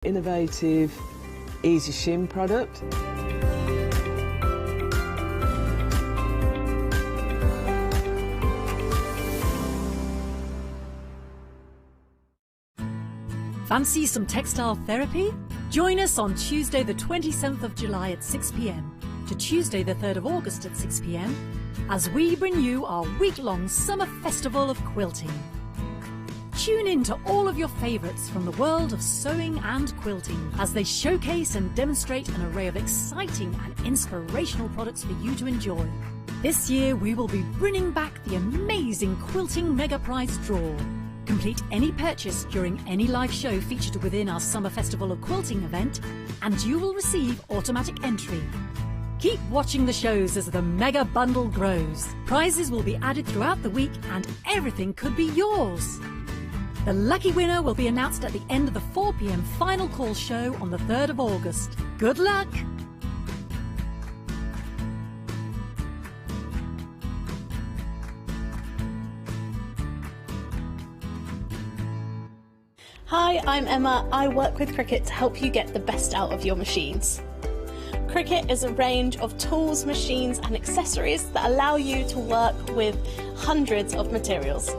Innovative, easy shim product. Fancy some textile therapy? Join us on Tuesday the 27th of July at 6 p.m. to Tuesday the 3rd of August at 6 p.m. as we bring you our week-long summer festival of quilting. Tune in to all of your favourites from the world of sewing and quilting as they showcase and demonstrate an array of exciting and inspirational products for you to enjoy. This year we will be bringing back the amazing Quilting Mega Prize Draw. Complete any purchase during any live show featured within our Summer Festival of Quilting event and you will receive automatic entry. Keep watching the shows as the mega bundle grows. Prizes will be added throughout the week and everything could be yours. The lucky winner will be announced at the end of the 4 p.m. final call show on the 3rd of August. Good luck! Hi, I'm Emma. I work with Cricut to help you get the best out of your machines. Cricut is a range of tools, machines and accessories that allow you to work with hundreds of materials.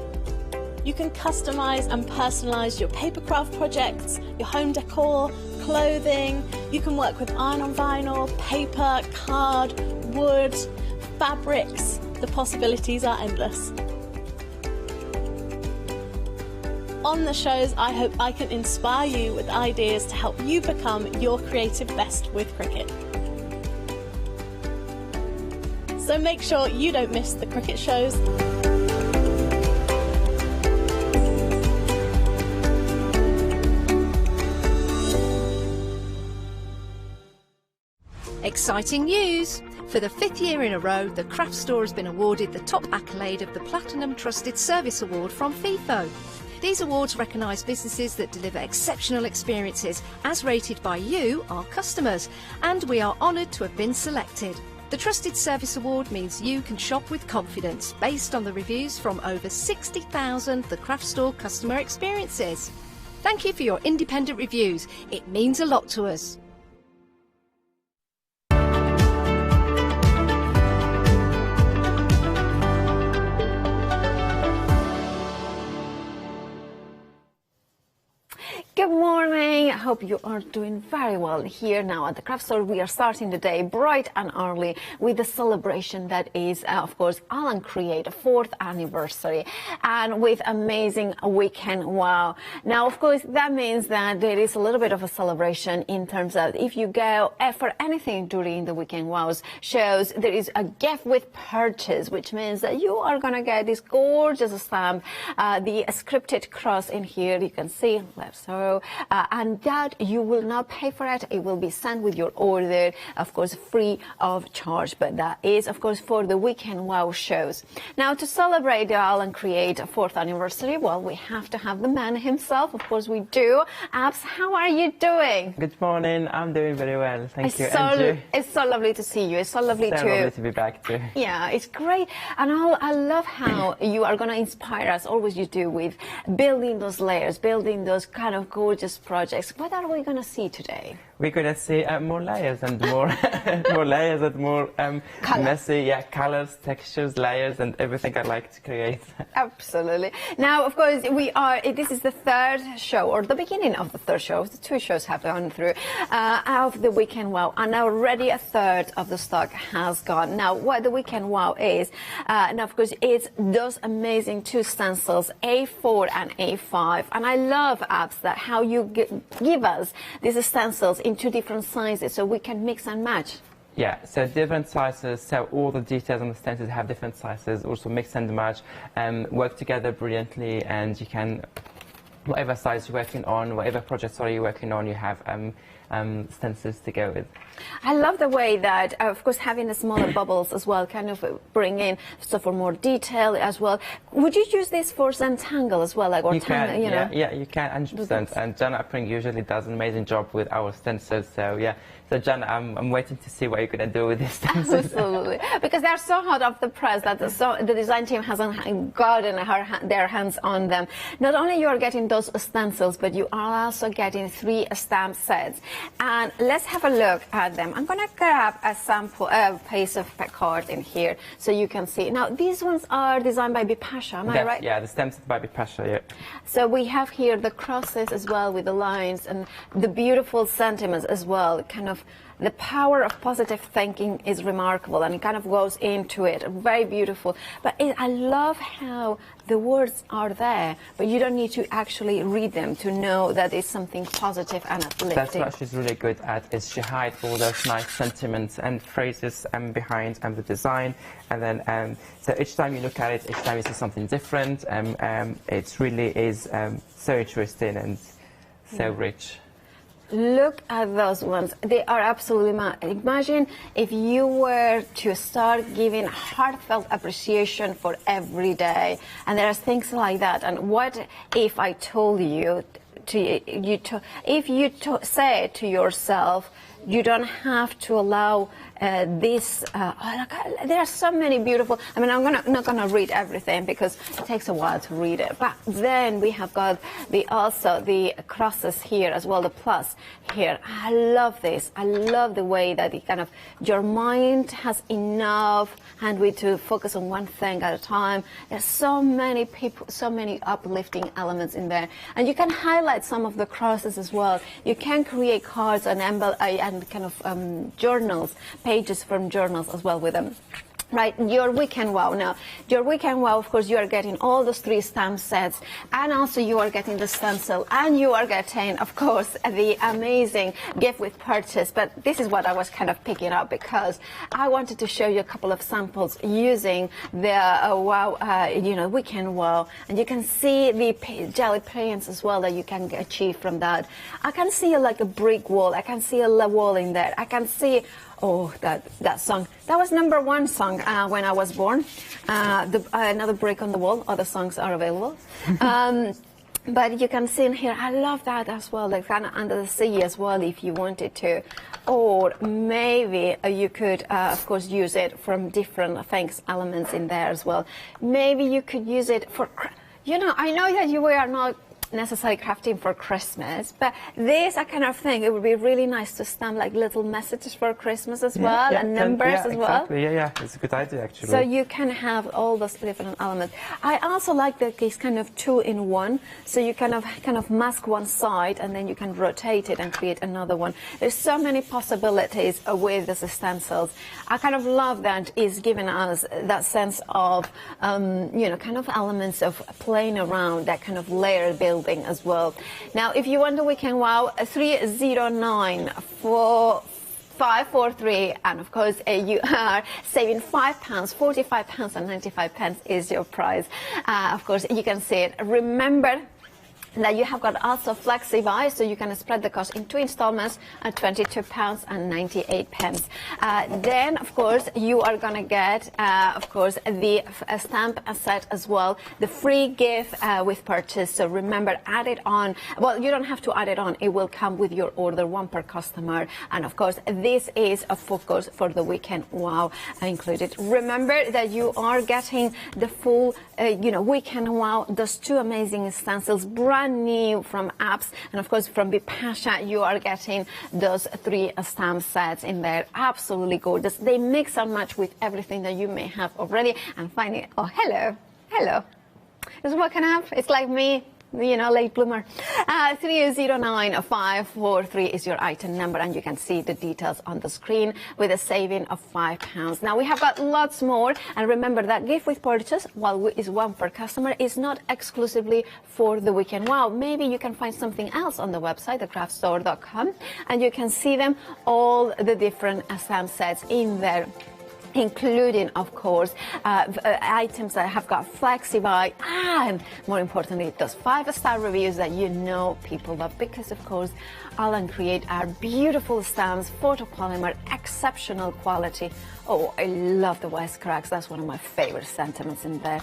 You can customise and personalise your papercraft projects, your home decor, clothing. You can work with iron on vinyl, paper, card, wood, fabrics. The possibilities are endless. On the shows, I hope I can inspire you with ideas to help you become your creative best with Cricut. So make sure you don't miss the Cricut shows. Exciting news! For the 5th year in a row, the craft store has been awarded the top accolade of the Platinum Trusted Service Award from Feefo. These awards recognise businesses that deliver exceptional experiences as rated by you, our customers, and we are honoured to have been selected. The Trusted Service Award means you can shop with confidence based on the reviews from over 60,000 The Craft Store customer experiences. Thank you for your independent reviews. It means a lot to us. Good morning. I hope you are doing very well here now at the craft store. We are starting the day bright and early with the celebration that is, of course, Alan Create 4th anniversary and with amazing weekend wow. Now, of course, that means that there is a little bit of a celebration in terms of if you go for anything during the weekend wows shows, there is a gift with purchase, which means that you are going to get this gorgeous stamp, the scripted cross in here. You can see left so. And that you will not pay for it. It will be sent with your order, of course, free of charge. But that is, of course, for the weekend wow shows. Now, to celebrate the Alan Create 4th anniversary, well, we have to have the man himself. Of course, we do. Abs, how are you doing? Good morning. I'm doing very well. Thank you, Angie. It's so lovely to see you. It's so lovely to be back too. Yeah, it's great. And I love how you are going to inspire us, always you do, with building those layers, building those kind of gorgeous projects. What are we going to see today? We're going to see more layers and more more layers and more messy colors, textures, layers and everything I like to create. Absolutely. Now, of course, this is the 3rd show, or the beginning of the 3rd show. The 2 shows have gone through of the weekend wow, and already a 3rd of the stock has gone. Now, what the weekend wow is, now of course, it's those amazing 2 stencils, A4 and A5, and I love apps that how you give us these stencils in 2 different sizes so we can mix and match. Yeah, so different sizes, so all the details on the stencils have different sizes, also mix and match, work together brilliantly, and you can, whatever size you're working on, whatever project you're working on, you have stencils to go with. I love the way that, of course, having the smaller bubbles as well, kind of bring in stuff for more detail as well. Would you use this for Zentangle as well, like or you tangle, can, yeah, you can, 100%. And Jana Pring usually does an amazing job with our stencils, so yeah. So, Jana, I'm waiting to see what you're going to do with these stencils. Absolutely, because they're so hot off the press that the design team hasn't gotten their hands on them. Not only you are getting those stencils, but you are also getting 3 stamp sets. And let's have a look at them. I'm going to grab a sample piece of card in here so you can see. Now, these ones are designed by Bipasha, am I right? Yeah, the stems by Bipasha, yeah. So we have here the crosses as well with the lines and the beautiful sentiments as well. Kind of the power of positive thinking is remarkable, and it kind of goes into it. Very beautiful. But I love how the words are there, but you don't need to actually read them to know that it's something positive and uplifting. That's what she's really good at, is she hides all those nice sentiments and phrases behind the design. And then, so each time you look at it, each time you see something different. It really is so interesting and so rich. Look at those ones. They are absolutely imagine if you were to start giving heartfelt appreciation for every day, and there are things like that. And what if I told you if you say to yourself, you don't have to allow this. There are so many beautiful. I mean, I'm not gonna read everything because it takes a while to read it. But then we have got also the crosses here as well, the plus here. I love this. I love the way that it kind of your mind has enough handwidth to focus on one thing at a time. There's so many people, so many uplifting elements in there, and you can highlight some of the crosses as well. You can create cards and kind of journals, pages from journals as well with them. Right, your weekend wow. Now, your weekend wow, of course, you are getting all those 3 stamp sets, and also you are getting the stencil, and you are getting, of course, the amazing gift with purchase. But this is what I was kind of picking up because I wanted to show you a couple of samples using the weekend wow, and you can see the jelly prints as well that you can achieve from that. I can see like a brick wall. I can see a wall in there. I can see. Oh, that song. That was #1 song when I was born. Another Brick on the Wall. Other songs are available. But you can see in here, I love that as well, like kind of under the sea as well if you wanted to. Or maybe you could, of course, use it from different things, elements in there as well. Maybe you could use it for, I know that you are not necessarily crafting for Christmas, but this kind of thing, it would be really nice to stamp like little messages for Christmas as well, and numbers as well. Yeah, it's a good idea actually. So you can have all those different elements. I also like that it's kind of 2-in-1, so you kind of mask one side and then you can rotate it and create another one. There's so many possibilities with the stencils. I kind of love that it's giving us that sense of kind of elements of playing around, that kind of layer building as well. Now, if you want the weekend wow, 309 543, and of course you are saving £5, £45 and 95 pence is your price. Of course, you can see it. Remember that you have got also flexi buy, so you can spread the cost in 2 installments at £22 and 98 pence. Then, of course, you are going to get, of course, the stamp set as well, the free gift with purchase. So remember, add it on. Well, you don't have to add it on. It will come with your order, 1 per customer. And of course, this is a focus for the weekend wow included. Remember that you are getting the full, weekend wow, those 2 amazing stencils, brand new from apps, and of course from Bipasha you are getting those 3 stamp sets in there. Absolutely gorgeous. They mix and match with everything that you may have already. And finally, oh, hello, this is what can have. It's like me, late bloomer. 309 543 is your item number, and you can see the details on the screen with a saving of £5. Now we have got lots more, and remember that gift with purchase, while is 1 per customer, is not exclusively for the weekend wow. Maybe you can find something else on the website, thecraftstore.com, and you can see them, all the different stamp sets in there, including, of course, items that have got flexi buy, and more importantly, those 5-star reviews that people love, because of course Alan create our beautiful stamps, photopolymer, exceptional quality. Oh, I love the West cracks. That's one of my favorite sentiments in there.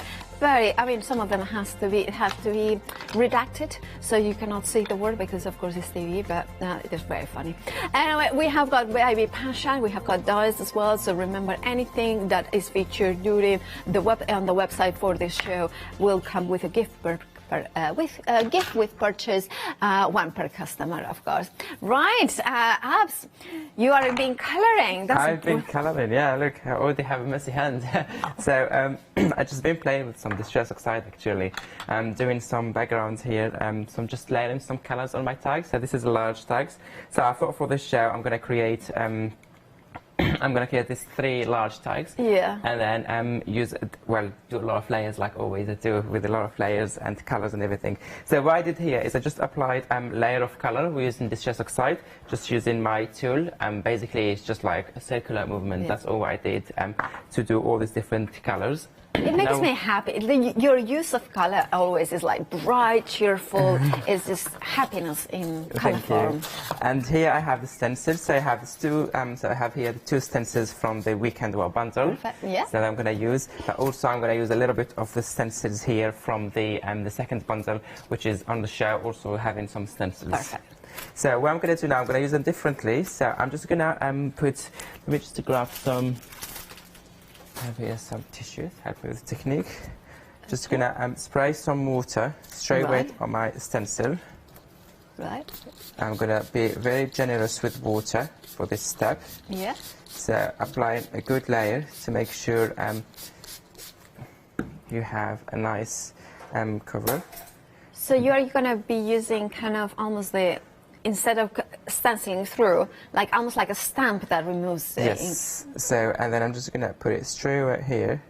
Some of them have to be redacted, so you cannot see the word because of course it's TV, but it is very funny. Anyway, we have got baby passion, we have got dies as well, so remember, anything that is featured during on the website for this show will come with a gift gift with purchase, one per customer, of course. Right, Abs, you are been coloring. I've been coloring, yeah, look, I already have a messy hand. So I've just been playing with some Distress Oxide actually. I'm doing some backgrounds here, so I'm just layering some colors on my tags. So this is large tags. So I thought for this show I'm going to create these 3 large tags. Yeah. And then do a lot of layers like always I do with a lot of layers and colors and everything. So what I did here is I just applied layer of color. We're using Distress Oxide, just using my tool. Basically it's just like a circular movement. Yeah. That's all I did to do all these different colors. It makes me happy. Your use of color always is like bright, cheerful. It's just happiness in color form. And here I have the stencils. So I have these 2. So I have here the 2 stencils from the Weekend War bundle. Perfect. Yeah. So that I'm going to use. But also I'm going to use a little bit of the stencils here from the second bundle, which is on the show, also having some stencils. Perfect. So what I'm going to do now, I'm going to use them differently. So I'm just going to let me just grab some. I have here some tissues, help me with the technique. Just going to spray some water straight away on my stencil. Right. I'm going to be very generous with water for this step. Yeah. So applying a good layer to make sure you have a nice cover. So you're going to be using kind of almost instead of stenciling through, like almost like a stamp that removes the ink. So, and then I'm just going to put it straight right here.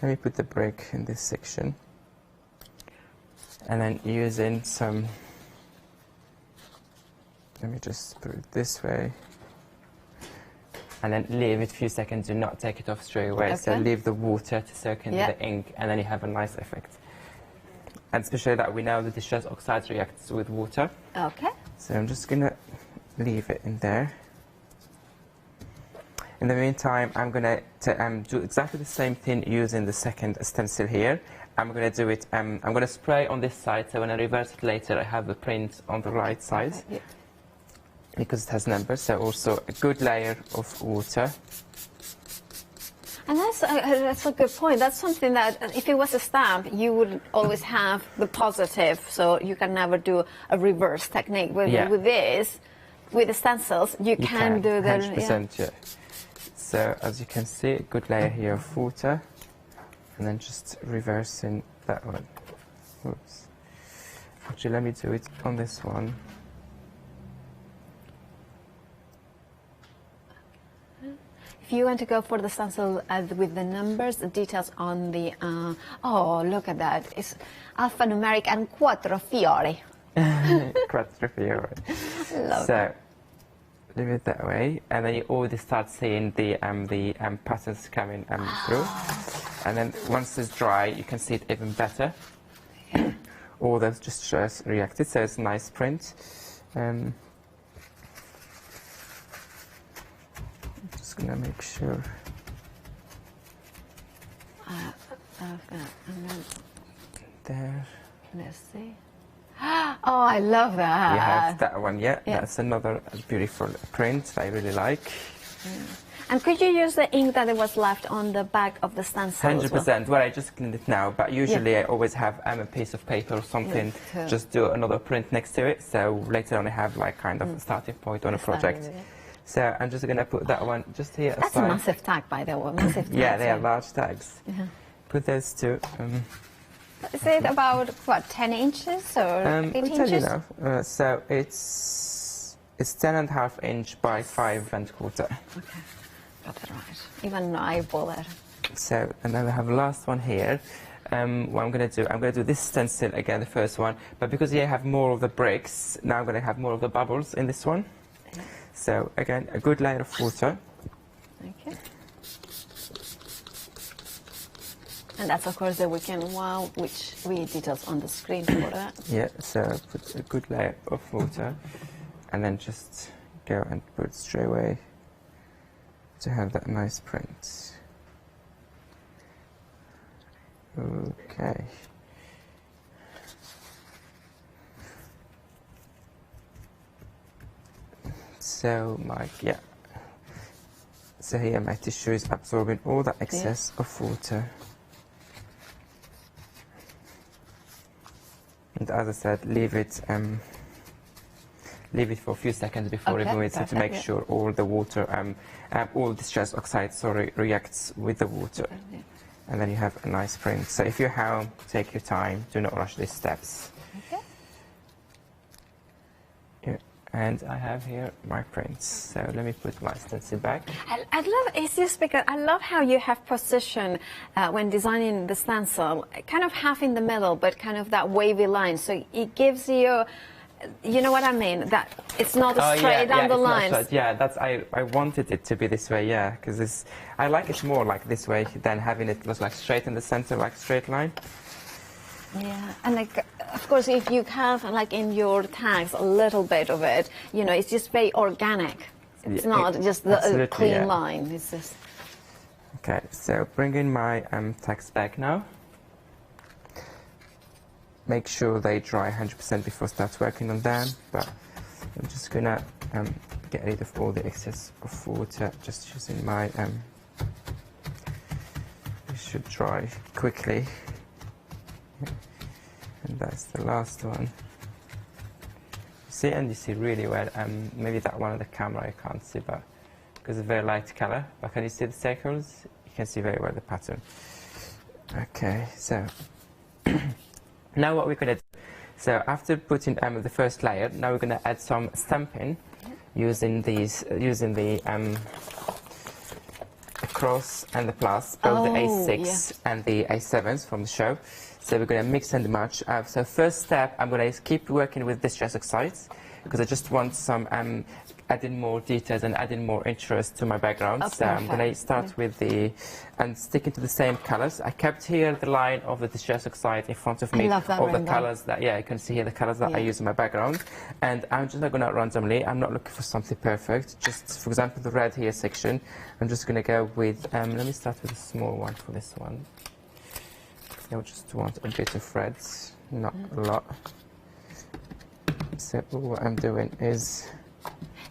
Let me put the brick in this section. And then using some, let me just put it this way. And then leave it a few seconds, do not take it off straight away. Okay. So leave the water to soak into the ink, and then you have a nice effect. And especially that we know the Distress Oxide reacts with water. Okay. So I'm just going to leave it in there. In the meantime, I'm going to do exactly the same thing using the second stencil here. I'm going to do it, I'm going to spray on this side, so when I reverse it later, I have the print on the right side. Yeah. Because it has numbers, so also a good layer of water. And that's a good point. That's something that, if it was a stamp, you would always have the positive, so you can never do a reverse technique. With this, with the stencils, you can do the 100%, yeah. So as you can see, a good layer here of water, and then just reversing that one. Oops. Actually, let me do it on this one. If you want to go for the stencil with the numbers, the details on the, oh, look at that. It's alphanumeric and quattro fiori. Quattro fiori. So, leave it that way, and then you already start seeing the patterns coming through. And then once it's dry, you can see it even better. All those just reacted, so it's a nice print. Just gonna make sure. There. Let's see. Oh, I love that. You have that one, yeah. That's another beautiful print I really like. And could you use the ink that was left on the back of the stencil? 100%. Well, I just cleaned it now, but usually I always have a piece of paper or something, just do another print next to it, so later on I have like kind of a starting point on a project. So I'm just going to put that one just here. That's aside. a massive tag, by the way. Massive tags, yeah, they are large tags. Put those two. Is it about, what, 10 inches or 8 inches? I'll tell you now. So it's 10.5 inch by 5.25. Okay, got it right. Even an eyeball there. So, and then I have the last one here. What I'm going to do this stencil again, the first one, but because here I have more of the bricks, now I'm going to have more of the bubbles in this one. So again, a good layer of water. Okay. And that's of course the weekend wow, which we details on the screen for that. Yeah, so put a good layer of water, and then just go and put straight away to have that nice print. Okay. So so here my tissue is absorbing all the excess of water. And as I said, leave it for a few seconds before Okay, removing it, so to perfect, make yeah. sure all the water, all the stress oxide, sorry, reacts with the water. Yeah. And then you have a nice print. So if you're home, take your time. Do not rush these steps. Okay. Yeah. And I have here my prints. So let me put my stencil back. I love, it's just because I love how you have position when designing the stencil, kind of half in the middle, but kind of that wavy line. So it gives you, you know what I mean? That it's not straight down the lines. Yeah, that's I wanted it to be this way. Yeah, because I like it more like this way than having it look like straight in the center, like straight line. Yeah, and like, of course, if you have like in your tags a little bit of it, you know, it's just very organic. It's not just the clean line. It's just. Okay, so bring in my tags back now. Make sure they dry 100% before start working on them. But I'm just gonna get rid of all the excess of water. Just using my. It should dry quickly. And that's the last one. See, and you see really well. Maybe that one on the camera you can't see, but because it's very light color. But can you see the circles? You can see very well the pattern. Okay, so now what we're gonna do. So after putting the first layer, now we're gonna add some stamping using the cross and the plus, both the A6 and the A7s from the show. So we're going to mix and match. So first step, I'm going to keep working with distress oxides because I just want some adding more details and adding more interest to my background. So I'm going to start with and sticking to the same colors. I kept here the line of the distress oxide in front of me. I love that all the rainbow. colors that, you can see here the colors that I use in my background. And I'm just not going to randomly, I'm not looking for something perfect. Just, for example, the red here section, I'm just going to go with, let me start with a small one for this one. I just want a bit of reds, not a lot. So what I'm doing is...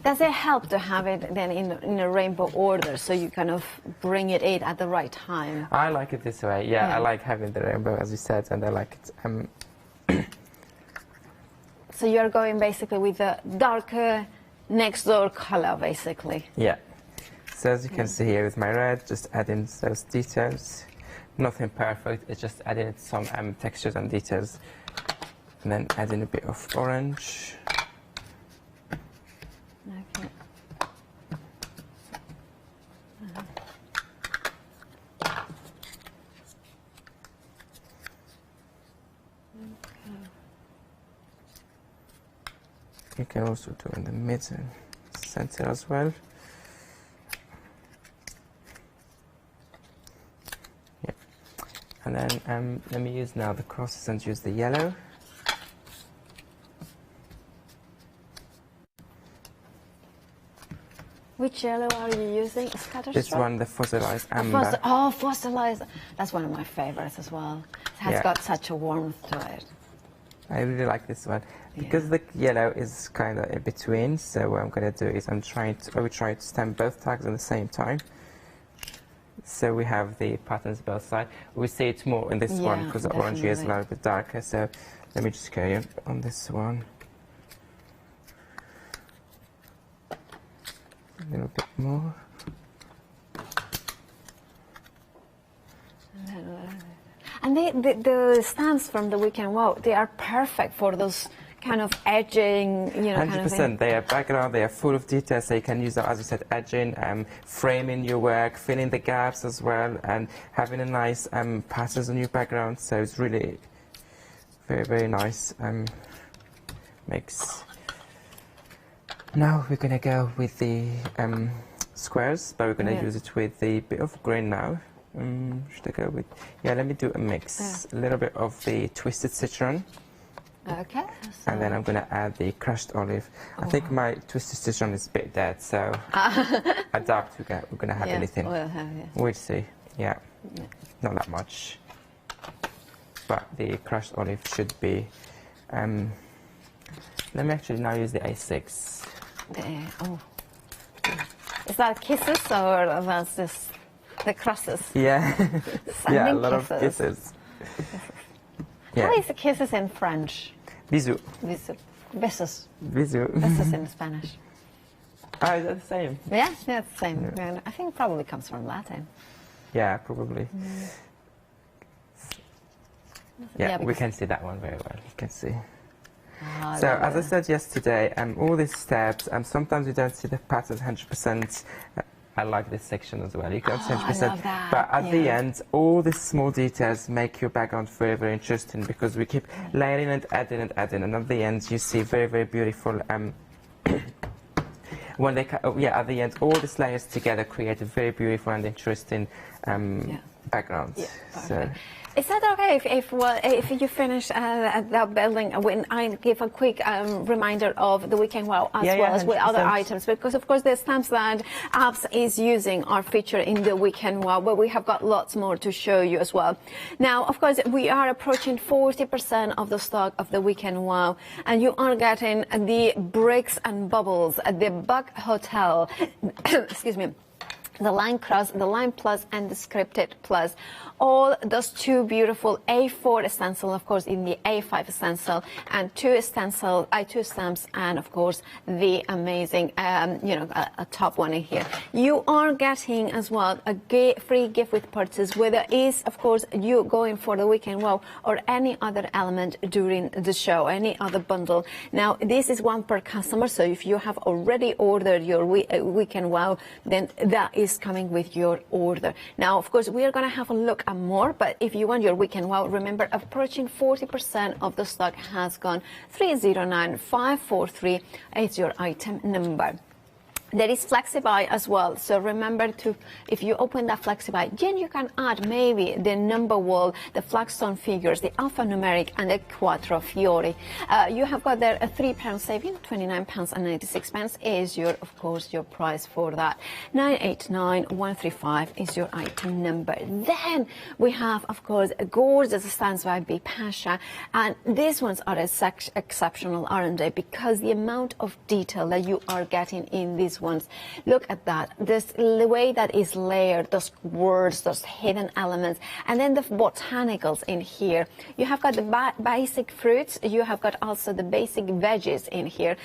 Does it help to have it then in a rainbow order, so you kind of bring it in at the right time? I like it this way, yeah. I like having the rainbow, as you said, and I like it. So you're going basically with the darker next door color, basically. Yeah. So as you can see here with my red, just adding those details. Nothing perfect, it's just adding some textures and details. And then adding a bit of orange. Okay. You can also do in the middle, center as well. And then let me use now the crosses and use the yellow. Which yellow are you using? This one, the fossilized amber. Fossilized. That's one of my favorites as well. It has got such a warmth to it. I really like this one. Because the yellow is kind of in between, so what I'm going to do is I will try to stamp both tags at the same time. So we have the patterns both sides. We see it more in this one because the orange here is a little bit darker. So let me just carry on this one. A little bit more. And the stamps from the Weekend Wow, they are perfect for those kind of edging, 100%. Kind of thing. They are background, they are full of details, so you can use them, as you said, edging, framing your work, filling the gaps as well, and having a nice patterns on your background. So it's really very, very nice mix. Now we're going to go with the squares, but we're going to use it with the bit of green now. Should I go with... Yeah, let me do a mix. A little bit of the twisted citron. Okay. And then I'm going to add the crushed olive. I think my twisted citron is a bit dead, so I doubt we're going to have anything. We'll see. Yeah, not that much. But the crushed olive should be... let me actually now use the A6. Is that kisses or that's just the crosses? Yeah, yeah, a lot of kisses. How is kisses in French? Bisous. Bisous. Besos. Bisous. Besos in Spanish. Oh, is that the same? Yeah, yeah, it's the same. Yeah. I think it probably comes from Latin. Yeah, probably. Yeah, we because- can see that one very well. You can see. Ah, So, as I lovely. said yesterday, all these steps, sometimes you don't see the pattern 100%. I like this section as well. You can't see I 100%. love that, But at the yeah. end, all these small details make your background very, very interesting because we keep layering and adding and adding. And at the end, you see very, very beautiful. When they, at the end, all these layers together create a very beautiful and interesting background. Yeah, So. perfect. Is that okay if you finish that building when I give a quick reminder of the weekend wow as well as with other 100%. items, because of course the stamps that Apps is using are featured in the weekend wow, but we have got lots more to show you as well. Now of course we are approaching 40% of the stock of the weekend wow, and you are getting the bricks and bubbles at the Bug Hotel excuse me, the Line Cross, the Line Plus, and the Scripted Plus. All those two beautiful A4 stencil, of course, in the A5 stencil, and two stamps, and of course the amazing, a top one in here. You are getting as well a free gift with purchase, whether it's, of course, you going for the weekend wow or any other element during the show, any other bundle. Now, this is one per customer, so if you have already ordered your weekend wow, then that is coming with your order. Now, of course, we are going to have a look at more, but if you want your weekend wow, remember, approaching 40% of the stock has gone. 309543 is your item number. There is FlexiBuy as well, so remember to, if you open that FlexiBuy, then you can add maybe the number wall, the flagstone figures, the alphanumeric, and the Quattro Fiori. You have got there a £3 saving, £29.96 is your, of course, your price for that. 989135 is your item number. Then we have, of course, a gorgeous stands by B Pasha, and these ones are exceptional, aren't they? Because the amount of detail that you are getting in these ones. Look at that. The way that is layered, those words, those hidden elements, and then the botanicals in here. You have got the basic fruits. You have got also the basic veggies in here.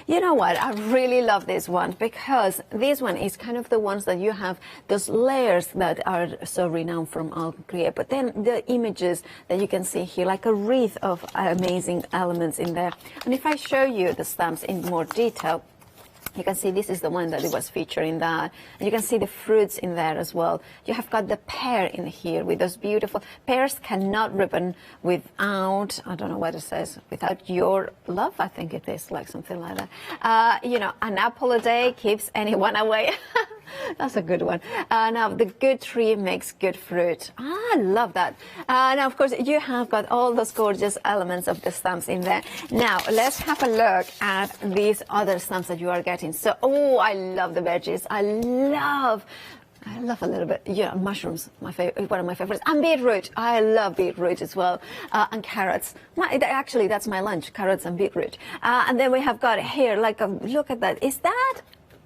You know what? I really love this one because this one is kind of the ones that you have those layers that are so renowned from Alcrea. But then the images that you can see here, like a wreath of amazing elements in there. And if I show you the stamps in more detail, you can see this is the one that it was featuring that. And you can see the fruits in there as well. You have got the pear in here with those beautiful pears cannot ripen without, I don't know what it says, without your love, I think it is, like something like that. An apple a day keeps anyone away. That's a good one. Now, the good tree makes good fruit. I love that. Now, of course, you have got all those gorgeous elements of the stamps in there. Now, let's have a look at these other stamps that you are getting. So, I love the veggies. I love a little bit, mushrooms, one of my favorites, and beetroot. I love beetroot as well, and carrots. Actually, that's my lunch, carrots and beetroot. And then we have got here, look at that. Is that?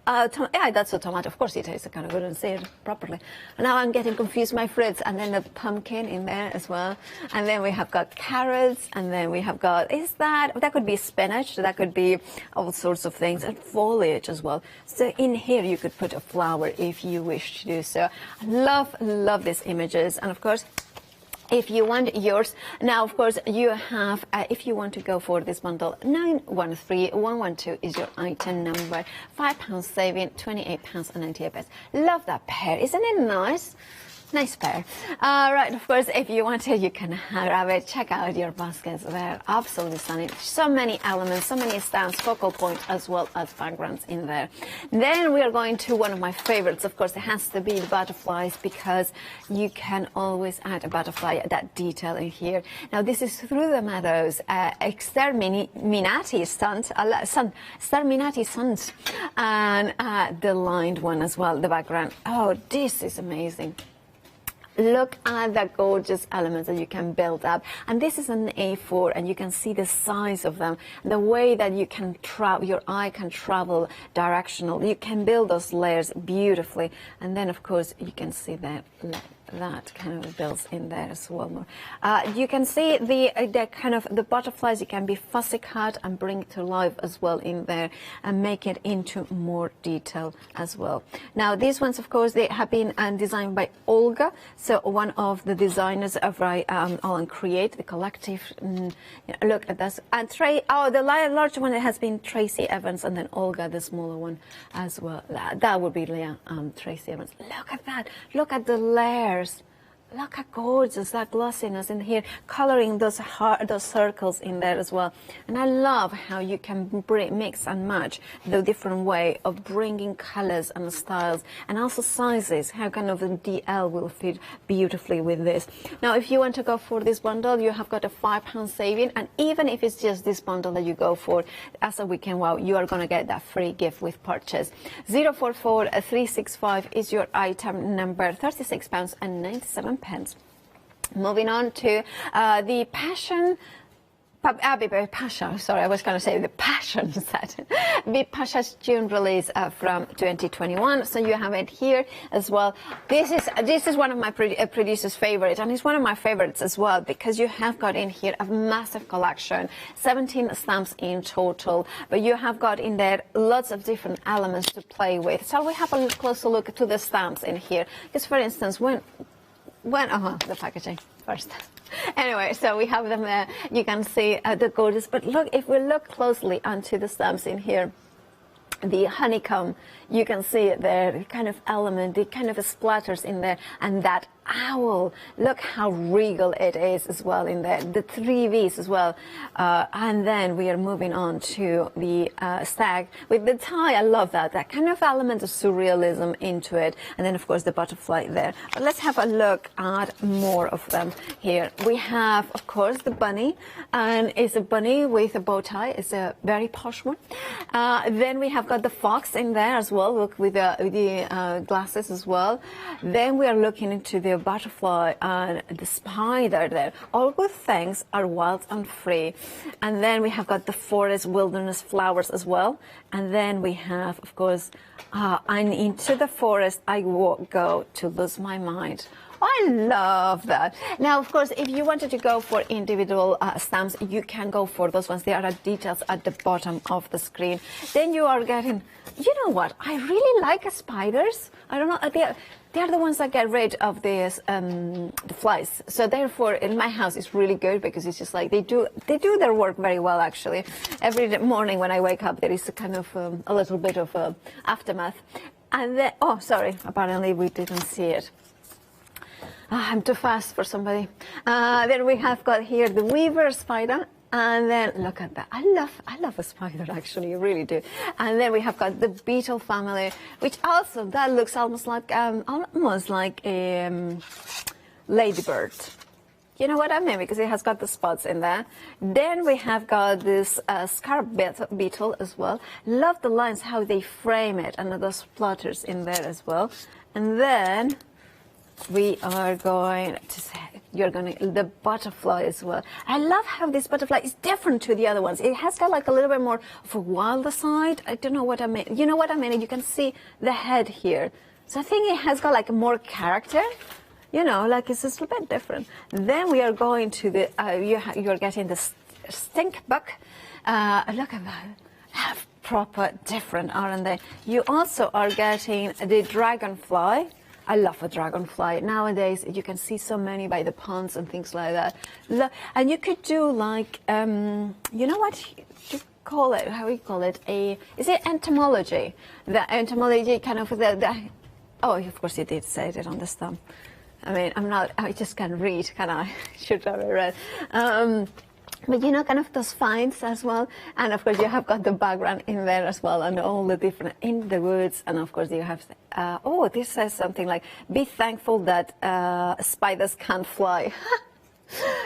Yeah, that's a tomato. Of course, it tastes kind of good and say it properly. And now I'm getting confused, my fruits, and then the pumpkin in there as well. And then we have got carrots, and then we have got, that could be spinach, that could be all sorts of things, and foliage as well. So in here, you could put a flower if you wish to do so. Love these images. And of course, if you want yours, now of course you have, if you want to go for this bundle, 913112 is your item number. £5 saving, £28.98. Love that pair, isn't it nice? Nice pair. Right, of course, if you want it, you can grab it. Check out your baskets. They're absolutely stunning. So many elements, so many stamps, focal points, as well as backgrounds in there. Then we are going to one of my favorites. Of course, it has to be the butterflies, because you can always add a butterfly, that detail in here. Now, this is Through the Meadows, Exterminati Suns, and the lined one as well, the background. Oh, this is amazing. Look at the gorgeous elements that you can build up. And this is an A4, and you can see the size of them, the way that you can travel, your eye can travel directional. You can build those layers beautifully. And then, of course, you can see that that kind of builds in there as well. You can see the kind of the butterflies. You can be fussy cut and bring it to life as well in there and make it into more detail as well. Now these ones, of course, they have been designed by Olga, so one of the designers of Alan Create, the collective. Look at this. And the large one, it has been Tracy Evans, and then Olga, the smaller one as well. That would be Tracy Evans. Look at that. Look at the layers. Look how gorgeous that glossiness in here, coloring those circles in there as well. And I love how you can mix and match the different way of bringing colors and styles, and also sizes, how kind of the DL will fit beautifully with this. Now, if you want to go for this bundle, you have got a £5 saving, and even if it's just this bundle that you go for as a weekend wow, you are going to get that free gift with purchase. 044365 is your item number, £36.97. Moving on to the Passion. Sorry, I was going to say the Passion set. The Pasha's June release from 2021. So you have it here as well. This is one of my producer's favorites, and it's one of my favorites as well, because you have got in here a massive collection, 17 stamps in total, but you have got in there lots of different elements to play with. So we have a closer look to the stamps in here, because for instance, the packaging first. Anyway, so we have them there. You can see the gorgeous, but look, if we look closely onto the stamps in here, the honeycomb, you can see it there, the kind of element, the kind of splatters in there, and that owl, look how regal it is as well in there, the 3 V's as well, and then we are moving on to the stag with the tie. I love that kind of element of surrealism into it, and then of course the butterfly there. But let's have a look at more of them here. We have, of course, the bunny, and it's a bunny with a bow tie. It's a very posh one. Then we have got the fox in there as well, look, with the glasses as well. Then we are looking into the butterfly and the spider there. All good things are wild and free. And then we have got the forest wilderness flowers as well. And then we have, of course, and into the forest I go to lose my mind. I love that. Now, of course, if you wanted to go for individual stamps, you can go for those ones. There are details at the bottom of the screen. Then you are getting, you know what, I really like spiders. I don't know, they are the ones that get rid of the flies. So therefore, in my house, it's really good, because it's just like they do their work very well, actually. Every morning when I wake up, there is a kind of a little bit of aftermath. And then, oh, sorry, apparently we didn't see it. I'm too fast for somebody. Then we have got here the weaver spider, and then look at that. I love a spider, actually, I really do. And then we have got the beetle family, which also that looks almost like a ladybird. You know what I mean? Because it has got the spots in there. Then we have got this scarab beetle as well. Love the lines, how they frame it, and those flutters in there as well. And then we are going to say, the butterfly as well. I love how this butterfly is different to the other ones. It has got like a little bit more of a wilder side. I don't know what I mean. You know what I mean? You can see the head here. So I think it has got like more character. You know, like it's just a little bit different. Then we are going to the, you're getting the stink bug. Look at that. Have proper different, aren't they? You also are getting the dragonfly. I love a dragonfly. Nowadays, you can see so many by the ponds and things like that. And you could do like, you know what you call it? How do you call it? Is it entomology? The entomology kind of, oh, of course you did say it on the stump. I mean, I just can't read, can I? Should have read. But you know, kind of those finds as well. And of course, you have got the background in there as well, and all the different in the woods. And of course, you have, oh, this says something like, be thankful that spiders can't fly.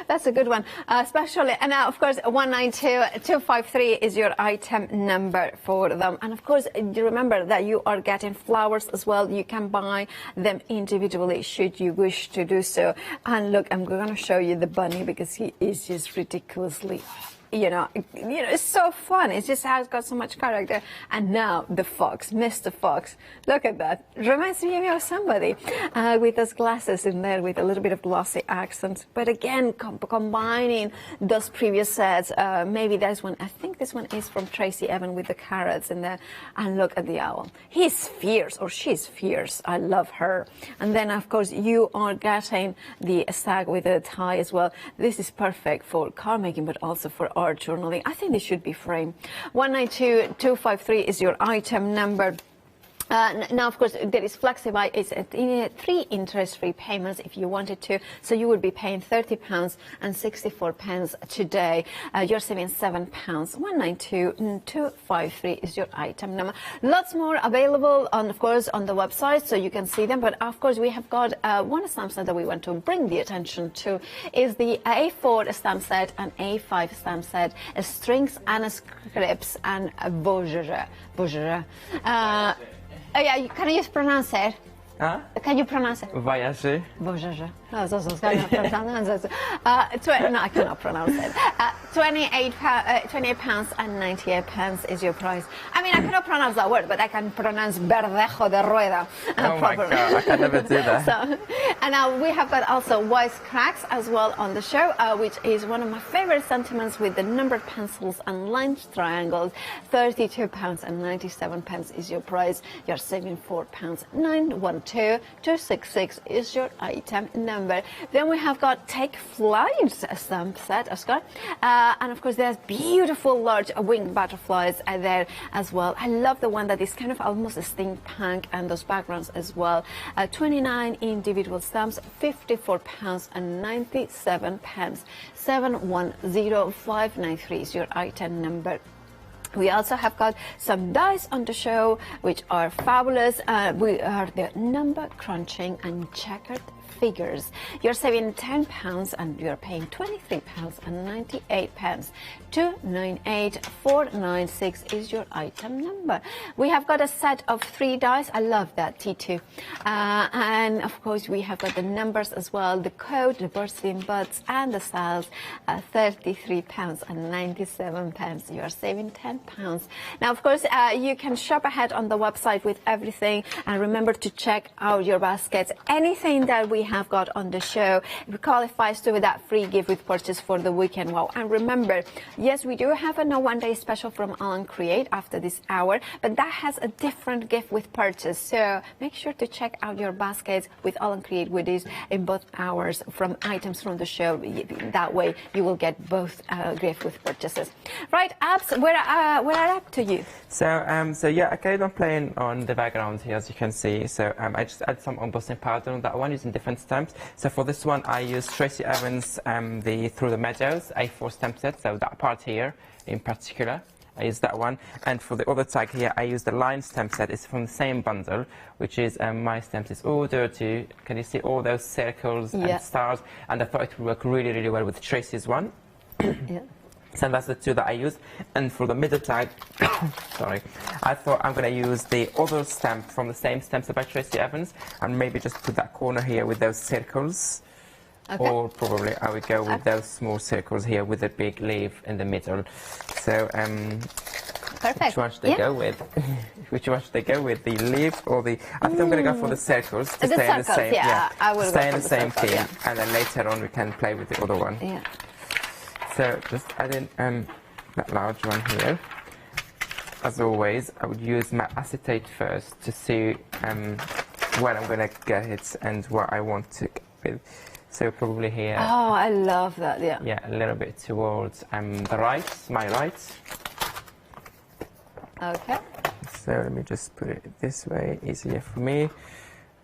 That's a good one, especially, and now of course 192253 is your item number for them. And of course, you remember that you are getting flowers as well. You can buy them individually should you wish to do so. And look, I'm going to show you the bunny, because he is just ridiculously it's so fun. It just has got so much character. And now the fox, Mr. Fox. Look at that. Reminds me of somebody with those glasses in there with a little bit of glossy accent. But again, combining those previous sets. Maybe there's one. I think this one is from Tracy Evan with the carrots in there. And look at the owl. He's fierce, or she's fierce. I love her. And then, of course, you are getting the stag with a tie as well. This is perfect for card making, but also for art journaling. I think this should be framed. 192253 is your item number. Now, of course, there is FlexiBuy. It's 3 interest-free payments if you wanted to. So you would be paying £30 and 64 pence today. You're saving £7. 192253 is your item number. Lots more available, of course, on the website, so you can see them. But of course, we have got one stamp set that we want to bring the attention to is the A4 stamp set and A5 stamp set, strings and scripts and Voyager. Yeah, can you just pronounce it? Huh? Can you pronounce it? Voyager. Voyager. No, I cannot pronounce it. £28 and 98 pence is your price. I mean, I cannot pronounce that word, but I can pronounce verdejo de rueda. Oh my God, I can never do that. So, and now we have got also wisecracks as well on the show, which is one of my favorite sentiments with the numbered pencils and lined triangles. £32 and 97 pence is your price. You're saving £4. 912266 is your item number. Then we have got Take Flight stamp set, Oscar. And of course, there's beautiful large winged butterflies there as well. I love the one that is kind of almost a steampunk and those backgrounds as well. 29 individual stamps, £54 and 97 pence. 710593 is your item number. We also have got some dice on the show, which are fabulous. We are the number crunching and checkered figures. You're saving £10 and you're paying £23 and 98 pence. 298496 is your item number. We have got a set of 3 dice. I love that, T2. And of course, we have got the numbers as well, the code, the bursting buds, and the styles. £33 and 97 pence. You're saving £10. Now, of course, you can shop ahead on the website with everything. And remember to check out your baskets. Anything that we have got on the show qualifies to that free gift with purchase for the weekend. Wow. And remember, yes, we do have a No One Day special from Alan Create after this hour, but that has a different gift with purchase. So make sure to check out your baskets with Alan Create goodies in both hours from items from the show. That way you will get both gift with purchases. Right, Abs, where are up to you? So yeah, I carried on playing on the background here, as you can see. So I just add some embossing powder on that one using different stamps. So for this one, I used Tracy Evans, the Through the Meadows A4 stamp set. So that part here in particular, I used that one. And for the other tag here, I used the line stamp set. It's from the same bundle, which is my stamps is ordered to. Can you see all those circles and stars? And I thought it would work really, really well with Tracy's one. Yeah. So that's the 2 that I used. And for the middle tag, sorry, I thought I'm going to use the other stamp from the same stamp set by Tracy Evans, and maybe just put that corner here with those circles. Okay. Or probably I would go with those small circles here with a big leaf in the middle. So, perfect. Which one should they go with? Which one should they go with? The leaf or the? I think I'm going to go for the circles to stay in the same. Yeah, I will stay in the same circle, theme, and then later on we can play with the other one. Yeah. So just add in that large one here. As always, I would use my acetate first to see where I'm going to get it and what I want to get with. So probably here. Oh, I love that, yeah. Yeah, a little bit towards the right, my right. Okay. So let me just put it this way, easier for me.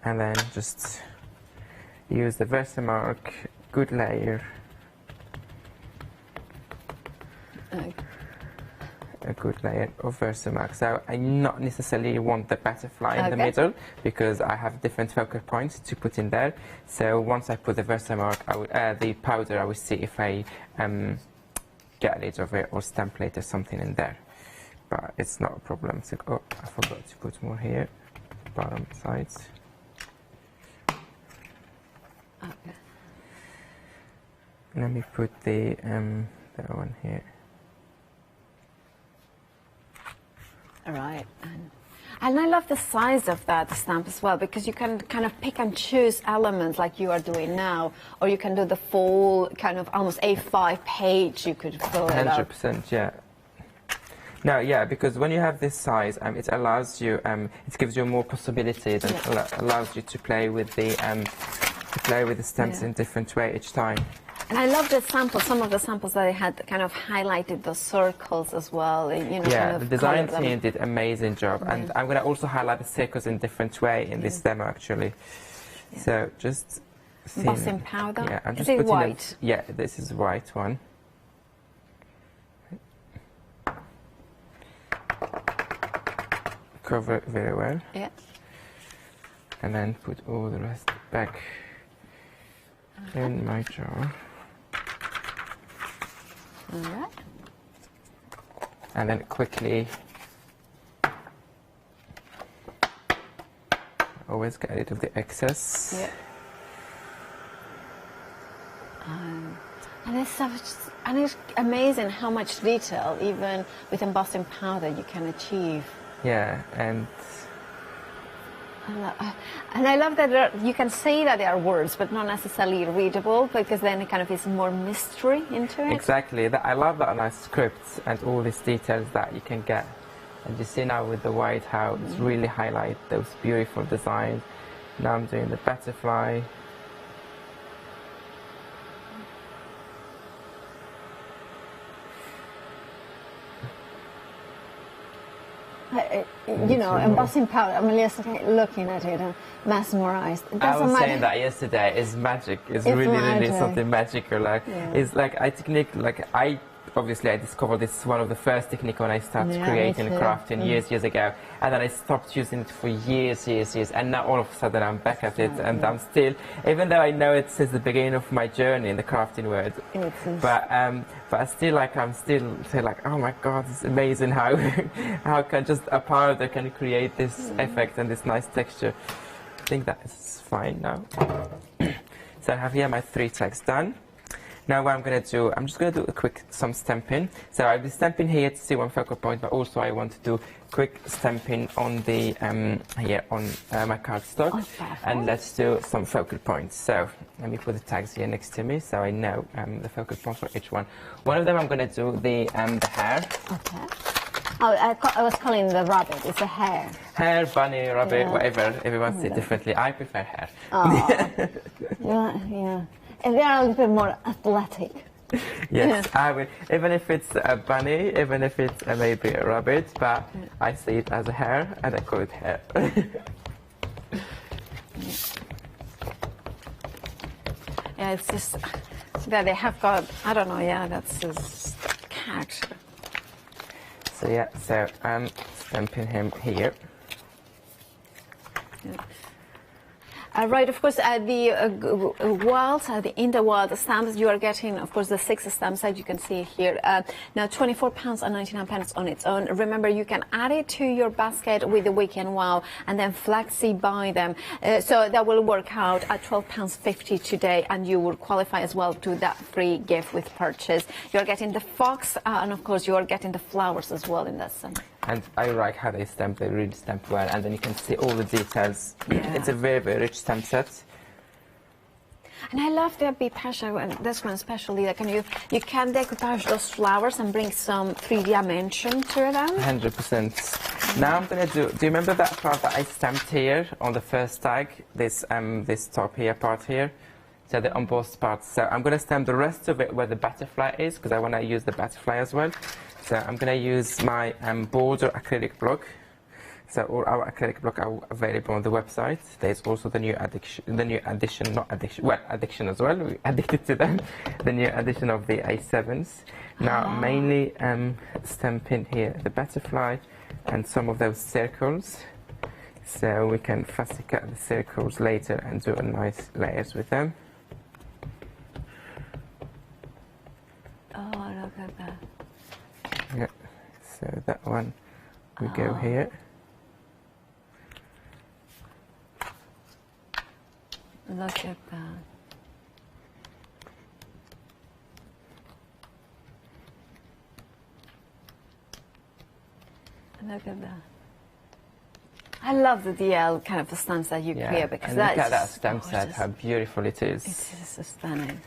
And then just use the Versamark Good Layer. Okay. A good layer of Versamark. So I not necessarily want the butterfly in the middle because I have different focal points to put in there. So once I put the Versamark, the powder, I will see if I get rid of it or stamp later something in there. But it's not a problem. So, oh, I forgot to put more here, bottom sides. Okay. Let me put the that one here. Right. And I love the size of that stamp as well, because you can kind of pick and choose elements like you are doing now, or you can do the full kind of almost A5 page. You could fill it up. 100%, yeah. No, yeah, because when you have this size, it allows you, it gives you more possibilities and allows you to play with the stamps in different way each time. And I love the samples. Some of the samples that I had kind of highlighted the circles as well. You know, Yeah, kind of the design colored them. team did amazing job, and I'm going to also highlight the circles in different way in this demo actually. So just embossing powder. Yeah, I'm Is just it putting white? Yeah, this is white one. Cover it very well. Yeah. And then put all the rest back in my jar. All right. And then quickly always get rid of the excess. Yeah. And it's amazing how much detail, even with embossing powder, you can achieve. Yeah, and I love that you can say that they are words, but not necessarily readable, because then it kind of is more mystery into it. exactly. I love that nice scripts and all these details that you can get. And you see now with the white how it's really highlight those beautiful designs. Now I'm doing the butterfly. You know, embossing powder, I'm just looking at it and mesmerized. It I doesn't was matter. saying that yesterday. It's magic. It's It's really magic. something magical. Like it's like obviously I discovered this one of the first technique when I started Yeah, creating me too. crafting years ago, and then I stopped using it for years, and now all of a sudden I'm back at it, and I'm still, even though I know it since the beginning of my journey in the crafting world, but I still I'm still say like, oh my God, it's amazing how how can just a powder can create this effect and this nice texture. I think that is fine now. So I have here my 3 tags done. Now what I'm going to do, I'm just going to do some stamping. So I'll be stamping here to see one focal point, but also I want to do quick stamping on the here on my cardstock. And let's do some focal points. So let me put the tags here next to me so I know the focal points for each one. One of them I'm going to do the hair. Okay. Oh, I was calling the rabbit. It's a hare. Hair, bunny, rabbit, whatever. Everyone sees it differently. I prefer hair. Yeah. And they are a little bit more athletic. Yes, I will. Even if it's a bunny, even if it's maybe a rabbit, but I see it as a hare and I call it hair. Yeah, it's just that they have got, I don't know, yeah, that's just character. So yeah, so I'm stamping him here. Right, of course, in the wild stamps, you are getting, of course, the 6 stamps that you can see here. Now, £24.99 on its own. Remember, you can add it to your basket with the Weekend Wow and then flexi buy them. So that will work out at £12.50 today, and you will qualify as well to that free gift with purchase. You're getting the fox, and of course, you are getting the flowers as well in that sense. And I like how they stamp, they really stamp well, and then you can see all the details. Yeah. It's a very, very rich stamp set. And I love the decoupage, this one especially, like you can decoupage those flowers and bring some 3 dimension to them. 100%. Now I'm going to do you remember that part that I stamped here on the first tag? This top here, part here? So the embossed part. So I'm going to stamp the rest of it where the butterfly is, because I want to use the butterfly as well. So I'm going to use my border acrylic block. So all our acrylic block are available on the website. There's also the new addition as well. We addicted to them. The new addition of the A7s. Now mainly stamping here the butterfly and some of those circles. So we can fussy cut the circles later and do a nice layers with them. Oh, look at that. Yeah, so that one we go here. Look at that. Look at that. I love the DL kind of stamps that you create, because and that's look at that stamp set, how beautiful it is. It is so stunning.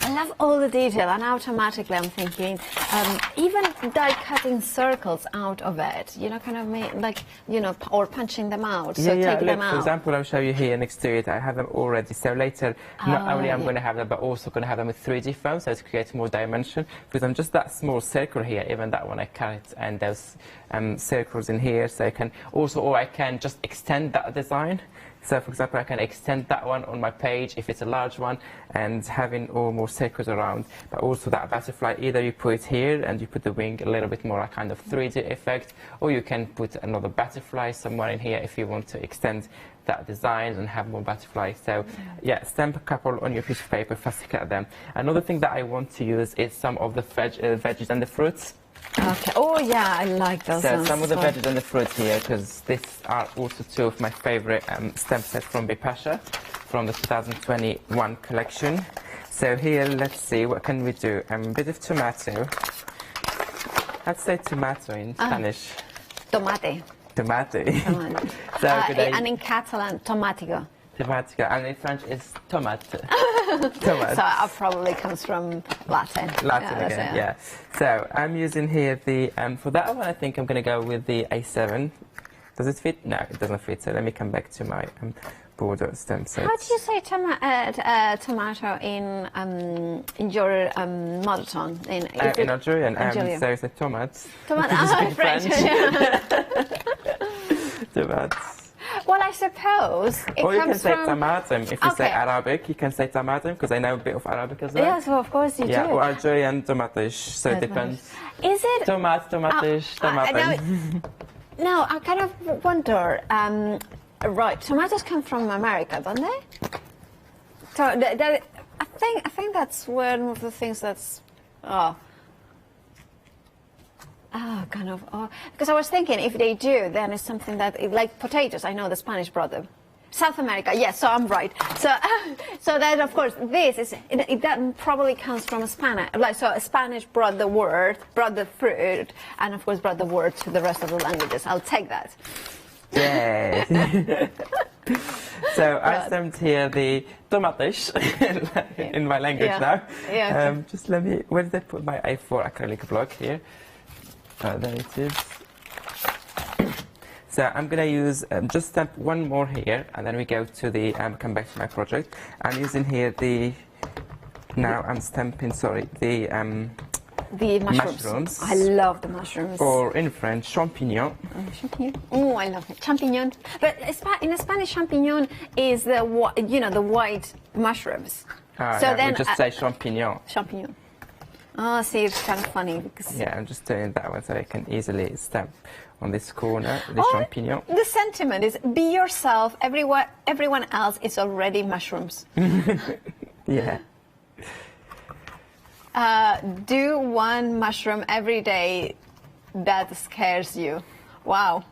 I love all the detail, and automatically I'm thinking, even die cutting circles out of it, you know, kind of like, you know, or punching them out, so take them out. For example, I'll show you here next to it, I have them already, so later, not only I'm going to have them, but also going to have them with 3D foam, so to create more dimension, because I'm just that small circle here, even that one I cut, and there's circles in here, so I can also, or I can just extend that design. So, for example, I can extend that one on my page if it's a large one, and having all more circles around. But also that butterfly, either you put it here and you put the wing a little bit more a kind of 3D effect, or you can put another butterfly somewhere in here if you want to extend that design and have more butterflies. So, yeah, stamp a couple on your piece of paper, fussy cut them. Another thing that I want to use is some of the veggies and the fruits. Okay. Oh yeah, I like those. So some of the veggies and the fruits here, because these are also two of my favorite stamp sets from Bipasha, from the 2021 collection. So here, let's see, what can we do? A bit of tomato. I'd say tomato in Spanish. Tomate. Tomate. Tomate. So and in Catalan, tomatico. Tomatico, and in French it's tomate. Tomate. So it probably comes from Latin. Latin again, yeah. So I'm using here the, for that one I think I'm going to go with the A7. Does it fit? No, it doesn't fit, so let me come back to my border stamp set. How do you say tomato in your mother tongue? In Algerian, so it's a tomate. Tomato, French. Tomate. Well, I suppose it or you comes can say from... tamatem. If you say Arabic, you can say tamatem, because I know a bit of Arabic as well. Yes, well, of course you do. Or Algerian tomatish, so it depends. Is it... Tomatish, tomatem. No, I kind of wonder, right, tomatoes come from America, don't they? So I think that's one of the things that's... because I was thinking if they do, then it's something that, like potatoes, I know the Spanish brought them. South America, yes, so I'm right. So then, of course, this is, that probably comes from Spanish. Like, so Spanish brought the fruit, and of course brought the word to the rest of the languages. I'll take that. Yeah. So I stamped here the tomatish in my language now. Yeah. Just let me, where did I put my A4 acrylic block here? There it is. So I'm going to use, just stamp one more here, and then we go to the, come back to my project. I'm using here the, now I'm stamping, sorry, the mushrooms. I love the mushrooms. Or in French, champignon. Champignon. Oh, I love it. Champignon. But in Spanish, champignon is the white mushrooms. So then we just say champignon. Champignon. Oh, see, it's kind of funny because... Yeah, I'm just doing that one so I can easily stamp on this corner, the champignon. The sentiment is, be yourself, everyone else is already mushrooms. Yeah. Do one mushroom every day that scares you. Wow.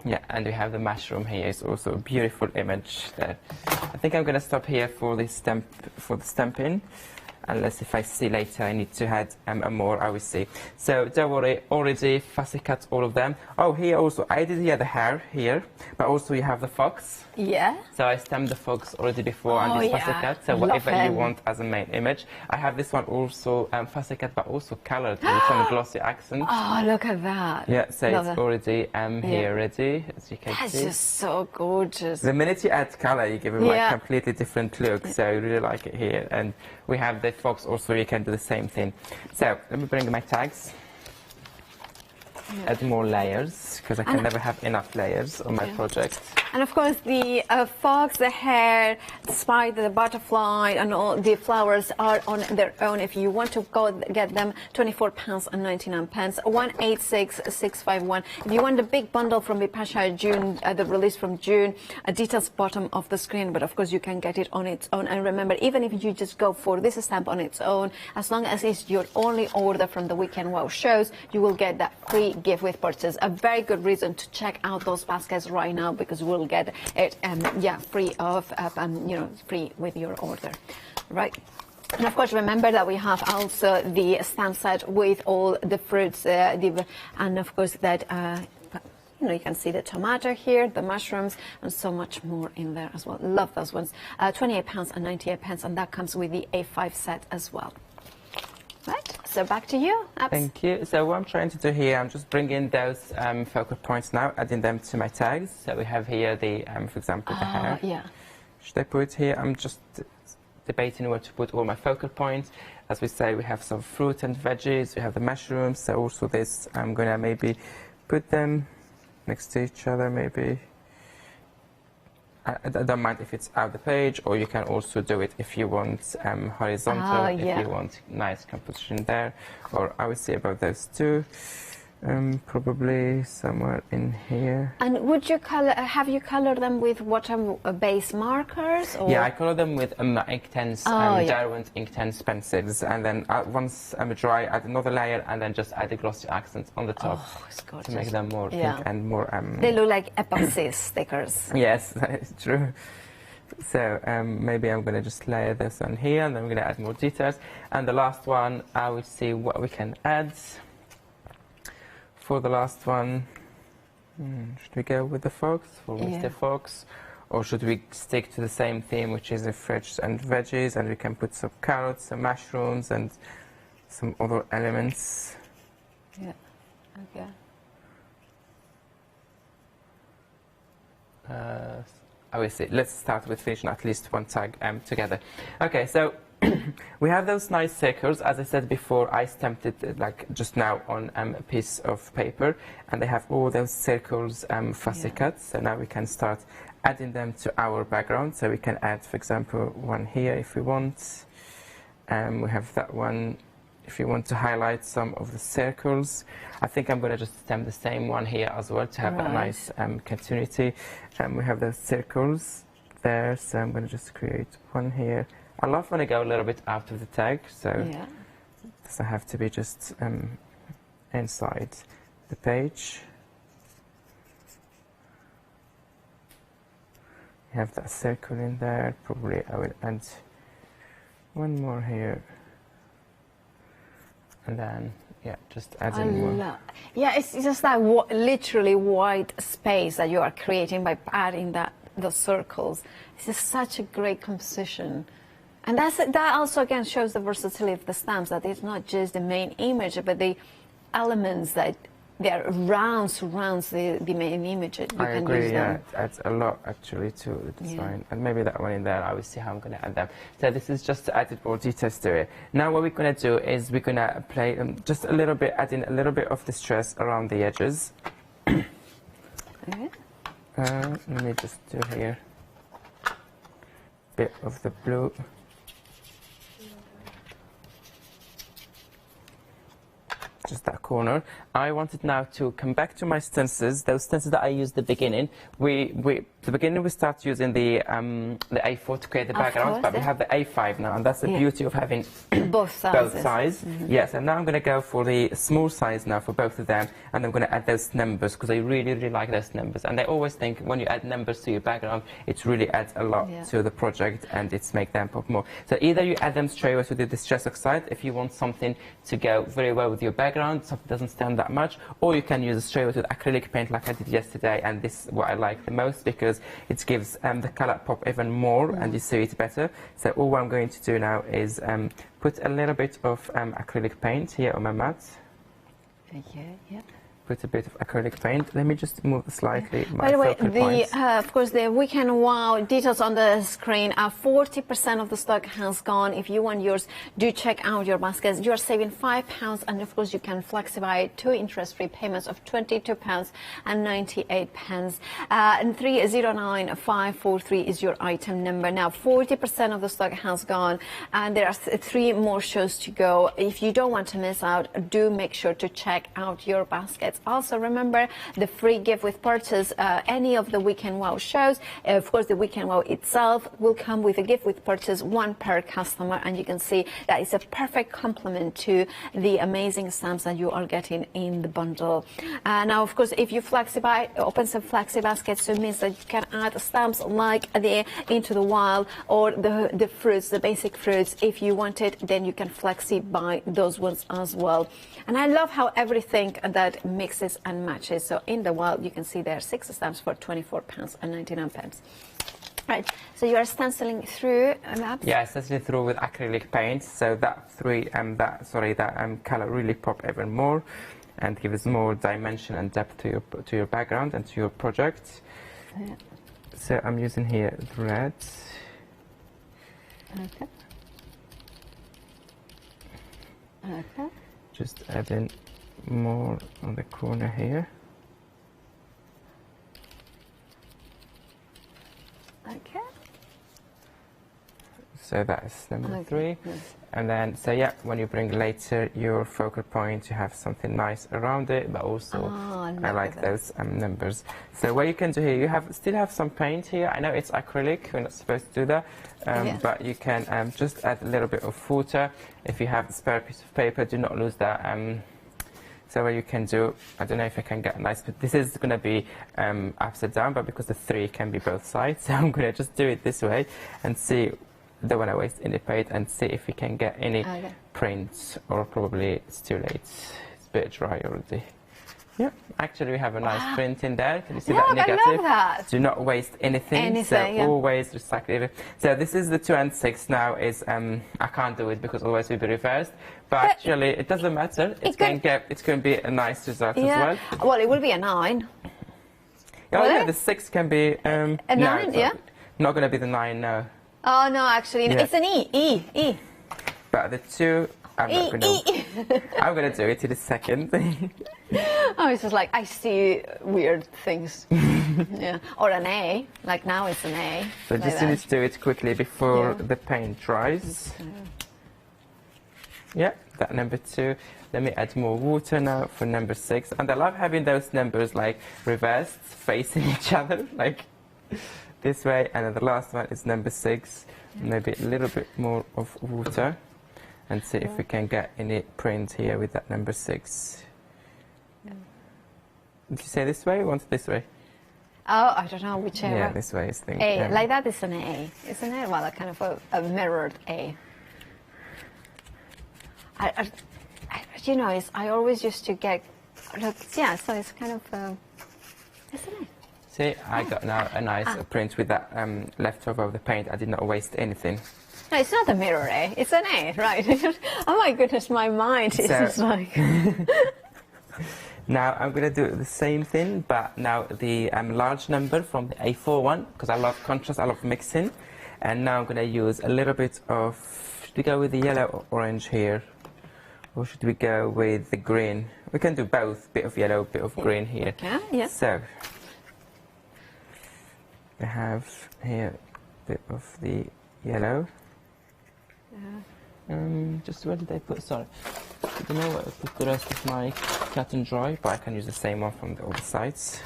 Yeah, and we have the mushroom here. It's also a beautiful image there. I think I'm going to stop here for the stamping. Unless if I see later I need to add more, I will see. So don't worry, already fussy cut all of them. Oh, here also, I did here the hair here, but also you have the fox. Yeah. So I stamped the fox already before and this fussy cut. So whatever you want as a main image. I have this one also fussy cut, but also colored with some glossy accent. Oh, look at that. Yeah, so it's already here ready, as you can see. That's just so gorgeous. The minute you add color, you give it like a completely different look. So I really like it here. And we have the fox also, you can do the same thing. So let me bring my tags. Add more layers, because I can never have enough layers on my project. And of course the fox, the hare, the spider, the butterfly and all the flowers are on their own. If you want to go get them, £24.99, 186651. If you want the big bundle from Bipasha June, the release from June, details bottom of the screen, but of course you can get it on its own. And remember, even if you just go for this stamp on its own, as long as it's your only order from the Weekend Wow shows, you will get that free gift with purchase. A very good reason to check out those baskets right now, because we'll get it free of free with your order. Right, And of course, remember that we have also the stamp set with all the fruits, and of course that you can see the tomato here, the mushrooms, and so much more in there as well. Love those ones. £28 and 98 pence, and that comes with the A5 set as well. Right, so back to you, Abs. Thank you. So what I'm trying to do here, I'm just bringing those focal points now, adding them to my tags. So we have here the, for example, the hair. Yeah. Should I put it here? I'm just debating where to put all my focal points. As we say, we have some fruit and veggies, we have the mushrooms, so also this, I'm gonna maybe put them next to each other, maybe. I don't mind if it's out the page, or you can also do it if you want horizontal, if you want nice composition there, or I would say about those two. Probably somewhere in here. And would you have you colored them with water base markers? Or? Yeah, I color them with Inktense, Derwent Inktense pencils, and then once dry, add another layer, and then just add the glossy accents on the top to make them more pink and more. They look like epoxy stickers. Yes, that's true. So maybe I'm going to just layer this on here, and then we're going to add more details. And the last one, I will see what we can add. For the last one, should we go with the fox for Mr. Fox, or should we stick to the same theme, which is the fruits and veggies, and we can put some carrots, some mushrooms, and some other elements? Yeah. Okay. I will see. Let's start with finishing at least one tag together. Okay, so. We have those nice circles. As I said before, I stamped it like just now on a piece of paper, and they have all those circles fussy cuts. So now we can start adding them to our background. So we can add, for example, one here if we want. We have that one if you want to highlight some of the circles. I think I'm going to just stamp the same one here as well to have a nice continuity. We have those circles there, so I'm going to just create one here. I love when I go a little bit out of the tag, so it doesn't have to be just inside the page. You have that circle in there. Probably I will add one more here, and then just adding more. Yeah, it's just that literally white space that you are creating by adding those circles. It's just such a great composition. And that also, again, shows the versatility of the stamps, that it's not just the main image, but the elements that surrounds the main image. I agree, it adds a lot, actually, to the design. And maybe that one in there, I will see how I'm going to add them. So this is just to add more details to it. Now what we're going to do is we're going to play just a little bit, adding a little bit of distress around the edges. Let me just do here a bit of the blue. Just that corner. I wanted now to come back to my stencils, those stencils that I used at the beginning. The beginning we start using the A4 to create the background, but we have the A5 now, and that's the beauty of having both sizes. Yes, and now I'm going to go for the small size now for both of them, and I'm going to add those numbers because I really, really like those numbers. And I always think when you add numbers to your background, it really adds a lot to the project, and it's make them pop more. So either you add them straight away to the Distress Oxide if you want something to go very well with your background, something that doesn't stand that much, or you can use it straight away with acrylic paint like I did yesterday, and this is what I like the most because it gives the color pop even more and you see it better. So all I'm going to do now is put a little bit of acrylic paint here on my mat. Put a bit of acrylic paint. Let me just move slightly my focal points. Of course, the Weekend Wow details on the screen are 40% of the stock has gone. If you want yours, do check out your baskets. You are saving £5, and of course, you can flexify 2 interest-free payments of £22 and 98 pence. And 309543 is your item number. Now, 40% of the stock has gone, and there are 3 more shows to go. If you don't want to miss out, do make sure to check out your baskets. baskets. Also remember the free gift with purchase any of the Weekend Wow shows. Of course, the Weekend Wow itself will come with a gift with purchase, one per customer, and you can see that it's a perfect complement to the amazing stamps that you are getting in the bundle. Now, of course, if you open some flexi baskets, so it means that you can add stamps like the Into the Wild or the fruits, the basic fruits. If you want it, then you can flexi buy those ones as well. And I love how everything that mixes and matches. So in the Wild, you can see there are 6 stamps for £24.99. Right, so you are stenciling through maps? Yeah, stenciling through with acrylic paint, so that color really pop even more and gives more dimension and depth to your background and to your project. Yeah. So I'm using here the red. Okay. Okay. Just adding more on the corner here. Okay. So that's number Okay. 3. And then, so yeah, when you bring later your focal point, you have something nice around it, but also I like those numbers. So what you can do here, you still have some paint here. I know it's acrylic, we're not supposed to do that, but you can just add a little bit of water. If you have a spare piece of paper, do not lose that. So what you can do, I don't know if I can get a nice, but this is going to be upside down, but because the 3 can be both sides, so I'm going to just do it this way and see. Don't want to waste any paint and see if we can get any prints, or probably it's too late. It's a bit dry already. Yeah, actually we have a nice print in there. Can you see that negative? I love that. Do not waste anything. So always recycle it. So this is the 2 and 6 now. Is I can't do it because otherwise we'll be reversed. But actually it doesn't matter. It's going to be a nice result as well. Well, it will be a 9. Oh yeah, the 6 can be a 9. Yeah. Not going to be the 9. No. Oh no, actually, no. It's an E. But the 2, I'm not going to. I'm going to do it in a second. Oh, it's just like I see weird things. Yeah, or an A. Like now, it's an A. So like just need to do it quickly before the paint dries. Yeah, that number 2. Let me add more water now for number 6. And I love having those numbers like reversed, facing each other, like this way. And then the last one is number 6. Maybe a little bit more of water, and see if we can get any print here with that number 6. Did you say this way or want it this way? Oh, I don't know, whichever. Yeah, this way is the A. Like that is an A. It's an A. Well, a kind of a mirrored A. You know, I always used to get. Look, yeah, so it's kind of. It's an A. See, I got now a nice print with that leftover of the paint. I did not waste anything. No, it's not a mirror A. It's an A, right? Oh my goodness, my mind is just like. Now I'm going to do the same thing, but now the large number from the A4 one, because I love contrast, I love mixing. And now I'm going to use a little bit of, should we go with the yellow or orange here? Or should we go with the green? We can do both, bit of yellow, bit of green here. Yeah, yeah. So, I have here a bit of the yellow. Just where did I put, sorry. I don't know where I put the rest of my cut and dry, but I can use the same one from the other sides.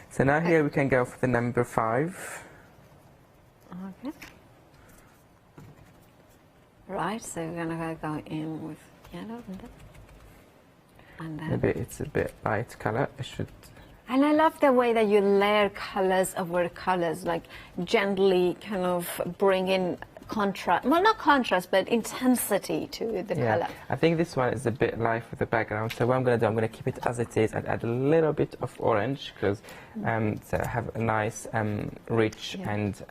So now here we can go for the number 5. Okay. Right, so we're gonna go in with yellow and then. Maybe it's a bit light color. I should. And I love the way that you layer colors over colors, like gently kind of bring in contrast, well, not contrast, but intensity to the color. I think this one is a bit light for the background, so what I'm going to do, I'm going to keep it as it is and add a little bit of orange, because to have a nice rich and...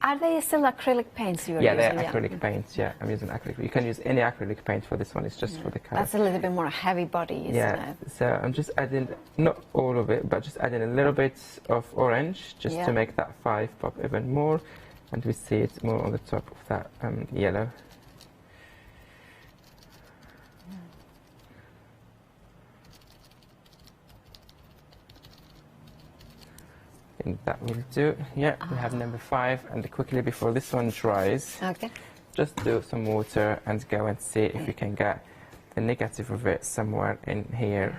Are they still acrylic paints you're using? They're acrylic paints, I'm using acrylic. You can use any acrylic paint for this one, it's just for the color. That's a little bit more heavy body, isn't it? So I'm just adding, not all of it, but just adding a little bit of orange, just to make that 5 pop even more. And we see it more on the top of that yellow. I think that will do. Yeah, we have number 5, and quickly before this one dries, just do some water and go and see if you can get the negative of it somewhere in here.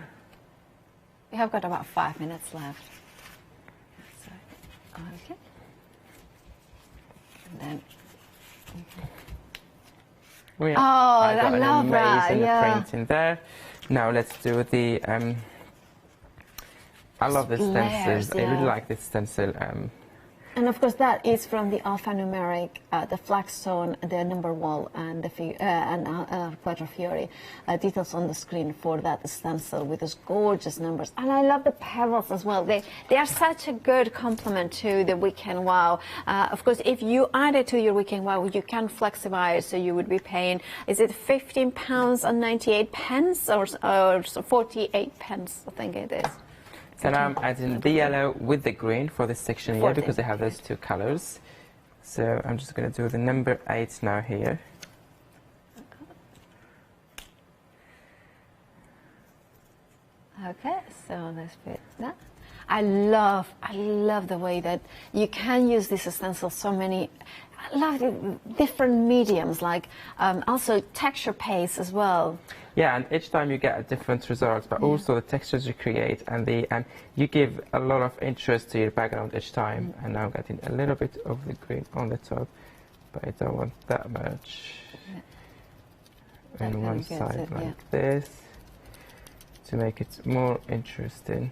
We have got about 5 minutes left. So, okay. And then. Oh, I got an love that. amazing Yeah. print in there. Now let's do the. I love the Layers, stencils. I really yeah. like this stencil. And of course, that is from the alphanumeric, the flagstone, the number wall, and the Quattro Fiori. Details on the screen for that stencil with those gorgeous numbers. And I love the petals as well. They are such a good complement to the Weekend Wow. Of course, if you add it to your Weekend Wow, you can flexify it, so you would be paying, is it £15.98 or 48 pence? I think it is. So now I'm adding the yellow with the green for this section here, because they have those two colors. So I'm just going to do the number 8 now here. Okay, so let's put that. I love the way that you can use this stencil so many. I love the different mediums, like also texture paste as well. Yeah, and each time you get a different result, but also the textures you create, and you give a lot of interest to your background each time. And now I'm getting a little bit of the green on the top, but I don't want that much. On one side like this, to make it more interesting.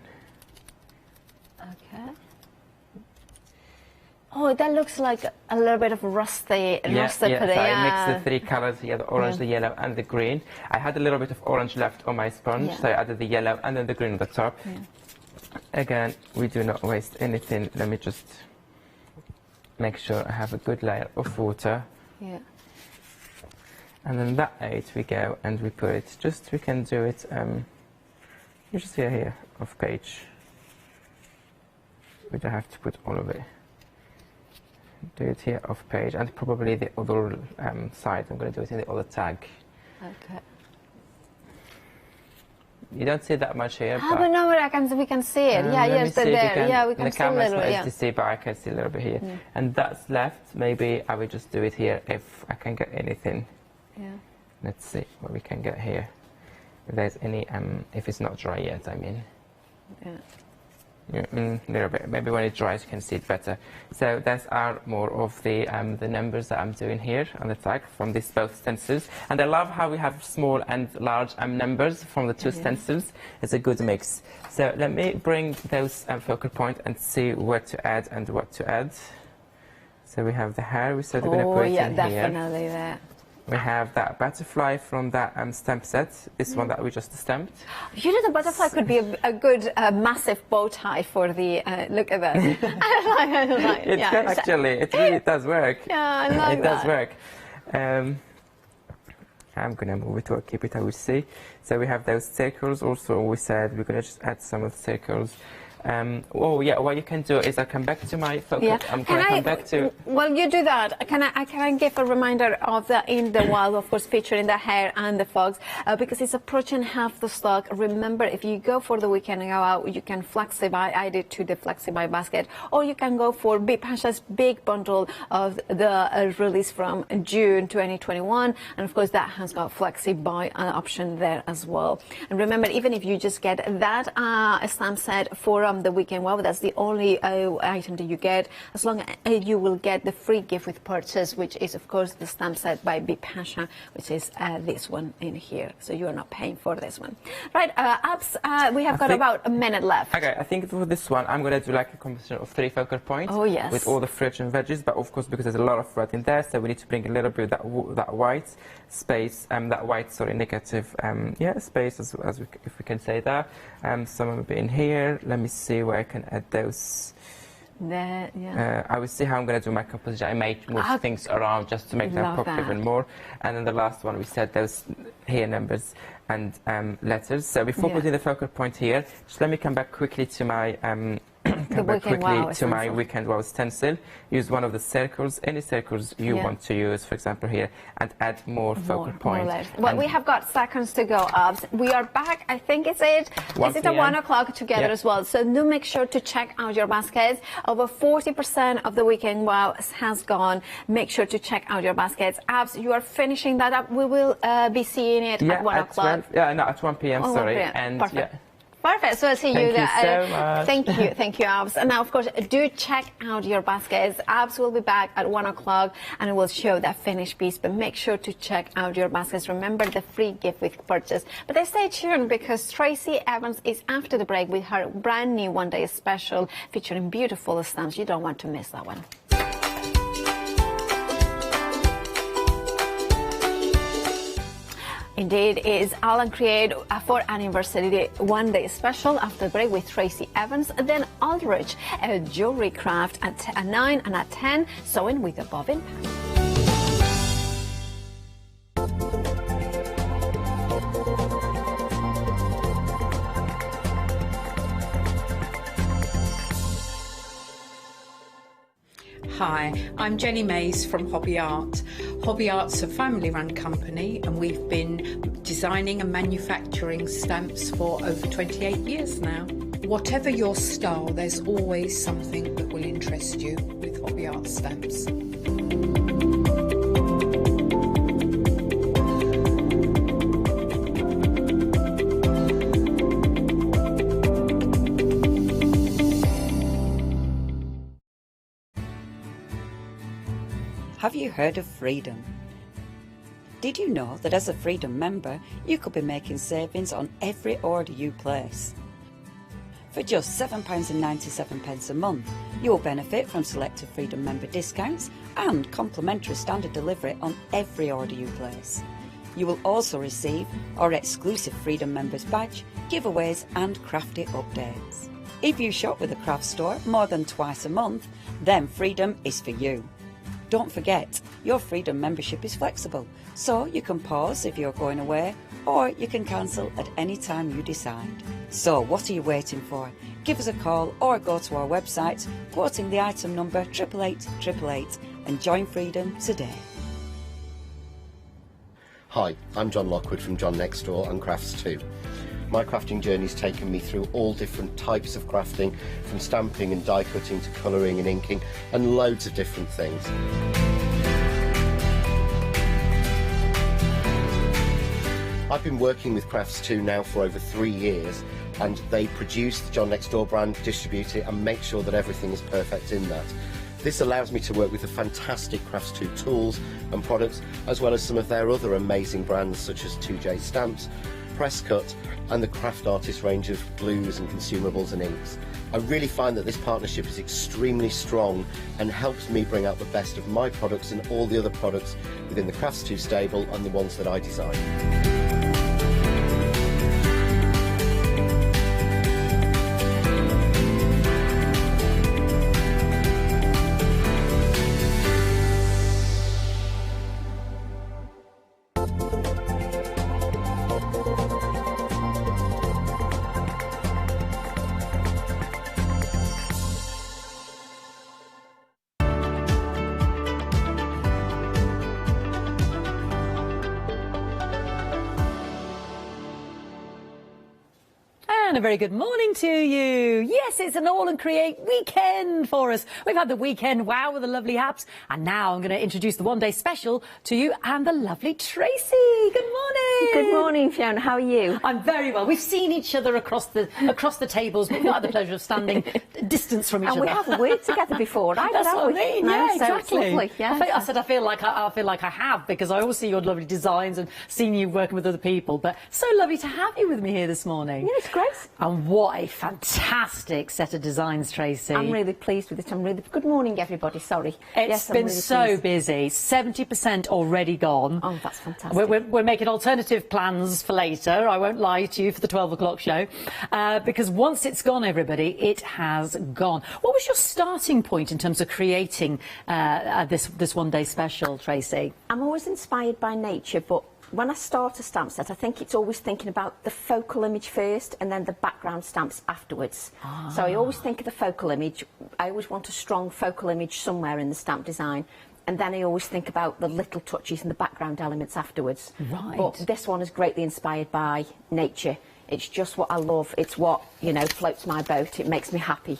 Okay. Oh, that looks like a little bit of rusty. So I mixed the 3 colors here, the orange, the Yeah. yellow, and the green. I had a little bit of orange left on my sponge, so I added the yellow and then the green on the top. Again, we do not waste anything. Let me just make sure I have a good layer of water. Yeah. And then that 8 we go and we put it, we can do it, you just see here, off page. We don't have to put all of it. Do it here off page, and probably the other side, I'm going to do it in the other tag. Okay. You don't see that much here. But no, we can see it. Yeah, yes, there. Yeah, we can see a little. Yeah, to see, but I can see a little bit here. And that's left. Maybe I will just do it here if I can get anything. Yeah. Let's see what we can get here. If there's any, if it's not dry yet, I mean. Yeah. Little bit. Maybe when it dries, you can see it better. So that's more of the numbers that I'm doing here on the tag from these both stencils. And I love how we have small and large numbers from the two stencils. It's a good mix. So let me bring those focal point and see where to add and what to add. So we have the hair. We said we're going to put it in here. Definitely there. We have that butterfly from that stamp set, this one that we just stamped. You know, the butterfly could be a good massive bow tie for the, look at that. It can actually, it really does work. Yeah, I like that. It does work. I'm going to move it or keep it, I will see. So we have those circles also, we said we're going to just add some of the circles. What you can do is I'll come back to my focus. Yeah. I'm going to come back to... Well, you do that. Can I give a reminder of the In the Wild, of course, featuring the hare and the fox, because it's approaching half the stock. Remember, if you go for the Weekend Out, you can flexify, add it to the flexify basket, or you can go for Big Pasha's big bundle of the release from June 2021, and of course that has got flexi-buy option there as well. And remember, even if you just get that stamp set for the Weekend Wow, that's the only item that you get, as long as you will get the free gift with purchase, which is of course the stamp set by Big Pasha, which is this one in here, so you are not paying for this one. Right, Abs, we have got about a minute left. Okay, I think for this one I'm going to do like a composition of 3 focal points. Oh yes. With all the fruits and veggies, but of course because there's a lot of red in there, so we need to bring a little bit of that white space, negative space, if we can say that. Some will be in here. Let me see where I can add those. There, yeah. I will see how I'm going to do my composition. I might move things around just to make them pop even more. And then the last one, we said those here numbers and letters. So before putting the focal point here, just let me come back quickly to my my Weekend Wow stencil. Use one of the circles, any circles you want to use, for example here, and add more focal points. Well, we have got seconds to go, Abs. We are back, I think it's at 1 o'clock together as well. So do make sure to check out your baskets. Over 40% of the Weekend Wow has gone. Make sure to check out your baskets. Abs, you are finishing that up. We will be seeing it at 1 o'clock. At 1 p.m. Oh, sorry. 1 p.m. And perfect. Perfect. So I'll see you Thank there. you so much. Thank you, Abs. And now, of course, do check out your baskets. Abs will be back at 1 o'clock and we'll show that finished piece. But make sure to check out your baskets. Remember the free gift with purchase. But stay tuned because Tracy Evans is after the break with her brand new one-day special featuring beautiful stamps. You don't want to miss that one. Indeed, is Alan Create a 4th anniversary one-day special after the break with Tracy Evans. Then Aldrich, a jewellery craft at 9 and at 10, sewing with a bobbin. Hi, I'm Jenny Mays from Hobby Art. Hobby Art's a family-run company and we've been designing and manufacturing stamps for over 28 years now. Whatever your style, there's always something that will interest you with Hobby Art stamps. Have you heard of Freedom? Did you know that as a Freedom member, you could be making savings on every order you place? For just £7.97 a month, you will benefit from selected Freedom member discounts and complimentary standard delivery on every order you place. You will also receive our exclusive Freedom members badge, giveaways and crafty updates. If you shop with a craft store more than twice a month, then Freedom is for you. Don't forget, your Freedom membership is flexible, so you can pause if you're going away, or you can cancel at any time you decide. So what are you waiting for? Give us a call or go to our website, quoting the item number 88888 and join Freedom today. Hi, I'm John Lockwood from John Next Door and Crafts 2. My crafting journey's taken me through all different types of crafting, from stamping and die cutting to colouring and inking, and loads of different things. I've been working with Crafts 2 now for over 3 years, and they produce the John Next Door brand, distribute it and make sure that everything is perfect in that. This allows me to work with the fantastic Crafts 2 tools and products, as well as some of their other amazing brands such as 2J Stamps, Press Cut and the Craft Artist range of glues and consumables and inks. I really find that this partnership is extremely strong and helps me bring out the best of my products and all the other products within the Crafts 2 stable and the ones that I design. And a very good morning to you. Yes, it's an All and Create weekend for us. We've had the weekend wow with the lovely Haps, and now I'm going to introduce the one-day special to you and the lovely Tracy. Good morning. Good morning, Fiona. How are you? I'm very well. We've seen each other across the tables, but we've not had the pleasure of standing distance from each other. And we haven't worked together before, right? That's what I mean. No, Yeah, so exactly. it's lovely. Yeah. I feel like I have, because I always see your lovely designs and seen you working with other people. But so lovely to have you with me here this morning. Yeah, it's great. And what a fantastic set of designs, Tracy. I'm really pleased with it. Good morning, everybody. Sorry. It's been really so busy. 70% already gone. Oh, that's fantastic. We're making alternative plans for later. I won't lie to you for the 12 o'clock show, because once it's gone, everybody, it has gone. What was your starting point in terms of creating this one-day special, Tracy? I'm always inspired by nature, but when I start a stamp set, I think it's always thinking about the focal image first and then the background stamps afterwards. So I always think of the focal image. I always want a strong focal image somewhere in the stamp design. And then I always think about the little touches and the background elements afterwards. Right. But this one is greatly inspired by nature. It's just what I love. It's what, you know, floats my boat. It makes me happy.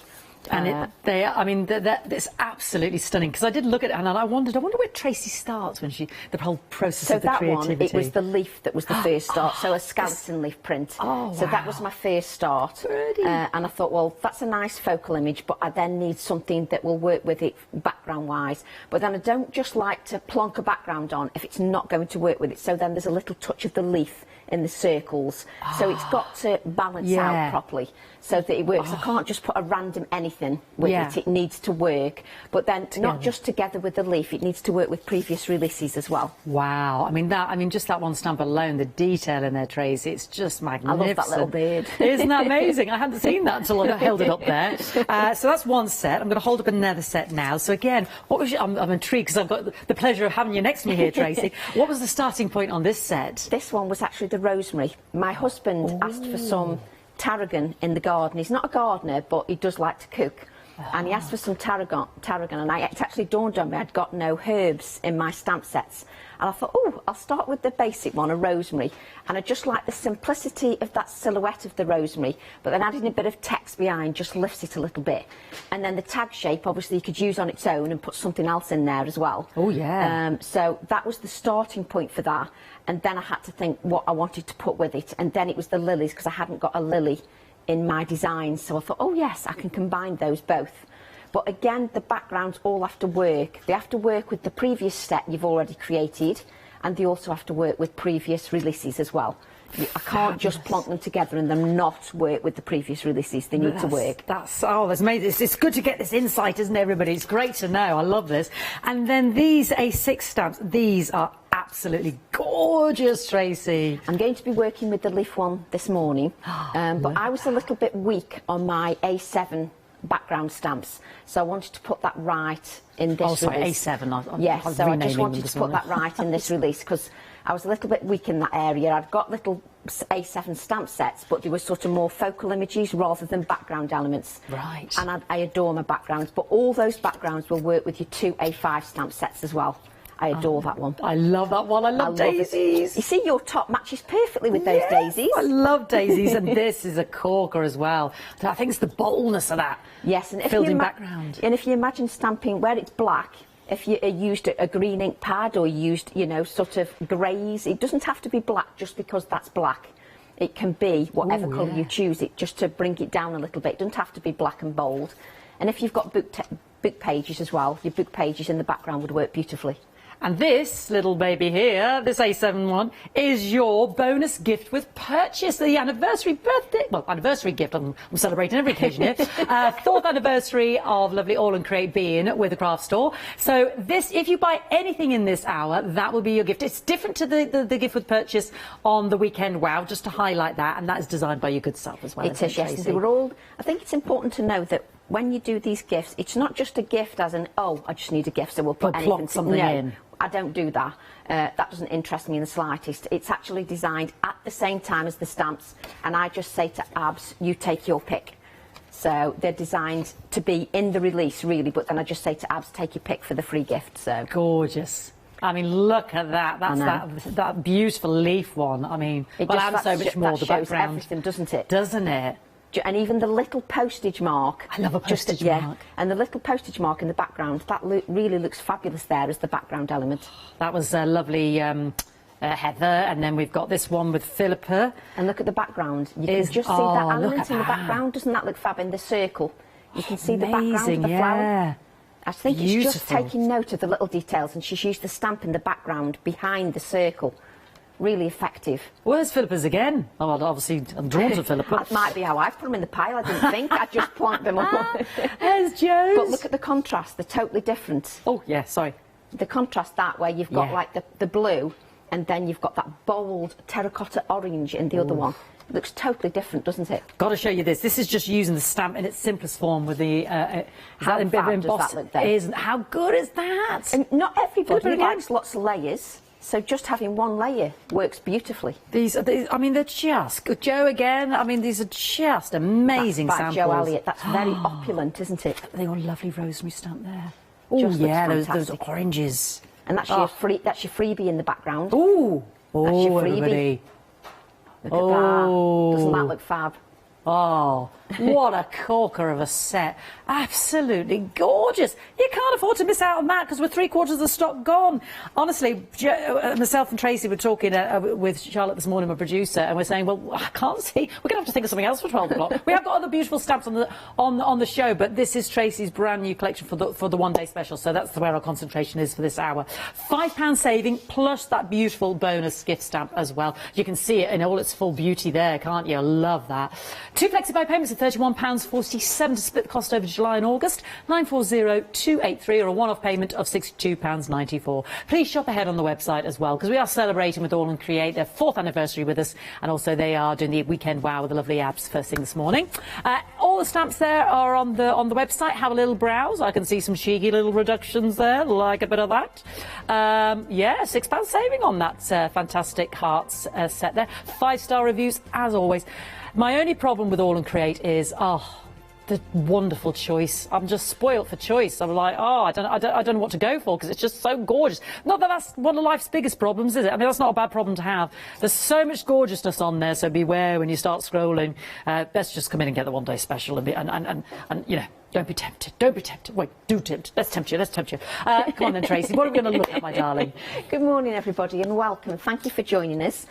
And it's absolutely stunning, because I did look at it and I wonder where Tracy starts when the whole process of the creativity. So that one, it was the leaf that was the first start, so a skeleton leaf print. Oh, so that was my first start. And I thought, well, that's a nice focal image, but I then need something that will work with it background-wise. But then I don't just like to plonk a background on if it's not going to work with it. So then there's a little touch of the leaf in the circles, so it's got to balance out properly so that it works. I can't just put a random anything with it. It needs to work, but then not just together with the leaf, it needs to work with previous releases as well. Wow, I mean just that one stamp alone, the detail in there, Tracy, it's just magnificent. I love that little bird. Isn't that amazing? I hadn't seen that until I held it up there. So that's one set. I'm going to hold up another set now. So again, what was I'm intrigued, because I've got the pleasure of having you next to me here, Tracy. What was the starting point on this set? This one was actually the rosemary. My husband asked for some tarragon in the garden. He's not a gardener, but he does like to cook. And he asked for some tarragon, and it actually dawned on me I'd got no herbs in my stamp sets. And I thought, oh, I'll start with the basic one, a rosemary. And I just like the simplicity of that silhouette of the rosemary, but then adding a bit of text behind just lifts it a little bit. And then the tag shape, obviously, you could use on its own and put something else in there as well. Oh, yeah. So that was the starting point for that. And then I had to think what I wanted to put with it. And then it was the lilies, because I hadn't got a lily in my designs. So I thought, oh, yes, I can combine those both. But again, the backgrounds all have to work. They have to work with the previous set you've already created, and they also have to work with previous releases as well. I can't just plonk them together and them not work with the previous releases. They need to work. That's amazing. It's good to get this insight, isn't it, everybody? It's great to know. I love this. And then these A6 stamps, these are absolutely gorgeous, Tracy. I'm going to be working with the leaf one this morning, but I was a little bit weak on my A7 background stamps, so I wanted to put that right in this release. A7. Yes, so I just wanted to put that right in this release, because I was a little bit weak in that area. I've got little A7 stamp sets, but they were sort of more focal images rather than background elements. Right. And I adore my backgrounds, but all those backgrounds will work with your 2 A5 stamp sets as well. I adore that one. I love that one. I love daisies. You see, your top matches perfectly with those daisies. I love daisies, and this is a corker as well. I think it's the boldness of that. Yes, and if filled in background. And if you imagine stamping where it's black, if you used a green ink pad or used, you know, sort of greys, it doesn't have to be black just because that's black. It can be whatever colour you choose it, just to bring it down a little bit. It doesn't have to be black and bold. And if you've got book pages as well, your book pages in the background would work beautifully. And this little baby here, this A7 one, is your bonus gift with purchase, the anniversary gift. I'm celebrating every occasion here. 4th anniversary of lovely All and Create being with the craft store. So this, if you buy anything in this hour, that will be your gift. It's different to the gift with purchase on the weekend wow, just to highlight that, and that is designed by your good self as well. It is, yes. They were all, I think it's important to know that when you do these gifts, it's not just a gift as in, oh, I just need a gift, so we'll put anything something in. I don't do that. That doesn't interest me in the slightest. It's actually designed at the same time as the stamps, and I just say to Abs, you take your pick. So they're designed to be in the release, really, but then I just say to Abs, take your pick for the free gift. So gorgeous. I mean, look at that. That's that beautiful leaf one. I mean, it well, and so much more. The background, everything, doesn't it? Doesn't it? And even the little postage mark. I love a postage mark. And the little postage mark in the background, that really looks fabulous there as the background element. That was lovely Heather, and then we've got this one with Philippa. And look at the background. You can just see that element in the background. Doesn't that look fab in the circle? You can see the background of the flower. I think it's just taking note of the little details, and she's used the stamp in the background behind the circle. Really effective. Where's Philippa's again? Oh, well, obviously I'm drawn to Philippa. That might be how I put them in the pile. I didn't think. I just plonked them all. There's Joe's. But look at the contrast. They're totally different. Oh, yeah, sorry. The contrast that where you've got like the blue, and then you've got that bold terracotta orange in the other one. It looks totally different, doesn't it? Got to show you this. This is just using the stamp in its simplest form with the... how fab does that look then? How good is that? And not everybody likes lots of layers. So just having one layer works beautifully. These, I mean, they're just good. Joe again. I mean, these are just amazing samples. Joe Elliott. That's very opulent, isn't it? They got a lovely rosemary stamp there. Oh yeah, those oranges. And that's your freebie in the background. Ooh, that's your freebie. Everybody. Look at that. Doesn't that look fab? Oh, What a corker of a set. Absolutely gorgeous. You can't afford to miss out on that because we're 3/4 of the stock gone. Honestly, myself and Tracy were talking with Charlotte this morning, my producer, and we're saying, well, I can't see. We're going to have to think of something else for 12 o'clock. We have got other beautiful stamps on the show, but this is Tracy's brand new collection for the one-day special, so that's where our concentration is for this hour. £5 saving plus that beautiful bonus gift stamp as well. You can see it in all its full beauty there, can't you? I love that. 2 flexi-buy payments of £31.47 to split the cost over July and August. 940283 or a one-off payment of £62.94. Please shop ahead on the website as well because we are celebrating with All and Create their 4th anniversary with us, and also they are doing the weekend wow with the lovely abs first thing this morning. All the stamps there are on the website. Have a little browse. I can see some cheeky little reductions there, like a bit of that. Yeah, £6 saving on that fantastic hearts set there. 5-star reviews as always. My only problem with All and Create is, the wonderful choice. I'm just spoilt for choice. I'm like, I don't know what to go for because it's just so gorgeous. Not that that's one of life's biggest problems, is it? I mean, that's not a bad problem to have. There's so much gorgeousness on there, so beware when you start scrolling. Let's just come in and get the one-day special and you know, don't be tempted. Don't be tempted. Wait, do tempt. Let's tempt you. Let's tempt you. Come on then, Tracy. What are we going to look at, my darling? Good morning, everybody, and welcome. Thank you for joining us.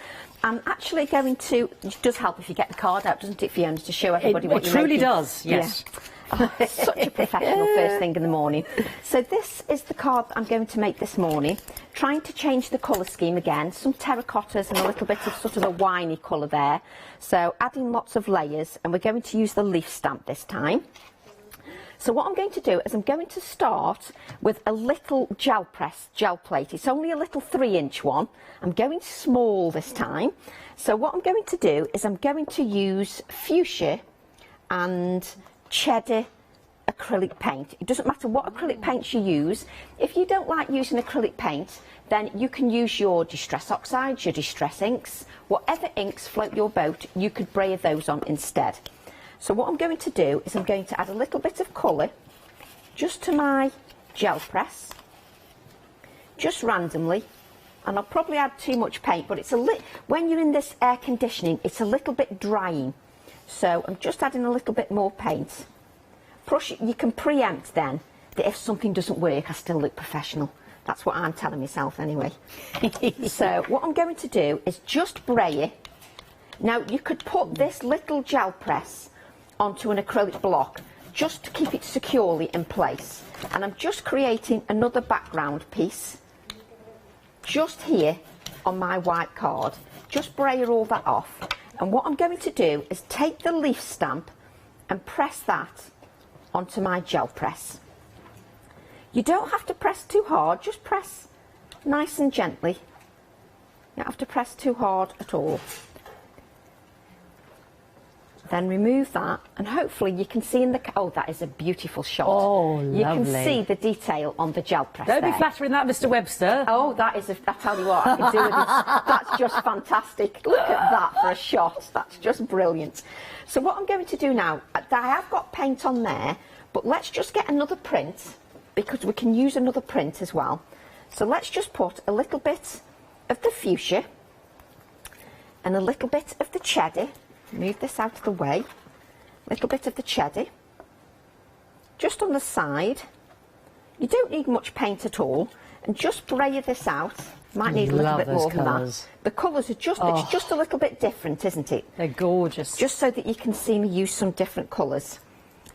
I'm actually going to... It does help if you get the card out, doesn't it, Fiona, to show everybody what you're making? It truly does, yes. Yeah. Such a professional first thing in the morning. So this is the card that I'm going to make this morning. Trying to change the colour scheme again. Some terracottas and a little bit of sort of a winey colour there. So adding lots of layers, and we're going to use the leaf stamp this time. So what I'm going to do is I'm going to start with a little gel plate. It's only a little 3-inch one. I'm going small this time. So what I'm going to do is I'm going to use fuchsia and cheddar acrylic paint. It doesn't matter what acrylic paints you use. If you don't like using acrylic paint, then you can use your distress oxides, your distress inks, whatever inks float your boat, you could brayer those on instead. So what I'm going to do is I'm going to add a little bit of colour just to my gel press, just randomly, and I'll probably add too much paint, but it's when you're in this air conditioning, it's a little bit drying. So I'm just adding a little bit more paint. Plus, you can preempt then that if something doesn't work, I still look professional. That's what I'm telling myself anyway. So what I'm going to do is just brayer. Now you could put this little gel press onto an acrylic block just to keep it securely in place, and I'm just creating another background piece just here on my white card. Just brayer all that off, and what I'm going to do is take the leaf stamp and press that onto my gel press. You don't have to press too hard, just press nice and gently. You don't have to press too hard at all. Then remove that, and hopefully you can see in the... Oh, that is a beautiful shot. Oh, lovely. You can see the detail on the gel press Don't there. be flattering that, Mr. Webster. Oh, I tell you what, I can do with this. That's just fantastic. Look at that for a shot. That's just brilliant. So what I'm going to do now, I have got paint on there, but let's just get another print, because we can use another print as well. So let's just put a little bit of the fuchsia and a little bit of the cheddar. Move this out of the way. A little bit of the cheddar. Just on the side. You don't need much paint at all. And just brayer this out. Might need a little bit more than that. The colours are just, it's just a little bit different, isn't it? They're gorgeous. Just so that you can see me use some different colours.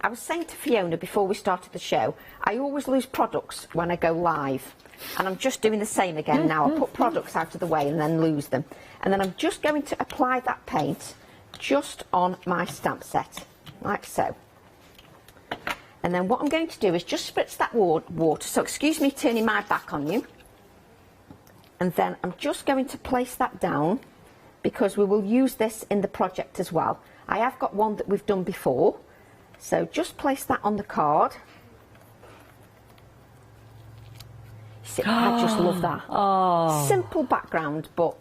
I was saying to Fiona before we started the show, I always lose products when I go live. And I'm just doing the same again now. I put products out of the way and then lose them. And then I'm just going to apply that paint just on my stamp set, like so. And then what I'm going to do is just spritz that water, so excuse me turning my back on you. And then I'm just going to place that down, because we will use this in the project as well. I have got one that we've done before, so just place that on the card. See, I just love that. Oh. Simple background, but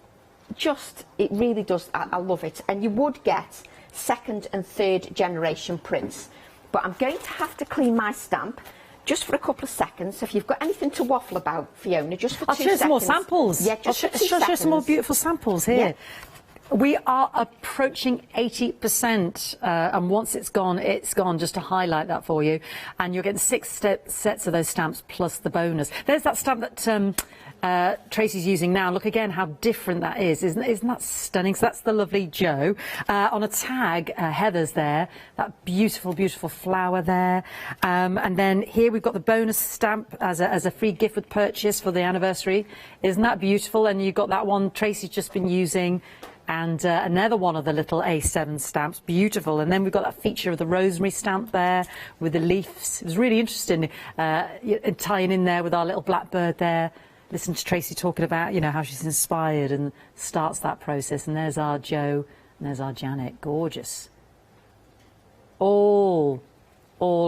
just, it really does, I love it. And you would get 2nd and 3rd generation prints. But I'm going to have to clean my stamp just for a couple of seconds. So if you've got anything to waffle about, Fiona, just for 2 seconds. I'll show some more samples. Yeah, just for 2 seconds. I'll show some more beautiful samples here. We are approaching 80%, and once it's gone, just to highlight that for you. And you're getting 6 sets of those stamps plus the bonus. There's that stamp that Tracy's using now. Look again how different that is. Isn't that stunning? So that's the lovely Jo. On a tag, Heather's there. That beautiful, beautiful flower there. And then here we've got the bonus stamp as a free gift with purchase for the anniversary. Isn't that beautiful? And you've got that one Tracy's just been using. And another one of the little A7 stamps, beautiful. And then we've got that feature of the rosemary stamp there with the leaves. It was really interesting tying in there with our little blackbird there. Listen to Tracy talking about, how she's inspired and starts that process. And there's our Jo and there's our Janet. Gorgeous. All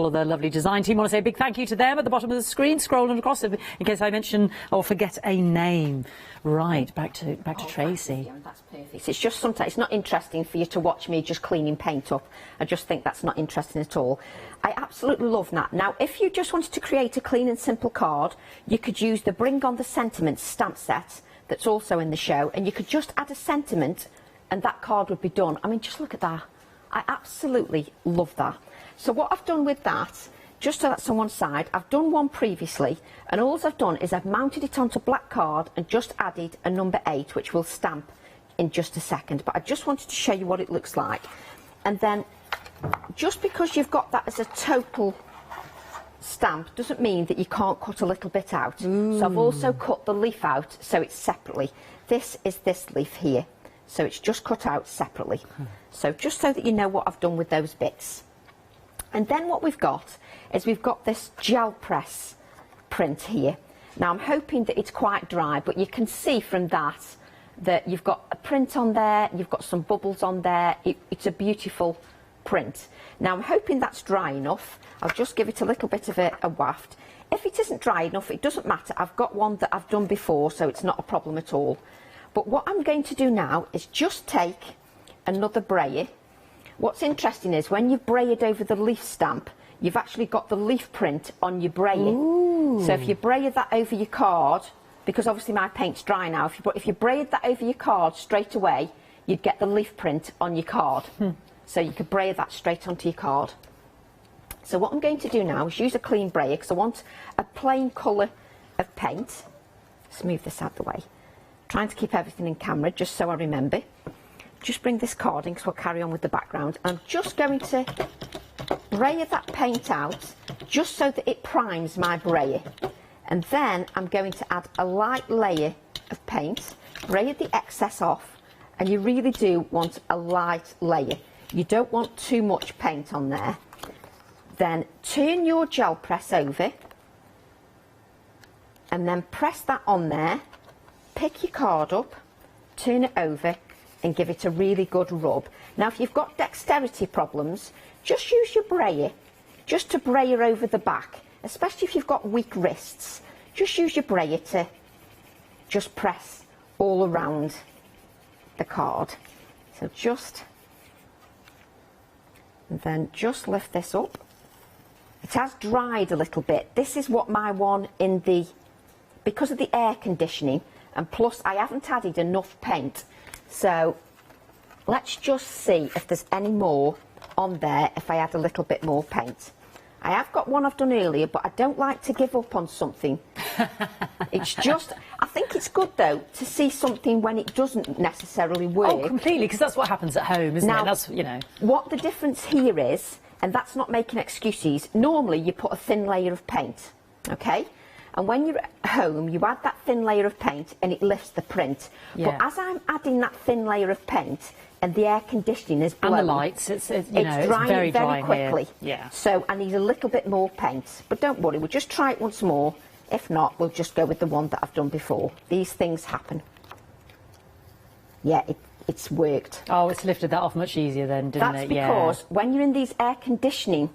of the lovely design team. I want to say a big thank you to them at the bottom of the screen, scrolling across in case I mention or forget a name. Right, back to Tracy. That's perfect. It's just sometimes it's not interesting for you to watch me just cleaning paint up. I just think that's not interesting at all. I absolutely love that. Now, if you just wanted to create a clean and simple card, you could use the Bring On the Sentiments stamp set that's also in the show, and you could just add a sentiment and that card would be done. I mean, just look at that. I absolutely love that. So what I've done with that, just so that's on one side, I've done one previously, and all I've done is I've mounted it onto black card and just added a number 8, which we'll stamp in just a second. But I just wanted to show you what it looks like. And then, just because you've got that as a total stamp doesn't mean that you can't cut a little bit out. So I've also cut the leaf out so it's separately. This is this leaf here, so it's just cut out separately. So just so that you know what I've done with those bits. And then what we've got is we've got this gel press print here. Now I'm hoping that it's quite dry, but you can see from that you've got a print on there, you've got some bubbles on there. It's a beautiful print. Now I'm hoping that's dry enough. I'll just give it a little bit of a waft. If it isn't dry enough, it doesn't matter. I've got one that I've done before, so it's not a problem at all. But what I'm going to do now is just take another brayer. What's interesting is when you've brayed over the leaf stamp, you've actually got the leaf print on your brayer. So if you brayer that over your card, because obviously my paint's dry now, if you brayed that over your card straight away, you'd get the leaf print on your card. So you could brayer that straight onto your card. So what I'm going to do now is use a clean brayer, because I want a plain colour of paint. Let's move this out of the way. Trying to keep everything in camera, just so I remember. Just bring this card in, because we'll carry on with the background. I'm just going to brayer that paint out, just so that it primes my brayer. And then I'm going to add a light layer of paint, brayer the excess off, and you really do want a light layer. You don't want too much paint on there. Then turn your gel press over, and then press that on there. Pick your card up, turn it over, and give it a really good rub. Now if you've got dexterity problems, just use your brayer, just to brayer over the back, especially if you've got weak wrists. Just use your brayer to just press all around the card. So and then just lift this up. It has dried a little bit. This is what my one because of the air conditioning, and plus I haven't added enough paint. So let's just see if there's any more on there if I add a little bit more paint. I have got one I've done earlier, but I don't like to give up on something. It's just, I think it's good though to see something when it doesn't necessarily work. Oh, completely, because that's what happens at home, isn't it? That's, what the difference here is, and that's not making excuses, normally you put a thin layer of paint, okay? And when you're at home, you add that thin layer of paint and it lifts the print. Yeah. But as I'm adding that thin layer of paint and the air conditioning is blowing, and the lights, it's drying very very quickly. Here. Yeah. So I need a little bit more paint. But don't worry, we'll just try it once more. If not, we'll just go with the one that I've done before. These things happen. Yeah, it's worked. Oh, it's lifted that off much easier then, didn't it? That's because when you're in these air conditioning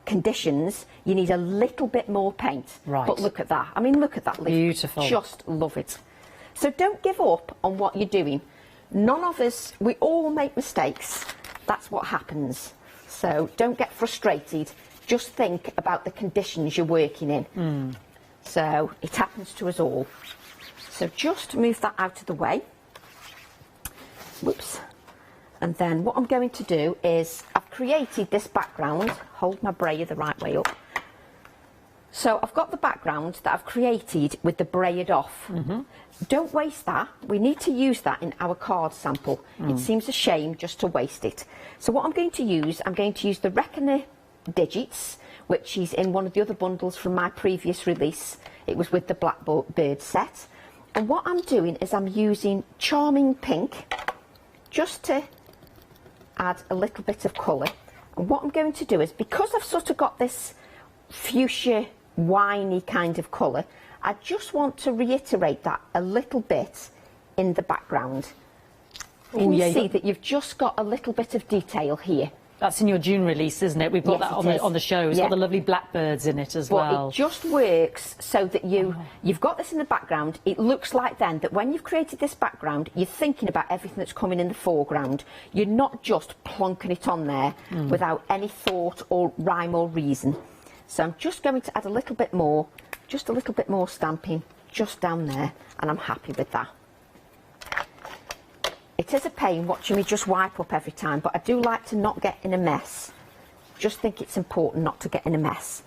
conditions, you need a little bit more paint. Right. But look at that. I mean, look at that. Beautiful. Just love it. So don't give up on what you're doing. None of us, we all make mistakes. That's what happens. So don't get frustrated. Just think about the conditions you're working in. So it happens to us all. So just move that out of the way. Whoops. And then what I'm going to do is, I've created this background, hold my brayer the right way up. So I've got the background that I've created with the braid off. Don't waste that. We need to use that in our card sample. It seems a shame just to waste it. So what I'm going to use the Reckoner Digits, which is in one of the other bundles from my previous release. It was with the Blackbird set. And what I'm doing is I'm using Charming Pink just to add a little bit of colour. And what I'm going to do is, because I've sort of got this fuchsia winey kind of colour, I just want to reiterate that a little bit in the background. Can you see that you've just got a little bit of detail here? That's in your June release, isn't it? We've got that on the show. It's got the lovely blackbirds in it as well. It just works so that you've got this in the background. It looks like then that when you've created this background, you're thinking about everything that's coming in the foreground. You're not just plonking it on there without any thought or rhyme or reason. So I'm just going to add a little bit more, just a little bit more stamping just down there, and I'm happy with that. It is a pain watching me just wipe up every time, but I do like to not get in a mess. Just think it's important not to get in a mess.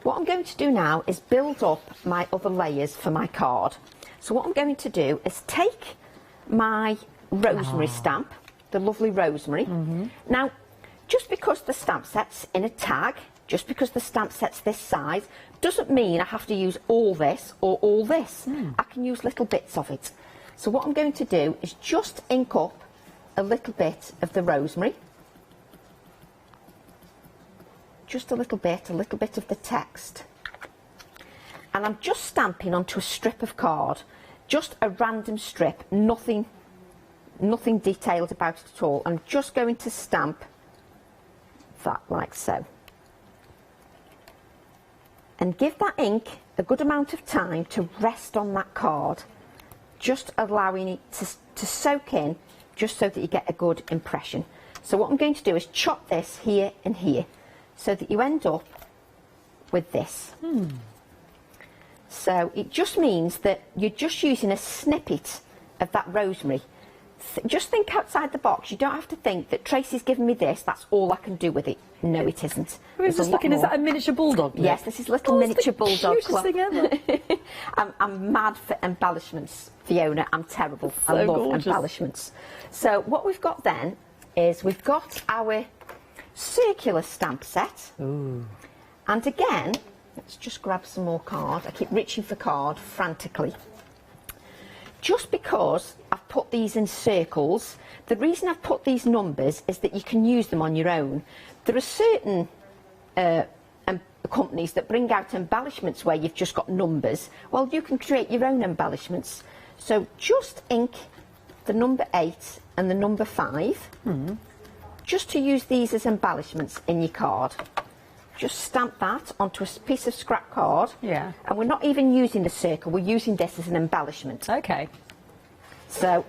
What I'm going to do now is build up my other layers for my card. So what I'm going to do is take my rosemary stamp, the lovely rosemary. Now, just because the stamp set's in a tag, just because the stamp set's this size, doesn't mean I have to use all this or all this. I can use little bits of it. So what I'm going to do is just ink up a little bit of the rosemary. Just a little bit of the text. And I'm just stamping onto a strip of card, just a random strip, nothing detailed about it at all. I'm just going to stamp that like so. And give that ink a good amount of time to rest on that card, just allowing it to soak in, just so that you get a good impression. So what I'm going to do is chop this here and here, so that you end up with this. So it just means that you're just using a snippet of that rosemary. Just think outside the box. You don't have to think that Tracy's given me this, that's all I can do with it. No, it isn't. We're just looking, is that a miniature bulldog? Yes, this is little miniature bulldog. Cutest thing ever. I'm mad for embellishments, Fiona. I'm terrible. So I love gorgeous. embellishments. So what we've got then is we've got our circular stamp set. Ooh. And again, let's just grab some more card. I keep reaching for card frantically. Just because I've put these in circles, the reason I've put these numbers is that you can use them on your own. There are certain companies that bring out embellishments where you've just got numbers. Well, you can create your own embellishments. So just ink the number 8 and the number 5, just to use these as embellishments in your card. Just stamp that onto a piece of scrap card. Yeah. And we're not even using the circle, we're using this as an embellishment. Okay. So,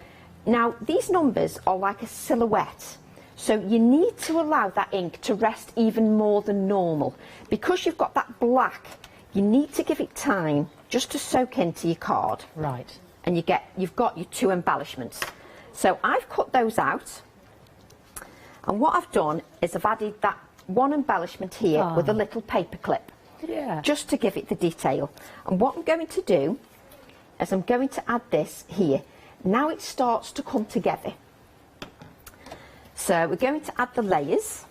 now these numbers are like a silhouette. So you need to allow that ink to rest even more than normal. Because you've got that black, you need to give it time just to soak into your card. Right. And you've got your 2 embellishments. So I've cut those out. And what I've done is I've added that 1 embellishment here with a little paper clip, just to give it the detail. And what I'm going to do is I'm going to add this here. Now it starts to come together. So we're going to add the layers,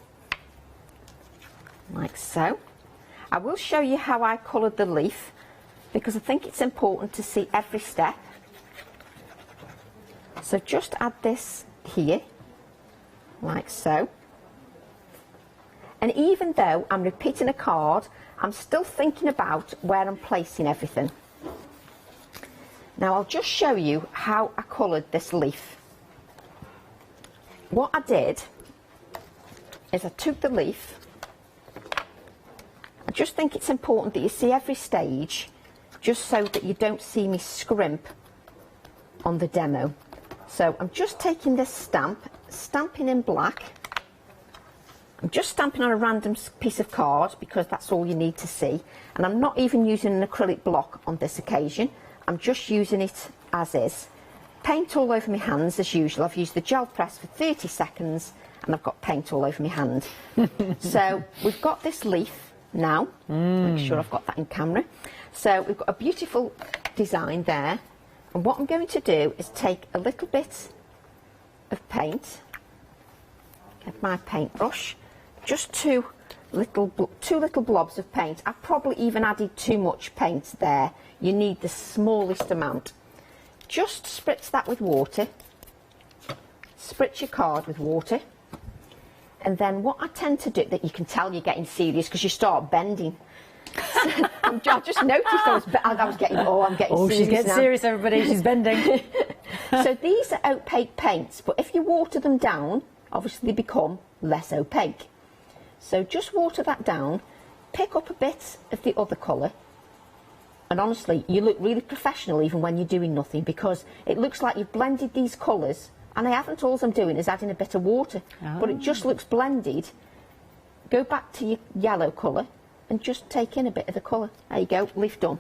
like so. I will show you how I coloured the leaf, because I think it's important to see every step. So just add this here, like so. And even though I'm repeating a card, I'm still thinking about where I'm placing everything. Now I'll just show you how I coloured this leaf. What I did is I took the leaf. I just think it's important that you see every stage, just so that you don't see me scrimp on the demo. So I'm just taking this stamp, stamping in black. I'm just stamping on a random piece of card because that's all you need to see. And I'm not even using an acrylic block on this occasion. I'm just using it as is. paint all over my hands as usual. I've used the gel press for 30 seconds and I've got paint all over my hand. So we've got this leaf now. Make sure I've got that in camera. So we've got a beautiful design there. And what I'm going to do is take a little bit of paint, get my paintbrush, just two little blobs of paint. I've probably even added too much paint there. You need the smallest amount. Just spritz that with water. Spritz your card with water. And then what I tend to do, that you can tell you're getting serious because you start bending. I just noticed I was getting, I'm getting serious. She's getting now. serious, everybody, she's bending. So these are opaque paints, but if you water them down, obviously they become less opaque. So just water that down, pick up a bit of the other colour, and honestly, you look really professional even when you're doing nothing, because it looks like you've blended these colours, and I haven't. All I'm doing is adding a bit of water, but it just looks blended. Go back to your yellow colour and just take in a bit of the colour. There you go, leaf done.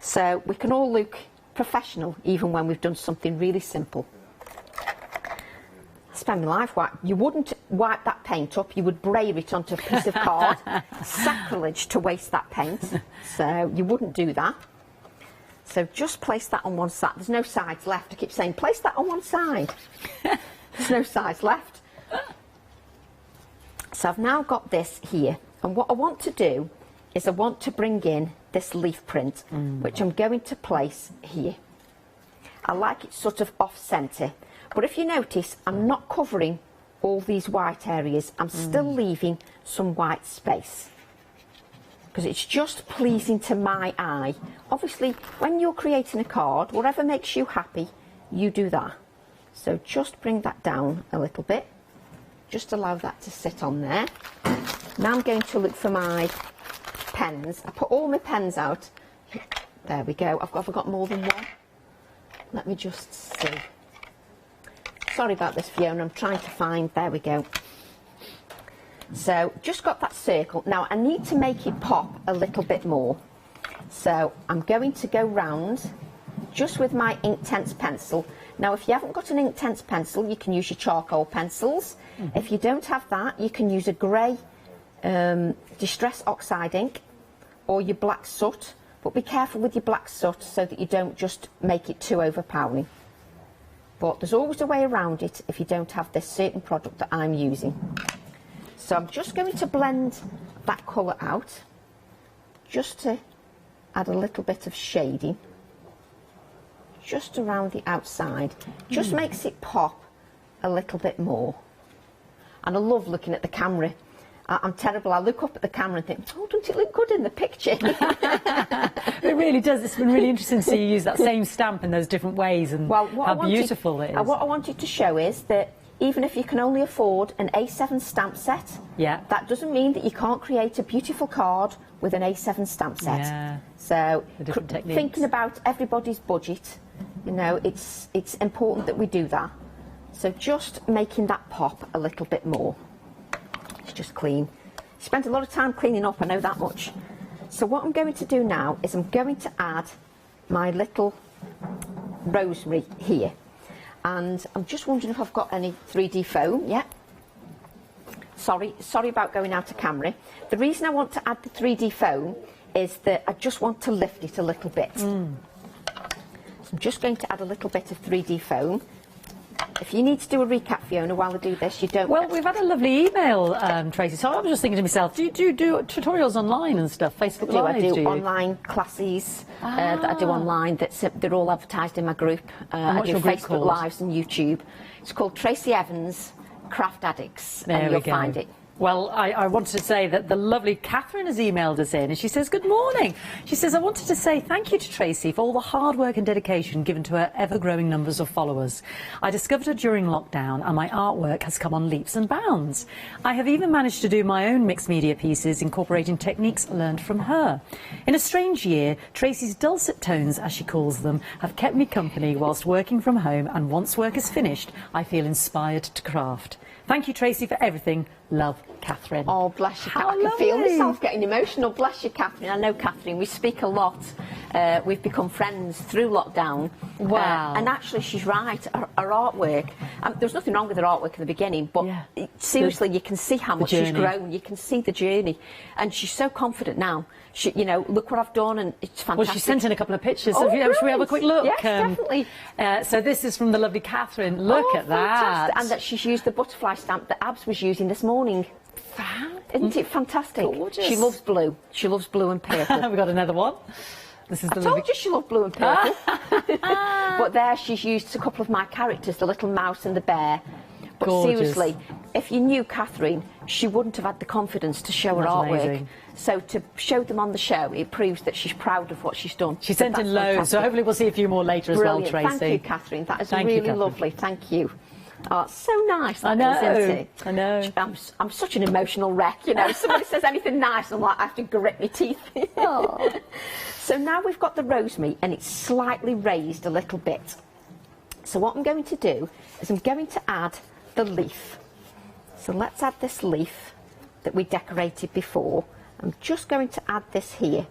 So we can all look professional even when we've done something really simple. I spend my life you wouldn't wipe that paint up, you would braille it onto a piece of card. Sacrilege to waste that paint, so you wouldn't do that. So just place that on one side. There's no sides left. I keep saying place that on one side. There's no sides left. So I've now got this here, and what I want to do is I want to bring in this leaf print, which I'm going to place here. I like it sort of off centre, but if you notice, I'm not covering all these white areas. I'm still leaving some white space, because it's just pleasing to my eye. Obviously, when you're creating a card, whatever makes you happy, you do that. So just bring that down a little bit. Just allow that to sit on there. Now I'm going to look for my pens. I put all my pens out. There we go. I've got more than one. Let me just see. Sorry about this, Fiona. I'm trying to find. There we go. So just got that circle. Now I need to make it pop a little bit more. So I'm going to go round just with my Inktense pencil. Now if you haven't got an Inktense pencil, you can use your charcoal pencils. If you don't have that, you can use a grey Distress Oxide ink or your black soot. But be careful with your black soot so that you don't just make it too overpowering. But there's always a way around it if you don't have this certain product that I'm using. So I'm just going to blend that colour out, just to add a little bit of shading, just around the outside. Just makes it pop a little bit more. And I love looking at the camera. I'm terrible. I look up at the camera and think, oh, don't it look good in the picture? It really does. It's been really interesting to see you use that same stamp in those different ways, and how beautiful it is. What I wanted to show is that even if you can only afford an A7 stamp set, that doesn't mean that you can't create a beautiful card with an A7 stamp set. So thinking about everybody's budget, you know, it's important that we do that. So just making that pop a little bit more. It's just clean. Spent a lot of time cleaning up, I know that much. So what I'm going to do now is I'm going to add my little rosemary here. And I'm just wondering if I've got any 3D foam. Yeah. Sorry about going out of camera. The reason I want to add the 3D foam is that I just want to lift it a little bit. So I'm just going to add a little bit of 3D foam. If you need to do a recap, Fiona, while I do this, you don't... Well, we've had a lovely email, Tracy, so I was just thinking to myself, do you do tutorials online and stuff, Facebook Live? I do online classes that I do online, they're all advertised in my group. I do Facebook Lives and YouTube. It's called Tracy Evans Craft Addicts, and you'll find it. Well, I wanted to say that the lovely Catherine has emailed us in, and she says, good morning. She says, I wanted to say thank you to Tracy for all the hard work and dedication given to her ever-growing numbers of followers. I discovered her during lockdown, and my artwork has come on leaps and bounds. I have even managed to do my own mixed media pieces, incorporating techniques learned from her. In a strange year, Tracy's dulcet tones, as she calls them, have kept me company whilst working from home, and once work is finished, I feel inspired to craft. Thank you, Tracy, for everything. Love, Catherine. Oh, bless you, Catherine. I can feel myself getting emotional. Bless you, Catherine. I know, Catherine, we speak a lot We've become friends through lockdown. Wow. And actually, she's right. Her artwork, there's nothing wrong with her artwork in the beginning, but seriously, you can see how much she's grown. You can see the journey. And she's so confident now. She, you know, look what I've done, and it's fantastic. Well, she sent in a couple of pictures. Oh, Should we have a quick look? Yes, definitely. So this is from the lovely Catherine. Look at that. And that she's used the butterfly stamp that Abs was using this morning. Isn't it fantastic? Gorgeous. She loves blue. She loves blue and purple. We've got another one. This is I told you she loved blue and purple. But there she's used a couple of my characters, the little mouse and the bear. But seriously, if you knew Catherine, she wouldn't have had the confidence to show her artwork. Amazing. So to show them on the show, it proves that she's proud of what she's done. She sent in loads, so hopefully we'll see a few more later as well, Tracy. Thank you, Catherine. That is really lovely. Thank you. Oh, it's so nice. I know. Isn't it? I know. I'm such an emotional wreck, you know. If somebody says anything nice, I'm like, I have to grit my teeth. So now we've got the rosemary, and it's slightly raised a little bit. So what I'm going to do is I'm going to add the leaf. So let's add this leaf that we decorated before. I'm just going to add this here.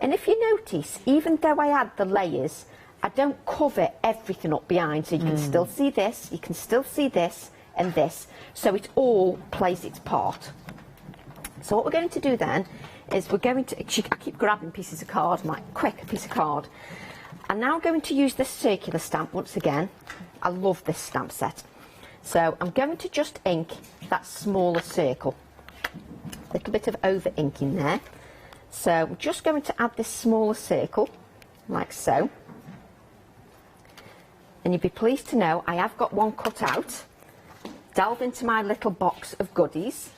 And if you notice, even though I add the layers, I don't cover everything up behind, so you can still see this, you can still see this and this, so it all plays its part. So what we're going to do then is we're going to, I keep grabbing pieces of card, I'm like, quick, a piece of card. I'm now going to use this circular stamp once again. I love this stamp set. So I'm going to just ink that smaller circle. A little bit of over ink in there. So I'm just going to add this smaller circle, like so. And you'd be pleased to know I have got one cut out. Delve into my little box of goodies.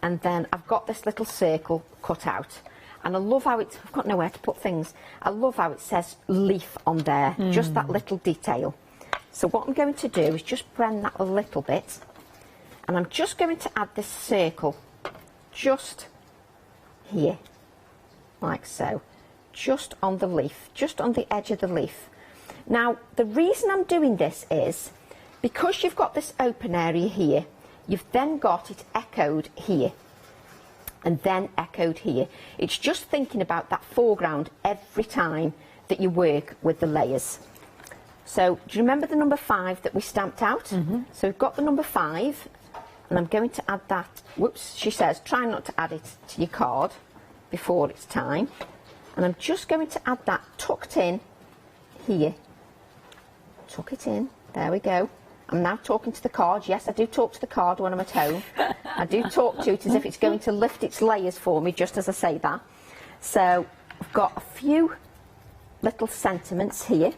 And then I've got this little circle cut out. And I love how it's, I've got nowhere to put things. I love how it says leaf on there, just that little detail. So what I'm going to do is just blend that a little bit. And I'm just going to add this circle just here, like so. Just on the leaf, just on the edge of the leaf. Now, the reason I'm doing this is because you've got this open area here, you've then got it echoed here and then echoed here. It's just thinking about that foreground every time that you work with the layers. So, do you remember the number 5 that we stamped out? So we've got the number 5, and I'm going to add that. Whoops, she says, try not to add it to your card before it's time. And I'm just going to add that tucked in here. Tuck it in, there we go. I'm now talking to the card. Yes, I do talk to the card when I'm at home. I do talk to it as if it's going to lift its layers for me, just as I say that. So I've got a few little sentiments here.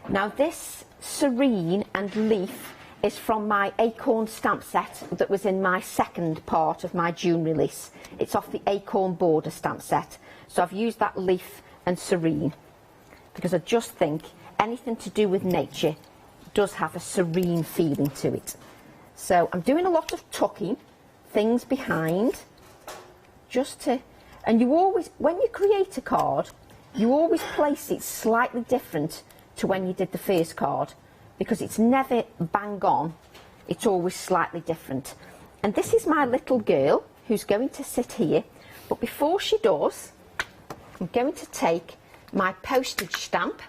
Now this serene and leaf is from my acorn stamp set that was in my second part of my June release. It's off the acorn border stamp set. So I've used that leaf and serene because I just think anything to do with nature does have a serene feeling to it. So I'm doing a lot of tucking things behind just to, and you always, when you create a card, you always place it slightly different to when you did the first card, because it's never bang on, it's always slightly different. And this is my little girl who's going to sit here, but before she does, I'm going to take my postage stamp,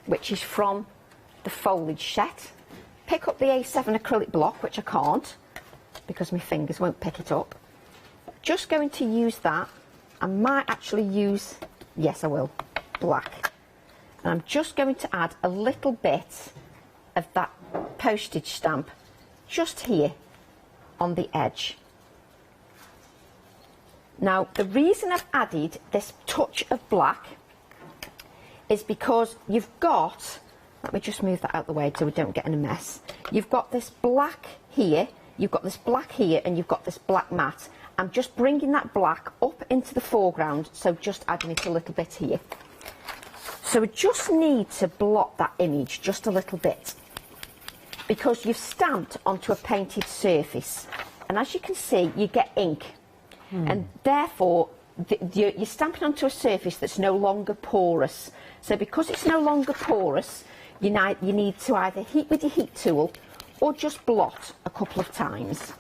which is from the foliage set, pick up the A7 acrylic block, which I can't because my fingers won't pick it up. Just going to use that. I might actually use, yes I will, black. And I'm just going to add a little bit of that postage stamp just here on the edge. Now the reason I've added this touch of black is because you've got, let me just move that out of the way so we don't get in a mess. You've got this black here, you've got this black here, and you've got this black matte. I'm just bringing that black up into the foreground, so just adding it a little bit here. So we just need to blot that image just a little bit because you've stamped onto a painted surface. And as you can see, you get ink. And therefore, you're stamping onto a surface that's no longer porous. So because it's no longer porous, you need to either heat with your heat tool or just blot a couple of times.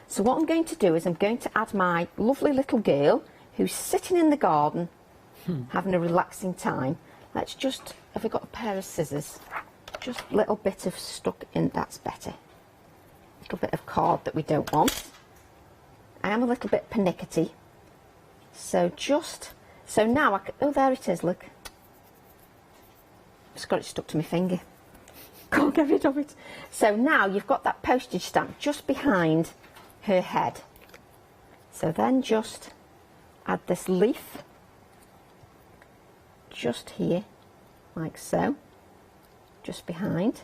So what I'm going to do is I'm going to add my lovely little girl who's sitting in the garden having a relaxing time. Let's just, have we got a pair of scissors? Just a little bit of stuck in, that's better. A little bit of card that we don't want. I am a little bit pernickety. So now I can, oh, there it is, look. Just got it stuck to my finger. Can't get rid of it. So now you've got that postage stamp just behind her head. So then just add this leaf just here, like so, just behind.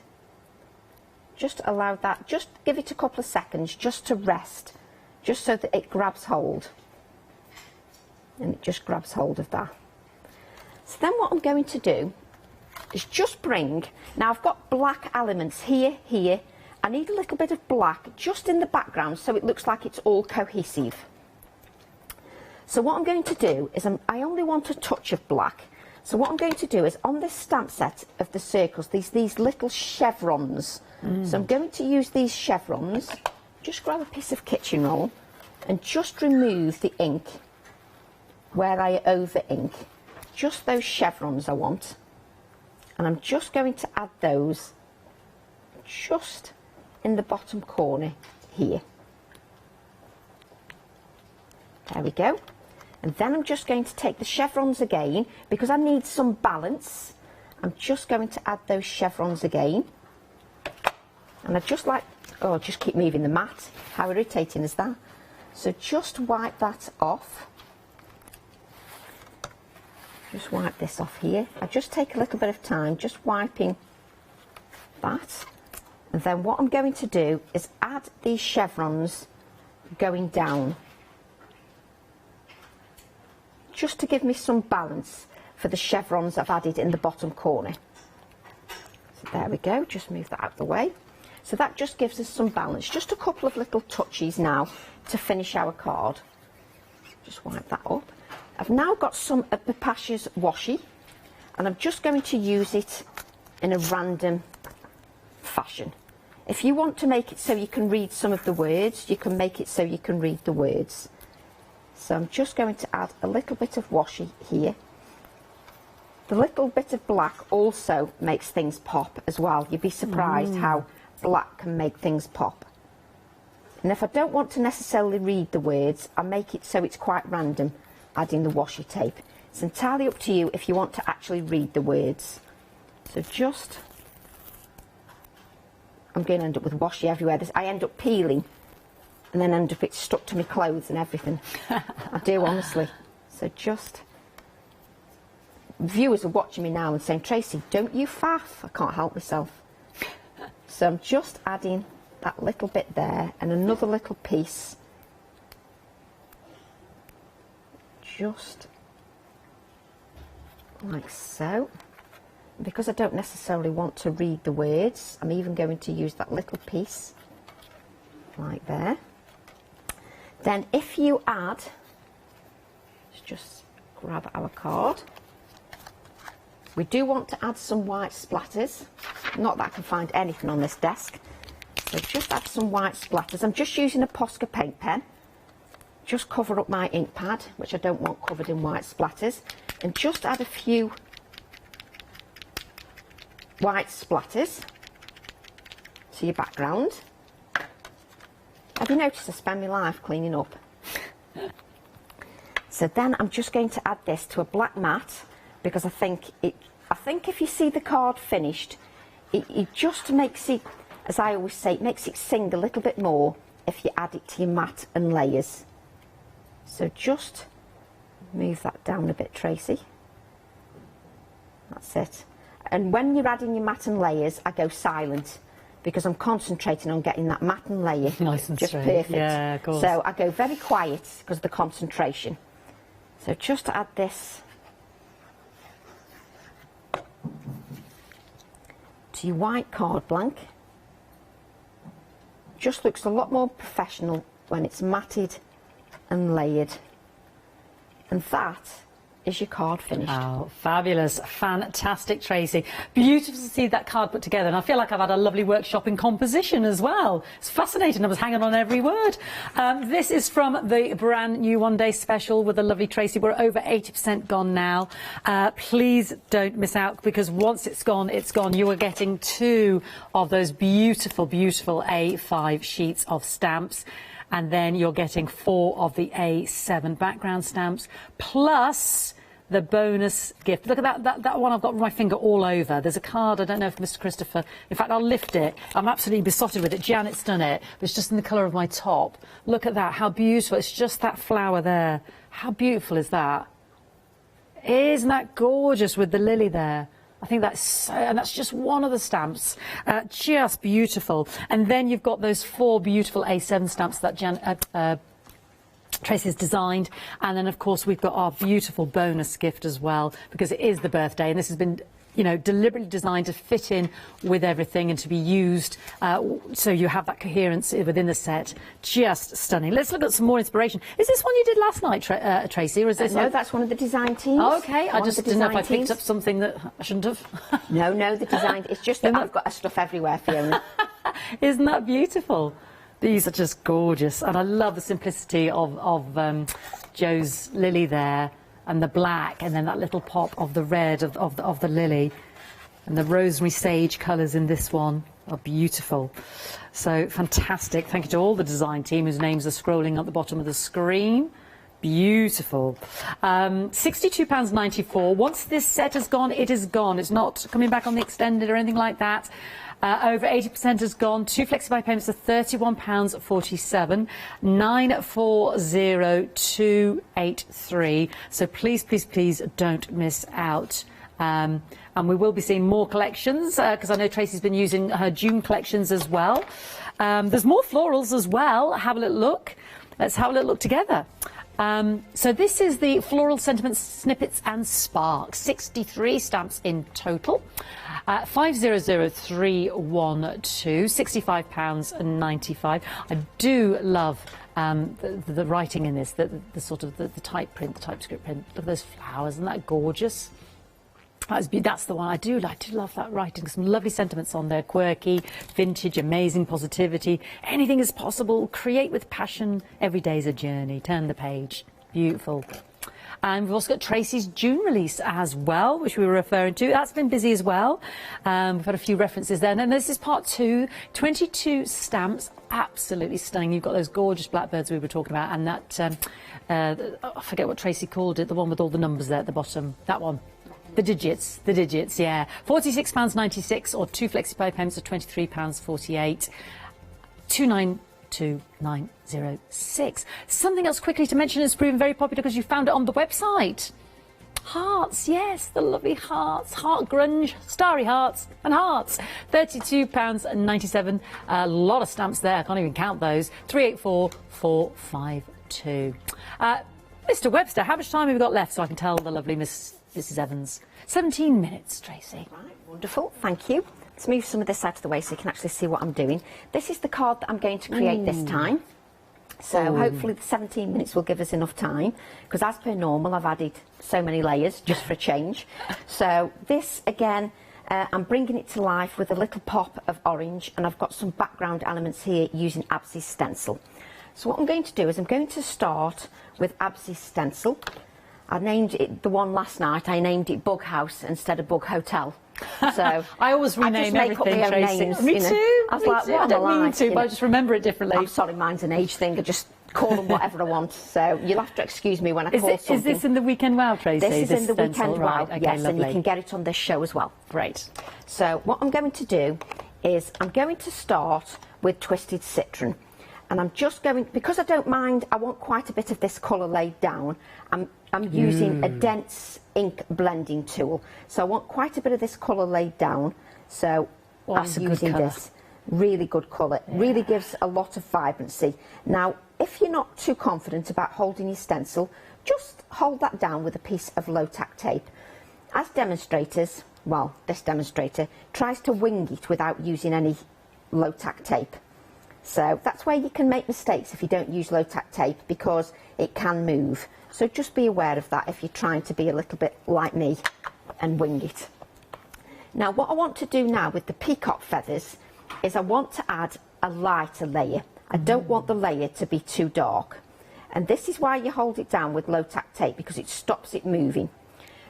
Just allow that, just give it a couple of seconds just to rest, just so that it grabs hold. And it just grabs hold of that. So then what I'm going to do is just bring, now I've got black elements here, here. I need a little bit of black just in the background so it looks like it's all cohesive. So what I'm going to do is I only want a touch of black. So what I'm going to do is on this stamp set of the circles, these little chevrons. So I'm going to use these chevrons, just grab a piece of kitchen roll and just remove the ink where I over ink. Just those chevrons I want. And I'm just going to add those just in the bottom corner here. There we go. And then I'm just going to take the chevrons again, because I need some balance. I'm just going to add those chevrons again. And I just like, oh, just keep moving the mat. How irritating is that? So just wipe that off. Just wipe this off here. I just take a little bit of time just wiping that. And then what I'm going to do is add these chevrons going down, just to give me some balance for the chevrons I've added in the bottom corner. So there we go, just move that out of the way. So that just gives us some balance. Just a couple of little touches now to finish our card. Just wipe that up. I've now got some of Papasha's washi, and I'm just going to use it in a random fashion. If you want to make it so you can read some of the words, you can make it so you can read the words. So I'm just going to add a little bit of washi here. The little bit of black also makes things pop as well. You'd be surprised how black can make things pop. And if I don't want to necessarily read the words, I make it so it's quite random, adding the washi tape. It's entirely up to you if you want to actually read the words. So just, I'm going to end up with washi everywhere. I end up peeling and then end up it's stuck to my clothes and everything. I do, honestly. So just, viewers are watching me now and saying, Tracy, don't you faff. I can't help myself. So I'm just adding that little bit there and another little piece. Just like so. Because I don't necessarily want to read the words, I'm even going to use that little piece like there. Then if you add, let's just grab our card. We do want to add some white splatters. Not that I can find anything on this desk. So just add some white splatters. I'm just using a Posca paint pen. Just cover up my ink pad, which I don't want covered in white splatters. And just add a few white splatters to your background. Have you noticed I spend my life cleaning up? So then I'm just going to add this to a black mat, because I think if you see the card finished, it just makes it, as I always say, it makes it sing a little bit more if you add it to your mat and layers. So just move that down a bit, Tracy. That's it. And when you're adding your mat and layers, I go silent, because I'm concentrating on getting that mat and layer nice and just straight. perfect. Yeah, of course. So I go very quiet because of the concentration. So just to add this to your white card blank. Just looks a lot more professional when it's matted and layered. And that is your card finished. Oh, fabulous. Fantastic, Tracy. Beautiful to see that card put together. And I feel like I've had a lovely workshop in composition as well. It's fascinating. I was hanging on every word. This is from the brand new one-day special with the lovely Tracy. We're over 80% gone now. Please don't miss out, because once it's gone, it's gone. You are getting 2 of those beautiful, beautiful A5 sheets of stamps. And then you're getting 4 of the A7 background stamps, plus the bonus gift. Look at that one I've got my finger all over. There's a card, I don't know if Mr. Christopher, in fact, I'll lift it. I'm absolutely besotted with it. Janet's done it, but it's just in the colour of my top. Look at that, how beautiful. It's just that flower there. How beautiful is that? Isn't that gorgeous with the lily there? I think that's so, and that's just one of the stamps. Just beautiful. And then you've got those 4 beautiful A7 stamps that Tracy has designed. And then, of course, we've got our beautiful bonus gift as well, because it is the birthday, and this has been, you know, deliberately designed to fit in with everything and to be used so you have that coherence within the set. Just stunning. Let's look at some more inspiration. Is this one you did last night, Tracy, or is this no, that's one of the design teams. Oh, okay, I just didn't know if I picked up something that I shouldn't have. No, the design, it's just that I've got stuff everywhere, Fiona. Isn't that beautiful? These are just gorgeous, and I love the simplicity of Joe's lily there, and the black, and then that little pop of the red of the lily, and the rosemary sage colours in this one are beautiful. So fantastic. Thank you to all the design team whose names are scrolling at the bottom of the screen. Beautiful. £62.94. Once this set has gone, it is gone. It's not coming back on the extended or anything like that. Over 80% has gone. 2 flexi-buy payments are £31.47. 940283. So please, please, please don't miss out. And we will be seeing more collections, because I know Tracy's been using her June collections as well. There's more florals as well. Have a little look. Let's have a little look together. So this is the Floral Sentiments Snippets and Sparks. 63 stamps in total. 500312, £65.95. I do love the writing in this, the sort of the type print, the typescript print. Look at those flowers, isn't that gorgeous? That's the one I do like. To love that writing. Some lovely sentiments on there. Quirky, vintage, amazing positivity. Anything is possible. Create with passion. Every day's a journey. Turn the page. Beautiful. And we've also got Tracy's June release as well, which we were referring to. That's been busy as well. We've had a few references there. And this is part 2. 22 stamps. Absolutely stunning. You've got those gorgeous blackbirds we were talking about. And that, I forget what Tracy called it, the one with all the numbers there at the bottom. That one. The digits, yeah. £46.96 or 2 flexi-pay payments of £23.48. 292906. Something else quickly to mention has proven very popular because you found it on the website. Hearts, yes, the lovely hearts. Heart grunge, starry hearts and hearts. £32.97. A lot of stamps there. I can't even count those. 384452. Mr. Webster, how much time have we got left so I can tell the lovely Mrs. Evans? 17 minutes, Tracy. Right, wonderful, thank you. Let's move some of this out of the way so you can actually see what I'm doing. This is the card that I'm going to create this time. So hopefully the 17 minutes will give us enough time, because as per normal I've added so many layers just for a change. So this again, I'm bringing it to life with a little pop of orange, and I've got some background elements here using Absy's stencil. So what I'm going to do is I'm going to start with Absy's stencil. I named it, the one last night, I named it Bug House instead of Bug Hotel. So I always rename everything, Tracy. Names, me too. I was like, what I don't mean to, but I just remember it differently. I'm sorry, mine's an age thing. I just call them whatever I want. So you'll have to excuse me when I call something. Is this in the Weekend Wow, Tracy? This is in the Weekend Wow, right, okay, yes, lovely. and you can get it on this show as well. Great. So what I'm going to do is I'm going to start with Twisted Citron. And I'm just going, because I don't mind, I want quite a bit of this colour laid down. I'm using a dense ink blending tool. So I want quite a bit of this colour laid down. So I'm using this really good colour. Yeah. Really gives a lot of vibrancy. Now, if you're not too confident about holding your stencil, just hold that down with a piece of low-tack tape. As demonstrators, well, this demonstrator tries to wing it without using any low-tack tape. So that's where you can make mistakes if you don't use low-tack tape, because it can move. So just be aware of that if you're trying to be a little bit like me and wing it. Now what I want to do now with the peacock feathers is I want to add a lighter layer. I don't want the layer to be too dark. And this is why you hold it down with low-tack tape, because it stops it moving.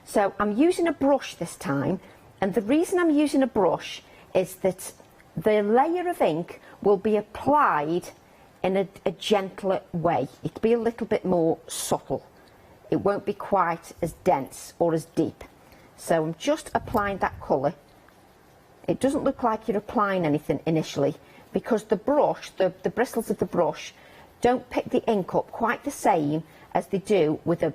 So I'm using a brush this time, and the reason I'm using a brush is that the layer of ink will be applied in a gentler way. It'll be a little bit more subtle. It won't be quite as dense or as deep. So I'm just applying that colour. It doesn't look like you're applying anything initially, because the brush, the bristles of the brush, don't pick the ink up quite the same as they do with a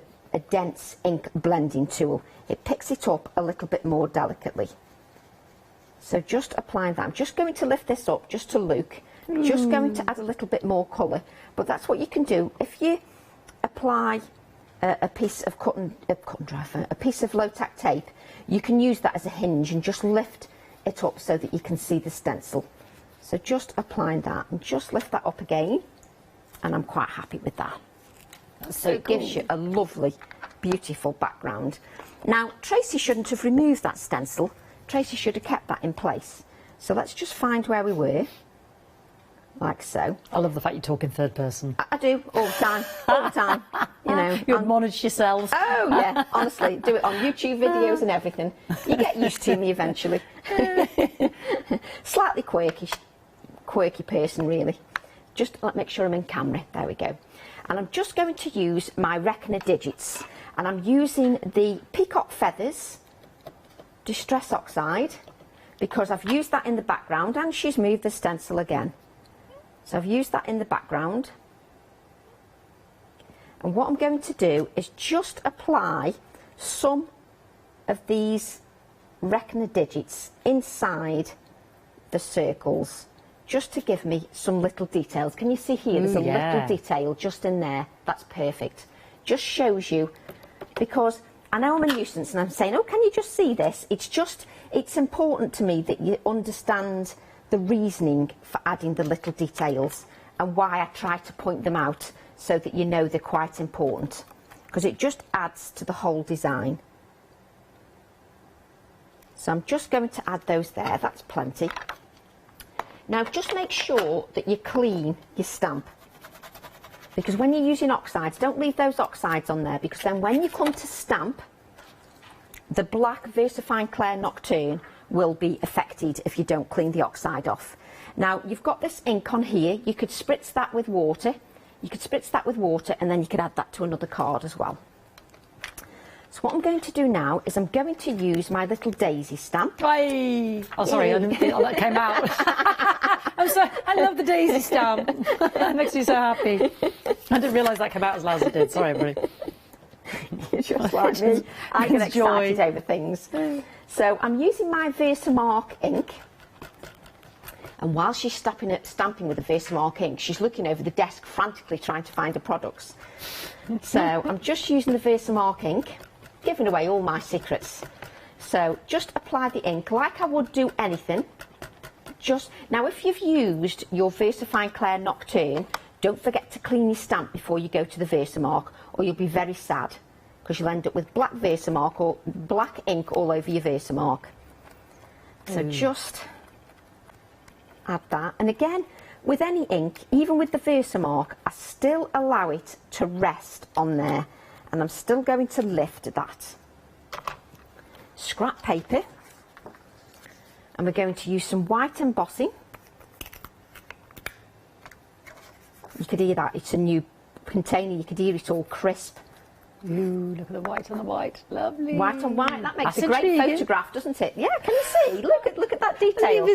dense ink blending tool. It picks it up a little bit more delicately. So just applying that. I'm just going to lift this up just to look. Just going to add a little bit more colour. But that's what you can do. If you apply a piece of a piece of low-tack tape, you can use that as a hinge and just lift it up so that you can see the stencil. So just applying that and just lift that up again. And I'm quite happy with that. So it gives you a lovely, beautiful background. Now, Tracy shouldn't have removed that stencil. Tracy should have kept that in place. So let's just find where we were, like so. I love the fact you talk in third person. I do, all the time, all the time. You know, you admonish yourselves. Oh, yeah, honestly, do it on YouTube videos and everything. You get used to me eventually. Slightly quirky person, really. Just make sure I'm in camera. There we go. And I'm just going to use my reckoner digits. And I'm using the peacock feathers Distress Oxide, because I've used that in the background, and she's moved the stencil again. So I've used that in the background. And what I'm going to do is just apply some of these reckoner digits inside the circles, just to give me some little details. Can you see here? There's a little detail just in there. That's perfect. Just shows you, because I know I'm a nuisance and I'm saying, oh, can you just see this? It's important to me that you understand the reasoning for adding the little details and why I try to point them out so that you know they're quite important, because it just adds to the whole design. So I'm just going to add those there. That's plenty. Now just make sure that you clean your stamp, because when you're using oxides, don't leave those oxides on there, because then when you come to stamp, the black VersaFine Clair Nocturne will be affected if you don't clean the oxide off. Now you've got this ink on here. You could spritz that with water. And then you could add that to another card as well. So what I'm going to do now is I'm going to use my little daisy stamp. Oh, sorry, I didn't think that came out. I'm sorry, I love the daisy stamp. That makes me so happy. I didn't realise that came out as loud as it did. Sorry, everybody. You're just like me. I get excited over things. So I'm using my Versamark ink. And while she's stamping with the Versamark ink, she's looking over the desk frantically trying to find the products. So I'm just using the Versamark ink, giving away all my secrets. So just apply the ink like I would do anything. Now if you've used your VersaFine Clair Nocturne, don't forget to clean your stamp before you go to the Versamark, or you'll be very sad, because you'll end up with black Versamark or black ink all over your Versamark. So just add that. And again, with any ink, even with the Versamark, I still allow it to rest on there, and I'm still going to lift that. Scrap paper, and we're going to use some white embossing. You could hear that, it's a new container, you could hear it all crisp. Ooh, look at the white on the white, lovely. White on white, that makes a great photograph, doesn't it? Yeah, can you see? Look at that detail. The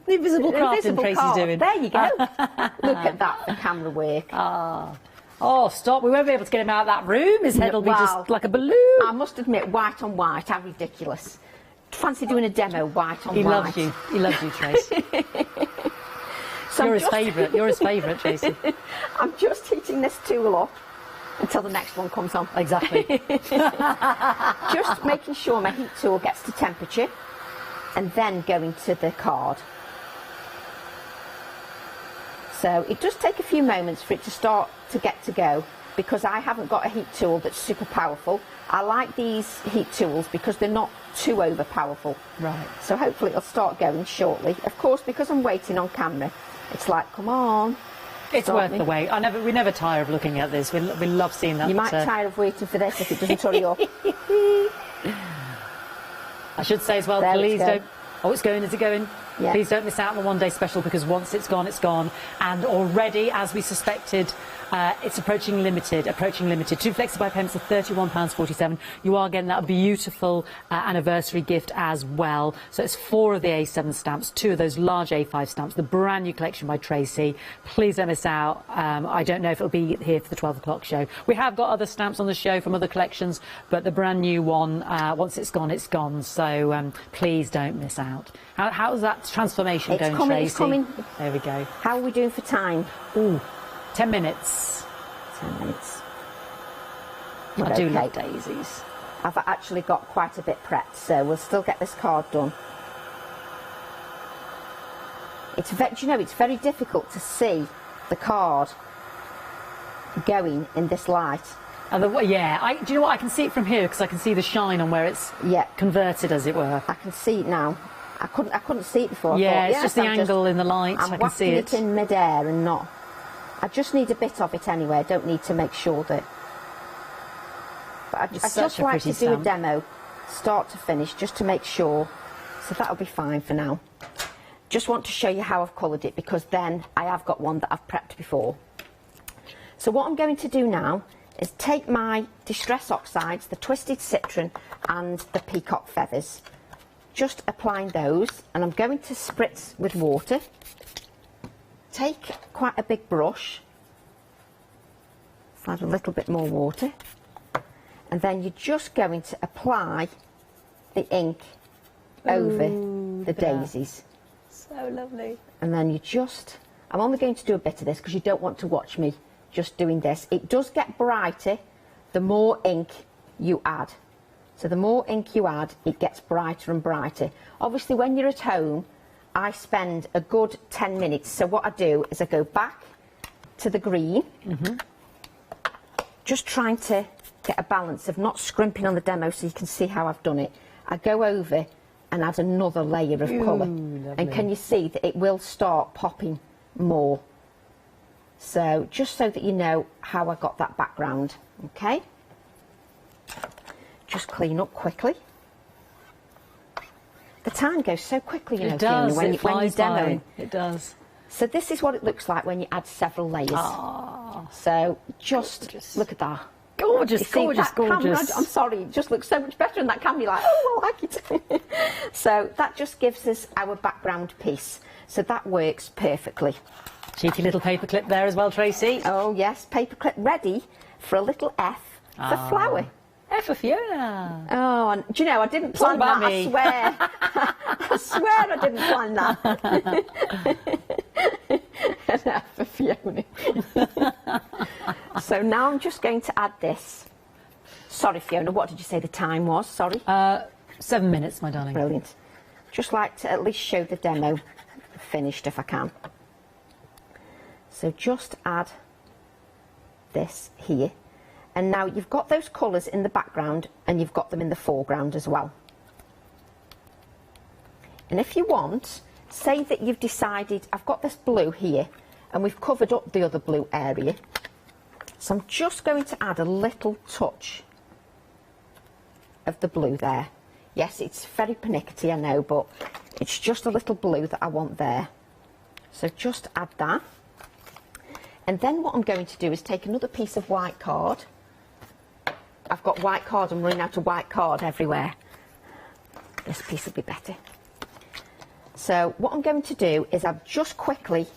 invisible crafting Tracy's doing. There you go. Look at that, the camera work. Oh, stop, we won't be able to get him out of that room. His head will be just like a balloon. I must admit, white on white, how ridiculous. Fancy doing a demo, white on white. He loves you, Tracy. So you're his favourite, Tracy. I'm just heating this tool up until the next one comes on. Exactly. Just making sure my heat tool gets to temperature, and then going to the card. So it does take a few moments for it to start to get to go, because I haven't got a heat tool that's super powerful. I like these heat tools because they're not too over powerful. Right. So hopefully it'll start going shortly. Of course, because I'm waiting on camera, it's like, come on. It's worth the wait. We never tire of looking at this. We love seeing that. You might tire of waiting for this if it doesn't hurry up. I should say as well, There please it's don't... Oh, it's going, is it going? Yeah. Please don't miss out on the one-day special, because once it's gone, it's gone. And already, as we suspected, it's approaching limited. Two flexi-buy payments of £31.47. You are getting that beautiful anniversary gift as well. So it's 4 of the A7 stamps, 2 of those large A5 stamps, the brand new collection by Tracy. Please don't miss out. I don't know if it'll be here for the 12 o'clock show. We have got other stamps on the show from other collections, but the brand new one, once it's gone, it's gone. So please don't miss out. How's that transformation going, Tracy? It's coming. There we go. How are we doing for time? Ooh, 10 minutes. 10 minutes. I do love daisies. I've actually got quite a bit prepped, so we'll still get this card done. Do you know, it's very difficult to see the card going in this light. And do you know what? I can see it from here because I can see the shine on where it's converted, as it were. I can see it now. I couldn't see it before. Yeah, I thought, it's just the angle in the light. I'm I can see it in mid-air and not. I just need a bit of it anyway. I don't need to make sure that. But I just like to do a demo, start to finish, just to make sure. So that'll be fine for now. Just want to show you how I've coloured it, because then I have got one that I've prepped before. So what I'm going to do now is take my Distress Oxides, the Twisted Citron and the Peacock Feathers. Just applying those, and I'm going to spritz with water. Take quite a big brush, add a little bit more water, and then you're just going to apply the ink over the daisies. So lovely. And then I'm only going to do a bit of this because you don't want to watch me just doing this. It does get brighter the more ink you add. So the more ink you add, it gets brighter and brighter. Obviously, when you're at home, I spend a good 10 minutes. So what I do is I go back to the green, just trying to get a balance of not scrimping on the demo so you can see how I've done it. I go over and add another layer of colour. And can you see that it will start popping more? So just so that you know how I got that background, okay? Just clean up quickly. The time goes so quickly, you know, Fiona, when you're demoing. It does. So this is what it looks like when you add several layers. So just look at that. Gorgeous, gorgeous. Camera, I'm sorry, it just looks so much better in that camera. You're like, oh, I like it. So that just gives us our background piece. So that works perfectly. Cheeky little paper clip there as well, Tracy. Oh yes, paper clip ready for a little F for flower. F for Fiona. Oh, and do you know, I didn't plan that, I swear. I swear I didn't plan that. An F for Fiona. So now I'm just going to add this. Sorry, Fiona, what did you say the time was? Sorry. 7 minutes, my darling. Brilliant. Just like to at least show the demo finished if I can. So just add this here. And now you've got those colours in the background and you've got them in the foreground as well. And if you want, say that you've decided, I've got this blue here and we've covered up the other blue area. So I'm just going to add a little touch of the blue there. Yes, it's very pernickety, I know, but it's just a little blue that I want there. So just add that. And then what I'm going to do is take another piece of white card. I've got white card, I'm running out of white card everywhere. This piece will be better. So what I'm going to do is I'm just quickly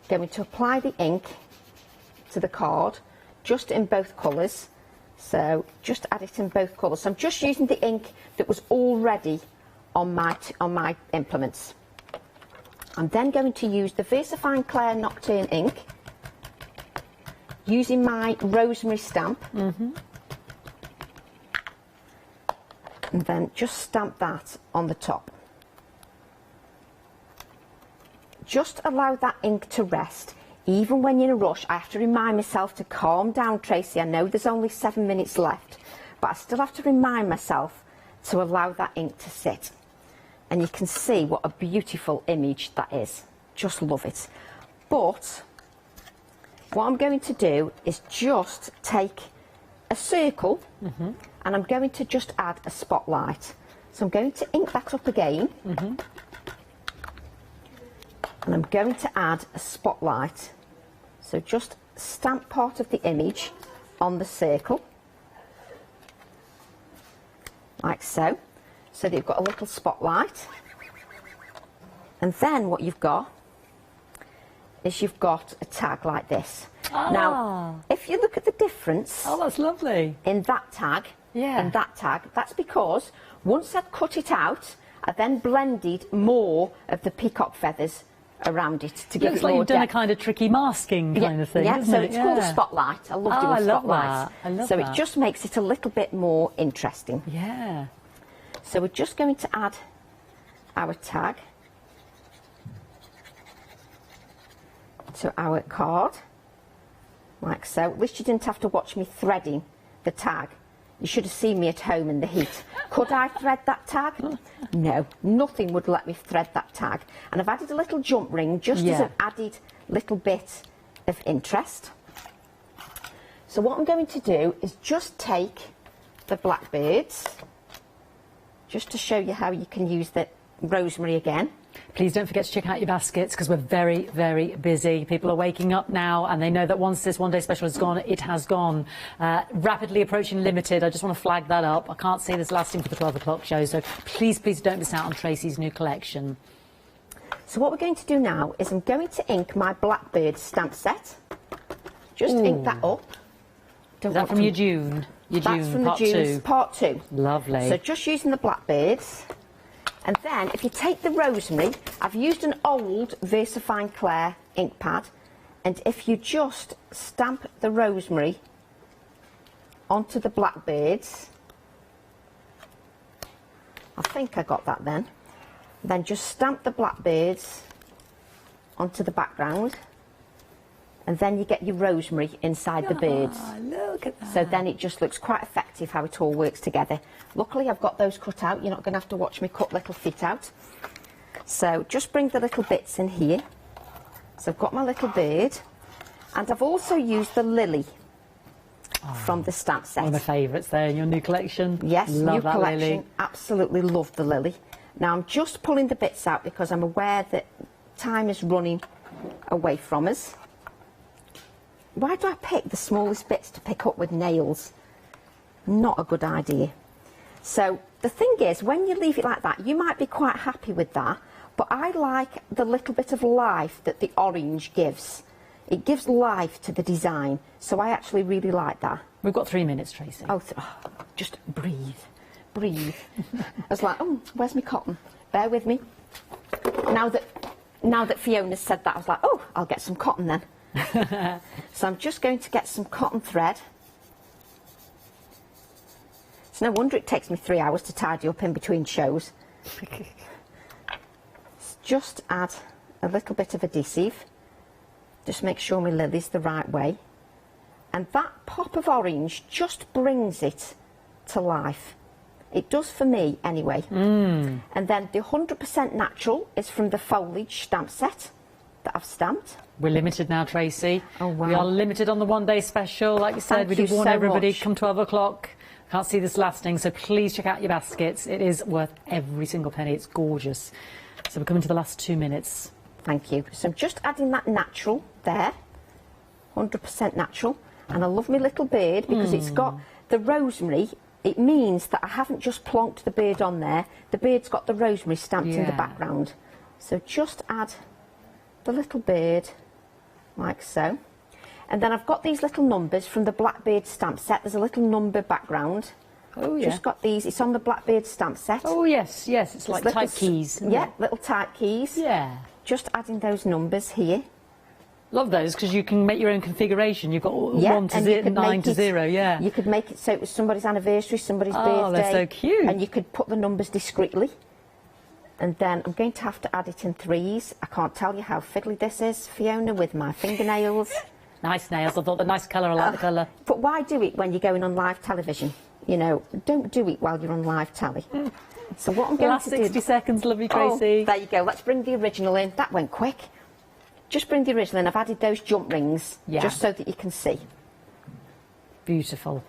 going to apply the ink to the card, just in both colours. So just add it in both colours. So I'm just using the ink that was already on my implements. I'm then going to use the VersaFine Clair Nocturne ink, using my rosemary stamp. And then just stamp that on the top. Just allow that ink to rest. even when you're in a rush, I have to remind myself to calm down, Tracy. I know there's only 7 minutes left, but I still have to remind myself to allow that ink to sit. And you can see what a beautiful image that is. Just love it. But what I'm going to do is just take a circle and I'm going to just add a spotlight. So I'm going to ink that up again and I'm going to add a spotlight. So just stamp part of the image on the circle, like so, so that you've got a little spotlight. And then what you've got is you've got a tag like this. Now, if you look at the difference... Oh, that's lovely. ...in that tag, and that tag, that's because once I'd cut it out, I then blended more of the peacock feathers around it to give it more depth. Looks like you've done a kind of tricky masking kind of thing, yeah, doesn't so it? it's called a spotlight. I love doing spotlights. I love so that. it just makes it a little bit more interesting. Yeah. So we're just going to add our tag to our card, like so. At least you didn't have to watch me threading the tag. You should have seen me at home in the heat. Could I thread that tag? No, nothing would let me thread that tag. And I've added a little jump ring just as an added little bit of interest. So what I'm going to do is just take the blackbirds, just to show you how you can use the rosemary again. Please don't forget to check out your baskets because we're very, very busy. People are waking up now and they know that once this one day special is gone, it has gone. Rapidly approaching limited. I just want to flag that up. I can't see this lasting for the 12 o'clock show, so please don't miss out on Tracy's new collection. So what we're going to do now is I'm going to ink my blackbird stamp set. Just ink that up. Is that from your June? That's from the June's part 2. Lovely. So just using the blackbirds. And then, if you take the rosemary, I've used an old VersaFine Claire ink pad, and if you just stamp the rosemary onto the blackbirds, I think I got that then, just stamp the blackbirds onto the background, and then you get your rosemary inside the birds. Look at that. So then it just looks quite effective how it all works together. Luckily I've got those cut out. You're not going to have to watch me cut little feet out. So just bring the little bits in here. So I've got my little bird, and I've also used the lily from the stamp set. One of my favourites there in your new collection. Yes, love new that collection. Lily. Absolutely love the lily. Now I'm just pulling the bits out because I'm aware that time is running away from us. Why do I pick the smallest bits to pick up with nails? Not a good idea. So the thing is, when you leave it like that, you might be quite happy with that, but I like the little bit of life that the orange gives. It gives life to the design, so I actually really like that. We've got 3 minutes, Tracy. Just breathe, breathe. I was like, oh, where's my cotton? Bear with me. Now that Fiona said that, I was like, oh, I'll get some cotton then. So I'm just going to get some cotton thread. It's no wonder it takes me 3 hours to tidy up in between shows. Just add a little bit of adhesive. Just make sure my lily's the right way. And that pop of orange just brings it to life. It does for me anyway. And then the 100% natural is from the foliage stamp set that I've stamped. We're limited now, Tracy. Oh, wow. We are limited on the one-day special. Like you said, we did warn everybody, come 12 o'clock. Can't see this lasting, so please check out your baskets. It is worth every single penny. It's gorgeous. So we're coming to the last 2 minutes. Thank you. So I'm just adding that natural there, 100% natural. And I love my little bird because it's got the rosemary. It means that I haven't just plonked the bird on there. The bird's got the rosemary stamped in the background. So just add the little bird like so. And then I've got these little numbers from the Blackbird stamp set. There's a little number background. Oh, yeah. Just got these. It's on the Blackbird stamp set. Oh, yes, yes. It's like type keys. Yeah, little type keys. Yeah. Just adding those numbers here. Love those because you can make your own configuration. You've got 1 to 0, 9 to 0, yeah. You could make it so it was somebody's anniversary, somebody's birthday. Oh, they're so cute. And you could put the numbers discreetly. And then I'm going to have to add it in threes. I can't tell you how fiddly this is, Fiona, with my fingernails. Nice nails. I thought the nice colour. I like the colour. But why do it when you're going on live television? You know, don't do it while you're on live telly. So what I'm going Last to do... 60 seconds, lovely Tracy. Oh, there you go. Let's bring the original in. That went quick. Just bring the original in. I've added those jump rings just so that you can see. Beautiful.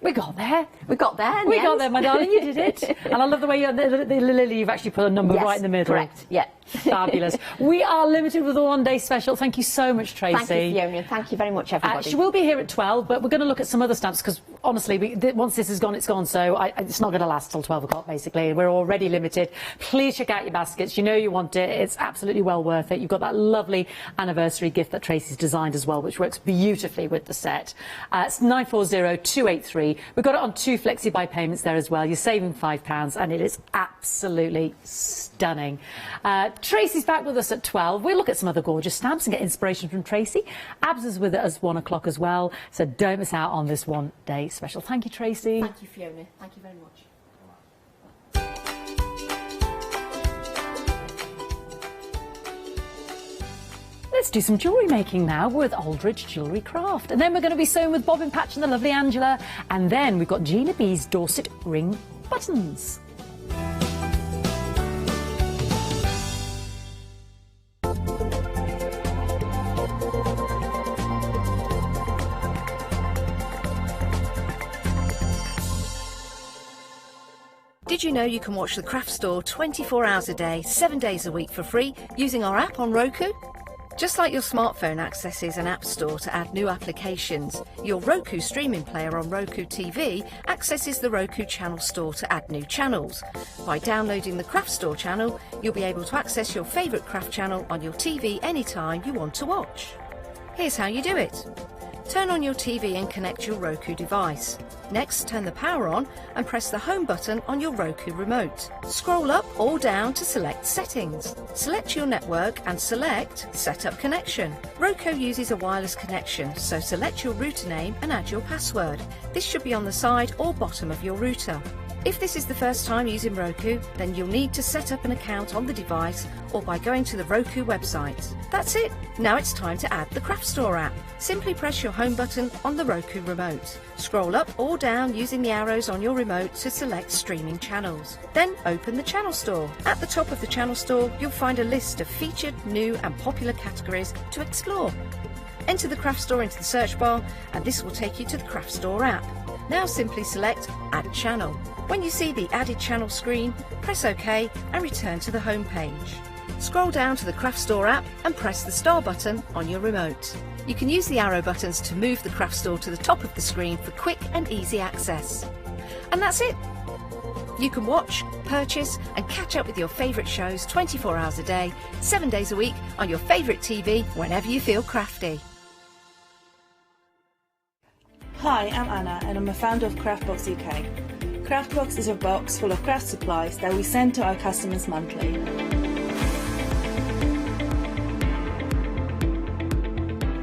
We got there. We got there. We got there, my darling. You did it. And I love the way the lily, you've actually put a number right in the middle. Correct. Yeah. Fabulous. We are limited with a one-day special. Thank you so much, Tracy. Thank you, Fiona. Thank you very much, everybody. She will be here at 12, but we're going to look at some other stamps because, honestly, once this is gone, it's gone. So it's not going to last till 12 o'clock, basically. We're already limited. Please check out your baskets. You know you want it. It's absolutely well worth it. You've got that lovely anniversary gift that Tracy's designed as well, which works beautifully with the set. It's 940283. We've got it on 2 flexi-buy payments there as well. You're saving £5, and it is absolutely stunning. Tracy's back with us at 12. We'll look at some other gorgeous stamps and get inspiration from Tracy. Abs is with us at 1 o'clock as well, so don't miss out on this one-day special. Thank you, Tracy. Thank you, Fiona. Thank you very much. Let's do some jewellery making now with Aldridge Jewellery Craft. And then we're going to be sewing with Bobbin Patch and the lovely Angela. And then we've got Gina B's Dorset Ring Buttons. Did you know you can watch the craft store 24 hours a day, 7 days a week for free using our app on Roku? Just like your smartphone accesses an app store to add new applications, your Roku streaming player on Roku TV accesses the Roku channel store to add new channels. By downloading the craft store channel, you'll be able to access your favourite craft channel on your TV anytime you want to watch. Here's how you do it. Turn on your TV and connect your Roku device. Next, turn the power on and press the home button on your Roku remote. Scroll up or down to select Settings. Select your network and select Set up Connection. Roku uses a wireless connection, so select your router name and add your password. This should be on the side or bottom of your router. If this is the first time using Roku, then you'll need to set up an account on the device or by going to the Roku website. That's it. Now it's time to add the Craft Store app. Simply press your home button on the Roku remote. Scroll up or down using the arrows on your remote to select streaming channels. Then open the Channel Store. At the top of the Channel Store, you'll find a list of featured, new and popular categories to explore. Enter the Craft Store into the search bar and this will take you to the Craft Store app. Now simply select Add Channel. When you see the Added Channel screen, press OK and return to the home page. Scroll down to the Craft Store app and press the star button on your remote. You can use the arrow buttons to move the Craft Store to the top of the screen for quick and easy access. And that's it! You can watch, purchase and catch up with your favourite shows 24 hours a day, 7 days a week on your favourite TV whenever you feel crafty. Hi, I'm Anna and I'm a founder of Craftbox UK. Craftbox is a box full of craft supplies that we send to our customers monthly.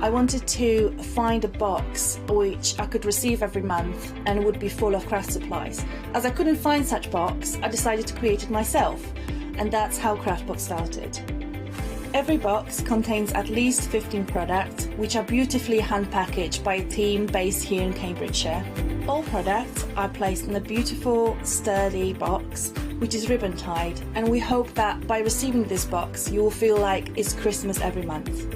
I wanted to find a box which I could receive every month and would be full of craft supplies. As I couldn't find such box, I decided to create it myself, and that's how Craftbox started. Every box contains at least 15 products, which are beautifully hand-packaged by a team based here in Cambridgeshire. All products are placed in a beautiful, sturdy box, which is ribbon-tied, and we hope that by receiving this box, you will feel like it's Christmas every month.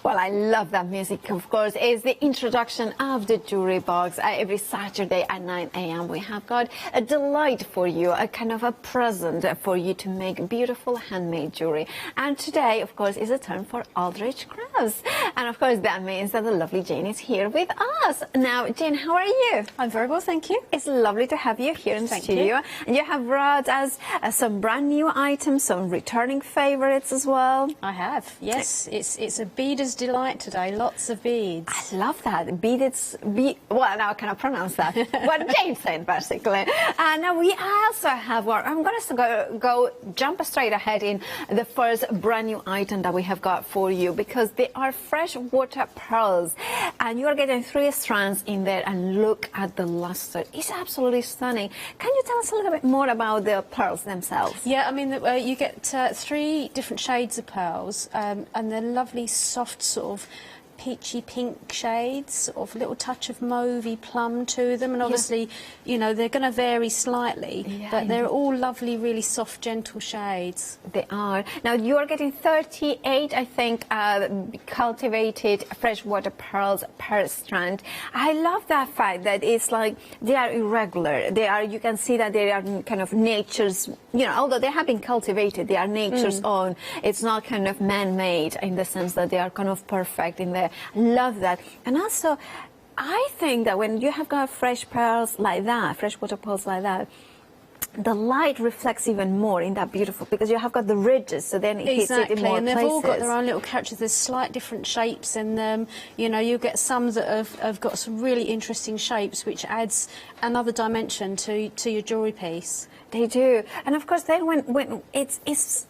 Well, I love that music, of course. It's the introduction of the jewelry box. Every Saturday at 9 a.m. we have got a delight for you, a kind of a present for you to make beautiful handmade jewelry. And today, of course, is a turn for Aldridge Crafts. And of course, that means that the lovely Jane is here with us. Now, Jane, how are you? I'm very well, thank you. It's lovely to have you here in the studio. You. And you have brought us some brand new items, some returning favorites as well. I have, yes. It's a beaders delight today. Lots of beads. I love that. Well, now I cannot pronounce that. What James said, basically. Now we also have I'm going to jump straight ahead in the first brand new item that we have got for you, because they are freshwater pearls, and you are getting 3 strands in there, and look at the luster. It's absolutely stunning. Can you tell us a little bit more about the pearls themselves? Yeah, I mean, you get 3 different shades of pearls, and they're lovely, soft, sort of peachy pink shades, sort of a little touch of mauvey plum to them, and obviously, you know, they're going to vary slightly, but they're all lovely, really soft, gentle shades. They are. Now you are getting 38, I think, cultivated freshwater pearls per strand. I love that fact that it's like they are irregular. You can see that they are kind of nature's, you know, although they have been cultivated, they are nature's own. It's not kind of man-made in the sense that they are kind of perfect in there. Love that. And also, I think that when you have got fresh pearls like that, freshwater pearls like that, the light reflects even more in that beautiful, because you have got the ridges, so then it hits it in more and they've places. all got their own little characters. There's slight different shapes in them. You know, you get some that have got some really interesting shapes, which adds another dimension to your jewellery piece. They do. And of course, then when it's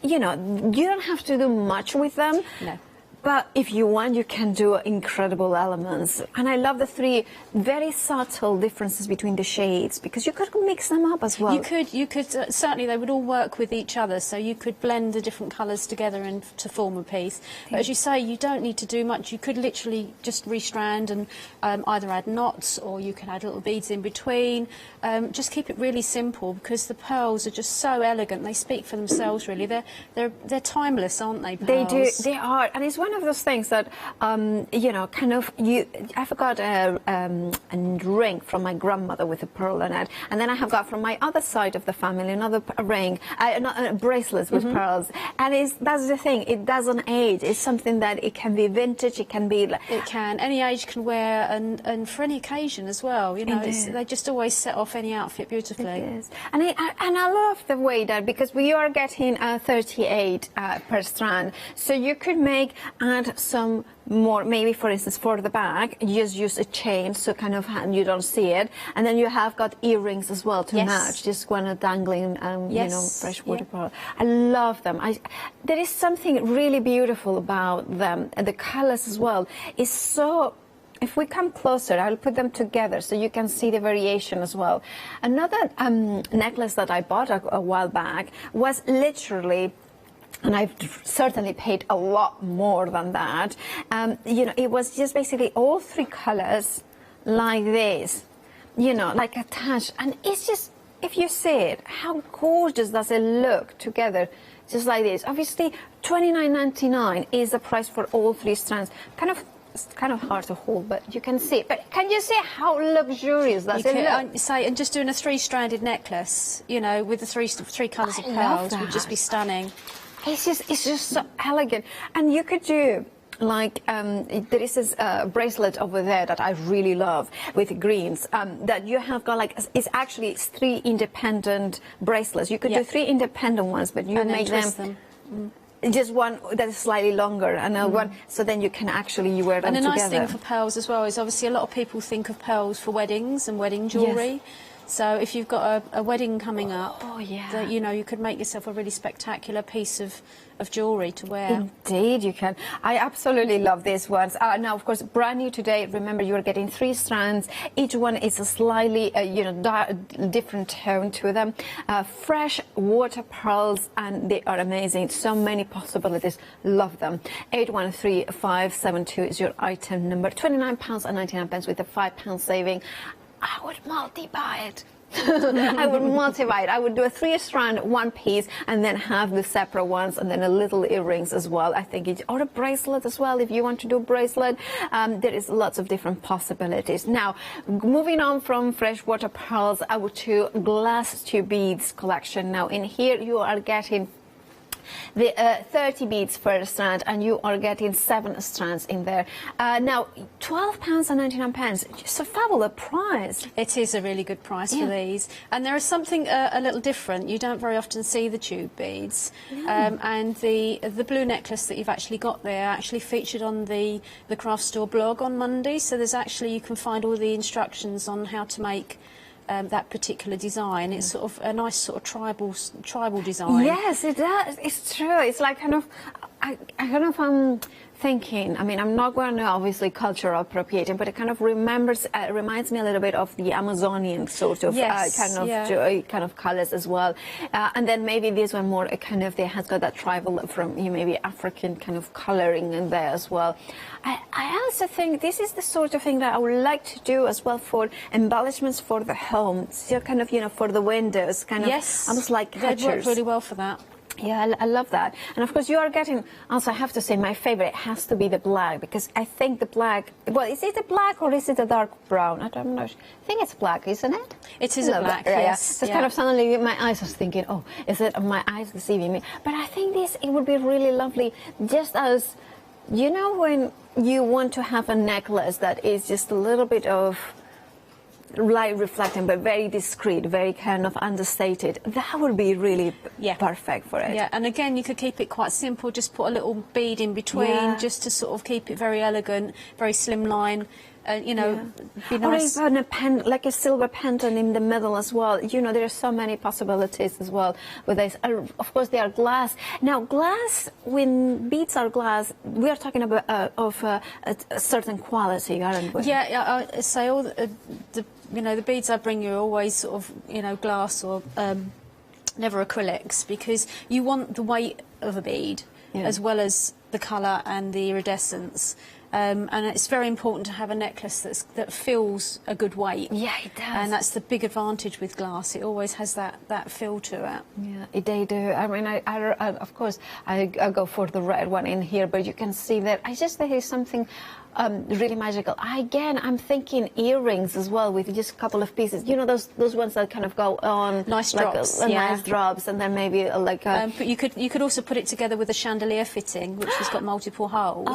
you know, you don't have to do much with them. No. But if you want, you can do incredible elements. And I love the 3 very subtle differences between the shades, because you could mix them up as well. You could certainly, they would all work with each other, so you could blend the different colours together and to form a piece. But as you say, you don't need to do much. You could literally just restrand and either add knots, or you can add little beads in between. Just keep it really simple, because the pearls are just so elegant. They speak for themselves, really. They're timeless, aren't they, pearls? They do. They are. And it's one of those things that, you know, kind of, I forgot a ring from my grandmother with a pearl in it, and then I have got from my other side of the family another ring, bracelets with pearls, and that's the thing, it doesn't age. It's something that it can be vintage, it can be... It can. Any age can wear, and for any occasion as well, you know, they just always set off any outfit beautifully. It is. And I love the way that, because we are getting 38 per strand, so you could add some more, maybe for instance for the back, you just use a chain so kind of you don't see it, and then you have got earrings as well to match, just one dangling, you know, freshwater pearl. I love them. There is something really beautiful about them, and the colors as well is so... If we come closer, I'll put them together so you can see the variation as well. Another necklace that I bought a while back was literally, and I've certainly paid a lot more than that, you know, it was just basically all 3 colors like this, you know, like attached. And it's just, if you see it, how gorgeous does it look together, just like this. Obviously, $29.99 is the price for all 3 strands. It's kind of hard to hold, but you can see it. But can you see how luxurious does it look? And just doing a 3-stranded necklace, you know, with the three colours of pearls would just be stunning. It's just so elegant. And you could do, like, there is this bracelet over there that I really love with greens, that you have got, like, it's actually 3 independent bracelets. You could do 3 independent ones, but you make them. Just one that is slightly longer, and one, so then you can actually wear them together. And a nice thing for pearls as well is obviously a lot of people think of pearls for weddings and wedding jewellery. So if you've got a wedding coming up, that, you know, you could make yourself a really spectacular piece of jewellery to wear. Indeed, you can. I absolutely love these ones. Now, of course, brand new today. Remember, you're getting 3 strands. Each one is a slightly, you know, different tone to them. Fresh water pearls, and they are amazing. So many possibilities. Love them. 813572 is your item number. £29.99 with a £5 saving. I would multi-buy it. I would multiply it. I would do a 3-strand, 1 piece, and then have the separate ones, and then a little earrings as well. I think or a bracelet as well, if you want to do a bracelet. There is lots of different possibilities. Now, moving on from freshwater pearls, I would to glass to beads collection. Now, in here you are getting The 30 beads per strand, and you are getting 7 strands in there. Now, £12.99, just a fabulous price. It is a really good price for these. And there is something a little different. You don't very often see the tube beads. And the blue necklace that you've actually got there actually featured on the craft store blog on Monday. So there's actually, you can find all the instructions on how to make that particular design. It's sort of a nice sort of tribal design. Yes, it does. It's true. It's like kind of, I don't know if I'm thinking, I mean, I'm not going to obviously cultural appropriating, but it kind of reminds me a little bit of the Amazonian sort of kind of colors as well. And then maybe this one more kind of, it has got that tribal from maybe African kind of coloring in there as well. I also think this is the sort of thing that I would like to do as well for embellishments for the home. So kind of, for the windows, kind of almost like catchers. They work really well for that. Yeah, I love that. And of course you are getting, also I have to say my favorite has to be the black, because I think the black, well, is it a black or is it a dark brown? I don't know. I think it's black, isn't it? It is a black, yes. So kind of suddenly my eyes was thinking, oh, is it my eyes deceiving me? But I think it would be really lovely, just as, when you want to have a necklace that is just a little bit of light reflecting but very discreet, very kind of understated, that would be really perfect for it. Yeah, and again you could keep it quite simple, just put a little bead in between just to sort of keep it very elegant, very slimline. Be nice. Or even like a silver pendant in the middle as well. There are so many possibilities as well with this. Of course, they are glass. Now, glass, when beads are glass, we are talking about of a certain quality, aren't we? Yeah, I say all the beads I bring you are always sort of glass or never acrylics, because you want the weight of a bead as well as the colour and the iridescence. And it's very important to have a necklace that feels a good weight. Yeah, it does. And that's the big advantage with glass. It always has that feel to it. Yeah, they do. I mean, I of course, I go for the red one in here, but you can see that I just think there's something really magical. Again, I'm thinking earrings as well, with just a couple of pieces. Those ones that kind of go on nice like drops, nice drops, and then maybe like a... but you could also put it together with a chandelier fitting, which has got multiple holes,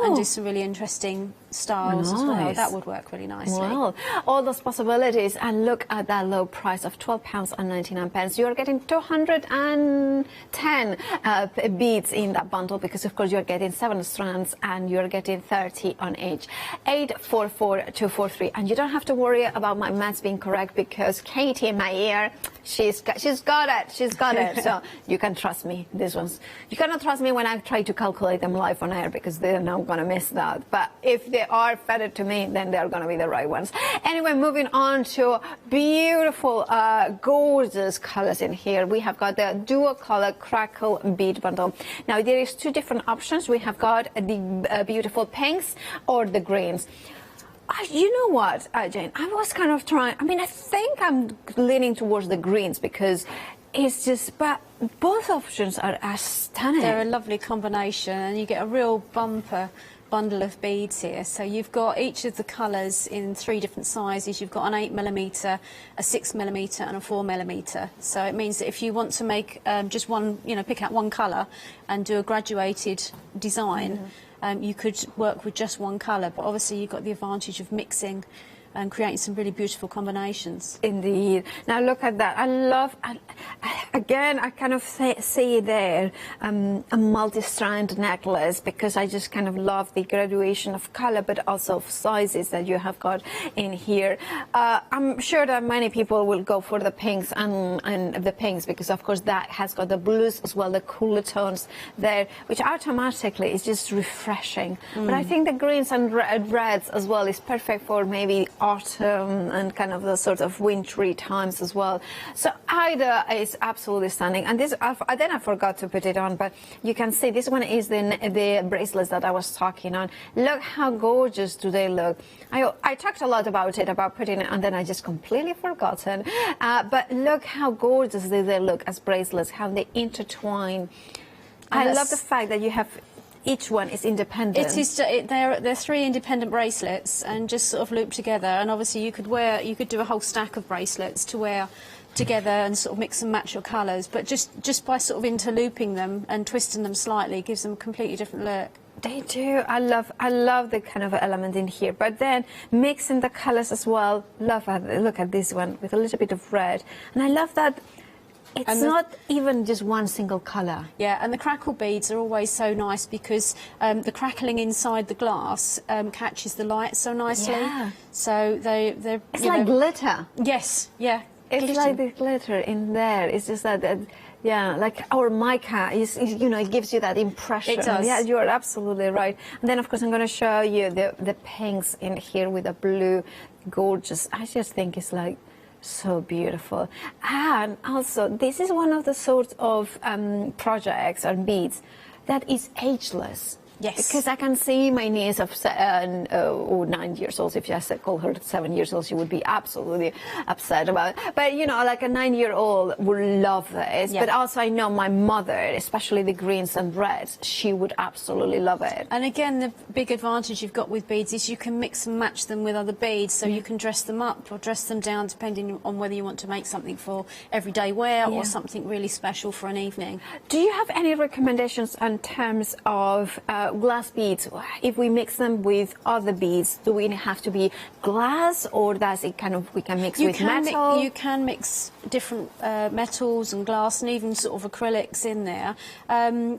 and do some really interesting styles as well. That would work really nicely. Well, all those possibilities, and look at that low price of £12.99. You are getting 210 beads in that bundle, because of course you're getting 7 strands and you're getting 30 on each. 844-243, and you don't have to worry about my maths being correct, because Katie in my ear, she's got it. So you can trust me. These ones, you cannot trust me when I try to calculate them live on air, because they're not going to miss that. But if they are fed to me, then they're going to be the right ones. Anyway, moving on to beautiful, gorgeous colors in here. We have got the dual color crackle bead bundle. Now there is 2 different options. We have got the beautiful pinks or the greens. You know what, Jane? I was kind of trying. I mean, I think I'm leaning towards the greens, because it's just, but both options are stunning. They're a lovely combination, and you get a real bumper bundle of beads here. So you've got each of the colours in 3 different sizes. You've got an 8mm, a 6mm and a 4mm. So it means that if you want to make just one, pick out one colour and do a graduated design, you could work with just one colour, but obviously you've got the advantage of mixing and creating some really beautiful combinations. Indeed. Now look at that. I love, again, I kind of see there a multi-strand necklace, because I just kind of love the graduation of color, but also of sizes that you have got in here. I'm sure that many people will go for the pinks and the pinks, because of course that has got the blues as well, the cooler tones there, which automatically is just refreshing. But I think the greens and reds as well is perfect for maybe autumn and kind of the sort of wintry times as well. So either is absolutely stunning. And this, then I forgot to put it on, but you can see this one is the bracelets that I was talking on. Look how gorgeous do they look. I talked a lot about it, about putting it, and then I just completely forgotten. But look how gorgeous they look as bracelets, how they intertwine. I love the fact that you have each one is independent. It is. They're 3 independent bracelets and just sort of loop together. And obviously, you could do a whole stack of bracelets to wear together and sort of mix and match your colours. But just by sort of interlooping them and twisting them slightly gives them a completely different look. They do. I love the kind of element in here. But then mixing the colours as well. Look at this one with a little bit of red, and I love that. It's not even just one single colour. Yeah, and the crackle beads are always so nice because the crackling inside the glass catches the light so nicely. Yeah. So they're It's like glitter. Yes, yeah. It's like the glitter in there. It's just that yeah, like our mica is, it gives you that impression. It does. Yeah, you are absolutely right. And then, of course, I'm going to show you the pinks in here with the blue. Gorgeous. I just think it's like so beautiful. And also, this is one of the sorts of projects or beads that is ageless. Yes. Because I can see my niece of 9 years old. If I call her 7 years old, she would be absolutely upset about it. But, like a 9-year-old would love this. Yeah. But also I know my mother, especially the greens and reds, she would absolutely love it. And again, the big advantage you've got with beads is you can mix and match them with other beads, so you can dress them up or dress them down depending on whether you want to make something for everyday wear or something really special for an evening. Do you have any recommendations in terms of glass beads? If we mix them with other beads, do we have to be glass, or does it we can mix with metal? You can mix different metals and glass and even sort of acrylics in there.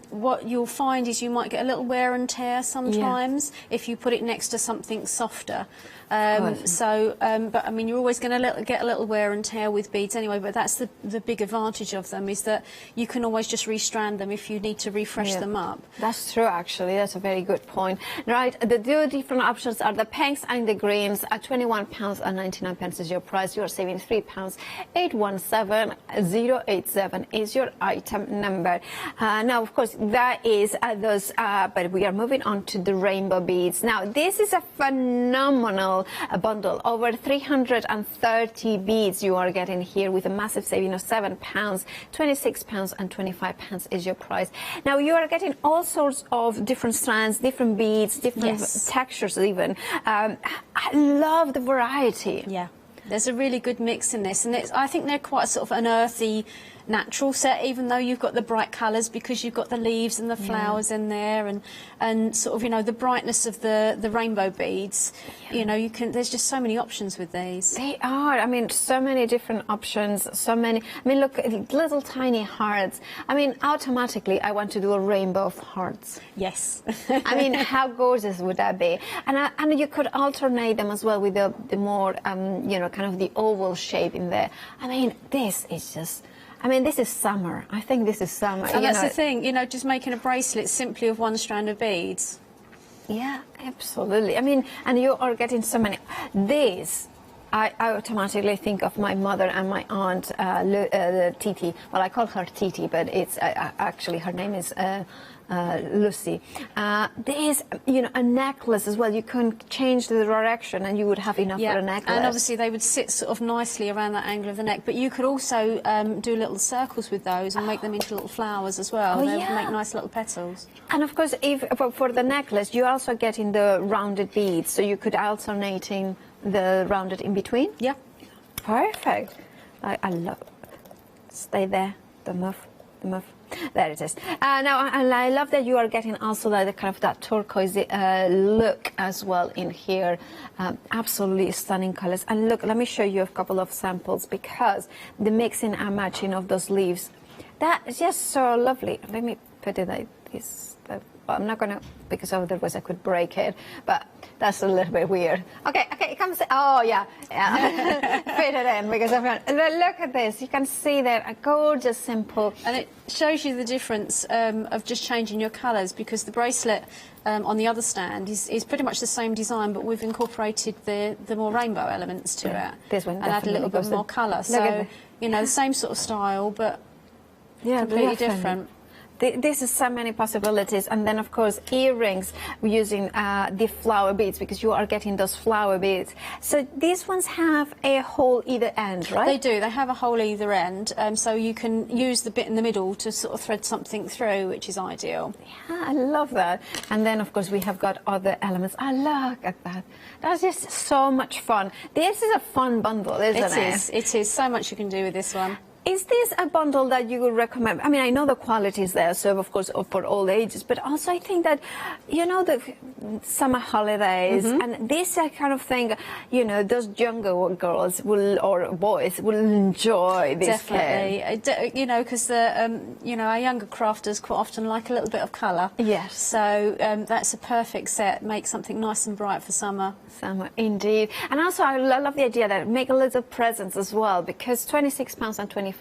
What you'll find is you might get a little wear and tear sometimes if you put it next to something softer. But I mean, you're always going to get a little wear and tear with beads anyway, but that's the big advantage of them, is that you can always just restrand them if you need to refresh them up. That's true, actually. That's a very good point. Right, the 2 different options are the pinks and the greens. At £21.99 is your price. You are saving £3. 817087 is your item number. Now, of course, that is those, but we are moving on to the rainbow beads. Now, this is a phenomenal bundle. Over 330 beads you are getting here with a massive saving of £7. £26 and £25 is your price. Now, you are getting all sorts of different strands, different beads, different textures even. I love the variety. Yeah, there's a really good mix in this, and I think they're quite sort of an earthy, natural set, even though you've got the bright colours, because you've got the leaves and the flowers in there, and sort of the brightness of the rainbow beads. There's just so many options with these. They are. I mean, so many different options. So many. I mean, look, little tiny hearts. I mean, automatically I want to do a rainbow of hearts. Yes. I mean, how gorgeous would that be? And you could alternate them as well with the more kind of the oval shape in there. I mean, this is just. I mean, this is summer. I think this is summer. And that's the thing, just making a bracelet simply of one strand of beads. Yeah, absolutely. I mean, and you are getting so many. This, I automatically think of my mother and my aunt, Titi. Well, I call her Titi, but it's actually her name is Lucy. There's, a necklace as well. You can change the direction and you would have enough for a necklace. And obviously they would sit sort of nicely around that angle of the neck, but you could also do little circles with those and make them into little flowers as well. They would make nice little petals. And of course, if for the necklace, you're also getting the rounded beads, so you could alternating the rounded in between. Yeah. Perfect. I love it. Stay there. Don't move. Don't move. There it is. Now, and I love that you are getting also the kind of that turquoise look as well in here. Absolutely stunning colors. And look, let me show you a couple of samples, because the mixing and matching of those leaves, that is just so lovely. Let me put it like this. I'm not going to, because otherwise I could break it, but that's a little bit weird. Okay, it comes, oh yeah. Fit it in, because I've got, look at this, you can see that, a gorgeous, simple. And it shows you the difference of just changing your colours, because the bracelet on the other stand is pretty much the same design, but we've incorporated the more rainbow elements to it. This one and add a little bit more colour. So, the same sort of style, but completely different. this is so many possibilities. And then, of course, earrings using the flower beads, because you are getting those flower beads. So these ones have a hole either end, right? They do. They have a hole either end, so you can use the bit in the middle to sort of thread something through, which is ideal. Yeah, I love that. And then, of course, we have got other elements. Oh, look at that. That's just so much fun. This is a fun bundle, isn't it? It is. It is. So much you can do with this one. Is this a bundle that you would recommend? I mean, I know the quality is there, so of course for all ages, but also I think that, you know, the summer holidays and this kind of thing, you know, those younger girls will, or boys will enjoy this. Definitely, you know, because you know, our younger crafters quite often like a little bit of colour. Yes. So that's a perfect set. Make something nice and bright for summer. Summer, indeed. And also, I love the idea that make a little presents as well, because £26.25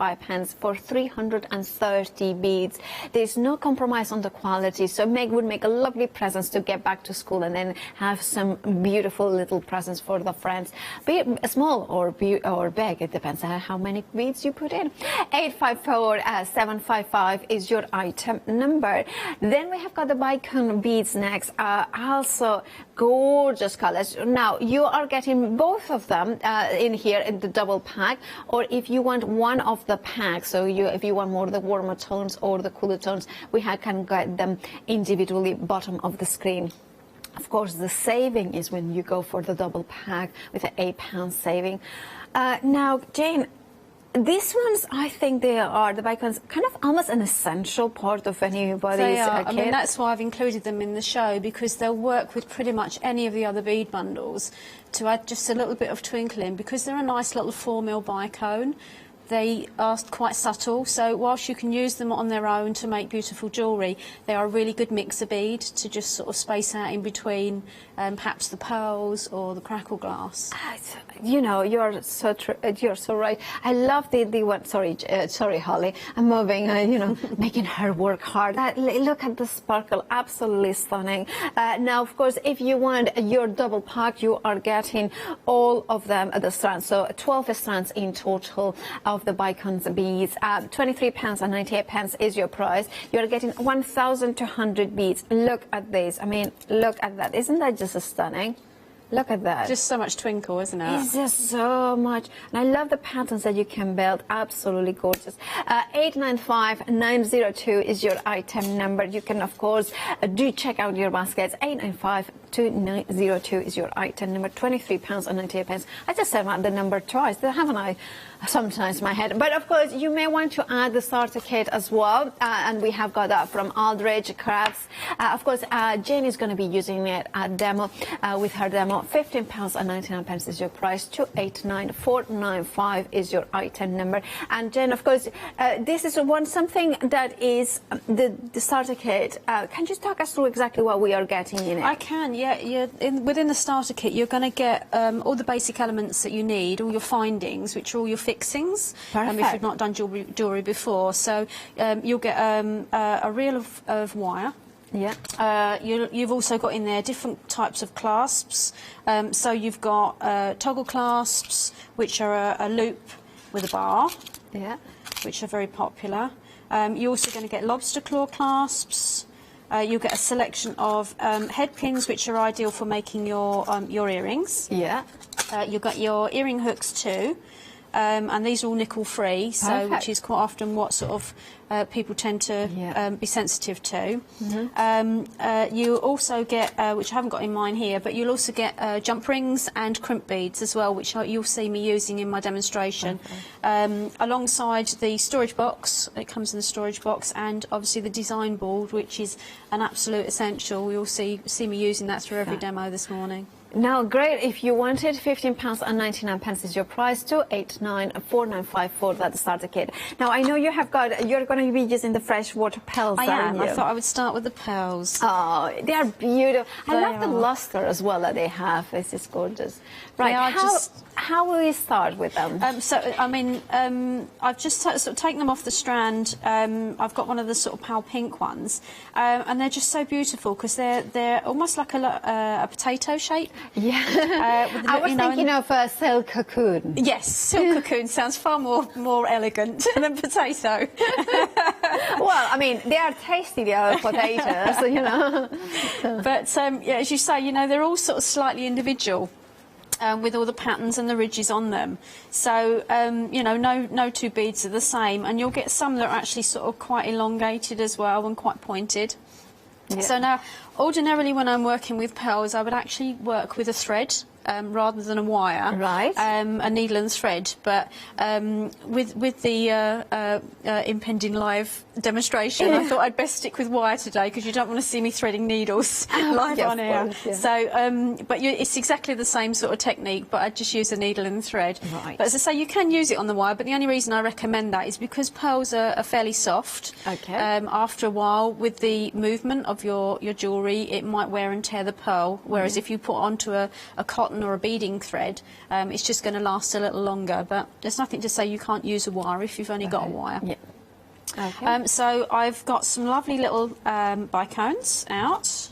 for 330 beads. There's no compromise on the quality, so would make a lovely presents to get back to school and then have some beautiful little presents for the friends. Be it small or big, it depends on how many beads you put in. 854-755 is your item number. Then we have got the bicon beads next. Also gorgeous colors. Now you are getting both of them in here in the double pack, or if you want one of the pack, so if you want more of the warmer tones or the cooler tones, we can get them individually bottom of the screen. Of course, the saving is when you go for the double pack with an £8 saving. Now, Jane, these ones, I think they are, the bicons, kind of almost an essential part of anybody's kit. I mean, that's why I've included them in the show, because they'll work with pretty much any of the other bead bundles to add just a little bit of twinkling, because they're a nice little 4mm bicone. They are quite subtle, so whilst you can use them on their own to make beautiful jewellery, they are a really good mixer bead to just sort of space out in between perhaps the pearls or the crackle glass. You know, you're so right. I love the one. Sorry, Holly. I'm moving. You know, making her work hard. Look at the sparkle, absolutely stunning. Now, of course, if you want your double pack, you are getting all of them at the strands. So 12 strands in total of the bicons beads. £23.98 is your price. You're getting 1,200 beads. Look at this. I mean, look at that. Isn't that just stunning? Look at that. Just so much twinkle, isn't it? It's just so much. And I love the patterns that you can build. Absolutely gorgeous. 895-902 is your item number. You can, of course, do check out your baskets. 895-902 is your item number. £23.98. I just said the number twice, haven't I? Sometimes in my head. But, of course, you may want to add the starter kit as well. And we have got that from Aldridge Crafts. Of course, Jane is going to be using it at demo with her demo. £15.99 is your price. 289495 is your item number. And Jen, of course, this is something that is the starter kit. Can you just talk us through exactly what we are getting in it? I can, yeah. Within the starter kit, you're going to get all the basic elements that you need, all your findings, which are all your fixings. Perfect. If you've not done jewellery before. So you'll get a reel of wire. Yeah. You've also got in there different types of clasps. So you've got toggle clasps, which are a loop with a bar. Yeah. Which are very popular. You're also going to get lobster claw clasps. You'll get a selection of head pins, which are ideal for making your earrings. Yeah. You've got your earring hooks too. And these are all nickel free, so which is quite often what sort of people tend to be sensitive to. You also get, which I haven't got in mine here, but you'll also get jump rings and crimp beads as well, which you'll see me using in my demonstration. Alongside the storage box, it comes in the storage box, and obviously the design board, which is an absolute essential. You'll see me using that through every demo this morning. Now, great. If you wanted, £15.99 is your price. 289495 that starter kit. Now, I know you're going to be using the freshwater pearls. I am. I thought I would start with the pearls. Oh, they are beautiful. I love the luster as well that they have. It's just gorgeous. Right. How will we start with them? I mean, I've just sort of taken them off the strand. I've got one of the sort of pale pink ones, and they're just so beautiful because they're almost like a potato shape. Yeah. I was thinking of a silk cocoon. Yes, silk cocoon sounds far more elegant than potato. Well, I mean, they are tasty, the potatoes, you know. But yeah, as you say, you know, they're all sort of slightly individual. With all the patterns and the ridges on them. So, you know, no two beads are the same, and you'll get some that are actually sort of quite elongated as well and quite pointed. Yeah. So now, ordinarily when I'm working with pearls, I would actually work with a thread rather than a wire. Right. A needle and thread. But with the impending live demonstration, I thought I'd best stick with wire today, because you don't want to see me threading needles live on air. Course, yeah. So, but it's exactly the same sort of technique, but I just use a needle and thread. Right. But as I say, you can use it on the wire, but the only reason I recommend that is because pearls are fairly soft. Okay. After a while, with the movement of your jewellery, it might wear and tear the pearl, whereas if you put onto a cotton or a beading thread, it's just going to last a little longer. But there's nothing to say you can't use a wire if you've only got a wire. Yeah. Okay. So I've got some lovely little bicones out.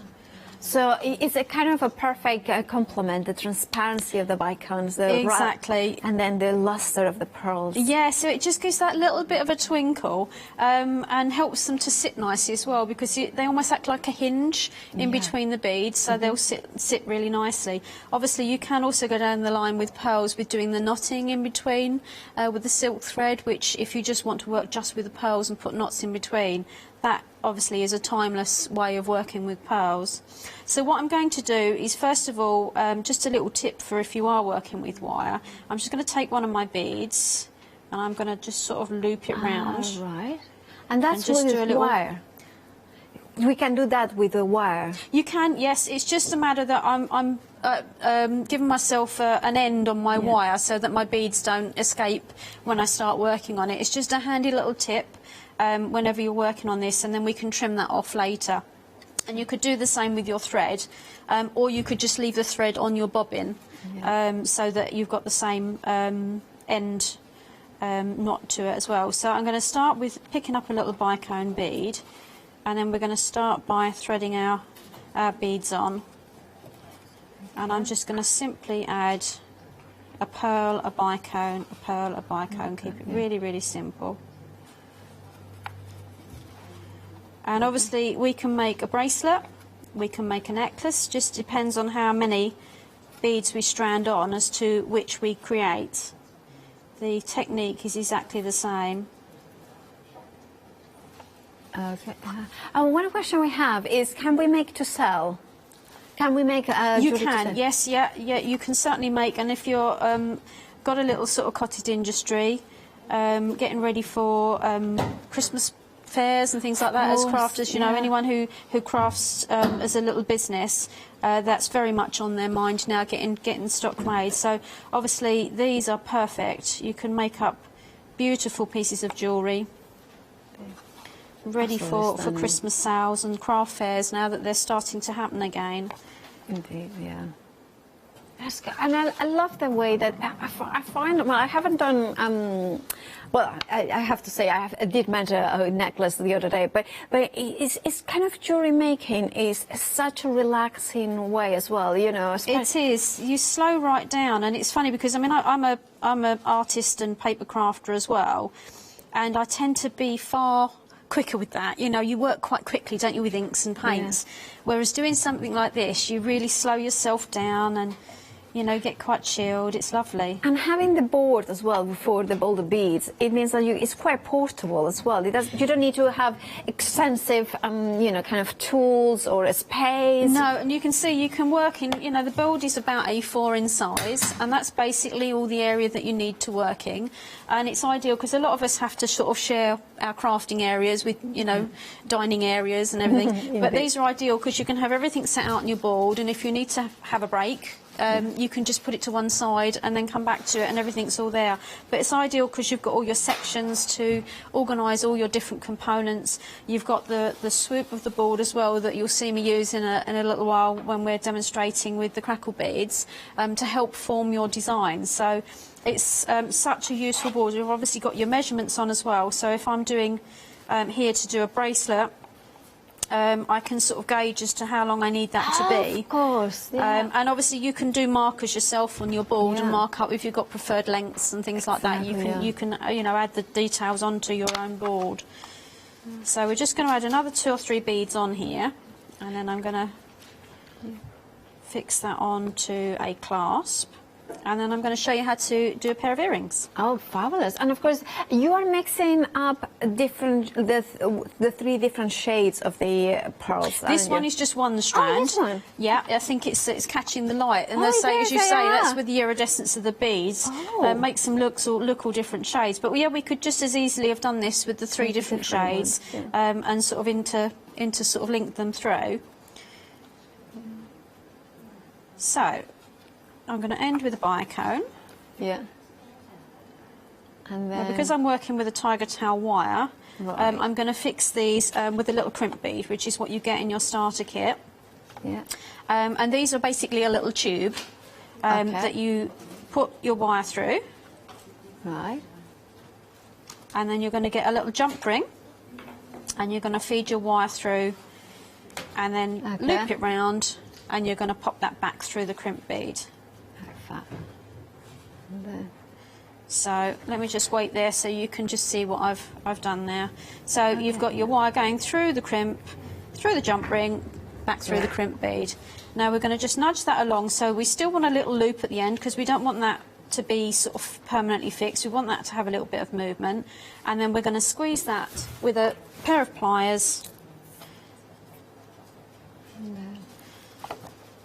So it's a kind of a perfect complement, the transparency of the bicones, exactly, and then the luster of the pearls. Yeah, so it just gives that little bit of a twinkle and helps them to sit nicely as well, because they almost act like a hinge in between the beads, so they'll sit really nicely. Obviously, you can also go down the line with pearls with doing the knotting in between with the silk thread, which if you just want to work just with the pearls and put knots in between, that obviously is a timeless way of working with pearls. So what I'm going to do is, first of all, just a little tip for if you are working with wire. I'm just going to take one of my beads and I'm going to just sort of loop it round. Right. And that's just with a little wire. We can do that with a wire. You can, yes. It's just a matter that I'm giving myself an end on my wire so that my beads don't escape when I start working on it. It's just a handy little tip. Whenever you're working on this, and then we can trim that off later. And you could do the same with your thread, or you could just leave the thread on your bobbin so that you've got the same end knot to it as well. So I'm going to start with picking up a little bicone bead, and then we're going to start by threading our beads on. And I'm just going to simply add a pearl, a bicone, a pearl, a bicone. Keep it really, really simple. And obviously we can make a bracelet, we can make a necklace, just depends on how many beads we strand on as to which we create. The technique is exactly the same. Okay. One question we have is, can we make to sell? Can we make a You can, yes, yeah, you can certainly make, and if you're got a little sort of cottage industry, getting ready for Christmas fairs and things like that, as crafters, you know, anyone who crafts as a little business, that's very much on their mind now, getting stock made. So obviously these are perfect. You can make up beautiful pieces of jewellery ready for Christmas sales and craft fairs now that they're starting to happen again. Indeed, yeah. That's good. And I love the way that I find, well, I haven't done, well, I have to say I did mend a necklace the other day, but it's kind of jewelry making is such a relaxing way as well, you know. It is. You slow right down, and it's funny because I mean I'm an artist and paper crafter as well, and I tend to be far quicker with that. You know, you work quite quickly, don't you, with inks and paints, whereas doing something like this, you really slow yourself down and, you know, get quite chilled. It's lovely. And having the board as well for all the beads, it means that it's quite portable as well. You don't need to have extensive, you know, kind of tools or a space. No, and you can see you can work in, you know, the board is about A4 in size, and that's basically all the area that you need to work in. And it's ideal because a lot of us have to sort of share our crafting areas with, you know, dining areas and everything. But these are ideal because you can have everything set out on your board, and if you need to have a break, you can just put it to one side and then come back to it and everything's all there. But it's ideal because you've got all your sections to organise all your different components. You've got the swoop of the board as well that you'll see me use in a little while when we're demonstrating with the crackle beads to help form your design. So it's such a useful board. You've obviously got your measurements on as well. So if I'm doing here to do a bracelet, I can sort of gauge as to how long I need that to be. Of course, yeah. And obviously you can do markers yourself on your board and mark up if you've got preferred lengths and things like that. You can you know, add the details onto your own board. So we're just going to add another 2 or 3 beads on here, and then I'm going to fix that on to a clasp, and then I'm going to show you how to do a pair of earrings. Oh, fabulous. And of course, you are mixing up the 3 different shades of the pearls. This one is just one strand. Oh, this one? Yeah, I think it's catching the light. And Oh, as you say, are. that's with the iridescence of the beads. Makes them look all different shades. But yeah, we could just as easily have done this with the 3 different shades, and sort of into sort of link them through. So, I'm going to end with a bicone. Yeah. And then... Now, because I'm working with a tiger tail wire, I'm going to fix these with a little crimp bead, which is what you get in your starter kit. Yeah. And these are basically a little tube that you put your wire through. Right. And then you're going to get a little jump ring, and you're going to feed your wire through, and then loop it round, and you're going to pop that back through the crimp bead. So let me just wait there so you can just see what I've done there. So you've got your wire going through the crimp, through the jump ring, back through the crimp bead. Now we're going to just nudge that along, so we still want a little loop at the end because we don't want that to be sort of permanently fixed. We want that to have a little bit of movement, and then we're going to squeeze that with a pair of pliers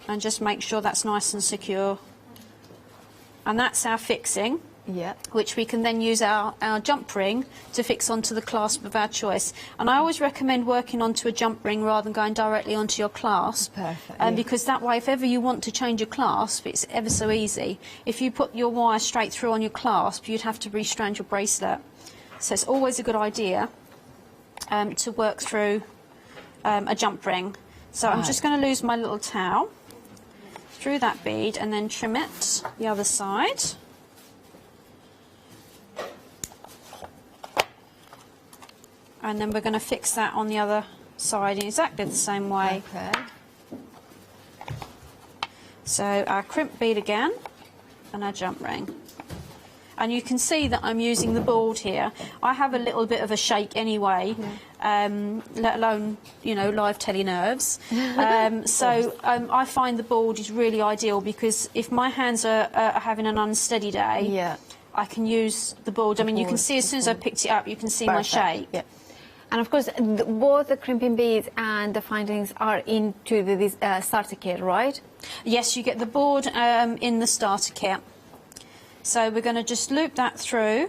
and just make sure that's nice and secure. And that's our fixing, which we can then use our jump ring to fix onto the clasp of our choice. And I always recommend working onto a jump ring rather than going directly onto your clasp. Perfect. Because that way, if ever you want to change your clasp, it's ever so easy. If you put your wire straight through on your clasp, you'd have to restrand your bracelet. So it's always a good idea to work through a jump ring. So I'm just going to lose my little towel through that bead and then trim it the other side. And then we're going to fix that on the other side in exactly the same way. So our crimp bead again and our jump ring. And you can see that I'm using the board here. I have a little bit of a shake anyway, let alone, you know, live telly nerves. I find the board is really ideal because if my hands are having an unsteady day, I can use the board. I mean, you can see as soon as I picked it up, you can see my shake. And of course, both the crimping beads and the findings are into this starter kit, right? Yes, you get the board in the starter kit. So we're going to just loop that through.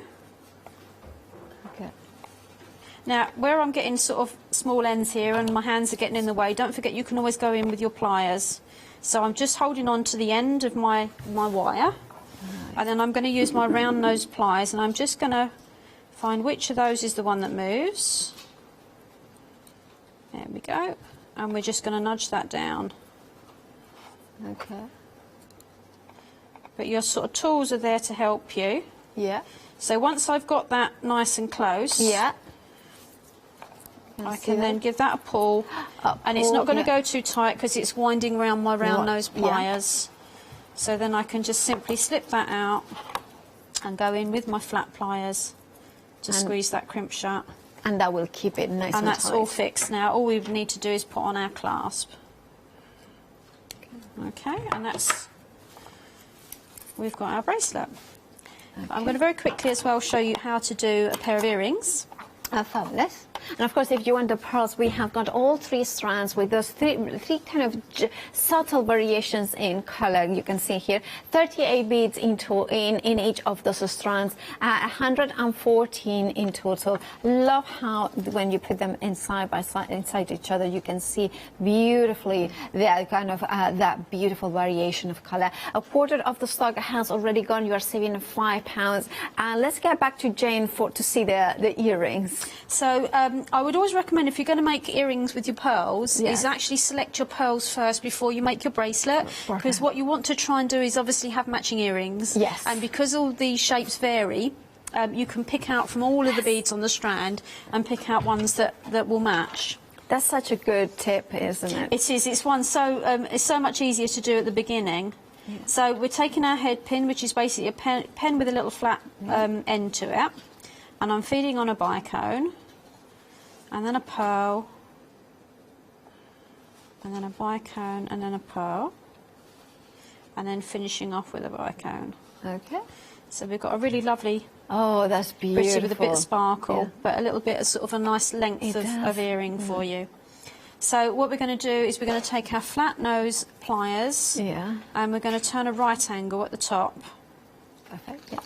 Now, where I'm getting sort of small ends here and my hands are getting in the way, don't forget you can always go in with your pliers. So I'm just holding on to the end of my wire. And then I'm going to use my round nose pliers, and I'm just going to find which of those is the one that moves. There we go. And we're just going to nudge that down. But your sort of tools are there to help you. So once I've got that nice and close, I can then give that a pull. And it's not going to go too tight because it's winding around my round nose pliers. So then I can just simply slip that out and go in with my flat pliers to squeeze that crimp shut. And that will keep it nice and tight. And that's all fixed now. All we need to do is put on our clasp. Okay, and that's... We've got our bracelet. I'm going to very quickly as well show you how to do a pair of earrings. Fabulous. And of course, if you want the pearls, we have got all 3 strands with those three kind of subtle variations in color. You can see here 38 beads in each of those strands, 114 in total. Love how when you put them inside by side inside each other, you can see beautifully the kind of that beautiful variation of color. A quarter of the stock has already gone. You are saving £5. Let's get back to Jane to see the earrings. So I would always recommend, if you're going to make earrings with your pearls, is actually select your pearls first before you make your bracelet, because what you want to try and do is obviously have matching earrings. And because all these shapes vary, you can pick out from all of the beads on the strand and pick out ones that will match. That's such a good tip, isn't it? It is. It's one it's so much easier to do at the beginning. So we're taking our head pin, which is basically a pen with a little flat end to it, and I'm feeding on a bicone. and then a pearl, and then a bicone, and then a pearl, and then finishing off with a bicone. Okay. So we've got a really lovely, oh, that's beautiful, pretty with a bit of sparkle, yeah. but a little bit of sort of a nice length of earring for you. So what we're going to do is we're going to take our flat nose pliers, and we're going to turn a right angle at the top. Perfect. Yeah.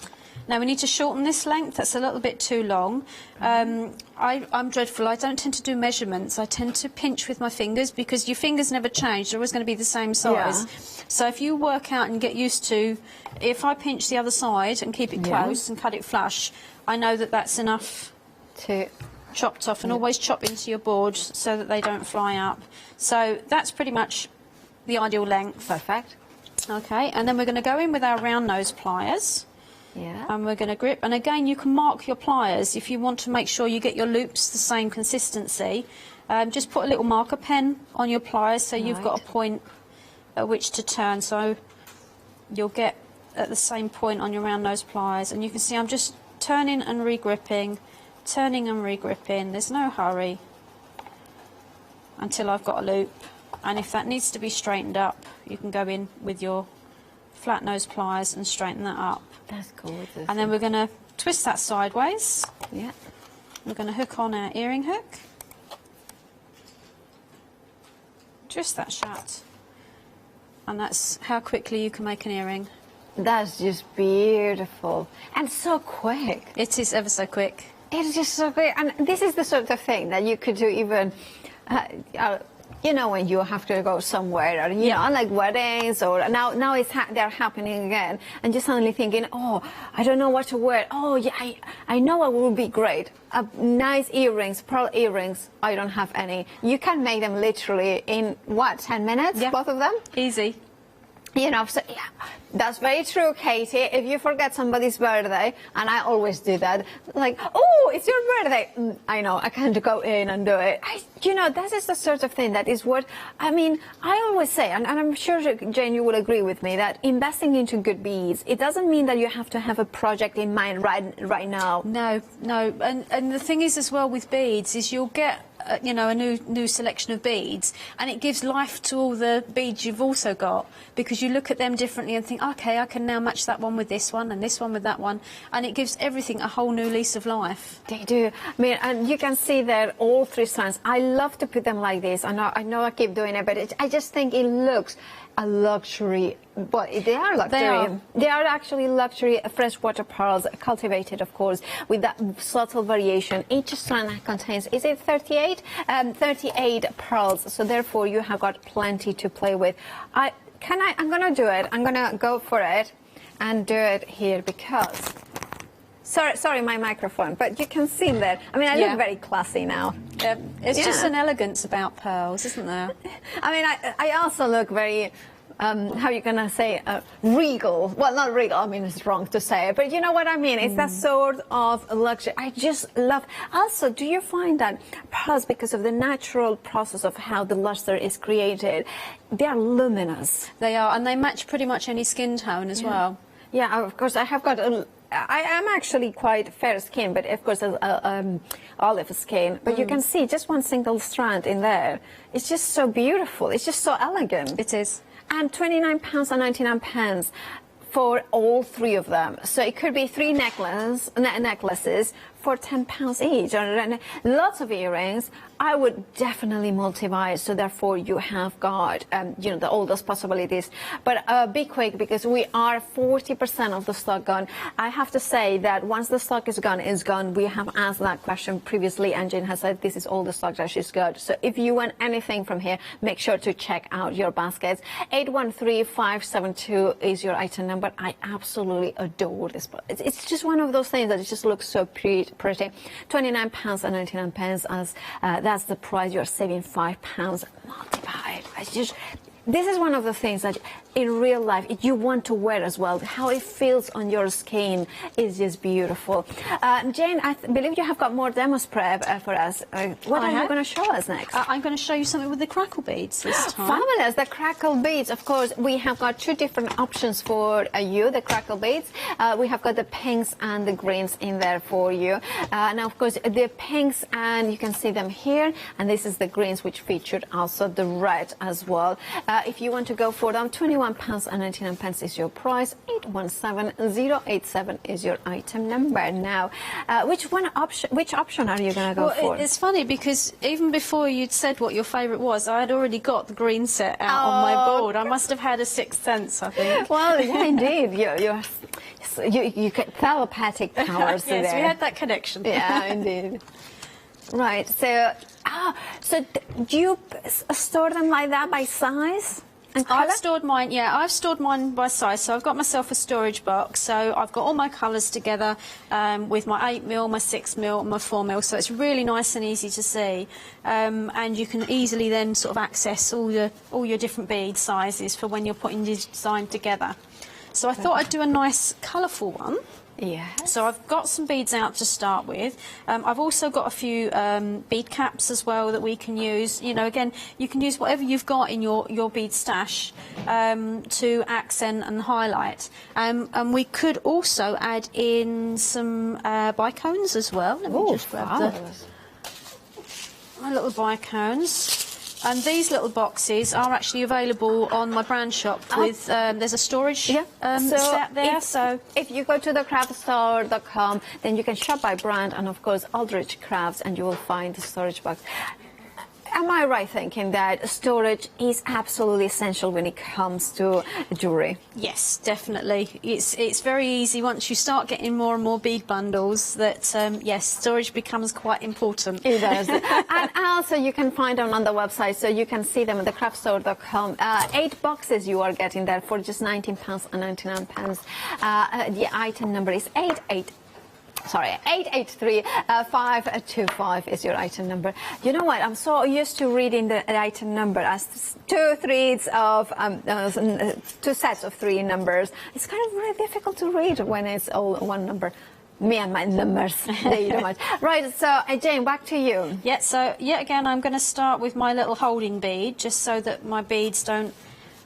Now we need to shorten this length, that's a little bit too long. I'm dreadful, I don't tend to do measurements, I tend to pinch with my fingers because your fingers never change, they're always going to be the same size. Yeah. So if you work out and get used to, if I pinch the other side and keep it close and cut it flush, I know that that's enough to chopped off, and always chop into your board so that they don't fly up. So that's pretty much the ideal length. Perfect. Okay, and then we're going to go in with our round nose pliers. Yeah. And we're going to grip, and again you can mark your pliers if you want to make sure you get your loops the same consistency. Just put a little marker pen on your pliers so you've got a point at which to turn, so you'll get at the same point on your round nose pliers. And you can see I'm just turning and re-gripping, turning and re-gripping. There's no hurry until I've got a loop, and if that needs to be straightened up you can go in with your flat nose pliers and straighten that up. That's gorgeous. And then we're going to twist that sideways. Yeah. We're going to hook on our earring hook. Twist that shut. And that's how quickly you can make an earring. That's just beautiful. And so quick. It is ever so quick. It's just so quick. And this is the sort of thing that you could do even... you know, when you have to go somewhere, or, you know, like weddings, or now they're happening again, and you're suddenly thinking, oh, I don't know what to wear. Oh, yeah, I know it would be great. Nice earrings, pearl earrings. I don't have any. You can make them literally in, what, 10 minutes, both of them? Easy. You know, so, yeah, that's very true, Katie. If you forget somebody's birthday, and I always do that, like, oh, it's your birthday. I know, I can't go in and do it. You know, that is the sort of thing that is what, I mean, I always say, and I'm sure, Jane, you will agree with me, that investing into good beads, it doesn't mean that you have to have a project in mind right now. No, no. And the thing is as well with beads is you'll get, you know, a new selection of beads, and it gives life to all the beads you've also got, because you look at them differently and think, okay, I can now match that one with this one and this one with that one, and it gives everything a whole new lease of life. They do. I mean, and you can see there all three strands. I love to put them like this. I know I keep doing it, but I just think it looks a luxury. Well, they are luxury. They are actually luxury freshwater pearls, cultivated, of course, with that subtle variation. Each strand contains, is it 38? 38 pearls. So therefore, you have got plenty to play with. I'm going to do it. I'm going to go for it and do it here because... Sorry, my microphone, but you can see that. I mean, I look very classy now. It's just an elegance about pearls, isn't there? I mean, I also look very... how are you going to say, regal? Well, not regal, I mean, it's wrong to say it, but you know what I mean? It's that sort of luxury. I just love... Also, do you find that pearls, because of the natural process of how the luster is created, they are luminous? They are, and they match pretty much any skin tone as well. Yeah, of course, I have got... I am actually quite fair skin, but of course olive skin. But you can see just one single strand in there. It's just so beautiful. It's just so elegant. It is. And £29 and 99 pence for all three of them. So it could be three necklaces for £10 each, or lots of earrings. I would definitely multi-buy, so therefore you have got you know, all those possibilities. But be quick, because we are 40% of the stock gone. I have to say that once the stock is gone, it's gone. We have asked that question previously, and Jane has said this is all the stock that she's got. So if you want anything from here, make sure to check out your baskets. 813572 is your item number. I absolutely adore this. It's just one of those things that it just looks so pretty. £29 and 99 pence, as that's the price. You're saving £5 multiplied. This is one of the things that in real life, you want to wear as well. How it feels on your skin is just beautiful. Jane, I believe you have got more demos prep for us. What are you going to show us next? I'm going to show you something with the crackle beads this time. Fabulous, the crackle beads. Of course, we have got two different options for you, the crackle beads. We have got the pinks and the greens in there for you. Now, of course, the pinks, and you can see them here, and this is the greens, which featured also the red as well. If you want to go for them, £21.99 is your price. 817087 is your item number. Now, which option are you going to go for? It's funny because even before you'd said what your favourite was, I had already got the green set out on my board. I must have had a sixth sense, I think. Well, yeah, indeed. You get telepathic powers yes, there. we had that connection. Yeah, indeed. Right. So, so do you store them like that by size? I've stored mine, I've stored mine by size. So I've got myself a storage box. So I've got all my colours together with my 8mm, my 6mm and my 4mm. So it's really nice and easy to see. And you can easily then sort of access all your different bead sizes for when you're putting your design together. So I thought I'd do a nice colourful one. Yeah. So I've got some beads out to start with. I've also got a few bead caps as well that we can use. You know, again, you can use whatever you've got in your bead stash to accent and highlight. And we could also add in some bicones as well. Let me just grab my little bicones. And these little boxes are actually available on my brand shop with, there's a storage set there. So if you go to thecraftstore.com, then you can shop by brand and, of course, Aldrich Crafts, and you will find the storage box. Am I right thinking that storage is absolutely essential when it comes to jewellery? Yes, definitely. It's very easy once you start getting more and more bead bundles that, yes, storage becomes quite important. It does. And also you can find them on the website, so you can see them at thecraftstore.com. 8 boxes you are getting there for just £19.99. The item number is 883525 is your item number. You know what? I'm so used to reading the item number as two sets of 3 numbers. It's kind of really difficult to read when it's all one number. Me and my numbers. Thank you so much. Right, so Jane, back to you. Yeah, so yet again, I'm going to start with my little holding bead, just so that my beads don't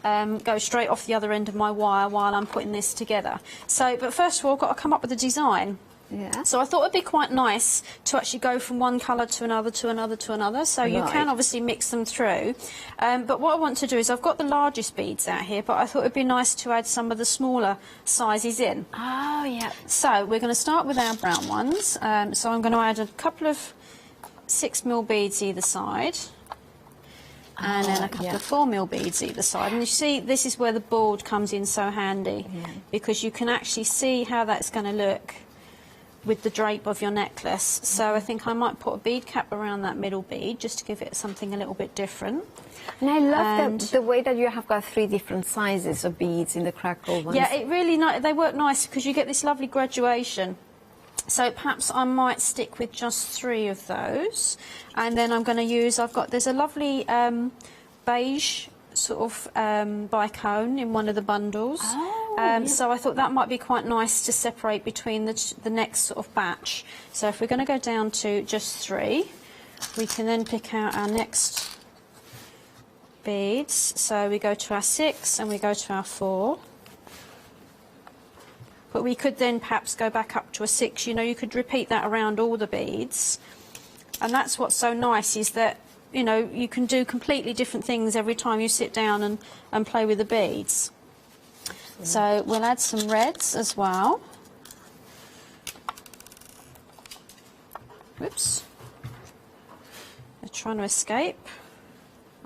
go straight off the other end of my wire while I'm putting this together. So, but first of all, I've got to come up with a design. Yeah. So I thought it'd be quite nice to actually go from one colour to another, to another, to another. So you can obviously mix them through. But what I want to do is, I've got the largest beads out here, but I thought it'd be nice to add some of the smaller sizes in. Oh, yeah. So we're going to start with our brown ones. So I'm going to add a couple of 6mm beads either side. And then a couple of 4mm beads either side. And you see, this is where the board comes in so handy, because you can actually see how that's going to look with the drape of your necklace. So I think I might put a bead cap around that middle bead just to give it something a little bit different. And I love the way that you have got 3 different sizes of beads in the crackle ones. Yeah, it really they work nice because you get this lovely graduation. So perhaps I might stick with just 3 of those, and then I'm going to use, there's a lovely beige sort of bicone in one of the bundles. So I thought that might be quite nice to separate between the next sort of batch. So if we're going to go down to just 3, we can then pick out our next beads. So we go to our 6 and we go to our 4. But we could then perhaps go back up to a 6. You know, you could repeat that around all the beads. And that's what's so nice, is that, you know, you can do completely different things every time you sit down and play with the beads. So we'll add some reds as well. Whoops. They're trying to escape.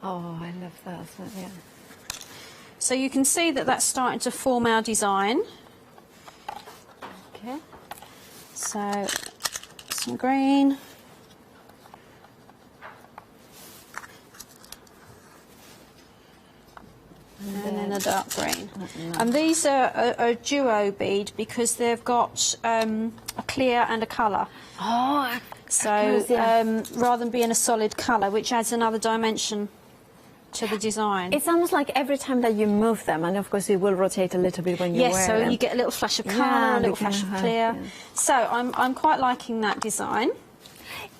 Oh, I love that. Yeah. So you can see that that's starting to form our design. Okay. So some green. And then a dark green. And these are a duo bead because they've got a clear and a colour. Oh, so rather than being a solid colour, which adds another dimension to the design. It's almost like every time that you move them, and of course it will rotate a little bit when you wear them. Yes, so you get a little flash of colour, a little flash of clear. Yeah. So I'm quite liking that design.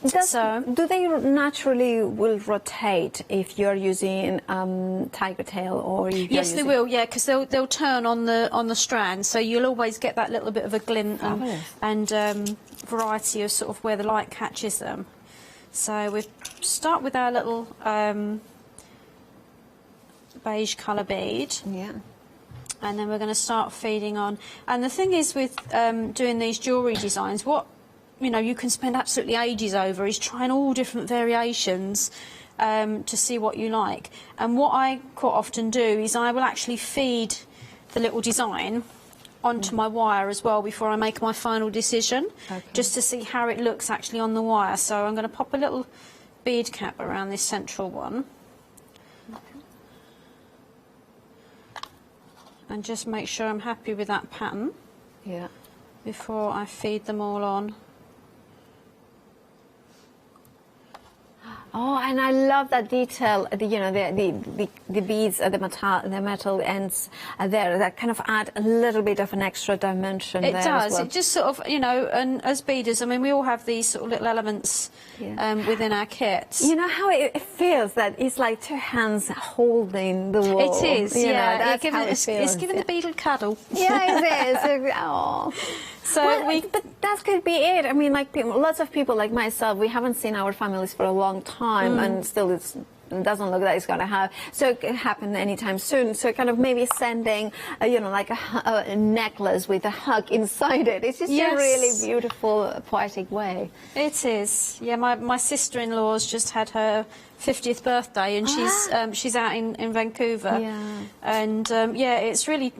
Do they naturally will rotate if you're using tiger tail or? Yes, they will. Yeah, because they'll turn on the strand, so you'll always get that little bit of a glint and variety of sort of where the light catches them. So we start with our little beige colour bead. Yeah. And then we're going to start feeding on. And the thing is with doing these jewellery designs, what you can spend absolutely ages over is trying all different variations to see what you like. And what I quite often do is I will actually feed the little design onto my wire as well before I make my final decision, just to see how it looks actually on the wire. So I'm going to pop a little bead cap around this central one. And just make sure I'm happy with that pattern before I feed them all on. Oh, and I love that detail. The beads, the metal ends there that kind of add a little bit of an extra dimension. It there does. as well. It just sort of, and as beaders, I mean, we all have these sort of little elements within our kits. You know how it feels that it's like two hands holding the wall. It is. It's giving the beetle cuddle. Yeah, it is. Oh. So but that could be it. I mean, like lots of people like myself, we haven't seen our families for a long time, and still it doesn't look like it's going to happen. So it can happen anytime soon. So kind of maybe sending, like a necklace with a hug inside it. It's just a really beautiful, poetic way. It is. Yeah, my sister-in-law's just had her 50th birthday, and she's out in Vancouver. Yeah. And it's really,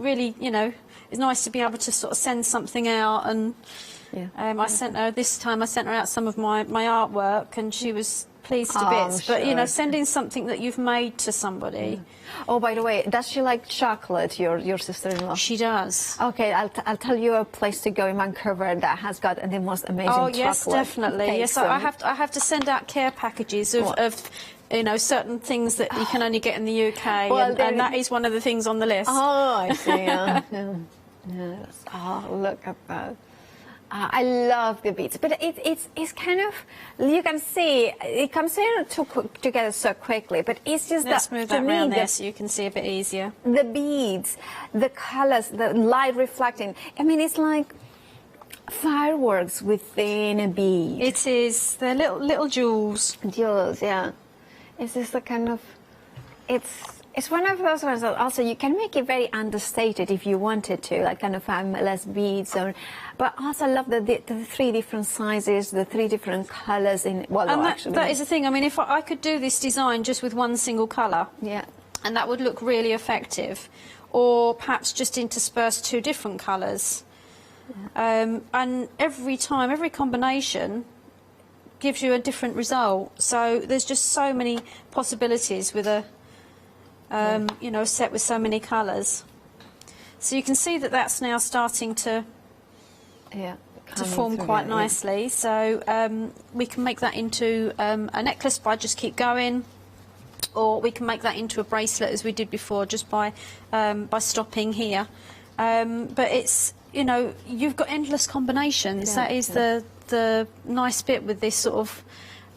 it's nice to be able to sort of send something out. And I sent her out some of my artwork, and she was pleased to bits. But sending something that you've made to somebody. Oh, by the way, does she like chocolate, your sister-in-law? She does. Okay, I'll tell you a place to go in Vancouver that has got the most amazing chocolate. Oh yes, definitely. Yes, I have to send out care packages of certain things that you can only get in the UK, and that is one of the things on the list. Oh, I see. Yes. Oh, look at that. I love the beads, but it's kind of, you can see it comes together so quickly, but it's just Let's move that around there so you can see a bit easier. The beads, the colours, the light reflecting. I mean, it's like fireworks within a bead. It is. They're little jewels. Jewels, yeah. It's just a kind of, it's one of those ones that also you can make it very understated if you wanted to, like kind of have less beads, but also I love the three different sizes, the three different colours in. Well, and actually, that is the thing. I mean, if I could do this design just with one single colour, and that would look really effective, or perhaps just intersperse two different colours, and every combination gives you a different result. So there's just so many possibilities with a a set with so many colours. So you can see that that's now starting to form quite nicely. So we can make that into a necklace by just keep going, or we can make that into a bracelet as we did before, just by stopping here. But it's you've got endless combinations. That is the nice bit with this sort of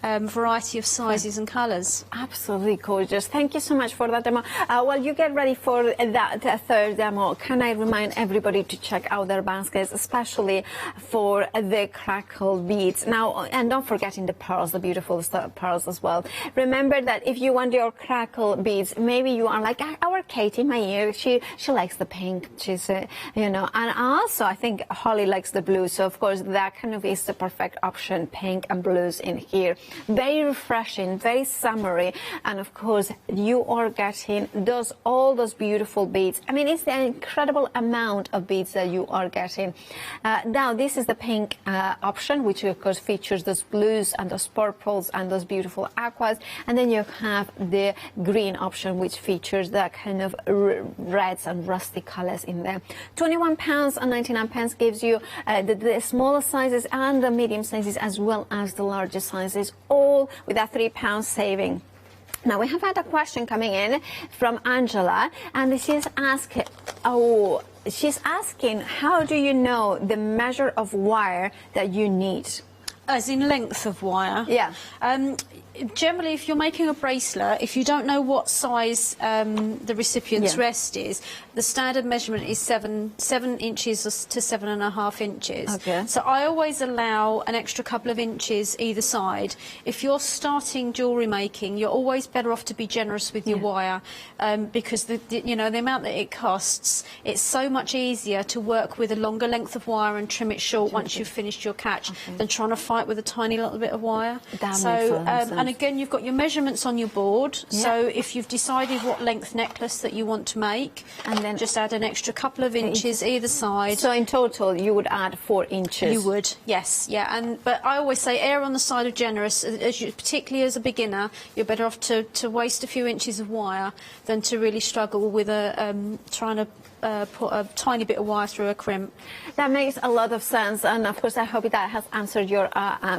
variety of sizes and colours. Absolutely gorgeous. Thank you so much for that demo. While you get ready for that third demo, can I remind everybody to check out their baskets, especially for the crackle beads. Now, and don't forgetting the pearls, the beautiful pearls as well. Remember that if you want your crackle beads, maybe you are like our Katie, my ear, she likes the pink, she's, and also I think Holly likes the blue, so of course that kind of is the perfect option, pink and blues in here. Very refreshing, very summery, and of course you are getting all those beautiful beads. I mean, it's an incredible amount of beads that you are getting. Now this is the pink option, which of course features those blues and those purples and those beautiful aquas, and then you have the green option, which features that kind of reds and rusty colors in there. £21.99 gives you the smaller sizes and the medium sizes, as well as the larger sizes, all with a £3 saving. Now, we have had a question coming in from Angela, and she's asking, how do you know the measure of wire that you need? As in length of wire? Yeah. Generally, if you're making a bracelet, if you don't know what size the recipient's rest is, the standard measurement is 7 inches to 7.5 inches. Okay. So I always allow an extra couple of inches either side. If you're starting jewellery making, you're always better off to be generous with your wire, because the amount that it costs, it's so much easier to work with a longer length of wire and trim it short once you've finished your catch than trying to fight with a tiny little bit of wire. That makes sense. And again, you've got your measurements on your board. So if you've decided what length necklace that you want to make, and then just add an extra couple of inches either side. So in total, you would add 4 inches. You would, yes, yeah. But I always say err on the side of generous. Particularly as a beginner, you're better off to waste a few inches of wire than to really struggle with trying to put a tiny bit of wire through a crimp. That makes a lot of sense, and of course I hope that has answered your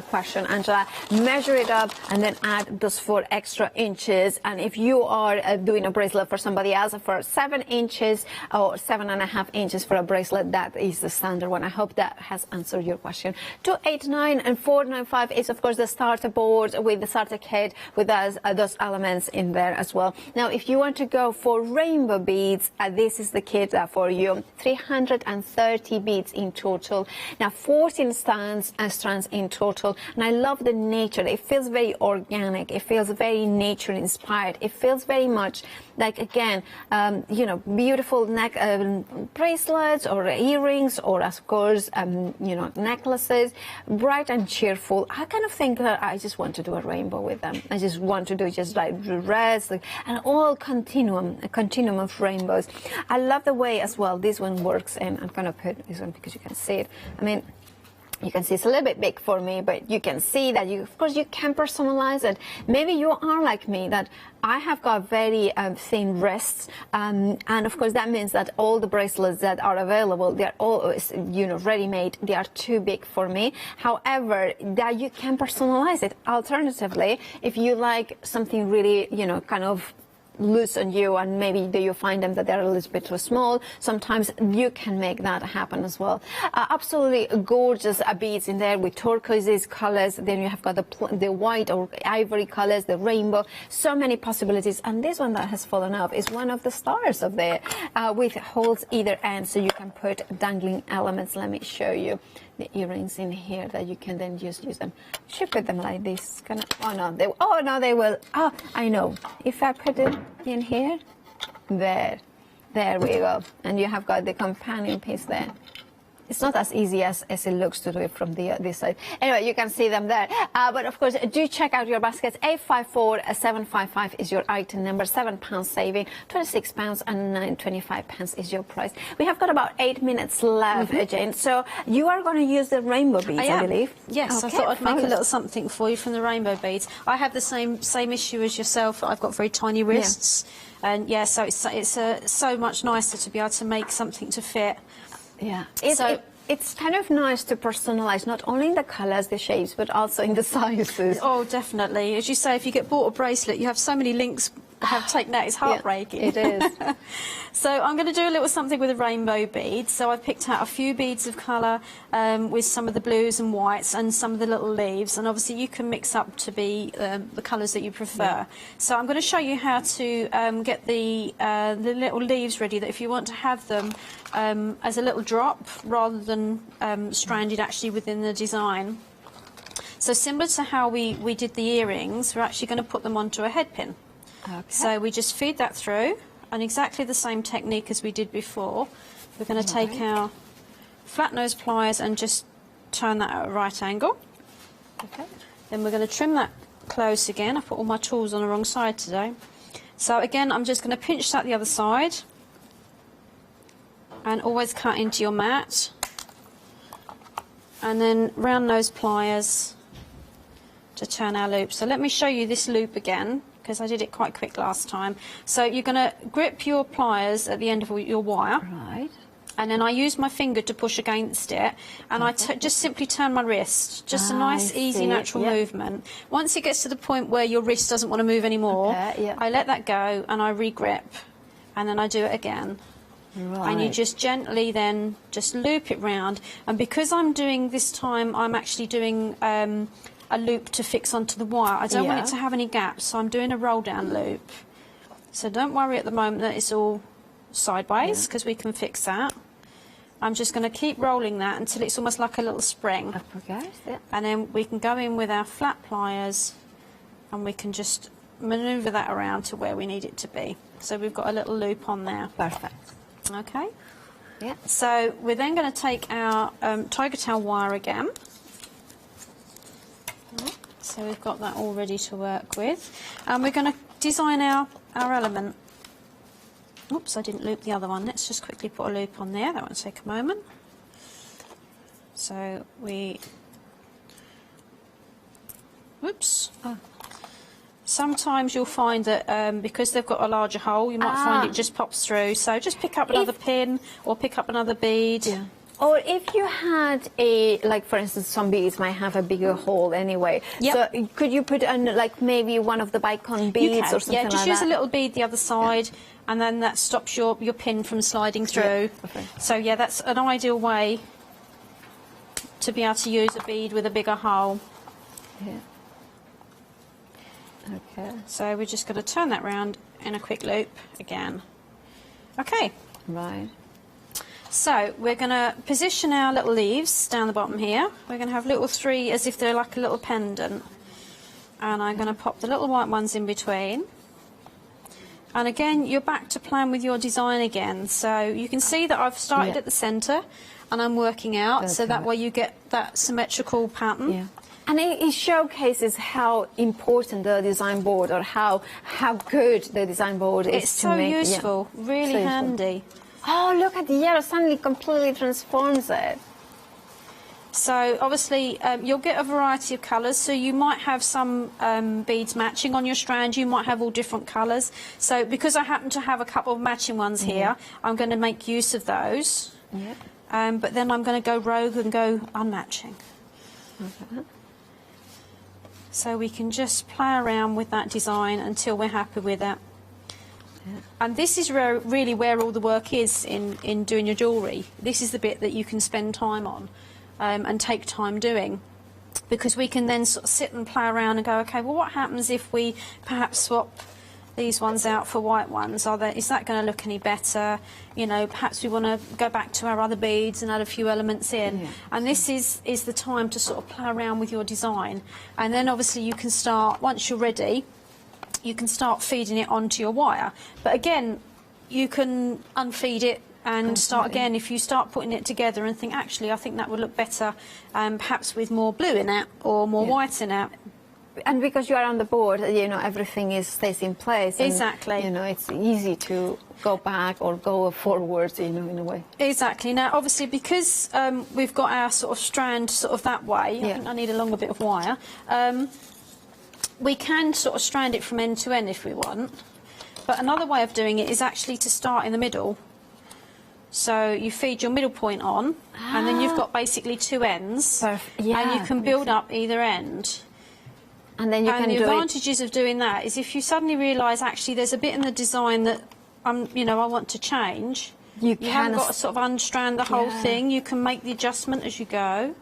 question, Angela. Measure it up and then add those 4 extra inches, and if you are doing a bracelet for somebody else for 7 inches or 7.5 inches for a bracelet, that is the standard one. I hope that has answered your question. 289 and 495 is of course the starter board with the starter kit with those elements in there as well. Now if you want to go for rainbow beads, this is the kit for you. 330 beads in total. Now 14 strands in total, and I love the nature. It feels very organic. It feels very nature inspired. It feels very much like, again, beautiful neck bracelets or earrings, or of course necklaces, bright and cheerful. I kind of think I just want to do a rainbow with them. I just want to do just like reds and all a continuum of rainbows. I love the way as well this one works, and I'm gonna put this one because you can see it. I mean, you can see it's a little bit big for me, but you can see that of course you can personalize it. Maybe you are like me, that I have got very thin wrists, and of course that means that all the bracelets that are available, they're all ready-made. They are too big for me. However, that you can personalize it. Alternatively, if you like something really kind of loose on you, and maybe you find them that they're a little bit too small, sometimes you can make that happen as well. Absolutely gorgeous beads in there with turquoise colors. Then you have got the white or ivory colors, the rainbow, so many possibilities. And this one that has fallen off is one of the stars of there, with holes either end, so you can put dangling elements. Let me show you the earrings in here that you can then just use them. You should put them like this. They will. Oh, I know. If I put it in here, there we go. And you have got the companion piece there. It's not as easy as it looks to do it from this side. Anyway, you can see them there. But of course, do check out your baskets. 854755 is your item number. £7 saving, £26 and 25 pence is your price. We have got about 8 minutes left, Jane. So you are going to use the rainbow beads, I believe. Yes, okay, I thought I'd make a little something for you from the rainbow beads. I have the same issue as yourself. I've got very tiny wrists, and so it's so much nicer to be able to make something to fit. Yeah, it's kind of nice to personalize not only in the colors, the shapes, but also in the sizes. Oh, definitely. As you say, if you get bought a bracelet, you have so many links have taken out. It's heartbreaking. It is. So I'm going to do a little something with a rainbow bead. So I've picked out a few beads of colour with some of the blues and whites and some of the little leaves, and obviously you can mix up to be the colours that you prefer. So I'm going to show you how to get the little leaves ready, that if you want to have them as a little drop rather than stranded actually within the design. So similar to how we did the earrings, we're actually going to put them onto a head pin. Okay. So we just feed that through, and exactly the same technique as we did before. We're going to take our flat nose pliers and just turn that at a right angle. Okay. Then we're going to trim that close again. I put all my tools on the wrong side today. So again, I'm just going to pinch that the other side, and always cut into your mat, and then round nose pliers to turn our loop. So let me show you this loop again, because I did it quite quick last time. So you're going to grip your pliers at the end of your wire. Right. And then I use my finger to push against it, and I just simply turn my wrist. Just a nice, easy, natural movement. Once it gets to the point where your wrist doesn't want to move anymore, I let that go and I re-grip, and then I do it again. Right. And you just gently then just loop it round. And because I'm doing this time, I'm actually doing a loop to fix onto the wire. I don't want it to have any gaps, so I'm doing a roll down loop. So don't worry at the moment that it's all sideways, because we can fix that. I'm just going to keep rolling that until it's almost like a little spring. And then we can go in with our flat pliers and we can just manoeuvre that around to where we need it to be. So we've got a little loop on there. Perfect. Okay. Yeah. So we're then going to take our tiger tail wire again. So we've got that all ready to work with. And we're going to design our element. Oops, I didn't loop the other one. Let's just quickly put a loop on there. That won't take a moment. So we... Whoops. Oh. Sometimes you'll find that because they've got a larger hole, you might find it just pops through. So just pick up another pin or pick up another bead. Yeah. Or if you had a, like for instance, some beads might have a bigger hole anyway. Yep. So could you put on like maybe one of the bicon beads or something like that? Yeah, just use a little bead the other side, and then that stops your pin from sliding through. Okay. So yeah, that's an ideal way to be able to use a bead with a bigger hole. Yeah. Okay. So we're just going to turn that round in a quick loop again. Okay. Right. So we're going to position our little leaves down the bottom here. We're going to have little three as if they're like a little pendant. And I'm going to pop the little white ones in between. And again, you're back to playing with your design again. So you can see that I've started at the centre and I'm working out, so that way you get that symmetrical pattern. Yeah. And it showcases how important the design board, or how good the design board is. It's so useful, really so handy. Oh, look at the yellow, suddenly completely transforms it. So obviously you'll get a variety of colours, so you might have some beads matching on your strand, you might have all different colours. So because I happen to have a couple of matching ones here, I'm going to make use of those. Yeah. But then I'm going to go rogue and go unmatching. Okay. So we can just play around with that design until we're happy with it. Yeah. And this is really where all the work is in doing your jewellery. This is the bit that you can spend time on and take time doing, because we can then sort of sit and play around and go, okay, well, what happens if we perhaps swap these ones out for white ones? Is that going to look any better? You know, perhaps we want to go back to our other beads and add a few elements in. Yeah. And this is the time to sort of play around with your design. And then obviously you can start, once you're ready, you can start feeding it onto your wire. But again, you can unfeed it and start again if you start putting it together and think, actually, I think that would look better perhaps with more blue in it or more white in it. And because you are on the board, you know, everything stays in place. And, exactly. You know, it's easy to go back or go forwards, you know, in a way. Exactly. Now, obviously, because we've got our sort of strand sort of that way, I think I need a longer bit of wire, we can sort of strand it from end to end if we want. But another way of doing it is actually to start in the middle. So you feed your middle point on, and then you've got basically two ends, and you can build up either end. And then you can do it. And the advantages of doing that is if you suddenly realise, actually, there's a bit in the design that I want to change. You haven't got to sort of unstrand the whole thing. You can make the adjustment as you go.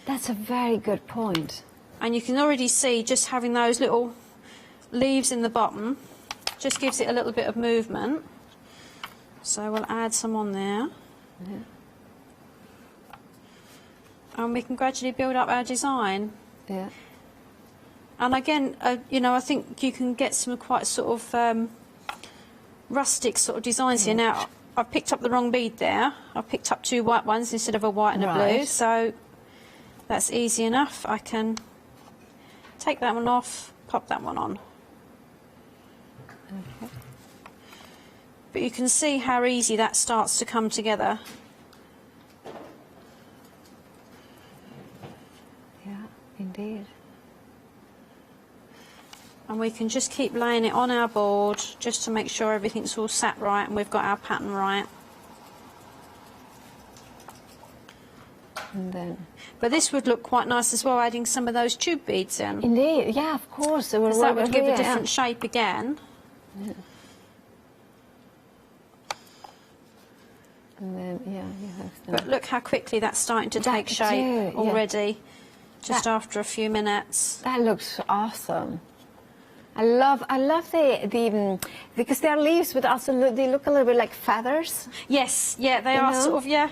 That's a very good point. And you can already see just having those little leaves in the bottom just gives it a little bit of movement. So we'll add some on there. Yeah. And we can gradually build up our design. Yeah. And again, I think you can get some quite sort of rustic sort of designs here. Now, I've picked up the wrong bead there. I've picked up two white ones instead of a white and a blue. So that's easy enough. I can take that one off, pop that one on. Okay. But you can see how easy that starts to come together. Yeah, indeed. And we can just keep laying it on our board just to make sure everything's all sat right and we've got our pattern right. And then, but this would look quite nice as well, adding some of those tube beads in. indeed, yeah, of course. Because that would give a different shape again. Yeah. And then, yeah, you have them. But look how quickly that's starting to take shape already, just after a few minutes. That looks awesome. I love the because they are leaves, but also they look a little bit like feathers. Yes, yeah, they are sort of,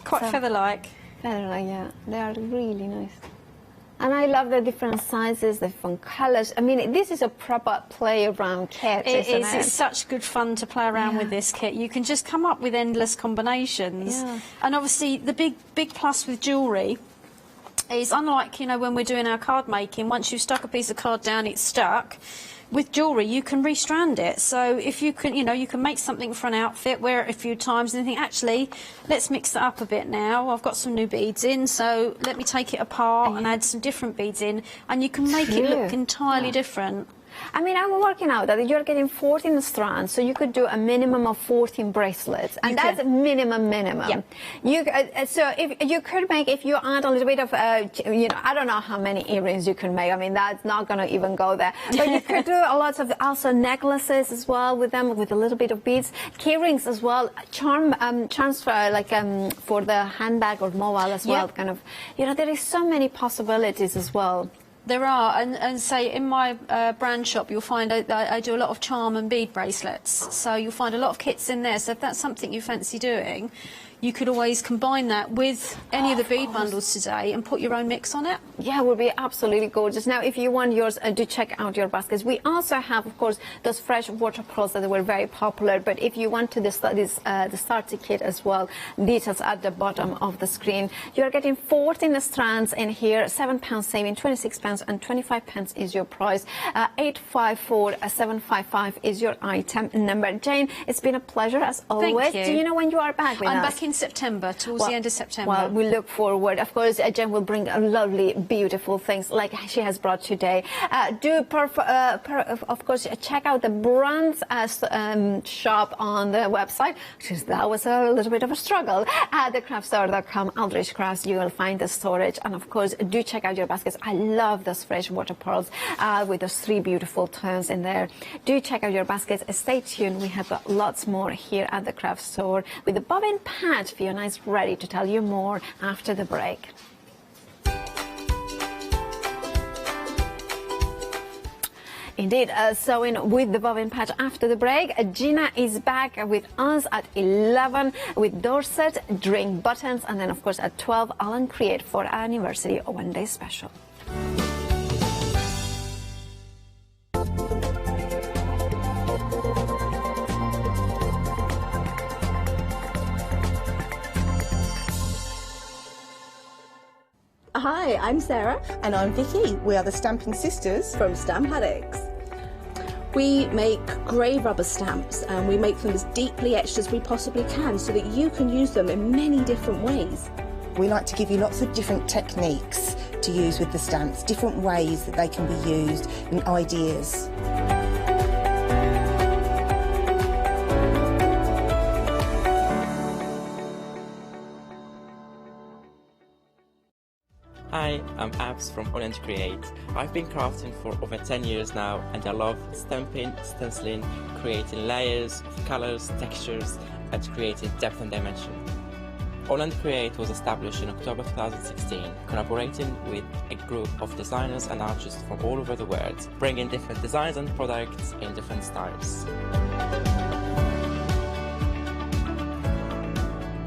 quite feather-like. Feather-like, yeah. They are really nice. And I love the different sizes, the different colours. I mean, this is a proper play-around kit, isn't it? It's such good fun to play around with this kit. You can just come up with endless combinations. Yeah. And obviously, the big plus with jewellery is, unlike, you know, when we're doing our card making, once you've stuck a piece of card down, it's stuck. With jewellery, you can restrand it. So if you can, you know, you can make something for an outfit, wear it a few times, and think, actually, let's mix that up a bit now. I've got some new beads in, so let me take it apart and add some different beads in, and you can make it look entirely different. I mean, I'm working out that you're getting 14 strands, so you could do a minimum of 14 bracelets, and that's a minimum. Yeah. You so if you could make, if you add a little bit of, you know, I don't know how many earrings you can make. I mean, that's not going to even go there. But you could do a lot of also necklaces as well with them, with a little bit of beads, key rings as well, charms for like for the handbag or mobile as well. Kind of, you know, there is so many possibilities as well. There are, and say in my brand shop, you'll find I do a lot of charm and bead bracelets. So you'll find a lot of kits in there. So if that's something you fancy doing, you could always combine that with any of the bead bundles today and put your own mix on it. Yeah, it would be absolutely gorgeous. Now, if you want yours, do check out your baskets. We also have, of course, those fresh water pearls that were very popular. But if you want to the starter kit as well, details at the bottom of the screen. You're getting 14 strands in here, £7 saving, £26 and 25 pence is your price. 854755 is your item number. Jane, it's been a pleasure as always. Thank you. Do you know when you are back with us? I'm back in September, towards the end of September. Well, we look forward. Of course, Jen will bring lovely, beautiful things like she has brought today. Of course, check out the brands shop on the website. That was a little bit of a struggle. Thecraftstore.com, Aldrich Crafts, you will find the storage. And of course, do check out your baskets. I love those fresh water pearls with those 3 beautiful tones in there. Do check out your baskets. Stay tuned. We have got lots more here at the craft store with the bobbin patch. Fiona is ready to tell you more after the break. Indeed, sewing with the bobbin patch after the break. Gina is back with us at 11 with Dorset, drink buttons, and then of course at 12, Alan Create for our anniversary one-day special. Hi, I'm Sarah. And I'm Vicky. We are the Stamping Sisters from Stamp Addicts. We make grey rubber stamps and we make them as deeply etched as we possibly can so that you can use them in many different ways. We like to give you lots of different techniques to use with the stamps, different ways that they can be used and ideas. Hi, I'm Abs from Hochanda Create. I've been crafting for over 10 years now and I love stamping, stenciling, creating layers of colours, textures and creating depth and dimension. Hochanda Create was established in October 2016, collaborating with a group of designers and artists from all over the world, bringing different designs and products in different styles.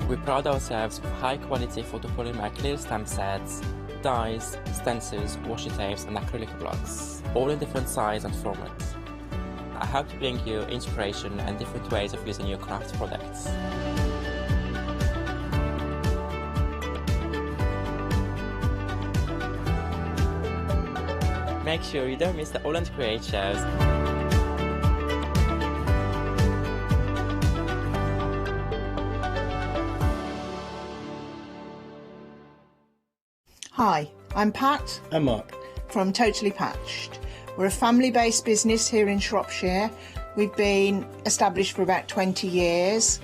We pride ourselves with high quality photopolymer clear stamp sets, dies, stencils, washi tapes and acrylic blocks, all in different size and formats. I hope to bring you inspiration and different ways of using your craft products. Make sure you don't miss the Hochanda Create shows. Hi, I'm Pat. And Mark. From Totally Patched. We're a family-based business here in Shropshire. We've been established for about 20 years.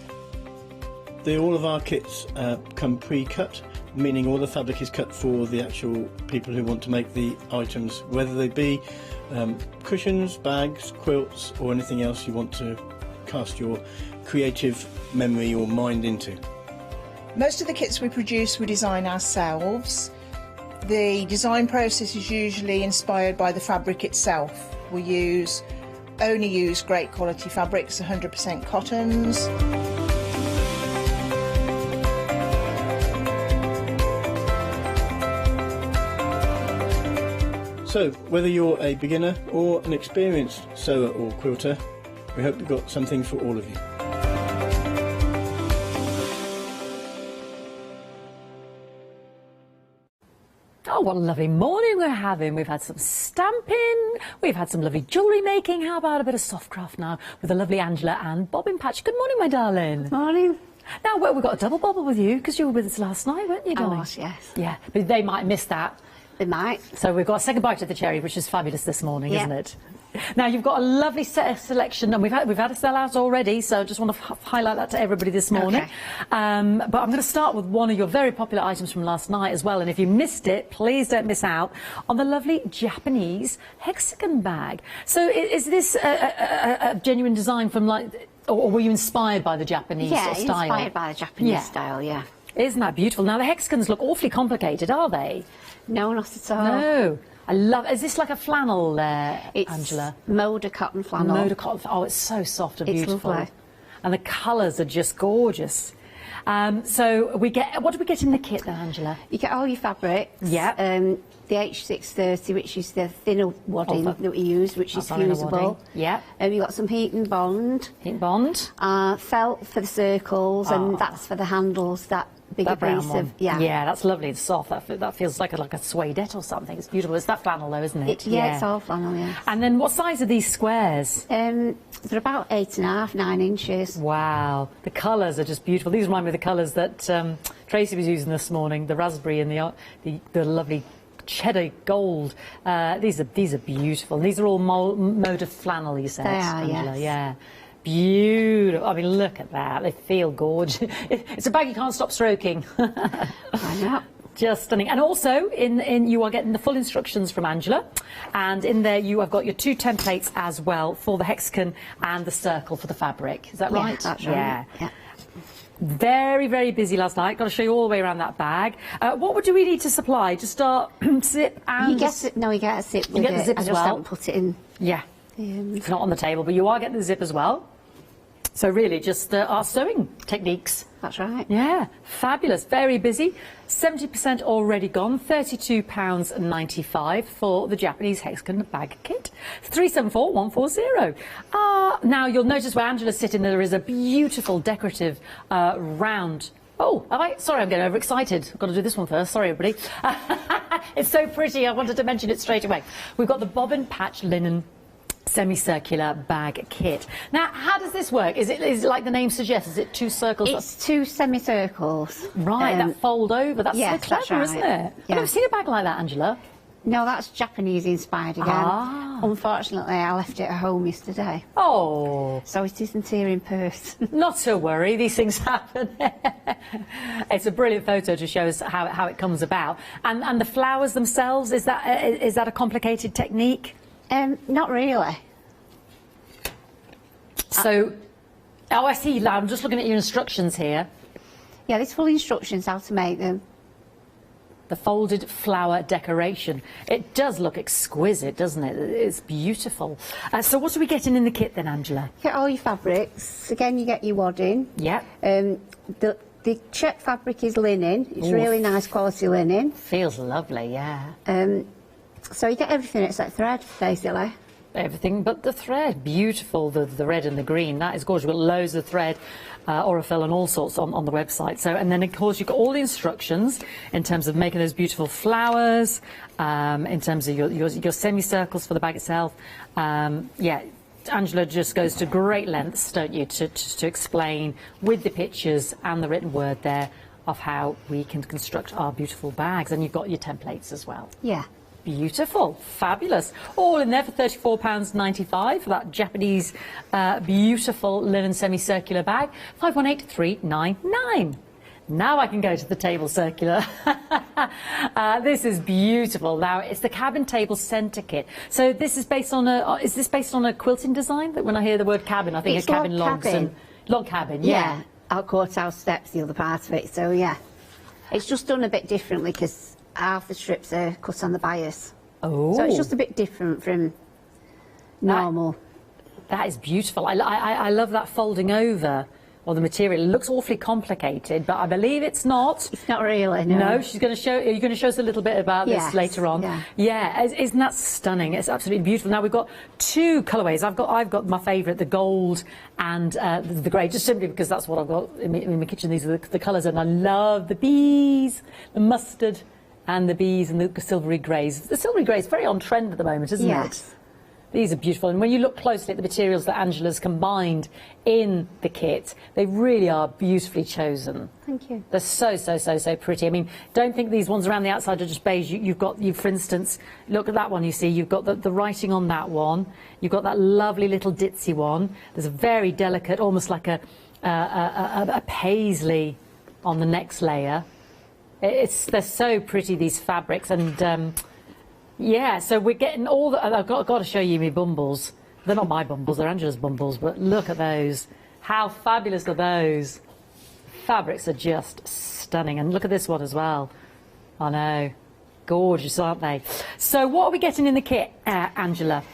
All of our kits come pre-cut meaning all the fabric is cut for the actual people who want to make the items, whether they be cushions, bags, quilts, or anything else you want to cast your creative memory or mind into. Most of the kits we produce we design ourselves. The design process is usually inspired by the fabric itself. We only use great quality fabrics, 100% cottons. So, whether you're a beginner or an experienced sewer or quilter, we hope we've got something for all of you. Oh, what a lovely morning we're having. We've had some stamping, we've had some lovely jewellery making. How about a bit of soft craft now with the lovely Angela and Bobbin Patch. Good morning, my darling. Morning. Now, well, we've got a double bobble with you because you were with us last night, weren't you, darling? I was, yes. Yeah, but they might miss that. They might. So we've got a second bite of the cherry, which is fabulous this morning, isn't it? Now, you've got a lovely selection, and we've had a sellout already, so I just want to highlight that to everybody this morning. Okay. But I'm going to start with one of your very popular items from last night as well, and if you missed it, please don't miss out on the lovely Japanese hexagon bag. So is this a genuine design from, like, or were you inspired by the Japanese style? Yeah, inspired by the Japanese style, yeah. Isn't that beautiful? Now, the hexagons look awfully complicated, are they? No, not at all. No. I love. Is this like a flannel, Angela? Moda cotton flannel. Moda cotton. Oh, it's so soft and It's beautiful. lovely. And the colours are just gorgeous. So we get. What do we get in the kit then, Angela? You get all your fabrics. Yeah. The H630, which is the thinner wadding that we use, which is That's fusible. Yeah. You've got some heat and bond. Heat and bond. Felt for the circles, and that's for the handles. That bigger brown piece one. of Yeah, that's lovely. It's soft. That feels like a suedette or something. It's beautiful. It's that flannel though, isn't it? Yeah, it's all flannel. Yeah. And then what size are these squares? They're about 8.5, 9 inches. Wow, the colours are just beautiful. These remind me of the colours that Tracy was using this morning. The raspberry and the lovely cheddar gold. These are beautiful. And these are all Moda flannel, you said, They are, Angela. yes. Yeah. Beautiful. I mean, look at that. They feel gorgeous. It's a bag you can't stop stroking. I know. Just stunning. And also, in you are getting the full instructions from Angela, and in there you have got your 2 templates as well for the hexagon and the circle for the fabric. Is that right? That's right. Yeah. Very, very busy last night. Got to show you all the way around that bag. What do we need to supply? Just start zip and... You get a zip You get the zip as well. I just haven't put it in. Yeah. It's not on the table, but you are getting the zip as well. So really just our sewing techniques. That's right. Yeah, fabulous. Very busy. 70% already gone. £32.95 for the Japanese hexagon bag kit. 374140. Now you'll notice where Angela's sitting, there is a beautiful decorative round. Oh, sorry, I'm getting overexcited. I've got to do this one first. Sorry, everybody. It's so pretty. I wanted to mention it straight away. We've got the bobbin patch linen semicircular bag kit. Now, how does this work? Is it like the name suggests? Is it 2 circles? It's 2 semicircles. Right, that fold over. That's so clever, right. isn't it? Yeah. I've never seen a bag like that, Angela. No, that's Japanese inspired again. Unfortunately, I left it at home yesterday. Oh. So it isn't here in person. Not to worry, these things happen. It's a brilliant photo to show us how it comes about. And the flowers themselves, is that a complicated technique? Not really. So, I see. I'm just looking at your instructions here. Yeah, there's full instructions how to make them. The folded flower decoration. It does look exquisite, doesn't it? It's beautiful. So what are we getting in the kit then, Angela? You get all your fabrics. Again, you get your wadding. Yeah. The check fabric is linen. It's really nice quality linen. Feels lovely, yeah. So you get everything except thread, basically. Everything but the thread. Beautiful, the red and the green. That is gorgeous. We've got loads of thread, Aurifil and all sorts on the website. So, and then, of course, you've got all the instructions in terms of making those beautiful flowers, in terms of your semicircles for the bag itself. Yeah, Angela just goes to great lengths, don't you, to explain with the pictures and the written word there of how we can construct our beautiful bags. And you've got your templates as well. Yeah. Beautiful, fabulous. All in there for £34.95 for that Japanese beautiful linen semicircular bag. 518399. Now I can go to the table circular. This is beautiful. Now it's the cabin table centre kit. So this is based on is this based on a quilting design? That when I hear the word cabin, I think It's of cabin log logs cabin. and log cabin. Yeah, our courthouse steps, the other part of it. So yeah, it's just done a bit differently because half the strips are cut on the bias. Oh. So it's just a bit different from normal. That is beautiful. I love that folding over on the material. It looks awfully complicated, but I believe it's not. It's not really, no. No, she's going to show. Are you going to show us a little bit about this Yes, later on? yeah. Yeah, isn't that stunning? It's absolutely beautiful. Now we've got two colourways. I've got my favourite, the gold and the grey, just simply because that's what I've got in my kitchen. These are the colours, and I love the bees, the mustard, and the bees and the silvery greys. The silvery grey is very on trend at the moment, isn't it? These are beautiful, and when you look closely at the materials that Angela's combined in the kit, they really are beautifully chosen. Thank you. They're so pretty. I mean, don't think these ones around the outside are just beige. You've got, for instance, look at that one. You see, you've got the writing on that one. You've got that lovely little ditzy one. There's a very delicate, almost like a paisley on the next layer. They're so pretty, these fabrics, and. Yeah, so we're getting all the... I've got to show you my bumbles. They're not my bumbles, they're Angela's bumbles, but look at those. How fabulous are those? Fabrics are just stunning, and look at this one as well. I know. Gorgeous, aren't they? So what are we getting in the kit, Angela?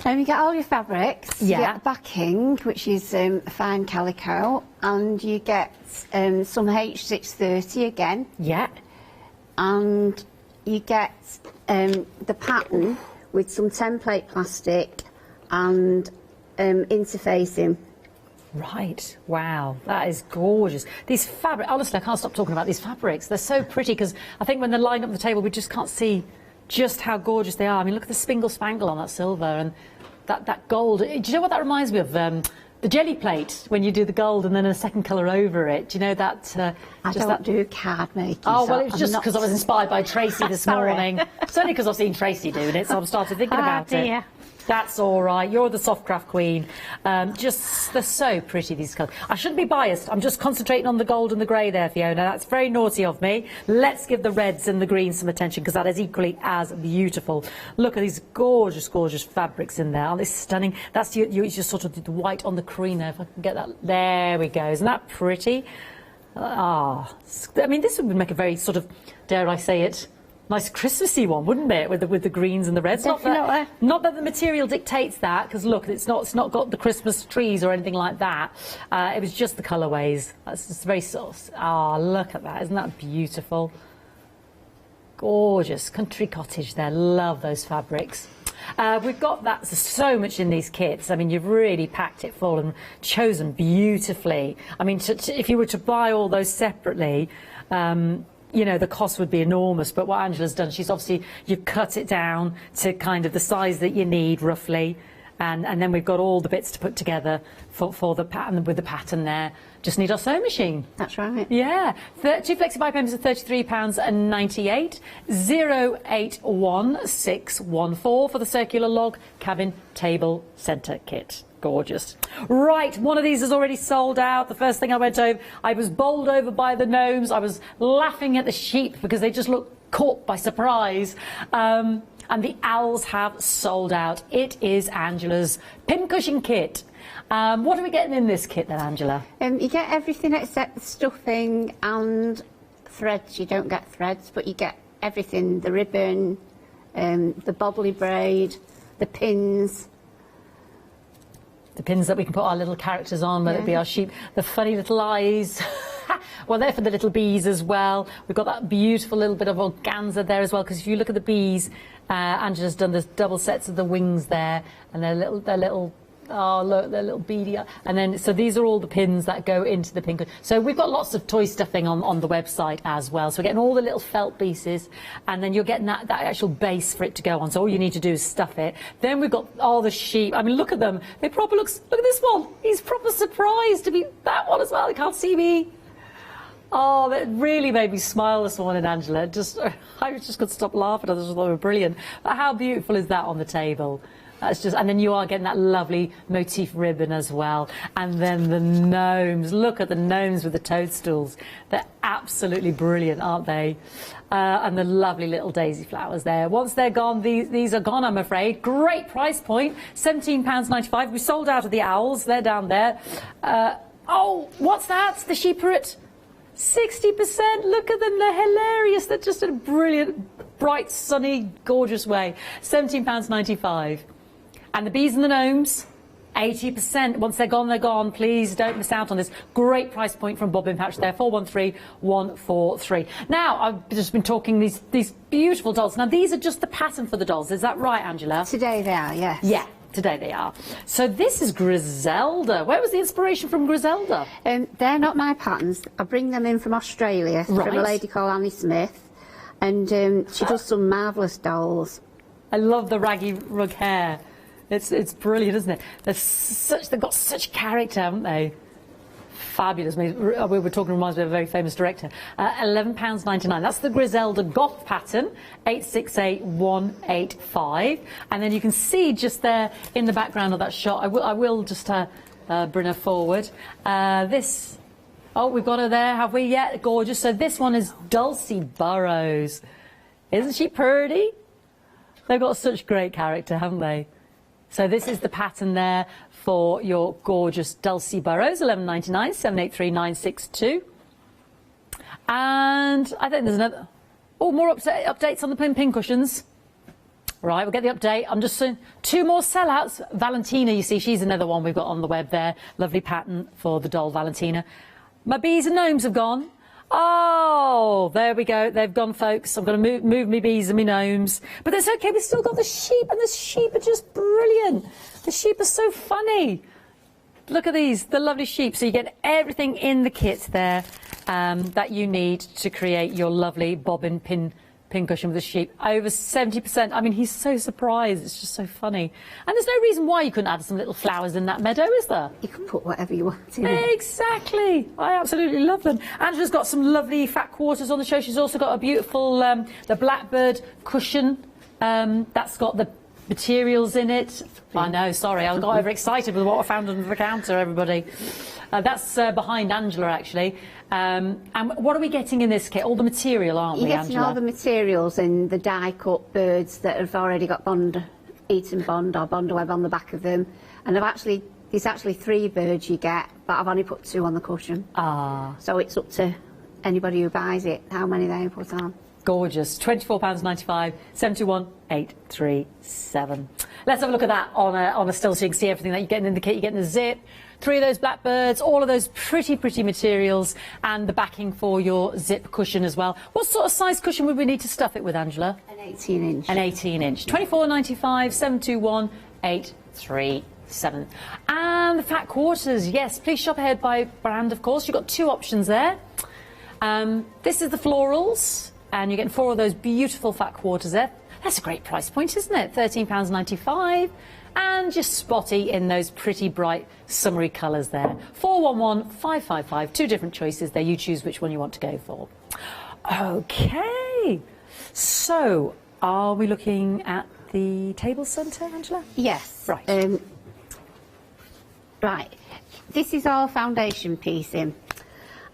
You get all your fabrics, Yeah. you get the backing, which is fine calico, and you get some H630 again. Yeah. And you get the pattern with some template plastic and interfacing. Right, wow, that is gorgeous. These fabrics, honestly, I can't stop talking about these fabrics. They're so pretty, because I think when they're lined up on the table, we just can't see just how gorgeous they are. I mean, look at the spingle spangle on that silver, and that gold. Do you know what that reminds me of? The jelly plate, when you do the gold and then a second colour over it. Do you know that? I don't do card making. Oh, well, so it was just because I was inspired by Tracy this morning. It's only because I've seen Tracy doing it, so I've started thinking about it. That's all right. You're the soft craft queen. They're so pretty, these colours. I shouldn't be biased. I'm just concentrating on the gold and the grey there, Fiona. That's very naughty of me. Let's give the reds and the greens some attention, because that is equally as beautiful. Look at these gorgeous, gorgeous fabrics in there. Aren't they stunning? That's you just sort of did the white on the cream there. If I can get that. There we go. Isn't that pretty? I mean, this would make a very sort of, dare I say it, nice Christmassy one, wouldn't it, with the greens and the reds? Definitely. Not that the material dictates that, because look, it's not got the Christmas trees or anything like that. It was just the colourways. That's just very soft. Look at that! Isn't that beautiful? Gorgeous country cottage there. Love those fabrics. We've got that so much in these kits. I mean, you've really packed it full and chosen beautifully. I mean, if you were to buy all those separately, you know, the cost would be enormous. But what Angela's done, you've cut it down to kind of the size that you need, roughly. And then we've got all the bits to put together for the pattern, with the pattern there. Just need our sewing machine. That's right. Yeah. 2 flexi-buy payments are £33.98. 081614 for the circular log cabin table centre kit. Gorgeous. Right, one of these is already sold out. The first thing I went over, I was bowled over by the gnomes. I was laughing at the sheep because they just looked caught by surprise. And the owls have sold out. It is Angela's pincushion kit. What are we getting in this kit then, Angela? You get everything except the stuffing and threads. You don't get threads, but you get everything. The ribbon, the bobbly braid, the pins. The pins that we can put our little characters on, whether it be our sheep, the funny little eyes. Well, they're for the little bees as well. We've got that beautiful little bit of organza there as well, because if you look at the bees, Angela's done this double sets of the wings there, and they're little, oh look, they're little beady. And then, so these are all the pins that go into the pink. So we've got lots of toy stuffing on the website as well. So we're getting all the little felt pieces, and then you're getting that actual base for it to go on. So all you need to do is stuff it. Then we've got all the sheep. I mean, look at them. They proper look at this one. He's proper surprised to be that one as well. They can't see me. Oh, that really made me smile this morning, Angela. I just couldn't stop laughing. I just thought they were brilliant. But how beautiful is that on the table? That's just, and then you are getting that lovely motif ribbon as well. And then the gnomes, look at the gnomes with the toadstools. They're absolutely brilliant, aren't they? And the lovely little daisy flowers there. Once they're gone, these are gone, I'm afraid. Great price point, £17.95. We sold out of the owls, they're down there. Oh, what's that? The sheep are at 60%. Look at them, they're hilarious. They're just in a brilliant, bright, sunny, gorgeous way. £17.95. And the bees and the gnomes, 80%. Once they're gone, they're gone. Please don't miss out on this great price point from Bobbin Patch there, 413143. Now, I've just been talking these beautiful dolls. Now, these are just the pattern for the dolls. Is that right, Angela? Today they are, yes. Yeah. Today they are. So this is Griselda. Where was the inspiration from Griselda? They're not my patterns. I bring them in from Australia, from a lady called Annie Smith, and she does some marvellous dolls. I love the raggy rug hair. It's brilliant, isn't it? They've got such character, haven't they? Fabulous. We were talking, reminds me of a very famous director. £11.99. That's the Griselda Goth pattern, 868185. And then you can see just there in the background of that shot, I will just bring her forward. Oh, we've got her there, have we? Yeah, gorgeous. So this one is Dulcie Burrows. Isn't she pretty? They've got such great character, haven't they? So this is the pattern there for your gorgeous Dulcie Burrows, £11.99, 783962. And I think there's another... Oh, more updates on the pin cushions. Right, we'll get the update. I'm just saying 2 more sellouts. Valentina, you see, she's another one we've got on the web there. Lovely pattern for the doll Valentina. My bees and gnomes have gone. Oh, there we go. They've gone, folks. I'm going to move me bees and me gnomes. But that's okay. We've still got the sheep, and the sheep are just brilliant. The sheep are so funny. Look at these, the lovely sheep. So you get everything in the kit there that you need to create your lovely bobbin pin cushion with the sheep. Over 70%. I mean, he's so surprised. It's just so funny. And there's no reason why you couldn't add some little flowers in that meadow, is there? You can put whatever you want in it. Exactly. I absolutely love them. Angela's got some lovely fat quarters on the show. She's also got a beautiful the blackbird cushion that's got the materials in it. I know, sorry, I got overexcited with what I found under the counter, everybody. That's behind Angela, actually. And what are we getting in this kit? All the material, aren't we, Angela? You're getting all the materials and the die-cut birds that have already got Eton Bond or Bond Web on the back of them. And there's actually 3 birds you get, but I've only put 2 on the cushion. Ah. So it's up to anybody who buys it, how many they put on. Gorgeous. £24.95, 721837. Let's have a look at that on a still, so you can see everything that you're getting in the kit. You're getting the zip, 3 of those blackbirds, all of those pretty materials, and the backing for your zip cushion as well. What sort of size cushion would we need to stuff it with, Angela? An 18-inch. An 18-inch. £24.95, 721837. And the fat quarters, yes, please shop ahead by brand, of course. You've got 2 options there. This is the florals, and you're getting 4 of those beautiful fat quarters there. That's a great price point, isn't it? £13.95. And just spotty in those pretty bright summery colours there. 411555, 2 different choices there. You choose which one you want to go for. Okay. So, are we looking at the table centre, Angela? Yes. Right. Right. This is all foundation piecing.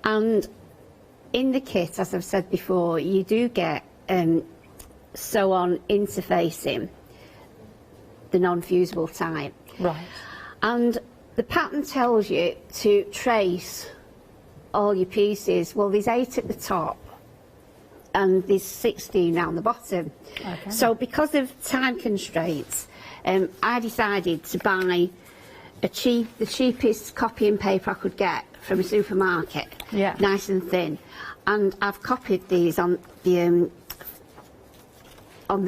And in the kit, as I've said before, you do get sew-on interfacing, the non-fusible type. Right. And the pattern tells you to trace all your pieces. Well, there's 8 at the top and there's 16 down the bottom. Okay. So because of time constraints, I decided to buy the cheapest copying paper I could get from a supermarket, nice and thin. And I've copied these on the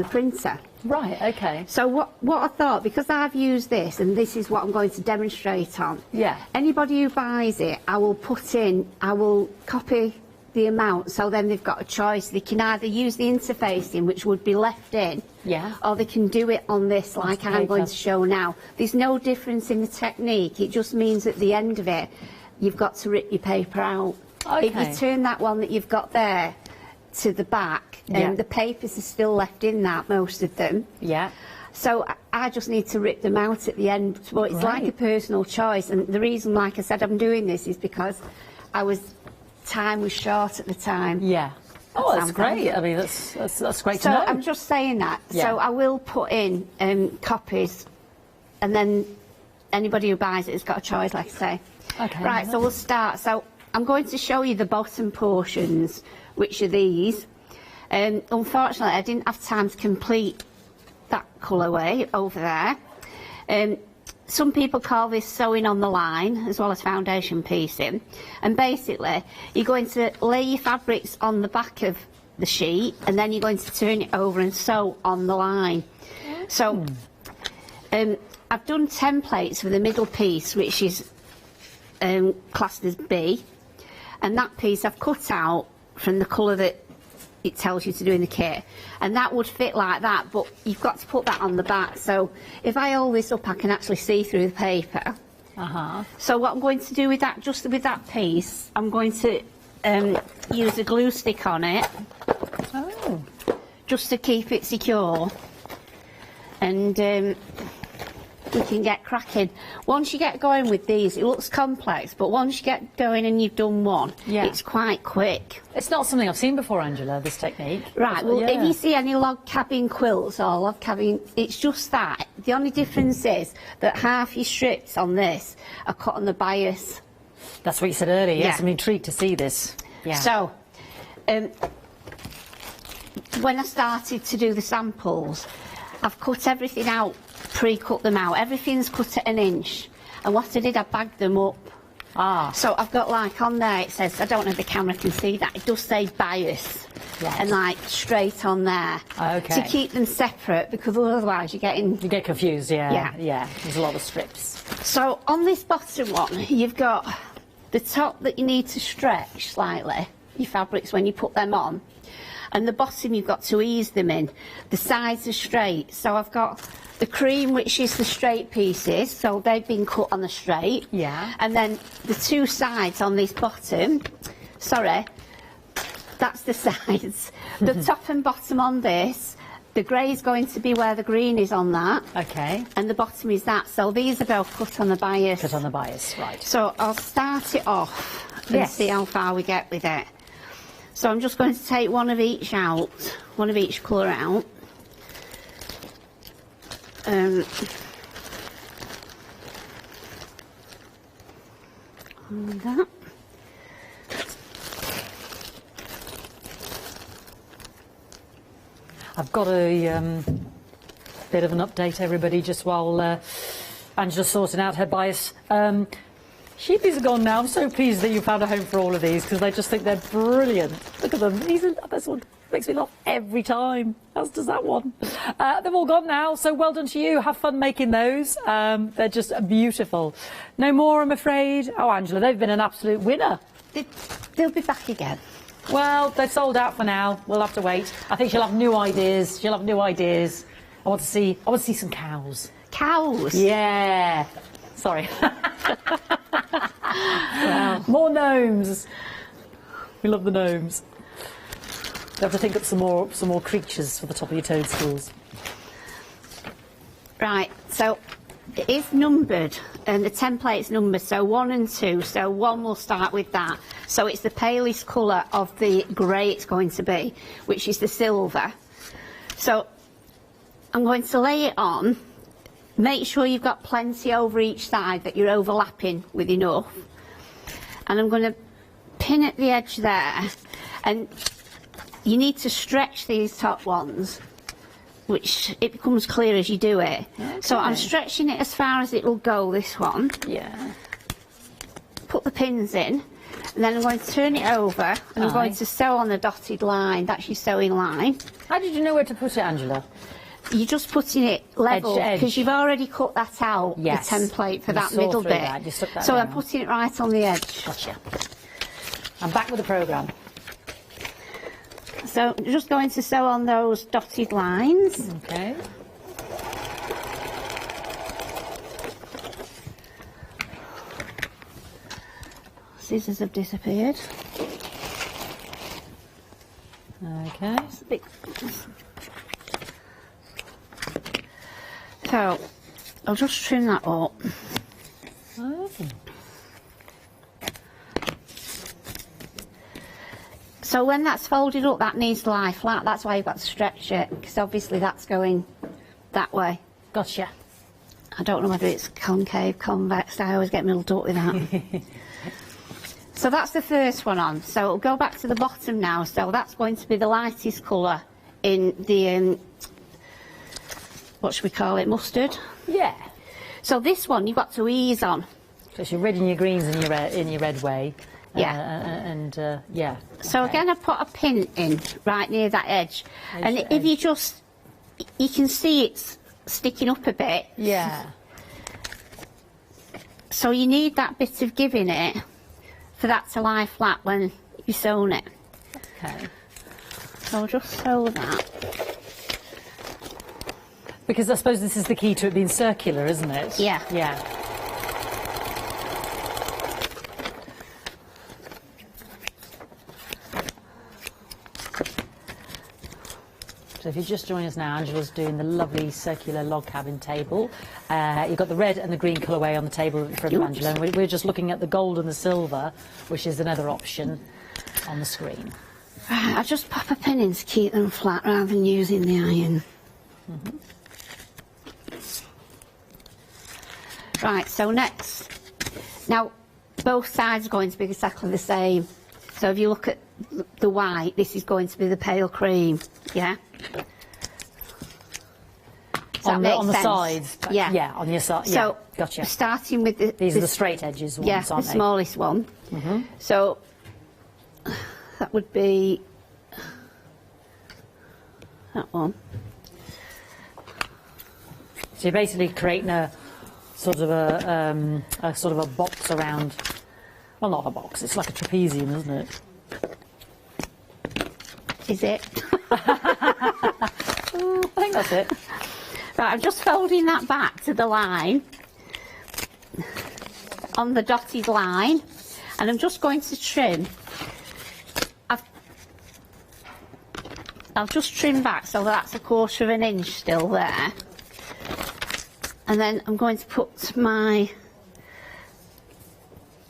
printer. Right, okay. So what I thought, because I've used this, and this is what I'm going to demonstrate on. Yeah. Anybody who buys it, I will copy the amount, so then they've got a choice. They can either use the interfacing, which would be left in, or they can do it on this, like I'm going to show now. There's no difference in the technique. It just means at the end of it, you've got to rip your paper out. Okay. If you turn that one that you've got there, to the back, and the papers are still left in that, most of them. Yeah. So I just need to rip them out at the end. But it's like a personal choice, and the reason, like I said, I'm doing this is because time was short at the time. Yeah. Oh, that's great. I mean, that's great to so know. I'm just saying that. Yeah. So I will put in copies, and then anybody who buys it has got a choice, like I say. Okay. Right, so we'll start. So I'm going to show you the bottom portions, which are these. Unfortunately, I didn't have time to complete that colourway over there. Some people call this sewing on the line as well as foundation piecing, and basically you're going to lay your fabrics on the back of the sheet and then you're going to turn it over and sew on the line. So I've done templates for the middle piece, which is classed as B, and that piece I've cut out from the colour that it tells you to do in the kit, and that would fit like that, but you've got to put that on the back. So if I hold this up, I can actually see through the paper. So what I'm going to do with that, just with that piece, I'm going to use a glue stick on it, just to keep it secure, and we can get cracking. Once you get going with these, it looks complex, but once you get going and you've done one, it's quite quick. It's not something I've seen before, Angela, this technique. Right, well, if you see any log cabin quilts or log cabin, it's just that. The only difference is that half your strips on this are cut on the bias. That's what you said earlier, yes, I'm intrigued to see this. Yeah. So, when I started to do the samples, I've cut everything out, pre-cut them out. Everything's cut at 1 inch. And what I did, I bagged them up. So I've got, like, on there, it says, I don't know if the camera can see that, it does say bias. And, like, straight on there. To keep them separate, because otherwise you're getting... You get confused, yeah. There's a lot of strips. So on this bottom one, you've got the top that you need to stretch slightly, your fabrics, when you put them on. And the bottom, you've got to ease them in. The sides are straight. So I've got the cream, which is the straight pieces, so they've been cut on the straight. Yeah. And then the two sides on this bottom, sorry, that's the sides. The top and bottom on this, the grey is going to be where the green is on that. Okay. And the bottom is that. So these are both cut on the bias. Cut on the bias, right. So I'll start it off and see how far we get with it. So I'm just going to take one of each out, one of each colour out. And that. I've got a bit of an update, everybody, just while Angela's sorting out her bias. Sheepies are gone now. I'm so pleased that you found a home for all of these, because I just think they're brilliant. Look at them. This one makes me laugh every time, as does that one. They've all gone now, so well done to you. Have fun making those. They're just beautiful. No more, I'm afraid. Oh, Angela, they've been an absolute winner. They'll be back again. Well, they're sold out for now. We'll have to wait. I think she'll have new ideas. She'll have new ideas. I want to see some cows. Cows? Yeah. Sorry. Wow. More gnomes. We love the gnomes. You have to think up some more creatures for the top of your toadstools. Right, so it is numbered, and the template's numbered, so 1 and 2, so 1 will start with that. So it's the palest colour of the grey it's going to be, which is the silver. So I'm going to lay it on. Make sure you've got plenty over each side, that you're overlapping with enough. And I'm going to pin at the edge there, and you need to stretch these top ones, which it becomes clear as you do it. Okay. So I'm stretching it as far as it will go, this one. Yeah. Put the pins in, and then I'm going to turn it over, and I'm going to sew on the dotted line. That's your sewing line. How did you know where to put it, Angela? You're just putting it level, edge. because you've already cut that out, yes. the template for You that saw middle through bit. that. You stuck that so down. I'm putting it right on the edge. Gotcha. I'm back with the programme. So just going to sew on those dotted lines. Okay. Scissors have disappeared. Okay. So I'll just trim that up. Oh. So when that's folded up, that needs to lie flat. That's why you've got to stretch it, because obviously that's going that way. Gotcha. I don't know whether it's concave, convex. I always get muddled up with that. So that's the first one on. So we'll go back to the bottom now. So that's going to be the lightest colour in the, what should we call it, mustard? Yeah. So this one you've got to ease on. So it's your red and your greens in your red way. Yeah. Yeah. So Okay. again, I put a pin in right near that edge. And Edge. if you just, you can see it's sticking up a bit. Yeah. So you need that bit of give in it for that to lie flat when you sewn it. Okay. So I'll just sew that. Because I suppose this is the key to it being circular, isn't it? Yeah. Yeah. So if you just join us now, Angela's doing the lovely circular log cabin table. You've got the red and the green colourway on the table in front of Angela, and we're just looking at the gold and the silver, which is another option on the screen. Right, I just pop a pin in to keep them flat rather than using the iron. Mm-hmm. Right, so next, now both sides are going to be exactly the same. So if you look at the white, this is going to be the pale cream, yeah? On the sides? Yeah. Yeah, on your side. So, yeah, gotcha. Starting with the... These are the straight edges ones, yeah, aren't the they? smallest one. Mm-hmm. So that would be that one. So you're basically creating a sort of a box around. Well, not a box. It's like a trapezium, isn't it? Is it? I think that's it. Right, I'm just folding that back to the line, on the dotted line, and I'm just going to trim. I'll just trim back so that's 1/4 of an inch still there. And then I'm going to put my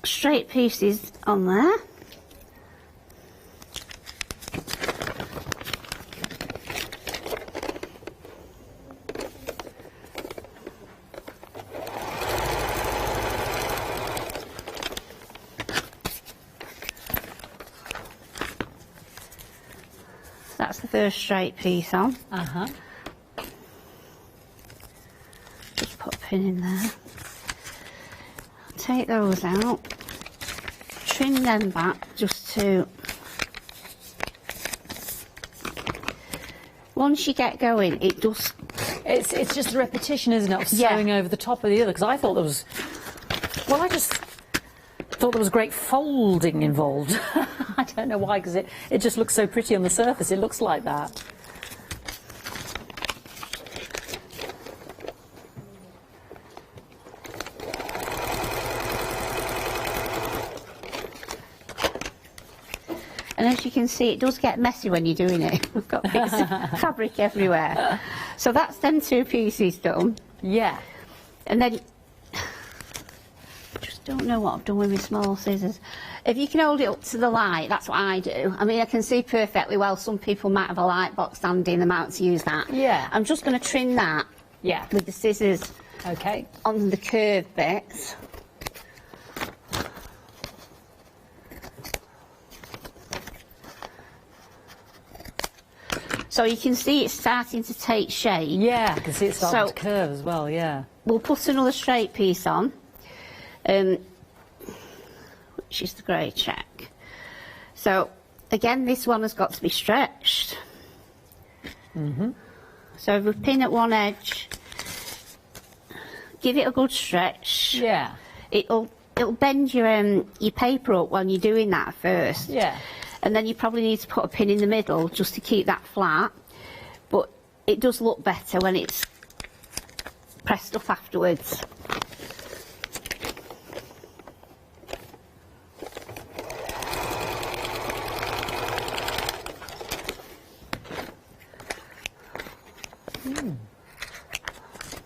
straight pieces on there. That's the first straight piece on. Uh-huh. Just put a pin in there. Take those out. Trim them back just to... Once you get going, it does... It's just a repetition, isn't it, of sewing over the top of the other, because I thought there was... Well, I just thought there was great folding involved. I don't know why, because it just looks so pretty on the surface. It looks like that. And as you can see, it does get messy when you're doing it. We've got bits of fabric everywhere. So that's them 2 pieces done. Yeah. And then... just don't know what I've done with my small scissors. If you can hold it up to the light, that's what I do. I mean, I can see perfectly well. Some people might have a light box standing them out to use that. Yeah. I'm just going to trim that. Yeah. With the scissors. Okay. On the curved bits. So you can see it's starting to take shape. Yeah, I can see it starting to curve as well, yeah. We'll put another straight piece on, which is the grey check. So, again, this one has got to be stretched. Mm-hmm. So if we pin at one edge, give it a good stretch. Yeah. It'll bend your paper up when you're doing that first. Yeah. And then you probably need to put a pin in the middle just to keep that flat. But it does look better when it's pressed up afterwards.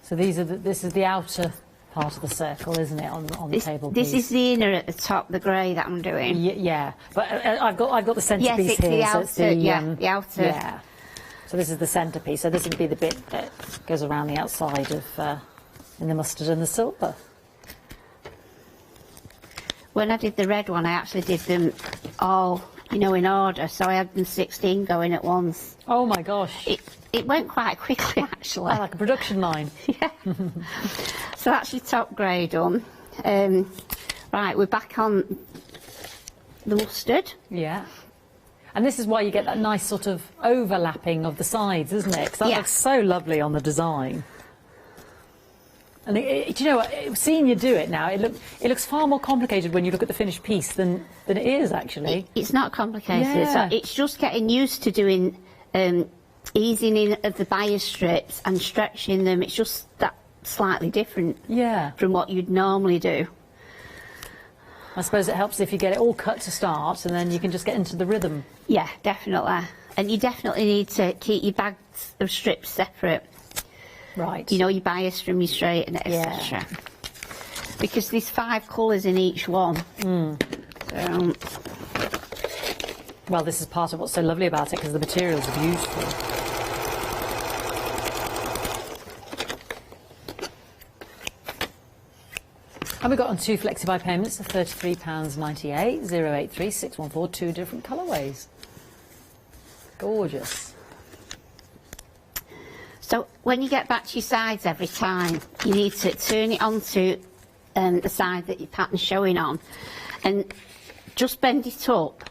So this is the outer part of the circle, isn't it, on the table piece? This is the inner at the top, the grey that I'm doing. Yeah, but I've got the centrepiece here. The outer, so it's the outer. Yeah. So this is the centrepiece. So this would be the bit that goes around the outside of in the mustard and the silver. When I did the red one, I actually did them all, in order. So I had them 16 going at once. Oh my gosh! It went quite quickly, actually. Like a production line. Yeah. So that's your top grey done. Right, we're back on the mustard. Yeah. And this is why you get that nice sort of overlapping of the sides, isn't it? Because that looks so lovely on the design. And do you know what? Seeing you do it now, it looks far more complicated when you look at the finished piece than it is actually. It's not complicated. Yeah. So it's just getting used to doing easing in of the bias strips and stretching them. It's just that slightly different from what you'd normally do. I suppose it helps if you get it all cut to start and then you can just get into the rhythm. Yeah, definitely. And you definitely need to keep your bags of strips separate. Right. Your bias from your straight and etc. Because there's 5 colours in each one. So, well, this is part of what's so lovely about it, because the materials are beautiful. And we got on 2 flexi-buy payments of £33.98, 083 614, 2 different colourways. Gorgeous. So when you get back to your sides every time, you need to turn it onto the side that your pattern's showing on, and just bend it up.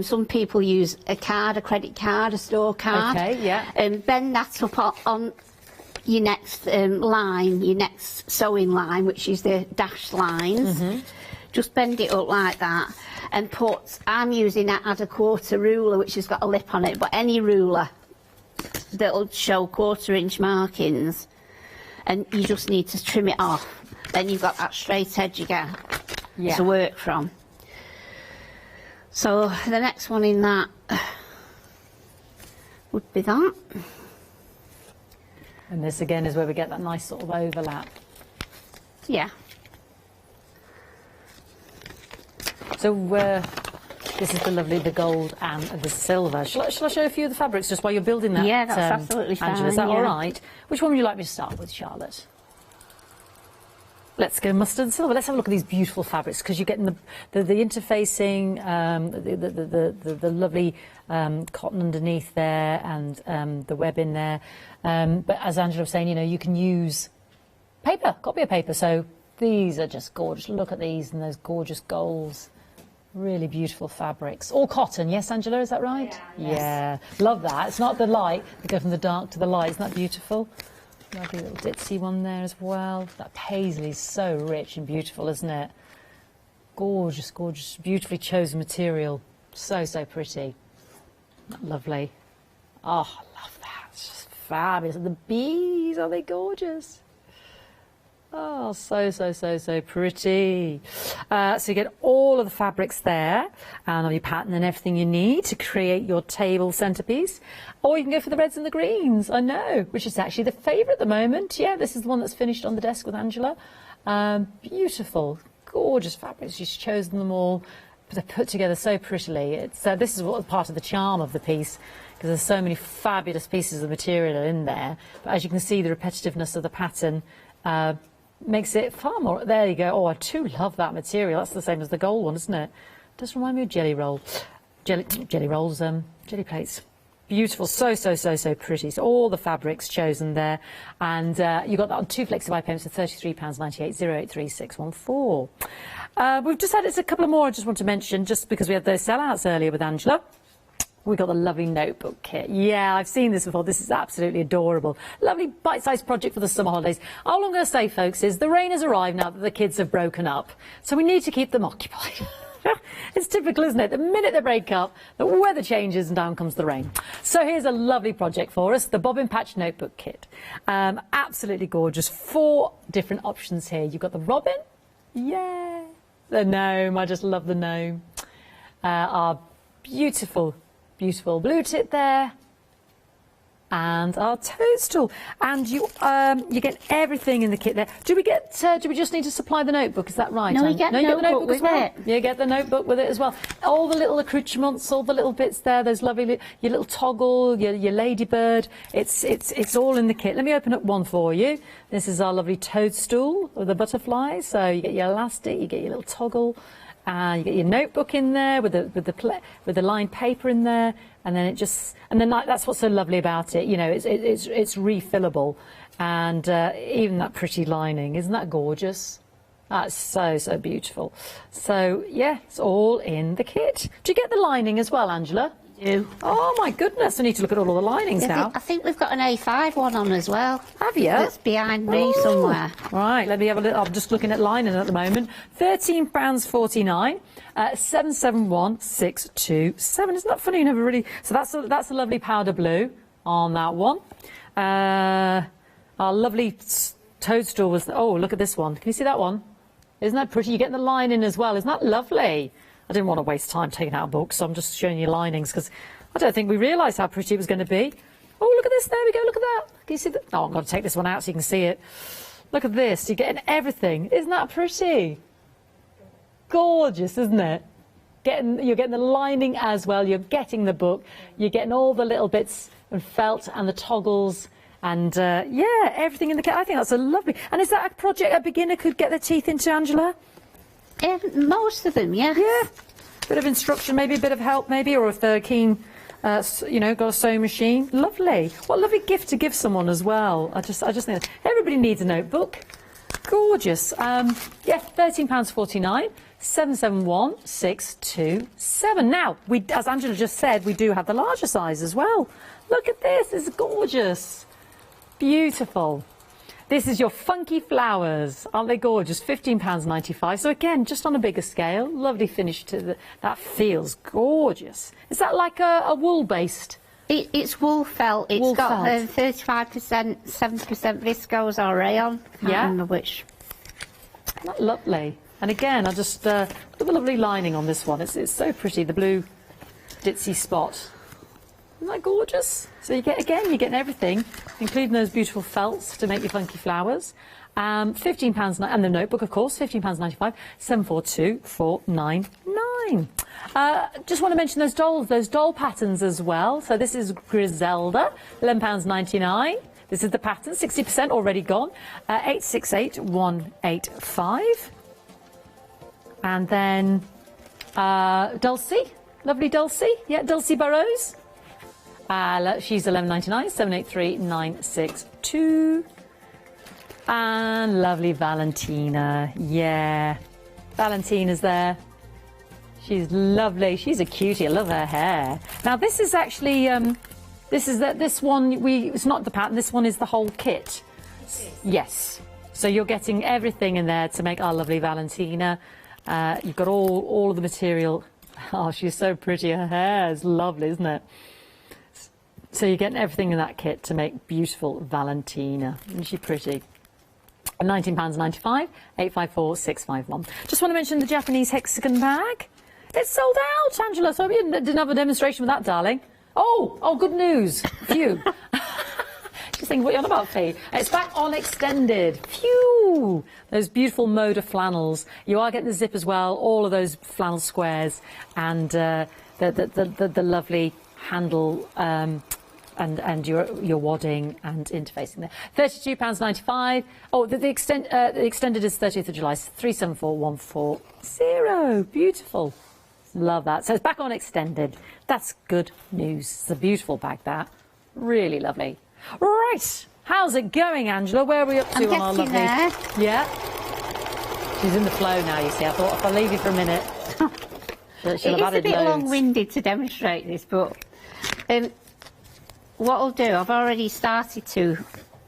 Some people use a credit card, a store card. Okay, yeah. And bend that up on your next line, your next sewing line, which is the dashed lines. Just bend it up like that, and I'm using add a 1/4 ruler, which has got a lip on it, but any ruler that'll show 1/4 inch markings, and you just need to trim it off. Then you've got that straight edge again to work from. So the next one in that would be that. And this again is where we get that nice sort of overlap. Yeah. So this is the gold and the silver. Shall I show you a few of the fabrics just while you're building that? Yeah, that's absolutely fine. Angela, is that all right? Which one would you like me to start with, Charlotte? Let's go mustard and silver. Let's have a look at these beautiful fabrics, because you're getting the interfacing, the lovely cotton underneath there, and the web in there. But as Angela was saying, you can use paper, copy of paper. So these are just gorgeous. Look at these and those gorgeous golds. Really beautiful fabrics. All cotton, yes, Angela, is that right? Yeah. Love that. It's not the light. They go from the dark to the light. Isn't that beautiful? Lovely little ditzy one there as well. That paisley is so rich and beautiful, isn't it? Gorgeous, gorgeous, beautifully chosen material. So, so pretty. Lovely. Oh, I love that. It's just fabulous. And the bees, are they gorgeous? Oh, so, so, so, so pretty. So you get all of the fabrics there, and all your pattern and everything you need to create your table centrepiece. Or you can go for the reds and the greens, I know, which is actually the favourite at the moment. Yeah, this is the one that's finished on the desk with Angela. Beautiful, gorgeous fabrics. She's chosen them all. They're put together so prettily. This is what part of the charm of the piece, because there's so many fabulous pieces of material in there. But as you can see, the repetitiveness of the pattern makes it far more. There you go. Oh, I do love that material. That's the same as the gold one, isn't it? Does remind me of jelly rolls, jelly plates. Beautiful, so, so, so, so pretty. So all the fabrics chosen there, and you got that on 2 flexi-buy payments of £33.98, 083 614. We've just had a couple of more I just want to mention, just because we had those sellouts earlier with Angela. We got the lovely notebook kit. Yeah, I've seen this before. This is absolutely adorable. Lovely bite-sized project for the summer holidays. All I'm going to say, folks, is the rain has arrived now that the kids have broken up, so we need to keep them occupied. It's typical, isn't it? The minute they break up, the weather changes and down comes the rain. So here's a lovely project for us, the Bobbin Patch Notebook Kit. Absolutely gorgeous. 4 different options here. You've got the robin. Yeah. The gnome. I just love the gnome. Our beautiful, beautiful blue tip there. and our toadstool, and you get everything in the kit there. Do we just need to supply the notebook? Is that right? No, you get the notebook with it. You get the notebook with it as well. All the little accoutrements, all the little bits there. Those lovely your little toggle, your ladybird. It's all in the kit. Let me open up one for you. This is our lovely toadstool with the butterflies. So you get your elastic, you get your little toggle. You get your notebook in there with the lined paper in there, and then that's what's so lovely about it. You know, it's refillable, and even that pretty lining, isn't that gorgeous? That's so beautiful. So yeah, it's all in the kit. Do you get the lining as well, Angela? Do. Oh my goodness, I need to look at all of the linings now. I think we've got an A5 one on as well. Have you? That's behind me somewhere. Right, let me have a look. I'm just looking at lining at the moment. £13.49, 771627. Isn't that funny? You never really. So that's a lovely powder blue on that one. Our lovely toadstool was. Oh, look at this one. Can you see that one? Isn't that pretty? You get the lining as well. Isn't that lovely? I didn't want to waste time taking out books, so I'm just showing you linings because I don't think we realised how pretty it was going to be. Oh, look at this. There we go. Look at that. Can you see that? Oh, I'm going to take this one out so you can see it. Look at this. You're getting everything. Isn't that pretty? Gorgeous, isn't it? You're getting the lining as well. You're getting the book. You're getting all the little bits and felt and the toggles. And, yeah, everything in the kit. I think that's a lovely... And is that a project a beginner could get their teeth into, Angela? Most of them, yeah. Yeah. Bit of instruction, maybe a bit of help, maybe, or if they're keen, you know, got a sewing machine. Lovely. What a lovely gift to give someone as well. I just think everybody needs a notebook. Gorgeous. Yeah, £13.49, 771627. Now, as Angela just said, we do have the larger size as well. Look at this. It's gorgeous. Beautiful. This is your funky flowers. Aren't they gorgeous? £15.95. So again, just on a bigger scale. Lovely finish to that feels gorgeous. Is that like a wool-based? It's wool felt. It's wool got felt. 35%, 70% viscose or rayon. Yeah. Remember which. Not lovely. And again, I just look at the lovely lining on this one. It's so pretty. The blue ditzy spot. Isn't that gorgeous? So you're getting everything, including those beautiful felts to make your funky flowers. £15, and the notebook, of course, £15.95, 742499. Just want to mention those doll patterns as well. So this is Griselda, £11.99. This is the pattern, 60% already gone, 868185. And then Dulcie, lovely Dulcie, yeah, Dulcie Burrows. She's £11.99, 783962. And lovely Valentina, yeah. Valentina's there. She's lovely. She's a cutie. I love her hair. Now this is actually this one it's not the pattern. This one is the whole kit. Yes. So you're getting everything in there to make our lovely Valentina. You've got all of the material. Oh, she's so pretty. Her hair is lovely, isn't it? So you're getting everything in that kit to make beautiful Valentina. Isn't she pretty? £19.95, 854651. Just want to mention the Japanese hexagon bag. It's sold out, Angela. So you didn't have a demonstration with that, darling. Oh, good news. Phew. Just thinking what you're on about, Fee. It's back on extended. Phew. Those beautiful Moda flannels. You are getting the zip as well. All of those flannel squares and the lovely handle. And your wadding and interfacing there. £32.95. Oh, the extended is 30th of July, 374140. Beautiful. Love that. So it's back on extended. That's good news. It's a beautiful bag, that. Really lovely. Right. How's it going, Angela? Where are we up to on our lovely... there. Yeah. She's in the flow now, you see. I thought if I leave you for a minute... It is a bit long-winded to demonstrate this, but... what I'll do, I've already started to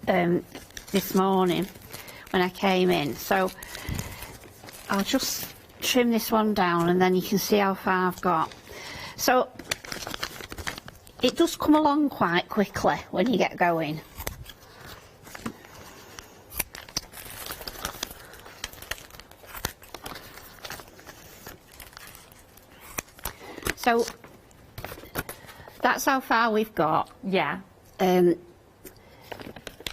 this morning when I came in, so I'll just trim this one down and then you can see how far I've got. So it does come along quite quickly when you get going. So that's how far we've got. Yeah.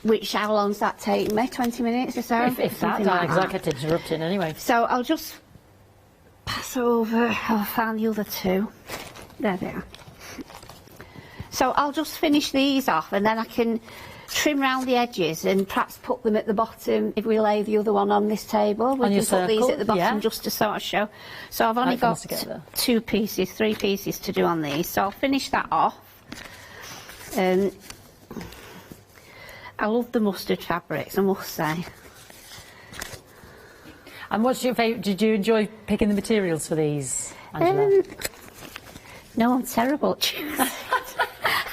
which, how long's that take me? 20 minutes or so? If that, because I kept interrupting anyway. So I'll just pass over. I'll find the other two. There they are. So I'll just finish these off, and then I can trim round the edges and perhaps put them at the bottom if we lay the other one on this table. We can put these at the bottom just to sort of show. So I've only got 3 pieces to do on these. So I'll finish that off. I love the mustard fabrics, I must say. And what's your favourite? Did you enjoy picking the materials for these, Angela? No, I'm terrible at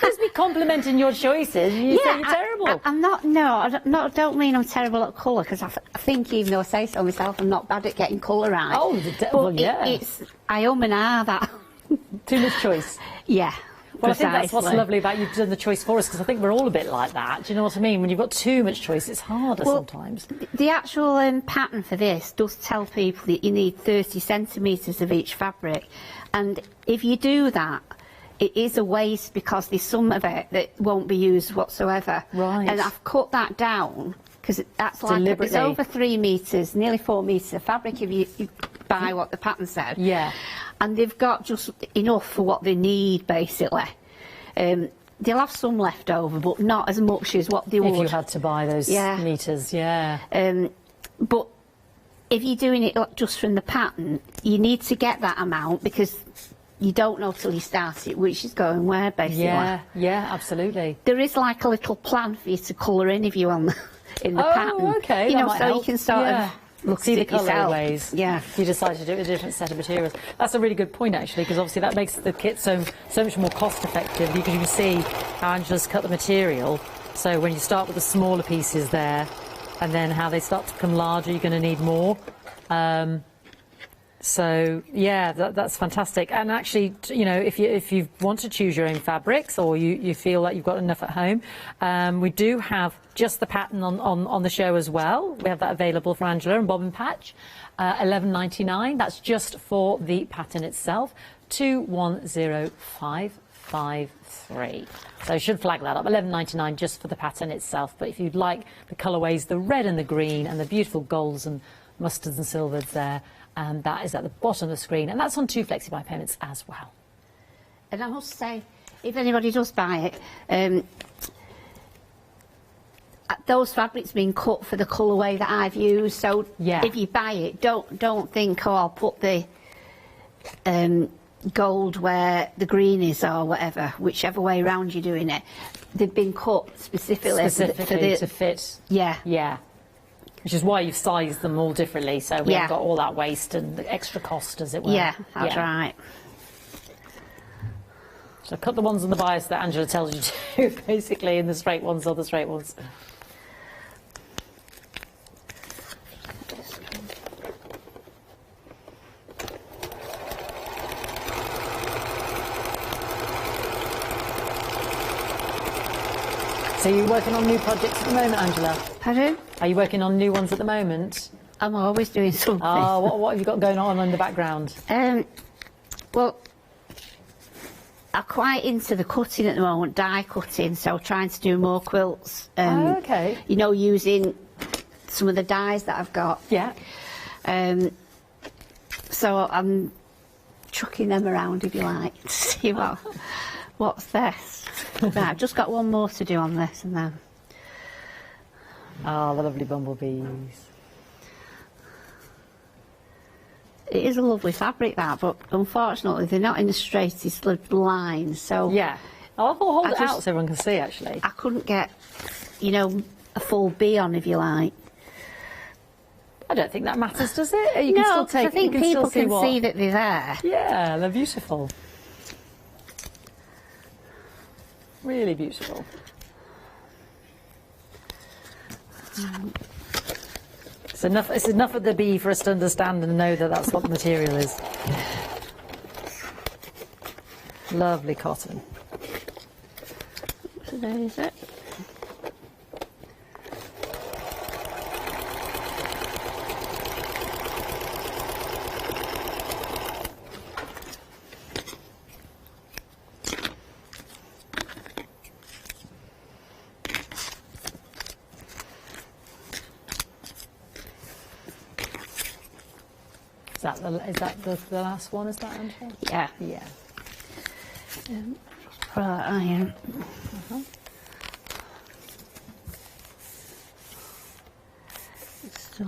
Just be complimenting your choices. You say you're terrible. I'm not. No, I don't mean I'm terrible at colour, because I think, even though I say so myself, I'm not bad at getting colour right. Oh, well, yeah. I and ah that. Too much choice. Yeah. Well, I think that's what's lovely about you've done the choice for us, because I think we're all a bit like that. Do you know what I mean? When you've got too much choice, it's harder sometimes. The actual pattern for this does tell people that you need 30 centimetres of each fabric, and if you do that, it is a waste, because there's some of it that won't be used whatsoever. Right. And I've cut that down, because that's like it's over 3 metres, nearly 4 metres of fabric if you buy what the pattern said. Yeah. And they've got just enough for what they need, basically. They'll have some left over, but not as much as what they would. If you had to buy those metres, yeah. But if you're doing it just from the pattern, you need to get that amount, because you don't know till you start it which is going where, basically. Yeah, yeah, absolutely. There is like a little plan for you to colour in if you want in the pattern. Oh, okay. You know, that might so help. you can sort of look see at the it yourself. colourways. Yeah. If you decide to do it with a different set of materials. That's a really good point, actually, because obviously that makes the kit so much more cost effective, because you can see how Angela's cut the material. So when you start with the smaller pieces there, and then how they start to become larger, you're going to need more. So yeah, that's fantastic. And actually, you know, if you want to choose your own fabrics, or you feel like you've got enough at home, we do have just the pattern on the show as well. We have that available for Angela and Bobbin Patch, £11.99. That's just for the pattern itself. 210553. So you should flag that up. £11.99 just for the pattern itself. But if you'd like the colourways, the red and the green, and the beautiful golds and mustards and silvers there, that is at the bottom of the screen, and that's on 2 flexi-buy payments as well. And I must say, if anybody does buy it, those fabrics being cut for the colourway that I've used. So if you buy it, don't think, oh, I'll put the gold where the green is, or whatever, whichever way around you're doing it. They've been cut specifically to fit. Yeah. Yeah. Which is why you've sized them all differently, so we haven't got all that waste and the extra cost, as it were. Yeah, that's right. So cut the ones on the bias that Angela tells you to, basically, and the straight ones are the straight ones. So you're working on new projects at the moment, Angela? Pardon? Are you working on new ones at the moment? I'm always doing something. Oh, what have you got going on in the background? Well, I'm quite into the cutting at the moment, die cutting, so trying to do more quilts. Okay. You know, using some of the dyes that I've got. Yeah. So I'm chucking them around, if you like, to see what's this. Right, I've just got one more to do on this, and then... Oh, the lovely bumblebees. It is a lovely fabric, that, but unfortunately they're not in the straightest lines, so... Yeah. I'll hold it out so everyone can see, actually. I couldn't get, you know, a full bee on, if you like. I don't think that matters, does it? You can no, still take, I think people can see that they're there. Yeah, they're beautiful. Really beautiful. It's enough of the bee for us to understand and know that that's what the material is. Lovely cotton. So there is it. that the last one? Is that, Angela? Yeah. Yeah. Put that iron. So.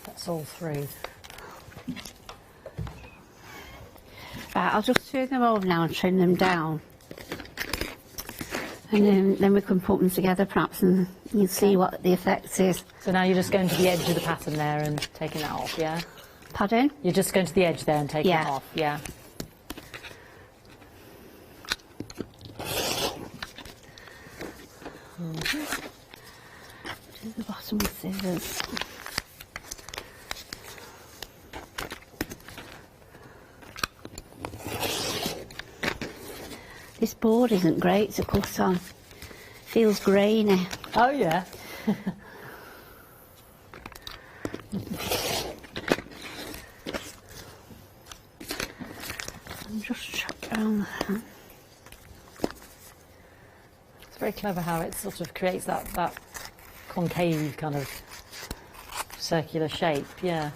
That's all through. Right, I'll just turn them over now and trim them down. And then we can put them together perhaps and you'll see what the effect is. So now you're just going to the edge of the pattern there and taking that off, yeah? Pardon? You're just going to the edge there and taking it off, yeah? To the bottom with scissors. This board isn't great to put on. Feels grainy. Oh yeah. I'm just chop around that. It's very clever how it sort of creates that concave kind of circular shape, yeah.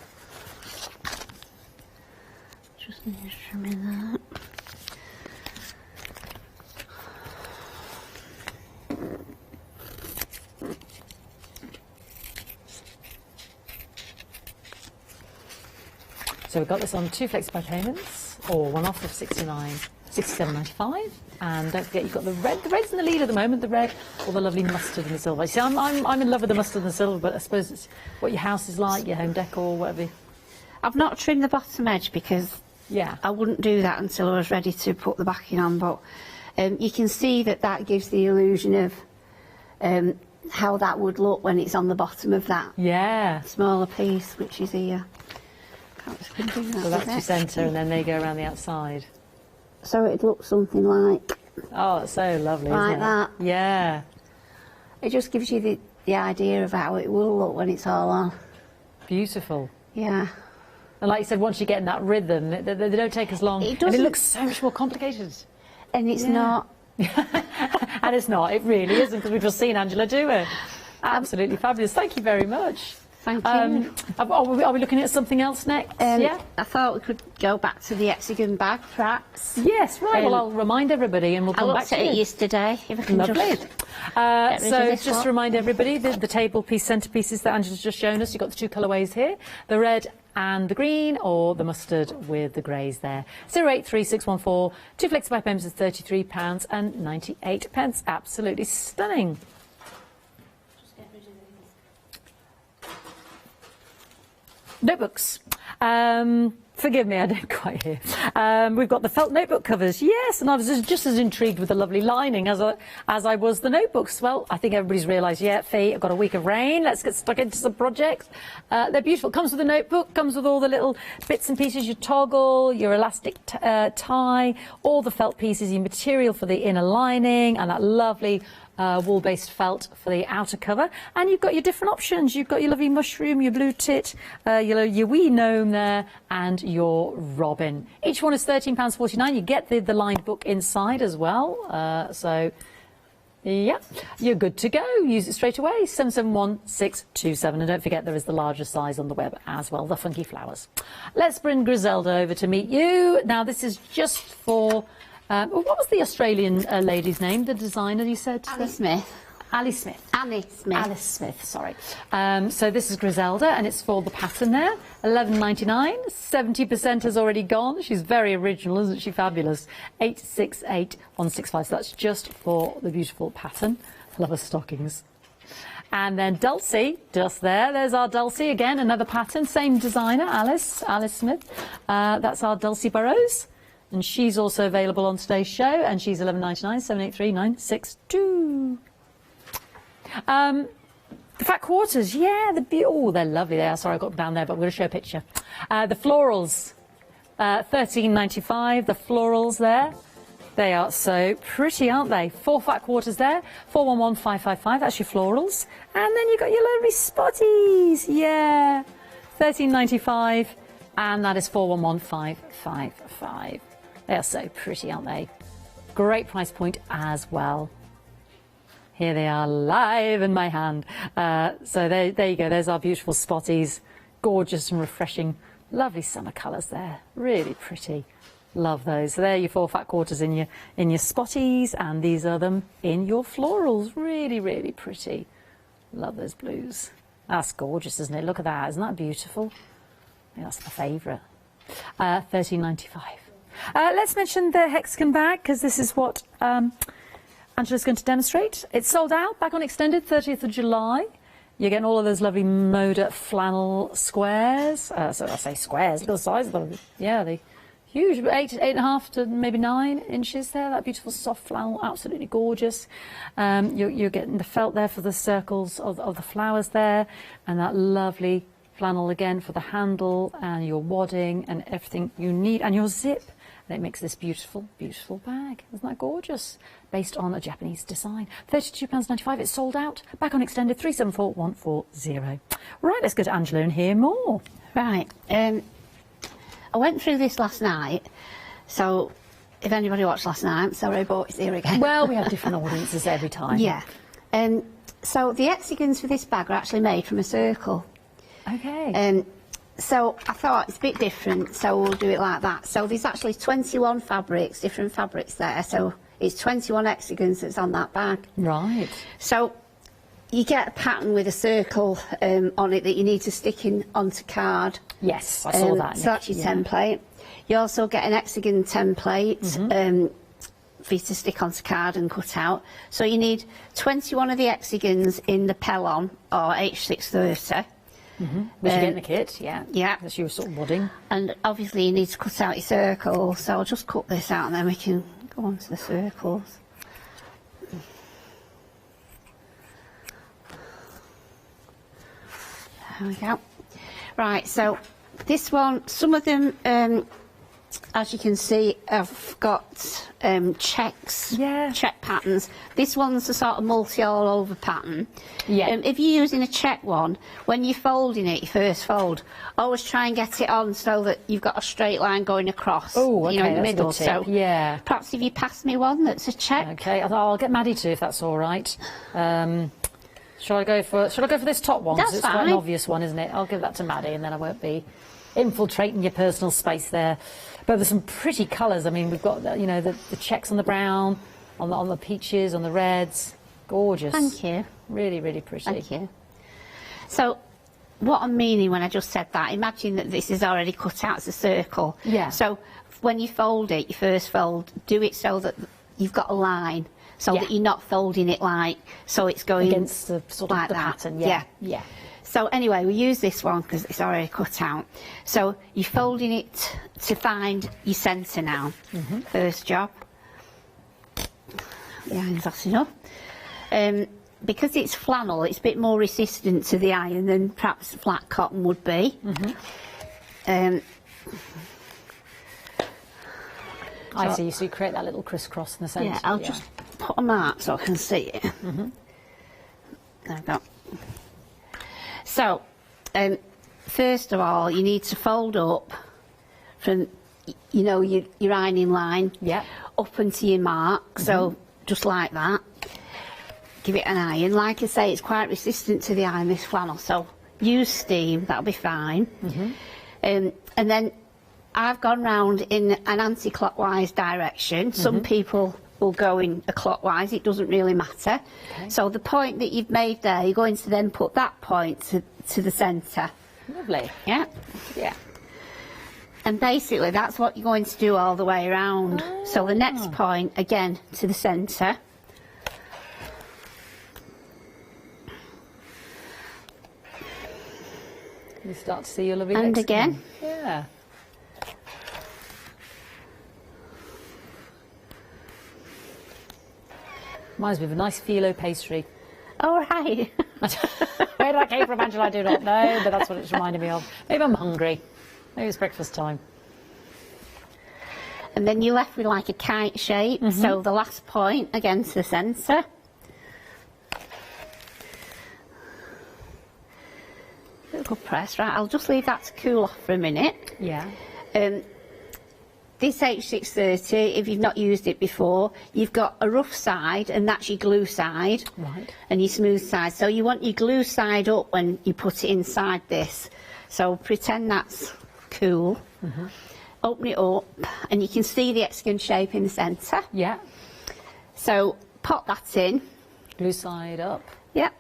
Just need to trim in that. So we've got this on 2 flexi payments, or one off of $67.95. And don't forget, you've got the red. The red's in the lead at the moment, the red, or the lovely mustard and the silver. See, I'm in love with the mustard and the silver, but I suppose it's what your house is like, your home decor, whatever. I've not trimmed the bottom edge because I wouldn't do that until I was ready to put the backing on, but you can see that gives the illusion of how that would look when it's on the bottom of that smaller piece, which is here. So that's your centre, and then they go around the outside. So it'd look something like... Oh, it's so lovely, like isn't it? that. Yeah. It just gives you the idea of how it will look when it's all on. Beautiful. Yeah. And like you said, once you get in that rhythm, they don't take as long. And it looks so much more complicated. And it's not. And it's not. It really isn't, because we've just seen Angela do it. Absolutely fabulous. Thank you very much. Thank you. Are we looking at something else next? I thought we could go back to the hexagon bag, perhaps. Yes, right. Well, I'll remind everybody, and we'll come back to it. I looked at it yesterday. If I can Lovely. Just So to remind everybody, the table piece centerpieces that Angela's just shown us, you've got the 2 colourways here, the red and the green, or the mustard with the greys there. 083614, 2 flexi payments is £33.98. Absolutely stunning. Notebooks. Forgive me, I didn't quite hear. We've got the felt notebook covers, yes, and I was just as intrigued with the lovely lining as I was the notebooks. Well, I think everybody's realised, Fee, I've got a week of rain, let's get stuck into some projects. They're beautiful. Comes with a notebook, comes with all the little bits and pieces, your toggle, your elastic tie, all the felt pieces, your material for the inner lining, and that lovely wool-based felt for the outer cover. And you've got your different options. You've got your lovely mushroom, your blue tit, your wee gnome there, and your robin. Each one is £13.49. You get the lined book inside as well. So, yeah, you're good to go. Use it straight away. 771627. And don't forget, there is the larger size on the web as well, the funky flowers. Let's bring Griselda over to meet you. Now, this is just for... what was the Australian lady's name, the designer you said? Alice Smith. Alice Smith. Annie Smith. Alice Smith, sorry. So this is Griselda, and it's for the pattern there. $11.99. 70% has already gone. She's very original, isn't she? Fabulous. 868165. So that's just for the beautiful pattern. I love her stockings. And then Dulcie, just there. There's our Dulcie again, another pattern, same designer, Alice Smith. That's our Dulcie Burrows. And she's also available on today's show, and she's $11.99, 783962. The fat quarters, yeah, they're lovely. They are. Sorry, I got them down there, but I'm going to show a picture. The florals, $13.95. The florals there, they are so pretty, aren't they? 4 fat quarters there, 411555. That's your florals, and then you've got your lovely spotties, yeah, $13.95, and that is 411555. They are so pretty, aren't they? Great price point as well. Here they are live in my hand. So there you go. There's our beautiful spotties. Gorgeous and refreshing. Lovely summer colours there. Really pretty. Love those. So there are your 4 fat quarters in your spotties, and these are them in your florals. Really, really pretty. Love those blues. That's gorgeous, isn't it? Look at that. Isn't that beautiful? I think that's my favourite. $13.95. Let's mention the hexagon bag, because this is what Angela's going to demonstrate. It's sold out, back on extended, 30th of July. You're getting all of those lovely Moda flannel squares. So I say squares, look at the size of them. Yeah, they huge, 8.5 to maybe 9 inches there. That beautiful soft flannel, absolutely gorgeous. You're getting the felt there for the circles of the flowers there, and that lovely flannel again for the handle and your wadding and everything you need, and your zip. And it makes this beautiful, beautiful bag. Isn't that gorgeous? Based on a Japanese design. £32.95. It's sold out. Back on extended, 374140. Right, let's go to Angela and hear more. Right. I went through this last night, so if anybody watched last night, I'm sorry, but it's here again. Well, we have different audiences every time. Yeah. So the hexagons for this bag are actually made from a circle. Okay. So I thought it's a bit different, so we'll do it like that. So there's actually 21 fabrics, different fabrics there, so it's 21 hexagons that's on that bag. Right. So you get a pattern with a circle on it that you need to stick in onto card. Yes, I saw that. So that's your template. You also get an hexagon template for you to stick onto card and cut out. So you need 21 of the hexagons in the Pellon or H630. Which you get in the kit, yeah. Yeah. That's your sort of wadding. And obviously you need to cut out your circles, so I'll just cut this out and then we can go on to the circles. There we go. Right, so this one, some of them, as you can see, have got checks, check patterns. This one's a sort of multi all over pattern. Yeah. If you're using a check one, when you're folding it, you first fold, always try and get it on so that you've got a straight line going across. Oh, okay, you know, in the that's a middle. good tip. So yeah. Perhaps if you pass me one that's a check. Okay, I'll get Maddie to, if that's all right. Shall I go for this top one? That's it's fine. quite an obvious one, isn't it? I'll give that to Maddie, and then I won't be infiltrating your personal space there. But there's some pretty colours. I mean, we've got the checks on the brown, on the peaches, on the reds. Gorgeous. Thank you. Really, really pretty. Thank you. So, what I'm meaning when I just said that, imagine that this is already cut out as a circle. Yeah. So, when you fold it, you first fold, do it so that you've got a line, so that you're not folding it so it's going against the sort of like the that. pattern. Yeah. Yeah. So anyway, we use this one because it's already cut out. So you're folding it to find your centre now. First job. Yeah, that's enough. Because it's flannel, it's a bit more resistant to the iron than perhaps flat cotton would be. I see. So you create that little crisscross in the centre. Yeah, I'll just put a mark so I can see it. There we go. So, first of all, you need to fold up from, your ironing line up into your mark. So, just like that. Give it an iron. Like I say, it's quite resistant to the iron, this flannel. So, use steam, that'll be fine. And then I've gone round in an anti-clockwise direction. Some people will go in a clockwise, it doesn't really matter. So the point that you've made there, you're going to then put that point to the centre. Lovely. Yeah? Yeah. And basically that's what you're going to do all the way around. So the next point, again, to the centre. You start to see your lovely And hexagon. again. Yeah. Reminds me of a nice phyllo pastry. Oh, right. Where did that came from, Angela? I do not know, but that's what it's reminded me of. Maybe I'm hungry. Maybe it's breakfast time. And then you're left with like a kite shape. So the last point, again, to the centre. Little press, right, I'll just leave that to cool off for a minute. Yeah. this H630, if you've not used it before, you've got a rough side, and that's your glue side, right, and your smooth side. So you want your glue side up when you put it inside this. So pretend that's cool. Open it up, and you can see the hexagon shape in the centre. Yeah. So pop that in. Glue side up. Yep.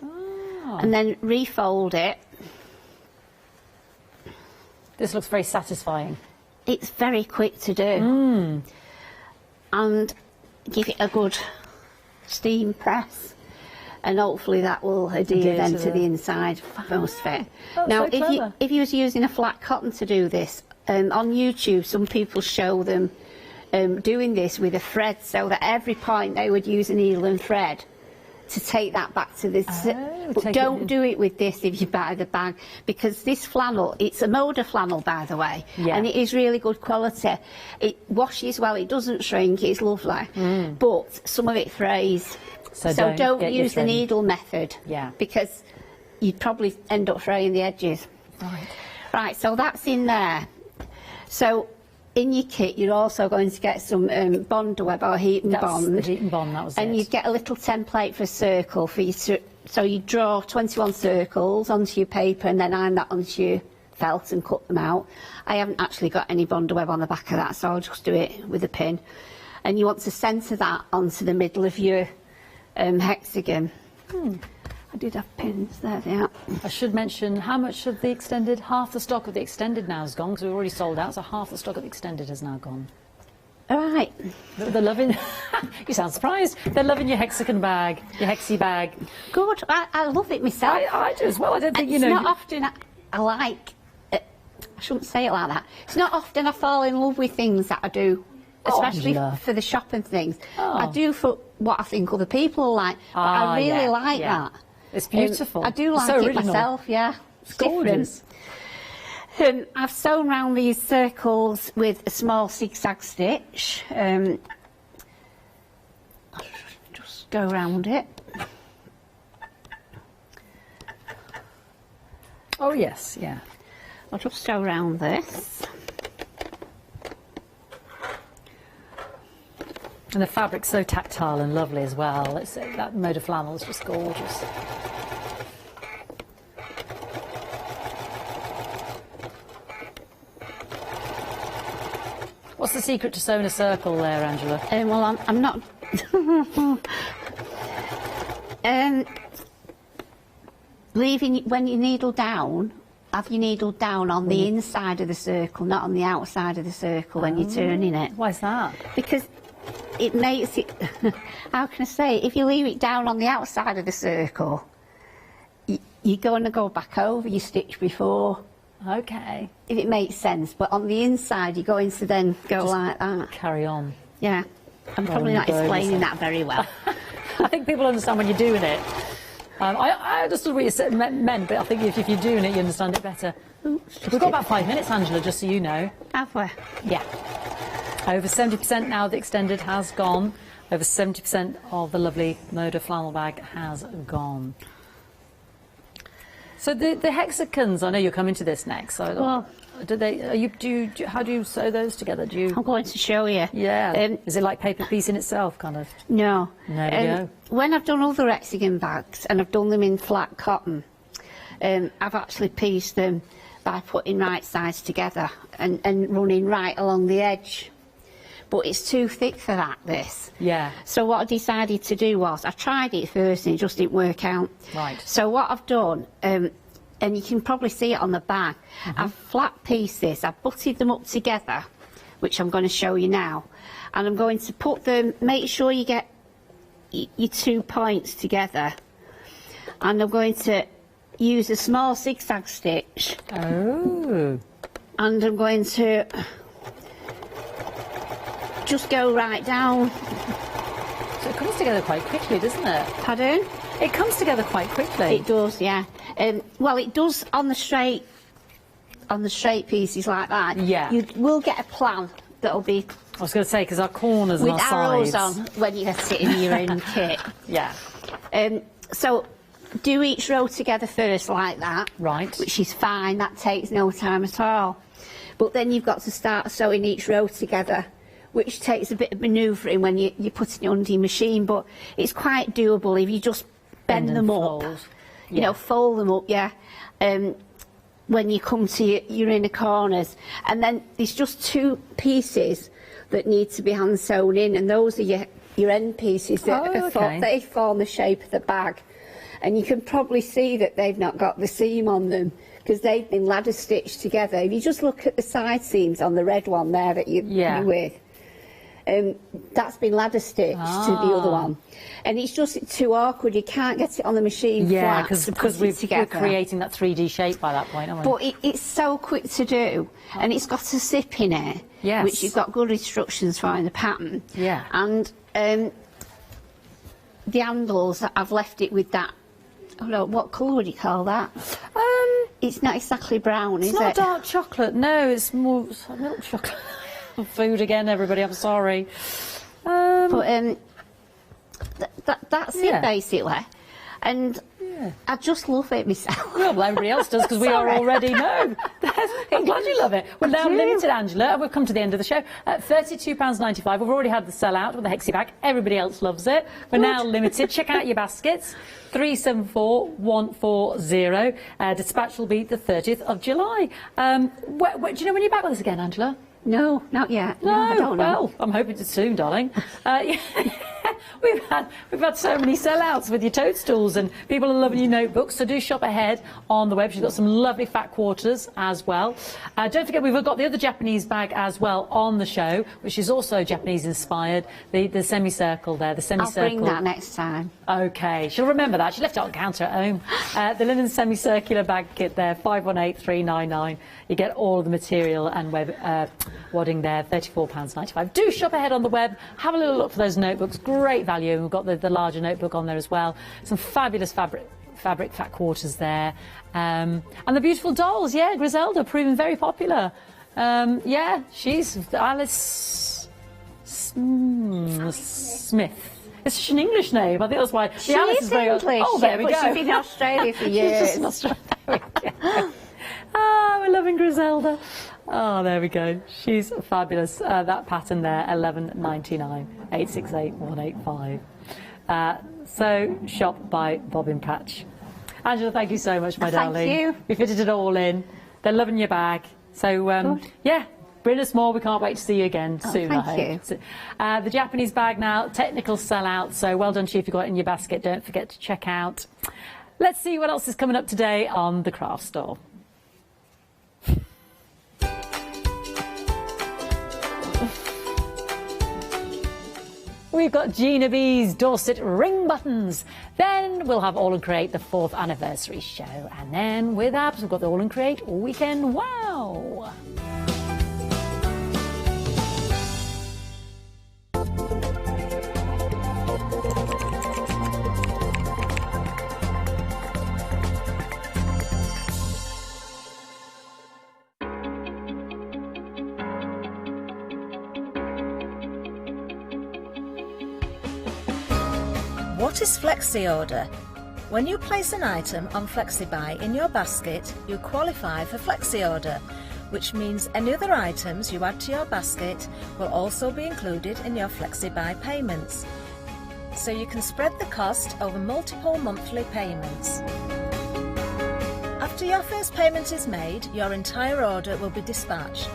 Oh. And then refold it. This looks very satisfying. It's very quick to do. And give it a good steam press, and hopefully that will adhere then to the inside most of it. Now, if you was using a flat cotton to do this, on YouTube some people show them doing this with a thread, so that every point they would use a needle and thread to take that back to the... but don't do it with this if you buy the bag, because this flannel, it's a Moda flannel, by the way, and it is really good quality. It washes well, it doesn't shrink, it's lovely, but some of it frays. So don't use the needle method, because you'd probably end up fraying the edges. Right, so that's in there. So in your kit, you're also going to get some bond web or heat and bond. The heat and bond, that was and you get a little template for a circle for you to. So you draw 21 circles onto your paper, and then iron that onto your felt and cut them out. I haven't actually got any bond web on the back of that, so I'll just do it with a pin. And you want to centre that onto the middle of your hexagon. I did have pins, there they are. I should mention how much of the extended, half the stock of the extended now has gone, because we've already sold out, so half the stock of the extended has now gone. All right. They're loving, you sound surprised, they're loving your hexagon bag, your hexie bag. Good, I love it myself. I do as well, I don't think, you know. It's not often I like, I shouldn't say it like that, it's not often I fall in love with things that I do, especially for the shop and things. I do for what I think other people like, but I really like that. It's beautiful. I do like so it original. myself, yeah. It's gorgeous. I've sewn around these circles with a small zigzag stitch. Just go around it. Oh yes, yeah. I'll just go around this. And the fabric's so tactile and lovely as well. It's, that Moda flannel is just gorgeous. What's the secret to sewing a circle there, Angela? Well, I'm not... leaving, when you needle down, have your needle down on the inside of the circle, not on the outside of the circle when you're turning it. Why's that? Because it makes it... how can I say it? If you leave it down on the outside of the circle, you're going to go back over your stitch before. Okay. If it makes sense. But on the inside, you're going to then go just like that. Carry on. Yeah. I'm probably not explaining that very well. I think people understand when you're doing it. I understood what you said, meant, but I think if you're doing it, you understand it better. We've got about 5 minutes, Angela, just so you know. Have we? Yeah. Over 70% now the extended has gone. Over 70% of the lovely Moda flannel bag has gone. So the hexagons, I know you're coming to this next. So well, how do you sew those together? Do you? I'm going to show you. Yeah. Is it like paper piece in itself, kind of? No. No. When I've done other hexagon bags and I've done them in flat cotton, I've actually pieced them by putting right sides together and running right along the edge. But it's too thick for that, this. Yeah. So what I decided to do was, I tried it first and it just didn't work out. Right. So what I've done, and you can probably see it on the bag, I've flat pieced this, I've butted them up together, which I'm going to show you now. And I'm going to put them, make sure you get your 2 points together. And I'm going to use a small zigzag stitch. Oh. And I'm going to just go right down. So it comes together quite quickly, doesn't it? Pardon? It comes together quite quickly. It does, yeah. Well, it does on the straight pieces like that. Yeah. You will get a plan that'll be... I was going to say, because our corners and our sides... with arrows on when you're sitting your own kit. Yeah. So do each row together first like that. Right. Which is fine, that takes no time at all. but then you've got to start sewing each row together, which takes a bit of manoeuvring when you're putting it under your machine, but it's quite doable if you just bend them up, you know, fold them up, when you come to your inner corners. And then there's just 2 pieces that need to be hand sewn in, and those are your end pieces that they form the shape of the bag. And you can probably see that they've not got the seam on them because they've been ladder stitched together. If you just look at the side seams on the red one there that you're with, that's been ladder stitched to the other one, and it's just too awkward. You can't get it on the machine flat because we're creating that 3D shape by that point, aren't we? But it's so quick to do, and it's got a zip in it, which you've got good instructions for in the pattern. And the handles, I've left it with that. Oh no, what colour would you call that? It's not exactly brown, is it? It's not dark chocolate. No, it's more milk chocolate. Food again, everybody. I'm sorry. But that's it basically, and I just love it myself. Well, everybody else does because we are already know. I'm glad you love it. We're now limited, Angela, and we've come to the end of the show. At £32.95, we've already had the sell-out with the Hexi bag. Everybody else loves it. We're now limited. Check out your baskets. 374140. Dispatch will be the 30th of July. Do you know when you're back with us again, Angela? No, not yet. No, I don't know. Well, I'm hoping to soon, darling. We've had so many sellouts with your toadstools, and people are loving your notebooks, so do shop ahead on the web. She's got some lovely fat quarters as well. Don't forget, we've got the other Japanese bag as well on the show, which is also Japanese inspired. The semicircle there, the semicircle. I'll bring that next time. Okay, she'll remember that. She left it on the counter at home. The linen semicircular bag kit there, 518399. You get all of the material and web wadding there, £34.95. Do shop ahead on the web. Have a little look for those notebooks. Great value. And we've got the larger notebook on there as well. Some fabulous fabric fat quarters there. And the beautiful dolls. Yeah, Griselda, proving very popular. Yeah, she's Alice Smith. It's such an English name. I think that's why. She is English. Oh, there we go. She's been in Australia for years. She's just in Australia. We're loving Griselda. Oh, there we go. She's fabulous. That pattern there, 11.99, 868 185. So shop by Bobbin Patch. Angela, thank you so much, my darling. Thank you. We fitted it all in. They're loving your bag. So yeah. Bring us more. We can't wait to see you again soon. Thank you. The Japanese bag now, technical sellout. So well done to you if you've got it in your basket. Don't forget to check out. Let's see what else is coming up today on the craft store. We've got Gina B's Dorset ring buttons. Then we'll have All and Create, the 4th anniversary show. And then with apps, we've got the All and Create weekend. Wow! What is Flexi Order? When you place an item on FlexiBuy in your basket, you qualify for Flexi Order, which means any other items you add to your basket will also be included in your FlexiBuy payments. So you can spread the cost over multiple monthly payments. After your first payment is made, your entire order will be dispatched.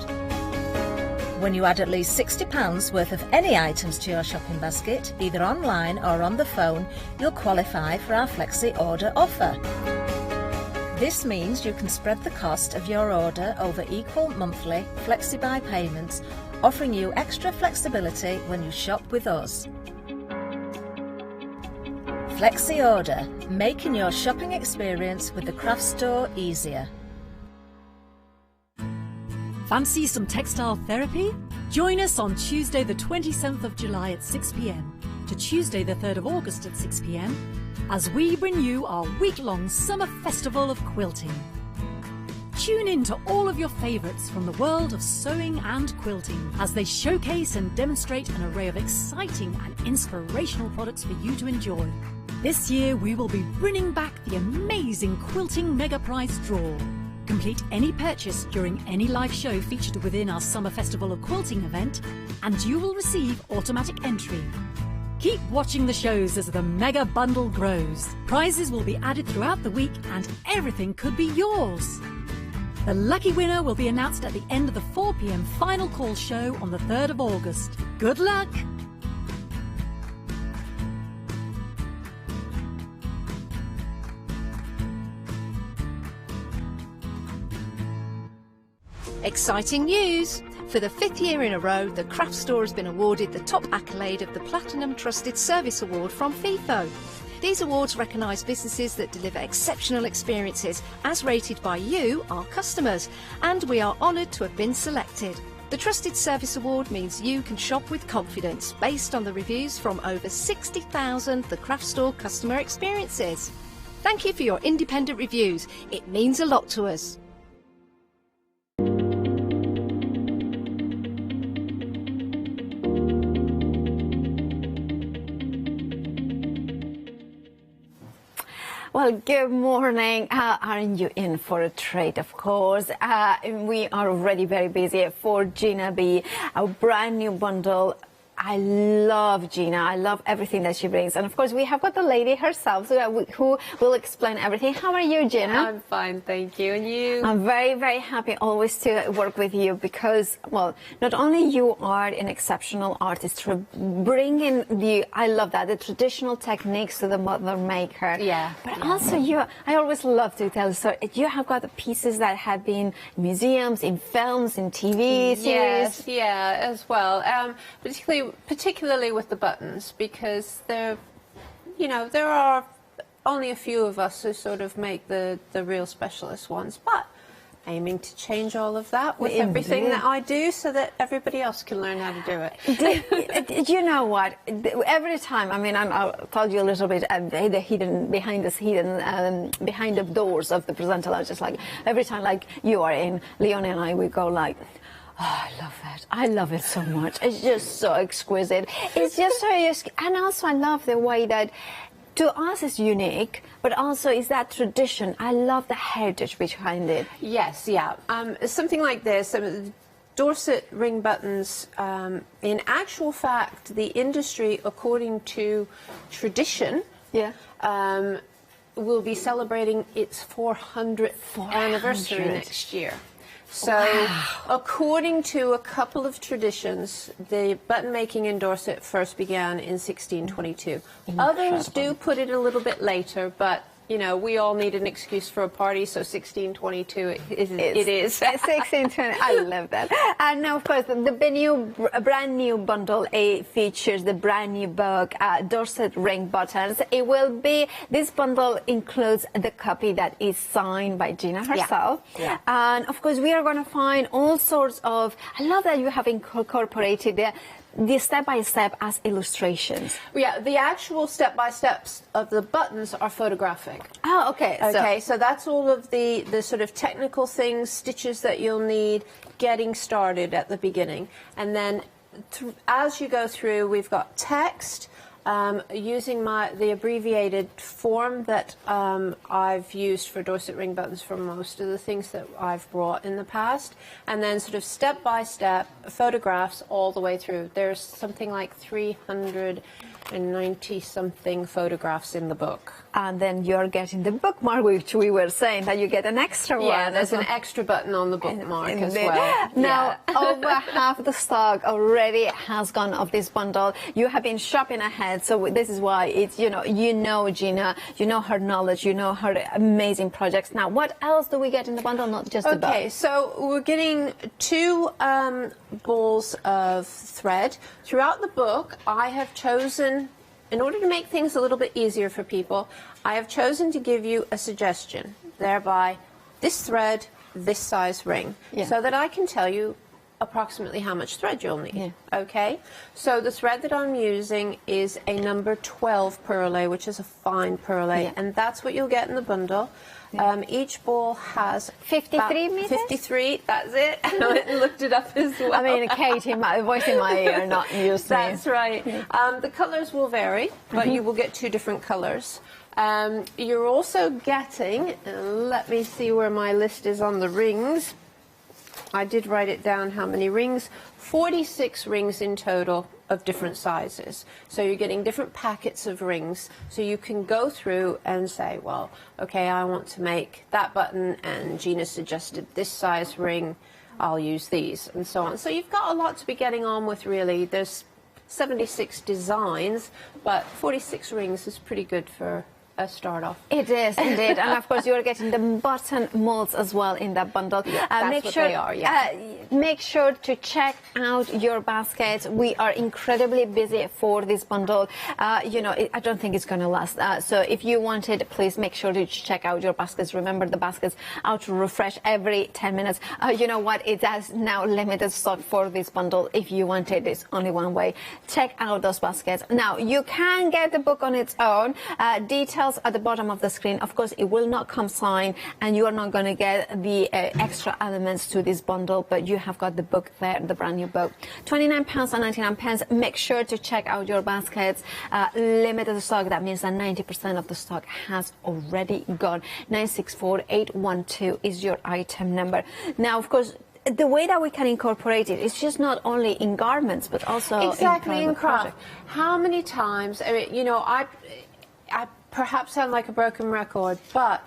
When you add at least £60 worth of any items to your shopping basket, either online or on the phone, you'll qualify for our Flexi Order offer. This means you can spread the cost of your order over equal monthly FlexiBuy payments, offering you extra flexibility when you shop with us. Flexi Order, making your shopping experience with the craft store easier. Fancy some textile therapy? Join us on Tuesday the 27th of July at 6 p.m. to Tuesday the 3rd of August at 6 p.m. as we bring you our week-long summer festival of quilting. Tune in to all of your favourites from the world of sewing and quilting as they showcase and demonstrate an array of exciting and inspirational products for you to enjoy. This year we will be bringing back the amazing Quilting Mega Prize Draw. Complete any purchase during any live show featured within our Summer Festival of Quilting event, and you will receive automatic entry. Keep watching the shows as the mega bundle grows. Prizes will be added throughout the week and everything could be yours. The lucky winner will be announced at the end of the 4 p.m. final call show on the 3rd of August. Good luck! Exciting news! For the 5th year in a row, the craft store has been awarded the top accolade of the Platinum Trusted Service Award from Feefo. These awards recognise businesses that deliver exceptional experiences as rated by you, our customers, and we are honoured to have been selected. The Trusted Service Award means you can shop with confidence based on the reviews from over 60,000 The Craft Store customer experiences. Thank you for your independent reviews. It means a lot to us. Well, good morning. Aren't you in for a treat, of course? We are already very busy for Gina B, a brand new bundle. I love Gina. I love everything that she brings. And of course, we have got the lady herself who will explain everything. How are you, Gina? I'm fine, thank you. And you? I'm very, very happy always to work with you because, well, not only you are an exceptional artist for bringing I love that, the traditional techniques to the modern maker. Yeah. But also I always love to tell the story. You have got the pieces that have been in museums, in films, in TV series. Yes, yeah, as well. Particularly with the buttons, because there are only a few of us who sort of make the real specialist ones, but aiming to change all of that with everything that I do so that everybody else can learn how to do it. You know what? Every time, I mean, I'll tell you a little bit behind the doors of the presenter lounge, just like every time, like you are in, Leonie and I, we go like, oh, I love it. I love it so much. It's just so exquisite. It's just so and also I love the way that to us it's unique, but also is that tradition. I love the heritage behind it. Yes, yeah. Something like this, Dorset ring buttons, in actual fact, the industry, according to tradition, will be celebrating its 400th anniversary next year. So, according to a couple of traditions, the button making in Dorset first began in 1622. Others do put it a little bit later, but you know, we all need an excuse for a party, so 1622 it is. 1620, I love that. And now, of course, the brand new bundle features the brand new book, Dorset Ring Buttons. This bundle includes the copy that is signed by Gina herself. Yeah. And of course, we are going to find all sorts of, I love that you have incorporated the step-by-step as illustrations. Yeah, the actual step-by-steps of the buttons are photographic. Oh, okay. Okay, so that's all of the sort of technical things, stitches that you'll need, getting started at the beginning. And then as you go through, we've got text, using the abbreviated form that I've used for Dorset ring buttons for most of the things that I've brought in the past, and then sort of step-by-step photographs all the way through. There's something like 390-something photographs in the book. And then you're getting the bookmark, which we were saying that you get an extra one. Yeah, there's an extra button on the bookmark as well. Now, over half the stock already has gone of this bundle. You have been shopping ahead, so this is why it's, you know Gina, you know her knowledge, you know her amazing projects. Now, what else do we get in the bundle, not just the book? Okay, so we're getting 2 balls of thread. Throughout the book, I have chosen, in order to make things a little bit easier for people, I have chosen to give you a suggestion, thereby this thread, this size ring, so that I can tell you approximately how much thread you'll need. Okay, so the thread that I'm using is a number 12 purlé, which is a fine purlé, and that's what you'll get in the bundle. Each ball has 53 meters? 53, that's it. I looked it up as well. I mean, Katie, my voice in my ear, not used to. That's right. The colors will vary, but you will get 2 different colors. You're also getting, let me see where my list is on the rings. I did write it down how many rings. 46 rings in total of different sizes. So you're getting different packets of rings. So you can go through and say, well, okay, I want to make that button and Gina suggested this size ring. I'll use these and so on. So you've got a lot to be getting on with, really. There's 76 designs, but 46 rings is pretty good for a start off. It is indeed, and of course you are getting the button molds as well in that bundle. That's what they are, yeah. Make sure to check out your baskets. We are incredibly busy for this bundle. You know, I don't think it's going to last. So if you want it, please make sure to check out your baskets. Remember, the baskets auto refresh every 10 minutes. You know what? It has now limited stock for this bundle. If you want it, it's only one way. Check out those baskets. Now, you can get the book on its own. Details at the bottom of the screen. Of course, it will not come signed, and you are not going to get the extra elements to this bundle, but you have got the book there, the brand new book. £29.99. Make sure to check out your baskets. Limited stock, that means that 90% of the stock has already gone. 964812 is your item number. Now, of course, the way that we can incorporate it is just not only in garments, but also exactly in craft. project. How many times, I mean, you know, I perhaps sound like a broken record, but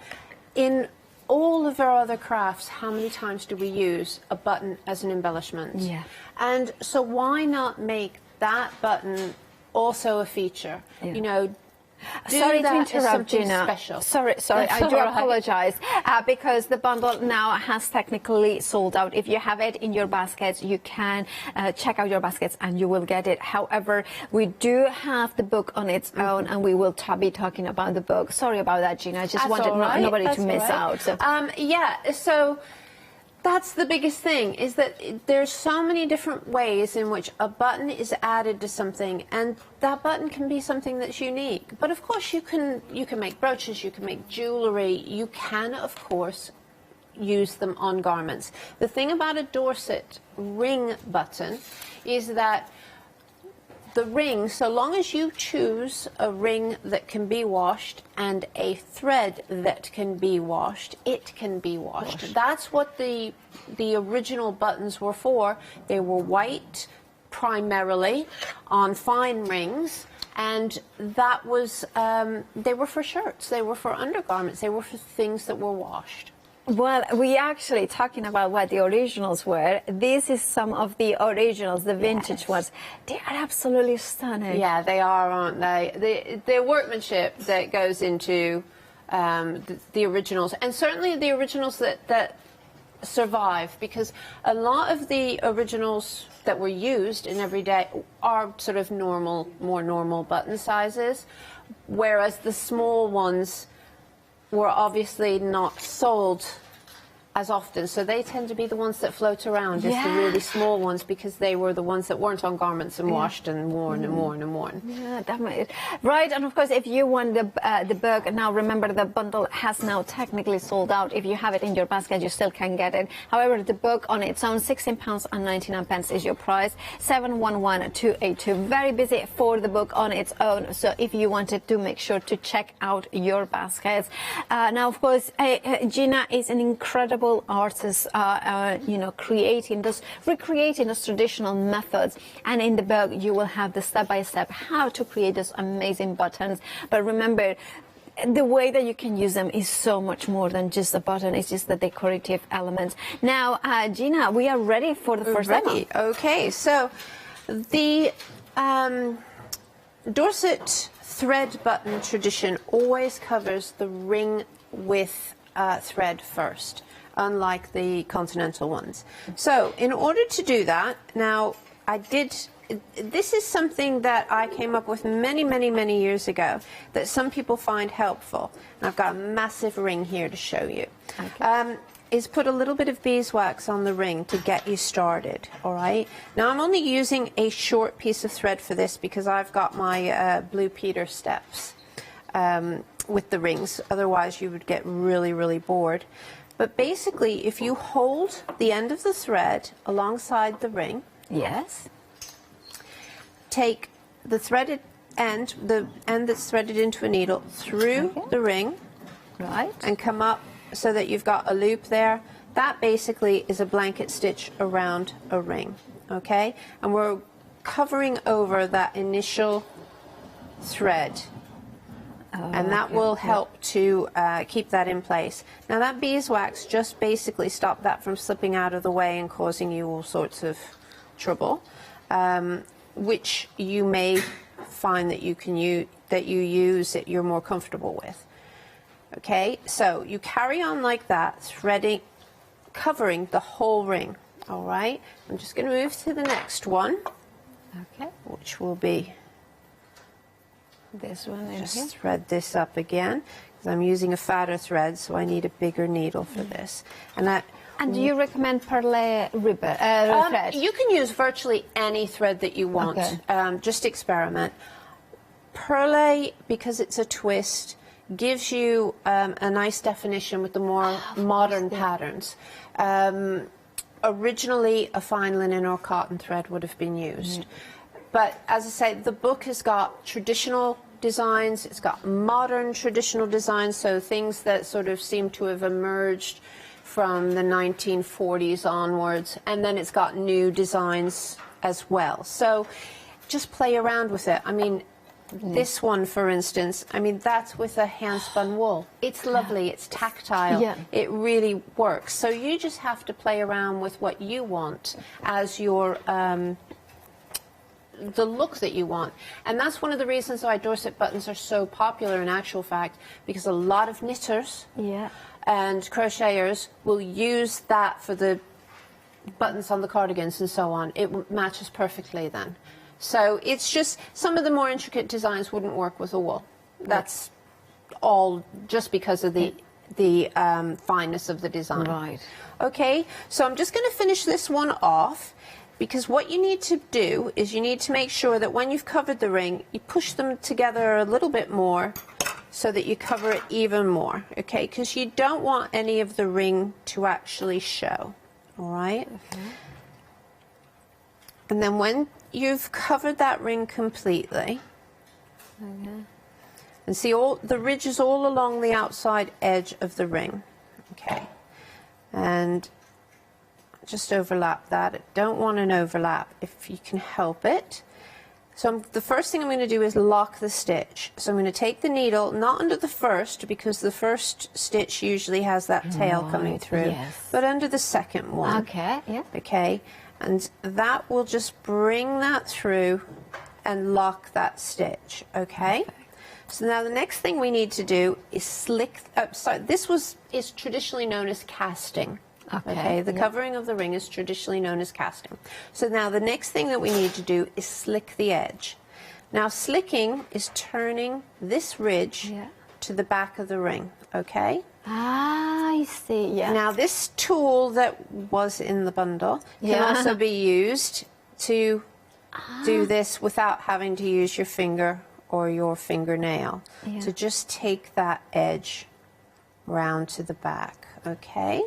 in all of our other crafts, how many times do we use a button as an embellishment? Yeah. And so why not make that button also a feature? Yeah. You know, Sorry to interrupt, Gina. Special. Sorry, I do apologize because the bundle now has technically sold out. If you have it in your baskets, you can check out your baskets and you will get it. However, we do have the book on its own, and we will be talking about the book. Sorry about that, Gina. I just wanted nobody to miss out. So. Yeah, so that's the biggest thing, is that there's so many different ways in which a button is added to something, and that button can be something that's unique. But of course you can make brooches, you can make jewellery, you can of course use them on garments. The thing about a Dorset ring button is that the ring, so long as you choose a ring that can be washed and a thread that can be washed, it can be washed. That's what the original buttons were for. They were white primarily on fine rings, and that was they were for shirts, they were for undergarments, they were for things that were washed. Well, we actually talking about what the originals were. This is some of the originals, the vintage ones. They are absolutely stunning. Yeah, they are, aren't they? The workmanship that goes into the originals, and certainly the originals that survive, because a lot of the originals that were used in everyday are sort of more normal button sizes, whereas the small ones were obviously not sold as often, so they tend to be the ones that float around, is the really small ones, because they were the ones that weren't on garments and washed and worn and worn and worn. Yeah, definitely. Right, and of course, if you want the book, now remember the bundle has now technically sold out. If you have it in your basket, you still can get it. However, the book on its own, £16.99 is your price. 711282. Very busy for the book on its own. So if you wanted to, make sure to check out your baskets. Now, of course, Gina is an incredible artists, you know, recreating those traditional methods, and in the book you will have the step-by-step how to create those amazing buttons. But remember, the way that you can use them is so much more than just a button. It's just the decorative elements. Now, Gina, we are ready for the first one. Okay, so the Dorset thread button tradition always covers the ring with thread first, unlike the continental ones. So in order to do that, now this is something that I came up with many years ago that some people find helpful. And I've got a massive ring here to show you. Okay. Is put a little bit of beeswax on the ring to get you started, all right? Now I'm only using a short piece of thread for this because I've got my Blue Peter steps with the rings, otherwise you would get really bored. But basically, if you hold the end of the thread alongside the ring, yes, take the threaded end, the end that's threaded into a needle, through the ring. Right. And come up so that you've got a loop there. That basically is a blanket stitch around a ring, okay? And we're covering over that initial thread. And that will help to keep that in place. Now that beeswax just basically stopped that from slipping out of the way and causing you all sorts of trouble, which you may find that you can use, that you're more comfortable with. Okay, so you carry on like that, threading, covering the whole ring. All right, I'm just going to move to the next one. Okay. Which will be this one. Just thread this up again, because I'm using a fatter thread, so I need a bigger needle for this. And do you recommend perle ribbon thread? You can use virtually any thread that you want. Okay. Just experiment. Perle, because it's a twist, gives you a nice definition with the more modern patterns. Originally, a fine linen or cotton thread would have been used. But as I say, the book has got traditional designs, it's got modern traditional designs, so things that sort of seem to have emerged from the 1940s onwards, and then it's got new designs as well. So just play around with it. I mean, this one, for instance, I mean, that's with a hand-spun wool. It's lovely, it's tactile, it really works. So you just have to play around with what you want as your, the look that you want. And that's one of the reasons why Dorset buttons are so popular in actual fact, because a lot of knitters and crocheters will use that for the buttons on the cardigans and so on. It matches perfectly then. So it's just, some of the more intricate designs wouldn't work with a wool. That's all just because of the fineness of the design. Right. Okay, so I'm just going to finish this one off, because what you need to do is you need to make sure that when you've covered the ring, you push them together a little bit more so that you cover it even more, okay? Because you don't want any of the ring to actually show, all right? And then when you've covered that ring completely, and see all the ridges all along the outside edge of the ring, okay? And just overlap that. I don't want an overlap if you can help it. So the first thing I'm going to do is lock the stitch. So I'm going to take the needle, not under the first, because the first stitch usually has that tail coming through, but under the second one. Okay, Okay, and that will just bring that through and lock that stitch, okay? So now the next thing we need to do is slick, sorry, this is traditionally known as casting. Okay, the covering of the ring is traditionally known as casting. So now the next thing that we need to do is slick the edge. Now slicking is turning this ridge to the back of the ring, okay? I see, Now this tool that was in the bundle can also be used to do this without having to use your finger or your fingernail. So just take that edge round to the back, okay?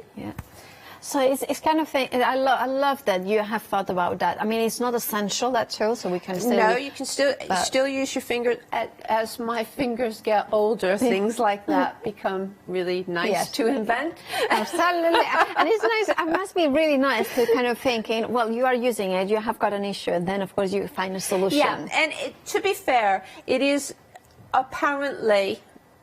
So it's kind of thing. I love that you have thought about that. I mean, it's not essential, that tool, so we can still. No, you can still use your fingers. As my fingers get older, things like that become really nice to invent. Absolutely, and it's nice. It must be really nice to kind of thinking. Well, you are using it. You have got an issue, and then of course you find a solution. Yeah, and to be fair, it is apparently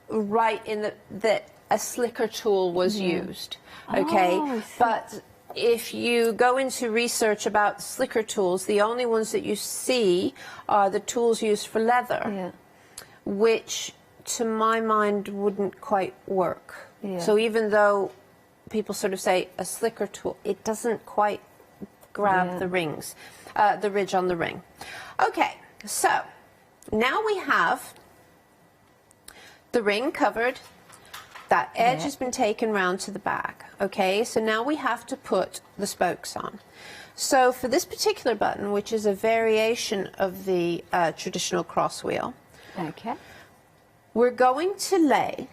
right in that a slicker tool was used. Okay, but if you go into research about slicker tools, the only ones that you see are the tools used for leather, which to my mind wouldn't quite work. So even though people sort of say a slicker tool, it doesn't quite grab the rings, the ridge on the ring. Okay, so now we have the ring covered. That edge has been taken round to the back, okay? So now we have to put the spokes on. So for this particular button, which is a variation of the traditional cross wheel, we're going to lay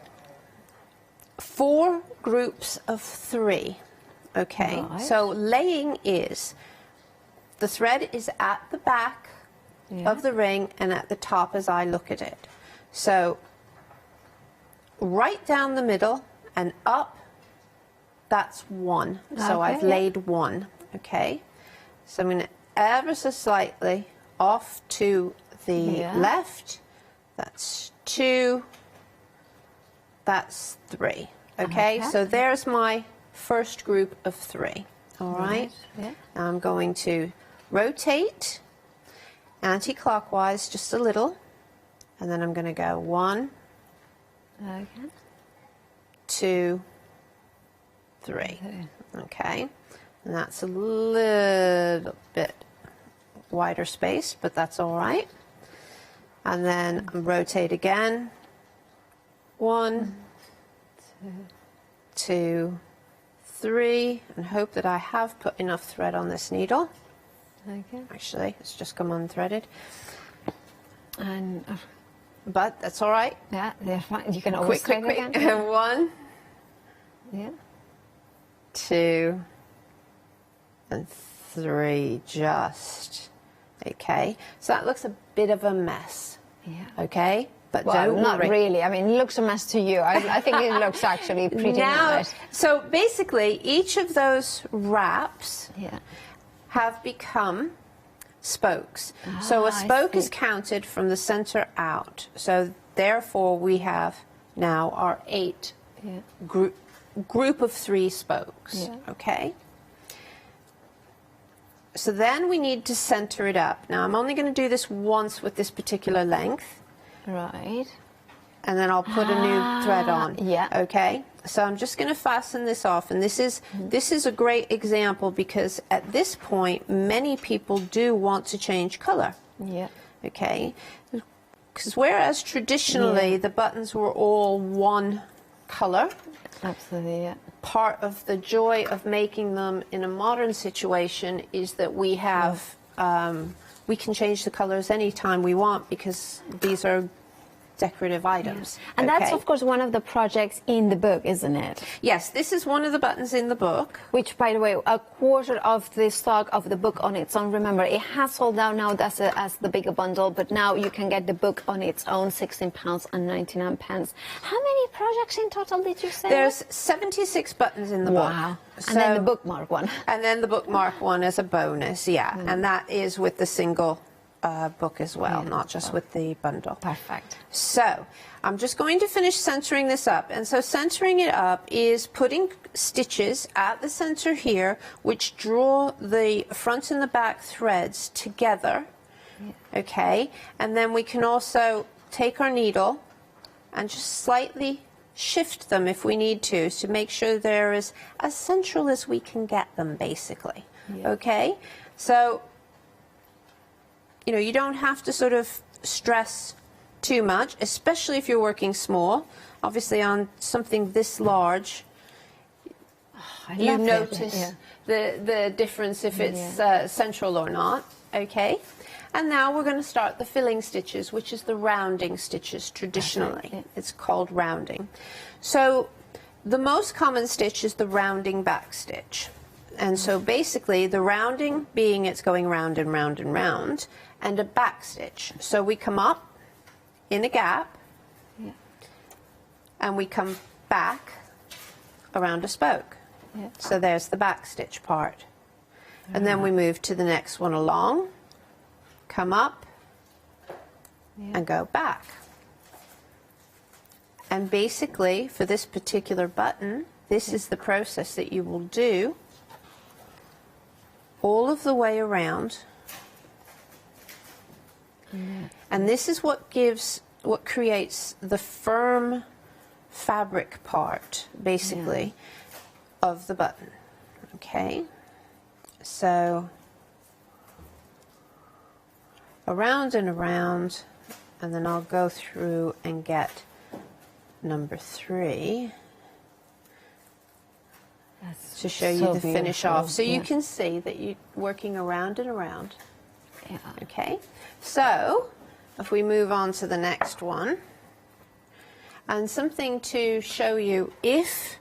4 groups of 3, okay? So laying is, the thread is at the back of the ring and at the top as I look at it. So right down the middle and up, that's 1. So I've laid 1, okay? So I'm going to ever so slightly off to the left. That's 2, that's 3, okay? So there's my first group of 3, all right? Yeah. Now I'm going to rotate anti-clockwise just a little, and then I'm going to go 1, 2, 3. Okay, and that's a little bit wider space, but that's all right. And then rotate again. 1, 2, 3, and hope that I have put enough thread on this needle. Okay. Actually, it's just come unthreaded. And but that's all right. Yeah, they're fine. You can always quick. again. 1, yeah, 2, and 3. Just okay. So that looks a bit of a mess. Yeah. Okay. But well, don't not worry. really. I mean, it looks a mess to you. I think it looks actually pretty nice. So basically, each of those wraps have become spokes. So a spoke is counted from the center out. So therefore, we have now our 8 group of 3 spokes. Okay. So then we need to center it up. Now I'm only going to do this once with this particular length. Right. And then I'll put a new thread on. Yeah. Okay. So I'm just going to fasten this off, and this is a great example because at this point many people do want to change color. Yeah. Okay. Because whereas traditionally the buttons were all one color. Absolutely. Yeah. Part of the joy of making them in a modern situation is that we have we can change the colors anytime we want because these are decorative items. And that's, of course, one of the projects in the book, isn't it? Yes, this is one of the buttons in the book. Which, by the way, a quarter of the stock of the book on its own. Remember, it has sold out now as the bigger bundle, but now you can get the book on its own, £16.99. How many projects in total did you say? There's 76 buttons in the book. Wow. And then the bookmark one. And then the bookmark one as a bonus, and that is with the single book as well, not just with the bundle. Perfect. So I'm just going to finish centering this up. And so centering it up is putting stitches at the center here, which draw the front and the back threads together. Okay. And then we can also take our needle and just slightly shift them if we need to make sure they're as central as we can get them, basically. Okay. So you don't have to sort of stress too much, especially if you're working small. Obviously, on something this large, you notice the difference if it's central or not. Okay. And now we're going to start the filling stitches, which is the rounding stitches traditionally. It's called rounding. So the most common stitch is the rounding back stitch. And so basically the rounding being it's going round and round and round, and a back stitch. So we come up in a gap and we come back around a spoke. So there's the back stitch part. And then we move to the next one along, come up and go back. And basically for this particular button, this is the process that you will do all of the way around. And this is what creates the firm fabric part, basically, of the button. Okay, so around and around, and then I'll go through and get number 3 to show you the finish off. So you can see that you're working around and around. Okay, so if we move on to the next one, and something to show you, if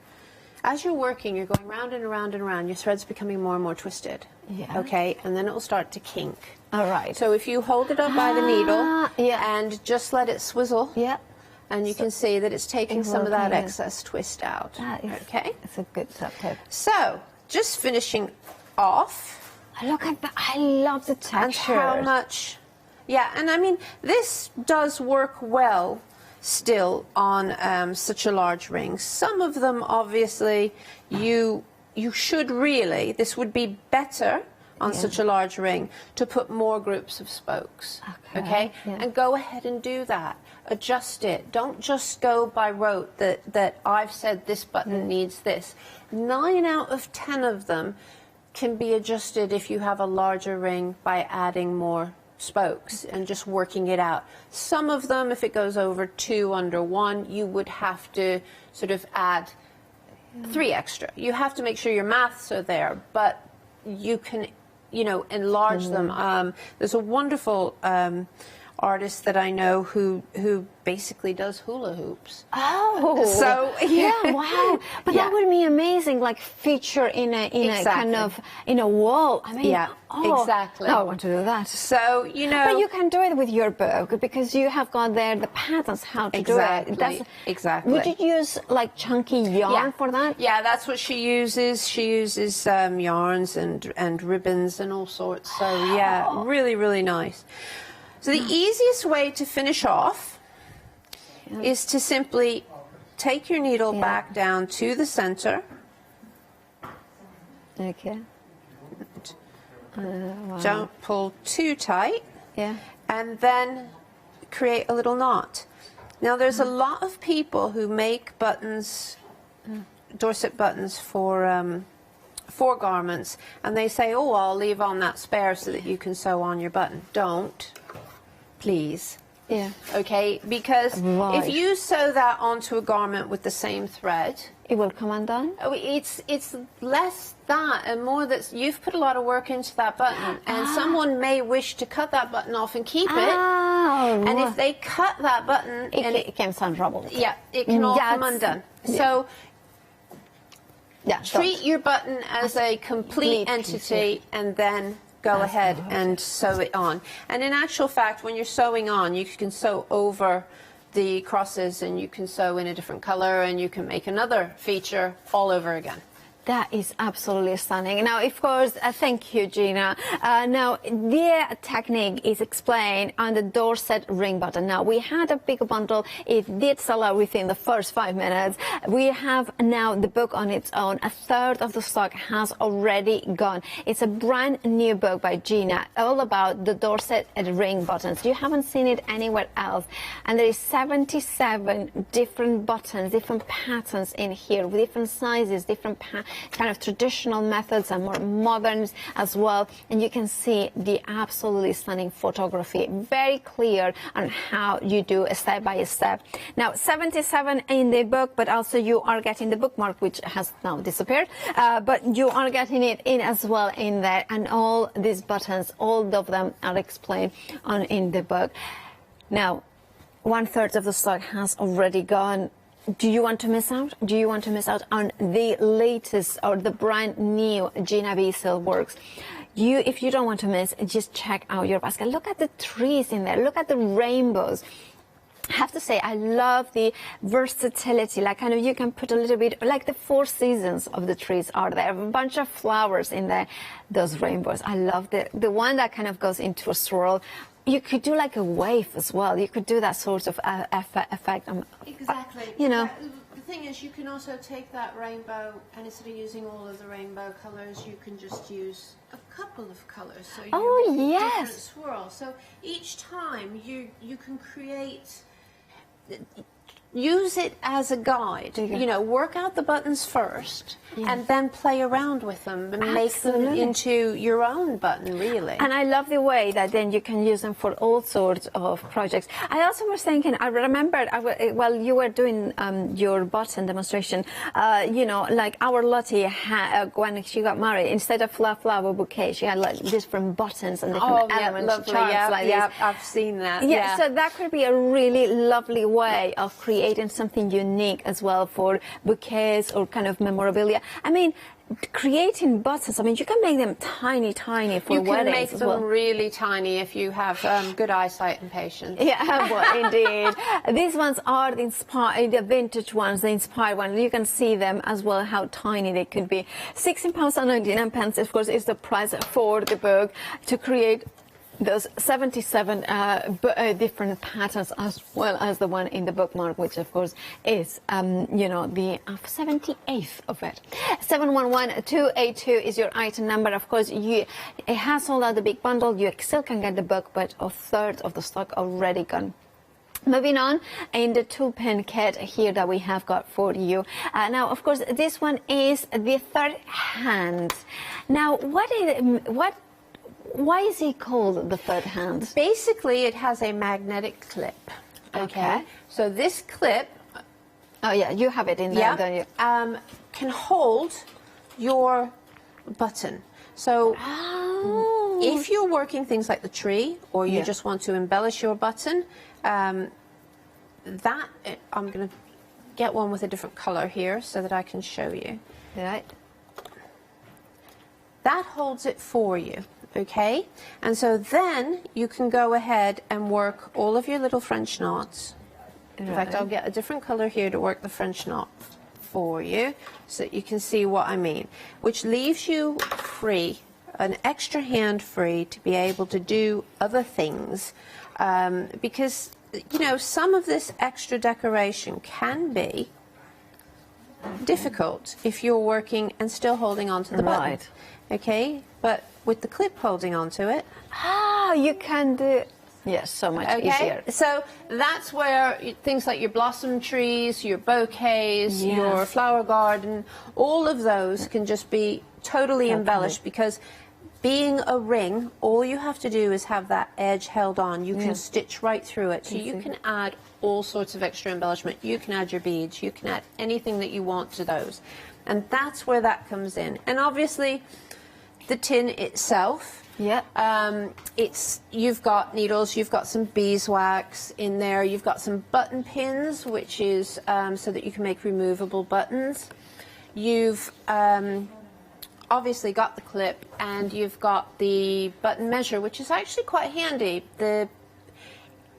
As you're working, you're going round and around and around. Your thread's becoming more and more twisted. Yeah. Okay, and then it will start to kink. All right. So if you hold it up by the needle and just let it swizzle, and you can see that it's taking some of that excess twist out. Okay, it's a good tip. So just finishing off. Look at that! I love the texture. And how much? Yeah, and I mean this does work well still on such a large ring. Some of them, obviously, you should really. This would be better on such a large ring to put more groups of spokes. Okay? And go ahead and do that. Adjust it. Don't just go by rote that I've said this button needs this. 9 out of 10 of them can be adjusted if you have a larger ring by adding more spokes and just working it out. Some of them, if it goes over 2 under 1, you would have to sort of add 3 extra. You have to make sure your maths are there, but you can, you know, enlarge them. There's a wonderful artist that I know who basically does hula hoops. Oh, so yeah, wow! But that would be amazing, like feature in a kind of in a wall. I mean, exactly. No, I want to do that. So you know, but you can do it with your book because you have got there the patterns how to do it. Exactly. Would you use like chunky yarn for that? Yeah, that's what she uses. She uses yarns and ribbons and all sorts. So yeah, really, really nice. So the easiest way to finish off is to simply take your needle back down to the center. Okay. Wow. Don't pull too tight. Yeah. And then create a little knot. Now there's a lot of people who make buttons, Dorset buttons for garments, and they say, oh, I'll leave on that spare so that you can sew on your button. Don't. Please. Yeah. Okay, because if you sew that onto a garment with the same thread, it will come undone. Oh, it's less that and more that you've put a lot of work into that button, and someone may wish to cut that button off and keep it. And if they cut that button, it can sound trouble. Yeah, it can all come undone. So. Treat your button as a complete entity and then go ahead and sew it on. And in actual fact, when you're sewing on, you can sew over the crosses and you can sew in a different color and you can make another feature all over again. That is absolutely stunning. Now, of course, thank you, Gina. Now, the technique is explained on the Dorset ring button. Now, we had a big bundle. It did sell out within the first 5 minutes. We have now the book on its own. A third of the stock has already gone. It's a brand new book by Gina, all about the Dorset ring buttons. You haven't seen it anywhere else. And there is 77 different buttons, different patterns in here, with different sizes, different kind of traditional methods and more modern as well. And you can see the absolutely stunning photography, very clear on how you do a step by step. Now, 77 in the book, but also you are getting the bookmark, which has now disappeared, but you are getting it in as well in there. And all these buttons, all of them are explained in the book. Now, 1/3 of the stock has already gone. Do you want to miss out? Do you want to miss out on the latest or the brand new Gina Wiesel works? If you don't want to miss, just check out your basket. Look at the trees in there. Look at the rainbows. I have to say, I love the versatility, like kind of you can put a little bit, like the 4 seasons of the trees are there, a bunch of flowers in there, those rainbows. I love the one that kind of goes into a swirl. You could do like a wave as well. You could do that sort of effect. Exactly. You know. The thing is, you can also take that rainbow, and instead of using all of the rainbow colours, you can just use a couple of colours. So you make a different swirl. So each time you can create. Use it as a guide. You know, work out the buttons first and then play around with them and make them into your own button, really. And I love the way that then you can use them for all sorts of projects. I also was thinking, I remembered, while you were doing your button demonstration, you know, like our Lottie, when she got married, instead of flower bouquet, she had like different buttons and different elements, charms like this. I've seen that. Yeah, so that could be a really lovely way of creating creating something unique as well for bouquets or kind of memorabilia. I mean, creating buttons, I mean, you can make them tiny for weddings. You can make as them well. really tiny if you have good eyesight and patience. Yeah, well, indeed. These ones are the vintage ones, the inspired ones. You can see them as well, how tiny they could be. £16.99, of course, is the price for the book to create those 77 different patterns, as well as the one in the bookmark, which of course is, you know, the 78th of it. 711282 is your item number. Of course, it has sold out the big bundle. You still can get the book, but a third of the stock already gone. Moving on, in the 2-pin kit here that we have got for you. Now, of course, this one is the third hand. Now, why is it called the third hand? Basically, it has a magnetic clip. Okay. So this clip... Oh, yeah, you have it in there, don't you? Can hold your button. So if you're working things like the tree, or you just want to embellish your button, I'm going to get one with a different color here so that I can show you. Right. That holds it for you. Okay, and so then you can go ahead and work all of your little French knots. In fact, I'll get a different color here to work the French knot for you so that you can see what I mean, which leaves you free, an extra hand free to be able to do other things, because, you know, some of this extra decoration can be difficult if you're working and still holding on to the button. Okay, but with the clip holding onto it, you can do so much easier. So that's where things like your blossom trees, your bouquets, your flower garden, all of those can just be totally embellished, because being a ring, all you have to do is have that edge held on. You can stitch right through it. So you can add all sorts of extra embellishment. You can add your beads. You can add anything that you want to those. And that's where that comes in. And obviously, the tin itself, you've got needles, you've got some beeswax in there, you've got some button pins, which is so that you can make removable buttons. You've obviously got the clip, and you've got the button measure, which is actually quite handy.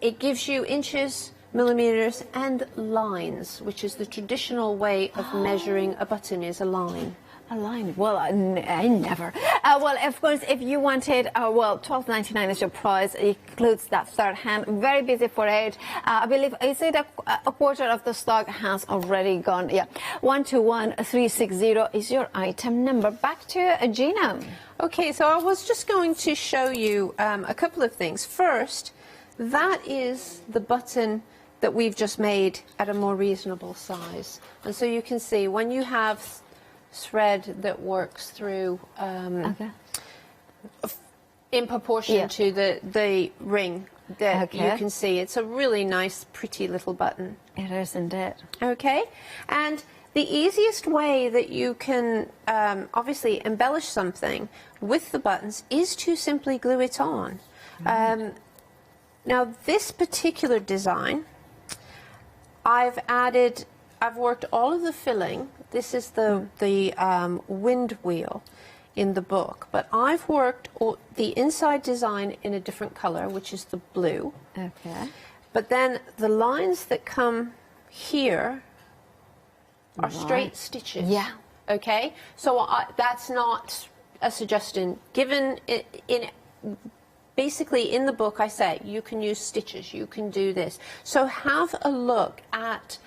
It gives you inches, millimeters, and lines, which is the traditional way of measuring a button, is a line. A line? Well, I never. Well, of course, if you wanted, well, $12.99 is your price. It includes that third hand. Very busy for it. I believe, is it a quarter of the stock has already gone? Yeah. 121360 is your item number. Back to Gina. Okay, so I was just going to show you a couple of things. First, that is the button that we've just made at a more reasonable size. And so you can see when you have thread that works through in proportion to the ring that you can see. It's a really nice, pretty little button. It is, isn't it? Okay, and the easiest way that you can obviously embellish something with the buttons is to simply glue it on. Now, this particular design, I've worked all of the filling. This is the wind wheel in the book, but I've worked the inside design in a different color, which is the blue. Okay. But then the lines that come here are straight stitches. Yeah. Okay. So that's not a suggestion. Given basically in the book, I say you can use stitches. You can do this. So have a look at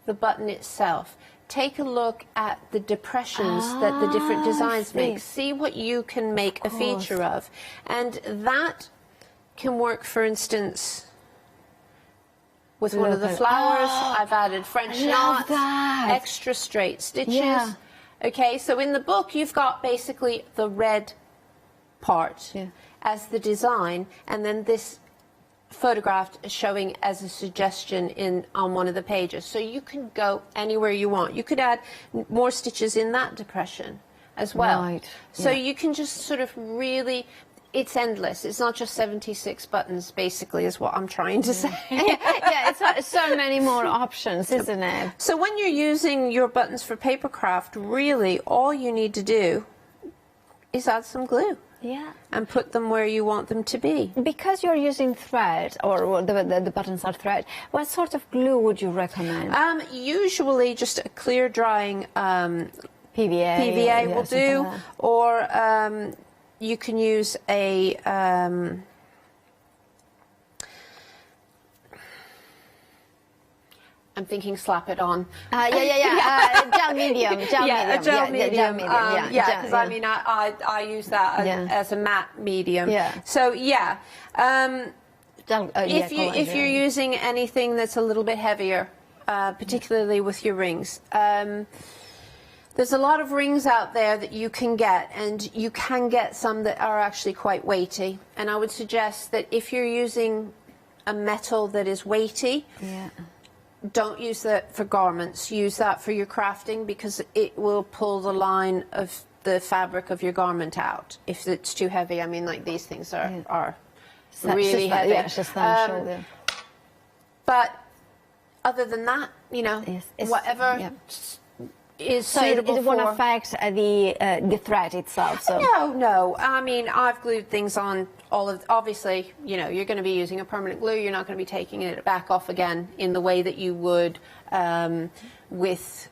the button itself. Take a look at the depressions that the different designs make. See what you can make a feature of. And that can work, for instance, with one of the flowers. I've added French knots, extra straight stitches. Yeah. Okay, so in the book, you've got basically the red part as the design, and then this photographed showing as a suggestion on one of the pages. So you can go anywhere you want. You could add more stitches in that depression as well. Right. So you can just sort of really, it's endless. It's not just 76 buttons, basically, is what I'm trying to say. Yeah, it's so many more options, isn't it? So when you're using your buttons for papercraft, really all you need to do is add some glue. Yeah. And put them where you want them to be. Because you're using thread, or the buttons are thread, what sort of glue would you recommend? Usually just a clear drying PVA will do, or you can use a I'm thinking slap it on. Gel medium. A gel medium. Because I mean, I use that as a matte medium. So if you're using anything that's a little bit heavier, particularly with your rings. There's a lot of rings out there that you can get, and you can get some that are actually quite weighty. And I would suggest that if you're using a metal that is weighty, don't use that for garments. Use that for your crafting, because it will pull the line of the fabric of your garment out if it's too heavy. I mean, like these things are really heavy. It's just that shoulder. But other than that, you know, whatever is suitable it won't affect the thread itself. So. No. I mean, I've glued things on all of. Obviously, you know, you're going to be using a permanent glue. You're not going to be taking it back off again in the way that you would with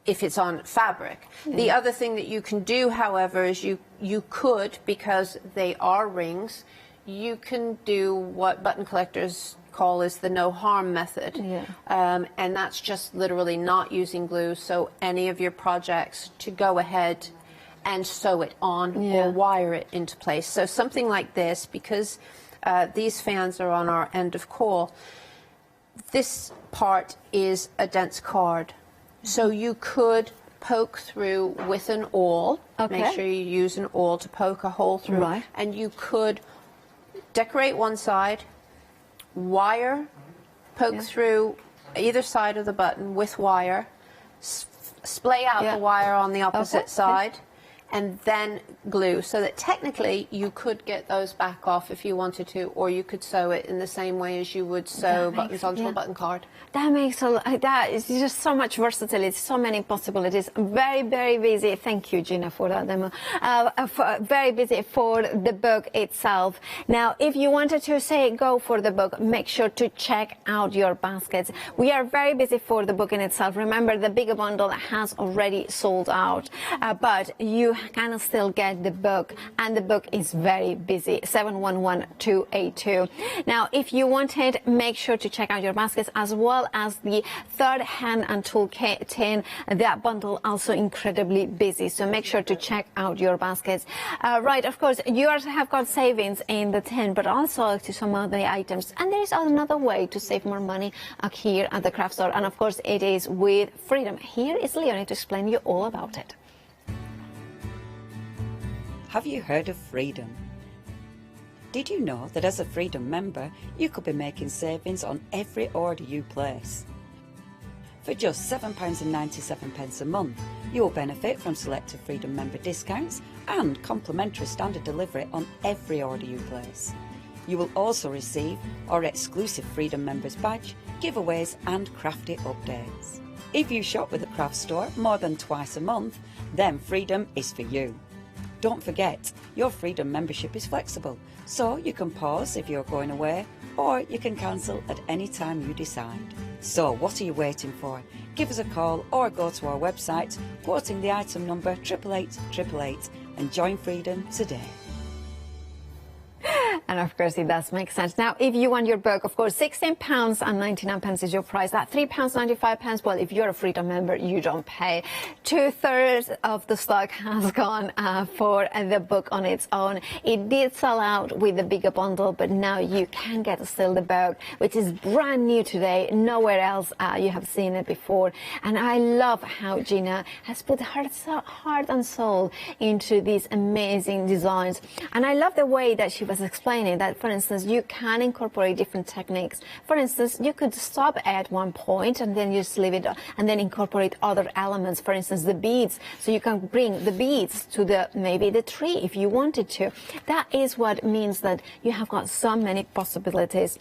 if it's on fabric. The other thing that you can do, however, is you could, because they are rings, you can do what button collectors call is the no harm method, and that's just literally not using glue. So any of your projects to go ahead and sew it on or wire it into place. So something like this, because these fans are on our end of coil, this part is a dense card, so you could poke through with an awl. Make sure you use an awl to poke a hole through, and you could decorate one side, wire, poke through either side of the button with wire, splay out the wire on the opposite side, and then glue, so that technically you could get those back off if you wanted to, or you could sew it in the same way as you would sew buttons onto a button card. That makes that is just so much versatility, so many possibilities. Very, very busy. Thank you, Gina, for that demo. Very busy for the book itself. Now, if you wanted to go for the book, make sure to check out your baskets. We are very busy for the book in itself. Remember, the bigger bundle has already sold out, but you can still get the book, and the book is very busy. 711282. Now, if you wanted, make sure to check out your baskets as well as the third hand and tool tin. That bundle also incredibly busy, so make sure to check out your baskets. Right, of course, you also have got savings in the tin, but also to some of the items. And there is another way to save more money here at the craft store, and of course it is with Freedom. Here is Leonie to explain you all about it. Have you heard of Freedom? Did you know that as a Freedom member, you could be making savings on every order you place? For just £7.97 a month, you will benefit from selected Freedom member discounts and complimentary standard delivery on every order you place. You will also receive our exclusive Freedom members badge, giveaways and crafty updates. If you shop with a craft store more than twice a month, then Freedom is for you. Don't forget, your Freedom membership is flexible, so you can pause if you're going away, or you can cancel at any time you decide. So what are you waiting for? Give us a call or go to our website, quoting the item number 88888, and join Freedom today. And of course, it does make sense. Now, if you want your book, of course, £16.99 is your price. That £3.95, well, if you're a Freedom member, you don't pay. 2/3 of the stock has gone for the book on its own. It did sell out with the bigger bundle, but now you can get still the book, which is brand new today. Nowhere else you have seen it before. And I love how Gina has put her heart and soul into these amazing designs. And I love the way that she was explaining explaining that, for instance, you can incorporate different techniques. For instance, you could stop at one point and then just leave it and then incorporate other elements. For instance, the beads. So you can bring the beads to maybe the tree if you wanted to. That is what means that you have got so many possibilities.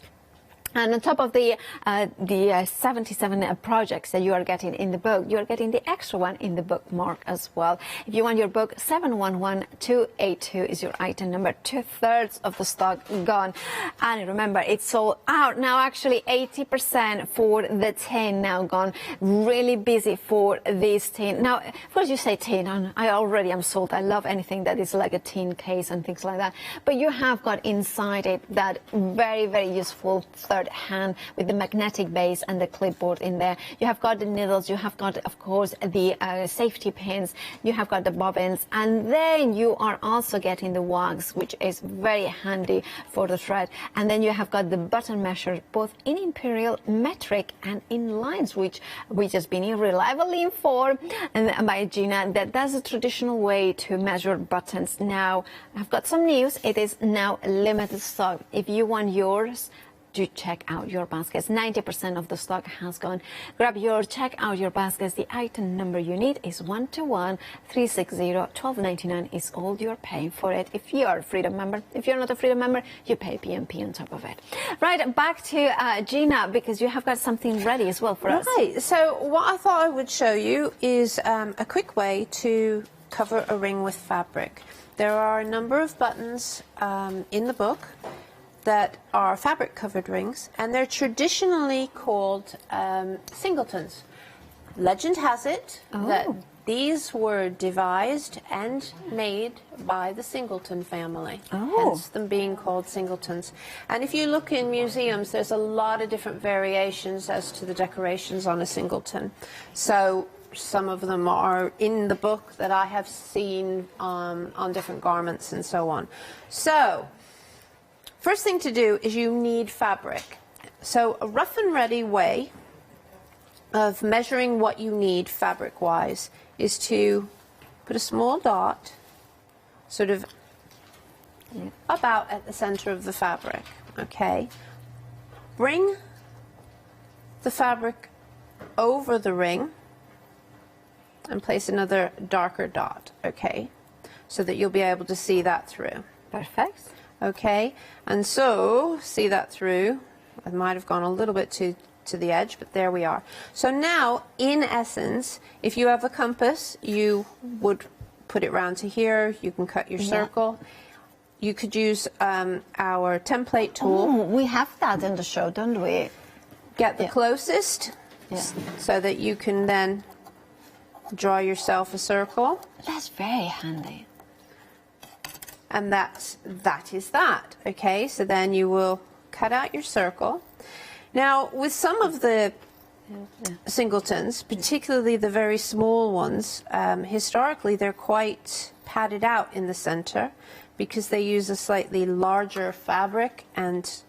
And on top of the 77 projects that you are getting in the book, you are getting the extra one in the bookmark as well. If you want your book, 711282 is your item number. 2/3 of the stock gone. And remember, it's sold out now. Actually, 80% for the tin now gone. Really busy for this tin. Now, of course, you say tin, and I already am sold. I love anything that is like a tin case and things like that. But you have got inside it that very, very useful third hand with the magnetic base and the clipboard in there. You have got the needles, you have got, of course, the safety pins, you have got the bobbins, and then you are also getting the wax, which is very handy for the thread. And then you have got the button measure, both in imperial, metric, and in lines, which we just been reliably informed by Gina that that's a traditional way to measure buttons. Now, I've got some news. It is now limited stock. If you want yours, do check out your baskets. 90% of the stock has gone. Grab your, check out your baskets. The item number you need is 121360. $12.99 is all you're paying for it if you're a Freedom member. If you're not a Freedom member, you pay PMP on top of it. Right, back to Gina, because you have got something ready as well for us. Right, so what I thought I would show you is a quick way to cover a ring with fabric. There are a number of buttons in the book that are fabric covered rings, and they're traditionally called singletons. Legend has it that these were devised and made by the Singleton family, hence them being called singletons. And if you look in museums, there's a lot of different variations as to the decorations on a singleton. So some of them are in the book that I have seen on different garments and so on. So first thing to do is you need fabric. So a rough and ready way of measuring what you need fabric-wise is to put a small dot sort of about at the center of the fabric, okay? Bring the fabric over the ring and place another darker dot, okay? So that you'll be able to see that through. Perfect. Okay, and so, see that through. I might have gone a little bit to the edge, but there we are. So now, in essence, if you have a compass, you would put it round to here. You can cut your circle. You could use our template tool. Oh, we have that in the show, don't we? Get the closest so that you can then draw yourself a circle. That's very handy. And that is that, okay? So then you will cut out your circle. Now, with some of the singletons, particularly the very small ones, historically they're quite padded out in the center because they use a slightly larger fabric and...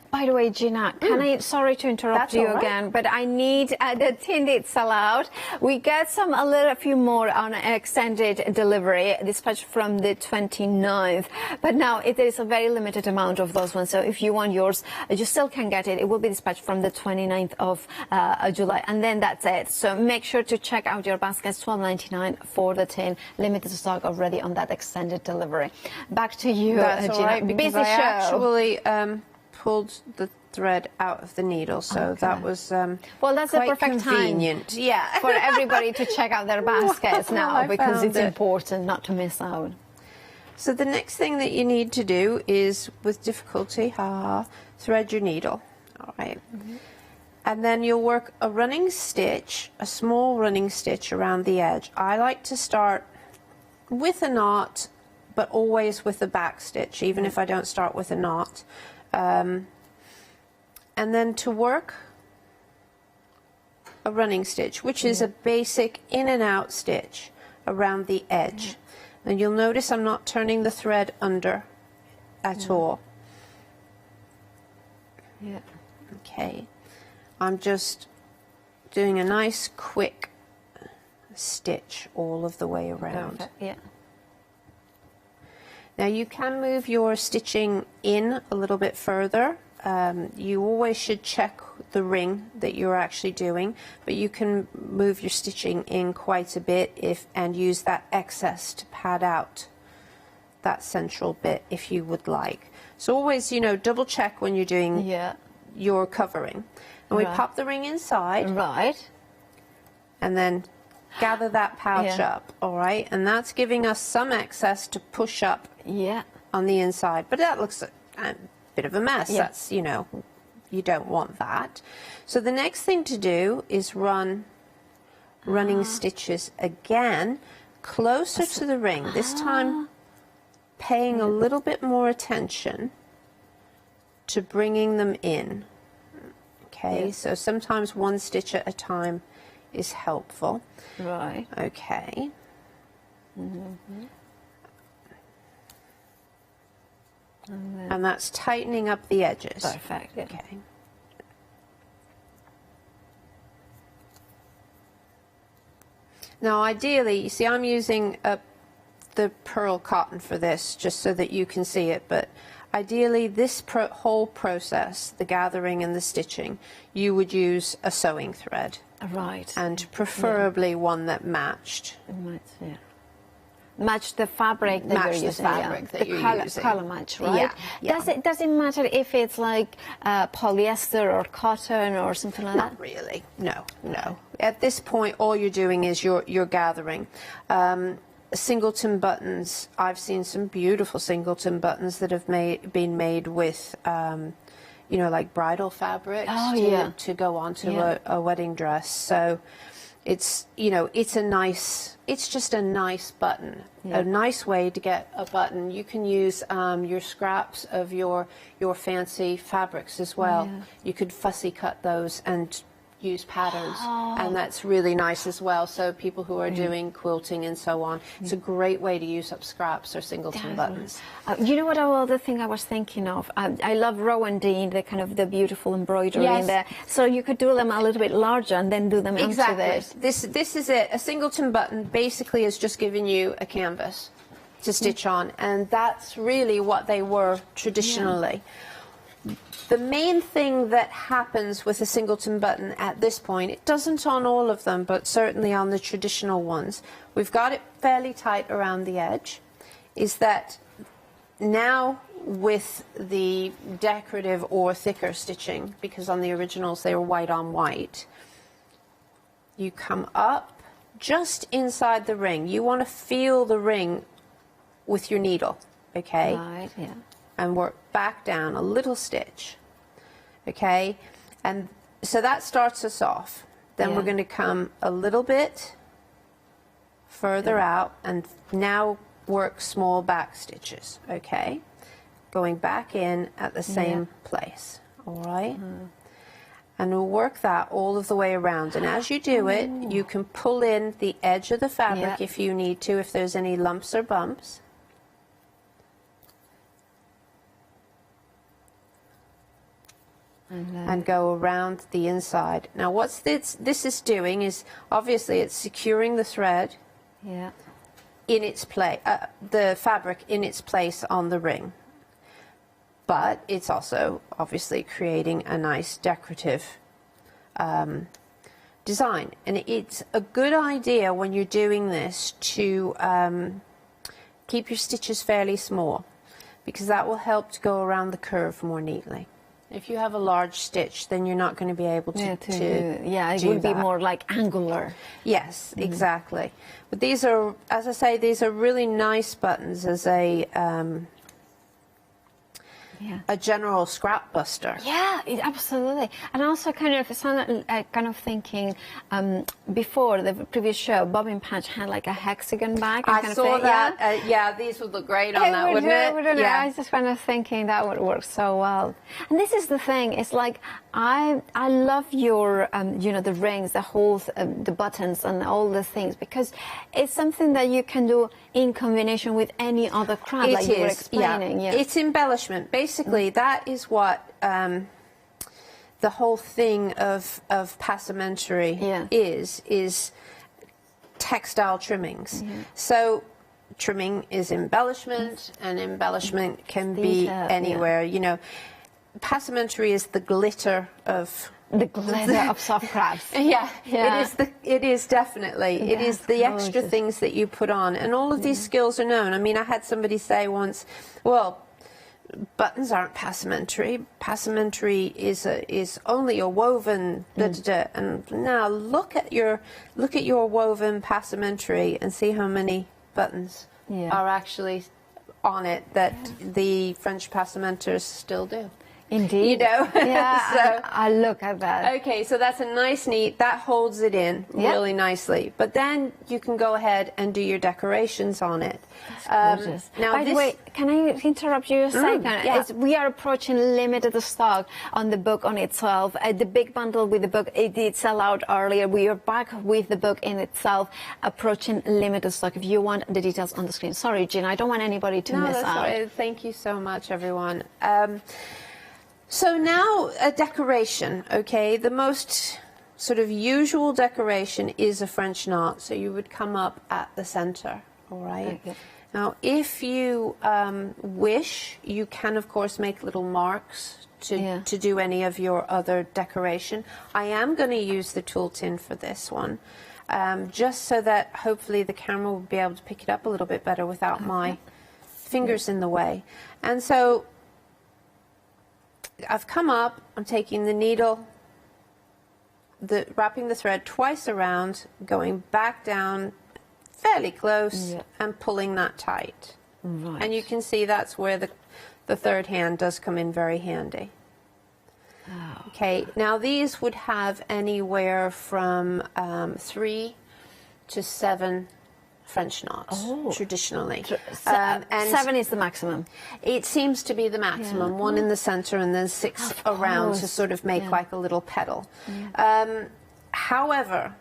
By the way, Gina, can I, sorry to interrupt you again, but I need the tin did sell out. We get a few more on extended delivery, dispatched from the 29th, but now it is a very limited amount of those ones. So if you want yours, you still can get it. It will be dispatched from the 29th of July, and then that's it. So make sure to check out your baskets, $12.99 for the tin, limited stock already on that extended delivery. Back to you, That's Gina. right, because Busy I show. actually pulled the thread out of the needle, so that was well, that's the quite perfect convenient. time yeah, for everybody to check out their baskets now, because it's important not to miss out. So the next thing that you need to do is, with difficulty, thread your needle. All right. And then you'll work a running stitch, a small running stitch around the edge. I like to start with a knot, but always with a back stitch, even if I don't start with a knot. And then to work a running stitch, which is a basic in and out stitch around the edge. And you'll notice I'm not turning the thread under at all. Okay. I'm just doing a nice quick stitch all of the way around. Now you can move your stitching in a little bit further. You always should check the ring that you're actually doing, but you can move your stitching in quite a bit and use that excess to pad out that central bit if you would like. So always, you know, double check when you're doing your covering. And we pop the ring inside. Right. And then gather that pouch up, all right? And that's giving us some excess to push up on the inside. But that looks a bit of a mess. That's, you know, you don't want that. So the next thing to do is running stitches again closer to the ring. This time paying a little bit more attention to bringing them in. Okay, so sometimes one stitch at a time is helpful. Right. Okay. And that's tightening up the edges. Perfect. Okay. Now ideally, you see I'm using the pearl cotton for this just so that you can see it, but ideally this whole process, the gathering and the stitching, you would use a sewing thread. Right. And preferably one that matched. Match the fabric that you're using. Color match, right? Does it matter if it's like polyester or cotton or something like that? Not really. No. At this point, all you're doing is you're gathering. Singleton buttons. I've seen some beautiful singleton buttons that have been made with, you know, like bridal fabrics to go onto a wedding dress. So it's, you know, it's just a nice button, a nice way to get a button. You can use your scraps of your fancy fabrics as well. You could fussy cut those and use patterns, and that's really nice as well. So people who are doing quilting and so on, it's a great way to use up scraps or singleton buttons. You know what other thing I was thinking of? I love Rowan Dean, the kind of the beautiful embroidery in there. So you could do them a little bit larger and then do them into this. This is it. A singleton button basically is just giving you a canvas to stitch on, and that's really what they were traditionally. The main thing that happens with a singleton button at this point, it doesn't on all of them, but certainly on the traditional ones, we've got it fairly tight around the edge, is that now with the decorative or thicker stitching, because on the originals they were white on white, you come up just inside the ring. You want to feel the ring with your needle, okay? Right, and work back down a little stitch, okay? And so that starts us off. Then we're going to come a little bit further out and now work small back stitches, okay? Going back in at the same place, all right? And we'll work that all of the way around. And as you do it, you can pull in the edge of the fabric if you need to, if there's any lumps or bumps. And go around the inside. Now what this is doing is, obviously it's securing the thread in its place, the fabric in its place on the ring. But it's also obviously creating a nice decorative design. And it's a good idea when you're doing this to keep your stitches fairly small, because that will help to go around the curve more neatly. If you have a large stitch, then you're not going to be able to it would be more like angular. Yes, exactly. But these are, as I say, these are really nice buttons as a general scrap buster. Yeah, absolutely. And also kind of thinking, before the previous show, Bobbin Patch had like a hexagon bag. I saw that. Yeah, these would look great on that, wouldn't it? I was just kind of thinking that would work so well. And this is the thing. It's like I love your you know, the rings, the holes, the buttons, and all the things, because it's something that you can do in combination with any other craft, like you were explaining. Yeah. It's embellishment. Basically, that is what the whole thing of passementerie is textile trimmings. So trimming is embellishment, and embellishment can be anywhere. You know, passementerie is the glitter of soft crafts. Yeah. It is definitely. It is the extra things that you put on, and all of these skills are known. I mean, I had somebody say once, well, buttons aren't passementerie. Passementerie is only a woven and now look at your woven passementerie and see how many buttons are actually on it that the French passementers still do. Indeed. You know? Yeah, So, I look at that. Okay, so that's a nice, neat, that holds it in really nicely. But then you can go ahead and do your decorations on it. Gorgeous. Now, by the way, can I interrupt you a second? Yeah. We are approaching limited stock on the book on itself. The big bundle with the book, it did sell out earlier. We are back with the book in itself, approaching limited stock. If you want the details on the screen. Sorry, Gina, I don't want anybody to miss out. All right. Thank you so much, everyone. So now a decoration, okay? The most sort of usual decoration is a French knot. So you would come up at the center, all right? Okay. Now, if you wish, you can, of course, make little marks to do any of your other decoration. I am going to use the tool tin for this one, just so that hopefully the camera will be able to pick it up a little bit better without my fingers in the way. And so I've come up, I'm taking the needle, wrapping the thread twice around, going back down fairly close and pulling that tight. Right. And you can see that's where the third hand does come in very handy. Oh. Okay, now these would have anywhere from 3 to 7 French knots, traditionally. And 7 is the maximum. It seems to be the maximum, 1 in the center and then 6 around to sort of make like a little petal. However,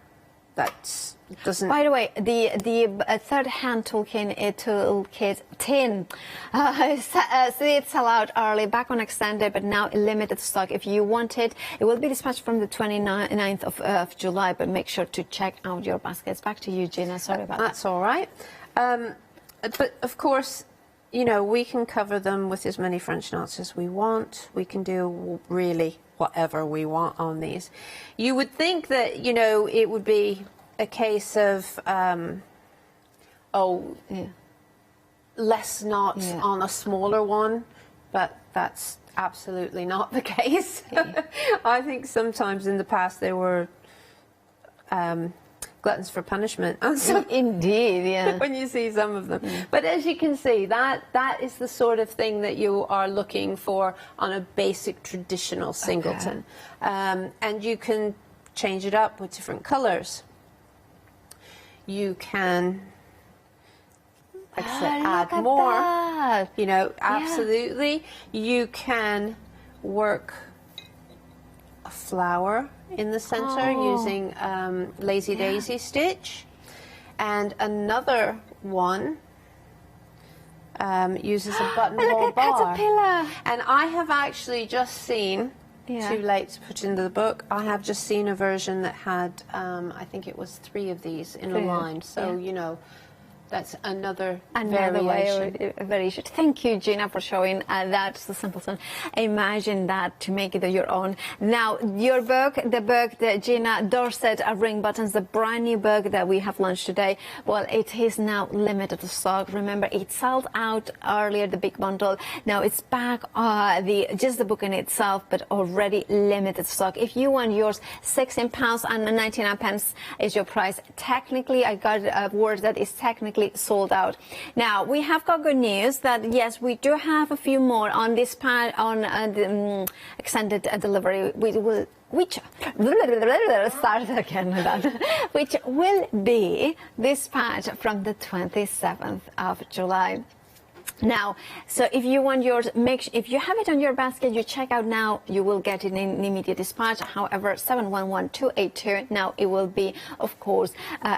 that doesn't... By the way, the third hand toolkit tin, so it sell out early, back on extended, but now limited stock. If you want it, it will be dispatched from the 29th of July, but make sure to check out your baskets. Back to you, Gina. Sorry about that. That's all right. But of course, you know, we can cover them with as many French knots as we want. We can do really whatever we want on these. You would think that, you know, it would be a case of, less knots on a smaller one, but that's absolutely not the case. I think sometimes in the past they were gluttons for punishment. Indeed, when you see some of them. But as you can see, that is the sort of thing that you are looking for on a basic traditional singleton. And you can change it up with different colors. You can, like I said, add more. That. You know, absolutely. You can work a flower in the center using Lazy Daisy stitch, and another one uses a buttonhole bar. Caterpillar. And I have actually just seen, too late to put into the book, I have just seen a version that had, I think it was 3 of these in a line. So, you know, that's another variation. Thank you, Gina, for showing that to the simpleton. Imagine that to make it your own. Now, your book, the book that Gina Dorset, Ring Buttons, the brand new book that we have launched today, well, it is now limited stock. Remember, it sold out earlier, the big bundle. Now it's back, just the book in itself, but already limited stock. If you want yours, £16.99 is your price. Technically, I got a word that is technically sold out. Now we have got good news that yes, we do have a few more on this part on the extended delivery. Which will be dispatched from the 27th of July. Now, so if you want yours, if you have it on your basket, you check out now, you will get it in immediate dispatch. However, 711282, now it will be, of course,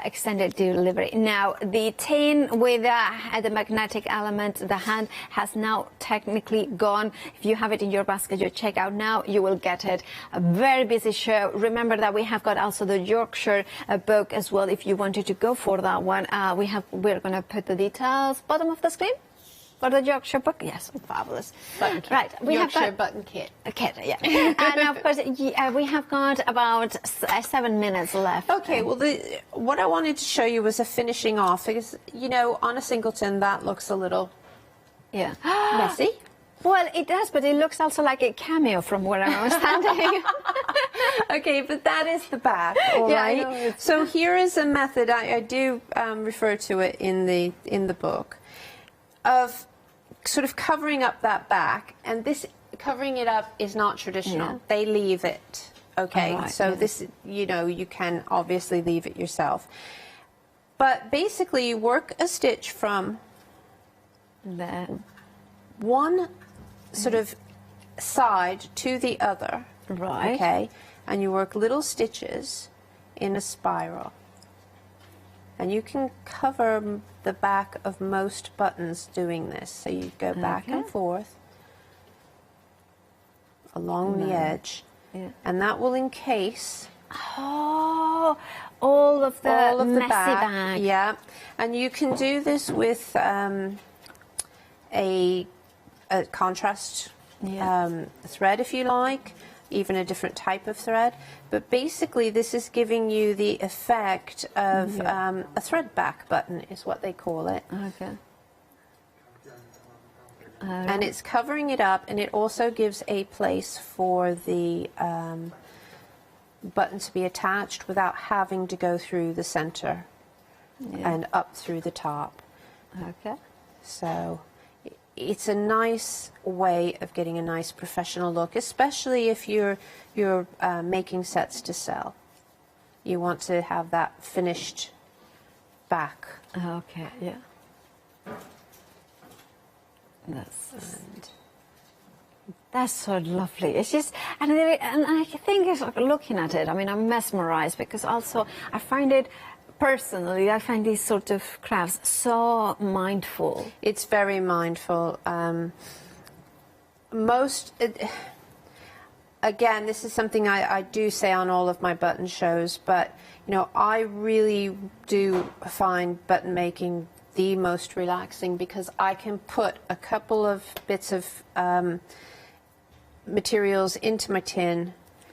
extended delivery. Now, the tin with the magnetic element, the hand, has now technically gone. If you have it in your basket, you check out now, you will get it. A very busy show. Remember that we have got also the Yorkshire book as well. If you wanted to go for that one, we're going to put the details bottom of the screen. For the Yorkshire book, yes, fabulous. Button kit. Right, we Yorkshire have got button kit. A kit, yeah. And of course, we have got about 7 minutes left. Okay, well, what I wanted to show you was a finishing off, because, you know, on a singleton, that looks a little messy. Well, it does, but it looks also like a cameo from where I was standing. Okay, but that is the back, all right? So here is a method, I do refer to it in the book, of sort of covering up that back, and this covering it up is not traditional. They leave it, okay? Right, so this, you know, you can obviously leave it yourself. But basically, you work a stitch from one sort of side to the other, right? Okay, and you work little stitches in a spiral. And you can cover the back of most buttons doing this. So you go back and forth along the edge, and that will encase all of the messy bag. Yeah, and you can do this with a contrast thread if you like, even a different type of thread, but basically this is giving you the effect of a thread back button is what they call it. Okay. And it's covering it up, and it also gives a place for the button to be attached without having to go through the center and up through the top. Okay. So it's a nice way of getting a nice professional look, especially if you're making sets to sell. You want to have that finished back. Okay, yeah. That's so lovely. It's just, and I think it's like looking at it, I mean, I'm mesmerized, because also I find it, personally, I find these sort of crafts so mindful. It's very mindful. Again, this is something I do say on all of my button shows, but, you know, I really do find button making the most relaxing, because I can put a couple of bits of materials into my tin.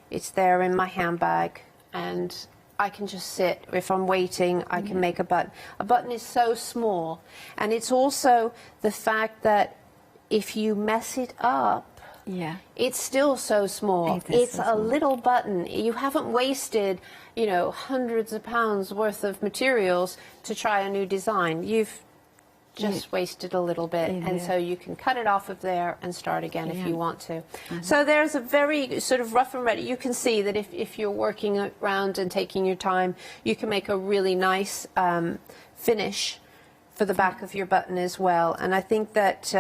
It's there in my handbag, and I can just sit. If I'm waiting, I can make a button. A button is so small, and it's also the fact that if you mess it up, it's still so small. It's a little button. You haven't wasted, you know, hundreds of pounds worth of materials to try a new design. You've just wasted a little bit, and so you can cut it off of there and start again if you want to. So there's a very sort of rough and ready. You can see that if you're working around and taking your time, you can make a really nice finish for the back of your button as well. And I think that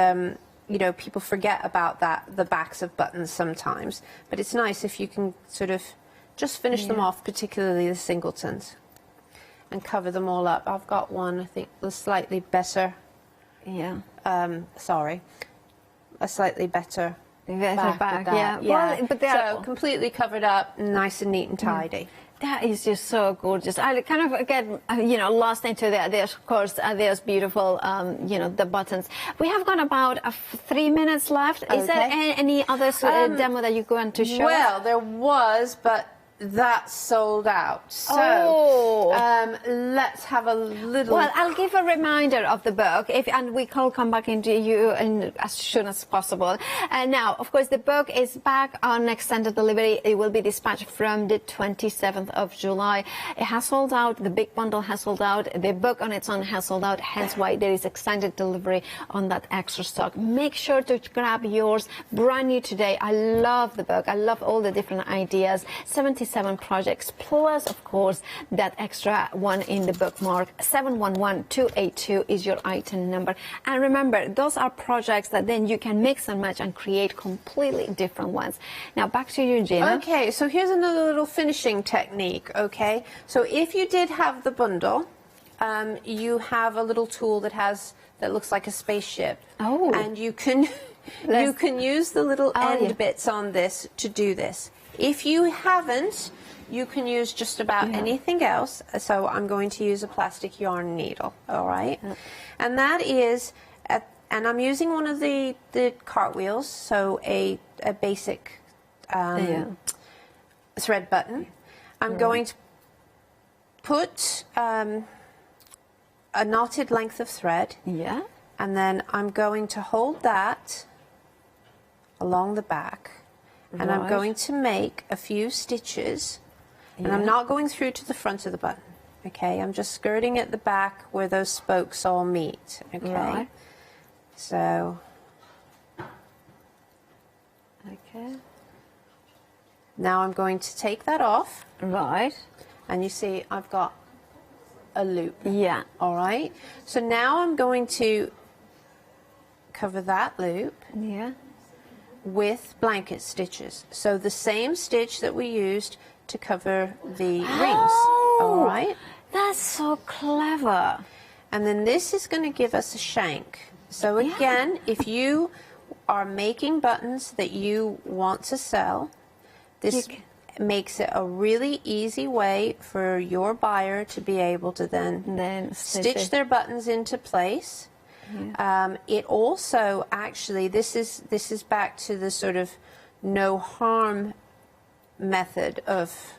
you know, people forget about that, the backs of buttons sometimes, but it's nice if you can sort of just finish them off, particularly the singletons, and cover them all up. I've got one, I think, was slightly better. Sorry, a slightly better back. Well, but so completely covered up, nice and neat and tidy. That is just so gorgeous. I kind of get, you know, lost into that. There's, of course, there's beautiful, you know, the buttons. We have got about 3 minutes left. Is there any other demo that you want to show? Well, there was, but that's sold out. So let's have a little. Well, I'll give a reminder of the book, and we can come back into you as soon as possible. And now, of course, the book is back on extended delivery. It will be dispatched from the 27th of July. It has sold out. The big bundle has sold out. The book on its own has sold out. Hence why there is extended delivery on that extra stock. Make sure to grab yours brand new today. I love the book. I love all the different ideas. 76 77 projects, plus, of course, that extra one in the bookmark. 711282 is your item number. And remember, those are projects that then you can mix and match and create completely different ones. Now, back to you, Gina. Okay, so here's another little finishing technique, okay? So if you did have the bundle, you have a little tool that looks like a spaceship. Oh. And you can use the little end bits on this to do this. If you haven't, you can use just about anything else. So I'm going to use a plastic yarn needle, all right? And that is, and I'm using one of the cartwheels, so a basic thread button. I'm going to put a knotted length of thread. Yeah. And then I'm going to hold that along the back. And I'm going to make a few stitches. And I'm not going through to the front of the button. Okay, I'm just skirting at the back where those spokes all meet. Okay. Right. So. Okay. Now I'm going to take that off. Right. And you see I've got a loop. Yeah. All right. So now I'm going to cover that loop. Yeah. With blanket stitches. So the same stitch that we used to cover the rings. All right. That's so clever. And then this is going to give us a shank. So again, if you are making buttons that you want to sell, this makes it a really easy way for your buyer to be able to then stitch their buttons into place. Yeah. It also actually, this is back to the sort of no harm method of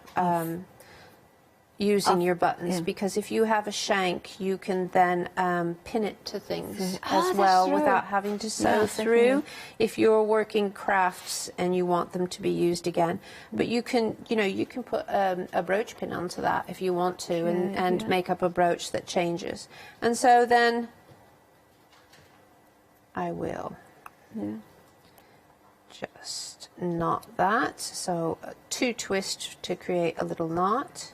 using your buttons, because if you have a shank, you can then pin it to things as well without having to sew through. If you're working crafts and you want them to be used again, but you can, you can put a brooch pin onto that if you want to, and make up a brooch that changes. And so then I will just knot that. So 2 twists to create a little knot.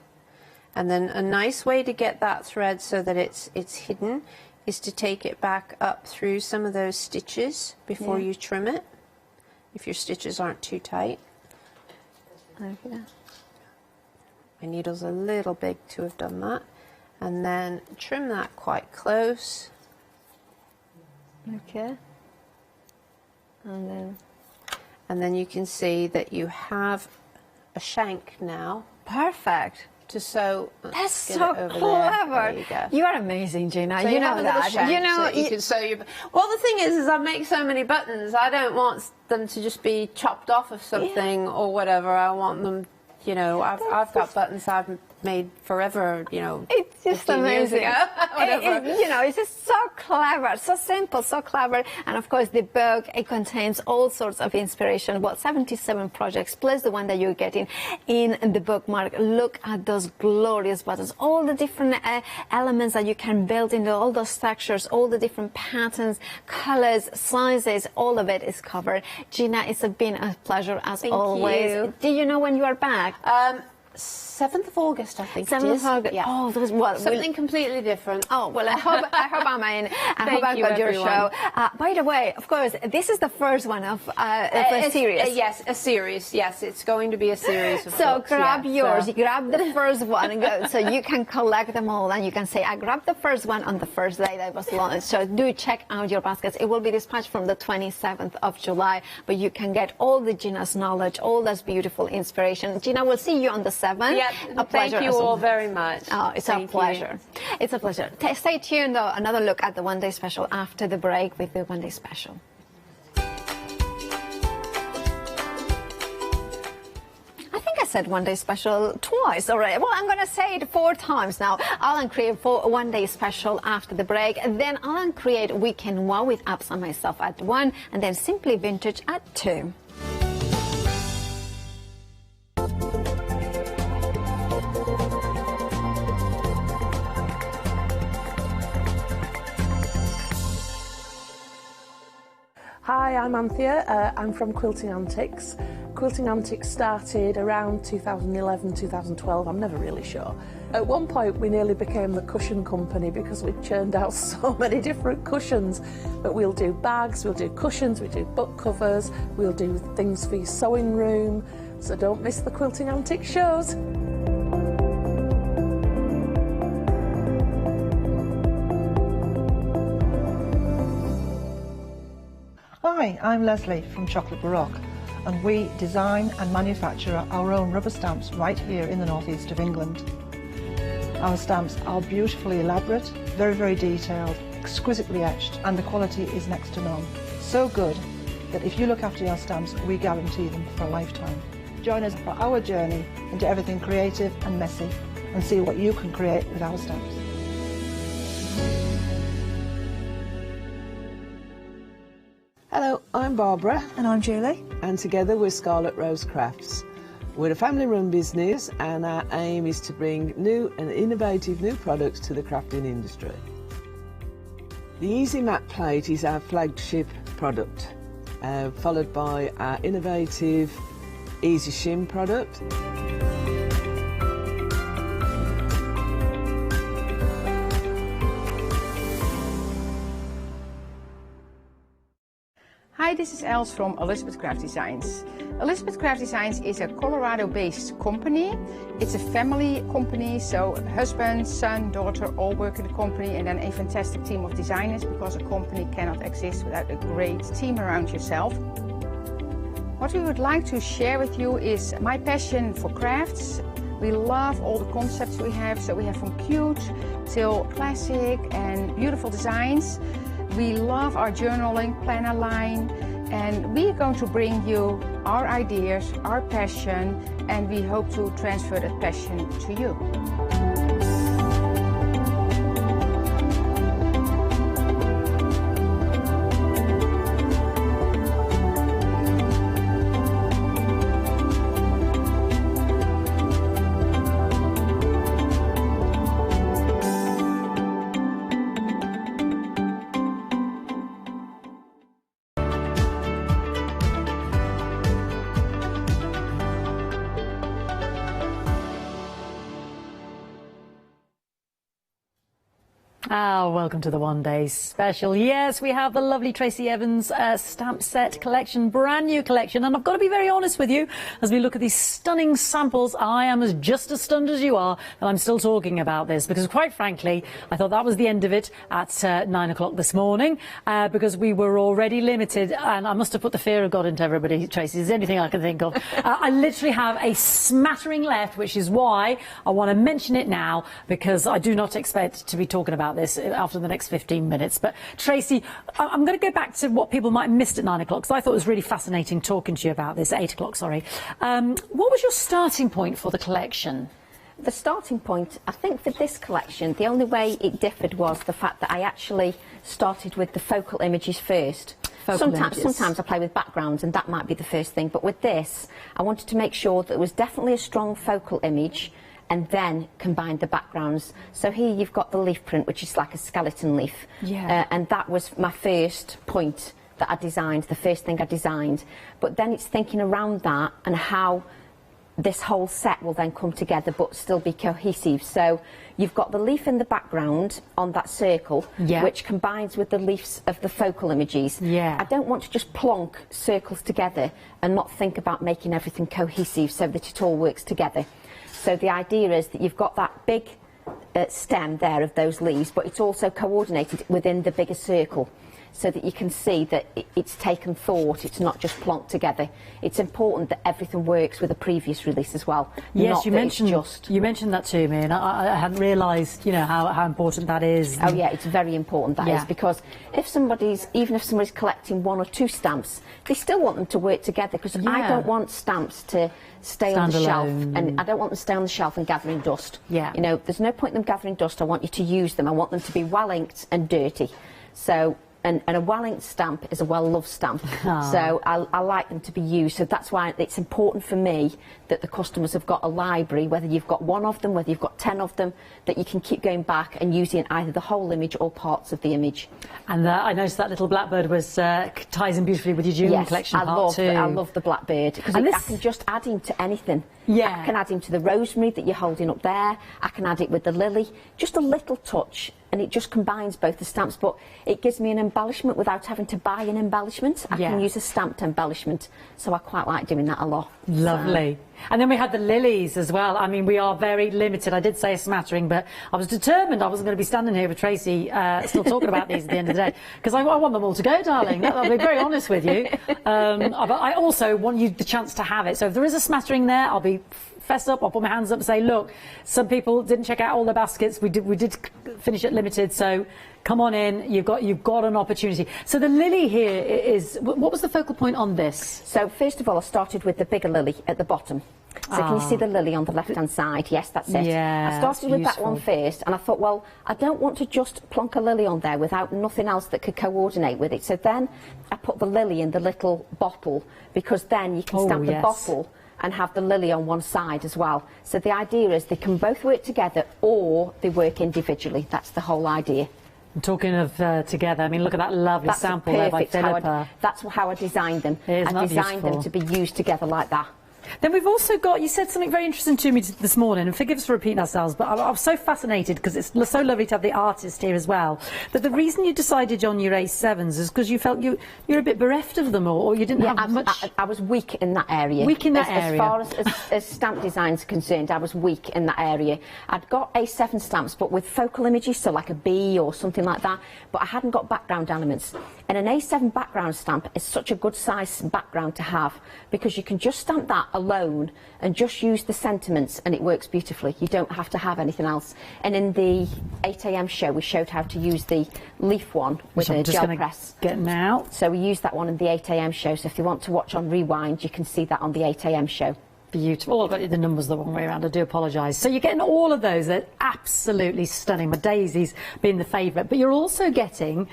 And then a nice way to get that thread so that it's hidden is to take it back up through some of those stitches before you trim it, if your stitches aren't too tight. Okay. My needle's a little big to have done that. And then trim that quite close. Okay. And then you can see that you have a shank now. Perfect. To sew. That's so clever. There you go. You are amazing, Gina. So you know that. You know, so you can sew your. Well, the thing is I make so many buttons. I don't want them to just be chopped off of something or whatever. I want them. I've got buttons I've made forever. It's just amazing. It's just so clever, so simple, so clever. And of course, the book, it contains all sorts of inspiration. Well, 77 projects plus the one that you're getting in the bookmark. Look at those glorious buttons, all the different elements that you can build into all those textures, all the different patterns, colors, sizes. All of it is covered. Gina, it's been a pleasure as always. You. Do you know when you are back? 7th of August, I think. 7th of August. Yeah. Oh, something completely different. Oh, well, I hope I'm in. I hope I've got your show. By the way, of course, this is the first one of a series. Yes, a series. Yes, it's going to be a series. Of so books, grab yours. You grab the first one, and go, so you can collect them all, and you can say, I grabbed the first one on the first day that was launched. So do check out your baskets. It will be dispatched from the 27th of July, but you can get all the Gina's knowledge, all this beautiful inspiration. Gina, we'll see you on the 7th. Yeah, thank you all very much. Oh, it's a pleasure. It's a pleasure. Stay tuned, though. Another look at the one-day special after the break with the one-day special. I think I said one-day special twice already. Well, I'm going to say it 4 times now. I'll create for one-day special after the break. And then I'll create Weekend Wow with Abs and myself at 1, and then Simply Vintage at 2. Hi, I'm Anthea. I'm from Quilting Antics. Quilting Antics started around 2011, 2012, I'm never really sure. At one point we nearly became the cushion company because we churned out so many different cushions. But we'll do bags, we'll do cushions, we do book covers, we'll do things for your sewing room, so don't miss the Quilting Antics shows. Hi, I'm Leslie from Chocolate Baroque, and we design and manufacture our own rubber stamps right here in the northeast of England. Our stamps are beautifully elaborate, very, very detailed, exquisitely etched, and the quality is next to none. So good that if you look after your stamps, we guarantee them for a lifetime. Join us for our journey into everything creative and messy, and see what you can create with our stamps. Hello, I'm Barbara. And I'm Julie. And together we're Scarlet Rose Crafts. We're a family-run business, and our aim is to bring new and innovative new products to the crafting industry. The Easy Mat Plate is our flagship product, followed by our innovative Easy Shim product. Hi, this is Els from Elizabeth Craft Designs. Elizabeth Craft Designs is a Colorado-based company. It's a family company, so husband, son, daughter all work in the company, and then a fantastic team of designers, because a company cannot exist without a great team around yourself. What we would like to share with you is my passion for crafts. We love all the concepts we have, so we have from cute till classic and beautiful designs. We love our journaling planner line, and we are going to bring you our ideas, our passion, and we hope to transfer that passion to you. Welcome to the One Day Special. Yes, we have the lovely Tracy Evans stamp set collection, brand new collection, and I've got to be very honest with you, as we look at these stunning samples, I am just as stunned as you are, and I'm still talking about this, because quite frankly, I thought that was the end of it at 9 o'clock this morning, because we were already limited, and I must have put the fear of God into everybody, Tracy, there's anything I can think of. I literally have a smattering left, which is why I want to mention it now, because I do not expect to be talking about this after the next 15 minutes. But Tracy, I'm going to go back to what people might have missed at 9 o'clock, because I thought it was really fascinating talking to you about this, 8 o'clock, sorry. What was your starting point for the collection? The starting point, I think, for this collection, the only way it differed was the fact that I actually started with the focal images first. Sometimes I play with backgrounds, and that might be the first thing, but with this, I wanted to make sure that there was definitely a strong focal image, and then combine the backgrounds. So here you've got the leaf print, which is like a skeleton leaf. Yeah. And that was my first point that I designed, the first thing I designed. But then it's thinking around that and how this whole set will then come together but still be cohesive. So you've got the leaf in the background on that circle, which combines with the leaves of the focal images. Yeah. I don't want to just plonk circles together and not think about making everything cohesive so that it all works together. So the idea is that you've got that big stem there of those leaves, but it's also coordinated within the bigger circle, so that you can see that it's taken thought, it's not just plonked together. It's important that everything works with a previous release as well. Yes, you mentioned that to me, and I hadn't realised, you know, how important that is. Oh yeah, it's very important, that is, because even if somebody's collecting 1 or 2 stamps, they still want them to work together, because I don't want stamps to stay on the shelf, and I don't want them to stay on the shelf and gathering dust. Yeah. You know, there's no point in them gathering dust. I want you to use them. I want them to be well inked and dirty. So and a well-inked stamp is a well-loved stamp. So I like them to be used. So that's why it's important for me that the customers have got a library, whether you've got one of them, whether you've got 10 of them, that you can keep going back and using either the whole image or parts of the image. And I noticed that little blackbird ties in beautifully with your jewellery collection part too. I love the blackbird because I can just add him to anything. I can add him to the rosemary that you're holding up there. I can add it with the lily. Just a little touch, and it just combines both the stamps, but it gives me an embellishment without having to buy an embellishment. I can use a stamped embellishment, so I quite like doing that a lot. Lovely. And then we had the lilies as well. I mean, we are very limited. I did say a smattering, but I was determined I wasn't going to be standing here with Tracy still talking about these at the end of the day, because I want them all to go, darling. I'll be very honest with you. But I also want you the chance to have it. So if there is a smattering there, I'll be fess up, I'll put my hands up and say, look, some people didn't check out all their baskets. We did finish it limited, so come on in. You've got an opportunity. So the lily here is, what was the focal point on this? So first of all, I started with the bigger lily at the bottom. So can you see the lily on the left-hand side? Yes, that's it. Yeah, I started with that one first, and I thought, well, I don't want to just plonk a lily on there without nothing else that could coordinate with it. So then I put the lily in the little bottle, because then you can stamp the bottle and have the lily on one side as well. So the idea is they can both work together or they work individually. That's the whole idea. And talking of together, I mean, look at that lovely sample there by Philippa. That's how I designed them. I designed them to be used together like that. Then we've also got, you said something very interesting to me this morning, and forgive us for repeating ourselves, but I was so fascinated, because it's so lovely to have the artist here as well, that the reason you decided on your A7s is because you felt you're a bit bereft of them, or you didn't have much... I was weak in that area. Weak in that area. As far as stamp design's concerned, I was weak in that area. I'd got A7 stamps, but with focal images, so like a bee or something like that, but I hadn't got background elements. And an A7 background stamp is such a good size background to have, because you can just stamp that alone and just use the sentiments, and it works beautifully. You don't have to have anything else. And in the 8 AM show, we showed how to use the leaf one with a gel press. Get now. So we used that one in the 8 AM show. So if you want to watch on Rewind, you can see that on the 8 AM show. Beautiful. Oh, I've got the numbers the wrong way around. I do apologise. So you're getting all of those. They're absolutely stunning. My Daisy's been the favourite. But you're also getting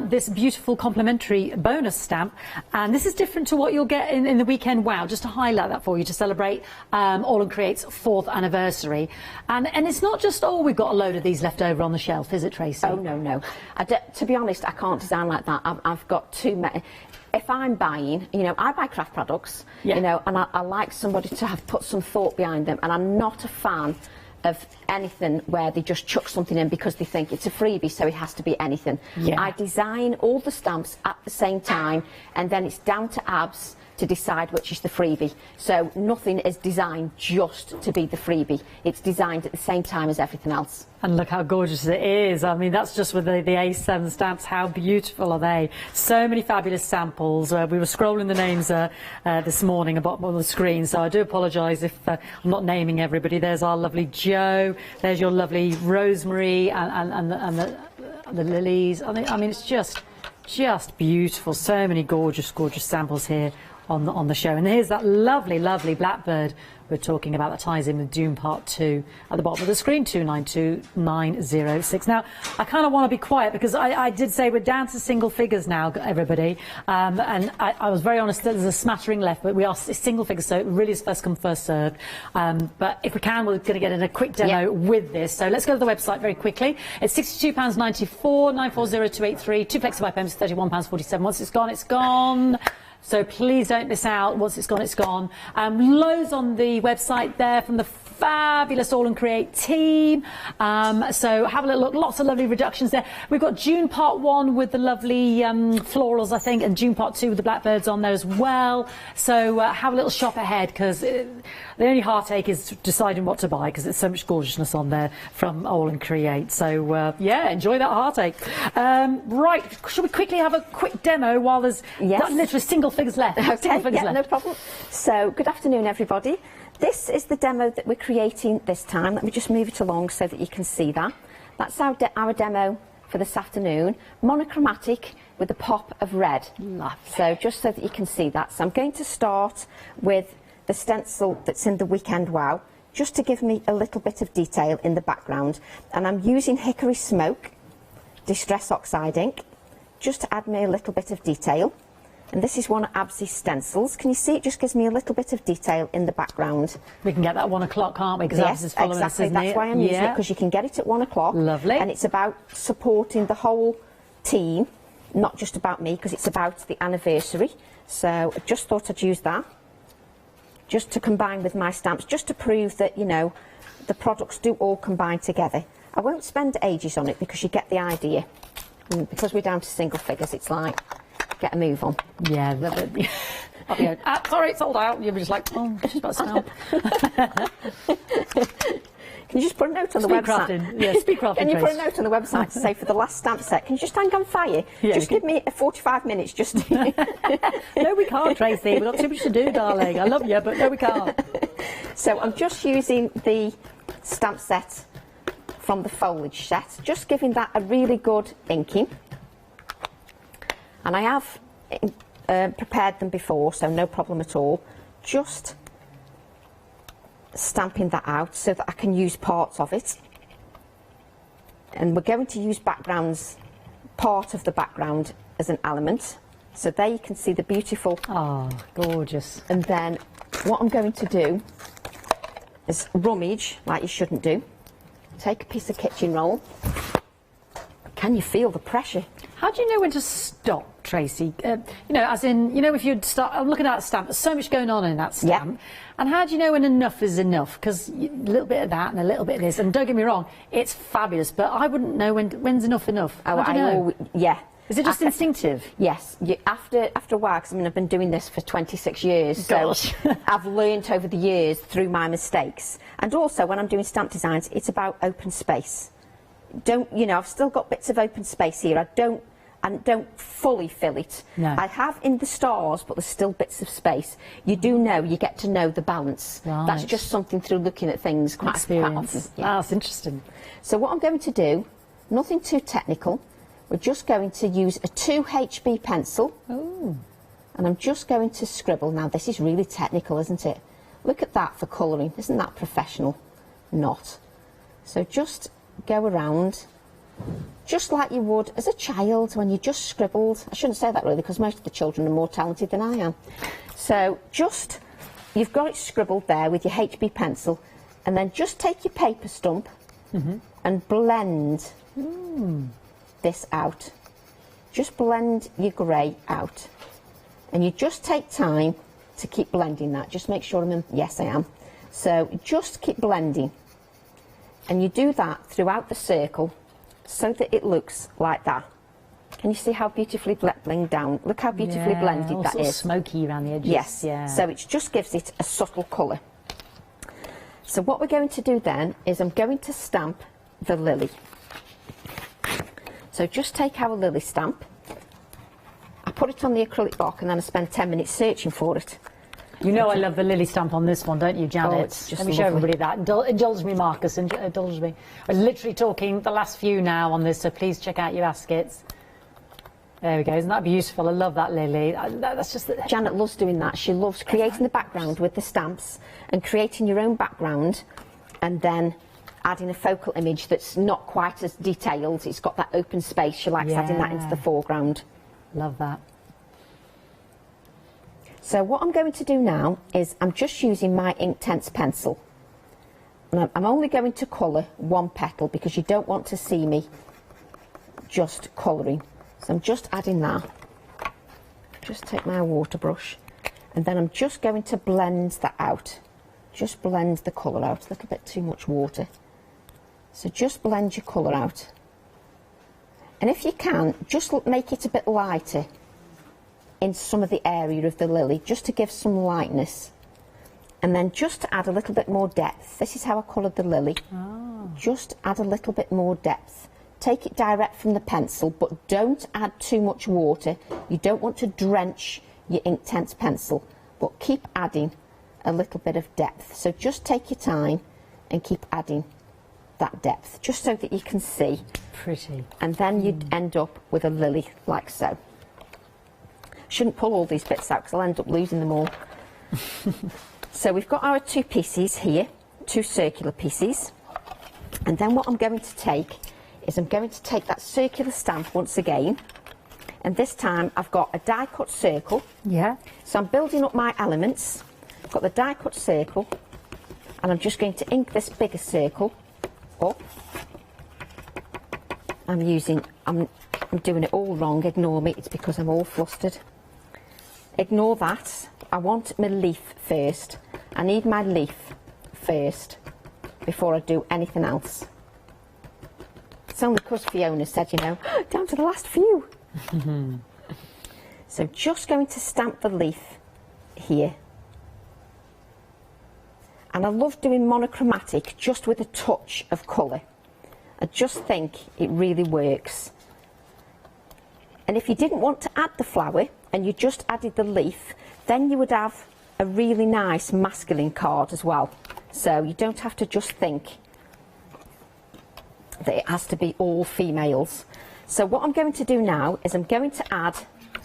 this beautiful complimentary bonus stamp. And this is different to what you'll get in the Weekend Wow. Just to highlight that for you, to celebrate All and Create's 4th anniversary. And it's not just, oh, we've got a load of these left over on the shelf, is it, Tracy? Oh, no, no. To be honest, I can't design like that. I've got too many. If I'm buying, you know, I buy craft products, you know, and I like somebody to have put some thought behind them, and I'm not a fan of anything where they just chuck something in because they think it's a freebie, so it has to be anything. I design all the stamps at the same time, and then it's down to Abs to decide which is the freebie. So nothing is designed just to be the freebie. It's designed at the same time as everything else. And look how gorgeous it is. I mean, that's just with the A7 stamps. How beautiful are they? So many fabulous samples. We were scrolling the names this morning about on the screen, so I do apologise if I'm not naming everybody. There's our lovely Jo. There's your lovely Rosemary and the lilies. I mean, it's just beautiful. So many gorgeous samples here on the show. And here's that lovely blackbird we're talking about that ties in with Dune Part 2 at the bottom of the screen, 292906. Now, I kind of want to be quiet, because I did say we're down to single figures now, everybody. And I was very honest that there's a smattering left, but we are single figures, so it really is first come, first served. But if we can, we're going to get in a quick demo with this. So let's go to the website very quickly. It's £62.94, 940283, 2 flexible payments, £31.47. Once it's gone, it's gone. So please don't miss out. Once it's gone, it's gone. Loads on the website there from the fabulous All and Create team. So have a little look. Lots of lovely reductions there. We've got June Part 1 with the lovely florals, I think, and June Part 2 with the blackbirds on there as well. So have a little shop ahead, because the only heartache is deciding what to buy, because there's so much gorgeousness on there from All and Create. So yeah, enjoy that heartache. Right, should we quickly have a quick demo while there's literally single figures left? Okay, no problem. So good afternoon, everybody. This is the demo that we're creating this time. Let me just move it along so that you can see that. That's our demo for this afternoon. Monochromatic with a pop of red. Lovely. So just so that you can see that. So I'm going to start with the stencil that's in the Weekend Wow, just to give me a little bit of detail in the background. And I'm using Hickory Smoke, Distress Oxide ink, just to add me a little bit of detail. And this is one of Absy's stencils. Can you see it just gives me a little bit of detail in the background? We can get that 1 o'clock, can't we? Because yes, is following exactly. us, isn't That's it? why I'm using it, because you can get it at 1 o'clock. Lovely. And it's about supporting the whole team, not just about me, because it's about the anniversary. So I just thought I'd use that, just to combine with my stamps, just to prove that, you know, the products do all combine together. I won't spend ages on it because you get the idea. And because we're down to single figures, it's like, get a move on. Yeah, I'll be sorry, it's sold out. You'll be just like, oh, just about stamp. Can you just put a note on the website? Yeah, speed crafting. Can you put a note on the website to say for the last stamp set, can you just hang on fire? Yeah, just give me 45 minutes just to... No, we can't, Tracy. We've got too much to do, darling. I love you, but no, we can't. So I'm just using the stamp set from the foliage set, just giving that a really good inking. And I have prepared them before, so no problem at all. Just stamping that out so that I can use parts of it. And we're going to use backgrounds, part of the background as an element. So there you can see the beautiful... Oh, gorgeous. And then what I'm going to do is rummage, like you shouldn't do. Take a piece of kitchen roll. Can you feel the pressure? How do you know when to stop, Tracy? You know, as in, you know, if you'd start... I'm looking at that stamp, there's so much going on in that stamp. Yeah. And how do you know when enough is enough? Because a little bit of that and a little bit of this, and don't get me wrong, it's fabulous, but I wouldn't know when's enough enough. Oh, How do you know? Yeah. Is it just instinctive? Yes. After a while, because I mean, I've been doing this for 26 years, Gosh. so I've learnt over the years through my mistakes. And also, when I'm doing stamp designs, it's about open space. You know, I've still got bits of open space here. I don't fully fill it. No. I have in the stars, but there's still bits of space. You do know, you get to know the balance. Right. That's just something through looking at things quite Experience. often. Yeah. That's interesting. So what I'm going to do, nothing too technical, we're just going to use a 2HB pencil. Ooh. And I'm just going to scribble. Now this is really technical, isn't it? Look at that for colouring. Isn't that professional? Not. So just go around, just like you would as a child when you just scribbled. I shouldn't say that really, because most of the children are more talented than I am. So just, you've got it scribbled there with your HB pencil, and then just take your paper stump and blend this out. Just blend your grey out. And you just take time to keep blending that. Just make sure I'm in, yes I am. So just keep blending. And you do that throughout the circle so that it looks like that. Can you see how beautifully blending down? Look how beautifully blended all that sort of is. Smoky around the edges. Yes. Yeah. So it just gives it a subtle colour. So what we're going to do then is I'm going to stamp the lily. So just take our lily stamp. I put it on the acrylic block and then I spend 10 minutes searching for it. You know I love the lily stamp on this one, don't you, Janet? Oh, it's just Let me show lovely. everybody that. Indulge me, Marcus, indulge me. We're literally talking the last few now on this, so please check out your baskets. There we go. Isn't that beautiful? I love that lily. That's just... Janet loves doing that. She loves creating the background with the stamps and creating your own background and then adding a focal image that's not quite as detailed. It's got that open space. She likes adding that into the foreground. Love that. So what I'm going to do now is I'm just using my Inktense pencil. And I'm only going to colour one petal because you don't want to see me just colouring. So I'm just adding that. Just take my water brush and then I'm just going to blend that out. Just blend the colour out. A little bit too much water. So just blend your colour out. And if you can, just make it a bit lighter in some of the area of the lily, just to give some lightness. And then just to add a little bit more depth. This is how I coloured the lily. Oh. Just add a little bit more depth. Take it direct from the pencil, but don't add too much water. You don't want to drench your Inktense pencil, but keep adding a little bit of depth. So just take your time and keep adding that depth, just so that you can see. Pretty. And then you'd end up with a lily like so. Shouldn't pull all these bits out because I'll end up losing them all. So we've got our two pieces here, two circular pieces. And then what I'm going to take is I'm going to take that circular stamp once again. And this time I've got a die cut circle. Yeah. So I'm building up my elements. I've got the die cut circle, and I'm just going to ink this bigger circle up. I'm doing it all wrong, ignore me, it's because I'm all flustered. Ignore that. I want my leaf first. I need my leaf first before I do anything else. It's only because Fiona said, you know, down to the last few. So just going to stamp the leaf here. And I love doing monochromatic just with a touch of colour. I just think it really works. And if you didn't want to add the flower and you just added the leaf, then you would have a really nice masculine card as well. So you don't have to just think that it has to be all females. So what I'm going to do now is I'm going to add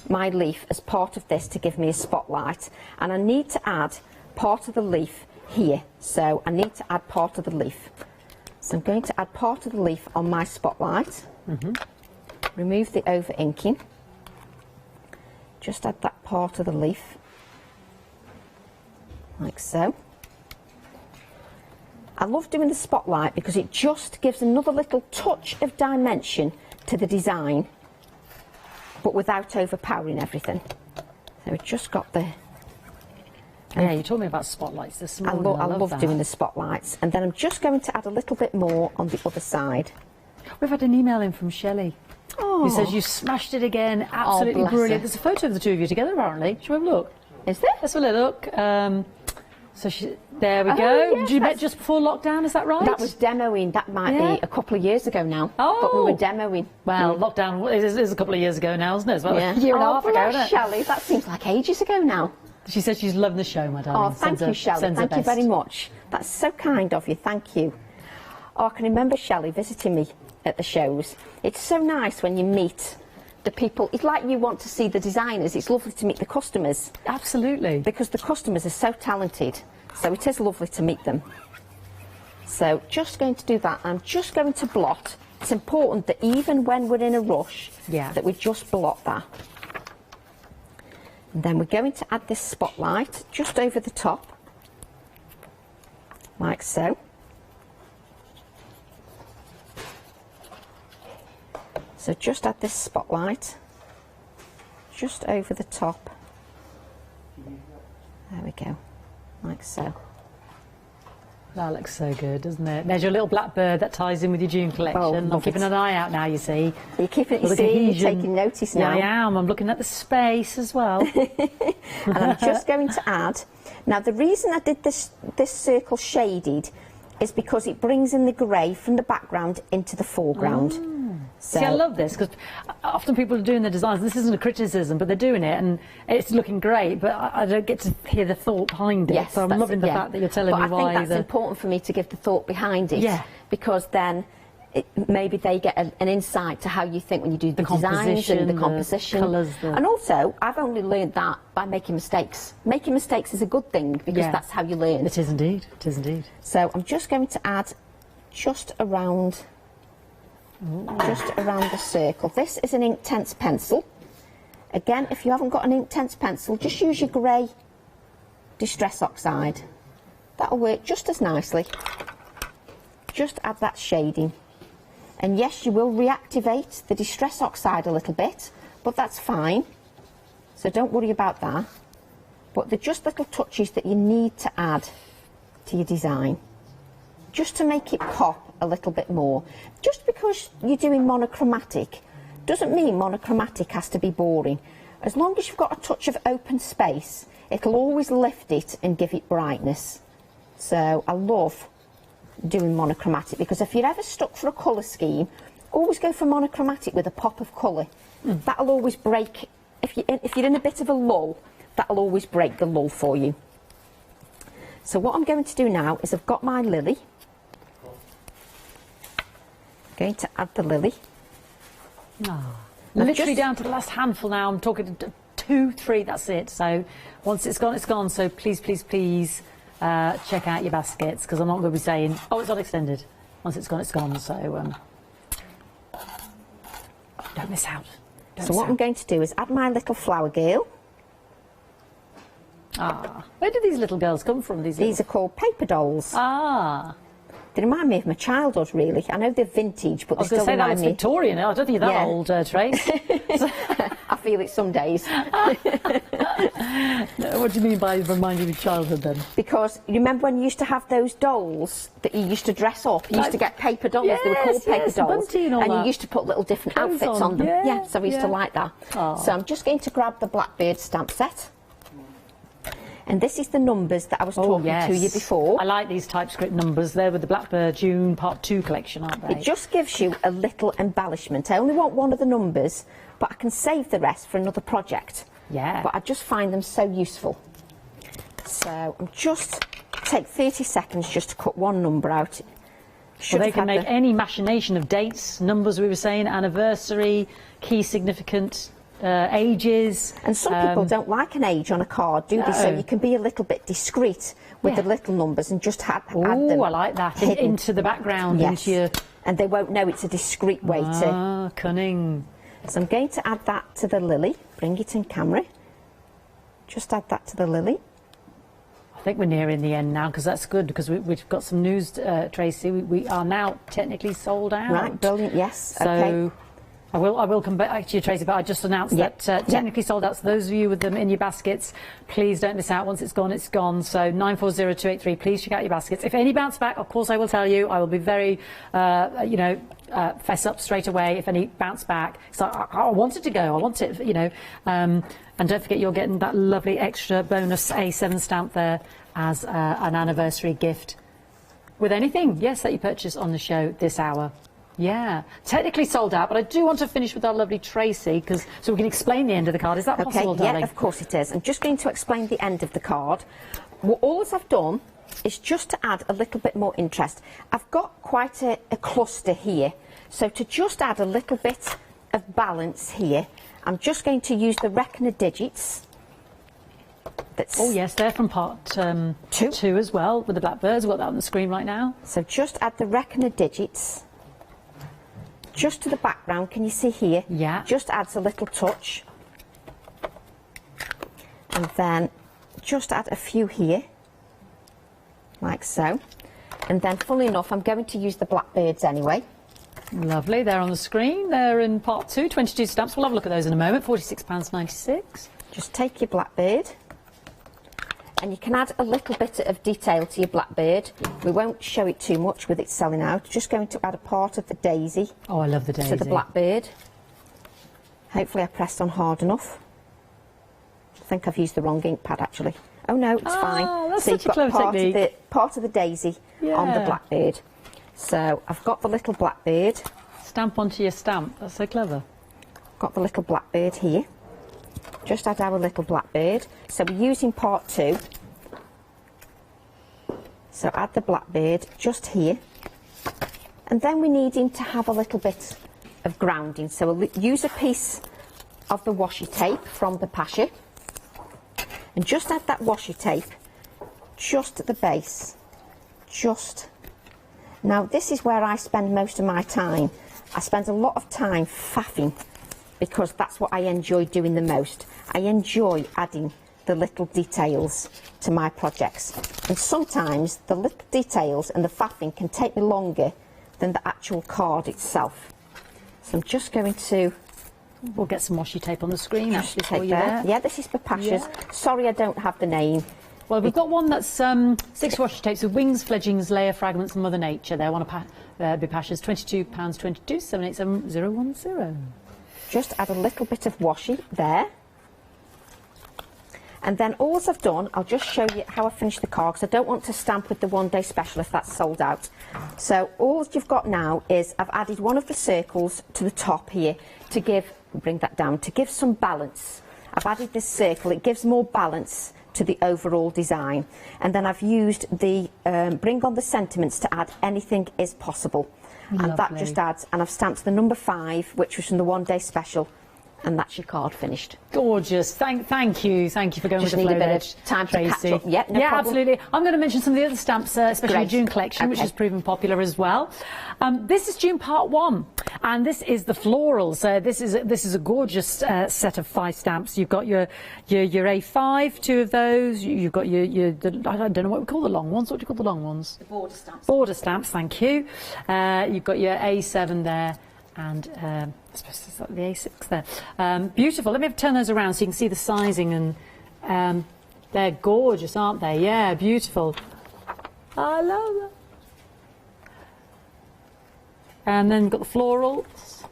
my leaf as part of this to give me a spotlight, and I need to add part of the leaf here. So I need to add part of the leaf. So I'm going to add part of the leaf on my spotlight. Remove the over inking. Just add that part of the leaf, like so. I love doing the spotlight because it just gives another little touch of dimension to the design, but without overpowering everything. So we've just got the... Yeah, you told me about spotlights this morning. I love doing the spotlights. And then I'm just going to add a little bit more on the other side. We've had an email in from Shelley. Who says you smashed it again, absolutely brilliant. Her. There's a photo of the two of you together apparently. Shall we have a look? Is there? Let's have a look. There we go. Yes, you met just before lockdown, is that right? That was demoing. That might be a couple of years ago now. But we were demoing. Well, lockdown is a couple of years ago now, isn't it? It's about a year and a half ago, isn't it? Shelley, that seems like ages ago now. She says she's loving the show, my darling. Oh, thank you, Shelley. Thank you very much. That's so kind of you. Thank you. Oh, I can remember Shelley visiting me at the shows. It's so nice when you meet the people. It's like you want to see the designers. It's lovely to meet the customers. Absolutely. Because the customers are so talented. So it is lovely to meet them. So just going to do that. I'm just going to blot. It's important that even when we're in a rush, that we just blot that. And then we're going to add this spotlight just over the top, like so. So just add this spotlight just over the top. There we go, like so. That looks so good, doesn't it? There's your little blackbird that ties in with your June collection. I'm keeping an eye out now, you see. You're keeping, you see, you're taking notice now. Yeah, I am. I'm looking at the space as well. And I'm just going to add. Now, the reason I did this circle shaded is because it brings in the grey from the background into the foreground. So, see, I love this because often people are doing the designs. This isn't a criticism, but they're doing it and it's looking great, but I don't get to hear the thought behind it. Yes, so I'm loving the fact that you're telling me why. I think that's important for me to give the thought behind it. Yeah. Because then maybe they get an insight to how you think when you do the designs and the composition. Colours, and also, I've only learned that by making mistakes. Making mistakes is a good thing because that's how you learn. It is indeed. It is indeed. So I'm just going to add just around the circle. This is an Inktense pencil. Again, if you haven't got an Inktense pencil, just use your grey Distress Oxide. That'll work just as nicely. Just add that shading. And yes, you will reactivate the Distress Oxide a little bit, but that's fine. So don't worry about that. But they're just little touches that you need to add to your design, just to make it pop a little bit more. Just because you're doing monochromatic doesn't mean monochromatic has to be boring. As long as you've got a touch of open space, it'll always lift it and give it brightness. So I love doing monochromatic because if you're ever stuck for a colour scheme, always go for monochromatic with a pop of colour. That'll always break, if you're in a bit of a lull, that'll always break the lull for you. So what I'm going to do now is I've got my lily. Going to add the lily. Literally down to the last handful now. I'm talking 2, 3, that's it. So once it's gone, it's gone. So please, please, please check out your baskets because I'm not going to be saying, oh, it's not extended. Once it's gone, it's gone. So don't miss out. So what I'm going to do is add my little flower girl. Ah, where do these little girls come from? These are called paper dolls. Ah. They remind me of my childhood, really. I know they're vintage, but I was they going to still say that remind looks me. Victorian. I don't think you're that old, Trace. I feel it some days. No, what do you mean by reminding you of childhood then? Because you remember when you used to have those dolls that you used to dress up? You used to get paper dolls. They were called paper dolls. Bunty and all that. You used to put little different Clothes outfits on them. Yeah, So I used to like that. Oh. So I'm just going to grab the Blackbird stamp set. And this is the numbers that I was talking to you before. I like these TypeScript numbers. They're with the Blackbird June Part 2 collection, aren't they? It just gives you a little embellishment. I only want one of the numbers, but I can save the rest for another project. Yeah. But I just find them so useful. So I'm just take 30 seconds just to cut one number out. Well, they can make any machination of dates, numbers we were saying, anniversary, key significant ages. And some people don't like an age on a card, do they? So you can be a little bit discreet with the little numbers and just add them. Oh, I like that. Into the background, into your... And they won't know it's a discreet way to... Ah, cunning. So I'm going to add that to the lily. Bring it in camera. Just add that to the lily. I think we're nearing the end now, because that's good, because we've got some news, Tracy. We are now technically sold out. Right, brilliant, yes. So okay. I will come back to you, Tracy, but I just announced that technically sold out. So those of you with them in your baskets, please don't miss out. Once it's gone, it's gone. So 940283, please check out your baskets. If any bounce back, of course I will tell you. I will be very, fess up straight away if any bounce back. So I want it to go. I want it, and don't forget you're getting that lovely extra bonus A7 stamp there as an anniversary gift with anything, yes, that you purchase on the show this hour. Yeah, technically sold out, but I do want to finish with our lovely Tracy, so we can explain the end of the card. Is that possible, darling? Yeah, of course it is. I'm just going to explain the end of the card. All I've done is just to add a little bit more interest. I've got quite a cluster here, so to just add a little bit of balance here, I'm just going to use the reckoner digits. Oh yes, they're from part 2 as well, with the blackbirds. We've got that on the screen right now. So just add the reckoner digits. Just to the background, can you see here? Yeah. Just adds a little touch. And then just add a few here, like so. And then, funnily enough, I'm going to use the blackbirds anyway. Lovely, they're on the screen. They're in part 2, 22 stamps. We'll have a look at those in a moment, £46.96. Just take your blackbird. And you can add a little bit of detail to your blackbird. We won't show it too much with it selling out. Just going to add a part of the daisy. Oh, I love the daisy. To the blackbird. Hopefully I pressed on hard enough. I think I've used the wrong ink pad actually. Oh no, it's fine. That's so such you've a clever got technique. part of the daisy on the blackbird. So I've got the little blackbird. Stamp onto your stamp. That's so clever. Got the little blackbird here. Just add our little blackbird. So we're using part 2. So add the blackbird just here. And then we need him to have a little bit of grounding. So we'll use a piece of the washi tape from the Pasha. And just add that washi tape just at the base. Just. Now this is where I spend most of my time. I spend a lot of time faffing, because that's what I enjoy doing the most. I enjoy adding the little details to my projects. And sometimes the little details and the faffing can take me longer than the actual card itself. So I'm just going to... We'll get some washi tape on the screen actually for you there. there. Yeah, this is Papasha's. Yeah. Sorry I don't have the name. Well, we've got one that's 6 washi tapes with wings, fledglings, layer fragments and Mother Nature. They're one of Bipasha's, £22.22, 787010. Just add a little bit of washi there. And then all I've done, I'll just show you how I finished the card, because I don't want to stamp with the one-day special if that's sold out. So all you've got now is I've added one of the circles to the top here to give, bring that down, to give some balance. I've added this circle, it gives more balance to the overall design. And then I've used the bring on the sentiments to add anything is possible. Lovely. And that just adds, and I've stamped the number 5, which was from the one-day special, and that's your card finished. Gorgeous. Thank you for going Just with the need flow a bit there, of time to Tracy. catch up. Yep, no problem. Absolutely. I'm going to mention some of the other stamps, especially Great. the June collection, which Okay. has proven popular as well. This is June Part 1, and this is the florals. This is a gorgeous set of 5 stamps. You've got your A5, 2 of those. You've got I don't know what we call the long ones. What do you call the long ones? The border stamps. Border stamps. Thank you. You've got your A7 there. And I suppose it's like the A6 there. Beautiful. Let me turn those around so you can see the sizing, and they're gorgeous, aren't they? Yeah, beautiful. I love them. And then we've got the florals.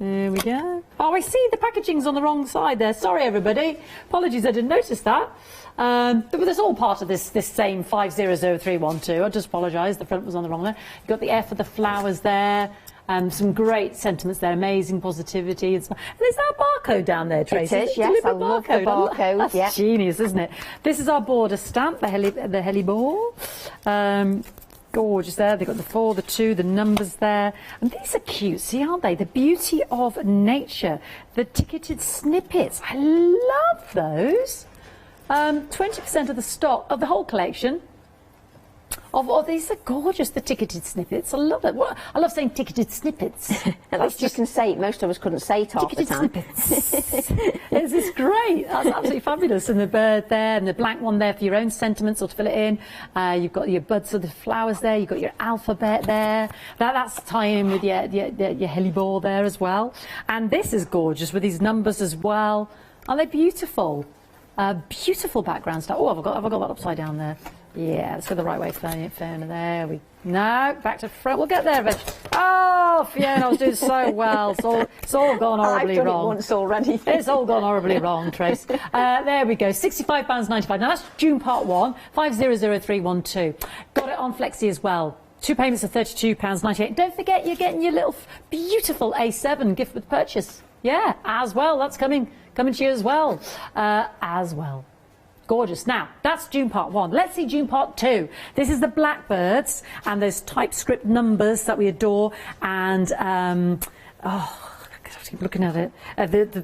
There we go. Oh, I see the packaging's on the wrong side there. Sorry, everybody. Apologies, I didn't notice that. But it's all part of this same 500312. I just apologise. The front was on the wrong there. You've got the F for the flowers there. Some great sentiments there, amazing positivity. And there's that barcode down there, Tracy. It is, yes, I love the barcode. That's yeah. genius, isn't it? This is our border stamp, the Hellebore. Gorgeous there. They've got the 4, the 2, the numbers there. And these are cutesy, aren't they? The beauty of nature, the ticketed snippets. I love those. 20% of the stock of the whole collection. These are gorgeous, the ticketed snippets. I love it. I love saying ticketed snippets. At least you can say it. Most of us couldn't say it half the time. Snippets. This is great. That's absolutely fabulous. And the bird there, and the blank one there for your own sentiments or to fill it in. You've got your buds of the flowers there. You've got your alphabet there. That's tying in with your hellebore there as well. And this is gorgeous with these numbers as well. Aren't they beautiful? Beautiful background stuff. Oh, have I got that upside down there? Yeah, let's go the right way, Fiona. There we no, back to front. We'll get there eventually. Oh, Fiona, I was doing so well. It's all gone horribly I've done wrong. it once already. It's all gone horribly wrong, Trace. There we go. £65.95. Now that's June Part 1, 500312. Got it on Flexi as well. 2 payments of £32.98. Don't forget you're getting your little beautiful A7 gift with purchase. Yeah, as well. That's coming to you as well. Gorgeous. Now, that's June Part 1. Let's see June Part 2. This is the blackbirds, and there's typescript numbers that we adore, and, I keep looking at it.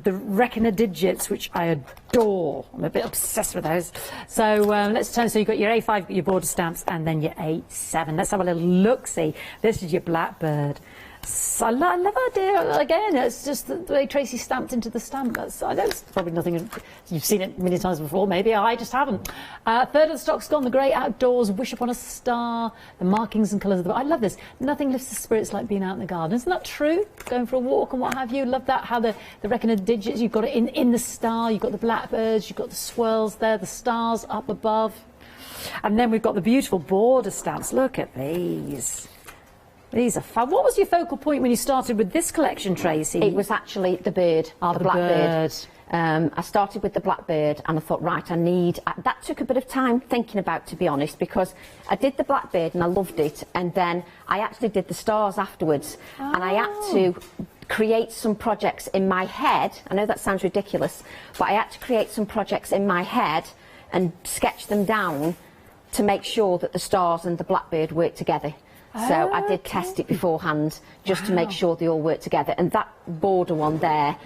The reckoner digits, which I adore. I'm a bit obsessed with those. So let's turn. So you've got your A5, got your border stamps, and then your A7. Let's have a little look-see. This is your blackbird. So I love that idea. Again, it's just the way Tracy stamped into the stamp. I know it's probably nothing. You've seen it many times before, maybe. I just haven't. Third of the stock's gone. The great outdoors, wish upon a star, the markings and colours of the. I love this. Nothing lifts the spirits like being out in the garden. Isn't that true? Going for a walk and what have you. Love that. How the reckoner digits. You've got it in the star. You've got the blackbirds. You've got the swirls there. The stars up above. And then we've got the beautiful border stamps. Look at these. These are fun. What was your focal point when you started with this collection, Tracy? It was actually the bird, the blackbird. I started with the blackbird and I thought, right, that took a bit of time thinking about, to be honest, because I did the blackbird and I loved it, and then I actually did the stars afterwards, and I had to create some projects in my head. I know that sounds ridiculous, but I had to create some projects in my head and sketch them down to make sure that the stars and the blackbird worked together. So I did test it beforehand just to make sure they all worked together. And that border one there,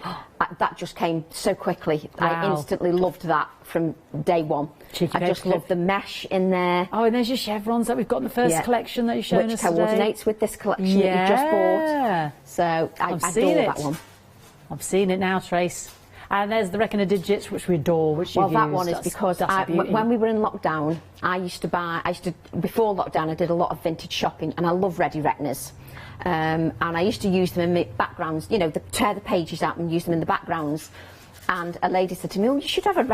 that just came so quickly. Wow. I instantly loved that from day one. I just loved the mesh in there. Oh, and there's your chevrons that we've got in the first collection that you've shown us today. Which coordinates with this collection that you just bought. So I adore that one. I've seen it now, Trace. And there's the reckoner digits, which we adore, which well, that one is because when we were in lockdown, before lockdown, I did a lot of vintage shopping, and I love ready reckoners. And I used to use them in my backgrounds, tear the pages out and use them in the backgrounds. And a lady said to me, "Oh, you should have a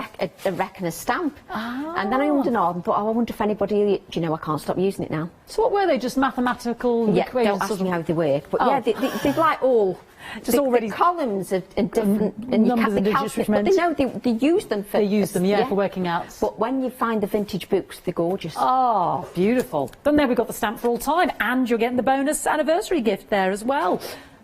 reckoner stamp." And then I ummed and thought, I wonder if anybody, I can't stop using it now. So what were they, just mathematical equations? Don't ask me how they work. But yeah, they're like all... Just already the columns and different numbers and digits, which meant they use them for for working out. But when you find the vintage books, they're gorgeous. Oh, beautiful! Then there we've got the stamp for all time, and you're getting the bonus anniversary gift there as well.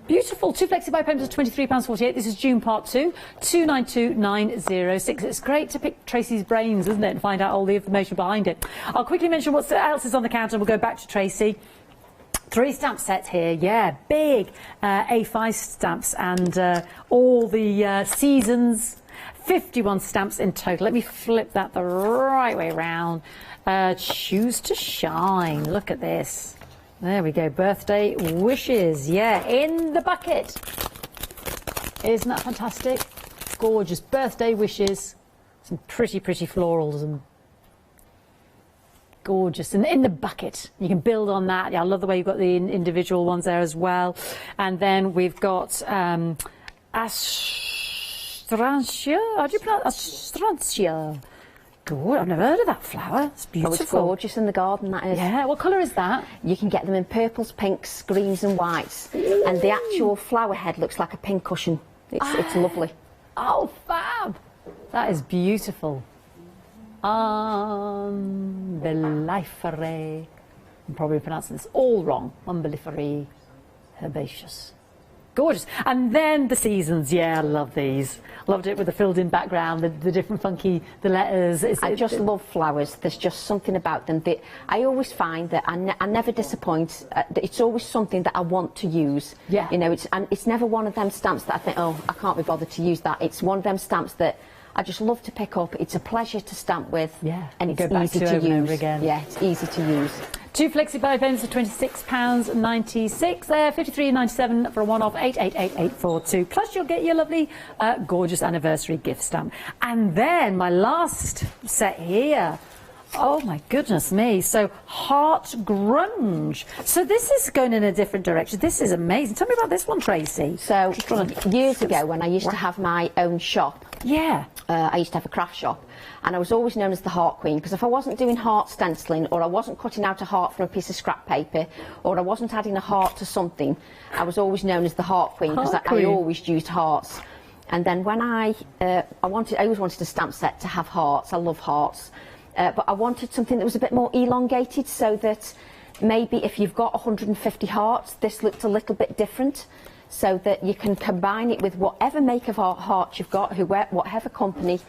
Beautiful. 2 flexi-buy payments of £23.48. This is June Part 2, 292906. It's great to pick Tracy's brains, isn't it, and find out all the information behind it. I'll quickly mention what else is on the counter, and we'll go back to Tracy. 3 stamp sets here, yeah, big A5 stamps and all the seasons, 51 stamps in total. Let me flip that the right way around. Choose to shine, look at this. There we go, birthday wishes, yeah, in the bucket. Isn't that fantastic? Gorgeous birthday wishes. Some pretty florals and gorgeous, and in the bucket you can build on that. Yeah, I love the way you've got the individual ones there as well. And then we've got Astrantia. How do you pronounce Astrantia? Good, I've never heard of that flower. It's beautiful. Oh, it's gorgeous in the garden, that is. Yeah, what colour is that? You can get them in purples, pinks, greens and whites. Ooh. And the actual flower head looks like a pin cushion. It's lovely. Oh, fab! That is beautiful. Umbelliferae. I'm probably pronouncing this all wrong. Umbelliferae herbaceous. Gorgeous. And then the seasons. Yeah, I love these. Loved it with the filled in background, the different funky, the letters. I just love flowers. There's just something about them that I always find that I never disappoint. It's always something that I want to use. Yeah. You know, it's never one of them stamps that I think, oh, I can't be bothered to use that. It's one of them stamps that I just love to pick up. It's a pleasure to stamp with. Yeah. And it's easy to use. Over again. Yeah, it's easy to use. 2 flexi buy pens for £26.96 there, £53.97 for a one-off, 888842. Plus you'll get your lovely, gorgeous anniversary gift stamp. And then my last set here. Oh my goodness me, so Heart Grunge. So this is going in a different direction. This is amazing. Tell me about this one, Tracy. So years ago when I used to have my own shop, yeah, I used to have a craft shop, and I was always known as the Heart Queen, because if I wasn't doing heart stenciling, or I wasn't cutting out a heart from a piece of scrap paper, or I wasn't adding a heart to something, I was always known as the Heart Queen, because I always used hearts. And then when I always wanted a stamp set to have hearts. I love hearts. But I wanted something that was a bit more elongated, so that maybe if you've got 150 hearts, this looked a little bit different, so that you can combine it with whatever make of heart you've got, whatever company.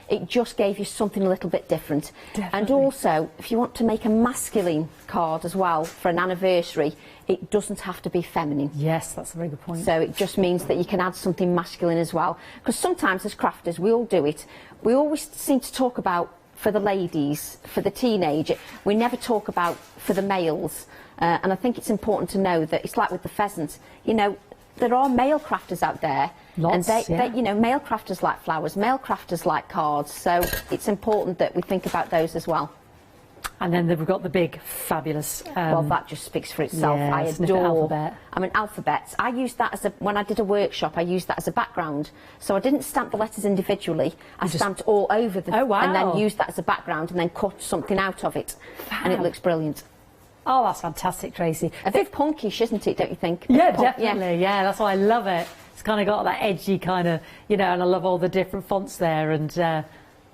It just gave you something a little bit different. Definitely. And also, if you want to make a masculine card as well for an anniversary, it doesn't have to be feminine. Yes, that's a very good point. So it just means that you can add something masculine as well. Because sometimes as crafters, we all do it. We always seem to talk about for the ladies, for the teenager. We never talk about for the males. And I think it's important to know that it's like with the pheasant. You know, there are male crafters out there. Lots, and they, you know, male crafters like flowers, male crafters like cards. So it's important that we think about those as well. And then we've got the big, fabulous... well, that just speaks for itself. Yeah, I adore... Alphabet. I mean, alphabets. I used that as a... When I did a workshop, I used that as a background. So I didn't stamp the letters individually. I stamped all over the... Oh, wow. And then used that as a background and then cut something out of it. Fab. And it looks brilliant. Oh, that's fantastic, Tracy. A bit punkish, isn't it, don't you think? Yeah, definitely. Yeah, that's why I love it. It's kind of got that edgy kind of, you know, and I love all the different fonts there. And...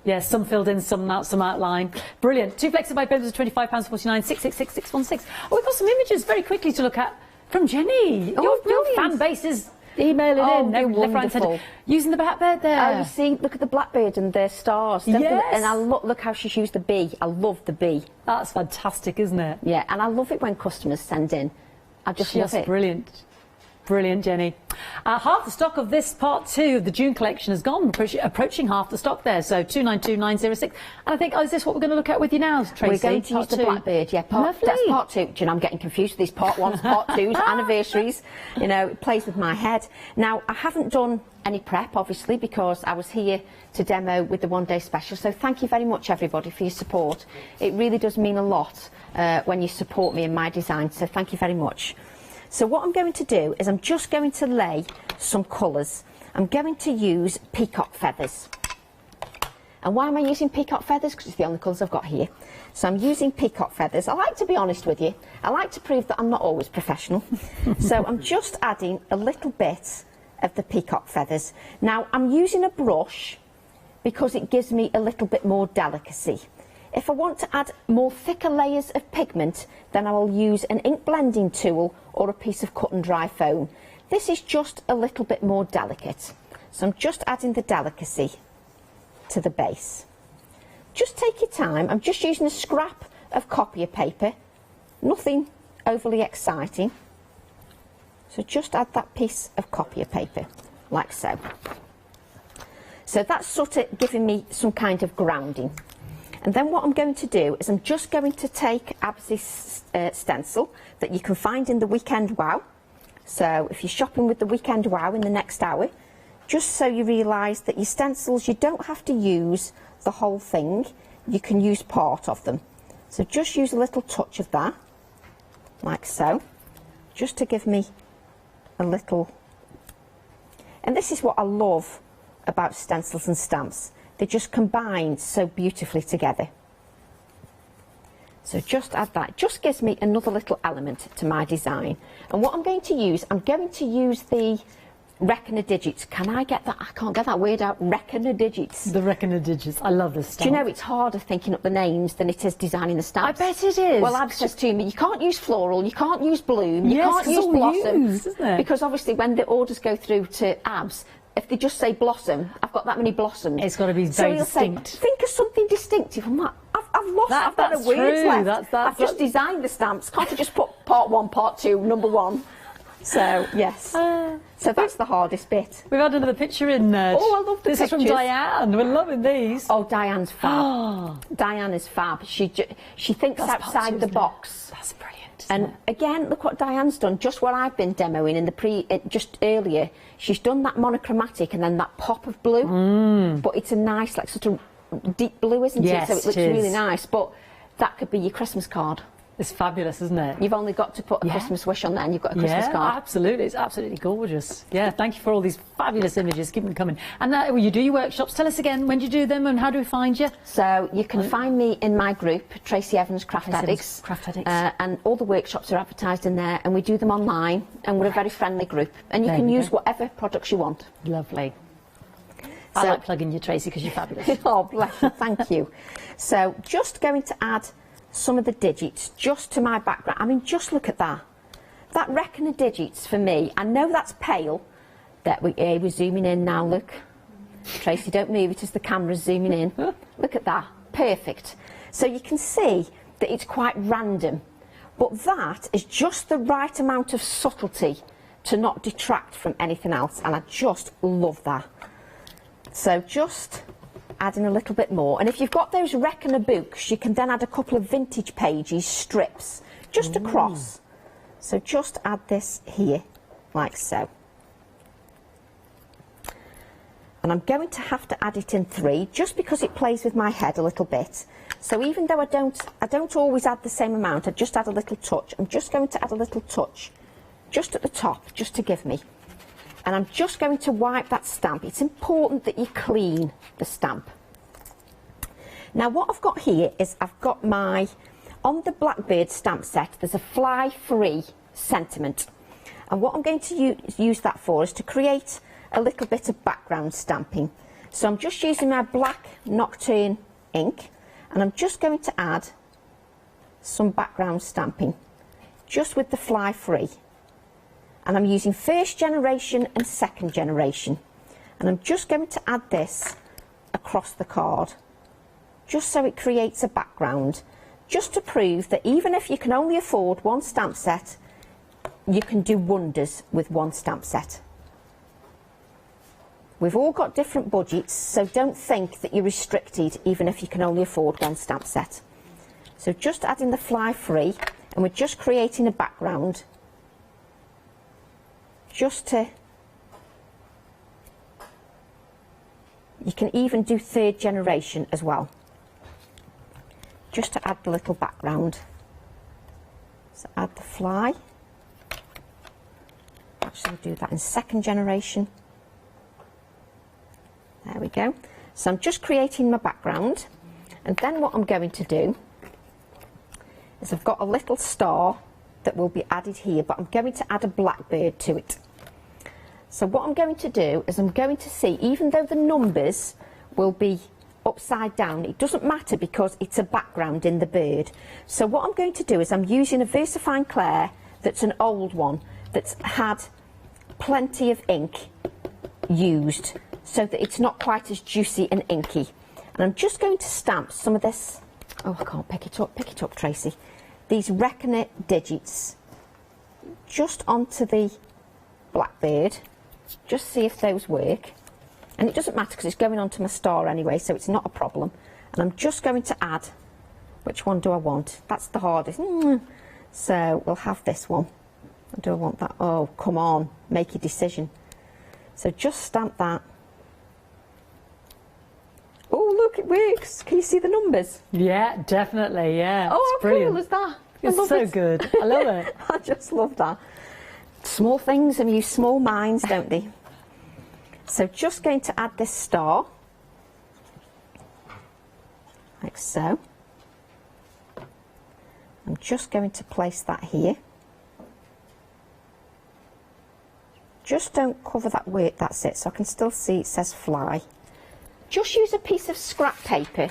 yeah, some filled in, some outline. Brilliant. 2 flexi buy pens are £25.49, 666 616. Oh, we've got some images very quickly to look at from Jenny. Oh, your fan base is emailing in. Left, right, centre. Using the blackbird there. Oh, you see, look at the blackbird and the stars. Yes. And I look how she's used the bee. I love the bee. That's fantastic, isn't it? Yeah, and I love it when customers send in. I just love it. Brilliant. Brilliant, Jenny. Half the stock of this part 2 of the June collection has gone, approaching half the stock there, so 292906. And I think, is this what we're going to look at with you now, Tracy? We're going to use the blackbird, yeah. That's part 2. Do you know, I'm getting confused with these part 1s, part 2s, anniversaries. You know, it plays with my head. Now, I haven't done any prep, obviously, because I was here to demo with the one-day special. So thank you very much, everybody, for your support. It really does mean a lot when you support me in my design, so thank you very much. So what I'm going to do is I'm just going to lay some colours. I'm going to use peacock feathers. And why am I using peacock feathers? Because it's the only colours I've got here. So I'm using peacock feathers. I like to be honest with you. I like to prove that I'm not always professional. So I'm just adding a little bit of the peacock feathers. Now I'm using a brush because it gives me a little bit more delicacy. If I want to add more thicker layers of pigment, then I will use an ink blending tool or a piece of cut and dry foam. This is just a little bit more delicate. So I'm just adding the delicacy to the base. Just take your time. I'm just using a scrap of copier paper, nothing overly exciting. So just add that piece of copier paper, like so. So that's sort of giving me some kind of grounding. And then what I'm going to do is I'm just going to take Abby's stencil that you can find in the Weekend Wow. So if you're shopping with the Weekend Wow in the next hour, just so you realise that your stencils, you don't have to use the whole thing, you can use part of them. So just use a little touch of that, like so, just to give me a little. And this is what I love about stencils and stamps. They just combine so beautifully together. So just add that. It just gives me another little element to my design. And what I'm going to use the reckoner digits. Can I get that? I can't get that word out. Reckoner digits. The reckoner digits. I love this stamp. Do you know it's harder thinking up the names than it is designing the stamps? I bet it is. Well, Ab says to me, you can't use floral, you can't use bloom, you can't use blossom. Isn't it? Because obviously when the orders go through to Abs, if they just say blossom, I've got that many blossoms. It's got to be very distinct. Say, think of something distinctive. I'm like, I've got the words left. I've just designed the stamps. Can't I just put part 1, part 2, number 1? So, yes. So that's the hardest bit. We've had another picture in there. Oh, I love the pictures. This is from Diane. We're loving these. Oh, Diane's fab. Diane is fab. She thinks outside the box. That's brilliant. And again, look what Diane's done. Just what I've been demoing in just earlier. She's done that monochromatic and then that pop of blue. But it's a nice, like, sort of deep blue, isn't it? So it looks really nice. But that could be your Christmas card. It's fabulous, isn't it? You've only got to put a Christmas wish on there and you've got a Christmas card. Absolutely. It's absolutely gorgeous. Yeah, thank you for all these fabulous images. Keep them coming. And well, you do your workshops. Tell us again, when do you do them and how do we find you? So you can find me in my group, Tracy Evans Craft Addicts. And all the workshops are advertised in there and we do them online and we're a very friendly group. And you can use whatever products you want. Lovely. I like plugging you, Tracy, because you're fabulous. Oh, bless you. Thank you. So just going to add some of the digits just to my background. I mean, just look at that. That reckoner digits for me, I know that's pale. We're zooming in now, look. Tracy, don't move it as the camera's zooming in. Look at that, perfect. So you can see that it's quite random, but that is just the right amount of subtlety to not detract from anything else, and I just love that. So just adding a little bit more, and if you've got those reckoner books, you can then add a couple of vintage pages, strips, just across. So just add this here, like so. And I'm going to have to add it in 3, just because it plays with my head a little bit. So even though I don't always add the same amount, I just add a little touch. I'm just going to add a little touch, just at the top, just to give me. And I'm just going to wipe that stamp. It's important that you clean the stamp. Now what I've got here is I've got my, on the Blackbird stamp set, there's a fly-free sentiment. And what I'm going to use that for is to create a little bit of background stamping. So I'm just using my black Nocturne ink and I'm just going to add some background stamping, just with the fly-free. And I'm using 1st generation and 2nd generation. And I'm just going to add this across the card, just so it creates a background, just to prove that even if you can only afford 1 stamp set, you can do wonders with 1 stamp set. We've all got different budgets, so don't think that you're restricted even if you can only afford 1 stamp set. So just adding the fly-free, and we're just creating a background, just to, you can even do 3rd generation as well, just to add the little background. So add the fly, actually do that in 2nd generation. There we go. So I'm just creating my background, and then what I'm going to do is I've got a little star that will be added here, but I'm going to add a blackbird to it. So what I'm going to do is I'm going to see, even though the numbers will be upside down, it doesn't matter because it's a background in the bird. So what I'm going to do is I'm using a VersaFine Clair that's an old one that's had plenty of ink used, so that it's not quite as juicy and inky. And I'm just going to stamp some of this, oh I can't pick it up Tracy, these reckoner digits just onto the blackbird, just see if those work. And it doesn't matter because it's going onto my star anyway, so it's not a problem. And I'm just going to add, which one do I want? That's the hardest. So we'll have this one. Do I want that? Oh, come on, make your decision. So just stamp that. Oh, look, it works. Can you see the numbers? Yeah, definitely, yeah. Oh, it's how brilliant. cool is that? It's so good. I love it. I just love that. Small things amuse small minds, don't they? So just going to add this star, like so. I'm just going to place that here. Just don't cover that work, that's it, so I can still see it says fly. Just use a piece of scrap paper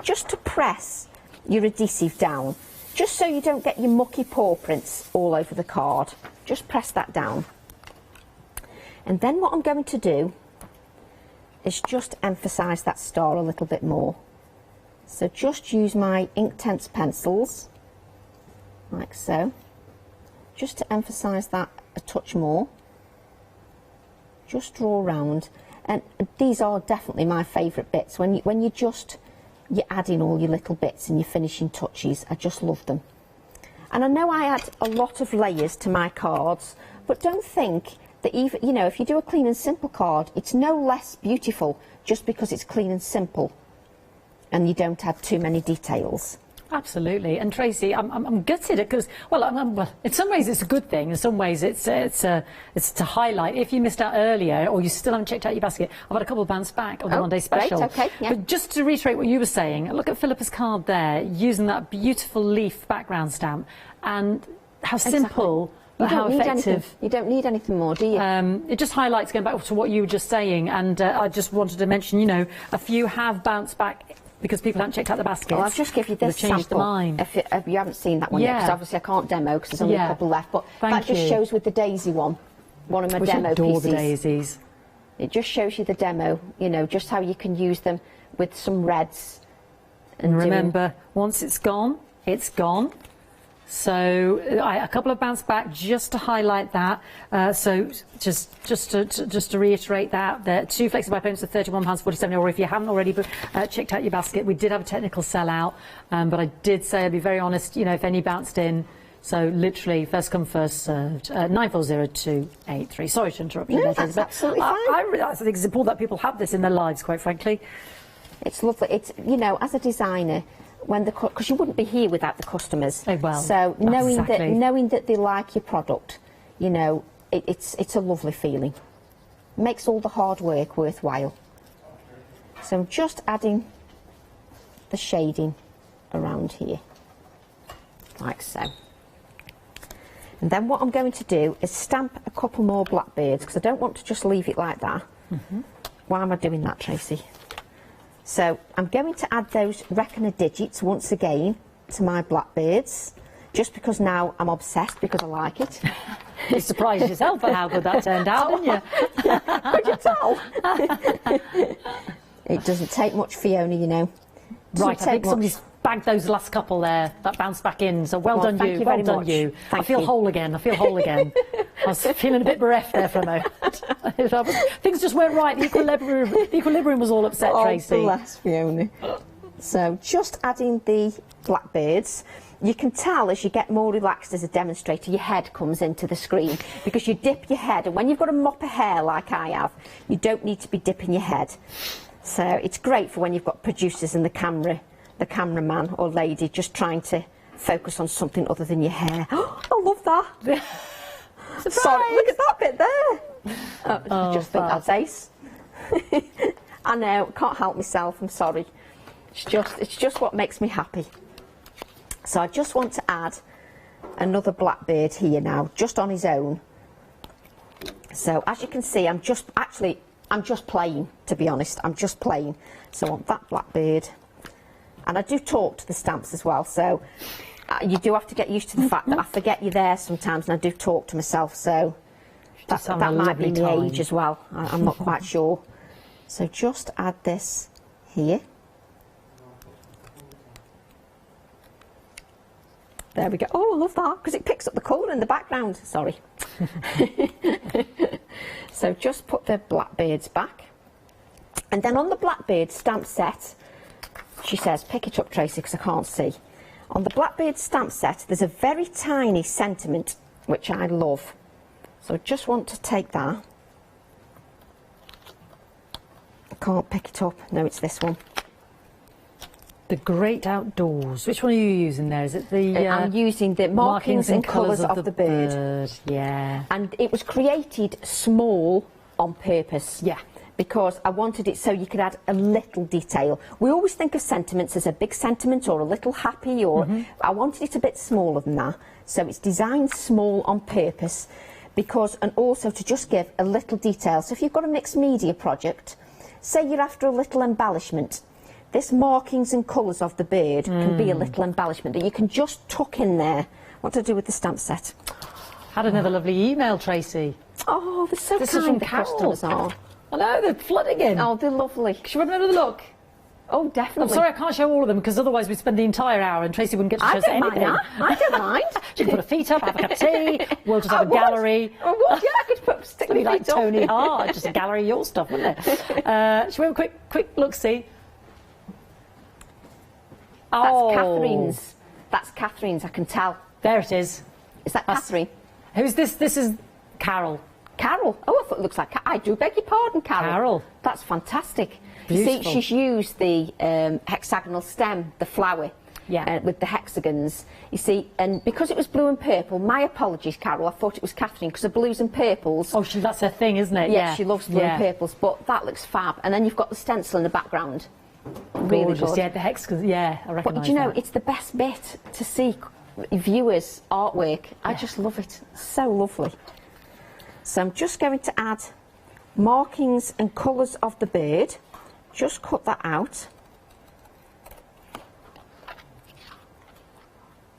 just to press your adhesive down, just so you don't get your mucky paw prints all over the card. Just press that down. And then what I'm going to do is just emphasise that star a little bit more. So just use my Inktense pencils, like so, just to emphasise that a touch more. Just draw around, and these are definitely my favourite bits. When you're adding all your little bits and your finishing touches, I just love them. And I know I add a lot of layers to my cards, but don't think that even, you know, if you do a clean and simple card, it's no less beautiful just because it's clean and simple and you don't add too many details. Absolutely. And Tracy, I'm gutted because, well, well, in some ways it's a good thing. In some ways it's to highlight. If you missed out earlier or you still haven't checked out your basket, I've had a couple of bounce back on the Monday special. Great, okay, yeah. But just to reiterate what you were saying, look at Philippa's card there, using that beautiful leaf background stamp, and how simple. You How don't need effective. anything. You don't need anything more, do you? It just highlights, going back to what you were just saying, and I just wanted to mention, you know, a few have bounced back because people haven't checked out the baskets. Well, I'll just give you this changed sample. Their mind. If you haven't seen that one yet, because obviously I can't demo because there's only a couple left. But that just shows with the daisy one of my demo pieces. The daisies. It just shows you the demo, you know, just how you can use them with some reds. And remember, once it's gone, it's gone. So a couple of bounce back just to highlight that. So just to reiterate that, the 2 flexible payments are £31.47, or if you haven't already checked out your basket, we did have a technical sellout, but I did say, I'll be very honest, you know, if any bounced in, so literally first come first served. 940283. Sorry to interrupt you. No, that's absolutely fine. I think it's important that people have this in their lives, quite frankly. It's lovely. It's, you know, as a designer, because you wouldn't be here without the customers. Oh, well, so knowing that they like your product, you know, it's a lovely feeling. Makes all the hard work worthwhile. So I'm just adding the shading around here, like so. And then what I'm going to do is stamp a couple more blackbirds, because I don't want to just leave it like that. Why am I doing that, Tracy? So I'm going to add those reckoner digits once again to my blackbirds, just because now I'm obsessed because I like it. You surprised yourself at how good that turned out, didn't you? Could you tell? It doesn't take much, Fiona, you know. Right, I think somebody's bagged those last couple there, that bounced back in, so well done you, well done you. I feel whole again, I feel whole again. I was feeling a bit bereft there for a moment. Things just weren't right, the equilibrium was all upset, Tracy. Oh, bless Fiona. So just adding the blackbirds. You can tell as you get more relaxed as a demonstrator, your head comes into the screen, because you dip your head, and when you've got a mop of hair like I have, you don't need to be dipping your head. So it's great for when you've got producers and the cameraman or lady just trying to focus on something other than your hair. Oh, I love that. Sorry, look at that bit there. I just think that's ace. I know, can't help myself, I'm sorry. It's just what makes me happy. So I just want to add another blackbird here now, just on his own. So as you can see, I'm just playing, to be honest. I'm just playing. So I want that blackbird. And I do talk to the stamps as well, so you do have to get used to the fact that I forget you're there sometimes, and I do talk to myself, so that might be my age as well. I'm not quite sure. So just add this here. There we go. Oh, I love that, because it picks up the colour in the background. Sorry. So just put the blackbeards back. And then on the blackbeard stamp set, she says, pick it up, Tracy, because I can't see. On the blackbeard stamp set, there's a very tiny sentiment, which I love. So I just want to take that. I can't pick it up. No, it's this one. The Great Outdoors. Which one are you using there? Is it the... I'm using the markings and colours of the bird. Yeah. And it was created small on purpose. Yeah. Because I wanted it so you could add a little detail. We always think of sentiments as a big sentiment or a little happy, or I wanted it a bit smaller than that. So it's designed small on purpose, because, and also to just give a little detail. So if you've got a mixed media project, say you're after a little embellishment, this markings and colours of the bird can be a little embellishment that you can just tuck in there. What to do with the stamp set? Had another lovely email, Tracy. Oh, they're so This is kind, from the Carol. customers are. I know, they're flooding in. Oh, they're lovely. Should we have another look? Oh, definitely. I'm sorry I can't show all of them, because otherwise we'd spend the entire hour and Tracy wouldn't get to show us anything. I don't mind. She can put her feet up, have a cup of tea, we'll just have a gallery. Oh, what? Yeah, I could stick my Be like feet up. Tony Hart, just a gallery of your stuff, wouldn't it? Shall we have a quick look-see? That's Catherine's. That's Catherine's, I can tell. There it is. Is that Catherine? Who's this? This is Carol. Carol? Oh, I thought it looks like... I do beg your pardon, Carol. Carol. That's fantastic. Beautiful. You see, she's used the hexagonal stem, the flower, with the hexagons. You see, and because it was blue and purple, my apologies, Carol, I thought it was Catherine, because of blues and purples... Oh, that's her thing, isn't it? Yeah, she loves blue and purples, but that looks fab. And then you've got the stencil in the background. Really gorgeous. good. Yeah, the hexagons, I recognise But do you know, that. it's the best bit to see viewers' artwork. I just love it. So lovely. So I'm just going to add markings and colours of the bird. Just cut that out.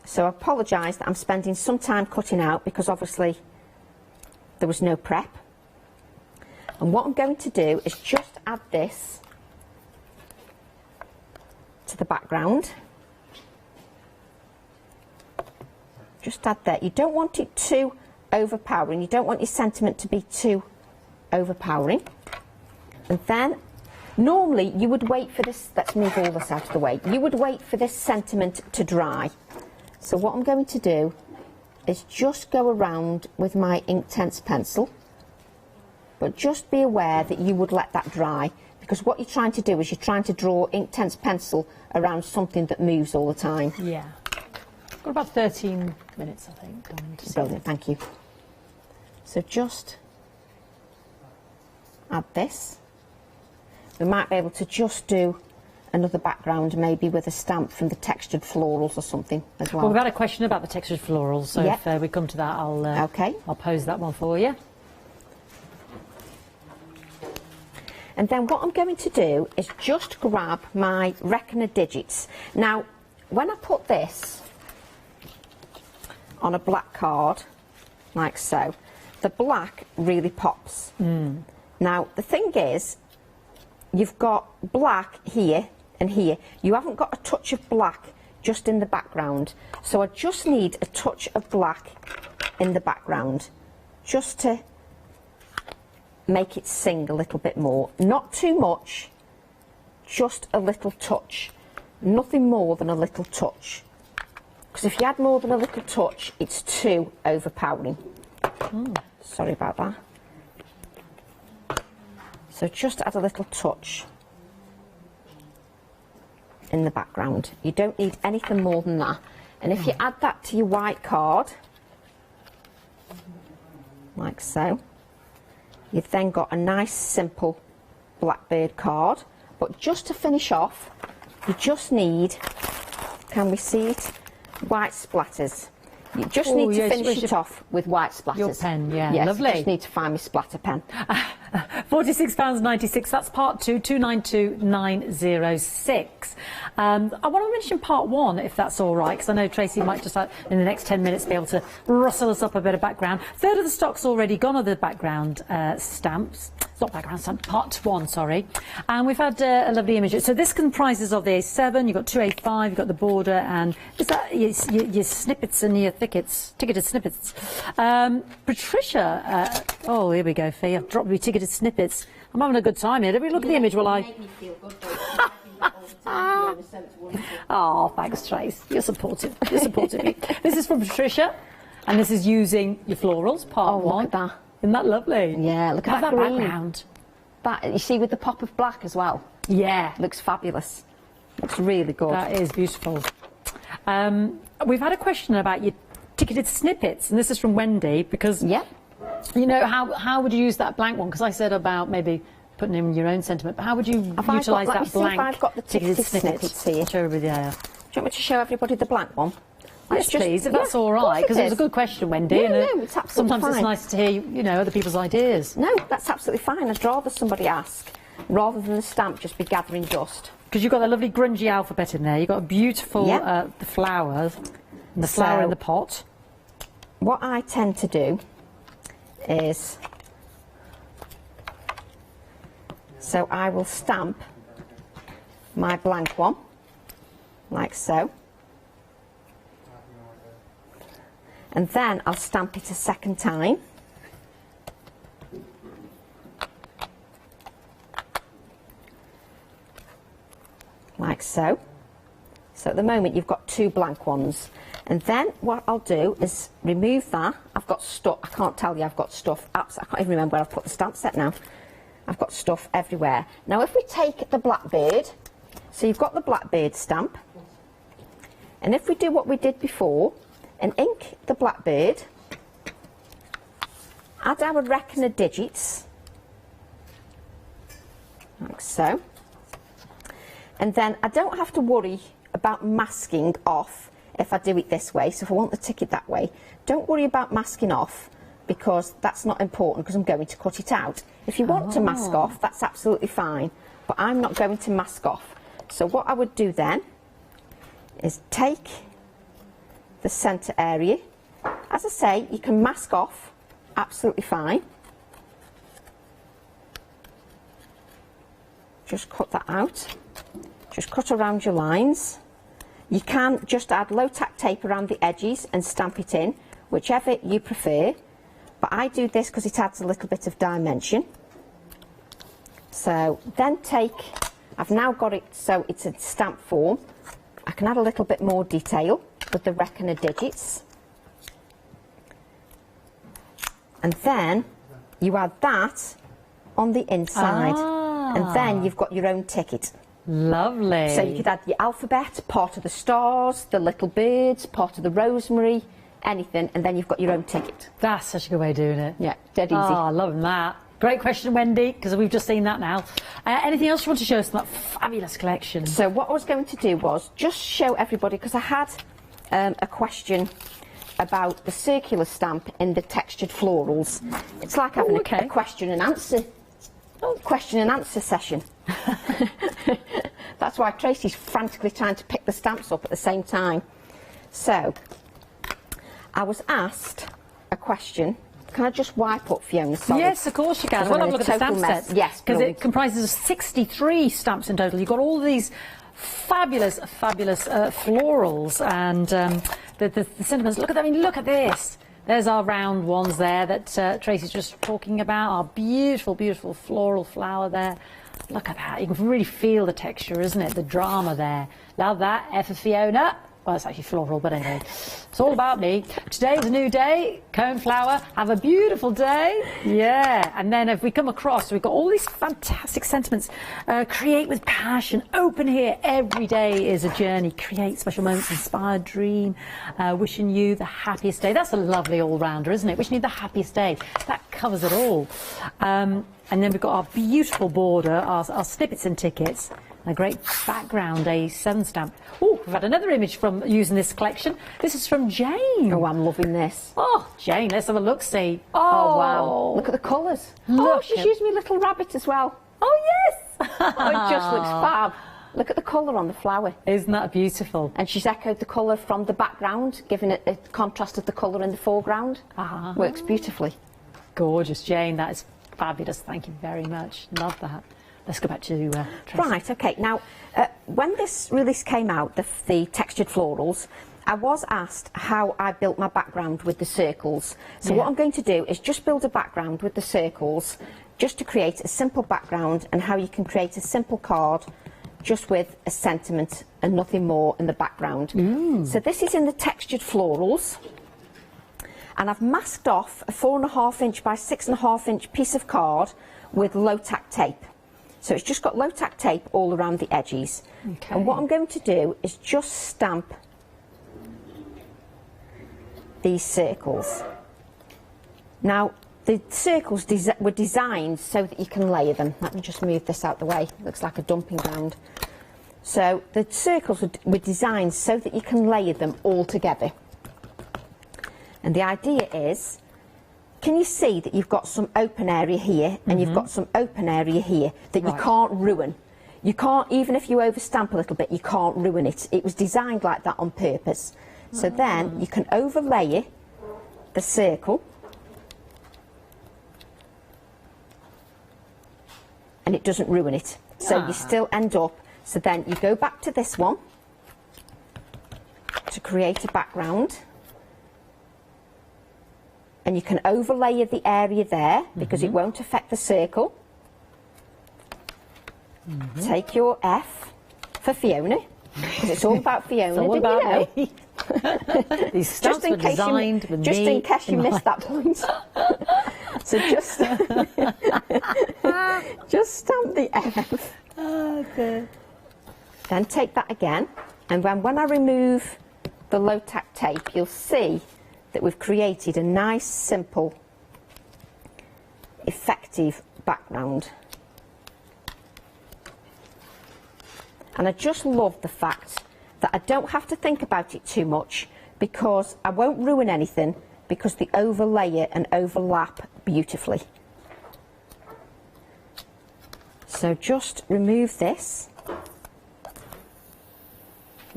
So I apologise that I'm spending some time cutting out, because obviously there was no prep. And what I'm going to do is just add this to the background. Just add that. You don't want it too overpowering. You don't want your sentiment to be too overpowering. And then normally you would wait for this, let's move all this out of the way, you would wait for this sentiment to dry. So what I'm going to do is just go around with my Inktense pencil, but just be aware that you would let that dry, because what you're trying to do is you're trying to draw Inktense pencil around something that moves all the time. Yeah. Got about 13 minutes, I think. Brilliant, thank you. So just add this. We might be able to just do another background, maybe with a stamp from the textured florals or something as well. Well, we've had a question about the textured florals, so if we come to that, I'll pose that one for you. And then what I'm going to do is just grab my reckoner digits. Now, when I put this on a black card, like so, the black really pops. Now, the thing is, you've got black here and here. You haven't got a touch of black just in the background. So I just need a touch of black in the background, just to make it sing a little bit more. Not too much, just a little touch. Nothing more than a little touch. Because if you add more than a little touch, it's too overpowering. Sorry about that. So just add a little touch in the background. You don't need anything more than that. And if you add that to your white card, like so, you've then got a nice simple blackbird card. But just to finish off, you just need, can we see it? White splatters. You just need to finish it off with white splatters. Your pen, yes, lovely. You just need to find my splatter pen. £46.96, that's part 2, 292906. I want to mention part 1, if that's all right, because I know Tracy might just, in the next 10 minutes, be able to rustle us up a bit of background. Third of the stock's already gone of the background stamps. not background stamp, part 1, sorry. And we've had a lovely image. So this comprises of the A7, you've got 2 A5, you've got the border, and is that your snippets and your thickets, ticketed snippets. Patricia, oh, here we go, Fee, I've dropped me ticketed snippets. I'm having a good time here. Let me look at the image while I... Make me feel good. Oh, thanks, Trace. You're supportive. You're supportive. This is from Patricia, and this is using your florals, part 1. Look at that. Isn't that lovely? Yeah, look at that green. Background. That, you see, with the pop of black as well. Yeah. Looks fabulous. Looks really good. That is beautiful. We've had a question about your ticketed snippets, and this is from Wendy, because, you know, how would you use that blank one? Because I said about maybe putting in your own sentiment, but how would you utilise that blank? I've got the ticketed snippets here. Show everybody there. Do you want me to show everybody the blank one? Yes, please, if that's all right, because it was a good question, Wendy. Yeah, no, it's absolutely sometimes fine. it's nice to hear, you know, other people's ideas. No, that's absolutely fine. I'd rather somebody ask, rather than the stamp just be gathering dust. Because you've got that lovely grungy alphabet in there. You've got a beautiful the flowers, and the flower in the pot. What I tend to do is, so I will stamp my blank one, like so. And then I'll stamp it a second time. Like so. So at the moment you've got 2 blank ones. And then what I'll do is remove that. I've got stuff, I can't tell you I've got stuff, I can't even remember where I've put the stamp set now. I've got stuff everywhere. Now if we take the blackbird, so you've got the blackbird stamp, and if we do what we did before, and ink the blackbird, add our reckoner digits, like so, and then I don't have to worry about masking off if I do it this way. So if I want the ticket that way, don't worry about masking off, because that's not important, because I'm going to cut it out. If you want to mask off, that's absolutely fine, but I'm not going to mask off. So what I would do then is take the centre area. As I say, you can mask off, absolutely fine. Just cut that out. Just cut around your lines. You can just add low tack tape around the edges and stamp it in, whichever you prefer. But I do this because it adds a little bit of dimension. So then I've now got it so it's a stamp form. I can add a little bit more detail with the reckoner digits. And then you add that on the inside. And then you've got your own ticket. Lovely. So you could add the alphabet, part of the stars, the little birds, part of the rosemary, anything, and then you've got your own ticket. That's such a good way of doing it. Yeah, dead easy. Oh, loving that. Great question, Wendy, because we've just seen that now. Anything else you want to show us in that fabulous collection? So what I was going to do was just show everybody, because I had a question about the circular stamp in the textured florals. It's like having a question and answer. Question and answer session. That's why Tracy's frantically trying to pick the stamps up at the same time. So, I was asked a question. Can I just wipe up, Fiona? Sorry. Yes, of course you can. Well, have a look at the stamp set. Yes, because it comprises of 63 stamps in total. You've got all these fabulous florals and the sentiments. Look at that. I mean, look at this. There's our round ones there that Tracy's just talking about. Our beautiful, beautiful floral flower there. Look at that. You can really feel the texture, isn't it? The drama there. Love that. F for Fiona. Well, it's actually floral, but anyway. It's all about me. Today's a new day. Cone flower. Have a beautiful day. Yeah. And then if we come across, we've got all these fantastic sentiments. Create with passion. Open here. Every day is a journey. Create special moments. Inspired dream. Wishing you the happiest day. That's a lovely all-rounder, isn't it? Wishing you the happiest day. That covers it all. And then we've got our beautiful border, our snippets and tickets. A great background A7 stamp. Oh, we've had another image from using this collection. This is from Jane. Oh, I'm loving this. Oh, Jane, let's have a look-see. Oh, wow. Look at the colours. Oh, she's used me little rabbit as well. Oh, yes. Oh, it just looks fab. Look at the colour on the flower. Isn't that beautiful? And she's echoed the colour from the background, giving it a contrast of the colour in the foreground. Works beautifully. Gorgeous, Jane. That is Fabulous. Thank you very much. Love that. Let's go back to Tracy. Right, okay. Now, when this release came out, the textured florals, I was asked how I built my background with the circles. So what I'm going to do is just build a background with the circles, just to create a simple background, and how you can create a simple card just with a sentiment and nothing more in the background. So this is in the textured florals, and I've masked off a 4.5" by 6.5" piece of card with low-tack tape. So it's just got low-tack tape all around the edges. Okay. And what I'm going to do is just stamp these circles. Now, the circles were designed so that you can layer them. Let me just move this out the way. Looks like a dumping ground. So the circles were designed so that you can layer them all together. And the idea is, can you see that you've got some open area here and you've got some open area here that you can't ruin? You can't, even if you overstamp a little bit, you can't ruin it. It was designed like that on purpose. So then you can overlay the circle, and it doesn't ruin it. So you still end up, so then you go back to this one to create a background, and you can overlay the area there because it won't affect the circle. Take your F for Fiona, because it's all about Fiona. It's all about me. These stamps were designed with me. Just in case you missed that point. So just stamp the F. Okay. Then take that again, and when I remove the low-tack tape, you'll see that we've created a nice, simple, effective background. And I just love the fact that I don't have to think about it too much, because I won't ruin anything, because they overlay and overlap beautifully. So just remove this.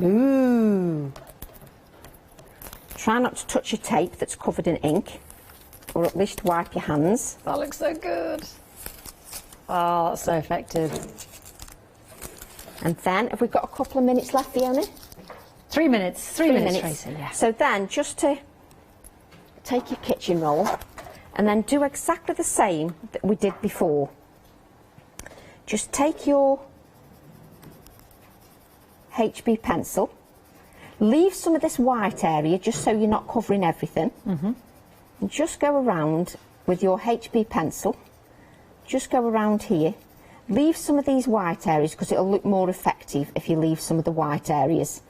Ooh. Try not to touch your tape that's covered in ink, or at least wipe your hands. That looks so good. Oh, that's so effective. And then, have we got a couple of minutes left, Fiona? 3 minutes. 3 minutes, Tracy, yeah. So then, just to take your kitchen roll, and then do exactly the same that we did before. Just take your HB pencil, leave some of this white area just so you're not covering everything, and just go around with your HB pencil, just go around here. Leave some of these white areas because it'll look more effective if you leave some of the white areas.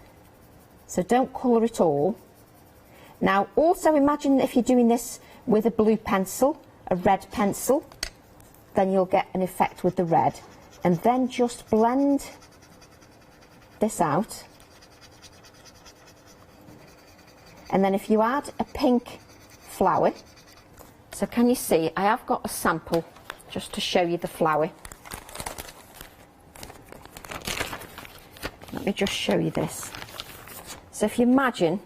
So don't colour it all. Now also imagine if you're doing this with a blue pencil, a red pencil, then you'll get an effect with the red. And then just blend this out. And then if you add a pink flower, so can you see I have got a sample just to show you the flower. Let me just show you this. So if you imagine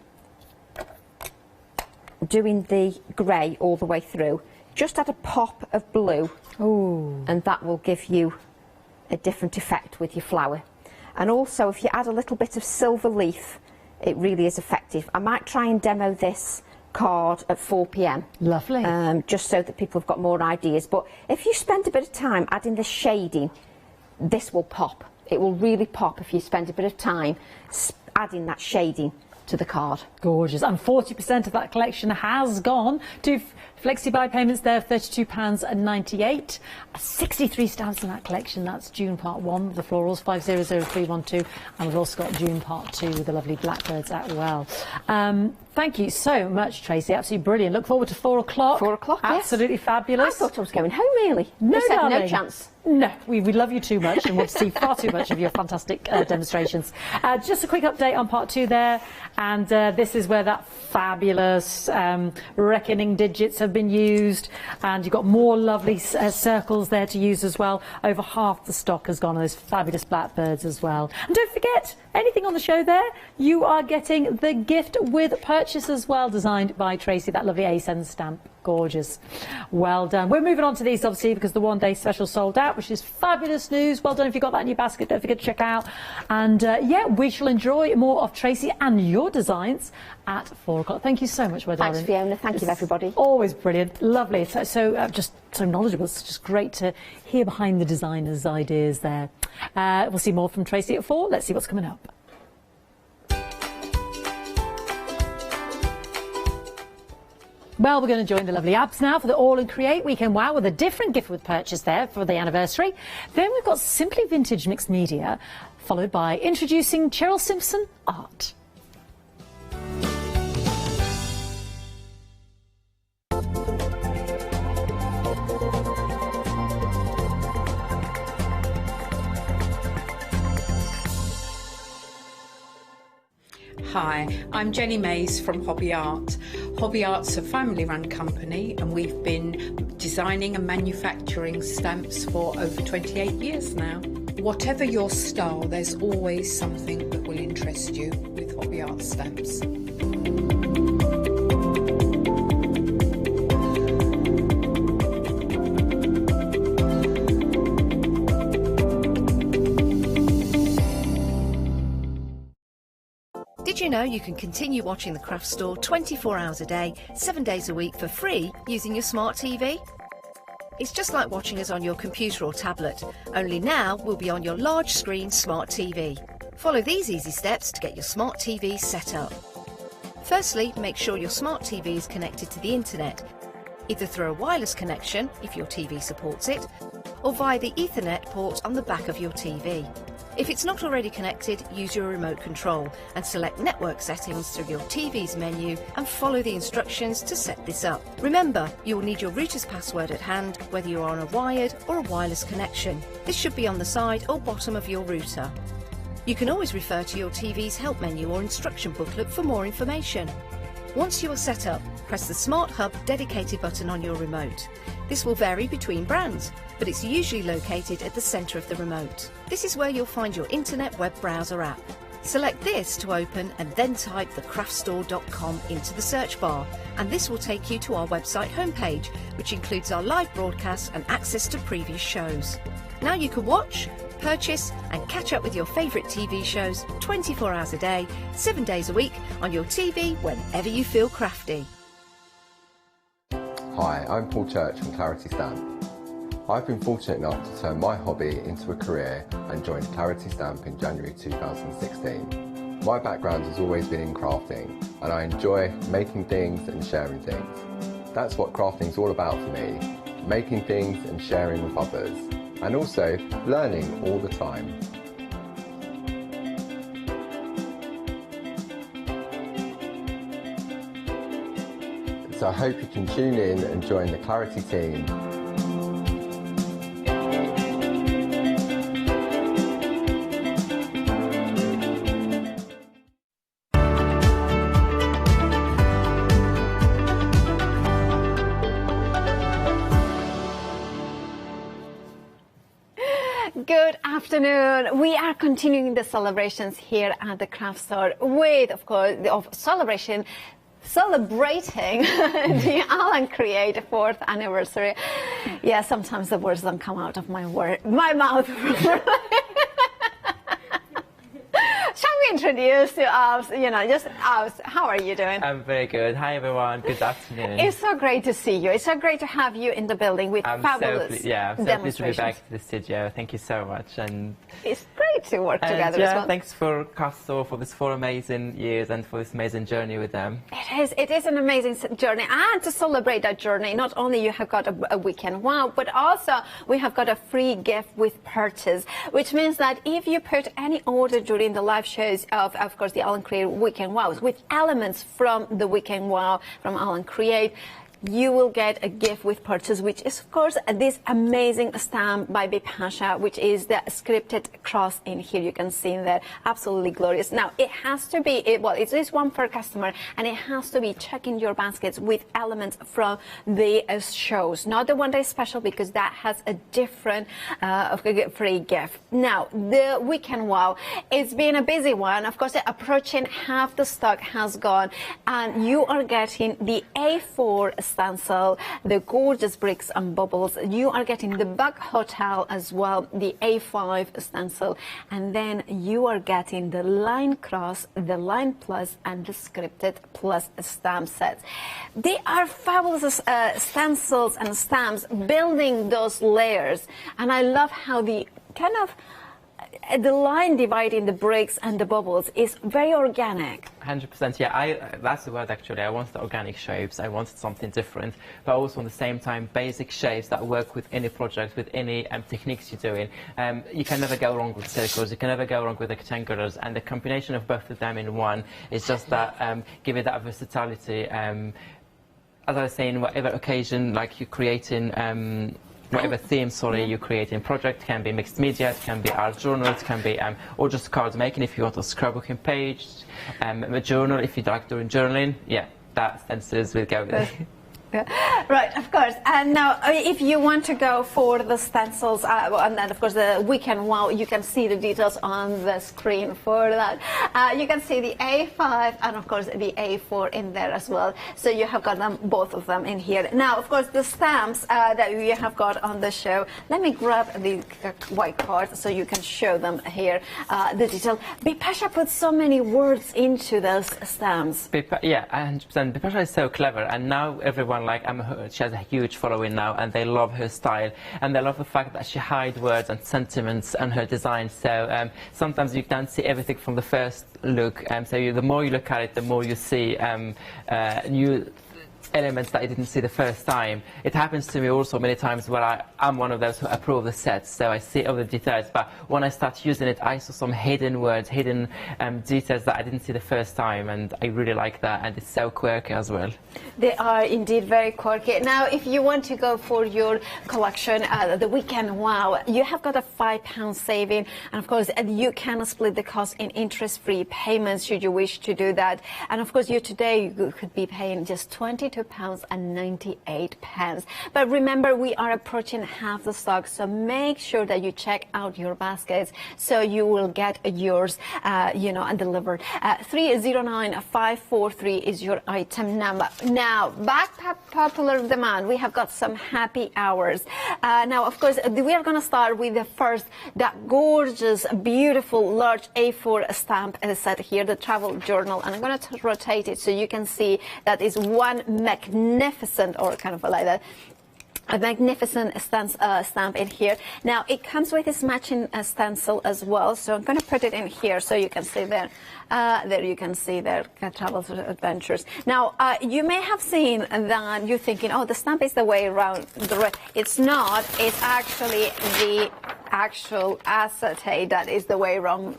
doing the grey all the way through, just add a pop of blue. Ooh. And that will give you a different effect with your flower. And also if you add a little bit of silver leaf, it really is effective. I might try and demo this card at 4 p.m. Lovely. Just so that people have got more ideas. But if you spend a bit of time adding the shading, this will pop. It will really pop if you spend a bit of time adding that shading to the card. Gorgeous. And 40% of that collection has gone to flexi-buy payments there of £32.98. 63 stamps in that collection. That's June part 1, the florals, 500312. And we've also got June part 2 with the lovely blackbirds as well. Thank you so much, Tracy. Absolutely brilliant. Look forward to 4 o'clock. 4 o'clock, Absolutely fabulous. I thought I was going home early. No, You said darling. no chance. No, we love you too much and want to see far too much of your fantastic demonstrations. Just a quick update on part 2 there, and this is where that fabulous reckoning digits have been used, and you've got more lovely circles there to use as well. Over half the stock has gone on those fabulous blackbirds as well. And don't forget, anything on the show there, you are getting the gift with purchase as well, designed by Tracy, that lovely A-Send stamp. Gorgeous. Well done. We're moving on to these, obviously, because the one-day special sold out, which is fabulous news. Well done if you got that in your basket. Don't forget to check out. And, yeah, we shall enjoy more of Tracy and your designs at 4 o'clock. Thank you so much, my darling. Thanks, Fiona. Thank you, everybody. Always brilliant. Lovely. Just so knowledgeable. It's just great to hear behind the designers' ideas there. We'll see more from Tracy at 4. Let's see what's coming up. Well, we're going to join the lovely Abs now for the All and Create Weekend Wow with a different gift with purchase there for the anniversary. Then we've got Simply Vintage Mixed Media, followed by introducing Cheryl Simpson Art. Hi, I'm Jenny Mays from Hobby Art. Hobby Art's a family-run company and we've been designing and manufacturing stamps for over 28 years now. Whatever your style, there's always something that will interest you with Hobby Art stamps. Did you know you can continue watching the craft store 24 hours a day, 7 days a week for free using your smart TV? It's just like watching us on your computer or tablet, only now we'll be on your large screen smart TV. Follow these easy steps to get your smart TV set up. Firstly, make sure your smart TV is connected to the internet, either through a wireless connection if your TV supports it, or via the Ethernet port on the back of your TV. If it's not already connected, use your remote control and select network settings through your TV's menu and follow the instructions to set this up. Remember, you will need your router's password at hand, whether you are on a wired or a wireless connection. This should be on the side or bottom of your router. You can always refer to your TV's help menu or instruction booklet for more information. Once you are set up, press the Smart Hub dedicated button on your remote. This will vary between brands, but it's usually located at the centre of the remote. This is where you'll find your internet web browser app. Select this to open and then type thecraftstore.com into the search bar, and this will take you to our website homepage, which includes our live broadcasts and access to previous shows. Now you can watch, purchase and catch up with your favourite TV shows 24 hours a day, 7 days a week on your TV whenever you feel crafty. Hi, I'm Paul Church from Clarity Stamp. I've been fortunate enough to turn my hobby into a career and joined Clarity Stamp in January 2016. My background has always been in crafting and I enjoy making things and sharing things. That's what crafting's all about for me, making things and sharing with others, and also learning all the time. So I hope you can tune in and join the Clarity team. Good afternoon. We are continuing the celebrations here at the craft store with, of course, celebrating the Alan Create 4th anniversary. Yeah, sometimes the words don't come out of my mouth. Shall we introduce to us, just us, how are you doing? I'm very good. Hi everyone, good afternoon. It's so great to see you. It's so great to have you in the building with fabulous I'm so pleased to be back to the studio. Thank you so much. And it's great to work together as well. Thanks for Craft Store for this 4 amazing years and for this amazing journey with them. It is an amazing journey, and to celebrate that journey, not only you have got a weekend wow, but also we have got a free gift with purchase, which means that if you put any order during the live shows of course, the Alan Create Weekend Wows with elements from the Weekend Wow from Alan Create, you will get a gift with purchase, which is of course this amazing stamp by Bipasha, which is the scripted cross in here. You can see in there, absolutely glorious. Now it has to be, well, it is one per customer, and it has to be checking your baskets with elements from the shows, not the one day special, because that has a different free gift. Now the weekend wow, it's been a busy one. Of course, approaching half the stock has gone, and you are getting the A4 stencil, the gorgeous bricks and bubbles. You are getting the Bug Hotel as well, the A5 stencil, and then you are getting the Line Cross, the Line Plus, and the Scripted Plus stamp sets. They are fabulous stencils and stamps, building those layers, and I love how the kind of the line dividing the bricks and the bubbles is very organic. 100%, yeah, that's the word actually. I wanted organic shapes, I wanted something different, but also at the same time basic shapes that work with any project, with any techniques you're doing. You can never go wrong with circles, you can never go wrong with rectangulars, and the combination of both of them in one is just that, give it that versatility. As I was saying, whatever occasion, like you're creating, whatever theme, you're creating project, can be mixed media, it can be art journal, it can be, or just card making if you want a scrapbooking page, a journal if you like doing journaling, yeah, that stencils will go there. Right, of course. And now, if you want to go for the stencils, and then, of course, the weekend wow, you can see the details on the screen for that. You can see the A5 and, of course, the A4 in there as well. So you have got them, both of them in here. Now, of course, the stamps that we have got on the show. Let me grab the white card so you can show them here, the detail. Bipasha put so many words into those stamps. Yeah, 100%. Bipasha is so clever, and now everyone, like, she has a huge following now, and they love her style, and they love the fact that she hides words and sentiments on her design. So sometimes you can't see everything from the first look, so the more you look at it, the more you see new elements that I didn't see the first time. It happens to me also many times where I'm one of those who approve the sets, so I see all the details, but when I start using it, I saw some hidden words, hidden details that I didn't see the first time, and I really like that, and it's so quirky as well. They are indeed very quirky. Now, if you want to go for your collection, the weekend wow, you have got a £5 saving, and of course you can split the cost in interest-free payments should you wish to do that. And of course, you could be paying just £22.98. But remember, we are approaching half the stock, so make sure that you check out your baskets so you will get yours, and delivered. 309543 is your item number. Now, back popular demand, we have got some happy hours. Now, of course, we are going to start with the first, that gorgeous, beautiful, large A4 stamp set here, the travel journal, and I'm going to rotate it so you can see that is one magnificent, or kind of like that, a magnificent stamp in here. Now, it comes with this matching stencil as well, so I'm going to put it in here so you can see there. There you can see their travel adventures. Now, you may have seen that you're thinking, oh, the stamp is the way around. It's not. It's actually the actual acetate that is the wrong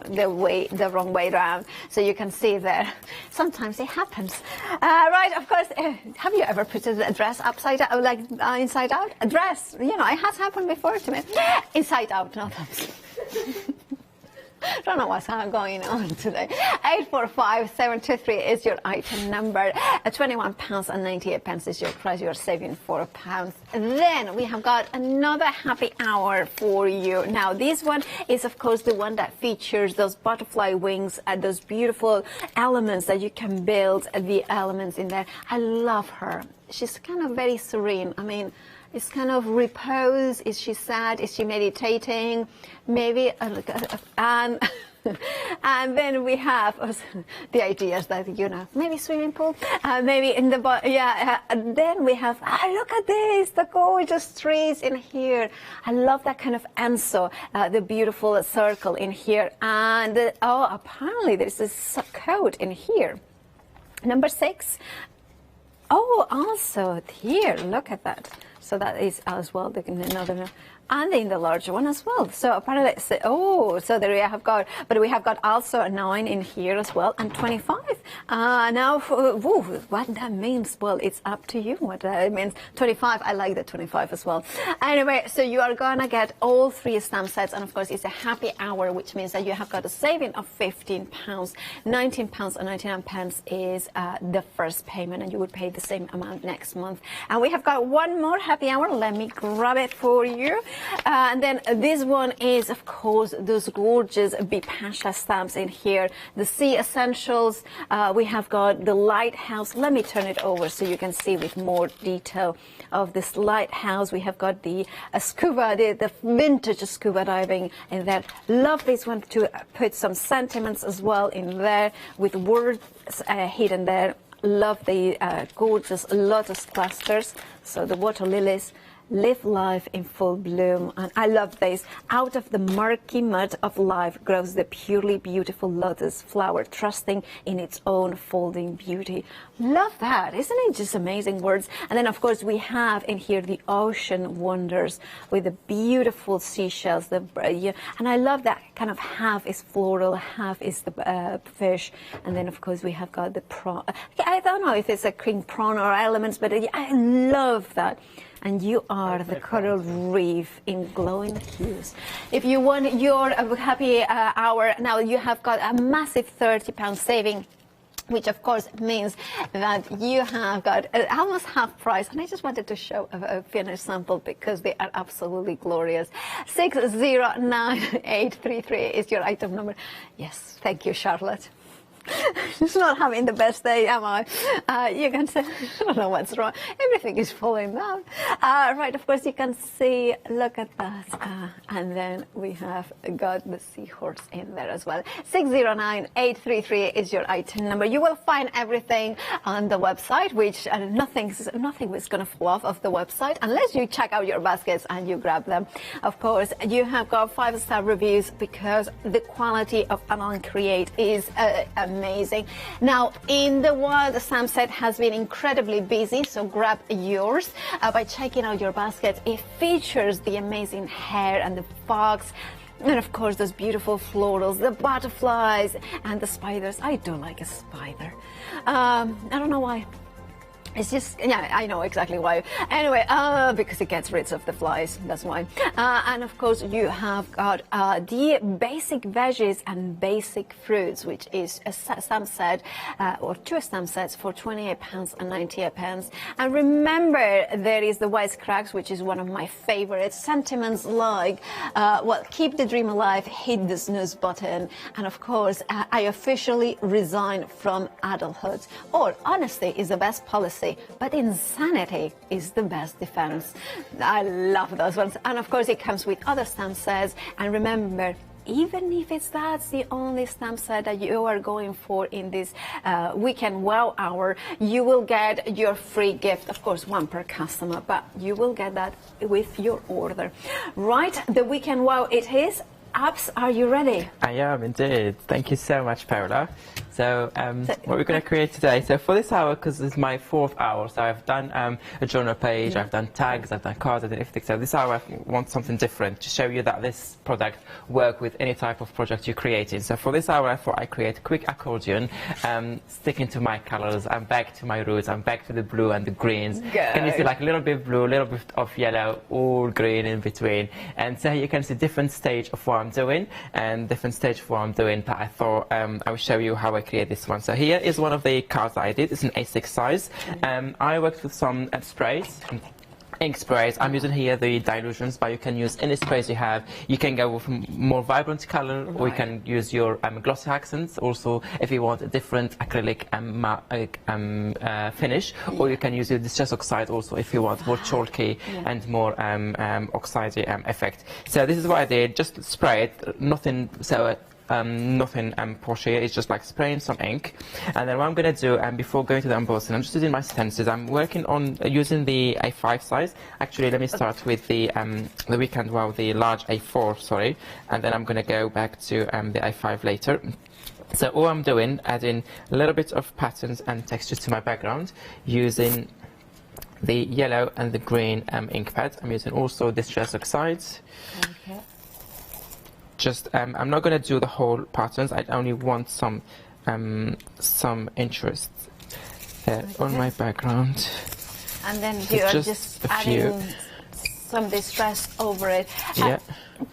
way around. So you can see there. Sometimes it happens. Right, of course. Have you ever put a dress upside down, like inside out? A dress, it has happened before to me. Inside out, not upside. Don't know what's going on today. 845723 is your item number. £21.98 is your price. You're saving £4. Then we have got another happy hour for you. Now, this one is, of course, the one that features those butterfly wings and those beautiful elements that you can build the elements in there. I love her. She's kind of very serene. I mean, it's kind of repose. Is she sad? Is she meditating? Maybe, and then we have the ideas that, maybe swimming pool, maybe in the, and then we have, look at this, the gorgeous trees in here. I love that kind of anso, the beautiful circle in here. And, apparently there's a coat in here. Number 6. Oh, also here, look at that. So that is as well another, and in the larger one as well. So apparently, so there we have got, but we have got also a 9 in here as well, and 25. Now, what that means, well, it's up to you what it means. 25, I like the 25 as well. Anyway, so you are gonna get all 3 stamp sets, and of course it's a happy hour, which means that you have got a saving of £15. £19.99 is the first payment, and you would pay the same amount next month. And we have got one more happy hour. Let me grab it for you. And then this one is, of course, those gorgeous Bipasha stamps in here. The Sea Essentials. We have got the Lighthouse. Let me turn it over so you can see with more detail of this lighthouse. We have got the scuba, the vintage scuba diving in there. Love this one to put some sentiments as well in there with words hidden there. Love the gorgeous lotus clusters. So the water lilies. Live life in full bloom, and I love this. Out of the murky mud of life grows the purely beautiful lotus flower, trusting in its own folding beauty. Love that, isn't it? Just amazing words. And then, of course, we have in here the ocean wonders with the beautiful seashells. And I love that kind of half is floral, half is the fish, and then, of course, we have got the prawn. I don't know if it's a king prawn or elements, but I love that. And you are the coral reef in glowing hues. If you want your happy hour, now you have got a massive £30 saving, which of course means that you have got almost half price. And I just wanted to show a finished sample because they are absolutely glorious. 609833 is your item number. Yes, thank you, Charlotte. Just not having the best day, am I? You can say, I don't know what's wrong. Everything is falling down. Right, of course, you can see, look at that. And then we have got the seahorse in there as well. 609833 is your item number. You will find everything on the website, which nothing is going to fall off of the website unless you check out your baskets and you grab them. Of course, you have got 5-star reviews because the quality of Alan Create is amazing. Now, in the wild, the stamp set has been incredibly busy, so grab yours by checking out your basket. It features the amazing hair and the fox, and of course those beautiful florals, the butterflies and the spiders. I do like a spider. I don't know why. It's just, yeah, I know exactly why. Anyway, because it gets rid of the flies, that's why. And of course, you have got the basic veggies and basic fruits, which is a stamp set, or 2 stamp sets for £28.98. And remember, there is the wisecracks, which is one of my favorites. Sentiments like, well, keep the dream alive, hit the snooze button. And of course, I officially resign from adulthood. Or honesty is the best policy, but insanity is the best defense. I love those ones. And of course, it comes with other stamp sets. And remember, even if that's the only stamp set that you are going for in this weekend wow hour, you will get your free gift. Of course, 1 per customer, but you will get that with your order. Right, the weekend wow it is. Apps, are you ready? I am indeed. Thank you so much, Paola. So what we're going to create today, so for this hour, because it's my 4th hour, so I've done a journal page, I've done tags, I've done cards, I've done everything. So this hour I want something different to show you that this product works with any type of project you're creating. So for this hour I thought I'd create a quick accordion, sticking to my colors. I'm back to my roots, I'm back to the blue and the greens. Good. Can you see like a little bit of blue, a little bit of yellow, all green in between. And so you can see different stage of what I'm doing and different stage of what I'm doing, but I thought I will show you how I create this one. So here is one of the cards that I did. It's an A6 size. I worked with some sprays, ink sprays. I'm using here the dilutions, but you can use any sprays you have. You can go with more vibrant color, or you can use your glossy accents. Also, if you want a different acrylic finish, or you can use your distress oxide also if you want more chalky and more oxidey effect. So this is what I did. Just spray it, nothing. So. Nothing poshy, it's just like spraying some ink. And then what I'm going to do, before going to the embossing, I'm just using my stencils. I'm working on using the A5 size. Actually, let me start with the weekend wow, the large A4, sorry. And then I'm going to go back to the A5 later. So all I'm doing, adding a little bit of patterns and textures to my background, using the yellow and the green ink pad. I'm using also distress oxides. Okay. Just, I'm not going to do the whole patterns. I only want some some interest on my background. And then you are just adding some distress over it. Yeah.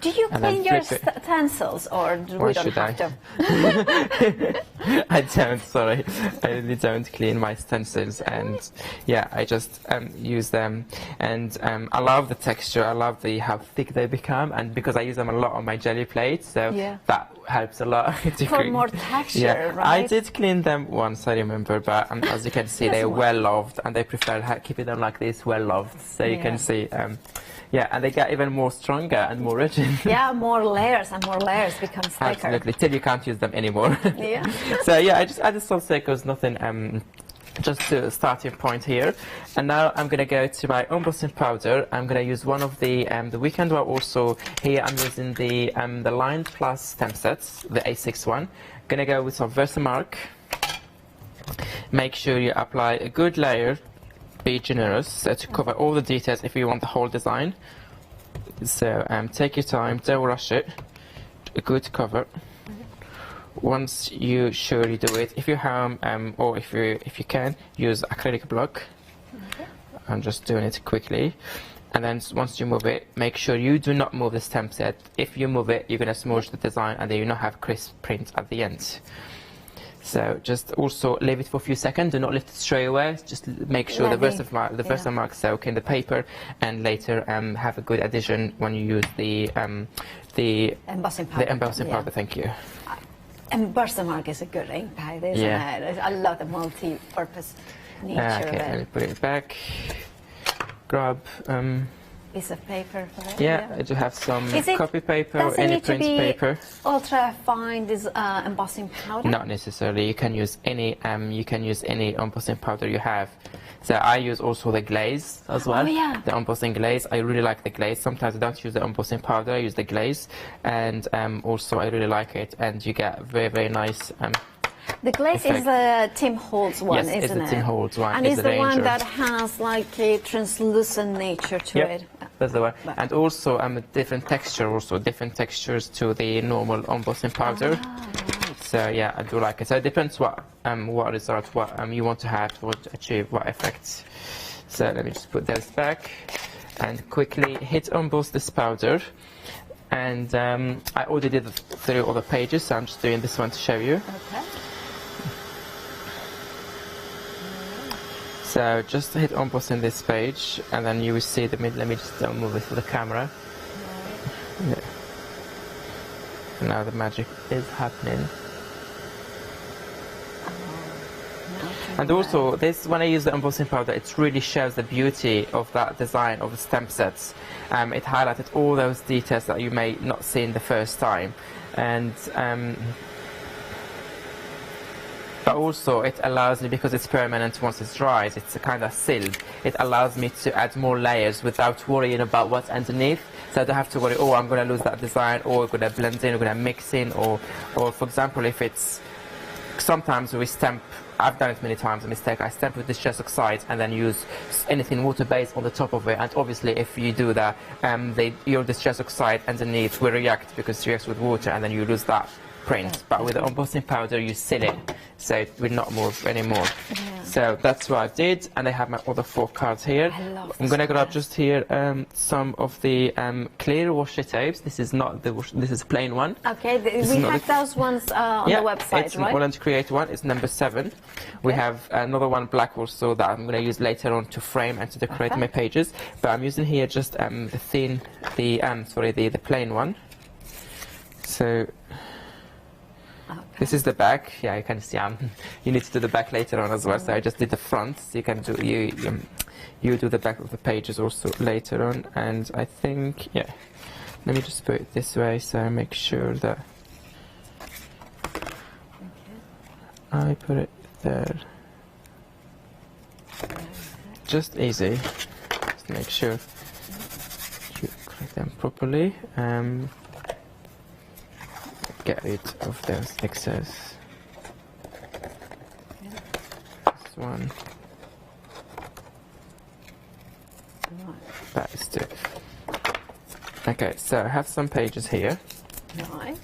Do you clean your utensils, or we don't have to? I don't, sorry. I really don't clean my stencils, and yeah, I just use them. And I love the texture, I love how thick they become, and because I use them a lot on my jelly plate, so that helps a lot. For more texture, right? I did clean them once, I remember, but as you can see, they're well loved, and they prefer keeping them like this, well loved, so you can see. Yeah, and they get even more stronger and more rigid. Yeah, more layers and more layers becomes thicker. Absolutely, till you can't use them anymore. Yeah. So yeah, I just added some circles, nothing, just a starting point here. And now I'm going to go to my embossing powder. I'm going to use one of the weekend one also. Here I'm using the Line Plus stem sets, the A6 one. Going to go with some Versamark. Make sure you apply a good layer. Be generous to cover all the details if you want the whole design. So take your time, don't rush it. A good cover. Once you sure you do it, if you have or if you can, use acrylic block. I'm just doing it quickly. And then once you move it, make sure you do not move the stem set. If you move it, you're going to smudge the design, and then you not have crisp print at the end. So just also leave it for a few seconds. Do not lift it straight away. Just make sure the Versamark soak in the paper, and later have a good addition when you use the embossing powder. The embossing powder. Thank you. And Versamark is a good ink pad, isn't it? I love the multi-purpose nature of it. Let me put it back. Grab. Piece of paper for it. Yeah, I do have some copy paper or any print paper. Ultra fine this embossing powder? Not necessarily. You can use any embossing powder you have. So I use also the glaze as well. Oh, yeah. The embossing glaze. I really like the glaze. Sometimes I don't use the embossing powder. I use the glaze, and also I really like it. And you get very, very nice. The glaze is the Tim Holtz one, yes, isn't it? Yes, it's the Tim Holtz one. And it's the one that has like a translucent nature to it. That's the one. And also different textures to the normal embossing powder. Right. So yeah, I do like it. So it depends what result, what you want to have, what to achieve, what effects. So let me just put those back and quickly hit emboss this powder. And I already did through all the pages, so I'm just doing this one to show you. Okay. So just hit emboss in this page, and then you will see the mid. Let me just move it to the camera. Yeah. Now the magic is happening. And also, when I use the embossing powder, it really shows the beauty of that design of the stamp sets. It highlighted all those details that you may not see in the first time, and but also it allows me, because it's permanent once it's dried, it's a kind of sealed. It allows me to add more layers without worrying about what's underneath. So I don't have to worry, oh, I'm going to lose that design, or I'm going to blend in, or going to mix in, or for example, if it's, sometimes we stamp, I've done it many times, a mistake, I stamp with distress oxide and then use anything water-based on the top of it, and obviously if you do that, your distress oxide underneath will react, because it reacts with water, and then you lose that print. But with the embossing powder you seal it, so it will not move anymore. Yeah. So that's what I did, and I have my other 4 cards here. I'm going to grab just here some of the clear washi tapes. This is not the this is a plain one. Okay, we have those ones on the website, it's right? an Holland Create one. It's number 7. Okay. We have another one black also that I'm going to use later on to frame and to decorate my pages. But I'm using here just the plain one. So. Okay. This is the back. Yeah, you can see. You need to do the back later on as well. So I just did the front. So you can do you do the back of the pages also later on. And I think let me just put it this way so I make sure that I put it there. Just easy. Just make sure you create them properly. Get rid of those excess. This one. That is 2. Okay, so I have some pages here. Right.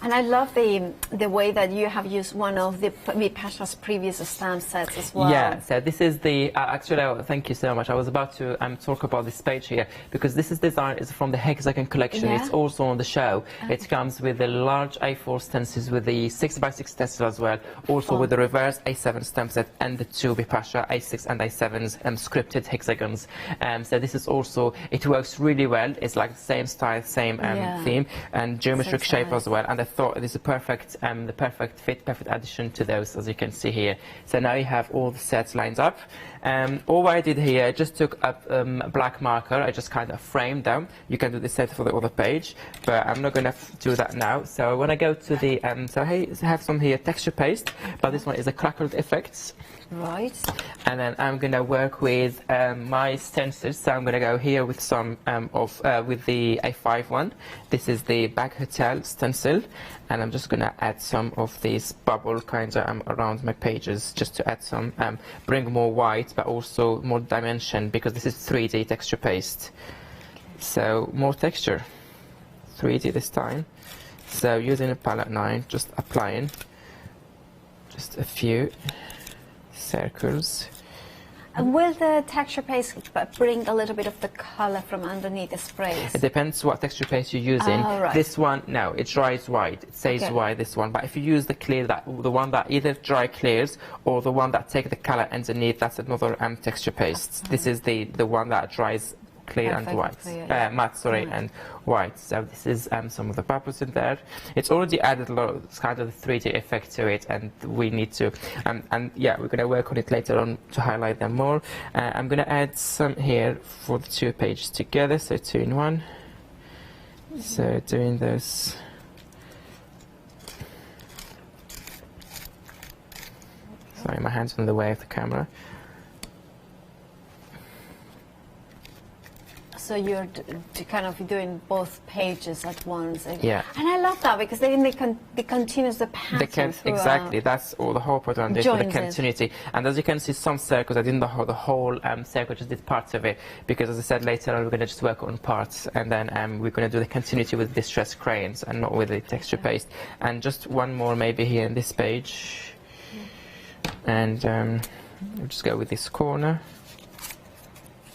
And I love the way that you have used one of the Pasha's previous stamp sets as well. Yeah, so this is the, actually, thank you so much. I was about to talk about this page here, because this is design is from the Hexagon collection. Yeah. It's also on the show. It comes with the large A4 stencils with the 6x6 stencil as well, also with the reverse A7 stamp set and the two Pasha A6 and A7s scripted hexagons. So this is also, it works really well. It's like the same style, same theme, and geometric shape as well. And I thought it is a perfect, the perfect fit, perfect addition to those, as you can see here. So now you have all the sets lined up. All I did here, I just took a black marker, I just kind of framed them. You can do the set for the other page, but I'm not going to do that now. So when I go to the, so I have some here texture paste, but this one is a crackled effects. Right. And then I'm going to work with my stencils. So I'm going to go here with some with the A5 one. This is the Bag Hotel stencil. And I'm just going to add some of these bubble kinds around my pages, just to add some, bring more white, but also more dimension, because this is 3D texture paste. So more texture, 3D this time. So using a palette 9, just applying just a few circles. And will the texture paste bring a little bit of the color from underneath the sprays? It depends what texture paste you're using. Oh, right. This one, no, it dries white. It says white, this one. But if you use the clear, the one that either dry clears or the one that take the color underneath, that's another texture paste. This is the one that dries clear and white, matte, sorry, and white. So this is some of the bubbles in there. It's already added a lot of kind of the 3D effect to it, and we need to, and yeah, we're going to work on it later on to highlight them more. I'm going to add some here for the two pages together, so 2 in 1. So doing this. Sorry, my hand's in the way of the camera. So you're kind of doing both pages at once. Yeah. And I love that, because then they continues the pattern exactly, that's all the whole point on this, for the continuity. And as you can see, some circles, I didn't the whole circle, just did parts of it, because as I said later on, we're going to just work on parts, and then we're going to do the continuity with distressed crayons and not with the texture paste. And just one more maybe here in this page. And we'll just go with this corner.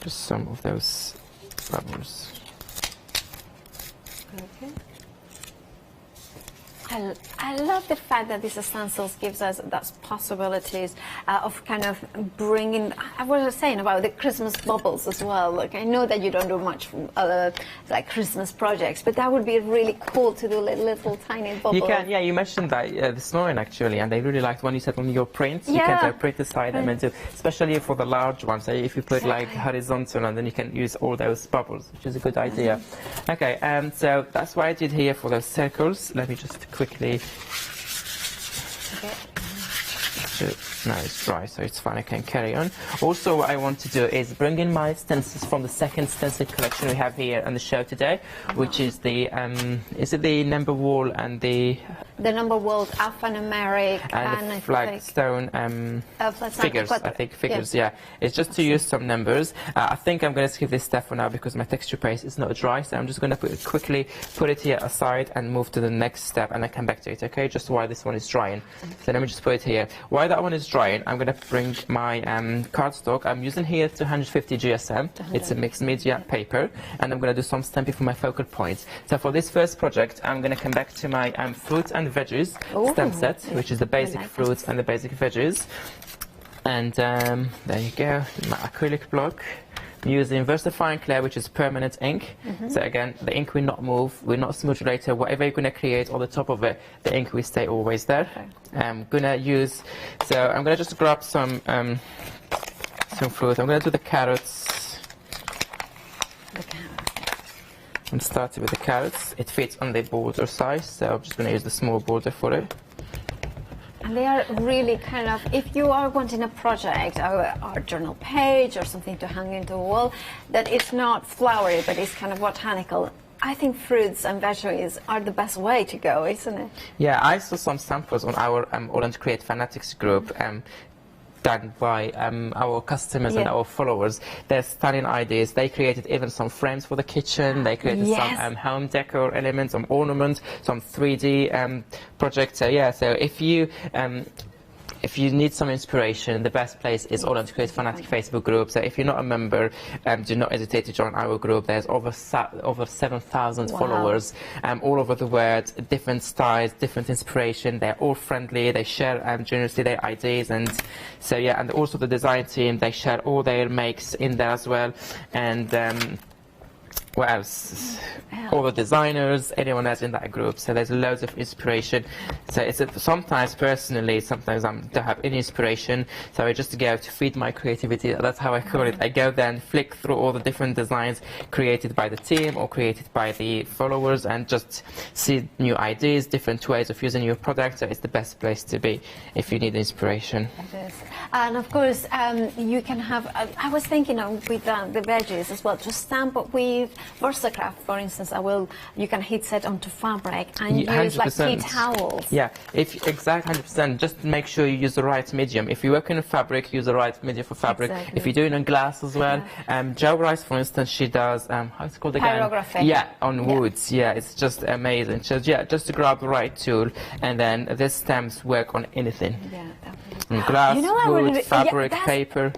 Just some of those bubbles. Okay. I love the fact that this stencils gives us those possibilities of kind of bringing, I was saying about the Christmas bubbles as well. Look, I know that you don't do much like Christmas projects, but that would be really cool to do little tiny bubbles. You can, yeah, you mentioned that this morning actually, and they really liked when you said on your prints, you can print aside them and do, especially for the large ones. So if you put like horizontal, and then you can use all those bubbles, which is a good idea. Okay, so that's what I did here for those circles. Let me just quickly. No, it's dry, so it's fine, I can carry on. Also, what I want to do is bring in my stencils from the second stencil collection we have here on the show today, which is the, is it the number wall and the number wall, alphanumeric, and the flagstone figures, I think, figures, yeah. It's just to use some numbers. I think I'm going to skip this step for now because my texture paste is not dry, so I'm just going to quickly put it here aside and move to the next step, and I come back to it, okay, just while this one is drying. So let me just put it here. While that one is drying, I'm going to bring my cardstock. I'm using here 250 GSM. It's a mixed media paper, and I'm going to do some stamping for my focal points. So for this first project, I'm going to come back to my fruits and veggies stamp set, which is the basic fruits and the basic veggies. And there you go, my acrylic block. I'm using VersaFine Clear, which is permanent ink. So again, the ink will not move, will not smudge later. Whatever you're going to create on the top of it, the ink will stay always there. I'm going to use, so I'm going to just grab some fruit. I'm going to do the carrots. I'm starting with the carrots. It fits on the border size, so I'm just going to use the small border for it. And they are really kind of, if you are wanting a project or a journal page or something to hang into a wall that is not flowery but is kind of botanical, I think fruits and veggies are the best way to go, isn't it? Yeah, I saw some samples on our Orange Create Fanatics group. done by our customers and our followers. They're stunning ideas. They created even some frames for the kitchen. They created some home decor elements, some ornaments, some 3D projects. So yeah, so if you need some inspiration, the best place is Orlando Creative Fanatic Facebook group. So if you're not a member, do not hesitate to join our group. There's over 7,000 followers all over the world, different styles, different inspiration. They're all friendly. They share generously their ideas, and so yeah, and also the design team, they share all their makes in there as well. And what else? All the designers, anyone else in that group. So there's loads of inspiration. So it's sometimes personally, sometimes I don't have any inspiration. So I just go to feed my creativity. That's how I call it. I go there and flick through all the different designs created by the team or created by the followers, and just see new ideas, different ways of using your product. So it's the best place to be if you need inspiration. It is. And of course, you can have, I was thinking with the veggies as well, just stamp with VersaCraft, for instance. You can heat set onto fabric and use like tea towels. Yeah, exactly 100%. Just make sure you use the right medium. If you work in fabric, use the right medium for fabric. Exactly. If you do it on glass as well, Jo Rice, for instance, she does how's it called again? Pyrography. Yeah, on woods. Yeah, it's just amazing. So yeah, just to grab the right tool, and then these stamps work on anything. Yeah, definitely. Glass, wood, fabric, paper.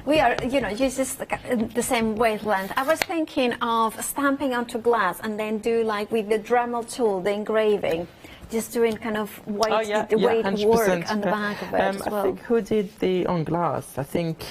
We are, just the same wavelength. I was thinking of stamping onto glass and then do like with the Dremel tool, the engraving, just doing kind of weight work on the back of it as well. I think who did the on glass? I think,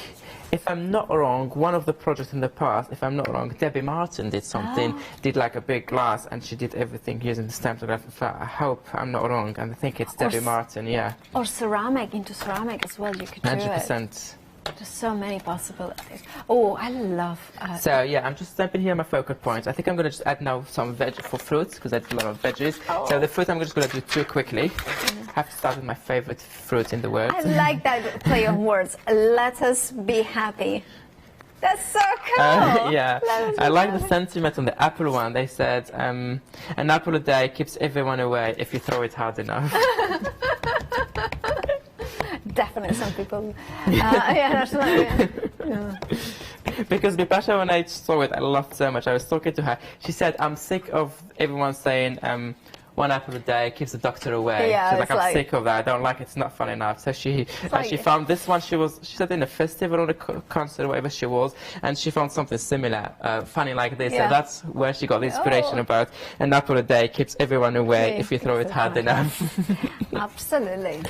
if I'm not wrong, one of the projects in the past, if I'm not wrong, Debbie Martin did something, did like a big glass, and she did everything using the stampograph. I hope I'm not wrong, and I think it's Debbie Martin, yeah. Or ceramic, into ceramic as well, you could do 100%. There's so many possibilities. Oh, I love... so, yeah, I'm just stamping here my focal points. I think I'm going to just add now some veg for fruits, because I did a lot of veggies. So the fruit I'm just going to do too quickly. I have to start with my favorite fruit in the world. I like that play on words. Let us be happy. That's so cool! Yeah, I like the sentiment on the apple one. They said, an apple a day keeps everyone away if you throw it hard enough. Definitely, some people. Yeah, that's right. Yeah. Because Bipasha, when I saw it, I laughed so much. I was talking to her. She said, "I'm sick of everyone saying one apple a day keeps the doctor away." Yeah, she's like, "I'm sick of that. I don't like it. It's not fun enough." So she found this one. She said in a festival or a concert, wherever she was, and she found something similar, funny like this. Yeah. So that's where she got the inspiration about an apple a day keeps everyone away if you throw it hard enough. Absolutely.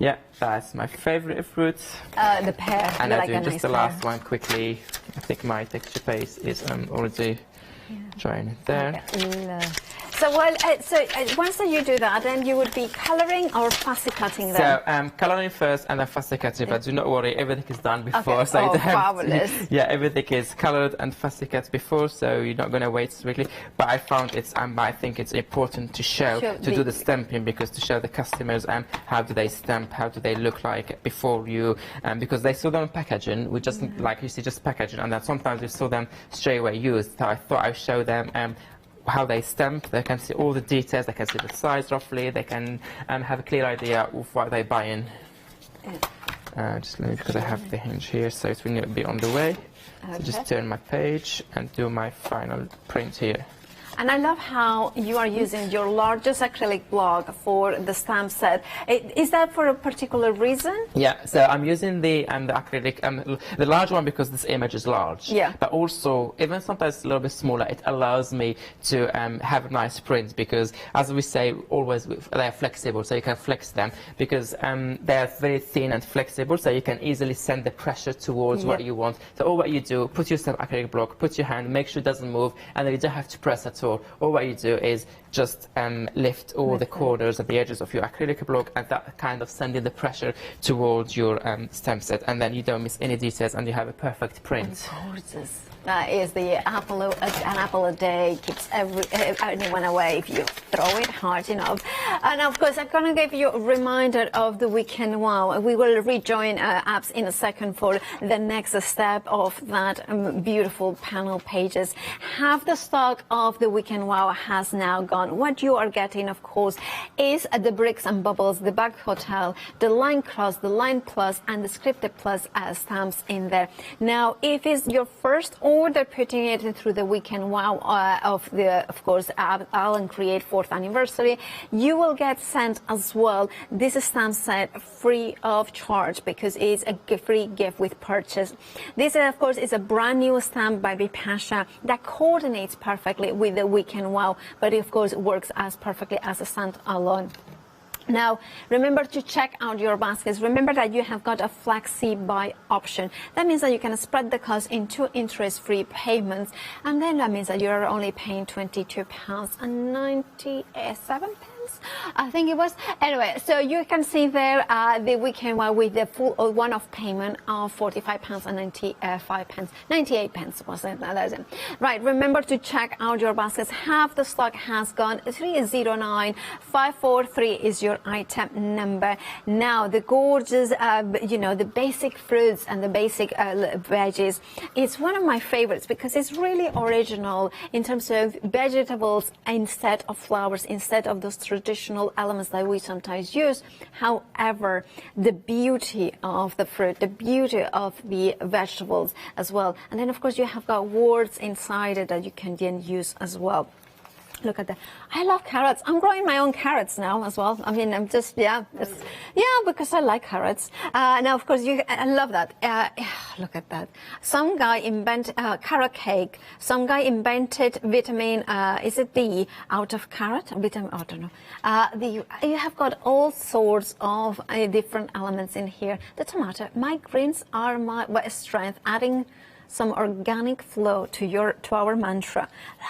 Yeah, that's my favorite fruit. The pear. And I'm doing just the last one quickly. I think my texture paste is already drying it there. Okay. So once you do that, then you would be colouring or fussy cutting them? So colouring first and then fussy cutting, but do not worry, everything is done before. Okay. So fabulous. Yeah, everything is coloured and fussy cut before, so you're not going to wait strictly. But I found I think it's important to do the stamping, because to show the customers how do they stamp, how do they look like before you, because they saw them in packaging, we just like you see just packaging, and then sometimes you saw them straight away used. So I thought I'd show them how they stamp. They can see all the details, they can see the size roughly, they can have a clear idea of what they're buying. Just let me, because I have the hinge here, so it's going to be on the way. So just turn my page and do my final print here. And I love how you are using your largest acrylic block for the stamp set. Is that for a particular reason? Yeah, so I'm using the acrylic, the large one, because this image is large. Yeah. But also, even sometimes a little bit smaller, it allows me to have a nice print, because, as we say, always they're flexible, so you can flex them, because they're very thin and flexible, so you can easily send the pressure towards what you want. So all what you do, put your stamp acrylic block, put your hand, make sure it doesn't move, and then you don't have to press at all. All what you do is just lift all the corners and the edges of your acrylic block, and that kind of sending the pressure towards your stamp set, and then you don't miss any details and you have a perfect print. Gorgeous. That is an apple a day keeps anyone away if you throw it hard enough. And of course, I'm going to give you a reminder of the weekend wow. We will rejoin apps in a second for the next step of that beautiful panel pages. Have the stock of the the Weekend Wow has now gone. What you are getting, of course, is the bricks and bubbles, the Bag Hotel, the Line Cross, the Line Plus, and the Scripted Plus stamps in there. Now, if it's your first order putting it through the Weekend Wow of course, Alan Create 4th anniversary, you will get sent as well this stamp set free of charge because it's a free gift with purchase. This, of course, is a brand new stamp by Pasha that coordinates perfectly with the Weekend Wow, but it, of course, works as perfectly as a stand-alone. Now, remember to check out your baskets. Remember that you have got a flexi buy option. That means that you can spread the cost in 2 interest-free payments, and then that means that you're only paying £22.97. I think it was. Anyway, so you can see there the Weekend Wow with the full one-off payment of £45.95. 98 pence was it? Right, remember to check out your baskets. Half the stock has gone. 309543 is your item number. Now, the gorgeous, the basic fruits and the basic veggies. It's one of my favorites because it's really original in terms of vegetables instead of flowers, instead of those traditional elements that we sometimes use. However, the beauty of the fruit, the beauty of the vegetables as well. And then, of course, you have got words inside it that you can then use as well. Look at that. I love carrots. I'm growing my own carrots now as well. I mean, I'm just, because I like carrots. Now, of course, I love that. Look at that. Some guy invented carrot cake. Some guy invented vitamin, is it D, out of carrot? Vitamin, I don't know. You have got all sorts of different elements in here. The tomato. My greens are my strength, adding some organic flow to our mantra.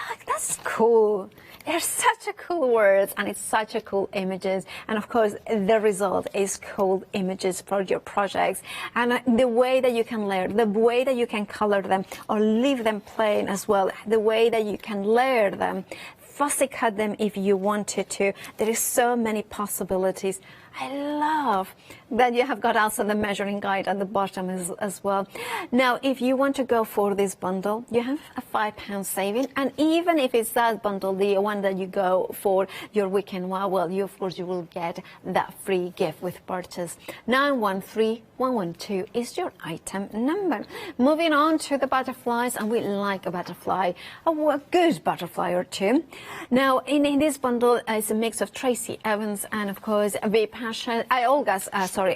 Like, that's cool. They're such a cool words, and it's such a cool images. And of course, the result is cool images for your projects. And the way that you can layer, the way that you can color them or leave them plain as well, the way that you can layer them, fussy cut them if you wanted to. There is so many possibilities. I love that you have got also the measuring guide at the bottom as well. Now, if you want to go for this bundle, you have a £5 saving. And even if it's that bundle, the one that you go for your Weekend Wow, well, of course, you will get that free gift with purchase. 913112 is your item number. Moving on to the butterflies, and we like a butterfly, a good butterfly or two. Now, in this bundle, it's a mix of Tracy Evans and, of course,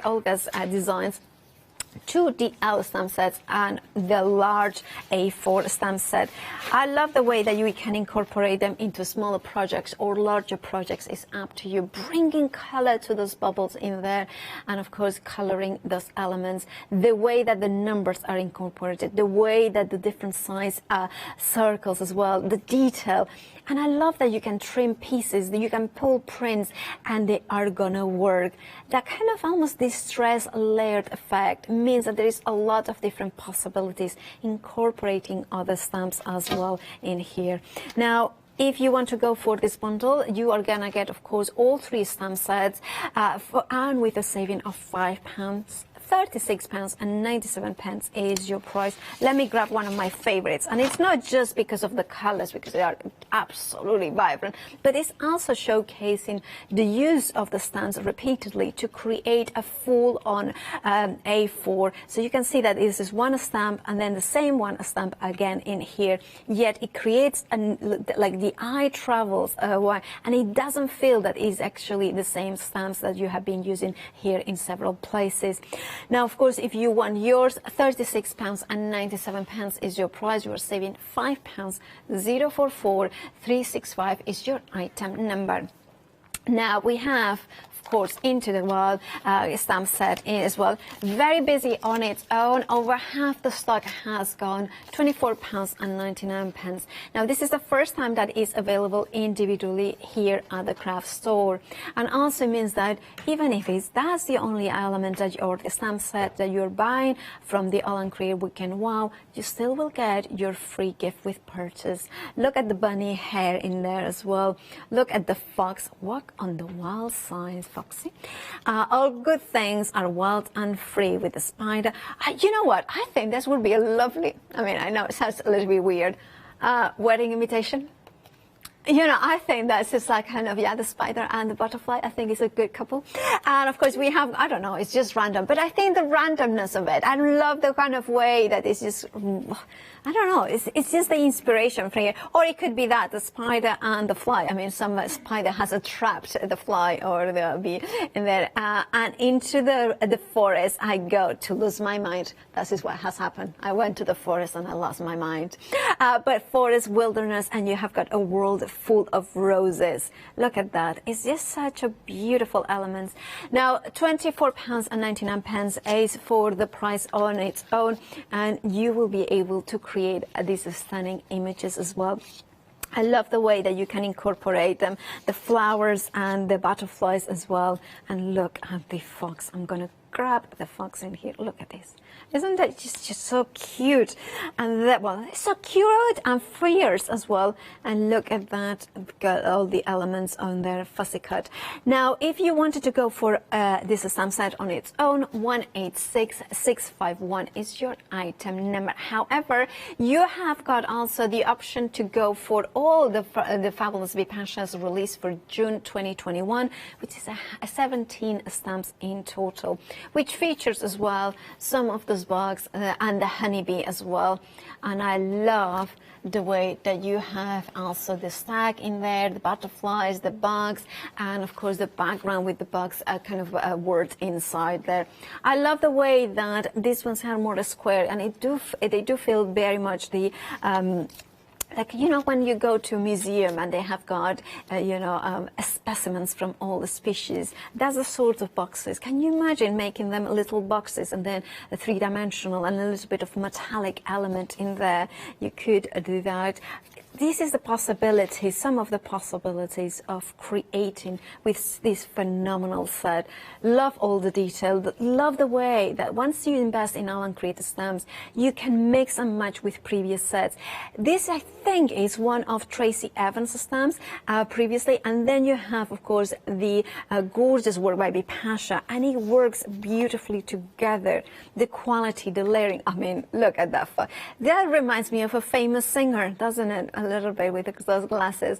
Olga's designs. 2 DL stamp sets and the large A4 stamp set. I love the way that you can incorporate them into smaller projects or larger projects. It's up to you. Bringing color to those bubbles in there, and of course coloring those elements. The way that the numbers are incorporated, the way that the different size circles as well, the detail. And I love that you can trim pieces, that you can pull prints, and they are gonna work. That kind of almost distress layered effect means that there is a lot of different possibilities incorporating other stamps as well in here. Now, if you want to go for this bundle, you are gonna get, of course, all 3 stamp sets and with a saving of £5. £36.97 is your price. Let me grab one of my favorites, and it's not just because of the colors, because they are absolutely vibrant, but it's also showcasing the use of the stamps repeatedly to create a full-on A4. So you can see that this is one stamp and then the same one stamp again in here, yet it creates like the eye travels and it doesn't feel that it's actually the same stamps that you have been using here in several places. Now, of course, if you want yours, £36.97 is your price. You are saving £5. 044365 is your item number. Now we have, of course, Into the Wild stamp set as well. Very busy on its own. Over half the stock has gone. £24.99. Now this is the first time that is available individually here at the craft store, and also means that even if that's the only element that or the stamp set that you're buying from the Alan Create Weekend Wow, you still will get your free gift with purchase. Look at the bunny hair in there as well. Look at the fox. Walk on the wild side, Foxy. All good things are wild and free with the spider. You know what? I think this would be a lovely, I mean, I know it sounds a little bit weird, wedding invitation. You know, I think that's just like kind of, yeah, the spider and the butterfly, I think is a good couple. And of course we have, I don't know, it's just random, but I think the randomness of it, I love the kind of way that it's just, I don't know, it's just the inspiration from here. Or it could be that, the spider and the fly. I mean, some spider has trapped the fly or the bee in there. And into the forest I go to lose my mind. That is what has happened. I went to the forest and I lost my mind. But forest, wilderness, and you have got a world full of roses. Look at that. It's just such a beautiful element. Now, £24.99 is for the price on its own, and you will be able to create these stunning images as well. I love the way that you can incorporate them, the flowers and the butterflies as well. And look at the fox. I'm going to grab the fox in here. Look at this. Isn't that just so cute? And that, well, it's so cute and fierce as well. And look at that, got all the elements on their fussy cut. Now, if you wanted to go for this stamp set on its own, 186651 is your item number. However, you have got also the option to go for all the Fabulous Vipashas released for June 2021, which is 17 stamps in total, which features as well some of those bugs and the honeybee as well. And I love the way that you have also the stag in there, the butterflies, the bugs, and of course the background with the bugs kind of word inside there. I love the way that these ones are more square, and they do feel very much the like, you know, when you go to a museum and they have got, specimens from all the species, that's the sort of boxes. Can you imagine making them little boxes and then a three-dimensional and a little bit of metallic element in there? You could do that. This is the possibility, some of the possibilities of creating with this phenomenal set. Love all the detail, love the way that once you invest in Alan Creative Stamps, you can mix and match with previous sets. This, I think, is one of Tracy Evans' stamps previously, and then you have, of course, the gorgeous work by Vipasha, and it works beautifully together. The quality, the layering, I mean, look at that. That reminds me of a famous singer, doesn't it? A little bit with those glasses.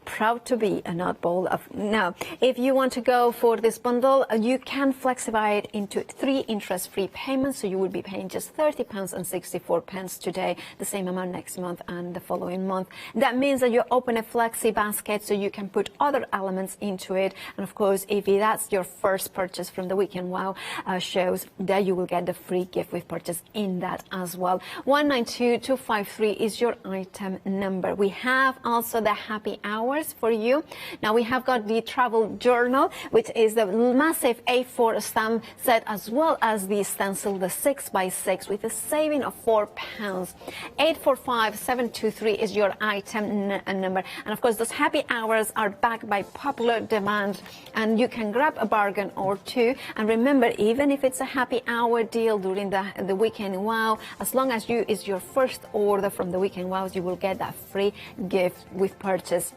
Proud to be an oddball. Now, if you want to go for this bundle, you can flexify it into 3 interest-free payments, so you will be paying just £30.64 today, the same amount next month and the following month. That means that you open a flexi basket so you can put other elements into it, and of course, if that's your first purchase from the Weekend Wow shows, there you will get the free gift with purchase in that as well. 192253 is your item number. We have also the happy hours for you. Now we have got the travel journal, which is the massive A4 stamp set, as well as the stencil, the 6x6, with a saving of £4. 845723 is your item number. And of course, those happy hours are backed by popular demand, and you can grab a bargain or two. And remember, even if it's a happy hour deal during the Weekend Wow, as long as is your first order from the Weekend Wows, you will get that free gift with purchase.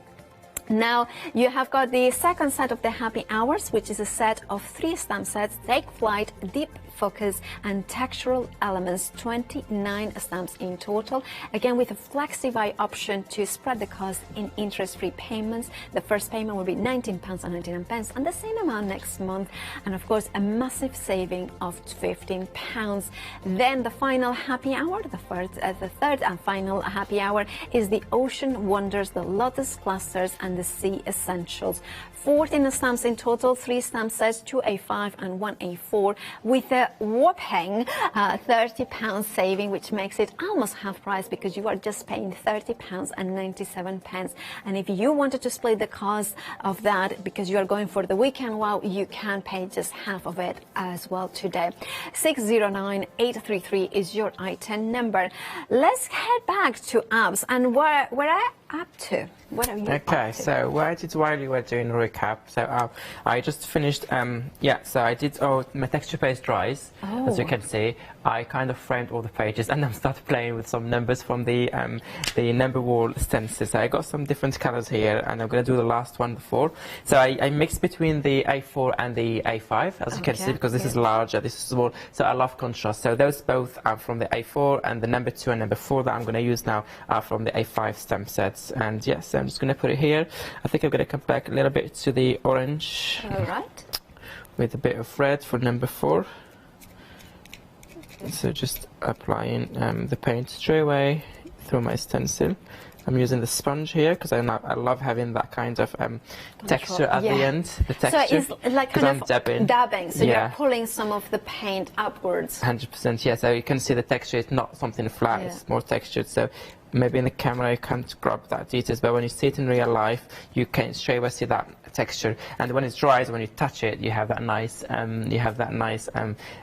Now you have got the second set of the happy hours, which is a set of 3 stamp sets: Take Flight, Deep Focus, and Textural Elements. 29 stamps in total, again with a flexify option to spread the cost in interest-free payments. The first payment will be £19.99 and the same amount next month, and of course a massive saving of £15. Then the final happy hour, the third and final happy hour, is the Ocean Wonders, the Lotus Clusters, and the Sea Essentials. 14 stamps in total, 3 stamp sets, 2 A5 and 1 A4, with a whopping £30 saving, which makes it almost half price, because you are just paying £30.97. And if you wanted to split the cost of that, because you are going for the Weekend Wow, you can pay just half of it as well today. 609833 is your item number. Let's head back to apps, and where I up to? What are you Okay, so what I did while you were doing a recap, so I just finished, so I did all my texture paste dries, as you can see. I kind of framed all the pages, and then started playing with some numbers from the number wall stencils. So I got some different colors here, and I'm going to do the last one before. So I mixed between the A4 and the A5, as you can see, because this is larger, this is small, so I love contrast. So those both are from the A4, and the number 2 and number 4 that I'm going to use now are from the A5 stamp set. that. And yes, I'm just going to put it here. I think I'm going to come back a little bit to the orange. All right. With a bit of red for number 4. So just applying the paint straight away through my stencil. I'm using the sponge here because I love having that kind of texture at the end. The texture. So it's like kind of dabbing. So you're pulling some of the paint upwards. 100%, yeah. So you can see the texture. It's not something flat. It's more textured. So maybe in the camera you can't grab that details, but when you see it in real life, you can straight away see that texture. And when it dries, when you touch it, you have that nice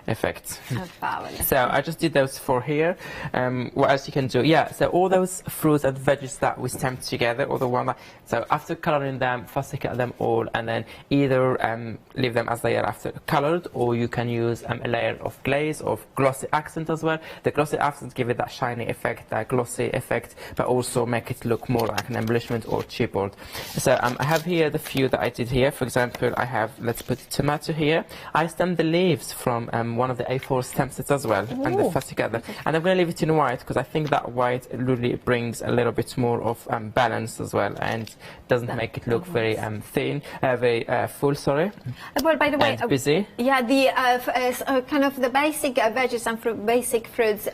effect. So I just did those 4 here. What else you can do? Yeah, so all those fruits and veggies that we stamped together, or the one that, so after coloring them, first I cut them all, and then either leave them as they are after colored, or you can use a layer of glaze or glossy accent as well. The glossy accent give it that shiny effect, that glossy effect, but also make it look more like an embellishment or chipboard. So I have here the few that I did here. For example, I have, let's put tomato here. I stamped the leaves from one of the A4 stamp sets as well, and they're first together. And I'm going to leave it in white because I think that white really brings a little bit more of balance as well, and doesn't make it look very thin, very full. Sorry. Well, by the way, busy. Yeah, the kind of the basic veggies and basic fruits.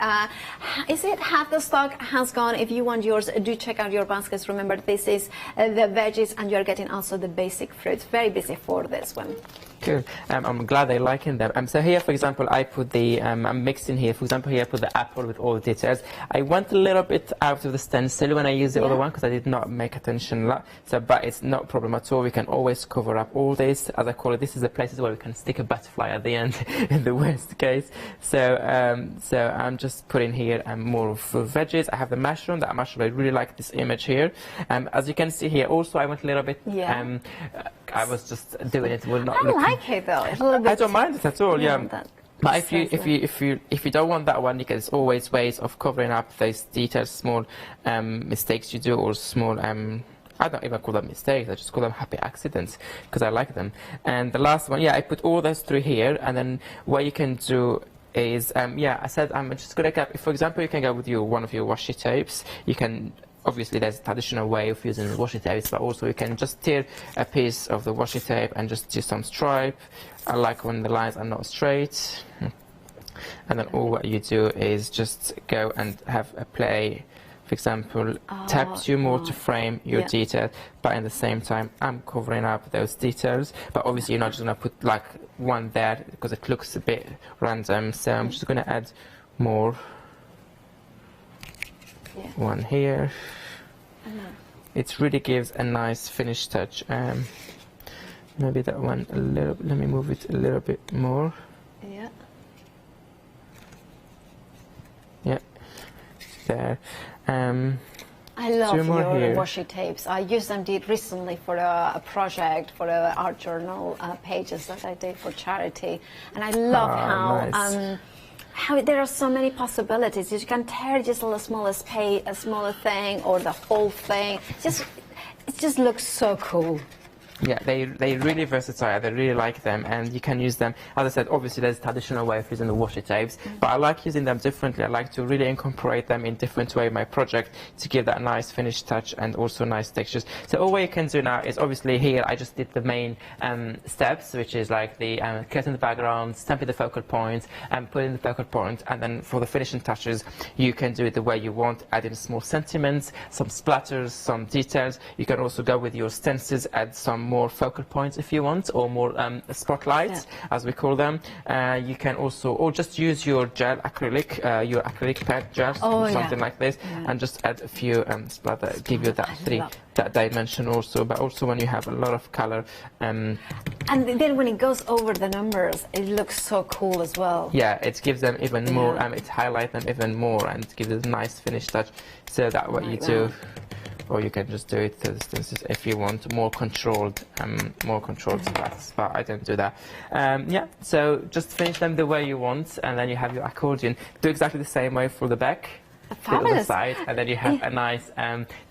Is it half the stock has gone? If you want yours, do check out your baskets. Remember, this is the veggies, and you're getting also the basic fruits. Very busy for this one. Good. I'm glad they're liking them. So here, for example, I put the, I'm mixing here. For example, here I put the apple with all the details. I went a little bit out of the stencil when I used the other one because I did not make attention a lot. So, but it's not a problem at all. We can always cover up all this. As I call it, this is the places where we can stick a butterfly at the end in the worst case. So, I'm just putting here more of veggies. I have the mushroom. That mushroom, I really like this image here. As you can see here, also I went a little bit. I was just doing it. We're not like it though. It's a little bit. I don't mind it at all. But if you don't want that one, there's always ways of covering up those details, small mistakes you do, or small. I don't even call them mistakes. I just call them happy accidents because I like them. And the last one, I put all those through here, and then what you can do is, I said I'm just gonna get. For example, you can go with one of your washi tapes. You can. Obviously, there's a traditional way of using washi tapes, but also you can just tear a piece of the washi tape and just do some stripe. I like when the lines are not straight. And then all what you do is just go and have a play. For example, tap 2 more to frame your detail, but at the same time, I'm covering up those details. But obviously, you're not just going to put like one there because it looks a bit random. So I'm just going to add more. One here. It really gives a nice finished touch. Maybe that one a little. Let me move it a little bit more. There. I love your washi tapes. I used them recently for a project for the art journal pages that I did for charity, and I love how there are so many possibilities. You can tear just a smaller thing or the whole thing. It just looks so cool. Yeah, they're really versatile. I really like them, and you can use them. As I said, obviously there's a traditional way of using the washi tapes, but I like using them differently. I like to really incorporate them in different way in my project to give that nice finished touch and also nice textures. So all you can do now is obviously here I just did the main steps, which is like the cutting the background, stamping the focal point, and putting the focal point, and then for the finishing touches, you can do it the way you want, adding small sentiments, some splatters, some details. You can also go with your stencils, add some more focal points if you want, or more spotlights, as we call them. You can also, or just use your gel acrylic, your acrylic pad gel, something like this, and just add a few splatter, give you that dimension also. But also when you have a lot of color. And then when it goes over the numbers, it looks so cool as well. Yeah, it gives them even more, it highlights them even more, and gives it a nice finished touch. So that's what you do. Or you can just do it to distances if you want more controlled spots, but I don't do that. So just finish them the way you want, and then you have your accordion. Do exactly the same way for the back, the other side, and then you have a nice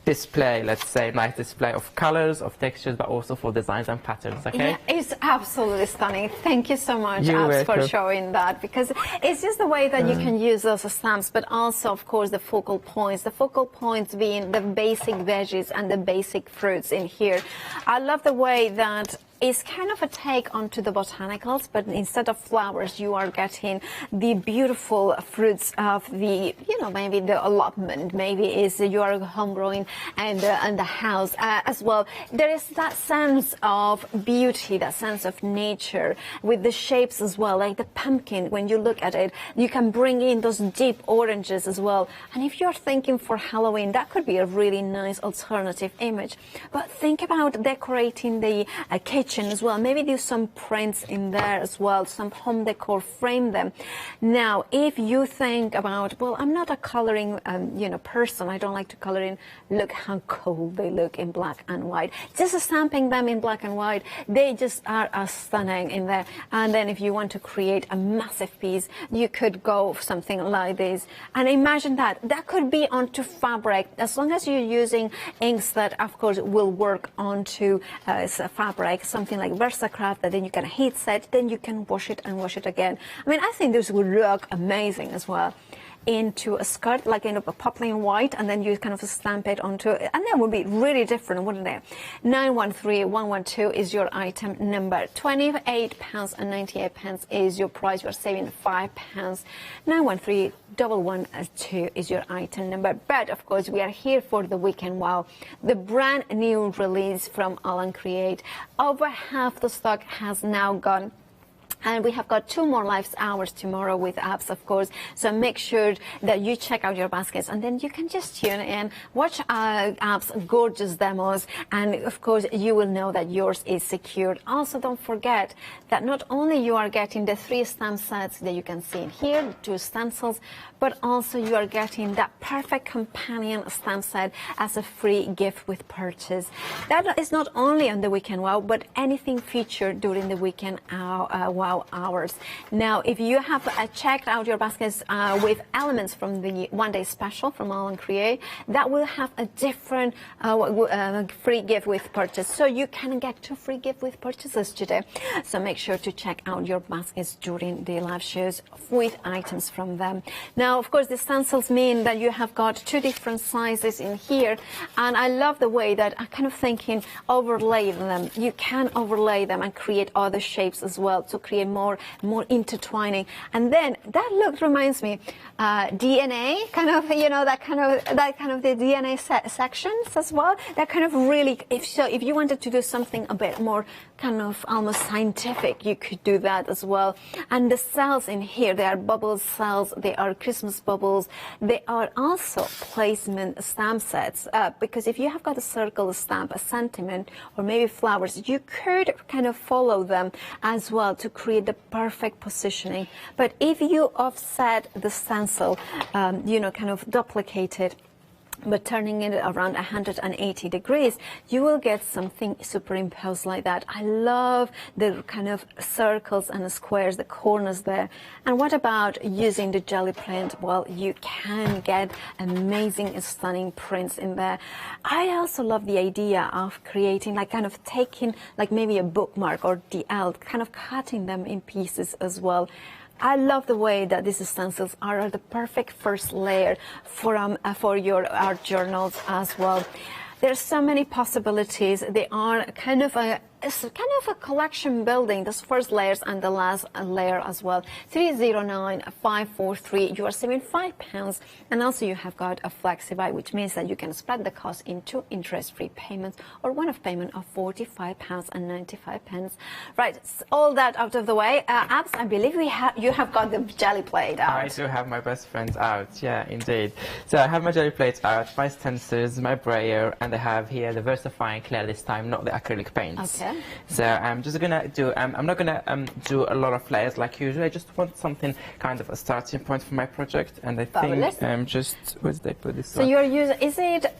display, let's say, nice display of colors, of textures, but also for designs and patterns, okay? Yeah, it's absolutely stunning. Thank you so much, You're Abs, for welcome. showing that, because it's just the way that you can use those stamps, but also, of course, the focal points. The focal points being the basic veggies and the basic fruits in here. I love the way that it's kind of a take onto the botanicals, but instead of flowers, you are getting the beautiful fruits of the, you know, maybe the allotment, maybe is you are home growing and the house as well. There is that sense of beauty, that sense of nature with the shapes as well, like the pumpkin. When you look at it, you can bring in those deep oranges as well. And if you're thinking for Halloween, that could be a really nice alternative image. But think about decorating the kitchen as well. Maybe do some prints in there as well, some home decor, frame them. Now, if you think about, well, I'm not a coloring, you know, person. I don't like to color in. Look how cool they look in black and white. Just stamping them in black and white, they just are stunning in there. And then if you want to create a massive piece, you could go for something like this. And imagine that. That could be onto fabric, as long as you're using inks that, of course, will work onto fabric, something like papercraft that then you can heat set, then you can wash it and wash it again. I mean, I think this would look amazing as well into a skirt, like in a poplin white, and then you kind of stamp it onto it, and that would be really different, wouldn't it? 913112 is your item number. £28.98 is your price. You're saving £5. 913112 is your item number. But of course, we are here for the weekend wow, the brand new release from Alan Create. Over half the stock has now gone. And we have got 2 more live hours tomorrow with Abs, of course. So make sure that you check out your baskets, and then you can just tune in, watch Abs' gorgeous demos, and of course you will know that yours is secured. Also, don't forget that not only you are getting the 3 stamp sets that you can see in here, 2 stencils, but also you are getting that perfect companion stamp set as a free gift with purchase. That is not only on the weekend wow, but anything featured during the weekend wow hours. Now, if you have checked out your baskets with elements from the one-day special from Alan Create, that will have a different free gift with purchase. So you can get 2 free gift with purchases today. So make sure to check out your baskets during the live shows with items from them. Now, of course, the stencils mean that you have got 2 different sizes in here, and I love the way that I'm kind of thinking overlay them. You can overlay them and create other shapes as well to create more intertwining. And then that look reminds me DNA, kind of, you know, that kind of the DNA sections as well. That kind of really, if you wanted to do something a bit more kind of almost scientific, you could do that as well. And the cells in here, they are bubble cells, they are Christmas bubbles, they are also placement stamp sets, because if you have got a circle stamp, a sentiment, or maybe flowers, you could kind of follow them as well to create the perfect positioning. But if you offset the stencil, you know, kind of duplicate it, but turning it around 180 degrees, you will get something superimposed like that. I love the kind of circles and the squares, the corners there. And what about using the jelly print? Well, you can get amazing, stunning prints in there. I also love the idea of creating, like kind of taking like maybe a bookmark or DL, kind of cutting them in pieces as well. I love the way that these stencils are the perfect first layer for your art journals as well. There's so many possibilities. They are kind of a collection building, those first layers and the last layer as well. 309543, you are saving £5, and also you have got a flexi-buy, which means that you can spread the cost into interest-free payments or one-off payment of £45.95. Right, all that out of the way. Abs, I believe you have got the jelly plate out. I do have my best friends out, yeah, indeed. So I have my jelly plates out, my stencils, my brayer, and I have here the VersaFine Clear this time, not the acrylic paints. Okay. So I'm just gonna do, I'm not gonna do a lot of layers like usual. I just want something kind of a starting point for my project, and I think just, where did I put this? So you're using, is it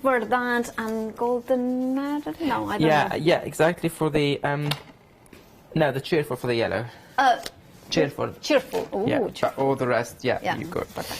verdant and golden? No, I don't know. Yeah, exactly for the no, the cheerful for the yellow. Cheerful. Cheerful. Ooh, yeah, cheerful. but all the rest, yeah. You got. Okay.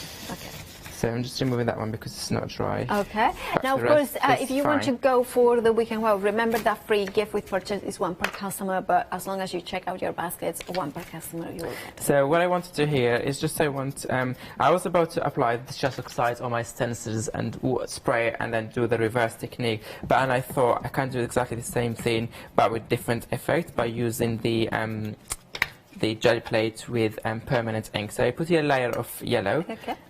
So I'm just removing that one because it's not dry. Okay. But Now, of the course, rest if is you want to fine. go for the weekend wow, remember that free gift with purchase is one per customer, but as long as you check out your baskets, one per customer you will get. So what I want to do here is just I was about to apply the distress oxides on my stencils and spray and then do the reverse technique, but and I thought I can do exactly the same thing but with different effect by using the gel plate with permanent ink. So I put here a layer of yellow,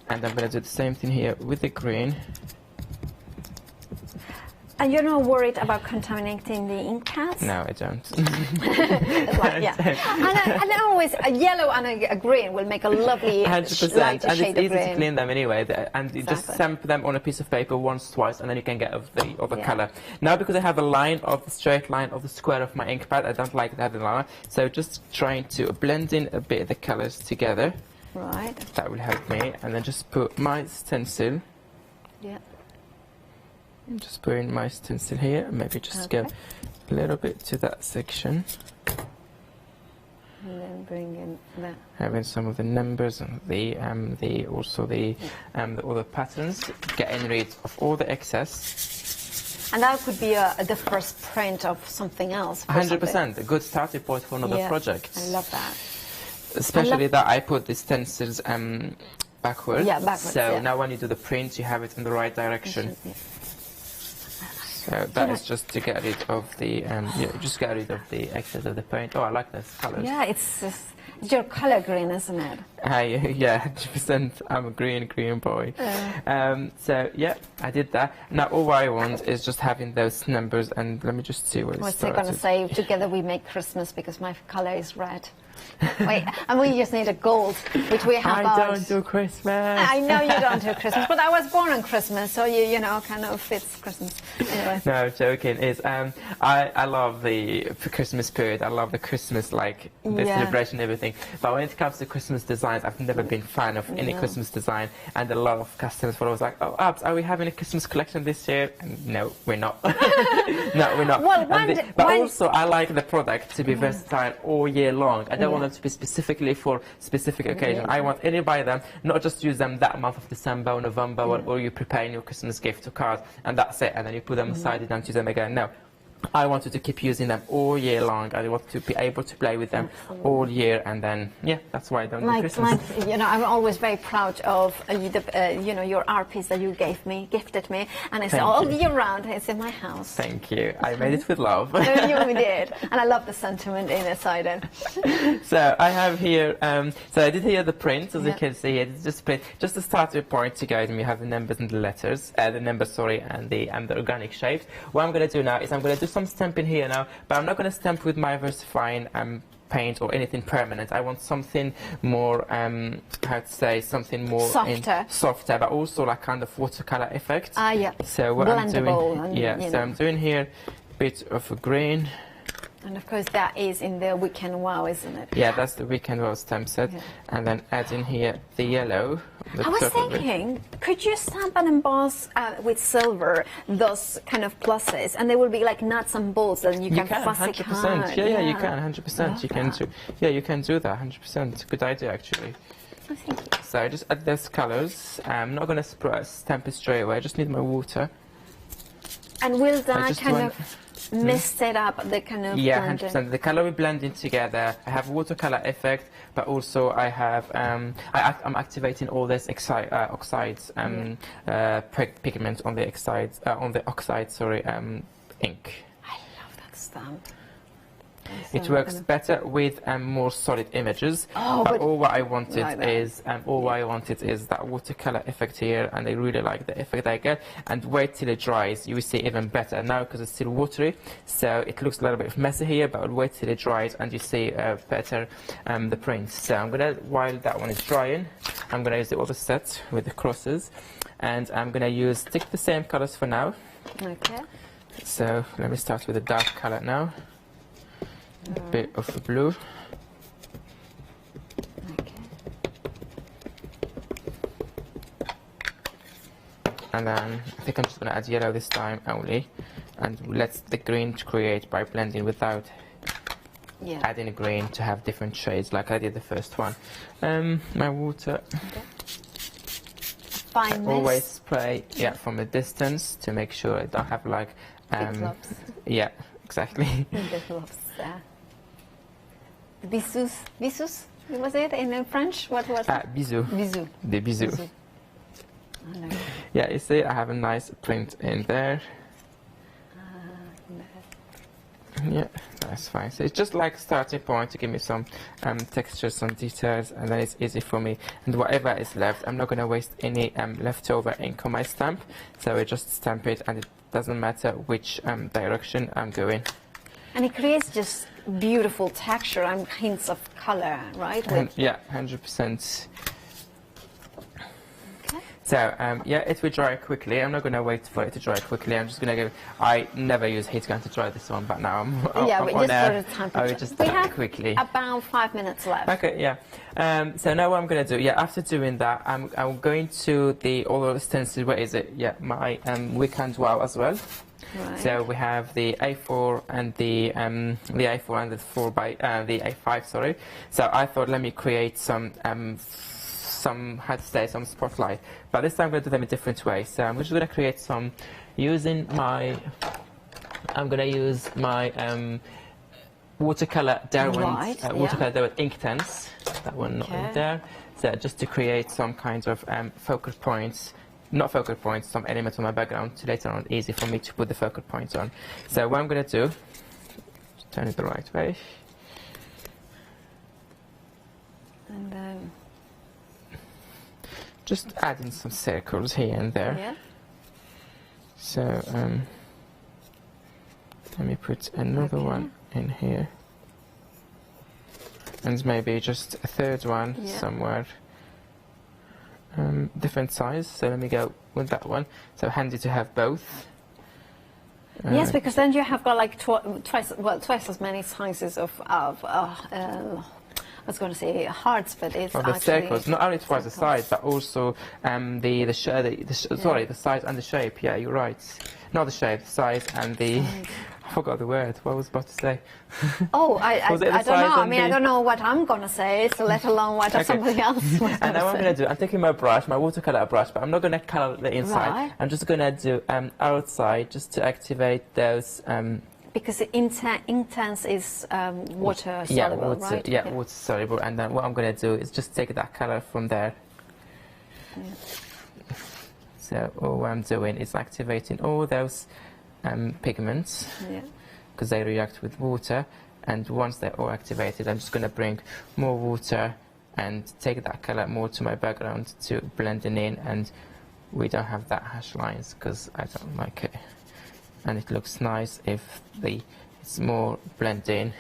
and I'm going to do the same thing here with the green. And you're not worried about contaminating the ink pads? No, I don't. Yeah. And always a yellow and a green will make a lovely 100%, lighter and shade it's easy of green. to clean them anyway, and you just stamp them on a piece of paper once, twice, and then you can get of the color. Now, because I have a line of the straight line of the square of my ink pad, I don't like that line, so just trying to blend in a bit of the colors together. Right. That will help me, and then just put my stencil. Yeah. Just put in my stencil here, and maybe just go a little bit to that section. And then bring in the... Having some of the numbers and all the patterns, getting rid of all the excess. And that could be the first print of something else. 100%, a good starting point for another project. I love that. Especially that I put the stencils backwards. Yeah, backwards. So now when you do the print, you have it in the right direction. So that is just to get rid of the just get rid of the excess of the paint. Oh, I like those colors. Yeah, it's your color green, isn't it? Yeah, 100%. I'm a green boy. So yeah, I did that. Now all I want is just having those numbers, and let me just see what it was started. I going to say? Together we make Christmas because my color is red. Wait, and we just need a gold, which we have. I don't do Christmas. I know you don't do Christmas, but I was born on Christmas, so you know, kind of fits Christmas. Anyway. No, joking. Is I love the Christmas period. I love the Christmas the celebration and everything. But when it comes to Christmas designs, I've never been a fan of any Christmas design. And a lot of customers were always like, "Oh, Abs, are we having a Christmas collection this year?" And no, we're not. No, we're not. Well, but also, I like the product to be versatile all year long. I don't want them to be specifically for specific occasion. I want anybody them, not just use them that month of December or November or you're preparing your Christmas gift or card and that's it, and then you put them aside, you don't use them again. No. I wanted to keep using them all year long. I want to be able to play with them all year, and then that's why I don't do Christmas. You know, I'm always very proud of your art piece that you gifted me, and it's all year round. It's in my house. Thank you. I made it with love. You did, and I love the sentiment inside it. So I have here. So I did here the print, as you can see. It's just print, just to start your point to guide me. You have the numbers and the letters, and the organic shapes. What I'm going to do now is I'm going to do some stamping here now, but I'm not going to stamp with my VersaFine paint or anything permanent. I want something more, something more softer, but also like kind of watercolor effect. So what I'm doing, so I'm doing here a bit of a green. And of course that is in the Weekend Wow, isn't it? Yeah, that's the Weekend Wow stamp set. And then add in here the yellow. I was thinking, could you stamp and emboss with silver those kind of pluses, and they will be like nuts and bolts, and you can fussy 100%. Yeah, you can 100%. You can do. Yeah, you can do that 100%. Good idea, actually. Oh, thank you. So I just add those colors. I'm not going to stamp it straight away. I just need my water. And will that kind of mist it up, the kind of 100%. The color will blend in together. I have watercolor effect, but also I have I'm activating all this oxides pigment on the oxide ink. I love that stamp. It works better with more solid images. But all what I wanted is that watercolor effect here, and I really like the effect I get. And wait till it dries, you will see even better. Now because it's still watery, so it looks a little bit messy here, but wait till it dries and you see better the print. So I'm gonna, while that one is drying, I'm gonna use the other set with the crosses, and I'm gonna stick the same colors for now. Okay. So let me start with the dark color now. A bit of blue. Okay. And then I think I'm just going to add yellow this time only, and let the green create by blending without adding a green to have different shades like I did the first one. My water. fine mist. Always spray, from a distance to make sure I don't have like, Flip-flops. yeah, exactly. The gloves there. Bisous, bisous, was it in French? What was it? Bisous. Bisous. The bisous. Bisous. I know. Yeah, you see, I have a nice print in there. Yeah, that's fine. So it's just like a starting point to give me some textures, some details, and then it's easy for me. And whatever is left, I'm not going to waste any leftover ink on my stamp. So I just stamp it, and it doesn't matter which direction I'm going. And it creates just beautiful texture and hints of color, right? Yeah, 100%. So, yeah, it will dry quickly. I'm not going to wait for it to dry quickly. I'm just going to I never use heat gun to dry this one, but now I'm on air. I will just do it quickly. About 5 minutes left. Okay, yeah. So now what I'm going to do, after doing that, I'm going to the all stencil. Where is it? Yeah, my weekend wow as well. Right. So we have the A4 and the A4 and the A5. Sorry. So I thought, let me create some some spotlight, but this time I'm going to do them a different way. So I'm just going to create some using my, I'm going to use my watercolor Derwent, watercolor Derwent Inktense, that one not in there. So just to create some kind of focal points, not focal points, some elements on my background to later on easy for me to put the focal points on. So what I'm going to do, turn it the right way. And just adding some circles here and there. Yeah. So let me put another one in here, and maybe just a third one somewhere. Different size. So let me go with that one. So handy to have both. Yes, because then you have got like twice as many sizes of I was going to say hearts, but it's the circles, not only twice the size, but also the size and the shape. Yeah, you're right. Not the shape, the size and the. I forgot the word. What was I about to say? Oh, I don't know. I mean, I don't know what I'm going to say, so let alone what somebody else was going to say. And now what I'm going to do, I'm taking my brush, my watercolor brush, but I'm not going to color the inside. Right. I'm just going to do outside just to activate those. Because Inktense is water soluble, right? Yeah, water soluble. And then what I'm going to do is just take that color from there. Yeah. So all I'm doing is activating all those pigments, because they react with water. And once they're all activated, I'm just going to bring more water and take that color more to my background to blending in. And we don't have that hash lines because I don't like it. And it looks nice if it's more blended in.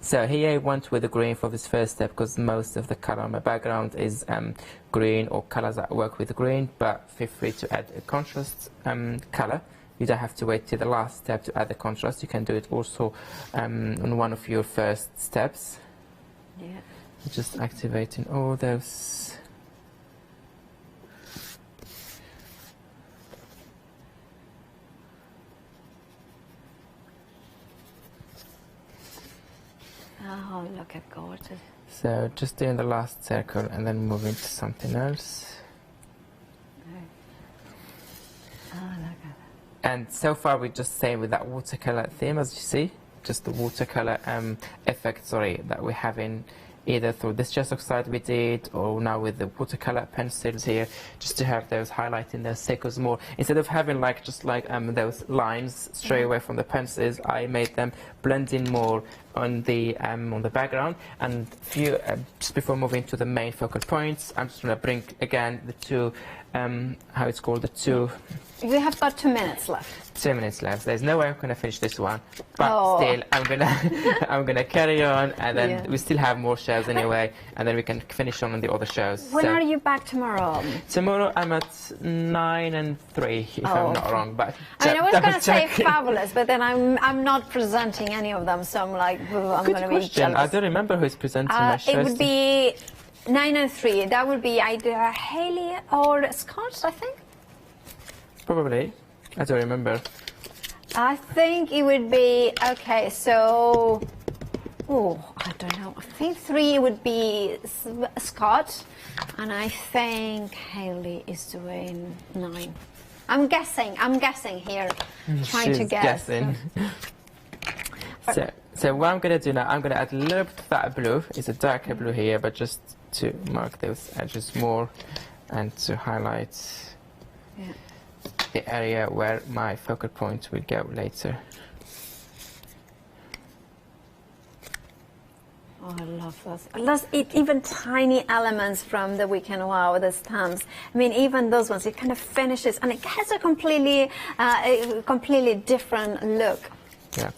So here I went with the green for this first step because most of the color on my background is green or colors that work with green, but feel free to add a contrast color. You don't have to wait till the last step to add the contrast. You can do it also on one of your first steps. Yeah. Just activating all those. Oh, look at gorgeous. So just doing the last circle and then moving to something else. Oh, look at that. And so far we're just staying with that watercolor theme, as you see. Just the watercolor effect, that we're having either through this gesso oxide we did, or now with the watercolor pencils here, just to have those highlighting those circles more. Instead of having those lines straight away from the pencils, I made them blend in more on the background. And just before moving to the main focal points, I'm just going to bring again the two, We have got 2 minutes left. 2 minutes left. There's no way I'm going to finish this one, but still I'm gonna carry on, and then we still have more shows anyway, and then we can finish on the other shows. When are you back tomorrow? Tomorrow I'm at 9 and 3, if I'm not wrong. But I was going to say fabulous, but then I'm not presenting any of them, so I'm like, I'm going to be jealous. I don't remember who's presenting my shows. It would be 9 and 3. That would be either Haley or Scott, I think. Probably. I don't remember. I think it would be, okay, so Oh, I don't know. I think 3 would be Scott, and I think Hayley is doing 9. I'm guessing here, trying to She's guess. Guessing. So what I'm going to do now, I'm going to add a little bit of that blue. It's a darker blue here, but just to mark those edges more and to highlight the area where my focal point will go later. Oh, I love those. I love even tiny elements from the Weekend Wow, the stamps. I mean, even those ones, it kind of finishes, and it has a completely different look. Yeah.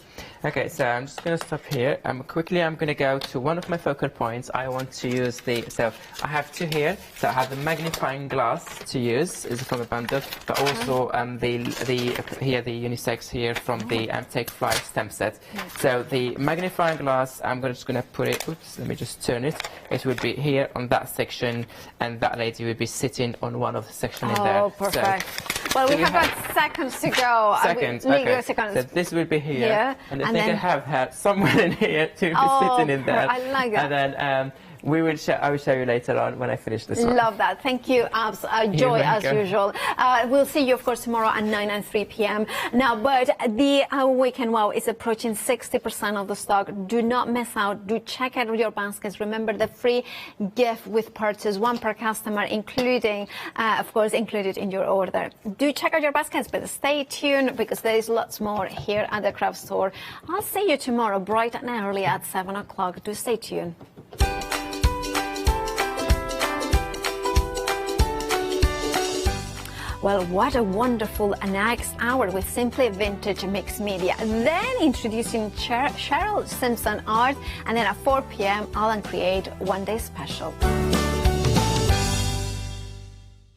Okay, so I'm just going to stop here. Quickly, I'm going to go to one of my focal points. I want to use so I have 2 here. So I have the magnifying glass to use, is from a bundle, but also the unisex here from the Take Fly stamp set. So the magnifying glass, I'm just going to put it. Oops, let me just turn it. It would be here on that section, and that lady would be sitting on one of the sections in there. Oh, perfect. So, well, we have got seconds to go. Seconds, okay. So this will be here, and I think I have had someone in here to be sitting in there. I like that. And then I will show you later on when I finish this one. Love that. Thank you, Abs. Joy as usual. We'll see you, of course, tomorrow at 9 and 3 p.m. Now, but the Weekend Wow is approaching 60% of the stock. Do not miss out. Do check out your baskets. Remember the free gift with purchase, 1 per customer, including, of course, included in your order. Do check out your baskets, but stay tuned because there is lots more here at the craft store. I'll see you tomorrow, bright and early at 7 o'clock. Do stay tuned. Well, what a wonderful next hour with Simply Vintage Mixed Media. Then introducing Cheryl Simpson Art, and then at 4 p.m. Alan Create One Day Special.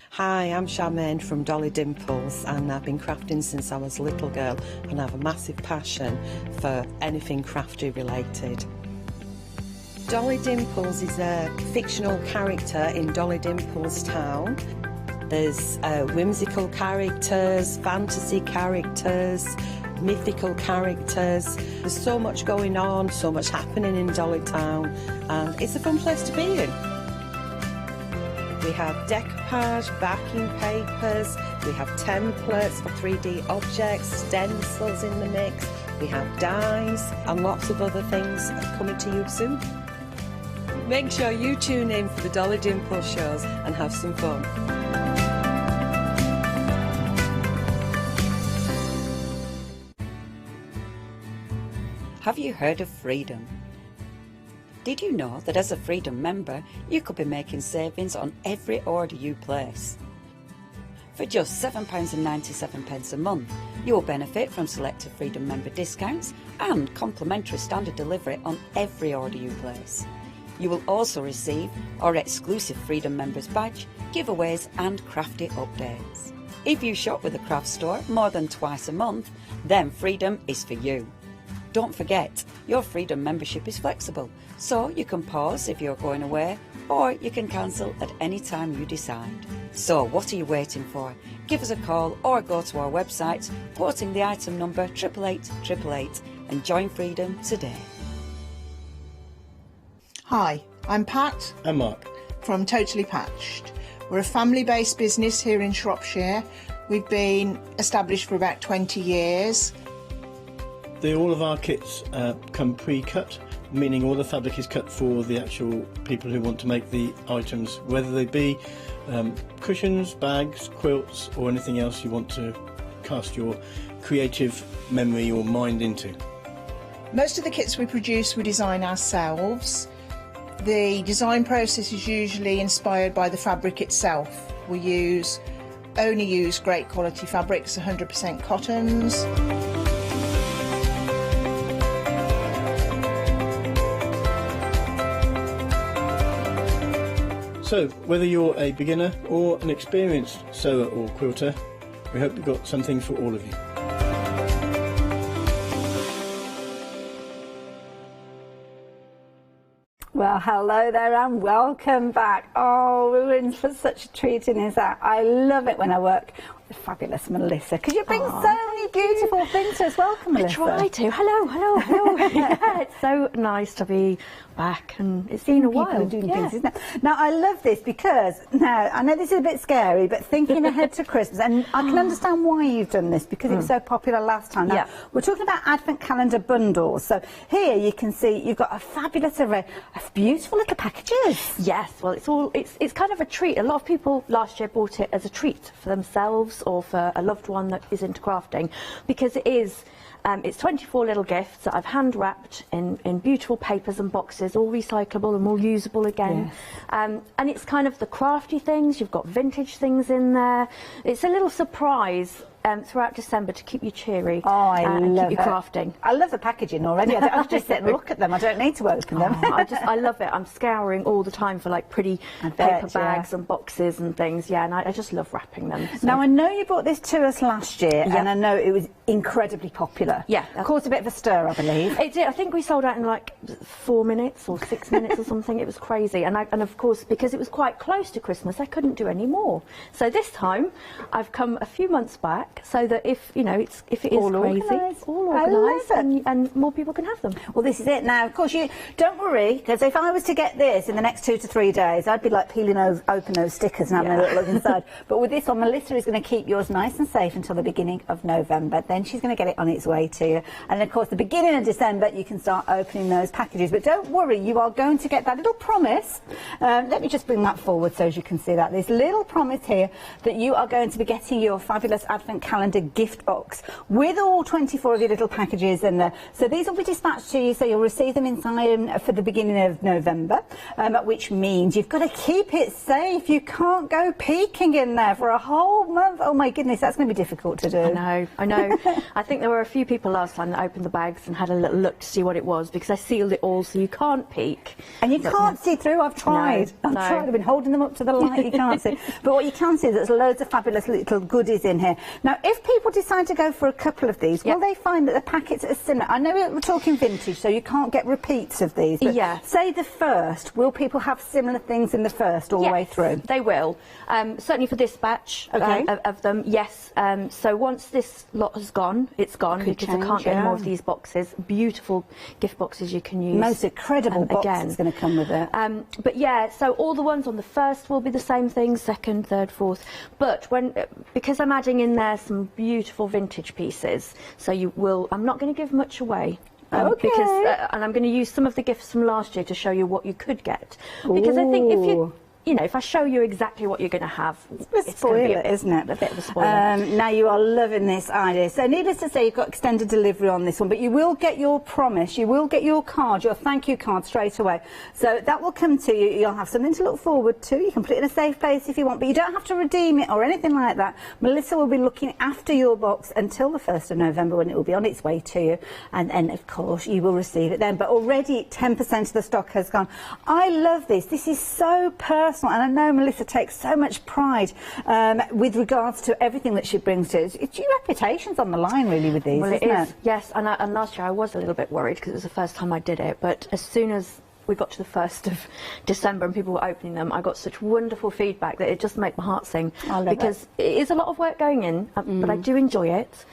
Hi, I'm Charmaine from Dolly Dimples, and I've been crafting since I was a little girl, and I have a massive passion for anything crafty related. Dolly Dimples is a fictional character in Dolly Dimples Town. There's whimsical characters, fantasy characters, mythical characters. There's so much going on, so much happening in Dolly Town, and it's a fun place to be in. We have decoupage, backing papers, we have templates for 3D objects, stencils in the mix, we have dies, and lots of other things coming to you soon. Make sure you tune in for the Dolly Dimple shows and have some fun. Have you heard of Freedom? Did you know that as a Freedom member, you could be making savings on every order you place? For just £7.97 a month, you will benefit from selected Freedom member discounts and complimentary standard delivery on every order you place. You will also receive our exclusive Freedom Members badge, giveaways and crafty updates. If you shop with the craft store more than twice a month, then Freedom is for you. Don't forget, your Freedom membership is flexible, so you can pause if you're going away, or you can cancel at any time you decide. So what are you waiting for? Give us a call or go to our website, quoting the item number 88888 and join Freedom today. Hi, I'm Pat. And Mark. From Totally Patched. We're a family-based business here in Shropshire. We've been established for about 20 years. All of our kits come pre-cut, meaning all the fabric is cut for the actual people who want to make the items, whether they be cushions, bags, quilts, or anything else you want to cast your creative memory or mind into. Most of the kits we produce we design ourselves. The design process is usually inspired by the fabric itself. We only use great quality fabrics, 100% cottons. So, whether you're a beginner or an experienced sewer or quilter, we hope we've got something for all of you. Well, hello there and welcome back. Oh, we're in for such a treat in this. I love it when I work Fabulous, Melissa, because you bring so many beautiful things to us. Welcome, Melissa. I try to. Hello. Yeah, it's so nice to be back, and it's been a while. Doing things, isn't it? Now, I love this because, now, I know this is a bit scary, but thinking ahead to Christmas, and I can understand why you've done this, because it was so popular last time. Now, we're talking about Advent calendar bundles. So here you can see you've got a fabulous array of beautiful little packages. Yes, well, it's kind of a treat. A lot of people last year bought it as a treat for themselves or for a loved one that is into crafting, because it is. It's 24 little gifts that I've hand wrapped in beautiful papers and boxes, all recyclable and all usable again. Yes. And it's kind of the crafty things. You've got vintage things in there. It's a little surprise throughout December to keep you cheery and keep you crafting. I love the packaging already. I can just sit and look at them. I don't need to open them. I love it. I'm scouring all the time for like pretty paper bags and boxes and things. Yeah, and I just love wrapping them. So. Now, I know you brought this to us last year, and I know it was incredibly popular. Yeah. Caused a bit of a stir, I believe. It did. I think we sold out in like 4 minutes or 6 minutes or something. It was crazy. And of course, because it was quite close to Christmas, I couldn't do any more. So this time, I've come a few months back so that if it is all crazy, all organised, and more people can have them. Well, this is it. Now, of course, you don't worry, because if I was to get this in the next 2 to 3 days, I'd be like peeling open those stickers and having a little look inside. But with this one, Melissa is going to keep yours nice and safe until the beginning of November. Then she's going to get it on its way to you. And of course, the beginning of December, you can start opening those packages. But don't worry, you are going to get that little promise. Let me just bring that forward so as you can see that. This little promise here that you are going to be getting your fabulous Advent calendar gift box with all 24 of your little packages in there. So these will be dispatched to you, so you'll receive them in time for the beginning of November, which means you've got to keep it safe. You can't go peeking in there for a whole month. Oh my goodness, that's going to be difficult to do. I know. I think there were a few people last time that opened the bags and had a little look to see what it was, because I sealed it all so you can't peek. And you can't see through. I've tried. I've been holding them up to the light. You can't see. But what you can see is there's loads of fabulous little goodies in here. Now, if people decide to go for a couple of these, will they find that the packets are similar? I know we're talking vintage, so you can't get repeats of these. But say the first, will people have similar things in the first all the way through? They will. Certainly for this batch of them, yes. So once this lot has gone, it's gone, because I can't get more of these boxes. Beautiful gift boxes you can use. Most incredible box is going to come with it. But yeah, so all the ones on the first will be the same thing, second, third, fourth. But because I'm adding in there some beautiful vintage pieces, so I'm not going to give much away. Because and I'm going to use some of the gifts from last year to show you what you could get. Because I think if I show you exactly what you're going to have, it's going to be isn't it? A bit of a spoiler. Now, you are loving this idea. So needless to say, you've got extended delivery on this one, but you will get your promise, you will get your card, your thank you card straight away. So that will come to you. You'll have something to look forward to. You can put it in a safe place if you want, but you don't have to redeem it or anything like that. Melissa will be looking after your box until the 1st of November, when it will be on its way to you. And of course, you will receive it then. But already 10% of the stock has gone. I love this. This is so personal. And I know Melissa takes so much pride with regards to everything that she brings to us. Your reputation's on the line, really, with these, isn't it? Yes, and last year I was a little bit worried because it was the first time I did it. But as soon as we got to the 1st of December and people were opening them, I got such wonderful feedback that it just made my heart sing. Because it is a lot of work going in, but I do enjoy it.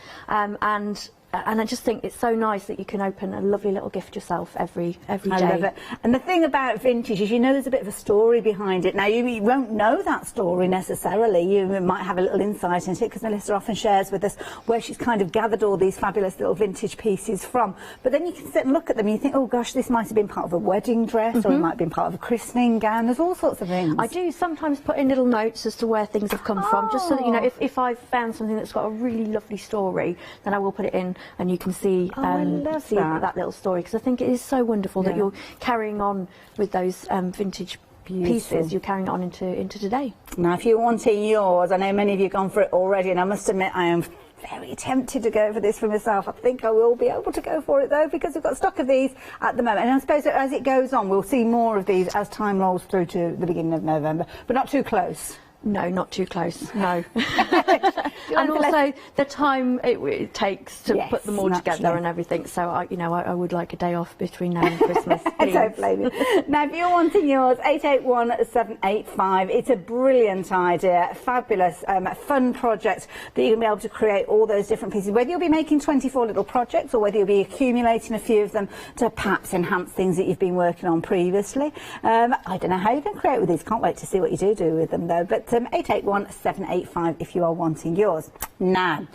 And I just think it's so nice that you can open a lovely little gift yourself every day. I love it. And the thing about vintage is, there's a bit of a story behind it. Now, you won't know that story necessarily. You might have a little insight into it, because Melissa often shares with us where she's kind of gathered all these fabulous little vintage pieces from. But then you can sit and look at them and you think, oh gosh, this might have been part of a wedding dress, or it might have been part of a christening gown. There's all sorts of things. I do sometimes put in little notes as to where things have come from, just so that, if I've found something that's got a really lovely story, then I will put it in and you can see that little story, because I think it is so wonderful that you're carrying on with those vintage pieces. You're carrying on into today. Now, if you're wanting yours, I know many of you have gone for it already, and I must admit I am very tempted to go for this for myself. I think I will be able to go for it though, because we've got stock of these at the moment, and I suppose that as it goes on we'll see more of these as time rolls through to the beginning of November, but not too close. No, not too close, no. And also the time it takes to put them all together naturally. and everything. So I would like a day off between now and Christmas. I don't blame you. Now, if you're wanting yours, 881785. It's a brilliant idea, fabulous, fun project that you're going to be able to create all those different pieces. Whether you'll be making 24 little projects or whether you'll be accumulating a few of them to perhaps enhance things that you've been working on previously. I don't know how you're going to create with these. Can't wait to see what you do with them though. But 881785 if you are wanting yours. Now,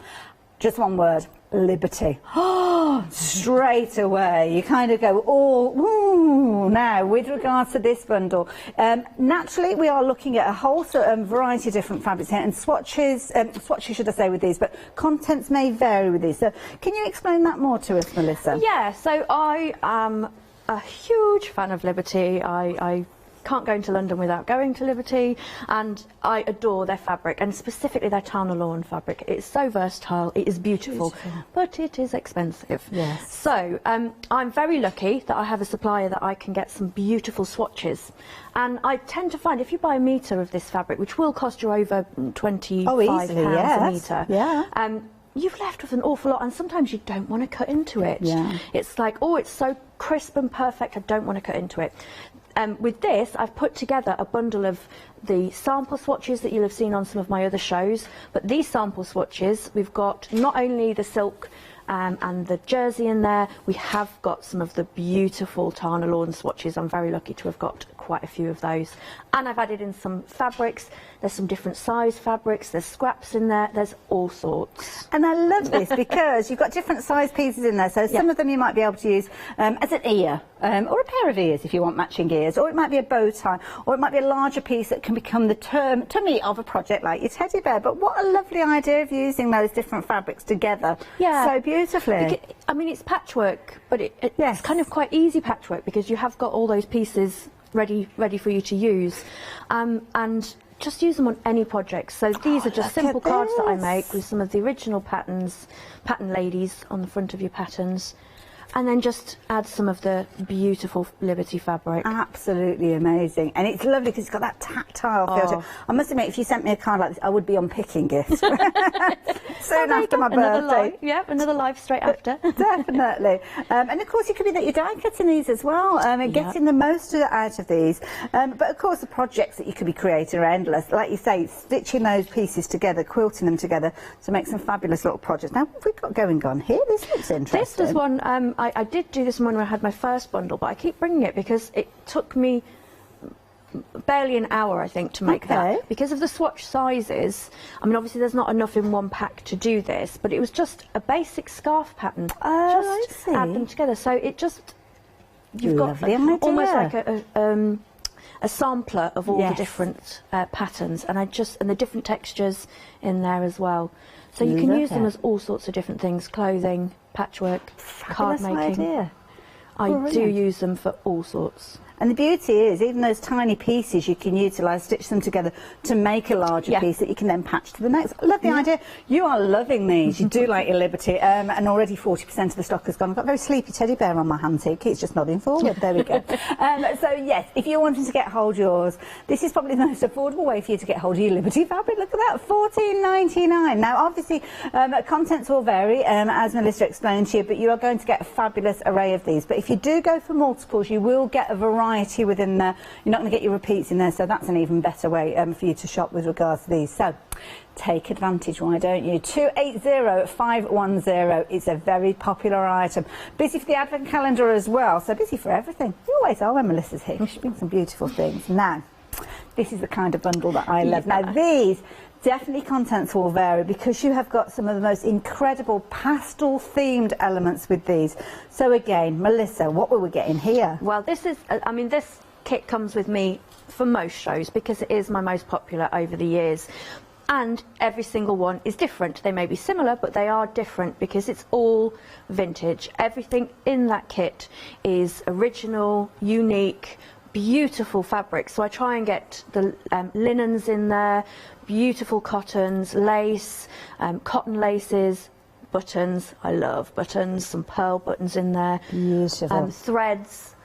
just one word. Liberty. Oh, straight away you kind of go, oh, ooh. Now with regards to this bundle, naturally we are looking at a whole variety of different fabrics here, and swatches should I say with these, but contents may vary with these. So can you explain that more to us, Melissa? Yeah, so I am a huge fan of Liberty. I can't go into London without going to Liberty, and I adore their fabric, and specifically their Tana lawn fabric. It's so versatile, it is beautiful, but it is expensive. Yes. So I'm very lucky that I have a supplier that I can get some beautiful swatches, and I tend to find if you buy a metre of this fabric, which will cost you over £25 a metre, you've left with an awful lot, and sometimes you don't want to cut into it. Yeah. It's like, oh, it's so crisp and perfect, I don't want to cut into it. With this, I've put together a bundle of the sample swatches that you'll have seen on some of my other shows, but these sample swatches, we've got not only the silk and the jersey in there, we have got some of the beautiful Tana lawn swatches. I'm very lucky to have got quite a few of those. And I've added in some fabrics. There's some different size fabrics, there's scraps in there, there's all sorts. And I love this because you've got different size pieces in there, so some of them you might be able to use as an ear, or a pair of ears if you want matching ears, or it might be a bow tie, or it might be a larger piece that can become the tummy of a project like your teddy bear. But what a lovely idea of using those different fabrics together so beautifully. I mean, it's patchwork, but it's kind of quite easy patchwork because you have got all those pieces ready for you to use, and just use them on any project. So these are just simple cards that I make with some of the original pattern ladies on the front of your patterns, and then just add some of the beautiful Liberty fabric. Absolutely amazing, and it's lovely because it's got that tactile feel to it. I must admit, if you sent me a card like this, I would be unpicking it soon after my birthday. Another live straight after. Definitely. And of course, it could be that you're die cutting these as well, and getting the most out of these. But of course, the projects that you could be creating are endless. Like you say, stitching those pieces together, quilting them together to make some fabulous little projects. Now, what have we got going on here? This looks interesting. This was one. I did do this one when I had my first bundle, but I keep bringing it because it took me barely an hour, I think, to make that. Because of the swatch sizes, I mean, obviously there's not enough in one pack to do this, but it was just a basic scarf pattern. Just add them together. So it just, you've got almost like a sampler of all the different patterns, and the different textures in there as well. So you can use them as all sorts of different things: clothing, patchwork, card making. I do use them for all sorts. And the beauty is, even those tiny pieces you can utilise, stitch them together to make a larger piece that you can then patch to the next. I love the idea. You are loving these. You do like your Liberty. And already 40% of the stock has gone. I've got a very sleepy teddy bear on my hand here. Keith's just nodding forward. There we go. So, yes, if you're wanting to get hold of yours, this is probably the most affordable way for you to get hold of your Liberty fabric. Look at that, $14.99. Now, obviously, contents will vary, as Melissa explained to you, but you are going to get a fabulous array of these. But if you do go for multiples, you will get a variety within there. You're not going to get your repeats in there, so that's an even better way for you to shop with regards to these. So take advantage, why don't you? 280510 is a very popular item. Busy for the advent calendar as well, so busy for everything. You always are when Melissa's here. She brings some beautiful things. Now, this is the kind of bundle that I love. Now, these definitely contents will vary because you have got some of the most incredible pastel themed elements with these. So again, Melissa, what were we getting here? Well, this is, I mean, this kit comes with me for most shows because it is my most popular over the years. And every single one is different. They may be similar, but they are different because it's all vintage. Everything in that kit is original, unique, beautiful fabrics. So I try and get the linens in there, beautiful cottons, lace, cotton laces, buttons. I love buttons, some pearl buttons in there. Beautiful. Threads,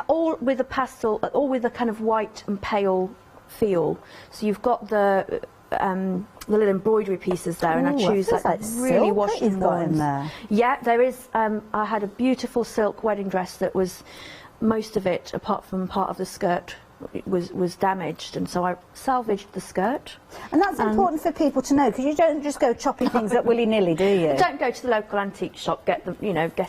all with a pastel, all with a kind of white and pale feel. So you've got the the little embroidery pieces there, and I choose like really silk washed you've got in ones. there. Yeah, there is. I had a beautiful silk wedding dress that was, most of it, apart from part of the skirt, was damaged, and so I salvaged the skirt. And that's important for people to know, because you don't just go chopping things up willy-nilly, do you? Don't go to the local antique shop, get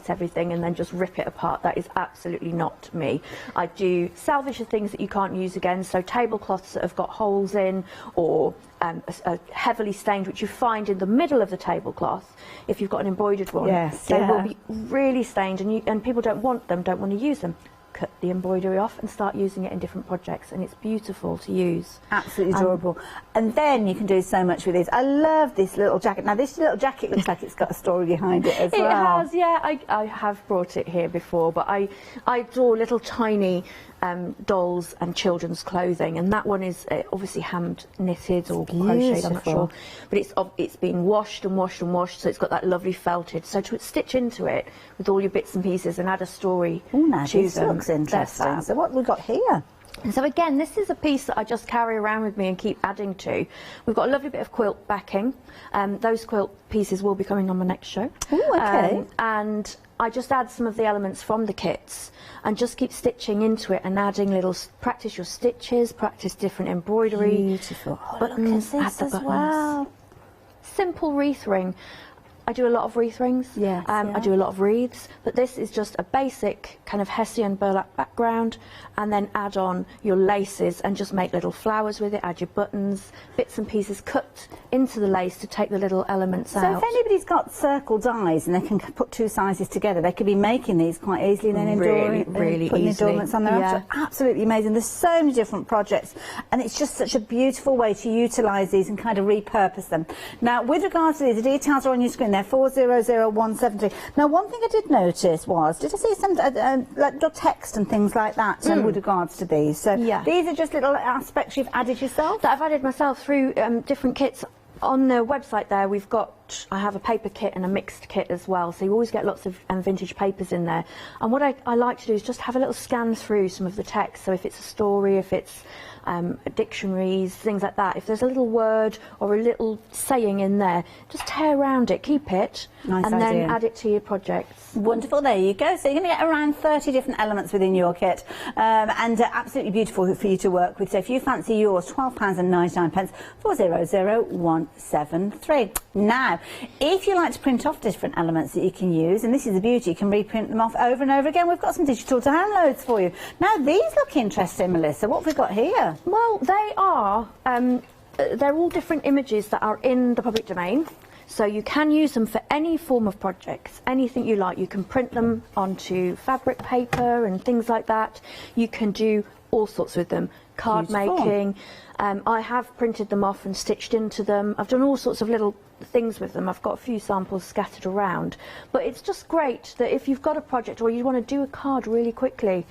everything and then just rip it apart. That is absolutely not me. I do salvage the things that you can't use again, so tablecloths that have got holes in, or a heavily stained, which you find in the middle of the tablecloth. If you've got an embroidered one, they will be really stained, and people don't want to use them. Cut the embroidery off and start using it in different projects, and it's beautiful to use. Absolutely adorable. And then you can do so much with these. I love this little jacket. Now this little jacket looks like it's got a story behind it as well. It has, yeah. I have brought it here before, but I draw little tiny dolls and children's clothing, and that one is obviously hand knitted or crocheted, I'm not sure, but it's been washed and washed and washed, so it's got that lovely felted, so to stitch into it with all your bits and pieces and add a story to this them. looks interesting. So what have we got here? And so again, this is a piece that I just carry around with me and keep adding to. We've got a lovely bit of quilt backing. Those quilt pieces will be coming on my next show. Ooh, okay. And I just add some of the elements from the kits and just keep stitching into it and adding little, practice your stitches, practice different embroidery. Beautiful. Buttons, look at this add the as buttons. well. Simple wreath ring. I do a lot of wreath rings. Yes, I do a lot of wreaths, but this is just a basic kind of Hessian burlap background, and then add on your laces and just make little flowers with it, add your buttons, bits and pieces cut into the lace to take the little elements out. So if anybody's got circle dies and they can put two sizes together, they could be making these quite easily and then really putting easily. adornments on there. Yeah. Absolutely amazing. There's so many different projects, and it's just such a beautiful way to utilise these and kind of repurpose them. Now, with regards to these, the details are on your screen there, 400173. Now, one thing I did notice was, did I see some like text and things like that with regards to these? So these are just little aspects you've added yourself? That I've added myself through different kits. On the website there, I have a paper kit and a mixed kit as well, so you always get lots of vintage papers in there. And what I like to do is just have a little scan through some of the text, so if it's a story, if it's dictionaries, things like that, if there's a little word or a little saying in there, just tear around it, keep it, nice and idea. then add it to your projects. Wonderful, there you go. So you're going to get around 30 different elements within your kit, and absolutely beautiful for you to work with. So if you fancy yours, £12.99, 400173. Now, if you like to print off different elements that you can use, and this is the beauty, you can reprint them off over and over again. We've got some digital downloads for you. Now, these look interesting, Melissa. What have we got here? Well, they are, they're all different images that are in the public domain. So you can use them for any form of projects, anything you like. You can print them onto fabric paper and things like that. You can do all sorts with them. Card making. I have printed them off and stitched into them. I've done all sorts of little things with them. I've got a few samples scattered around. But it's just great that if you've got a project or you want to do a card really quickly,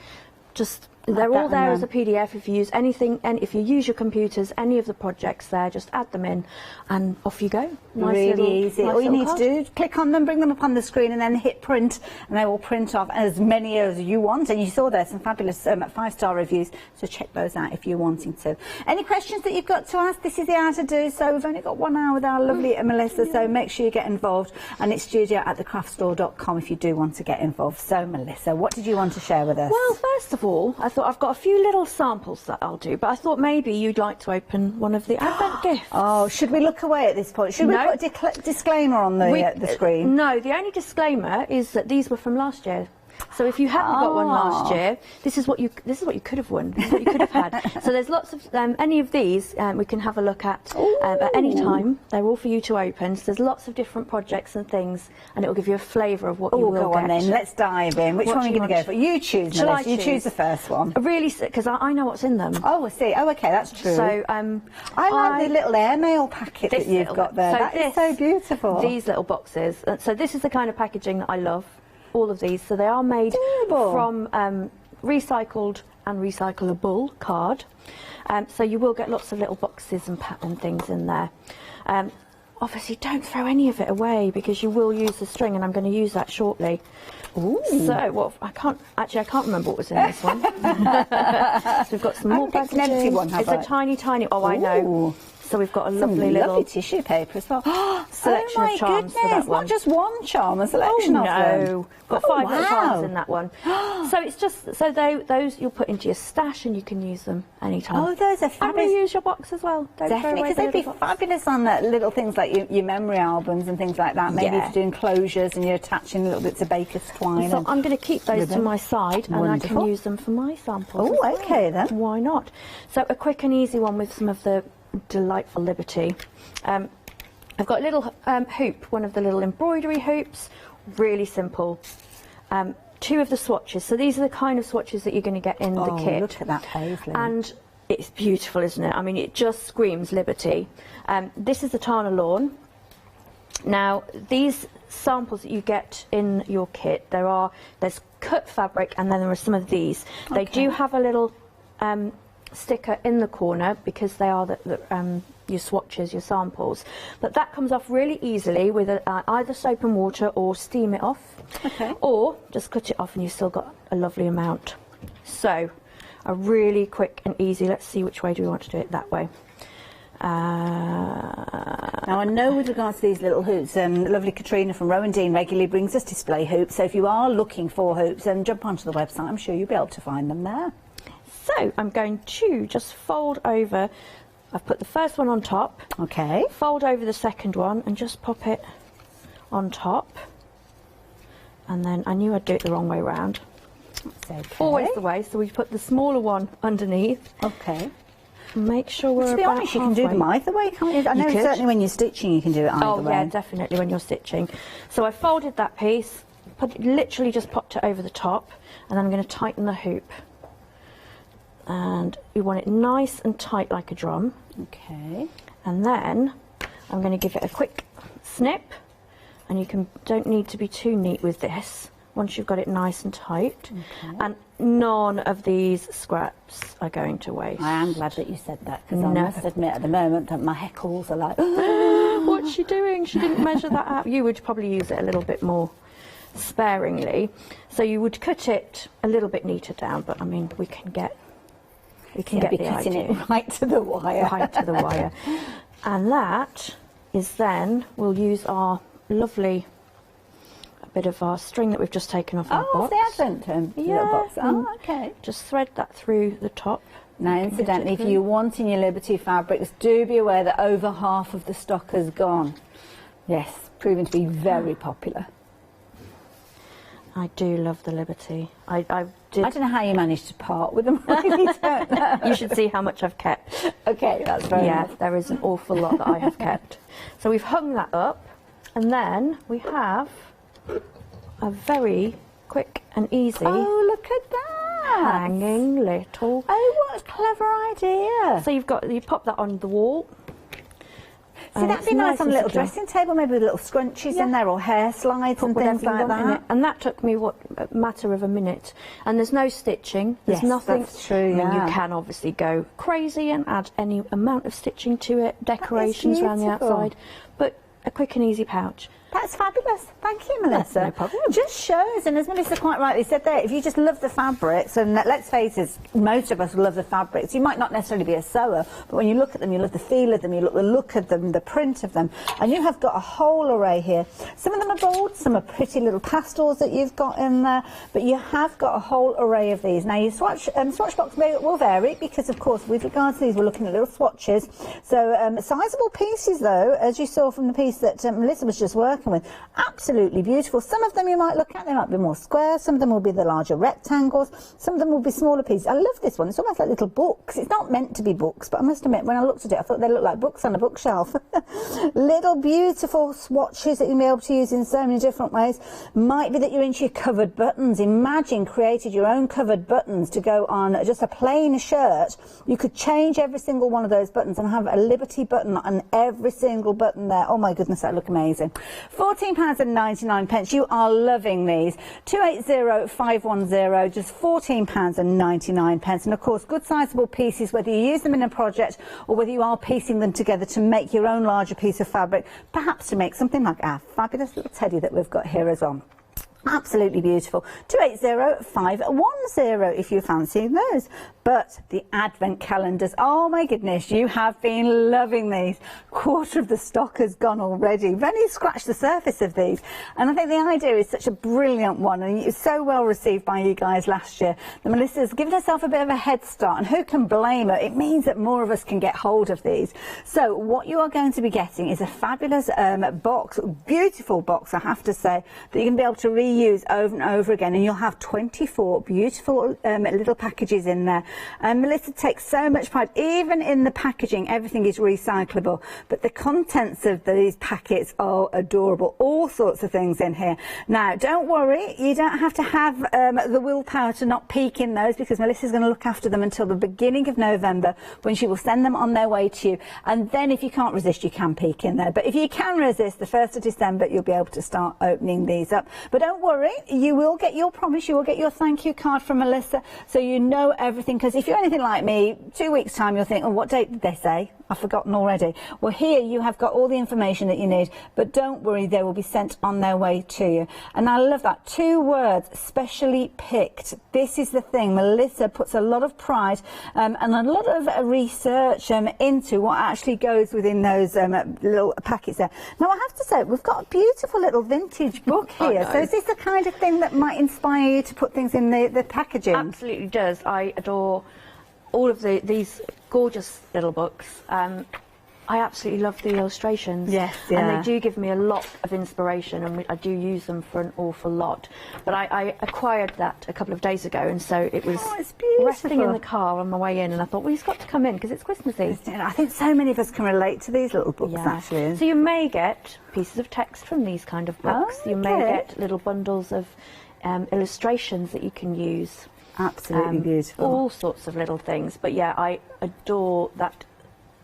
they're all there as a PDF. If you use anything, and if you use your computers, any of the projects there, just add them in, and off you go. Really easy. All you need to do is click on them, bring them up on the screen, and then hit print, and they will print off as many as you want. And you saw there some fabulous 5-star reviews, so check those out if you're wanting to. Any questions that you've got to ask? This is the hour to do so. We've only got 1 hour with our lovely Melissa, so make sure you get involved. And it's studio@thecraftstore.com if you do want to get involved. So, Melissa, what did you want to share with us? Well, first of all, I thought I've got a few little samples that I'll do, but I thought maybe you'd like to open one of the Advent gifts. Oh, should we look away at this point? Should we put a disclaimer on the screen? No, the only disclaimer is that these were from last year. So if you haven't got one last year, this is what you could have won. This is what you could have had. So there's lots of any of these we can have a look at any time. They're all for you to open. So there's lots of different projects and things, and it will give you a flavour of what you will go on get. then. Let's dive in. Which one are you going to go for? You choose, Shall Melissa. I You choose the first one. Really, because I know what's in them. Oh, I see. Oh, okay, that's true. So I like the little airmail packet that you've got there. That is so beautiful. These little boxes. So this is the kind of packaging that I love. All of these, so they are made from recycled and recyclable card. So you will get lots of little boxes and pattern things in there. Obviously, don't throw any of it away because you will use the string, and I'm going to use that shortly. Ooh. So, I can't remember what was in this one. So we've got some more packaging. An empty one, it's a tiny. Oh, I know. So we've got a lovely little tissue paper as well. Selection of charms for that one. Not just one charm, a selection of them. No, got 5 little charms in that one. So it's just those you'll put into your stash and you can use them anytime. Oh, those are fabulous. And reuse your box as well. Don't Definitely, because they'd be fabulous on little things like your memory albums and things like that. Maybe if you're doing closures and you're attaching little bits of baker's twine. So I'm going to keep those to my side and I can use them for my samples. Oh, okay then. Why not? So a quick and easy one with some of the delightful Liberty. I've got a little hoop, one of the little embroidery hoops, really simple. 2 of the swatches, so these are the kind of swatches that you're going to get in the kit. Look at that paisley. And it's beautiful, isn't it? I mean, it just screams Liberty. This is the Tana Lawn. Now, these samples that you get in your kit, there's cut fabric and then there are some of these. They do have a little sticker in the corner because they are your swatches, your samples. But that comes off really easily with either soap and water or steam it off. Okay. Or just cut it off and you've still got a lovely amount. So, a really quick and easy, let's see which way do we want to do it, that way. Now I know with regards to these little hoops, lovely Katrina from Rowan Dean regularly brings us display hoops, so if you are looking for hoops, jump onto the website, I'm sure you'll be able to find them there. So I'm going to just fold over, I've put the first one on top, okay, fold over the second one and just pop it on top, and then I knew I'd do it the wrong way round. That's okay. Always the way, so we put the smaller one underneath. Okay. Make sure we're to be about honest, you can do them either way, can't you? I know certainly when you're stitching you can do it either way. Oh yeah, definitely when you're stitching. So I folded that piece, literally just popped it over the top, and then I'm going to tighten the hoop. And you want it nice and tight like a drum. Okay. And then I'm going to give it a quick snip, and you don't need to be too neat with this. Once you've got it nice and tight, and none of these scraps are going to waste. I am glad that you said that, because I must admit at the moment that my heckles are like, what's she doing? She didn't measure that out. You would probably use it a little bit more sparingly. So you would cut it a little bit neater down, but I mean, we can get the cutting idea. it right to the wire. Right to the wire. And that is then, we'll use our lovely bit of our string that we've just taken off our box. The Advent little box. Oh, okay. Just thread that through the top. Now, incidentally, if you're wanting your Liberty fabrics, do be aware that over half of the stock has gone. Yes, proving to be very popular. I do love the Liberty. I don't know how you managed to part with them. I really don't know. You should see how much I've kept. Okay, that's very nice. Yeah, there is an awful lot that I have kept. So we've hung that up, and then we have a very quick and easy. Oh, look at that! Hanging little. Oh, what a clever idea! So you pop that on the wall. See, that'd be nice on a little dressing table, maybe with little scrunchies in there or hair slides and things like that. And that took me a matter of a minute. And there's no stitching. There's nothing. That's true. I mean, you can obviously go crazy and add any amount of stitching to it, decorations around the outside, but a quick and easy pouch. That's fabulous. Thank you, Melissa. No problem. Just shows, and as Melissa quite rightly said there, if you just love the fabrics, and let's face it, most of us love the fabrics. You might not necessarily be a sewer, but when you look at them, you love the feel of them, you look the look of them, the print of them, and you have got a whole array here. Some of them are bold, some are pretty little pastels that you've got in there, but you have got a whole array of these. Now, your swatch box will vary, because, of course, with regards to these, we're looking at little swatches. So, sizable pieces, though, as you saw from the piece that Melissa was just working with, absolutely beautiful. Some of them you might look at, they might be more square, some of them will be the larger rectangles, some of them will be smaller pieces. I love this one, it's almost like little books. It's not meant to be books, but I must admit, when I looked at it, I thought they looked like books on a bookshelf. Little beautiful swatches that you'll be able to use in so many different ways. Might be that you're into your covered buttons. Imagine created your own covered buttons to go on just a plain shirt. You could change every single one of those buttons and have a Liberty button on every single button there. Oh my goodness, that look amazing. £14.99. You are loving these. 280510, just £14.99. And of course, good sizable pieces, whether you use them in a project or whether you are piecing them together to make your own larger piece of fabric, perhaps to make something like our fabulous little teddy that we've got here as well. Absolutely beautiful. 280510 if you're fancying those. But the advent calendars, oh my goodness, you have been loving these. Quarter of the stock has gone already. We've only scratched the surface of these. And I think the idea is such a brilliant one, and it was so well received by you guys last year. The Melissa's given herself a bit of a head start, and who can blame her? It means that more of us can get hold of these. So what you are going to be getting is a fabulous box, beautiful box, I have to say, that you're going to be able to reuse over and over again, and you'll have 24 beautiful little packages in there. And Melissa takes so much pride, even in the packaging, everything is recyclable, but the contents of these packets are adorable. All sorts of things in here. Now, don't worry, you don't have to have the willpower to not peek in those, because Melissa's going to look after them until the beginning of November, when she will send them on their way to you. And then if you can't resist, you can peek in there. But if you can resist, the 1st of December, you'll be able to start opening these up. But don't worry, you will get your promise, you will get your thank you card from Melissa, so you know everything. Because if you're anything like me, 2 weeks' time you'll think, oh, what date did they say? I've forgotten already. Well, here you have got all the information that you need, but don't worry, they will be sent on their way to you. And I love that. 2 words, specially picked. This is the thing. Melissa puts a lot of pride and a lot of research into what actually goes within those little packets there. Now, I have to say, we've got a beautiful little vintage book here. So is this the kind of thing that might inspire you to put things in the packaging? Absolutely does. I adore all of these gorgeous little books. I absolutely love the illustrations. Yes, and they do give me a lot of inspiration, and I do use them for an awful lot. But I acquired that a couple of days ago, and so it was resting in the car on my way in, and I thought, well, he's got to come in because it's Christmassy. I think so many of us can relate to these little books, actually. So you may get pieces of text from these kind of books. You may get little bundles of illustrations that you can use. Absolutely beautiful. All sorts of little things. But yeah, I adore that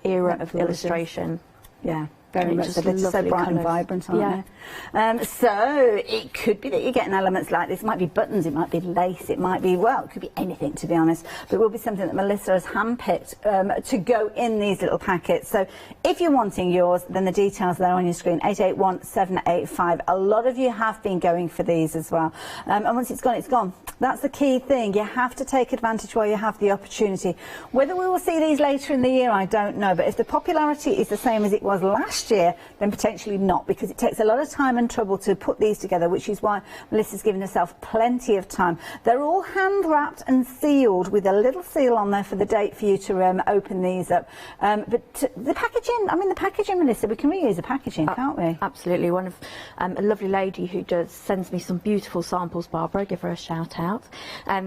era of illustration. Yeah, very much. Just They're so bright and vibrant, aren't they? So it could be that you're getting elements like this. It might be buttons, it might be lace, it might be, well, it could be anything, to be honest. But it will be something that Melissa has handpicked to go in these little packets. So if you're wanting yours, then the details are there on your screen, 881785. A lot of you have been going for these as well. And once it's gone, it's gone. That's the key thing. You have to take advantage while you have the opportunity. Whether we will see these later in the year, I don't know. But if the popularity is the same as it was last year, then potentially not, because it takes a lot of time and trouble to put these together, which is why Melissa's given herself plenty of time. They're all hand wrapped and sealed with a little seal on there for the date for you to open these up. But the packaging, I mean, the packaging, Melissa, we can reuse the packaging, can't we? Absolutely. One of a lovely lady who sends me some beautiful samples, Barbara, give her a shout out.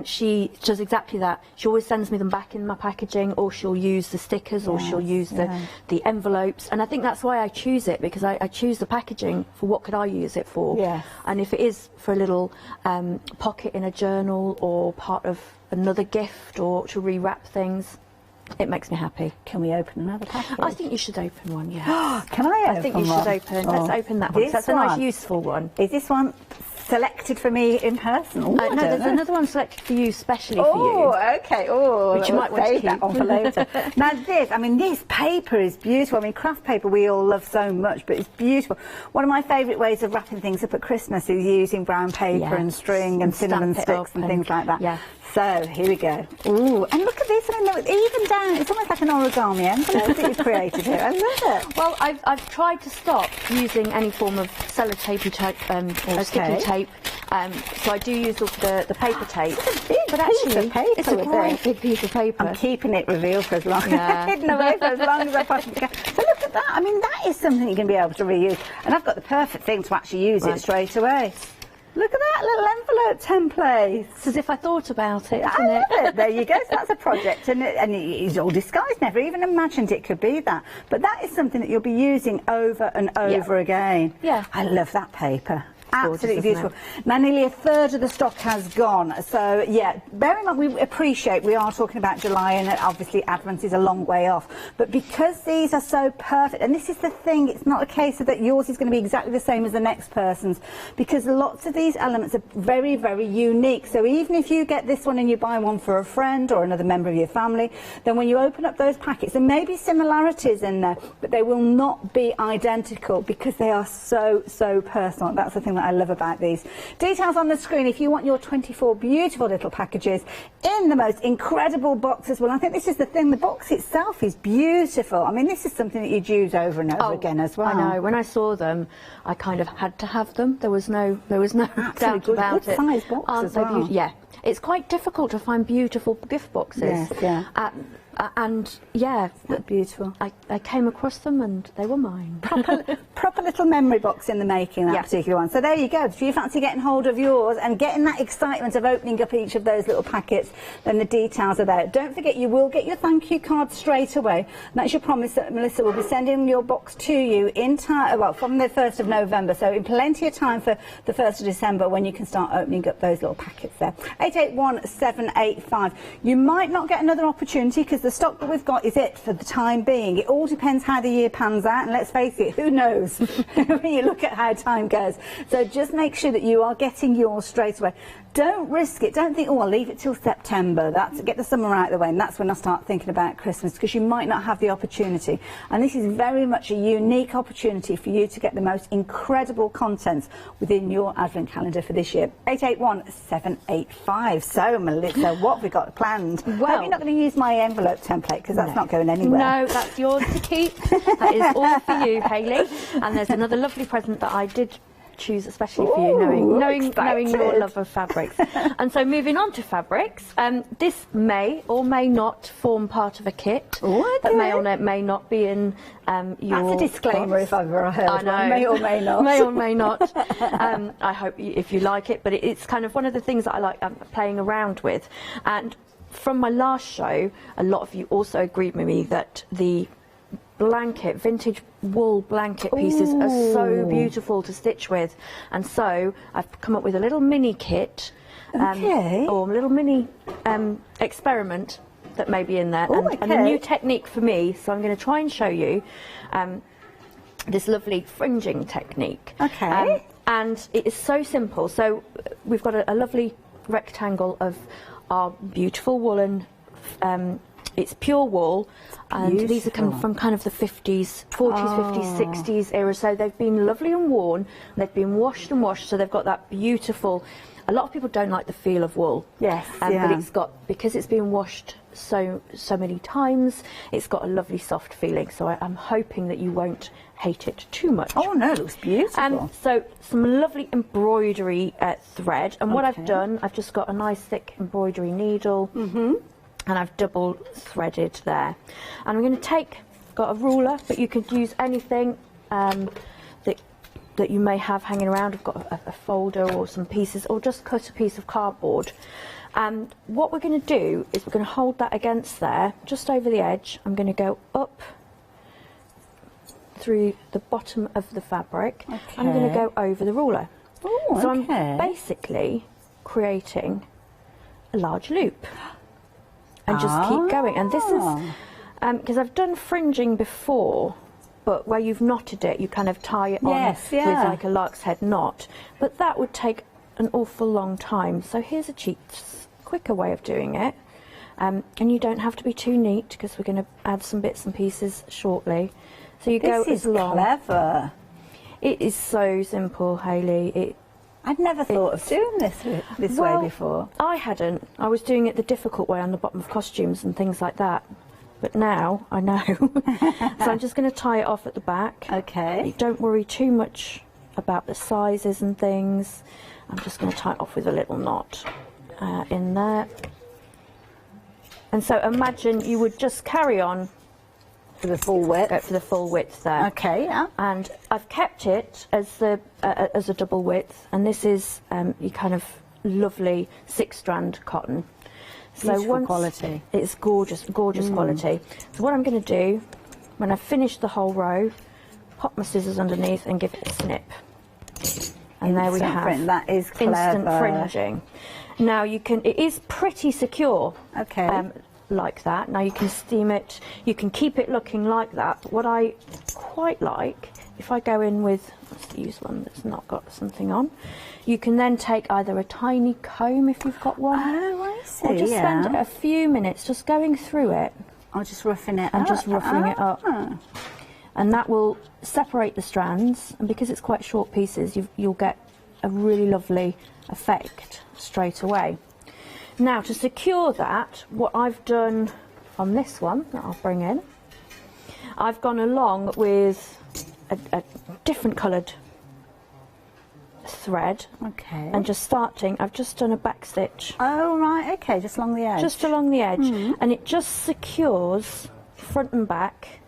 She does exactly that. She always sends me them back in my packaging, or she'll use the stickers, or she'll use the envelopes. And I think that's why I choose it, because I choose the packaging for what could I use it for. And if it is for a little pocket in a journal, or part of another gift, or to rewrap things, it makes me happy. Can we open another package? I think you should open one, yeah. Can I open one? I think you should open. Let's open that one. That's a nice, useful one. Is this one selected for me in person? No, there's another one selected for you, specially for you. Oh, okay. Oh, which you might want to keep. that one for later. Now this, I mean, this paper is beautiful. I mean, craft paper we all love so much, but it's beautiful. One of my favourite ways of wrapping things up at Christmas is using brown paper and string and cinnamon sticks and things like that. So here we go. Ooh, and look at this. I mean, even down, it's almost like an origami. I'm going to look at you've created here. I love it. Well, I've tried to stop using any form of sellotapey type sticky tape. So I do use the paper tape. It's a big piece of paper. It's a great big piece of paper. I'm keeping it revealed for as long hidden away for as long as I possibly can. So look at that. I mean, that is something you're going to be able to reuse. And I've got the perfect thing to actually use it straight away. Look at that little envelope template. It's as if I thought about it, isn't it? There you go. So that's a project, and it's all disguised. Never even imagined it could be that. But that is something that you'll be using over and over again. I love that paper. Absolutely beautiful. Now, nearly a third of the stock has gone. So, yeah, bear in mind, we appreciate we are talking about July, and obviously Advent is a long way off. But because these are so perfect, and this is the thing, it's not a case of that yours is going to be exactly the same as the next person's, because lots of these elements are very, very unique. So even if you get this one and you buy one for a friend or another member of your family, then when you open up those packets, there may be similarities in there, but they will not be identical, because they are so, so personal. That's the thing that I love about these. Details on the screen if you want your 24 beautiful little packages in the most incredible box as well. I think this is the thing, the box itself is beautiful. I mean, this is something that you'd use over and over again as well. I know, when I saw them, I kind of had to have them. There was no doubt about it. Size box as well. Yeah, it's quite difficult to find beautiful gift boxes. Yes, yeah. And yeah, beautiful. I came across them and they were mine. Proper little memory box in the making, that particular one. So there you go. If you fancy getting hold of yours and getting that excitement of opening up each of those little packets, then the details are there. Don't forget, you will get your thank you card straight away. And that's your promise that Melissa will be sending your box to you in time, well, from the 1st of November. So in plenty of time for the 1st of December when you can start opening up those little packets there. 881785. You might not get another opportunity because the stock that we've got is it for the time being. It all depends how the year pans out, and let's face it, who knows when you look at how time goes. So just make sure that you are getting yours straight away. Don't risk it. Don't think, oh, I'll leave it till September. Get the summer out of the way, and that's when I start thinking about Christmas, because you might not have the opportunity. And this is very much a unique opportunity for you to get the most incredible content within your Advent calendar for this year. 881785. So, Melissa, what have we got planned? Well, I hope you're not going to use my envelope template, because that's not going anywhere. No, that's yours to keep. That is all for you, Hayley. And there's another lovely present that I did choose especially for you, knowing your love of fabrics. And so moving on to fabrics, this may or may not form part of a kit. That may or may not be in your... That's a disclaimer if I've ever heard one. May or may not. May or may not. I hope if you like it, but it's kind of one of the things that I like playing around with. And from my last show, a lot of you also agreed with me that the vintage wool blanket pieces are so beautiful to stitch with, and so I've come up with a little mini kit or a little mini experiment that may be in there, and a new technique for me. So I'm going to try and show you this lovely fringing technique. And it is so simple. So we've got a lovely rectangle of our beautiful woolen it's pure wool, and these are coming from kind of the 50s, 40s, 50s, 60s era, so they've been lovely and worn, and they've been washed and washed, so they've got that beautiful... A lot of people don't like the feel of wool. Yes, but it's got, because it's been washed so many times, it's got a lovely soft feeling, so I'm hoping that you won't hate it too much. Oh no, it looks beautiful. So some lovely embroidery thread, and what I've done, I've just got a nice thick embroidery needle, and I've double threaded there. And I'm going to got a ruler, but you could use anything that you may have hanging around. I've got a folder or some pieces, or just cut a piece of cardboard. And what we're going to do is we're going to hold that against there, just over the edge. I'm going to go up through the bottom of the fabric, and I'm going to go over the ruler. So I'm basically creating a large loop. And just keep going. And this is because I've done fringing before, but where you've knotted it, you kind of tie it on with like a lark's head knot. But that would take an awful long time. So here's a quicker way of doing it. And you don't have to be too neat, because we're going to add some bits and pieces shortly. So you go as long. This is clever. It is so simple, Hayley. I'd never thought of doing this way before. I hadn't. I was doing it the difficult way on the bottom of costumes and things like that. But now I know. So I'm just going to tie it off at the back. Don't worry too much about the sizes and things. I'm just going to tie it off with a little knot in there. And so imagine you would just carry on for the full width. For the full width there. And I've kept it as a double width, and this is your kind of lovely 6-strand cotton. Beautiful quality. It's gorgeous quality. So what I'm going to do, when I've finished the whole row, pop my scissors underneath and give it a snip. And there we have that is clever. Instant fringing. Now it is pretty secure. Like that. Now you can steam it, you can keep it looking like that. But what I quite like, if I go in with, let's use one that's not got something on, you can then take either a tiny comb if you've got one. Oh, I see. Or just spend a few minutes just going through it. Or just roughing it and up. just ruffling it up. And that will separate the strands, and because it's quite short pieces, you'll get a really lovely effect straight away. Now, to secure that, what I've done on this one that I'll bring in, I've gone along with a different coloured thread. Okay. And just starting, I've just done a back stitch. Oh, right, okay, just along the edge. Just along the edge. And it just secures front and back.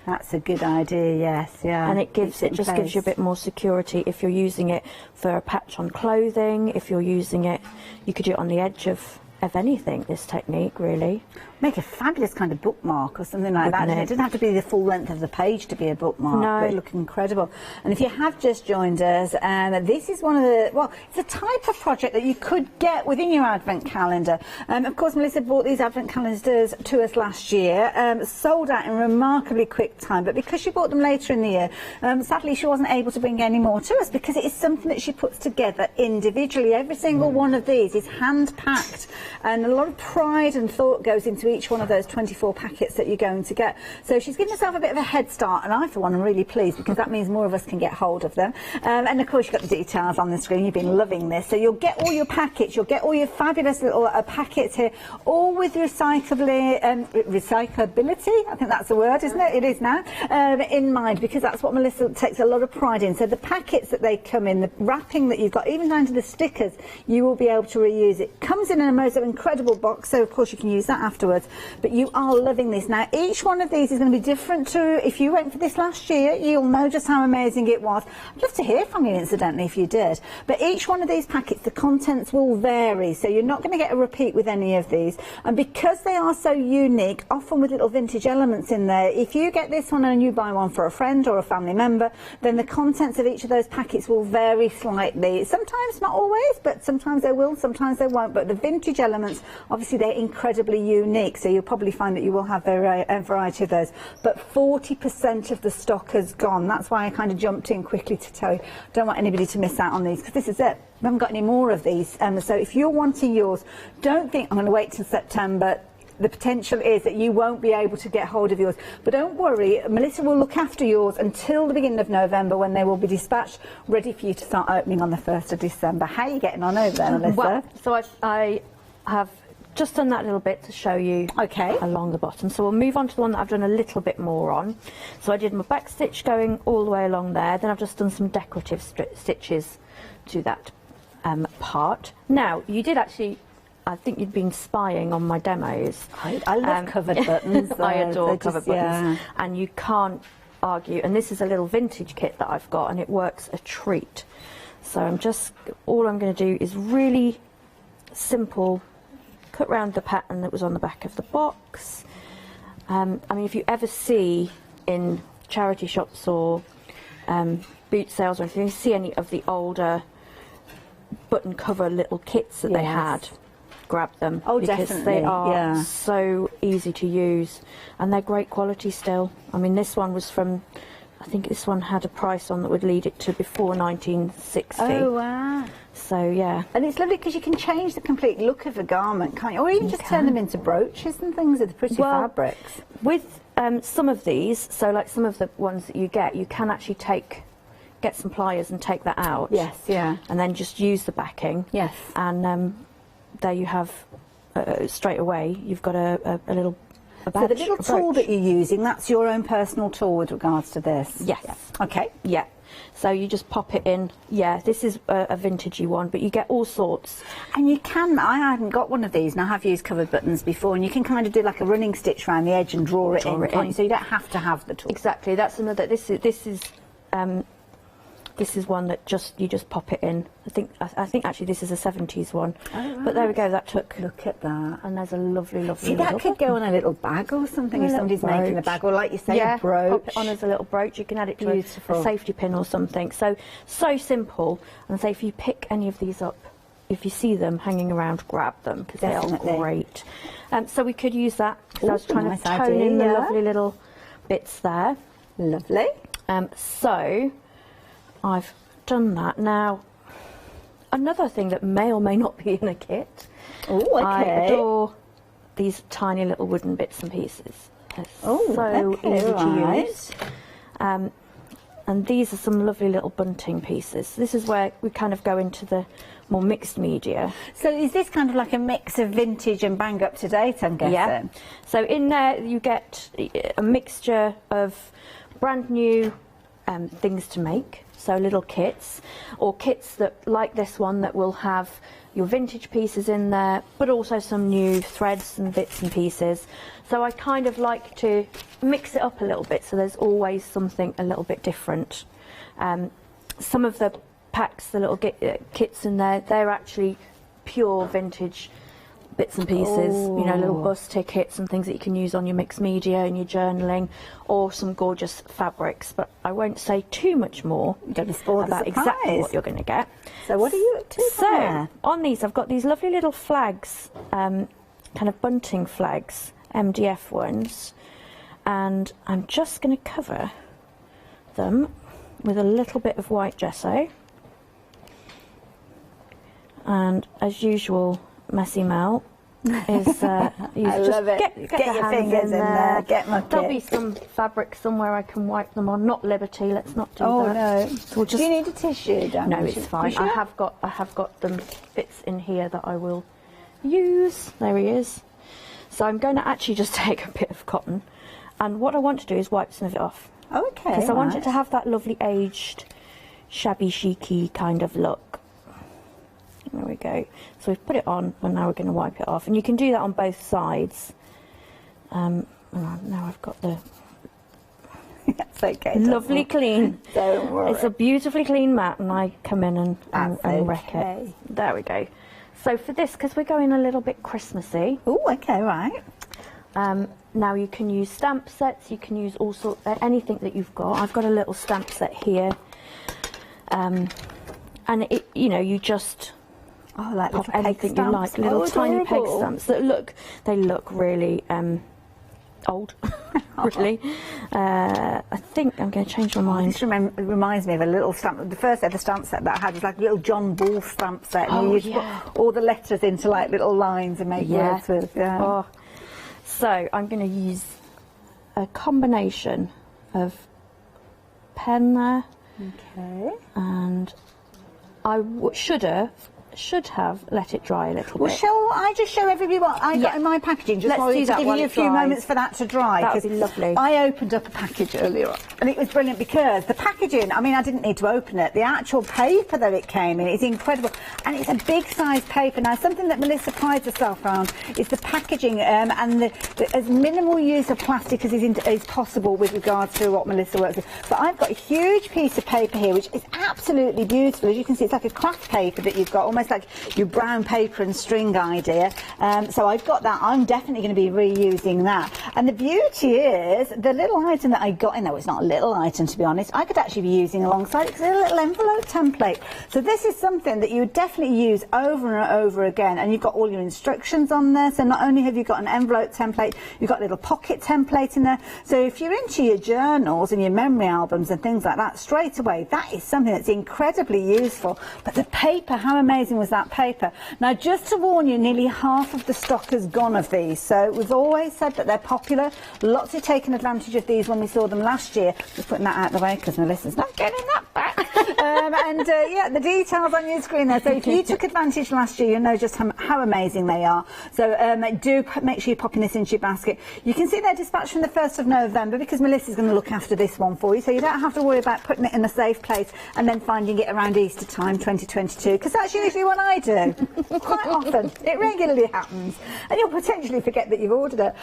That's a good idea, yes, yeah. And it gives it just gives you a bit more security if you're using it for a patch on clothing. If you're using it, you could do it on the edge of anything, this technique, really. Make a fabulous kind of bookmark or something like that. It doesn't have to be the full length of the page to be a bookmark, but it looks incredible. And if you have just joined us, this is one of the, well, it's a type of project that you could get within your Advent calendar. Of course, Melissa bought these Advent calendars to us last year, sold out in remarkably quick time, but because she bought them later in the year, sadly she wasn't able to bring any more to us because it is something that she puts together individually. Every single one of these is hand-packed, and a lot of pride and thought goes into each one of those 24 packets that you're going to get. So she's given herself a bit of a head start, and I, for one, am really pleased because that means more of us can get hold of them. And of course, you've got the details on the screen. You've been loving this. So you'll get all your packets. You'll get all your fabulous little packets here, all with recyclability. I think that's the word, isn't it? It is now, in mind, because that's what Melissa takes a lot of pride in. So the packets that they come in, the wrapping that you've got, even down to the stickers, you will be able to reuse it. Comes in a most incredible box, so of course you can use that afterwards. But you are loving this. Now, each one of these is going to be different to, if you went for this last year, you'll know just how amazing it was. I'd love to hear from you, incidentally, if you did. But each one of these packets, the contents will vary, so you're not going to get a repeat with any of these. And because they are so unique, often with little vintage elements in there, if you get this one and you buy one for a friend or a family member, then the contents of each of those packets will vary slightly. Sometimes, not always, but sometimes they will, sometimes they won't. But the vintage elements, obviously, they're incredibly unique, so you'll probably find that you will have a variety of those. But 40% of the stock has gone. That's why I kind of jumped in quickly to tell you. I don't want anybody to miss out on these, because this is it. We haven't got any more of these. So if you're wanting yours, don't think I'm going to wait till September. The potential is that you won't be able to get hold of yours. But don't worry, Melissa will look after yours until the beginning of November, when they will be dispatched, ready for you to start opening on the 1st of December. How are you getting on over there, Melissa? Well, so I have just done that little bit to show you along the bottom. So we'll move on to the one that I've done a little bit more on. So I did my back stitch going all the way along there. Then I've just done some decorative stitches to that part. Now, you did actually, I think you'd been spying on my demos. I love covered buttons. I adore covered buttons. And you can't argue. And this is a little vintage kit that I've got, and it works a treat. So all I'm going to do is really simple, cut round the pattern that was on the back of the box. I mean, if you ever see in charity shops or boot sales or anything, you see any of the older button cover little kits that they had, grab them. Oh, because definitely. They are so easy to use, and they're great quality still. I mean, this one was from, I think this one had a price on that would lead it to before 1960. Oh, wow. So, yeah. And it's lovely because you can change the complete look of a garment, can't you? Or even just turn them into brooches and things with pretty fabrics. With some of these, so like some of the ones that you get, you can actually get some pliers and take that out. Yes, yeah. And then just use the backing. Yes. And there you have, straight away, you've got a little badge. So the little tool that you're using, that's your own personal tool with regards to this? Yes. Okay. Yeah. So you just pop it in. Yeah, this is a vintagey one, but you get all sorts. And you can, I hadn't got one of these, and I have used covered buttons before, and you can kind of do like a running stitch around the edge and draw it in, can't you? So you don't have to have the tool. Exactly. That's another, this is one that you just pop it in. I think actually this is a 70s one. Oh, right. But there we go, that took... Look at that. And there's a lovely, lovely See, that could go on a little bag or something if somebody's making a bag, or like you say, a brooch. Pop it on as a little brooch. You can add it to a safety pin or something. So simple. And so if you pick any of these up, if you see them hanging around, grab them, because they are great. So we could use that. So I was trying to tone in the lovely little bits there. Lovely. So I've done that. Now, another thing that may or may not be in a kit. Oh, okay. I adore these tiny little wooden bits and pieces. They're so easy to use. And these are some lovely little bunting pieces. This is where we kind of go into the more mixed media. So is this kind of like a mix of vintage and bang up to date, I'm guessing? Yeah. So in there you get a mixture of brand new things to make, so little kits, or kits that, like this one, that will have your vintage pieces in there, but also some new threads and bits and pieces. So I kind of like to mix it up a little bit, so there's always something a little bit different. Some of the packs, the little kits in there, they're actually pure vintage bits and pieces, you know, little bus tickets and things that you can use on your mixed media and your journaling, or some gorgeous fabrics. But I won't say too much more about exactly what you're going to get. So what are you up to So on these, I've got these lovely little flags, kind of bunting flags, MDF ones, and I'm just going to cover them with a little bit of white gesso. And as usual, Messy Mel is I love it. Get your fingers in there. Get my There'll be some fabric somewhere I can wipe them on. Not Liberty. Let's not do that. Oh no. So we'll Do you need a tissue, Dan? No, it's fine. I have got them bits in here that I will use. There he is. So I'm going to actually just take a bit of cotton, and what I want to do is wipe some of it off. Oh, okay. Because I want it to have that lovely aged, shabby chicy kind of look. There we go. So we've put it on, and now we're going to wipe it off. And you can do that on both sides. Now I've got the That's okay. lovely clean. Don't worry. It's a beautifully clean mat, and I come in and wreck it. There we go. So for this, because we're going a little bit Christmassy. Oh, okay, right. Now you can use stamp sets. You can use all sorts, anything that you've got. I've got a little stamp set here, and it, you know, you just. Oh, like pop little anything peg you like, stamps. little tiny peg Adorable. stamps that look really old, really. I think I'm going to change my mind. This reminds me of a little stamp. The first ever stamp set that I had was like a little John Ball stamp set. And you used to put all the letters into like little lines and make words with. Yeah. Oh. So I'm going to use a combination of pen there. Okay. And I should have let it dry a little Well, bit. shall I just show everybody what I got in my packaging? Just Let's while do that give while you a it few dries. moments for that to dry. That would be 'cause lovely. I opened up a package earlier on, and it was brilliant because the packaging, I mean, I didn't need to open it. The actual paper that it came in is incredible, and it's a big size paper. Now, something that Melissa prides herself around is the packaging and the as minimal use of plastic as is possible with regards to what Melissa works with. But I've got a huge piece of paper here, which is absolutely beautiful. As you can see, it's like a craft paper that you've got, almost like your brown paper and string idea. So I've got that. I'm definitely going to be reusing that. And the beauty is, the little item that I got in there, well, it's not a little item to be honest, I could actually be using alongside it because it's a little envelope template. So this is something that you would definitely use over and over again, and you've got all your instructions on there. So not only have you got an envelope template, you've got a little pocket template in there. So if you're into your journals and your memory albums and things like that, straight away, that is something that's incredibly useful. But the paper, how amazing was that paper? Now, just to warn you, nearly half of the stock has gone of these. So we've always said that they're popular. Lots have taken advantage of these when we saw them last year. Just putting that out of the way because Melissa's not getting that back. Yeah, the details on your screen there. So if you took advantage last year, you'll know just how amazing they are. So do make sure you're popping this into your basket. You can see they're dispatched from the 1st of November because Melissa's going to look after this one for you. So you don't have to worry about putting it in a safe place and then finding it around Easter time 2022, because that's usually what I do. Quite often. It regularly happens. And you'll potentially forget that you've ordered it.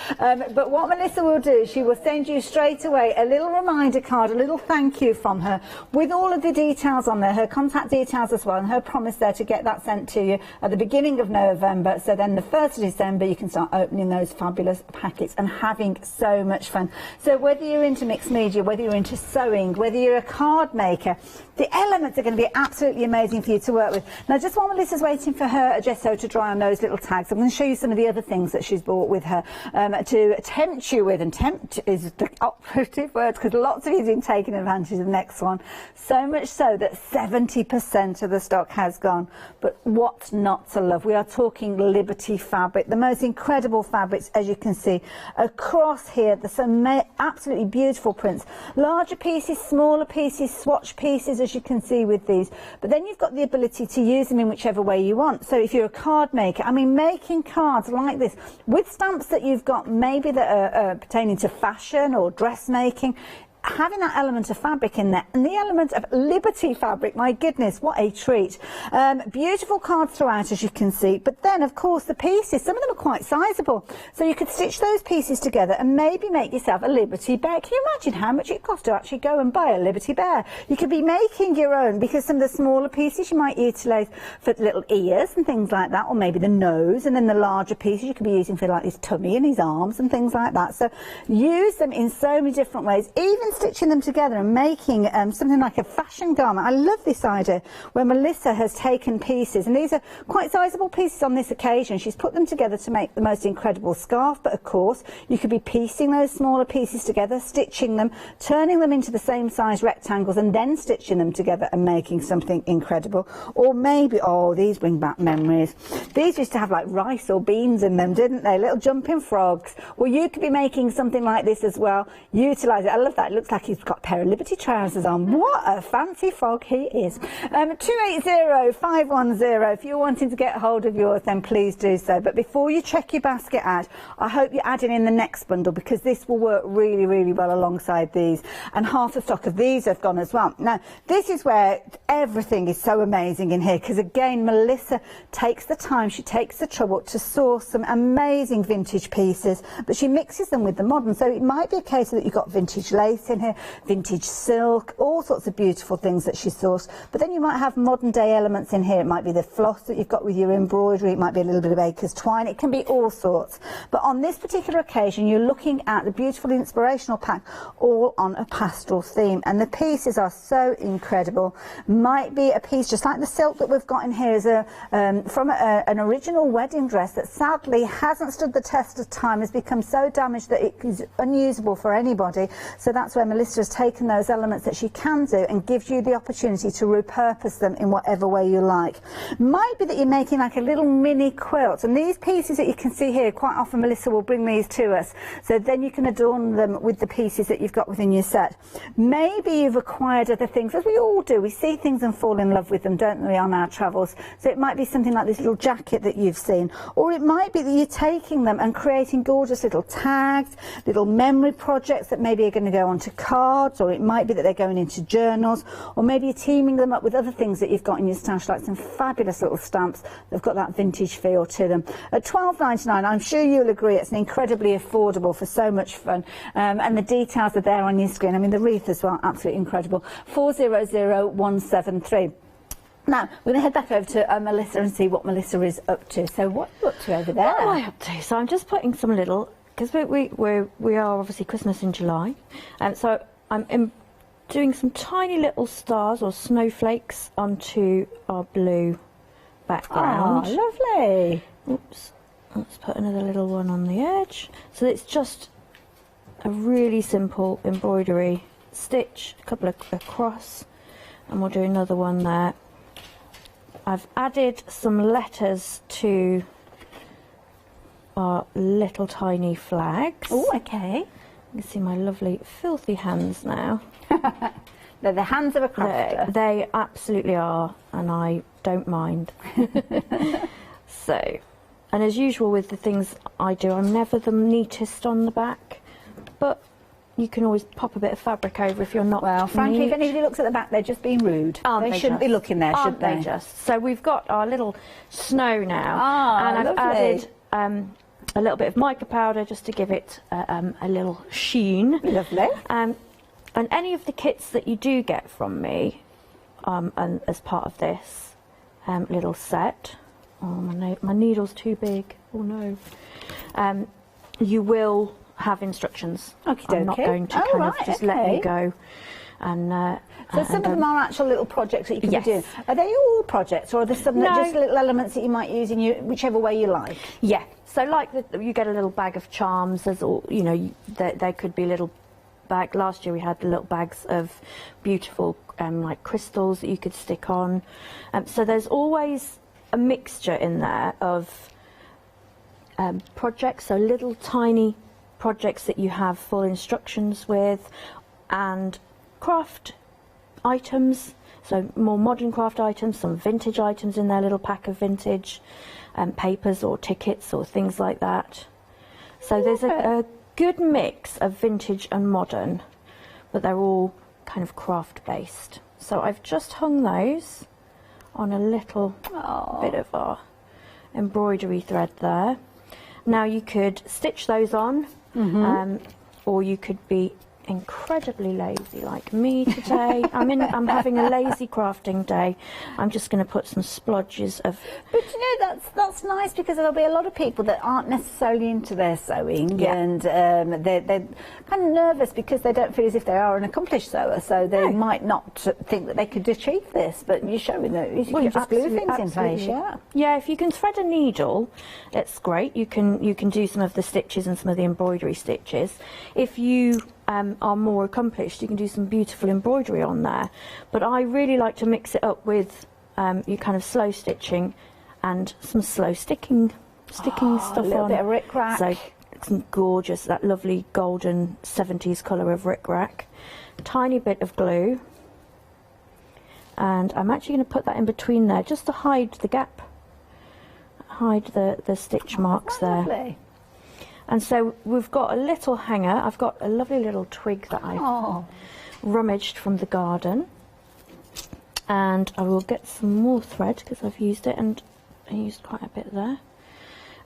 But what Melissa will do, she will send you straight away a little reminder card, a little thank you from her, with all of the details on there, her contact details as well, and her promise there to get that sent to you at the beginning of November. So then the 1st of December, you can start opening those fabulous packets and having so much fun. So whether you're into mixed media, whether you're into sewing, whether you're a card maker, the elements are going to be absolutely amazing for you to work with. Now, just while Melissa's waiting for her gesso to dry on those little tags, I'm going to show you some of the other things that she's brought with her to tempt you with, and tempt is the operative word because lots of you have been taking advantage of the next one. So much so that 70% of the stock has gone. But what's not to love? We are talking Liberty fabric, the most incredible fabrics, as you can see across here. There's some absolutely beautiful prints, larger pieces, smaller pieces, swatch pieces, as you can see with these. But then you've got the ability to use them in whichever way you want. So if you're a card maker, I mean, making cards like this with stamps that you've got maybe that are pertaining to fashion or dressmaking, having that element of fabric in there and the element of Liberty fabric, my goodness, what a treat. Beautiful cards throughout, as you can see, but then of course the pieces, some of them are quite sizable, so you could stitch those pieces together and maybe make yourself a Liberty bear. Can you imagine how much it costs to actually go and buy a Liberty bear? You could be making your own, because some of the smaller pieces you might utilise for little ears and things like that, or maybe the nose, and then the larger pieces you could be using for like his tummy and his arms and things like that. So use them in so many different ways, even stitching them together and making something like a fashion garment. I love this idea where Melissa has taken pieces, and these are quite sizable pieces on this occasion. She's put them together to make the most incredible scarf, but of course you could be piecing those smaller pieces together, stitching them, turning them into the same size rectangles and then stitching them together and making something incredible. Or maybe, oh, these bring back memories. These used to have like rice or beans in them, didn't they? Little jumping frogs. Well, you could be making something like this as well. Utilise it. I love that. It looks like he's got a pair of Liberty trousers on. What a fancy frog he is. 280-510. If you're wanting to get hold of yours, then please do so. But before you check your basket out, I hope you're adding in the next bundle, because this will work really, really well alongside these. And half the stock of these have gone as well. Now, this is where everything is so amazing in here, because again, Melissa takes the time, she takes the trouble to source some amazing vintage pieces, but she mixes them with the modern. So it might be a case that you've got vintage lace in here, vintage silk, all sorts of beautiful things that she sourced. But then you might have modern day elements in here. It might be the floss that you've got with your embroidery, it might be a little bit of acres twine, it can be all sorts. But on this particular occasion, you're looking at the beautiful inspirational pack all on a pastoral theme, and the pieces are so incredible. Might be a piece just like the silk that we've got in here is from an original wedding dress that sadly hasn't stood the test of time, has become so damaged that it is unusable for anybody. So that's where Melissa has taken those elements that she can do and gives you the opportunity to repurpose them in whatever way you like. Might be that you're making like a little mini quilt, and these pieces that you can see here, quite often Melissa will bring these to us, so then you can adorn them with the pieces that you've got within your set. Maybe you've acquired other things, as we all do. We see things and fall in love with them, don't we, on our travels? So it might be something like this little jacket that you've seen, or it might be that you're taking them and creating gorgeous little tags, little memory projects that maybe are going to go onto cards, or it might be that they're going into journals, or maybe you're teaming them up with other things that you've got in your stash, like some fabulous little stamps that've got that vintage feel to them. At $12.99, I'm sure you'll agree it's an incredibly affordable for so much fun, and the details are there on your screen. I mean, the wreath as well, absolutely incredible. 400173. Now, we're going to head back over to Melissa and see what Melissa is up to. So what are you up to over there? What am I up to? So I'm just putting some little, because we are obviously Christmas in July, and so I'm doing some tiny little stars or snowflakes onto our blue background. Oh, lovely. Oops. Let's put another little one on the edge. So it's just a really simple embroidery stitch, a couple of across, and we'll do another one there. I've added some letters to our little tiny flags. Oh, okay. You can see my lovely filthy hands now. They're the hands of a crafter. They absolutely are, and I don't mind. So, and as usual with the things I do, I'm never the neatest on the back, but you can always pop a bit of fabric over if you're not. Well, frankly, neat. if anybody looks at the back, they're just being rude. They shouldn't be looking there, should they? Just? So we've got our little snow now, and I've lovely. added a little bit of mica powder just to give it a little sheen. Lovely. And any of the kits that you do get from me, and as part of this little set, oh my needle's too big. Oh no. You will have instructions. Okay, I'm not going to just let you go And so some of them are actual little projects that you can Yes. be doing. Are they all projects, or are there some that No. just little elements that you might use in whichever way you like? Yeah. So like you get a little bag of charms. There's all, you know, there could be little bag. Last year we had little bags of beautiful like crystals that you could stick on. So there's always a mixture in there of projects, so little tiny projects that you have full instructions with, and craft items, so more modern craft items, some vintage items in their little pack of vintage, papers or tickets or things like that. So there's a good mix of vintage and modern, but they're all kind of craft based. So I've just hung those on a little bit of our embroidery thread there. Now you could stitch those on, or you could be incredibly lazy like me today. I'm having a lazy crafting day. I'm just going to put some splodges of. But you know, that's nice, because there'll be a lot of people that aren't necessarily into their sewing, and they're kind of nervous because they don't feel as if they are an accomplished sewer, so they might not think that they could achieve this. But you're showing that you can just glue things in place. Yeah, if you can thread a needle, it's great. You can do some of the stitches and some of the embroidery stitches. If you are more accomplished, you can do some beautiful embroidery on there. But I really like to mix it up with you kind of slow stitching and some slow sticking stuff on. A little bit of rickrack. So some gorgeous, that lovely golden 70s colour of rickrack. Tiny bit of glue. And I'm actually going to put that in between there just to hide the gap. Hide the stitch marks there. Lovely. And so we've got a little hanger. I've got a lovely little twig that I've rummaged from the garden. And I will get some more thread because I've used it, and I used quite a bit there.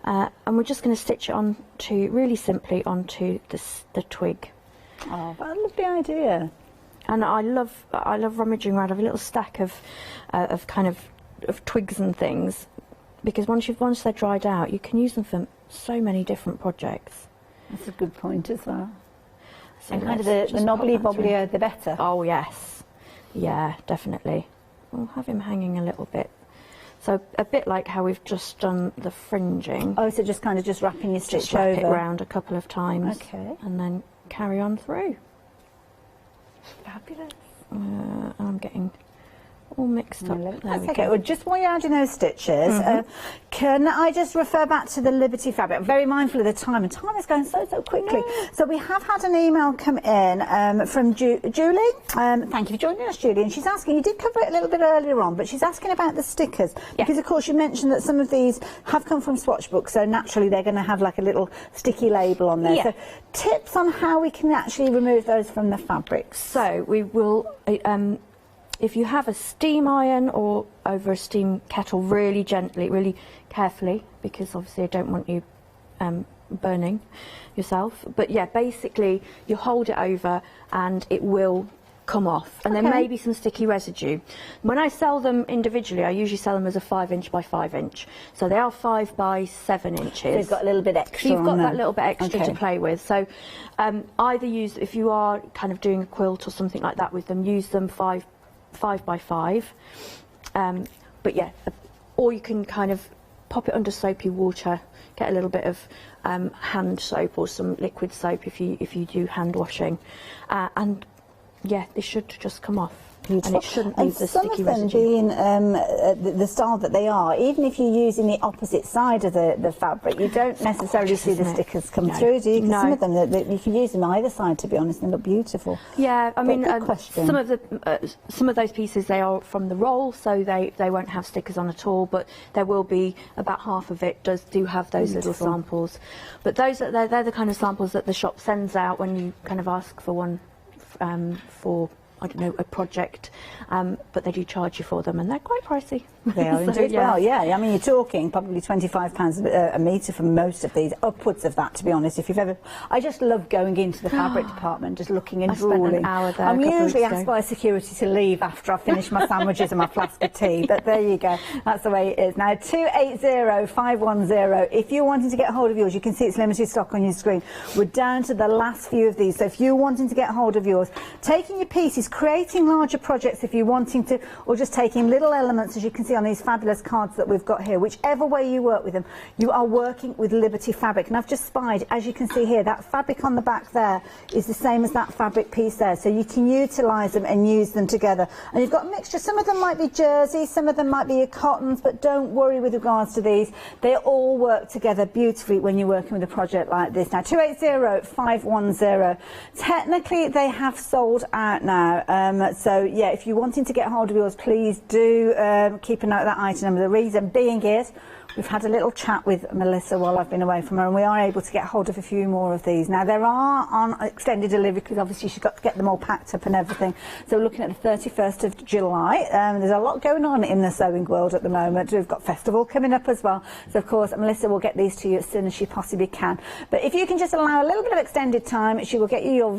And we're just going to stitch it really simply onto the twig. Oh, what a lovely idea. And I love rummaging around. I have a little stack of twigs and things, because once they're dried out, you can use them for so many different projects. That's a good point as well. So and kind of the knobbly bobblier the better. Oh yes, yeah, definitely. We'll have him hanging a little bit. So a bit like how we've just done the fringing. Oh, so just wrapping your stitch just wrap over. it round a couple of times. Okay. And then carry on through. Fabulous. I'm getting all mixed up. That's okay. Well, just while you're adding those stitches, can I just refer back to the Liberty fabric? I'm very mindful of the time, and time is going so quickly. So we have had an email come in from Julie. Thank you for joining us, Julie. And she's asking, you did cover it a little bit earlier on, but she's asking about the stickers. Because, of course, you mentioned that some of these have come from swatch books, so naturally they're going to have like a little sticky label on there. So tips on how we can actually remove those from the fabrics. So we will... if you have a steam iron or over a steam kettle, really gently, really carefully, because obviously I don't want you burning yourself. But yeah, basically you hold it over and it will come off. And there may be some sticky residue. When I sell them individually, I usually sell them as a 5" by 5". So they are 5 by 7 inches. So you've got a little bit extra. So you've got that little bit extra to play with. So either use, if you are kind of doing a quilt or something like that with them, use them 5 by 5, but yeah, or you can kind of pop it under soapy water, get a little bit of hand soap or some liquid soap if you do hand washing, and yeah, this should just come off. Beautiful. And it shouldn't leave the sticky residue. Some of them being the style that they are, even if you're using the opposite side of the fabric, you don't necessarily see the stickers come through, do you? Because some of them, you can use them either side, to be honest, and they look beautiful. Yeah, I mean, question. some of those pieces, they are from the roll, so they won't have stickers on at all, but there will be about half of it do have those little samples. But they're the kind of samples that the shop sends out when you kind of ask for one for, I don't know, a project, but they do charge you for them, and they're quite pricey. They are indeed. Well, yeah. I mean, you're talking probably £25 a metre for most of these, upwards of that, to be honest. If you've ever, I just love going into the fabric department, just looking and drooling. Spent an hour there. I'm usually asked by security to leave after I've finished my sandwiches and my flask of tea, but there you go. That's the way it is. Now, 280510. If you're wanting to get hold of yours, you can see it's limited stock on your screen. We're down to the last few of these, so if you're wanting to get hold of yours, taking your pieces creating larger projects if you're wanting to, or just taking little elements, as you can see on these fabulous cards that we've got here. Whichever way you work with them, you are working with Liberty fabric. And I've just spied, as you can see here, that fabric on the back there is the same as that fabric piece there. So you can utilise them and use them together. And you've got a mixture. Some of them might be jersey, some of them might be your cottons, but don't worry with regards to these. They all work together beautifully when you're working with a project like this. Now, 280-510. Technically, they have sold out now. So, yeah, if you're wanting to get hold of yours, please do keep a note of that item number. The reason being is we've had a little chat with Melissa while I've been away from her, and we are able to get hold of a few more of these. Now, there are on extended delivery, because obviously she's got to get them all packed up and everything. So we're looking at the 31st of July. There's a lot going on in the sewing world at the moment. We've got festival coming up as well. So, of course, Melissa will get these to you as soon as she possibly can. But if you can just allow a little bit of extended time, she will get you your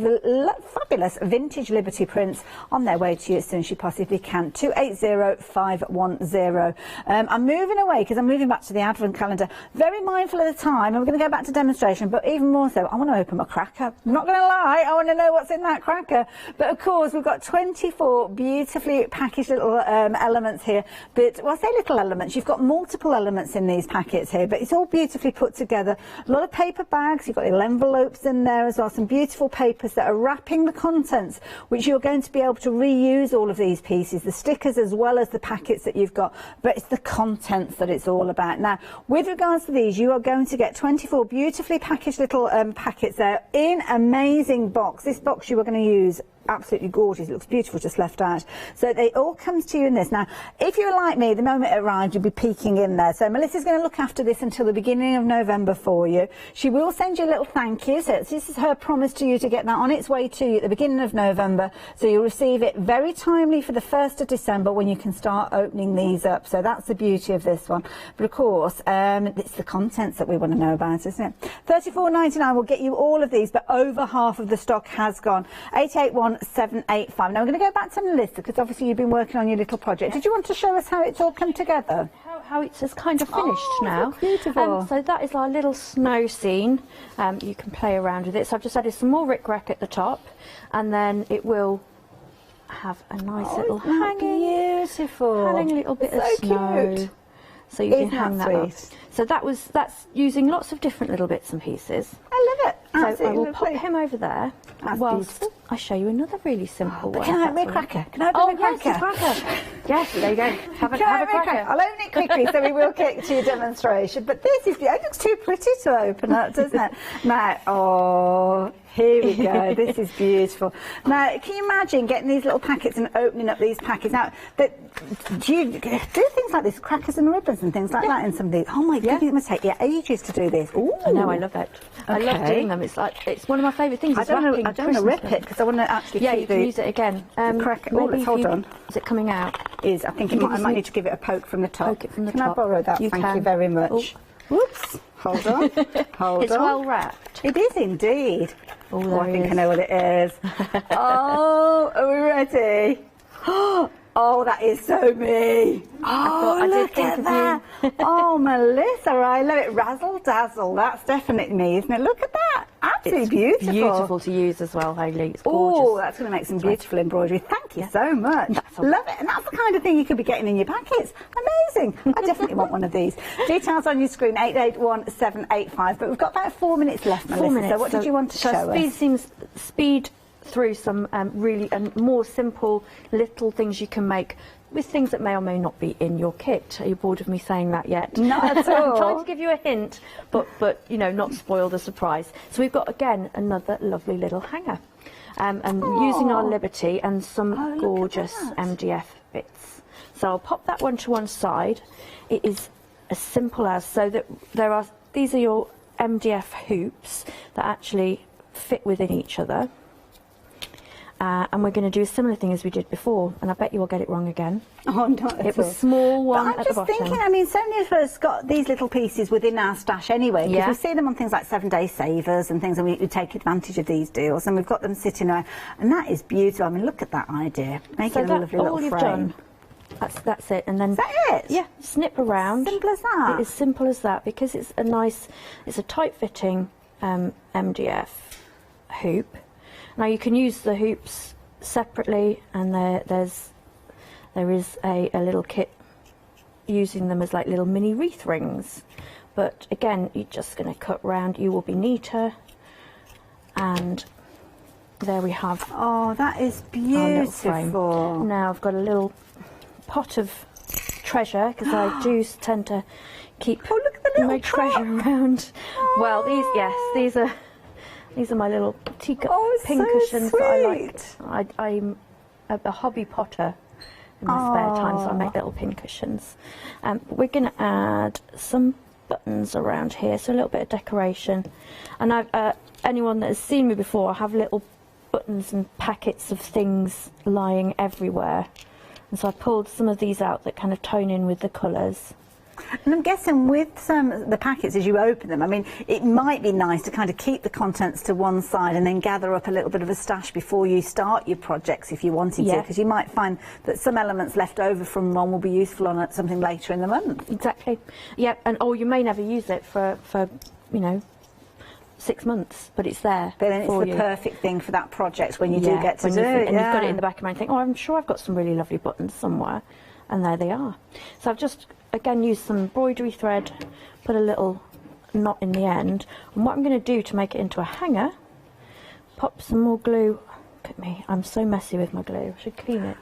fabulous vintage Liberty prints on their way to you as soon as she possibly can. 280-510. I'm moving away because I'm moving back to the advent calendar. Very mindful of the time, and we're going to go back to demonstration, but even more so, I want to open my cracker. I'm not going to lie, I want to know what's in that cracker. But of course, we've got 24 beautifully packaged little elements here. But, well, I say little elements, you've got multiple elements in these packets here, but it's all beautifully put together. A lot of paper bags, you've got little envelopes in there as well, some beautiful papers that are wrapping the contents, which you're going to be able to reuse all of these pieces, the stickers as well as the packets that you've got, but it's the contents that it's all about. Now, with regards to these, you are going to get 24 beautifully packaged little packets there in amazing box. This box you are going to use absolutely gorgeous. It looks beautiful, just left out. So they all comes to you in this. Now, if you're like me, the moment it arrived, you'll be peeking in there. So Melissa's going to look after this until the beginning of November for you. She will send you a little thank you. So this is her promise to you to get that on its way to you at the beginning of November. So you'll receive it very timely for the 1st of December when you can start opening these up. So that's the beauty of this one. But of course, it's the contents that we want to know about, isn't it? $34.99 will get you all of these, but over half of the stock has gone. 881-785. Now we're going to go back to Melissa, because obviously you've been working on your little project. Did you want to show us how it's all come together? How it's just kind of finished now. Beautiful. So that is our little snow scene. You can play around with it. So I've just added some more rickrack at the top, and then it will have a nice little hanging, hanging little bit of snow. Cute. So you can hang that up. So that's using lots of different little bits and pieces. I love it. So I will pop him over there whilst I show you another really simple one. Can I have my cracker? Can I have my cracker? Yes, cracker. Yes, there you go. Have a cracker. I'll open it quickly so we will get to your demonstration. But this is, it looks too pretty to open up, doesn't it? Now, oh, here we go. This is beautiful. Now, can you imagine getting these little packets and opening up these packets? Now, do you do things like this, crackers and ribbons and things like that in some of these? Oh my goodness, it must take you ages to do this. Ooh. I know, I love it. I love doing them. It's one of my favourite things. I don't want to rip it because I want to actually keep you can use it again. Cracker. Oh, let's hold on. Is it coming out? I think I might need to give it a poke from the top. Poke it from the top. Can I borrow that? Thank you very much. Oh. Whoops. Hold on. Hold it's on. well wrapped. It is indeed. Oh, I think I know what it is. Oh, are we ready? Oh, that is so me. Oh, look at that. Oh, Melissa, I love it. Razzle dazzle. That's definitely me, isn't it? Look at that. Absolutely beautiful. Beautiful to use as well, Hayley. It's gorgeous. Oh, that's going to make some beautiful embroidery. Thank you so much. Love it. And that's the kind of thing you could be getting in your packets. Amazing. I definitely want one of these. Details on your screen, 881-785. But we've got about 4 minutes left, Melissa. 4 minutes. So what did you want to show us? Speed through some really more simple little things you can make with things that may or may not be in your kit. Are you bored of me saying that yet? Not at all. I'm trying to give you a hint, but you know, not spoil the surprise. So we've got again another lovely little hanger, and using our Liberty and some gorgeous MDF bits. So I'll pop that one to one side. It is as simple as that these are your MDF hoops that actually fit within each other. And we're going to do a similar thing as we did before, and I bet you will get it wrong again. Oh, not at all. It was a small one at the bottom. I'm just thinking, I mean, so many of us got these little pieces within our stash anyway, because we see them on things like 7-day savers and things, and we take advantage of these deals, and we've got them sitting around, and that is beautiful. I mean, look at that idea. Making a lovely little frame. Done. That's it, and then is that it? Yeah, snip around. Simple as that. It is simple as that, because it's a tight-fitting MDF hoop. Now you can use the hoops separately, and there is a little kit using them as like little mini wreath rings. But again, you're just going to cut round. You will be neater. And there we have. Oh, that is beautiful. Now I've got a little pot of treasure, because I do tend to keep my treasure around. Oh. Well, these are my little teacup pin cushions that I like. I'm a hobby potter in my spare time, so I make little pin cushions. We're going to add some buttons around here, so a little bit of decoration. And anyone that has seen me before, I have little buttons and packets of things lying everywhere. And so I pulled some of these out that kind of tone in with the colours. And I'm guessing with the packets, as you open them, I mean, it might be nice to kind of keep the contents to one side and then gather up a little bit of a stash before you start your projects if you wanted to, because you might find that some elements left over from one will be useful on something later in the month. Exactly. Yep, and you may never use it for you know, 6 months, but it's there. But then it's the perfect thing for that project when you do get to do it. And you've got it in the back of your mind and think, oh, I'm sure I've got some really lovely buttons somewhere. And there they are. So I've just, again, used some embroidery thread, put a little knot in the end. And what I'm going to do to make it into a hanger, pop some more glue. Look at me, I'm so messy with my glue. I should clean it.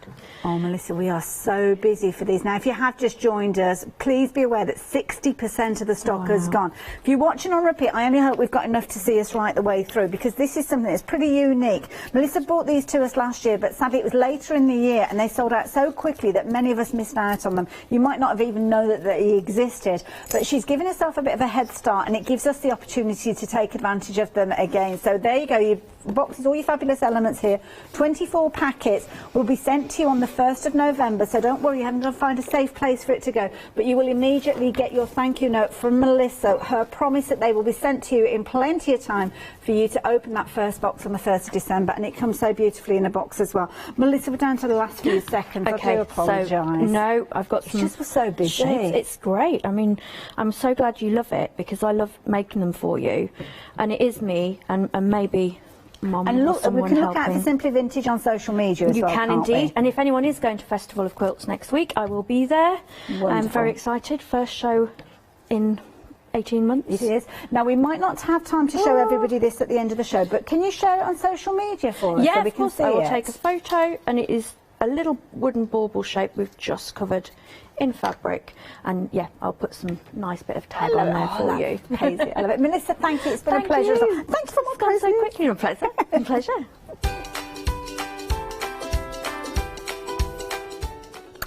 Oh, Melissa, we are so busy for these. Now, if you have just joined us, please be aware that 60% of the stock has gone. If you're watching on repeat, I only hope we've got enough to see us right the way through, because this is something that's pretty unique. Melissa bought these to us last year, but sadly it was later in the year and they sold out so quickly that many of us missed out on them. You might not have even known that they existed, but she's given herself a bit of a head start, and it gives us the opportunity to take advantage of them again. So there you go, your boxes, all your fabulous elements here. 24 packets will be sent to you on the 1st of November, so don't worry, you haven't got to find a safe place for it to go, but you will immediately get your thank you note from Melissa, her promise that they will be sent to you in plenty of time for you to open that first box on the 1st of December, and it comes so beautifully in a box as well. Melissa, we're down to the last few seconds. Okay, I do apologise. So, no, I've got some. It's just so busy. Shapes. It's great. I mean, I'm so glad you love it, because I love making them for you, and it is me, and maybe Mum and look, or someone we can look helping. out for Simply Vintage on social media as you well. You can indeed. And if anyone is going to Festival of Quilts next week, I will be there. Wonderful. I'm very excited. First show in 18 months. It is. Now, we might not have time to show everybody this at the end of the show, but can you share it on social media for us? Yeah, so we of course. can see I will it? take a photo, and it is a little wooden bauble shape we've just covered in fabric, and yeah, I'll put some nice bit of tag on there for you. Hazy. I love it. Melissa, thank you. It's been a pleasure. Thank you for my present. So quickly. A pleasure. A pleasure.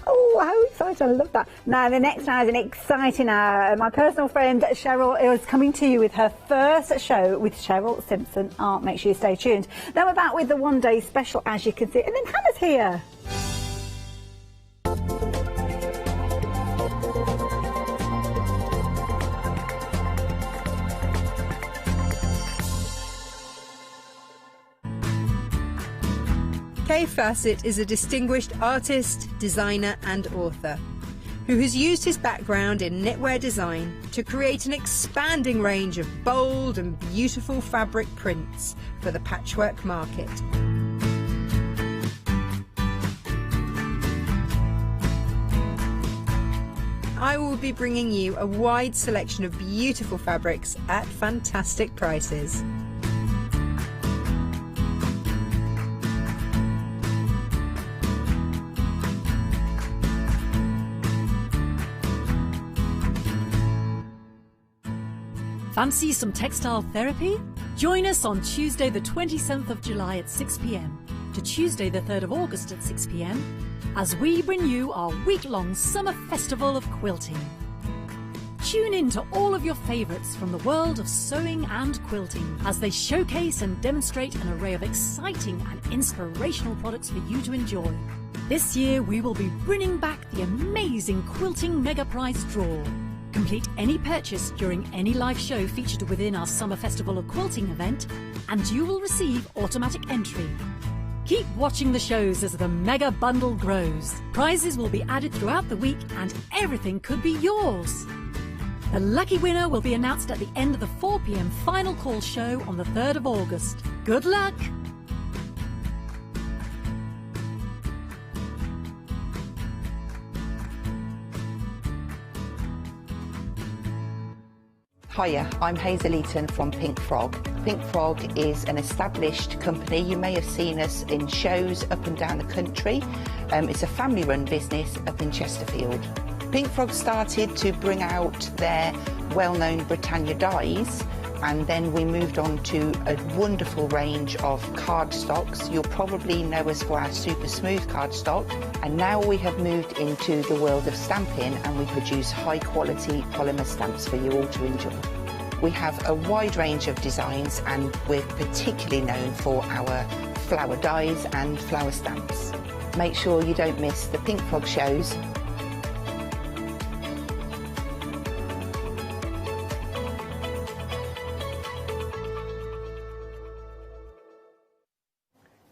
Oh, how excited. I love that. Now, the next hour is an exciting hour. My personal friend Cheryl is coming to you with her first show with Cheryl Simpson Art. Make sure you stay tuned. Then we're back with the one-day special, as you can see. And then Hannah's here. Kay Fassett is a distinguished artist, designer and author who has used his background in knitwear design to create an expanding range of bold and beautiful fabric prints for the patchwork market. I will be bringing you a wide selection of beautiful fabrics at fantastic prices. Fancy some textile therapy? Join us on Tuesday the 27th of July at 6 p.m. to Tuesday the 3rd of August at 6 p.m. as we bring you our week-long summer festival of quilting. Tune in to all of your favourites from the world of sewing and quilting as they showcase and demonstrate an array of exciting and inspirational products for you to enjoy. This year we will be bringing back the amazing Quilting Mega Prize Draw. Complete any purchase during any live show featured within our Summer Festival of Quilting event, and you will receive automatic entry. Keep watching the shows as the mega bundle grows. Prizes will be added throughout the week and everything could be yours. The lucky winner will be announced at the end of the 4 p.m. final call show on the 3rd of August. Good luck! Hiya, I'm Hazel Eaton from Pink Frog. Pink Frog is an established company. You may have seen us in shows up and down the country. It's a family-run business up in Chesterfield. Pink Frog started to bring out their well-known Britannia dyes, and then we moved on to a wonderful range of cardstocks. You'll probably know us for our super smooth cardstock, and now we have moved into the world of stamping, and we produce high quality polymer stamps for you all to enjoy. We have a wide range of designs, and we're particularly known for our flower dies and flower stamps. Make sure you don't miss the Pink Frog shows.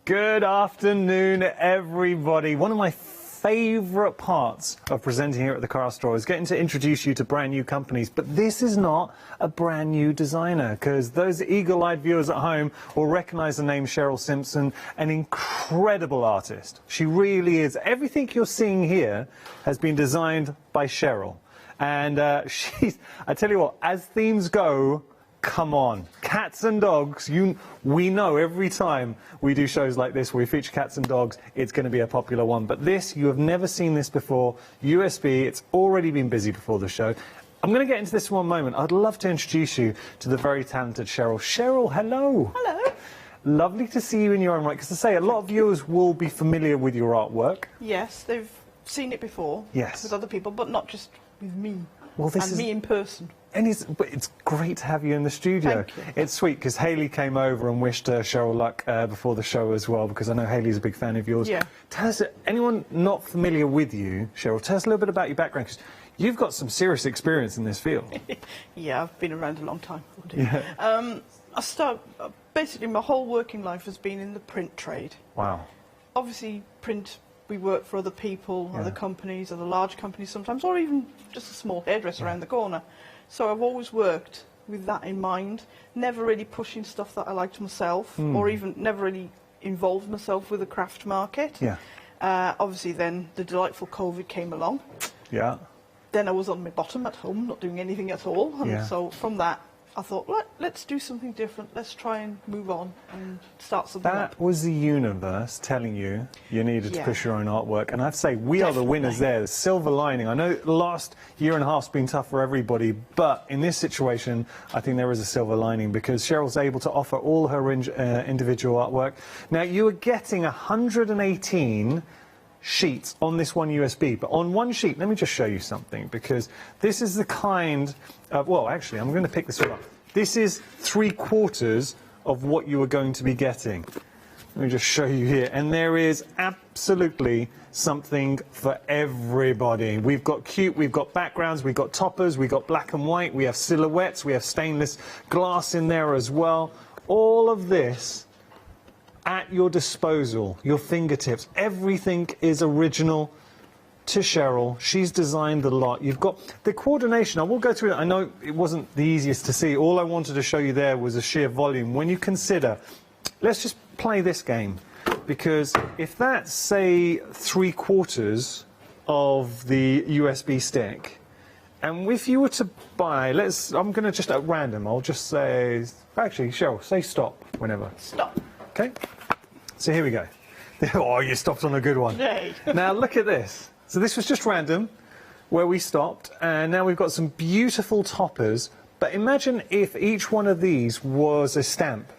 Good afternoon, everybody. One of my favourite parts of presenting here at the craft store is getting to introduce you to brand new companies. But this is not a brand new designer, because those eagle-eyed viewers at home will recognise the name Cheryl Simpson, an incredible artist. She really is. Everything you're seeing here has been designed by Cheryl. And I tell you what, as themes go, come on, cats and dogs, we know every time we do shows like this where we feature cats and dogs, it's going to be a popular one. But this, you have never seen this before. USB, it's already been busy before the show. I'm going to get into this in one moment. I'd love to introduce you to the very talented Cheryl. Cheryl, hello. Hello. Lovely to see you in your own right. Because I say, a lot of viewers will be familiar with your artwork. Yes, they've seen it before. Yes. With other people, but not just with me. Well, this and is... me in person. And it's great to have you in the studio. Thank you. It's sweet because Hayley came over and wished Cheryl luck before the show as well, because I know Hayley's a big fan of yours. Yeah. Tell us, anyone not familiar with you, Cheryl, tell us a little bit about your background, because you've got some serious experience in this field. Yeah, I've been around a long time. Yeah. Basically, my whole working life has been in the print trade. Wow. Obviously, print, we work for other people, other companies, other large companies sometimes, or even just a small hairdresser around the corner. So I've always worked with that in mind, never really pushing stuff that I liked myself, or even never really involved myself with the craft market. Yeah. Obviously then the delightful COVID came along. Yeah. Then I was on my bottom at home, not doing anything at all. And so from that, I thought, let's do something different. Let's try and move on and start something up. That was the universe telling you you needed to push your own artwork. And I have to say, we are the winners there. The silver lining. I know the last year and a half has been tough for everybody, but in this situation, I think there is a silver lining, because Cheryl's able to offer all her individual artwork. Now, you are getting 118 sheets on this one USB, but on one sheet, let me just show you something, because this is the kind of, well, actually, I'm going to pick this one up. This is 3/4 of what you are going to be getting. Let me just show you here, and there is absolutely something for everybody. We've got cute, we've got backgrounds, we've got toppers, we've got black and white, we have silhouettes, we have stainless glass in there as well. All of this at your disposal, your fingertips. Everything is original to Cheryl. She's designed the lot. You've got the coordination. I will go through it. I know it wasn't the easiest to see. All I wanted to show you there was a sheer volume. When you consider, let's just play this game, because if that's, say, 3/4 of the USB stick, and if you were to buy, I'm going to just at random, I'll just say, actually, Cheryl, say stop whenever. Stop. Okay, so here we go. Oh, you stopped on a good one. Yay. Now look at this. So this was just random, where we stopped, and now we've got some beautiful toppers. But imagine if each one of these was a stamp.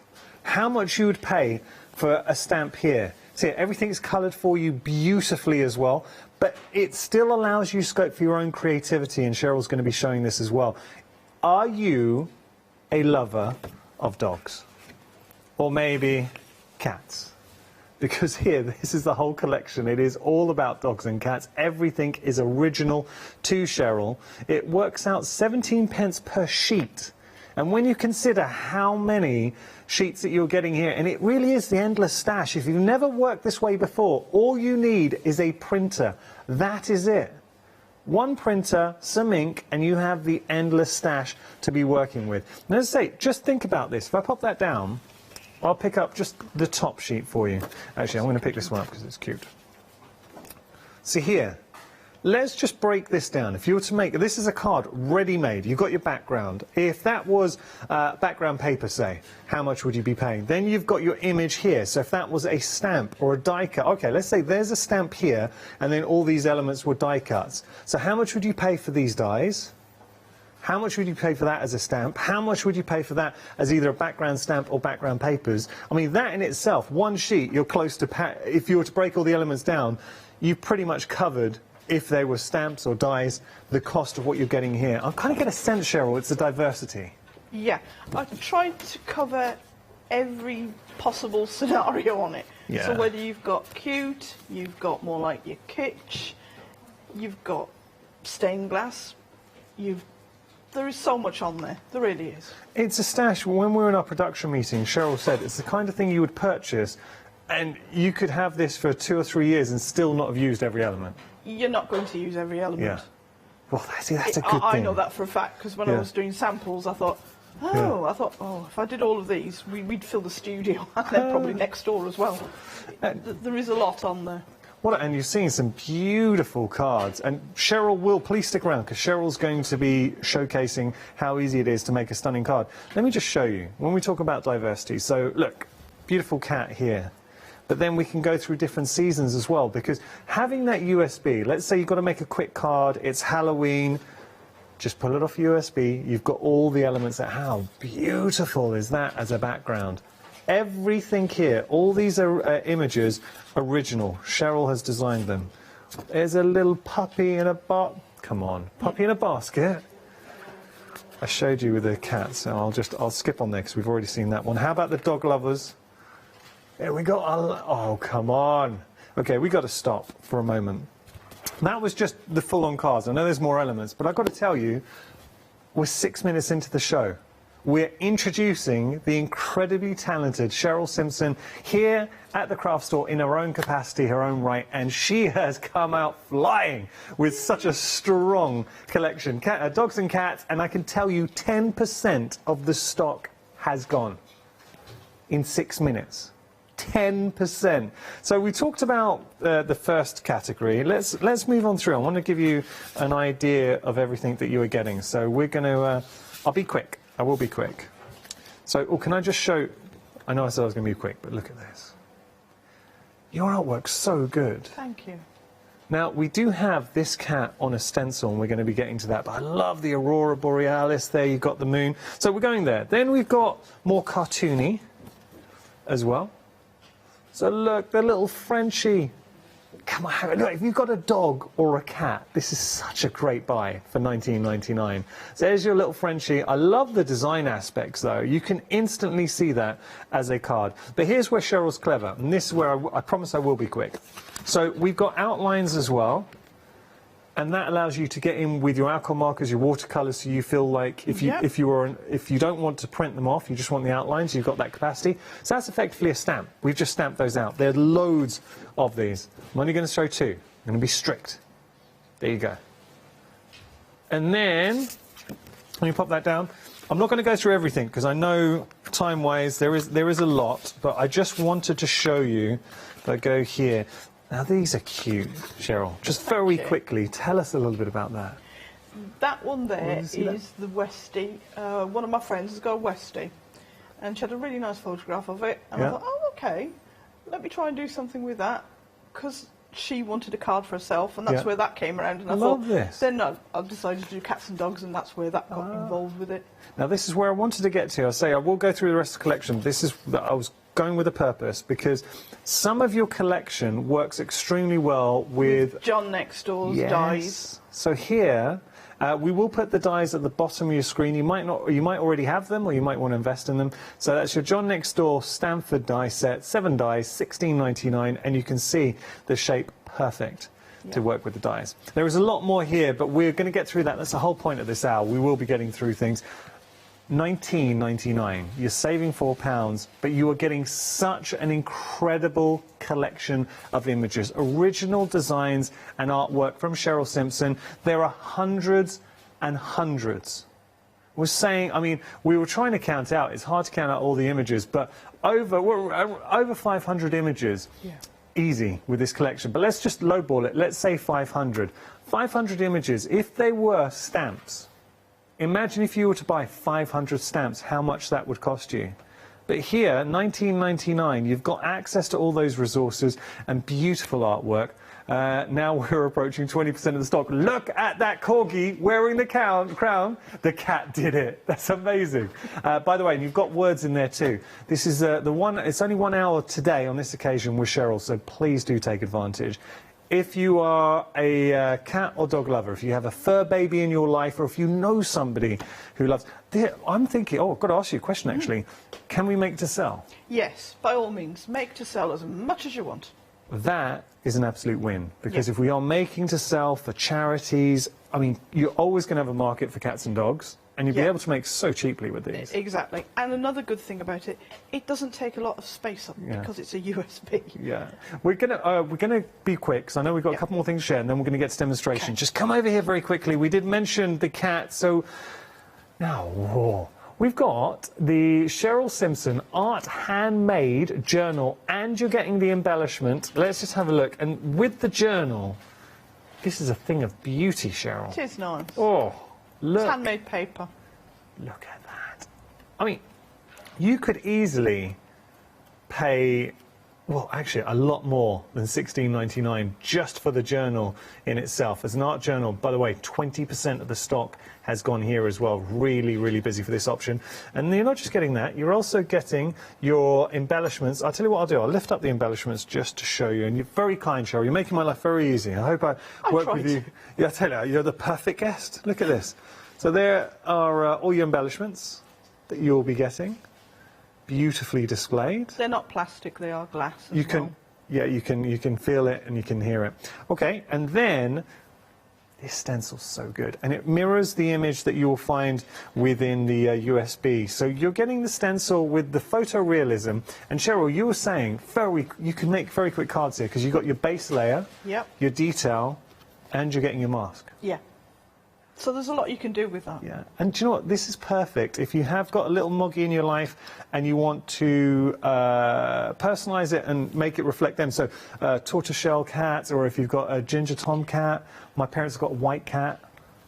How much you would pay for a stamp here. See, everything's coloured for you beautifully as well, but it still allows you scope for your own creativity, and Cheryl's going to be showing this as well. Are you a lover of dogs? Or maybe cats? Because here, this is the whole collection. It is all about dogs and cats. Everything is original to Cheryl. It works out 17p per sheet. And when you consider how many sheets that you're getting here, and it really is the endless stash. If you've never worked this way before, all you need is a printer. That is it. One printer, some ink, and you have the endless stash to be working with. And as I say, just think about this. If I pop that down, I'll pick up just the top sheet for you. Actually, I'm going to pick this one up because it's cute. See here, let's just break this down. If you were to make, this is a card ready-made, you've got your background. If that was background paper, say, how much would you be paying? Then you've got your image here. So if that was a stamp or a die cut, okay, let's say there's a stamp here, and then all these elements were die cuts. So how much would you pay for these dies? How much would you pay for that as a stamp? How much would you pay for that as either a background stamp or background papers? I mean, that in itself, one sheet, you're close to, if you were to break all the elements down, you've pretty much covered, if they were stamps or dies, the cost of what you're getting here. I kind of get a sense, Cheryl, it's the diversity. Yeah, I tried to cover every possible scenario on it. Yeah. So whether you've got cute, you've got more like your kitsch, you've got stained glass, there is so much on there, there really is. It's a stash. When we were in our production meeting, Cheryl said it's the kind of thing you would purchase and you could have this for 2 or 3 years and still not have used every element. You're not going to use every element. Yeah. Well, that's a good thing. I know that for a fact, because when I was doing samples, I thought, if I did all of these, we'd fill the studio, and then probably next door as well. There is a lot on there. And you're seeing some beautiful cards. And Cheryl will, please stick around, because Cheryl's going to be showcasing how easy it is to make a stunning card. Let me just show you, when we talk about diversity. So, look, beautiful cat here. But then we can go through different seasons as well, because having that USB, let's say you've got to make a quick card, it's Halloween, just pull it off USB, you've got all the elements. How beautiful is that as a background? Everything here, all these are images, original. Cheryl has designed them. There's a little puppy in a come on, puppy in a basket. I showed you with the cat, so I'll skip on there because we've already seen that one. How about the dog lovers? Here we go. Oh, come on. Okay, we got to stop for a moment. That was just the full-on cards. I know there's more elements, but I've got to tell you, we're 6 minutes into the show. We're introducing the incredibly talented Cheryl Simpson here at the craft store in her own capacity, her own right, and she has come out flying with such a strong collection. Dogs and cats, and I can tell you 10% of the stock has gone in 6 minutes. 10%. So we talked about the first category. Let's move on through. I want to give you an idea of everything that you are getting. So we're going to, I'll be quick. I will be quick. So, can I just show, I know I said I was going to be quick, but look at this. Your artwork's so good. Thank you. Now, we do have this cat on a stencil, and we're going to be getting to that, but I love the Aurora Borealis there, you've got the moon. So we're going there. Then we've got more cartoony as well. So look, the little Frenchie. Come on, look, if you've got a dog or a cat, this is such a great buy for $19.99. So there's your little Frenchie. I love the design aspects, though. You can instantly see that as a card. But here's where Cheryl's clever, and this is where I promise I will be quick. So we've got outlines as well, and that allows you to get in with your alcohol markers, your watercolours, so you feel like if you don't want to print them off, you just want the outlines, you've got that capacity. So that's effectively a stamp. We've just stamped those out. There are loads of these. I'm only going to show 2. I'm going to be strict. There you go. And then, when you pop that down, I'm not going to go through everything because I know time-wise there is a lot, but I just wanted to show you. If I go here. Now, these are cute, Cheryl. Just very quickly, tell us a little bit about that. That one there is the Westie. One of my friends has got a Westie, and she had a really nice photograph of it. And I thought, oh, okay, let me try and do something with that, because she wanted a card for herself, and that's where that came around. And I thought, then I decided to do cats and dogs, and that's where that got involved with it. Now, this is where I wanted to get to. I will go through the rest of the collection. This is I was going with a purpose, because some of your collection works extremely well with John Next Door's dies. So here we will put the dies at the bottom of your screen. You might already have them, or you might want to invest in them. So that's your John Next Door Stanford die set, 7 dies, $16.99, and you can see the shape perfect to work with the dies. There is a lot more here, but we're going to get through that. That's the whole point of this hour. We will be getting through things. $19.99. You're saving £4, but you are getting such an incredible collection of images, original designs and artwork from Cheryl Simpson. There are hundreds and hundreds. We're saying, I mean, we were trying to count out. It's hard to count out all the images, but over 500 images. Easy with this collection. But let's just lowball it. Let's say 500. 500 images. If they were stamps, imagine if you were to buy 500 stamps, how much that would cost you. But here, $19.99, you've got access to all those resources and beautiful artwork. Now we're approaching 20% of the stock. Look at that corgi wearing the crown. The cat did it. That's amazing. By the way, you've got words in there too. This is the one. It's only 1 hour today on this occasion with Cheryl, so please do take advantage. If you are a cat or dog lover, if you have a fur baby in your life, or if you know somebody who loves... I'm thinking, I've got to ask you a question actually. Can we make to sell? Yes, by all means. Make to sell as much as you want. That is an absolute win, because if we are making to sell for charities, I mean, you're always going to have a market for cats and dogs, and you'll be able to make so cheaply with these. Exactly. And another good thing about it, it doesn't take a lot of space up because it's a USB. Yeah. We're gonna be quick, because I know we've got a couple more things to share, and then we're going to get to demonstration. Just come over here very quickly. We did mention the cat, so now we've got the Cheryl Simpson Art Handmade Journal, and you're getting the embellishment. Let's just have a look. And with the journal, this is a thing of beauty, Cheryl. It is nice. Oh, look. It's handmade paper. Look at that. I mean, you could easily pay, well, actually, a lot more than $16.99 just for the journal in itself. As an art journal, by the way, 20% of the stock has gone here as well. Really, really busy for this option. And you're not just getting that, you're also getting your embellishments. I'll tell you what I'll do. I'll lift up the embellishments just to show you. And you're very kind, Cheryl. You're making my life very easy. I hope I work with you. Yeah, I tell you, you're the perfect guest. Look at this. So there are all your embellishments that you'll be getting. Beautifully displayed. They're not plastic, they are glass as you can, well. Yeah, you can feel it and you can hear it. Okay, and then this stencil's so good, and it mirrors the image that you'll find within the USB. So you're getting the stencil with the photorealism. And Cheryl, you were saying you can make very quick cards here because you've got your base layer, your detail, and you're getting your mask. Yeah. So there's a lot you can do with that. Yeah, and do you know what? This is perfect. If you have got a little moggy in your life and you want to personalise it and make it reflect them, so tortoiseshell cat, or if you've got a ginger tom cat, my parents have got a white cat.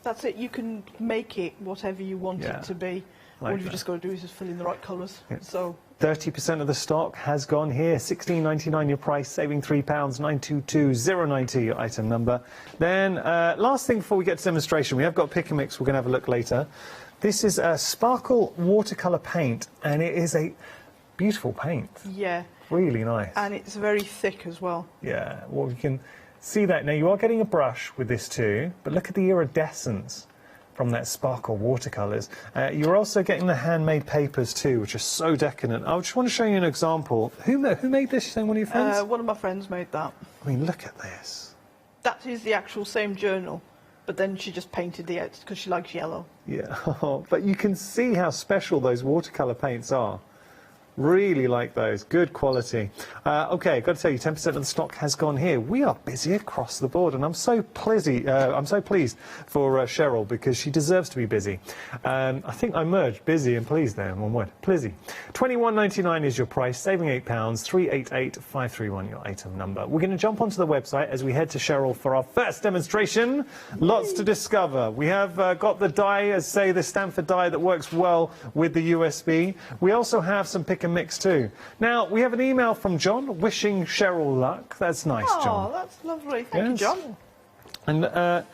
That's it. You can make it whatever you want it to be. Like All you've just got to do is just fill in the right colours. So 30% of the stock has gone here. $16.99 your price, saving £3, 922090 your item number. Then, last thing before we get to demonstration, we have got pick and mix. We're going to have a look later. This is a sparkle watercolour paint, and it is a beautiful paint. Yeah. Really nice. And it's very thick as well. Yeah, well, you can see that. Now, you are getting a brush with this too, but look at the iridescence from that sparkle watercolours. You're also getting the handmade papers too, which are so decadent. I just want to show you an example. Who made this? You saying one of your friends? One of my friends made that. I mean, look at this. That is the actual same journal, but then she just painted the edges because she likes yellow. Yeah, but you can see how special those watercolour paints are. Really like those. Good quality. Okay, got to tell you, 10% of the stock has gone here. We are busy across the board, and I'm so pleased for Cheryl, because she deserves to be busy. I think I merged busy and pleased there in one word. Plizzy. $21.99 is your price, saving £8, 388531 your item number. We're going to jump onto the website as we head to Cheryl for our first demonstration. Lots to discover. We have got the die, as say the Stanford die that works well with the USB. We also have some pick and mix too. Now, we have an email from John wishing Cheryl luck. That's nice, John. Oh, that's lovely. Thank you, John. And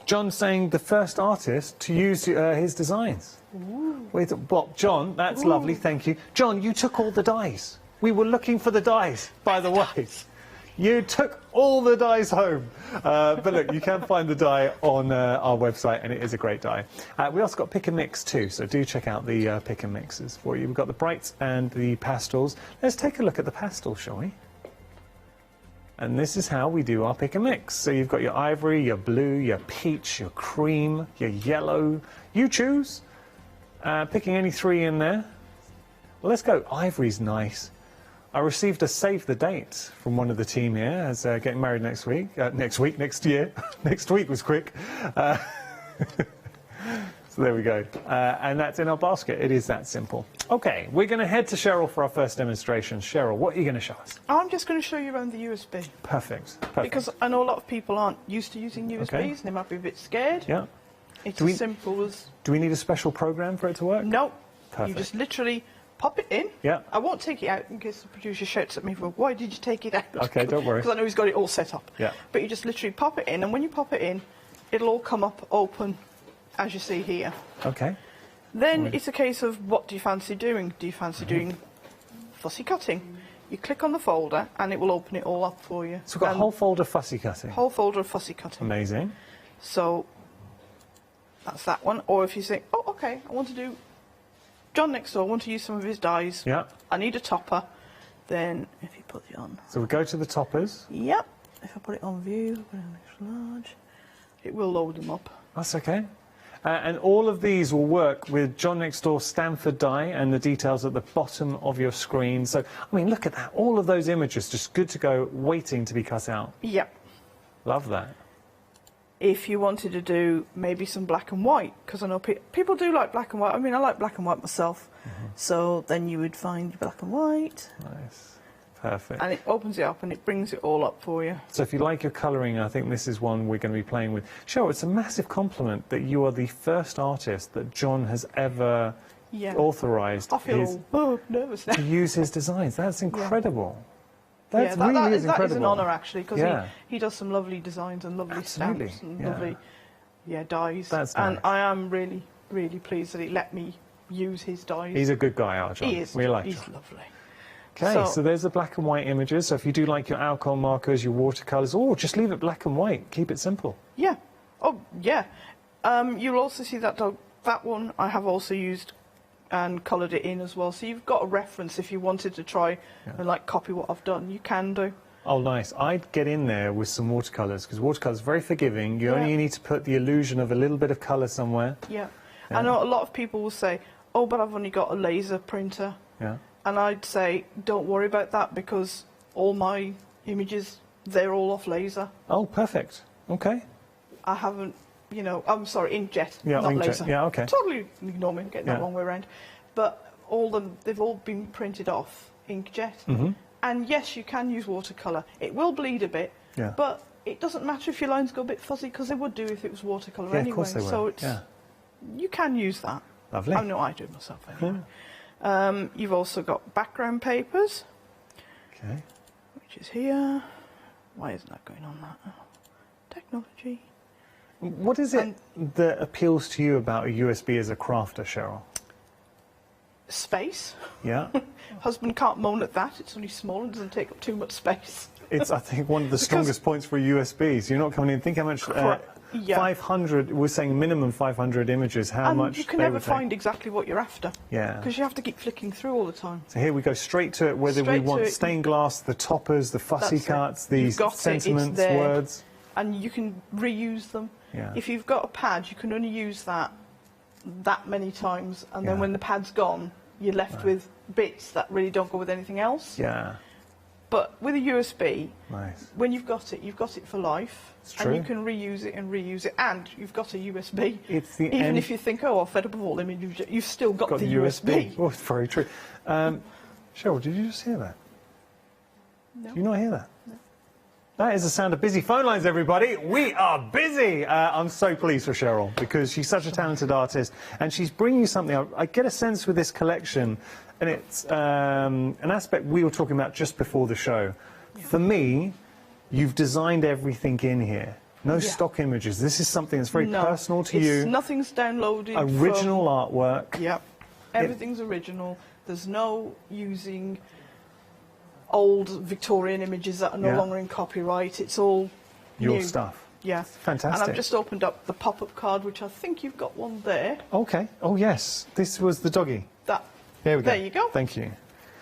John saying the first artist to use his designs. Well, John, that's lovely, thank you. John, you took all the dies. We were looking for the dies, by the way. You took all the dies home. But look, you can find the die on our website, and it is a great die. We also got pick and mix too, so do check out the pick and mixes for you. We've got the brights and the pastels. Let's take a look at the pastels, shall we? And this is how we do our pick and mix. So you've got your ivory, your blue, your peach, your cream, your yellow. You choose. Picking any three in there. Well, let's go. Ivory's nice. I received a save the date from one of the team here as getting married next week. Next year. Next week was quick. So there we go. And that's in our basket. It is that simple. OK, we're going to head to Cheryl for our first demonstration. Cheryl, what are you going to show us? I'm just going to show you around the USB. Perfect. Because I know a lot of people aren't used to using USBs and they might be a bit scared. Yeah. It's as simple as... Do we need a special program for it to work? No. Perfect. You just literally pop it in. Yeah. I won't take it out in case the producer shouts at me for, why did you take it out? OK, don't worry. Because I know he's got it all set up. Yeah. But you just literally pop it in, and when you pop it in, it'll all come up open, as you see here. OK. Then it's a case of, what do you fancy doing? Do you fancy doing fussy cutting? You click on the folder, and it will open it all up for you. So we've got a whole folder of fussy cutting. Whole folder of fussy cutting. Amazing. So that's that one. Or if you think, oh, OK, I want to do John next door, I want to use some of his dies. Yeah. I need a topper. Then if you put it on. So we go to the toppers. Yep. If I put it on view, put it on extra large, it will load them up. That's OK. And all of these will work with John next door Stanford die and the details at the bottom of your screen. So, I mean, look at that. All of those images just good to go, waiting to be cut out. Yep. Love that. If you wanted to do maybe some black and white, because I know people do like black and white. I mean, I like black and white myself. So then you would find black and white. Nice. Perfect. And it opens it up and it brings it all up for you. So if you like your colouring, I think this is one we're going to be playing with. Cheryl, it's a massive compliment that you are the first artist that John has ever authorised I feel nervous now. to use his designs. That's incredible. That is an honour, actually, because he does some lovely designs and lovely Absolutely. stamps and lovely dies. That's and nice. I am really, really pleased that he let me use his dies. He's a good guy, our John. He is. We like He's John. lovely. OK, so there's the black and white images. So if you do like your alcohol markers, your watercolours, just leave it black and white. Keep it simple. Yeah. Oh, yeah. You'll also see that dog. That one I have also used and coloured it in as well. So you've got a reference if you wanted to try and like copy what I've done. You can do. Oh, nice. I'd get in there with some watercolours because watercolours are very forgiving. You only need to put the illusion of a little bit of colour somewhere. Yeah. I know a lot of people will say, oh, but I've only got a laser printer. Yeah. And I'd say, don't worry about that because all my images, they're all off laser. Oh, perfect. OK. I haven't, I'm sorry, inkjet, Yeah, not inkjet. laser. Yeah, OK. Totally ignore me, getting that wrong way around. But they've all been printed off inkjet. And yes, you can use watercolour. It will bleed a bit, but it doesn't matter if your lines go a bit fuzzy because they would do if it was watercolour anyway. Of course they will. So you can use that. Lovely. I know I do myself anyway. You've also got background papers, which is here. Why isn't that going on that? Technology. What is it that appeals to you about a USB as a crafter, Cheryl? Space. Yeah. Husband can't moan at that. It's only small and doesn't take up too much space. It's, I think, one of the strongest points for a USB. So you're not coming in. Think how much. 500. We're saying minimum 500 images. How much? You can never find exactly what you're after. Yeah. Because you have to keep flicking through all the time. So here we go straight to it. Whether we want stained glass, the toppers, the fussy cuts, the sentiments, words, and you can reuse them. Yeah. If you've got a pad, you can only use that many times, and then when the pad's gone, you're left with bits that really don't go with anything else. Yeah. But with a USB, when you've got it for life. And you can reuse it, and you've got a USB. It's the Even if you think, oh, I've fed up with all images, you've still got the USB. Oh, it's very true. Cheryl, did you just hear that? No. Did you not hear that? No. That is the sound of busy phone lines, everybody. We are busy. I'm so pleased for Cheryl because she's such a talented artist and she's bringing you something. I get a sense with this collection, and it's an aspect we were talking about just before the show. Yeah. For me, you've designed everything in here. No stock images. This is something that's very personal to you. Nothing's downloaded. Original artwork. Yep. Everything's original. There's no using old Victorian images that are no longer in copyright. It's all your new stuff. Yeah. Fantastic. And I've just opened up the pop-up card, which I think you've got one there. Okay. Oh, yes. This was the doggy. There we go. There you go. Thank you.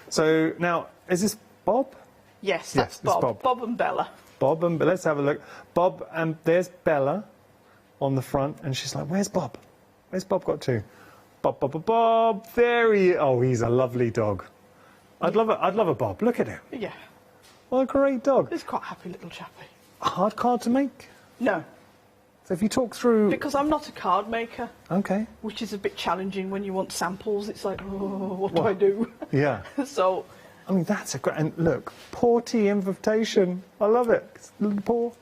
So, now, is this Bob? Yes, that's Bob. Bob and Bella. Bob and let's have a look. Bob, and there's Bella on the front, and she's like, where's Bob? Where's Bob got to? Bob, Bob, Bob, Bob. There he is. Oh, he's a lovely dog. I'd love a Bob. Look at him. Yeah. What a great dog. He's quite a happy little chappy. A hard card to make? No. So if you talk through... Because I'm not a card maker. Okay. Which is a bit challenging when you want samples. It's like, oh, what do I do? Yeah. So... I mean, that's a great... And look, Porty invitation. I love it. It's a little paw.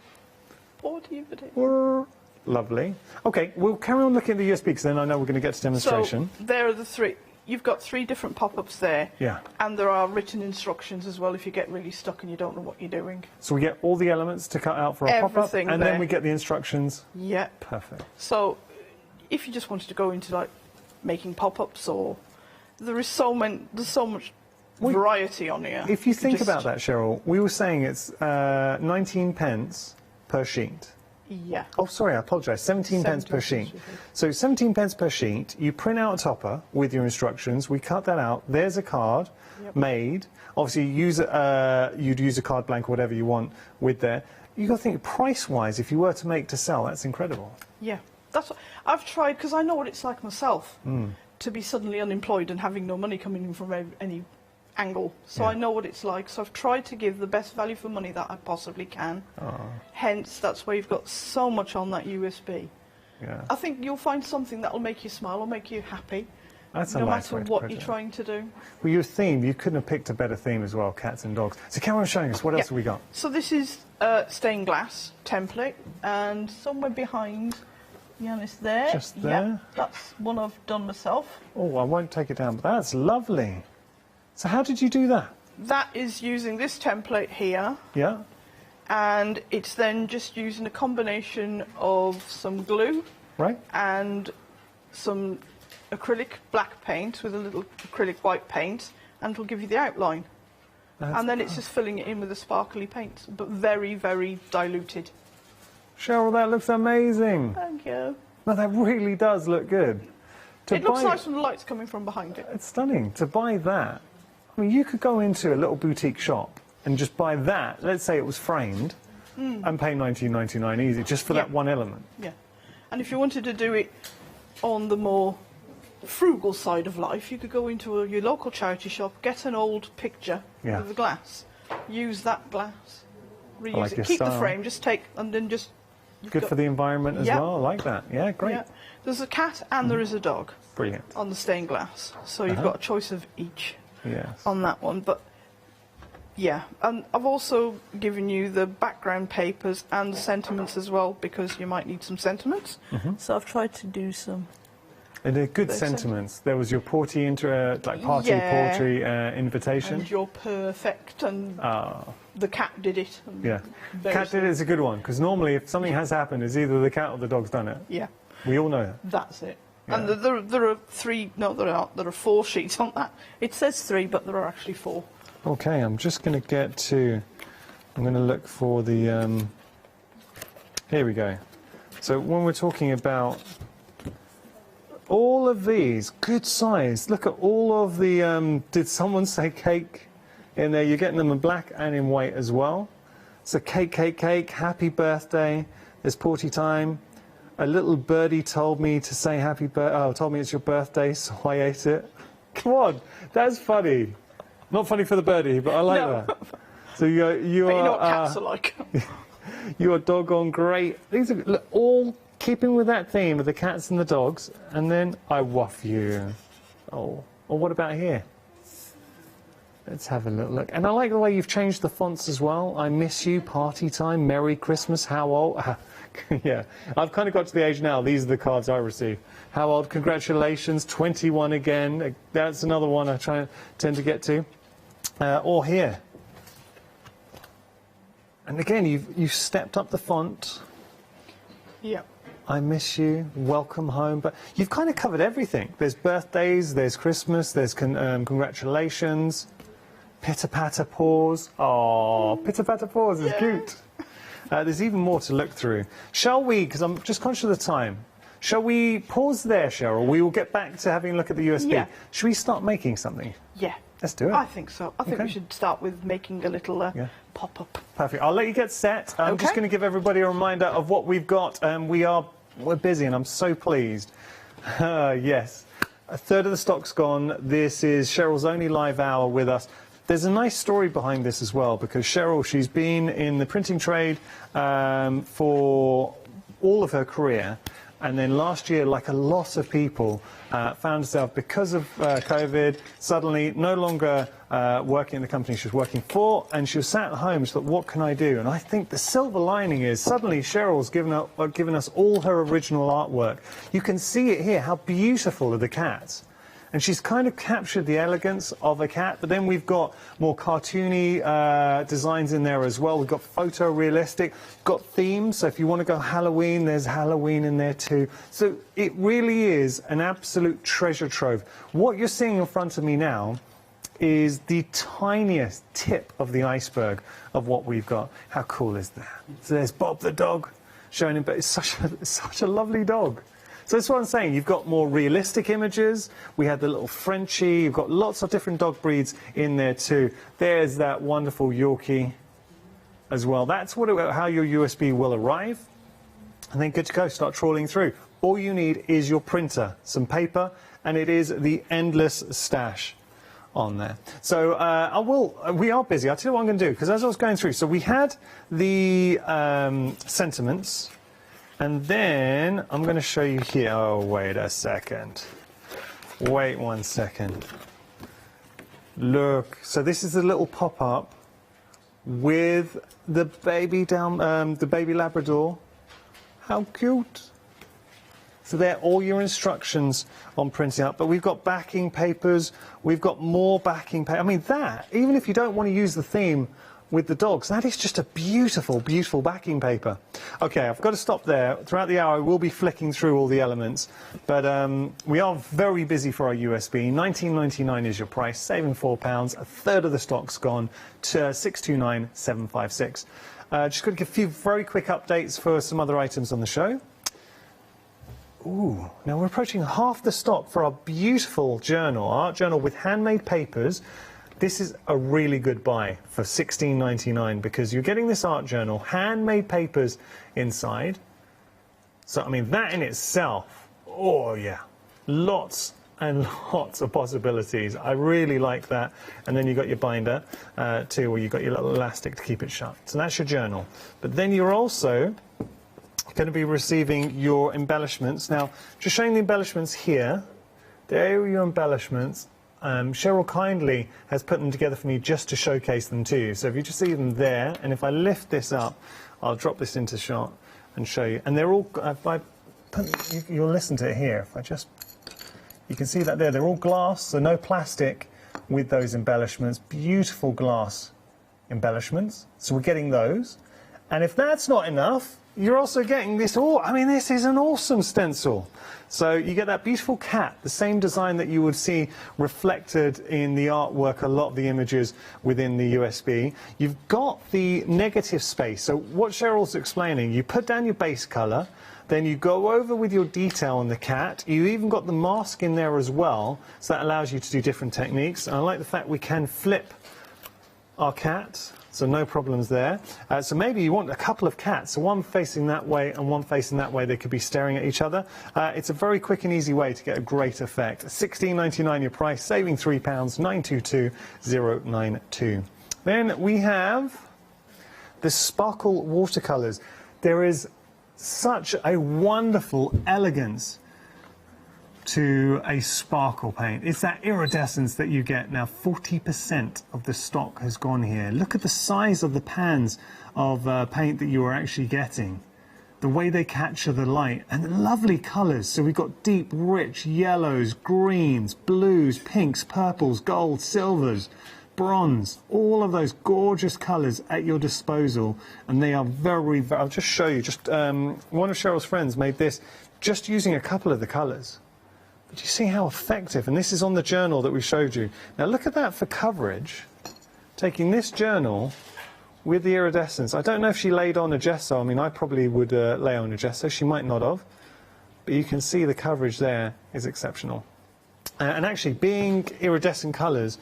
Porty invitation. Whirr. Lovely. Okay, we'll carry on looking at the USB because then I know we're going to get to demonstration. So there are the three. You've got 3 different pop-ups there. Yeah. And there are written instructions as well if you get really stuck and you don't know what you're doing. So we get all the elements to cut out for a pop-up, Everything and there. then we get the instructions. Yep. Perfect. So if you just wanted to go into like making pop-ups, or there's so much variety on here. If you think about that, Cheryl, we were saying it's 19 pence per sheet. Yeah. Oh, sorry, I apologise. 17 pence per sheet. So 17 pence per sheet. You print out a topper with your instructions. We cut that out. There's a card made. Obviously, you'd use a card blank or whatever you want with there. You've got to think price-wise. If you were to make to sell, that's incredible. Yeah. That's what I've tried, because I know what it's like myself to be suddenly unemployed and having no money coming in from any angle. So I know what it's like. So I've tried to give the best value for money that I possibly can. Hence, that's why you've got so much on that USB. Yeah. I think you'll find something that will make you smile or make you happy. That's no a nice matter way to what put you're it. trying to do. Well, your theme, you couldn't have picked a better theme as well, cats and dogs. So Cameron's showing us. What else have we got? So this is stained glass template, and somewhere behind Yanis there. Just there? Yeah, that's one I've done myself. Oh, I won't take it down, but that's lovely. So how did you do that? That is using this template here. Yeah. And it's then just using a combination of some glue. Right. And some acrylic black paint with a little acrylic white paint, and it'll give you the outline. And then it's just filling it in with a sparkly paint, but very, very diluted. Cheryl, that looks amazing. Thank you. No, that really does look good. It looks nice when the light's coming from behind it. It's stunning. To buy that, I mean, you could go into a little boutique shop and just buy that. Let's say it was framed, and pay $19.99 easy just for that one element. Yeah. And if you wanted to do it on the more frugal side of life, you could go into your local charity shop, get an old picture of the glass, use that glass, reuse like it, your keep the style. frame, just take, and then just... Good for the environment as well. I like that. Yeah, great. Yeah. There's a cat and there is a dog. Brilliant. On the stained glass. So you've got a choice of each on that one. But yeah, and I've also given you the background papers and the sentiments as well, because you might need some sentiments. So I've tried to do some. And they're good sentiments. There was your party party invitation. And you're perfect, and the cat did it. Yeah, cat did it is a good one, because normally if something has happened, it's either the cat or the dog's done it. Yeah. We all know that. That's it. Yeah. And there are 3, no, there are 4 sheets on that. It says 3, but there are actually 4. Okay, I'm just going to get to... I'm going to look for the... Here we go. So when we're talking about... All of these, good size. Look at all of the... did someone say cake in there? You're getting them in black and in white as well. So cake, happy birthday. There's party time. A little birdie told me to say happy birthday. Oh, told me it's your birthday, so I ate it. Come on, that's funny. Not funny for the birdie, but I like that. So you But you know what cats are like. You are doggone great. These are all keeping with that theme of the cats and the dogs. And then I waff you. Oh, or what about here? Let's have a little look. And I like the way you've changed the fonts as well. I miss you, party time, Merry Christmas, how old? Yeah, I've kind of got to the age now. These are the cards I receive. How old? Congratulations, 21 again. That's another one I tend to get to. Or here. And again, you've stepped up the font. Yeah. I miss you, welcome home. But you've kind of covered everything. There's birthdays, there's Christmas, there's congratulations. Pitter-patter paws. Oh, pitter-patter paws is cute. There's even more to look through. Shall we, because I'm just conscious of the time, shall we pause there, Cheryl? We will get back to having a look at the USB. Yeah. Should we start making something? Yeah. Let's do it. I think so. I think we should start with making a little pop-up. Perfect. I'll let you get set. I'm just going to give everybody a reminder of what we've got. We're busy, and I'm so pleased. Yes. A third of the stock's gone. This is Cheryl's only live hour with us. There's a nice story behind this as well, because Cheryl, she's been in the printing trade for all of her career. And then last year, like a lot of people, found herself, because of COVID, suddenly no longer working in the company she was working for, and she was sat at home. She thought, what can I do? And I think the silver lining is suddenly Cheryl's given us all her original artwork. You can see it here, how beautiful are the cats. And she's kind of captured the elegance of a cat, but then we've got more cartoony designs in there as well. We've got photorealistic, got themes, so if you want to go Halloween, there's Halloween in there too. So it really is an absolute treasure trove. What you're seeing in front of me now is the tiniest tip of the iceberg of what we've got. How cool is that? So there's Bob the dog showing him, but it's such a lovely dog. So that's what I'm saying. You've got more realistic images. We had the little Frenchie. You've got lots of different dog breeds in there too. There's that wonderful Yorkie as well. That's how your USB will arrive. And then good to go. Start trawling through. All you need is your printer, some paper, and it is the endless stash on there. So we are busy. I'll tell you what I'm going to do, because as I was going through, so we had the sentiments. And then I'm going to show you here. Oh, wait a second. Wait 1 second. Look. So this is a little pop-up with the baby the baby Labrador. How cute. So they're all your instructions on printing up. But we've got backing papers. We've got more backing paper. I mean, that, even if you don't want to use the theme with the dogs, that is just a beautiful, beautiful backing paper. Okay, I've got to stop there. Throughout the hour, we'll be flicking through all the elements, but we are very busy for our USB. £19.99 is your price, saving £4. A third of the stock's gone to £629,756. Just going to give a few very quick updates for some other items on the show. Ooh, now we're approaching half the stock for our beautiful journal, art journal with handmade papers. This is a really good buy for £16.99 because you're getting this art journal, handmade papers inside. So, I mean, that in itself, oh yeah, lots and lots of possibilities. I really like that. And then you've got your binder too, where you've got your little elastic to keep it shut. So that's your journal. But then you're also going to be receiving your embellishments. Now, just showing the embellishments here. There are your embellishments. Cheryl kindly has put them together for me just to showcase them to you. So if you just see them there, and if I lift this up, I'll drop this into shot and show you. And they're all, you'll listen to it here. If I just, you can see that there, they're all glass, so no plastic with those embellishments. Beautiful glass embellishments. So we're getting those. And if that's not enough, you're also getting this, I mean, this is an awesome stencil. So you get that beautiful cat, the same design that you would see reflected in the artwork, a lot of the images within the USB. You've got the negative space. So what Cheryl's explaining, you put down your base colour, then you go over with your detail on the cat. You even got the mask in there as well, so that allows you to do different techniques. And I like the fact we can flip our cat. So no problems there. So maybe you want a couple of cats, so one facing that way and one facing that way. They could be staring at each other. It's a very quick and easy way to get a great effect. £16.99 your price, saving £3, £922,092. Then we have the sparkle watercolours. There is such a wonderful elegance to a sparkle paint. It's that iridescence that you get. Now 40% of the stock has gone here. Look at the size of the pans of paint that you are actually getting. The way they capture the light and the lovely colours. So we've got deep, rich yellows, greens, blues, pinks, purples, gold, silvers, bronze, all of those gorgeous colours at your disposal. And they are very, very, I'll just show you. Just one of Cheryl's friends made this just using a couple of the colours. But you see how effective, and this is on the journal that we showed you. Now look at that for coverage, taking this journal with the iridescence. I don't know if she laid on a gesso. I mean, I probably would lay on a gesso. She might not have. But you can see the coverage there is exceptional. And actually, being iridescent colours,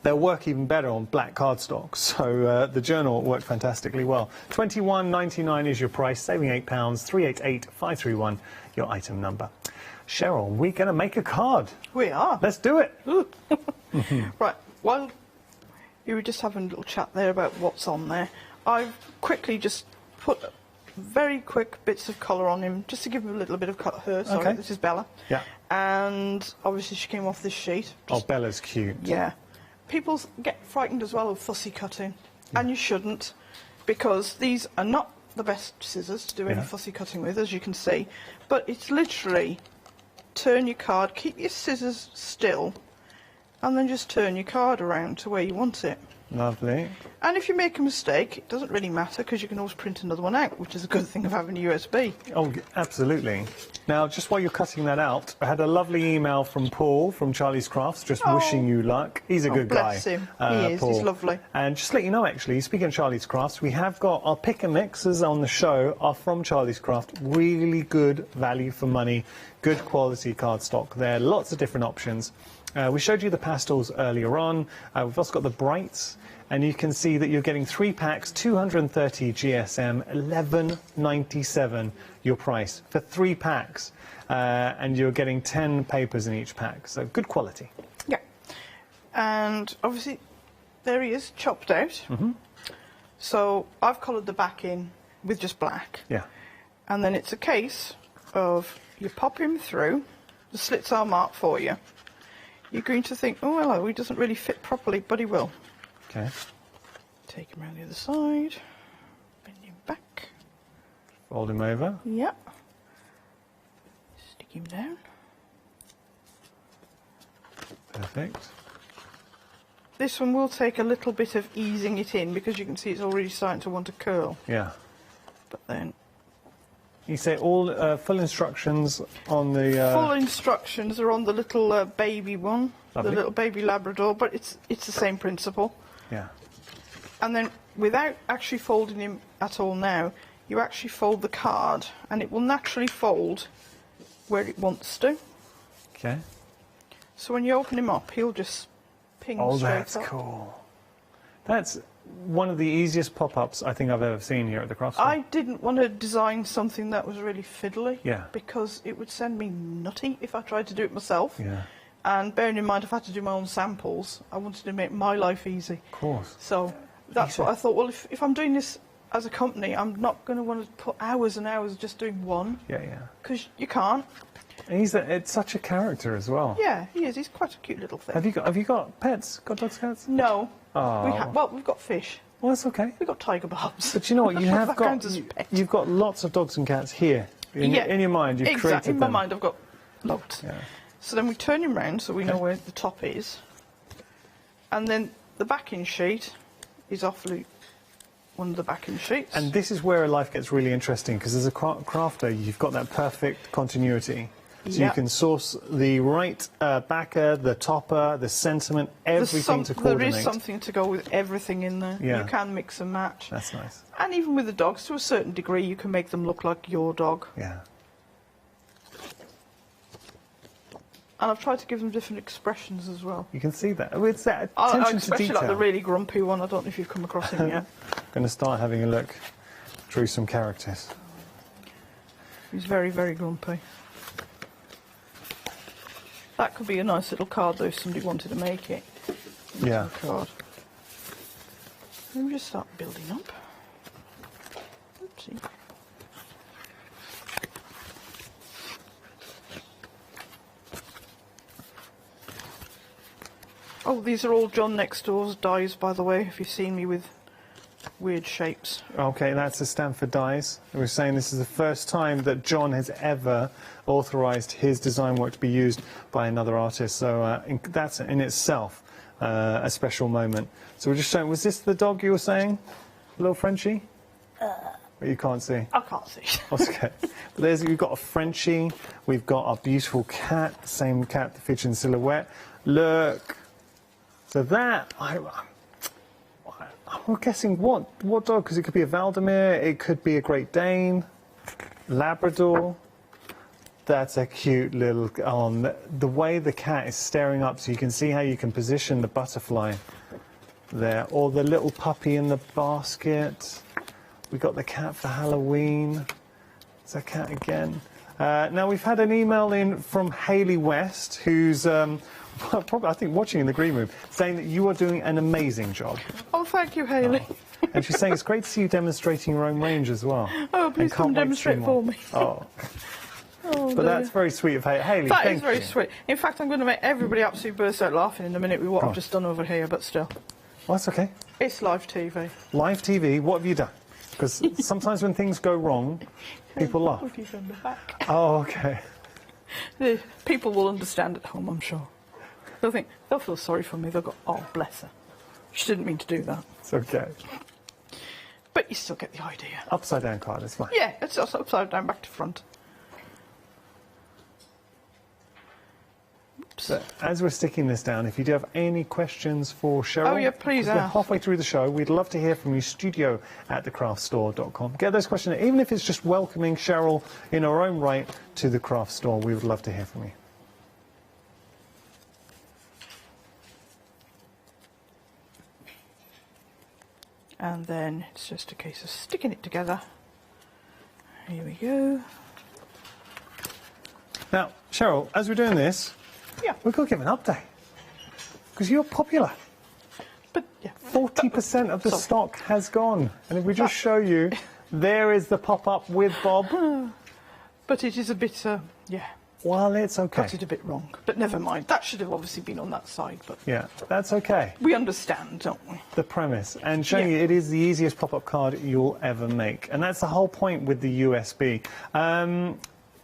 they'll work even better on black cardstock. So the journal worked fantastically well. £21.99 is your price, saving £8, 388531, your item number. Cheryl, we're going to make a card. We are. Let's do it. Right, while you were just having a little chat there about what's on there, I've quickly just put very quick bits of colour on him, just to give him a little bit of her. Sorry, Okay. this is Bella. Yeah. And obviously she came off this sheet. Oh, Bella's cute. Yeah. People get frightened as well of fussy cutting, and you shouldn't, because these are not the best scissors to do any Yeah. fussy cutting with, as you can see. But it's literally turn your card, keep your scissors still, and then just turn your card around to where you want it. Lovely. And if you make a mistake, it doesn't really matter, because you can always print another one out, which is a good thing of having a USB. Oh, absolutely. Now, just while you're cutting that out, I had a lovely email from Paul from Charlie's Crafts, just wishing you luck. He's a good bless guy. him. He is. Paul. He's lovely. And just to let you know, actually, speaking of Charlie's Crafts, we have got our pick and mixes on the show are from Charlie's Craft. Really good value for money, good quality cardstock there. Lots of different options. We showed you the pastels earlier on. We've also got the brights. And you can see that you're getting 3 packs, 230 GSM, $11.97 your price for 3 packs. And you're getting 10 papers in each pack, so good quality. Yeah. And obviously, there he is, chopped out. Mm-hmm. So I've coloured the back in with just black. Yeah. And then it's a case of you pop him through, the slits are marked for you. You're going to think, oh, hello, he doesn't really fit properly, but he will. Okay. Take him around the other side, bend him back. Fold him over. Yep. Stick him down. Perfect. This one will take a little bit of easing it in, because you can see it's already starting to want to curl. Yeah. But then... You say all full instructions on the... Full instructions are on the little baby one, Lovely. the little baby Labrador, but it's the same principle. Yeah. And then, without actually folding him at all now, you actually fold the card, and it will naturally fold where it wants to. Okay. So when you open him up, he'll just ping straight up. Oh, that's cool. That's one of the easiest pop-ups I think I've ever seen here at the craft store. I didn't want to design something that was really fiddly, Yeah. because it would send me nutty if I tried to do it myself. Yeah. And bearing in mind, if I had to do my own samples, I wanted to make my life easy. Of course. So that's what I thought. Well, if I'm doing this as a company, I'm not going to want to put hours and hours just doing one. Yeah, yeah. Because you can't. And it's such a character as well. Yeah, he is. He's quite a cute little thing. Have you got pets? Got dogs, cats? No. Oh. Well, we've got fish. Well, that's okay. We've got tiger barbs. But you know what? You have That got counts as a pet. you've got lots of dogs and cats here. In your mind, you've exactly. created In my them. mind, I've got loads. Yeah. So then we turn him round so we know where the top is. And then the backing sheet is off one of the backing sheets. And this is where life gets really interesting, because as a crafter, you've got that perfect continuity. So you Yep. can source the right backer, the topper, the sentiment, everything to coordinate. There is something to go with everything in there. Yeah. You can mix and match. That's nice. And even with the dogs, to a certain degree, you can make them look like your dog. Yeah. And I've tried to give them different expressions as well. You can see that. It's that I attention to especially detail. like the really grumpy one. I don't know if you've come across him yet. I'm going to start having a look through some characters. He's very, very grumpy. That could be a nice little card, though, if somebody wanted to make it. Yeah. Card. Let me just start building up. Oopsie. Oh, these are all John Next Door's dies, by the way, if you've seen me with weird shapes. Okay, that's a Stanford dies. We were saying this is the first time that John has ever authorised his design work to be used by another artist, so that's in itself a special moment. So we're just showing, was this the dog you were saying? Little Frenchie? But you can't see. I can't see. Okay. But we've got a Frenchie, we've got our beautiful cat, same cat that featured in silhouette. Look. So that, I'm guessing what dog? Because it could be a Valdemir, it could be a Great Dane, Labrador. That's a cute little, the way the cat is staring up, so you can see how you can position the butterfly there. Or the little puppy in the basket. We got the cat for Halloween. It's a cat again. Now we've had an email in from Hayley West, who's probably, I think, watching in the green room, saying that you are doing an amazing job. Oh, thank you, Hayley. And she's saying it's great to see you demonstrating your own range as well. Oh, please come demonstrate for me. Oh. Oh, but that's very sweet of Hayley. That thank is very you. sweet. In fact, I'm going to make everybody absolutely burst out laughing in a minute with what I've just done over here, but still. Well, that's okay. It's live TV. Live TV, what have you done? Because sometimes when things go wrong, people laugh. If you send me back. Oh, okay. The people will understand at home, I'm sure. They'll feel sorry for me. They'll go, oh, bless her. She didn't mean to do that. It's okay. But you still get the idea. Upside down card, it's fine. Yeah, it's just upside down, back to front. So, as we're sticking this down, if you do have any questions for Cheryl, oh yeah, please we're ask. halfway through the show, we'd love to hear from you. studio@thecraftstore.com. Get those questions, even if it's just welcoming Cheryl in her own right to the craft store. We would love to hear from you. And then it's just a case of sticking it together. Here we go. Now, Cheryl, as we're doing this, we've got to give an update. Because you're popular. But, yeah. 40% of the stock has gone. And if we just show you, there is the pop-up with Bob. But it is a bit, yeah. Well, it's okay. Got it a bit wrong. But never mind. That should have obviously been on that side. But yeah, that's okay. We understand, don't we? The premise. And showing you it is the easiest pop-up card you'll ever make. And that's the whole point with the USB.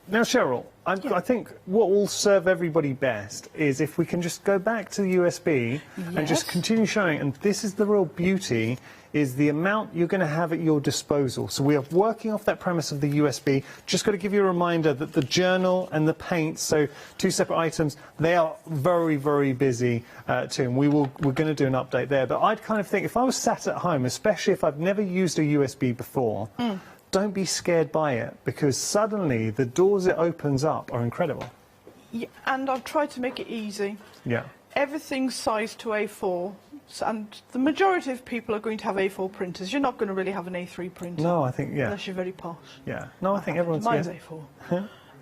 Now, Cheryl, I think what will serve everybody best is if we can just go back to the USB and just continue showing. And this is the real beauty, is the amount you're going to have at your disposal. So we are working off that premise of the USB. Just got to give you a reminder that the journal and the paint, so two separate items, they are very, very busy too. And we're going to do an update there. But I'd kind of think if I was sat at home, especially if I've never used a USB before, don't be scared by it, because suddenly the doors it opens up are incredible. Yeah, and I've tried to make it easy. Yeah. Everything's sized to A4, and the majority of people are going to have A4 printers. You're not going to really have an A3 printer. No, I think, yeah. Unless you're very posh. Yeah. No, I think everyone's... Mine's yeah.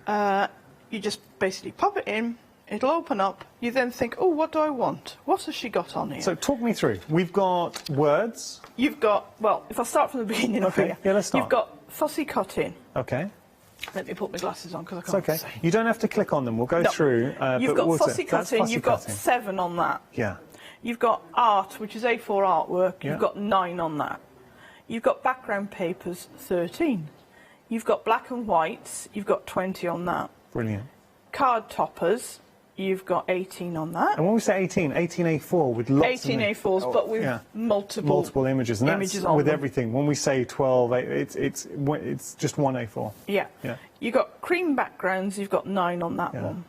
A4. You just basically pop it in, it'll open up, you then think, oh, what do I want? What has she got on here? So talk me through. We've got words. You've got, well, if I start from the beginning up here. Yeah, let's start. You've got fussy cutting. Okay. Let me put my glasses on because I It's can't okay. see. You don't have to click on them. We'll go through. You've but got fussy cutting, you've got cutting. 7 on that. Yeah. You've got art, which is A4 artwork, Yeah. you've got 9 on that. You've got background papers, 13. You've got black and whites, you've got 20 on that. Brilliant. Card toppers, you've got 18 on that. And when we say 18, 18A4 with lots 18 of... A4s, but with multiple images. And that's on with them. everything. When we say 12, it's just one A4. Yeah. Yeah. You've got cream backgrounds, you've got 9 on that one.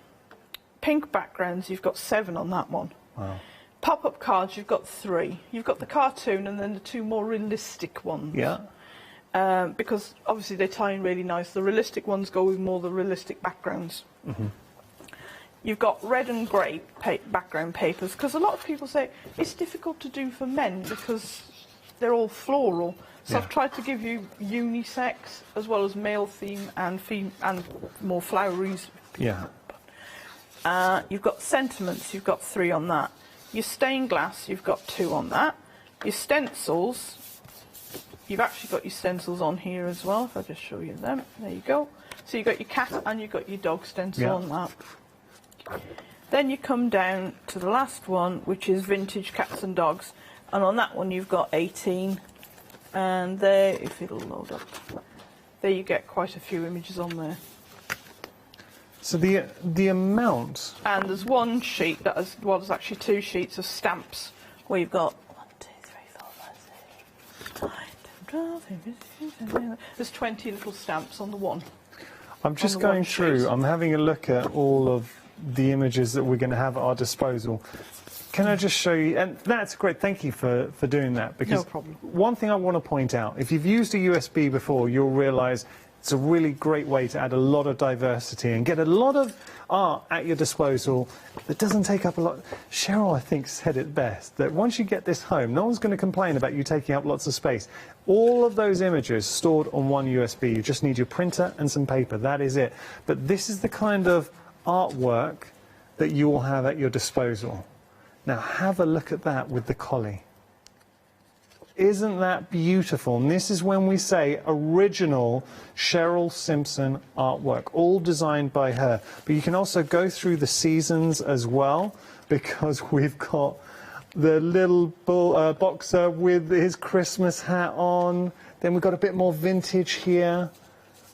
Pink backgrounds, you've got 7 on that one. Wow. Pop-up cards, you've got 3. You've got the cartoon and then the 2 more realistic ones. Yeah. Because obviously they tie in really nice. The realistic ones go with more the realistic backgrounds. Mm-hmm. You've got red and grey background papers, because a lot of people say it's difficult to do for men because they're all floral. So I've tried to give you unisex as well as male theme and more floweries. Yeah. You've got sentiments, you've got 3 on that. Your stained glass, you've got 2 on that. Your stencils, you've actually got your stencils on here as well, if I just show you them. There you go. So you've got your cat and you've got your dog stencil on that. Then you come down to the last one, which is vintage cats and dogs. And on that one you've got 18. And there, if it'll load up, there you get quite a few images on there. So the amount... And there's one sheet that has, well, there's actually 2 sheets of stamps where you've got 1, 2, 3, 4, 5, 6, 9, 10, 12, there's 20 little stamps on the one. I'm just going through, I'm having a look at all of the images that we're going to have at our disposal. Can I just show you, and that's great, thank you for doing that, because no problem. One thing I want to point out, if you've used a USB before, you'll realise it's a really great way to add a lot of diversity and get a lot of art at your disposal that doesn't take up a lot. Cheryl, I think, said it best, that once you get this home, no one's going to complain about you taking up lots of space. All of those images stored on one USB. You just need your printer and some paper. That is it. But this is the kind of artwork that you will have at your disposal. Now have a look at that with the collie. Isn't that beautiful? And this is when we say original Cheryl Simpson artwork, all designed by her. But you can also go through the seasons as well, because we've got the little boxer with his Christmas hat on. Then we've got a bit more vintage here.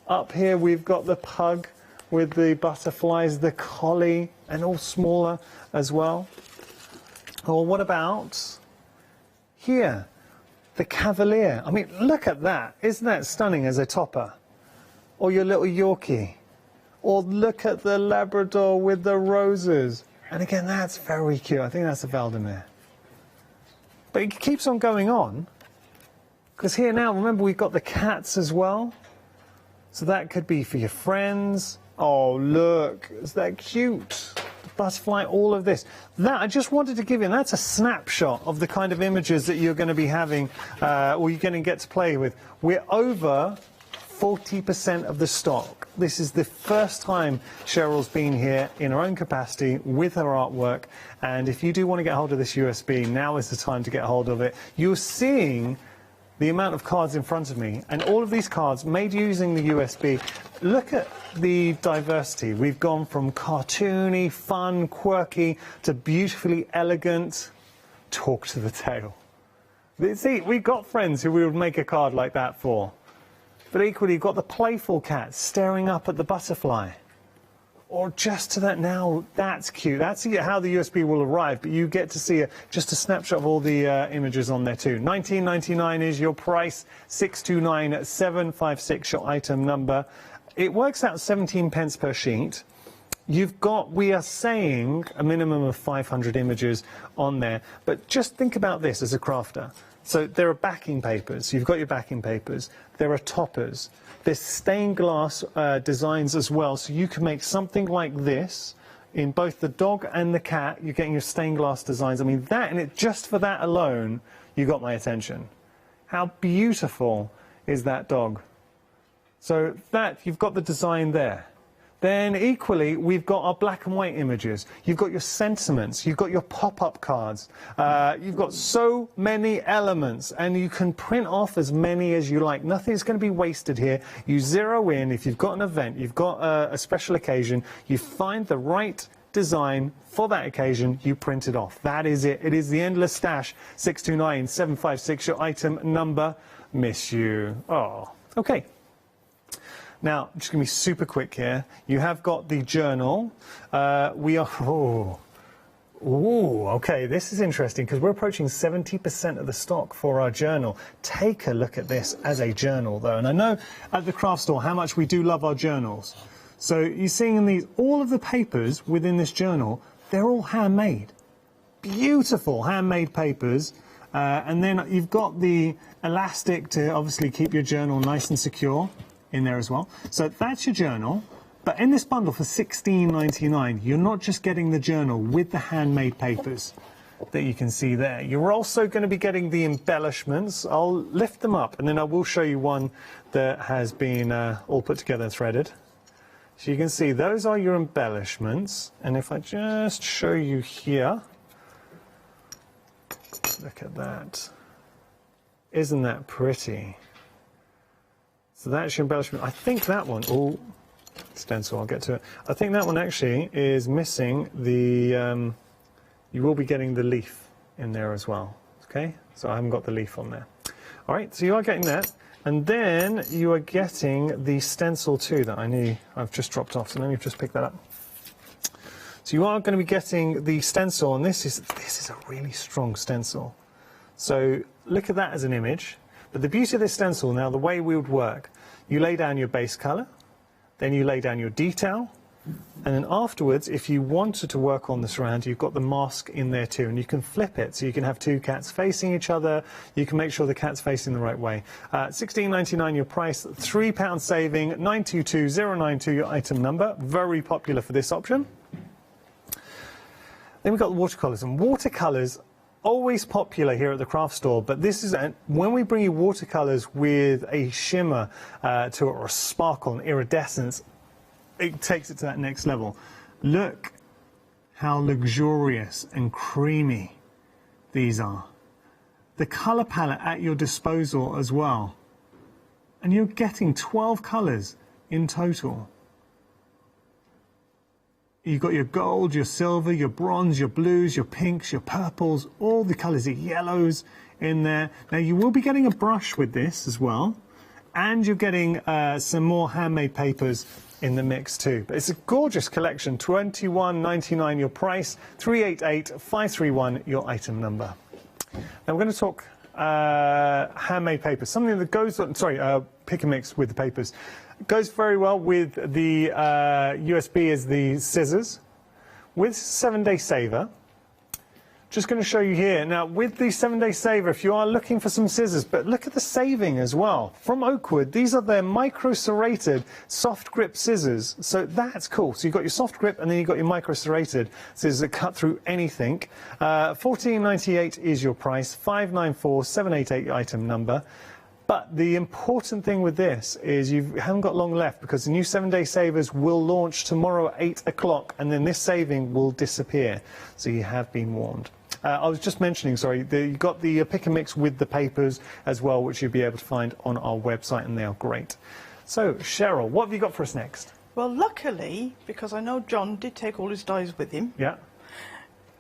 Up here we've got the pug with the butterflies, the collie, and all smaller as well. Or what about here? The Cavalier. I mean, look at that. Isn't that stunning as a topper? Or your little Yorkie. Or look at the Labrador with the roses. And again, that's very cute. I think that's a Valdemar. But it keeps on going on. Because here now, remember, we've got the cats as well. So that could be for your friends. Oh, look. Is that cute? Butterfly, all of this. That I just wanted to give you, and that's a snapshot of the kind of images that you're going to be having, or you're going to get to play with. We're over 40% of the stock. This is the first time Cheryl's been here in her own capacity with her artwork, and if you do want to get hold of this USB, now is the time to get hold of it. You're seeing the amount of cards in front of me, and all of these cards made using the USB. Look at the diversity. We've gone from cartoony, fun, quirky, to beautifully elegant. Talk to the tail. See, we've got friends who we would make a card like that for. But equally, you've got the playful cat staring up at the butterfly. Or just to that now, that's cute. That's how the USB will arrive, but you get to see just a snapshot of all the images on there too. $19.99 is your price, 629756 your item number. It works out 17 pence per sheet. You've got, we are saying, a minimum of 500 images on there, but just think about this as a crafter. So there are backing papers, you've got your backing papers, there are toppers, there's stained glass designs as well, so you can make something like this in both the dog and the cat. You're getting your stained glass designs. I mean, that, and it, just for that alone, you got my attention. How beautiful is that dog? So that, you've got the design there. Then equally, we've got our black and white images. You've got your sentiments. You've got your pop-up cards. You've got so many elements, and you can print off as many as you like. Nothing's going to be wasted here. You zero in. If you've got an event, you've got a special occasion, you find the right design for that occasion, you print it off. That is it. It is the endless stash. 629756, your item number. Miss you. Oh, okay. Now, I'm just going to be super quick here. You have got the journal. We are... okay, this is interesting because we're approaching 70% of the stock for our journal. Take a look at this as a journal, though. And I know at the craft store how much we do love our journals. So you're seeing in these, all of the papers within this journal, they're all handmade. Beautiful handmade papers. And then you've got the elastic to obviously keep your journal nice and secure in there as well. So that's your journal, but in this bundle for $16.99, you're not just getting the journal with the handmade papers that you can see there. You're also going to be getting the embellishments. I'll lift them up and then I will show you one that has been all put together and threaded. So you can see those are your embellishments, and if I just show you here, look at that. Isn't that pretty? So that's your embellishment. I think that one, oh, stencil, I'll get to it. I think that one actually is missing the, you will be getting the leaf in there as well, okay? So I haven't got the leaf on there. All right, so you are getting that. And then you are getting the stencil too that I knew I've just dropped off, so let me just pick that up. So you are going to be getting the stencil, and this is a really strong stencil. So look at that as an image. But the beauty of this stencil, now the way we would work, you lay down your base colour, then you lay down your detail, and then afterwards, if you wanted to work on the surround, you've got the mask in there too, and you can flip it, so you can have two cats facing each other, you can make sure the cat's facing the right way. $16.99 your price, £3 saving, 922092 your item number, very popular for this option. Then we've got the watercolours, and watercolours always popular here at the craft store, but this is when we bring you watercolors with a shimmer to it, or a sparkle and iridescence, it takes it to that next level. Look how luxurious and creamy these are. The colour palette at your disposal as well. And you're getting 12 colours in total. You've got your gold, your silver, your bronze, your blues, your pinks, your purples, all the colours, your yellows in there. Now you will be getting a brush with this as well, and you're getting some more handmade papers in the mix too. But it's a gorgeous collection. $21.99 your price, 388-531 your item number. Now we're going to talk handmade papers, something that goes on, pick and mix with the papers. Goes very well with the USB as the scissors, with 7-day saver. Just going to show you here. Now, with the 7-day saver, if you are looking for some scissors, but look at the saving as well. From Oakwood, these are their micro-serrated soft grip scissors. So that's cool. So you've got your soft grip and then you've got your micro-serrated scissors that cut through anything. $14.98 is your price, $594-788 item number. But the important thing with this is you haven't got long left, because the new 7-day savers will launch tomorrow at 8 o'clock, and then this saving will disappear. So you have been warned. I was just mentioning, you've got the pick and mix with the papers as well, which you'll be able to find on our website, and they are great. So, Cheryl, what have you got for us next? Well, luckily, because I know John did take all his dies with him. Yeah.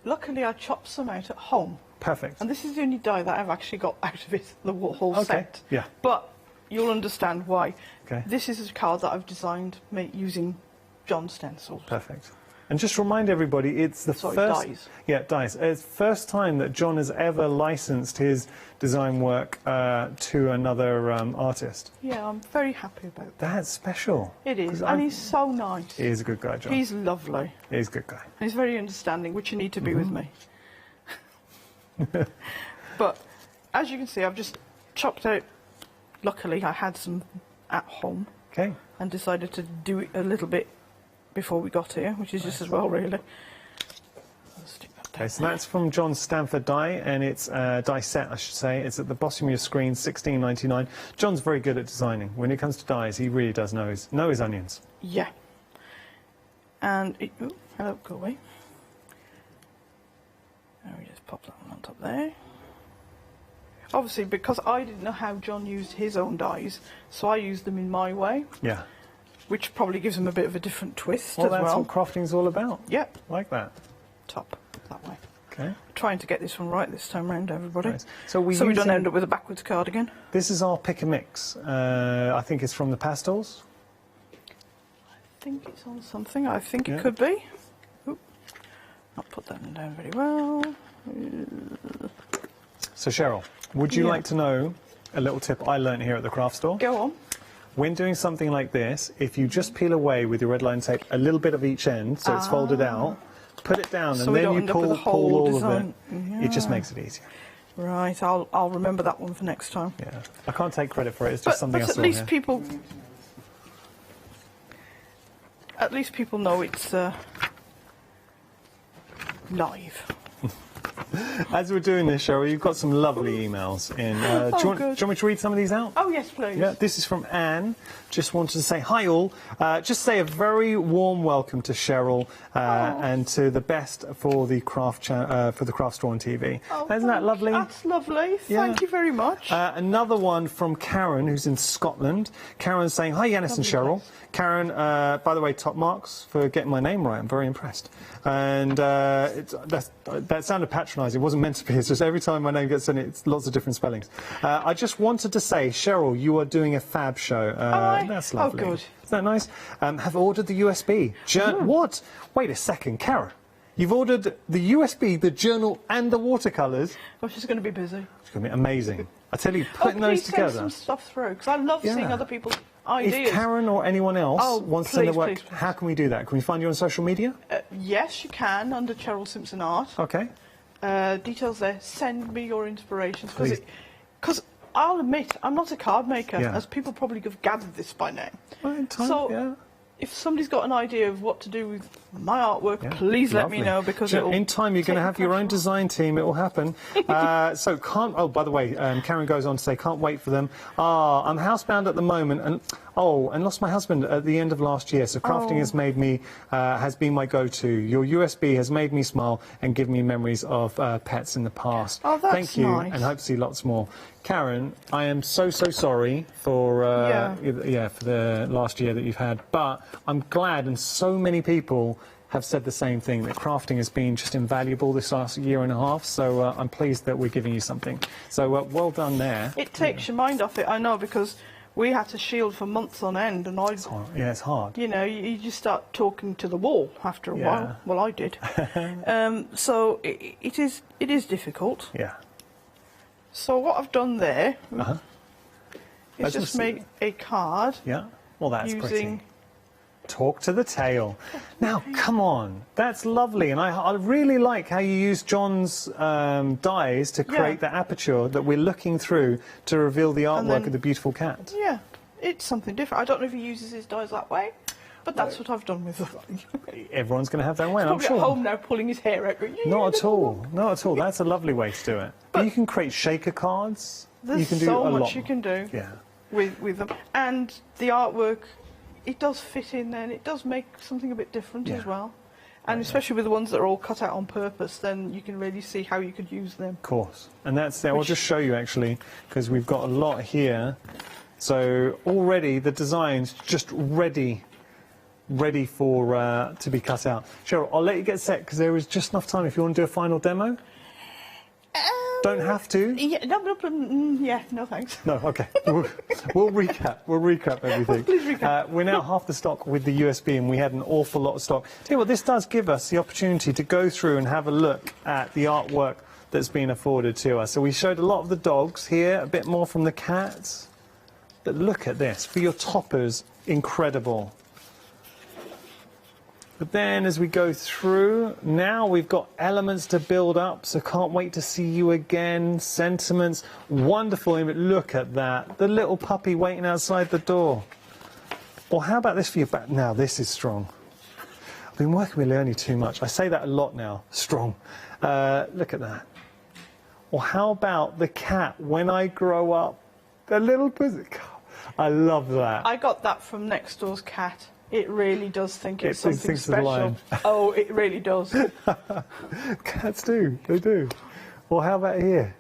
Luckily, I chopped some out at home. Perfect. And this is the only die that I've actually got out of it, the whole set. Yeah. But you'll understand why. Okay. This is a card that I've designed using John's stencils. Perfect. And just remind everybody, it's the dies. Yeah, dies. It's the first time that John has ever licensed his design work to another artist. Yeah, I'm very happy about that. That's special. It is, and he's so nice. He is a good guy, John. He's lovely. He's a good guy. And he's very understanding, which you need to be with me. But as you can see, I've just chopped out. Luckily, I had some at home. Okay. And decided to do it a little bit before we got here, which is just as well, really. Okay, so that's from John's Stanford die, and it's die set, I should say. It's at the bottom of your screen, $16.99. John's very good at designing. When it comes to dies, he really does know his onions. Yeah. And hello, go away. Now we just pop that one on top there. Obviously, because I didn't know how John used his own dies, so I used them in my way. Yeah. Which probably gives them a bit of a different twist Well, as well. that's what crafting's all about. Yep. Like that. Top, that way. Okay. Trying to get this one right this time round, everybody. Right. So we don't end up with a backwards card again. This is our pick and mix. I think it's from the pastels. I think it's on something. I think it could be. Oop. Not put that one down very well. So Cheryl, would you like to know a little tip I learned here at the craft store? Go on. When doing something like this, if you just peel away with your red line tape a little bit of each end, so it's folded out, put it down, So and we then don't you end up with pull a whole all design. of it. It just makes it easier. Right, I'll remember that one for next time. Yeah, I can't take credit for it. It's just something I saw at least here. people. At least people know it's live. As we're doing this, Cheryl, you've got some lovely emails in. Do you want me to read some of these out? Oh, yes, please. Yeah, this is from Anne. Just wanted to say hi all. Just say a very warm welcome to Cheryl and to the best for the craft store on TV. Oh, Isn't that lovely? That's lovely. Yeah. Thank you very much. Another one from Karen, who's in Scotland. Karen's saying, hi, Yanis and Cheryl. Karen, by the way, top marks for getting my name right. I'm very impressed. And that sounded patronising. It wasn't meant to be. It's just every time my name gets in, it's lots of different spellings. I just wanted to say, Cheryl, you are doing a fab show. That's lovely. Oh, good. Isn't that nice? Have ordered the USB. What? Wait a second, Karen. You've ordered the USB, the journal, and the watercolours. I'm just going to be busy. It's going to be amazing. I tell you, putting those together. Send some stuff through, because I love seeing other people's ideas. If Karen or anyone else wants to send their work, please. how can we do that? Can we find you on social media? Yes, you can, under Cheryl Simpson Art. Okay. Details there. Send me your inspirations. Because I'll admit, I'm not a card maker, as people probably have gathered this by now. Well, in time, if somebody's got an idea of what to do with my artwork, please let me know, because in time you're going to have your own design team. It will happen. Oh, by the way, Karen goes on to say, can't wait for them. I'm housebound at the moment, and Oh, and lost my husband at the end of last year, so crafting has made me, has been my go-to. Your USB has made me smile and give me memories of pets in the past. Oh, that's Thank you, nice. and hope to see lots more. Karen, I am so sorry for for the last year that you've had, but I'm glad, and so many people have said the same thing, that crafting has been just invaluable this last year and a half, so I'm pleased that we're giving you something. So well done there. It takes your mind off it, I know, because we had to shield for months on end, and it's hard. You know, you just start talking to the wall after a while. Well, I did. So it is difficult. Yeah. So what I've done there is Let's just make a card. Yeah. Well, that's using pretty. Talk to the tail. Now, come on, that's lovely, and I really like how you use John's dies to create the aperture that we're looking through to reveal the artwork of the beautiful cat. Yeah, it's something different. I don't know if he uses his dies that way, but that's what I've done with them. Everyone's going to have their way, He's I'm probably sure. at home now pulling his hair out. Going, Not at all. Not at all. That's a lovely way to do it. But you can create shaker cards. There's you can do so a much lot. you can do Yeah. with them. And the artwork, it does fit in there, and it does make something a bit different as well. And especially with the ones that are all cut out on purpose, then you can really see how you could use them. Of course. And that's I'll just show you, actually, because we've got a lot here. So already the design's just ready for to be cut out. Cheryl, I'll let you get set, because there is just enough time if you want to do a final demo. Don't have to. Yeah, no thanks. No, okay. We'll recap. We'll recap everything. Please recap. We're now half the stock with the USB, and we had an awful lot of stock. Tell you what, this does give us the opportunity to go through and have a look at the artwork that's been afforded to us. So we showed a lot of the dogs here, a bit more from the cats. But look at this. For your toppers, incredible. But then as we go through, now we've got elements to build up, so can't wait to see you again. Sentiments, wonderful image. Look at that. The little puppy waiting outside the door. Or how about this for your back? Now, this is strong. I've been working with Leonie too much. I say that a lot now, strong. Look at that. Or how about the cat, when I grow up? The little pussy. I love that. I got that from next door's cat. It really does think it's something thinks of the lion. special. Oh, it really does. Cats do, they do. Well, how about here?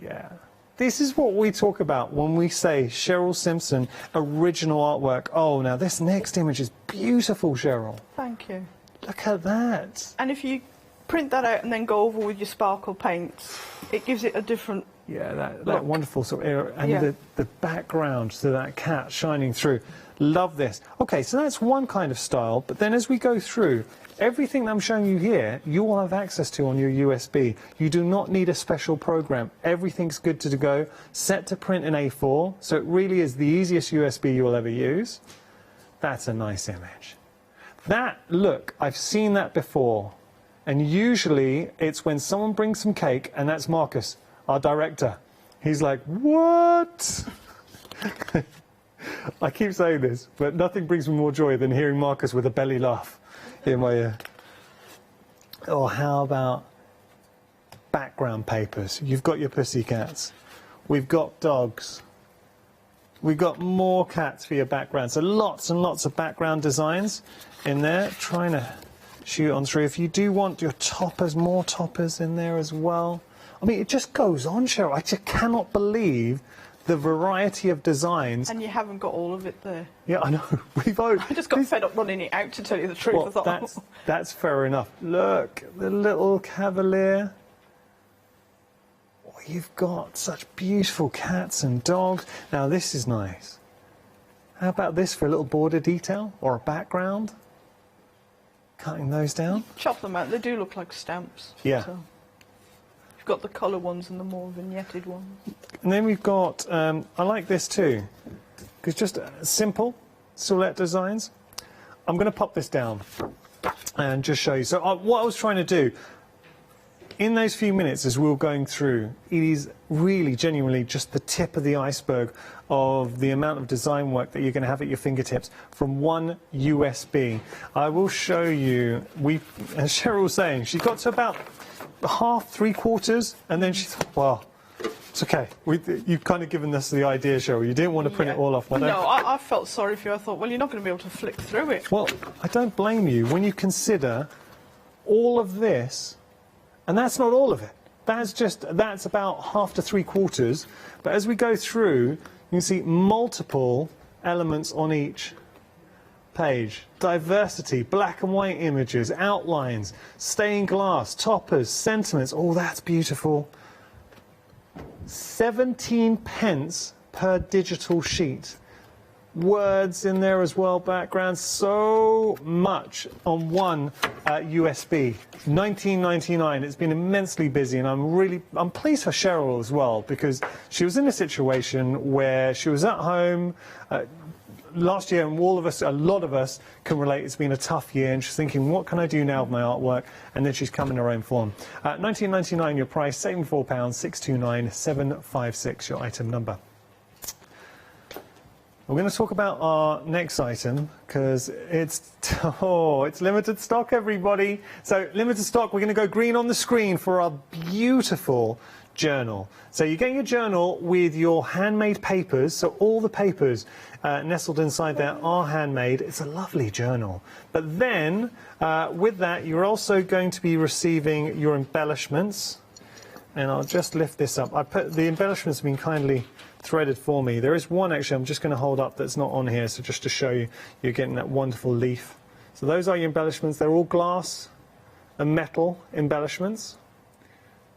Yeah. This is what we talk about when we say Cheryl Simpson, original artwork. Oh, now this next image is beautiful, Cheryl. Thank you. Look at that. And if you print that out and then go over with your sparkle paints, it gives it a different that wonderful sort of era. And the background to that cat shining through. Love this. Okay, so that's one kind of style, but then as we go through, everything that I'm showing you here, you will have access to on your USB. You do not need a special program. Everything's good to go, set to print in A4, so it really is the easiest USB you will ever use. That's a nice image. That look, I've seen that before, and usually it's when someone brings some cake, and that's Marcus, our director. He's like, what? I keep saying this, but nothing brings me more joy than hearing Marcus with a belly laugh in my ear. Or how about background papers? You've got your pussycats. We've got dogs. We've got more cats for your background. So lots and lots of background designs in there. Trying to shoot on through. If you do want your toppers, more toppers in there as well. I mean, it just goes on, Cheryl. I just cannot believe the variety of designs. And you haven't got all of it there. Yeah, I know. I just got fed up running it out, to tell you the truth. Well, I thought, that's fair enough. Look, the little cavalier. Oh, you've got such beautiful cats and dogs. Now, this is nice. How about this for a little border detail or a background? Cutting those down. chop them out. They do look like stamps. Yeah. So. You've got the colour ones and the more vignetted ones. And then we've got, I like this too, because just simple silhouette designs. I'm going to pop this down and just show you. So what I was trying to do, in those few minutes as we were going through, it is really genuinely just the tip of the iceberg of the amount of design work that you're going to have at your fingertips from one USB. I will show you, as Cheryl was saying, she got to about half, 3/4, and then she thought, well, It's okay. You've kind of given us the idea, Cheryl. You didn't want to print it all off. No, I felt sorry for you. I thought, well, you're not going to be able to flick through it. Well, I don't blame you when you consider all of this, and that's not all of it. That's about half to 3/4. But as we go through, you can see multiple elements on each page. Diversity, black and white images, outlines, stained glass, toppers, sentiments. Oh, that's beautiful. 17 pence per digital sheet. Words in there as well, background, so much on one USB. $19.99. It's been immensely busy, and I'm pleased for Cheryl as well, because she was in a situation where she was at home last year, and a lot of us can relate. It's been a tough year, and she's thinking, what can I do now with my artwork? And then she's come in her own form. $19.99 your price, saving £4, 629 756 your item number. We're going to talk about our next item because it's limited stock, everybody. So limited stock, we're going to go green on the screen for our beautiful journal. So you get your journal with your handmade papers. So all the papers nestled inside there are handmade. It's a lovely journal. But then with that, you're also going to be receiving your embellishments. And I'll just lift this up. The embellishments have been kindly threaded for me. There is one actually I'm just going to hold up that's not on here, so just to show you, you're getting that wonderful leaf. So those are your embellishments. They're all glass and metal embellishments.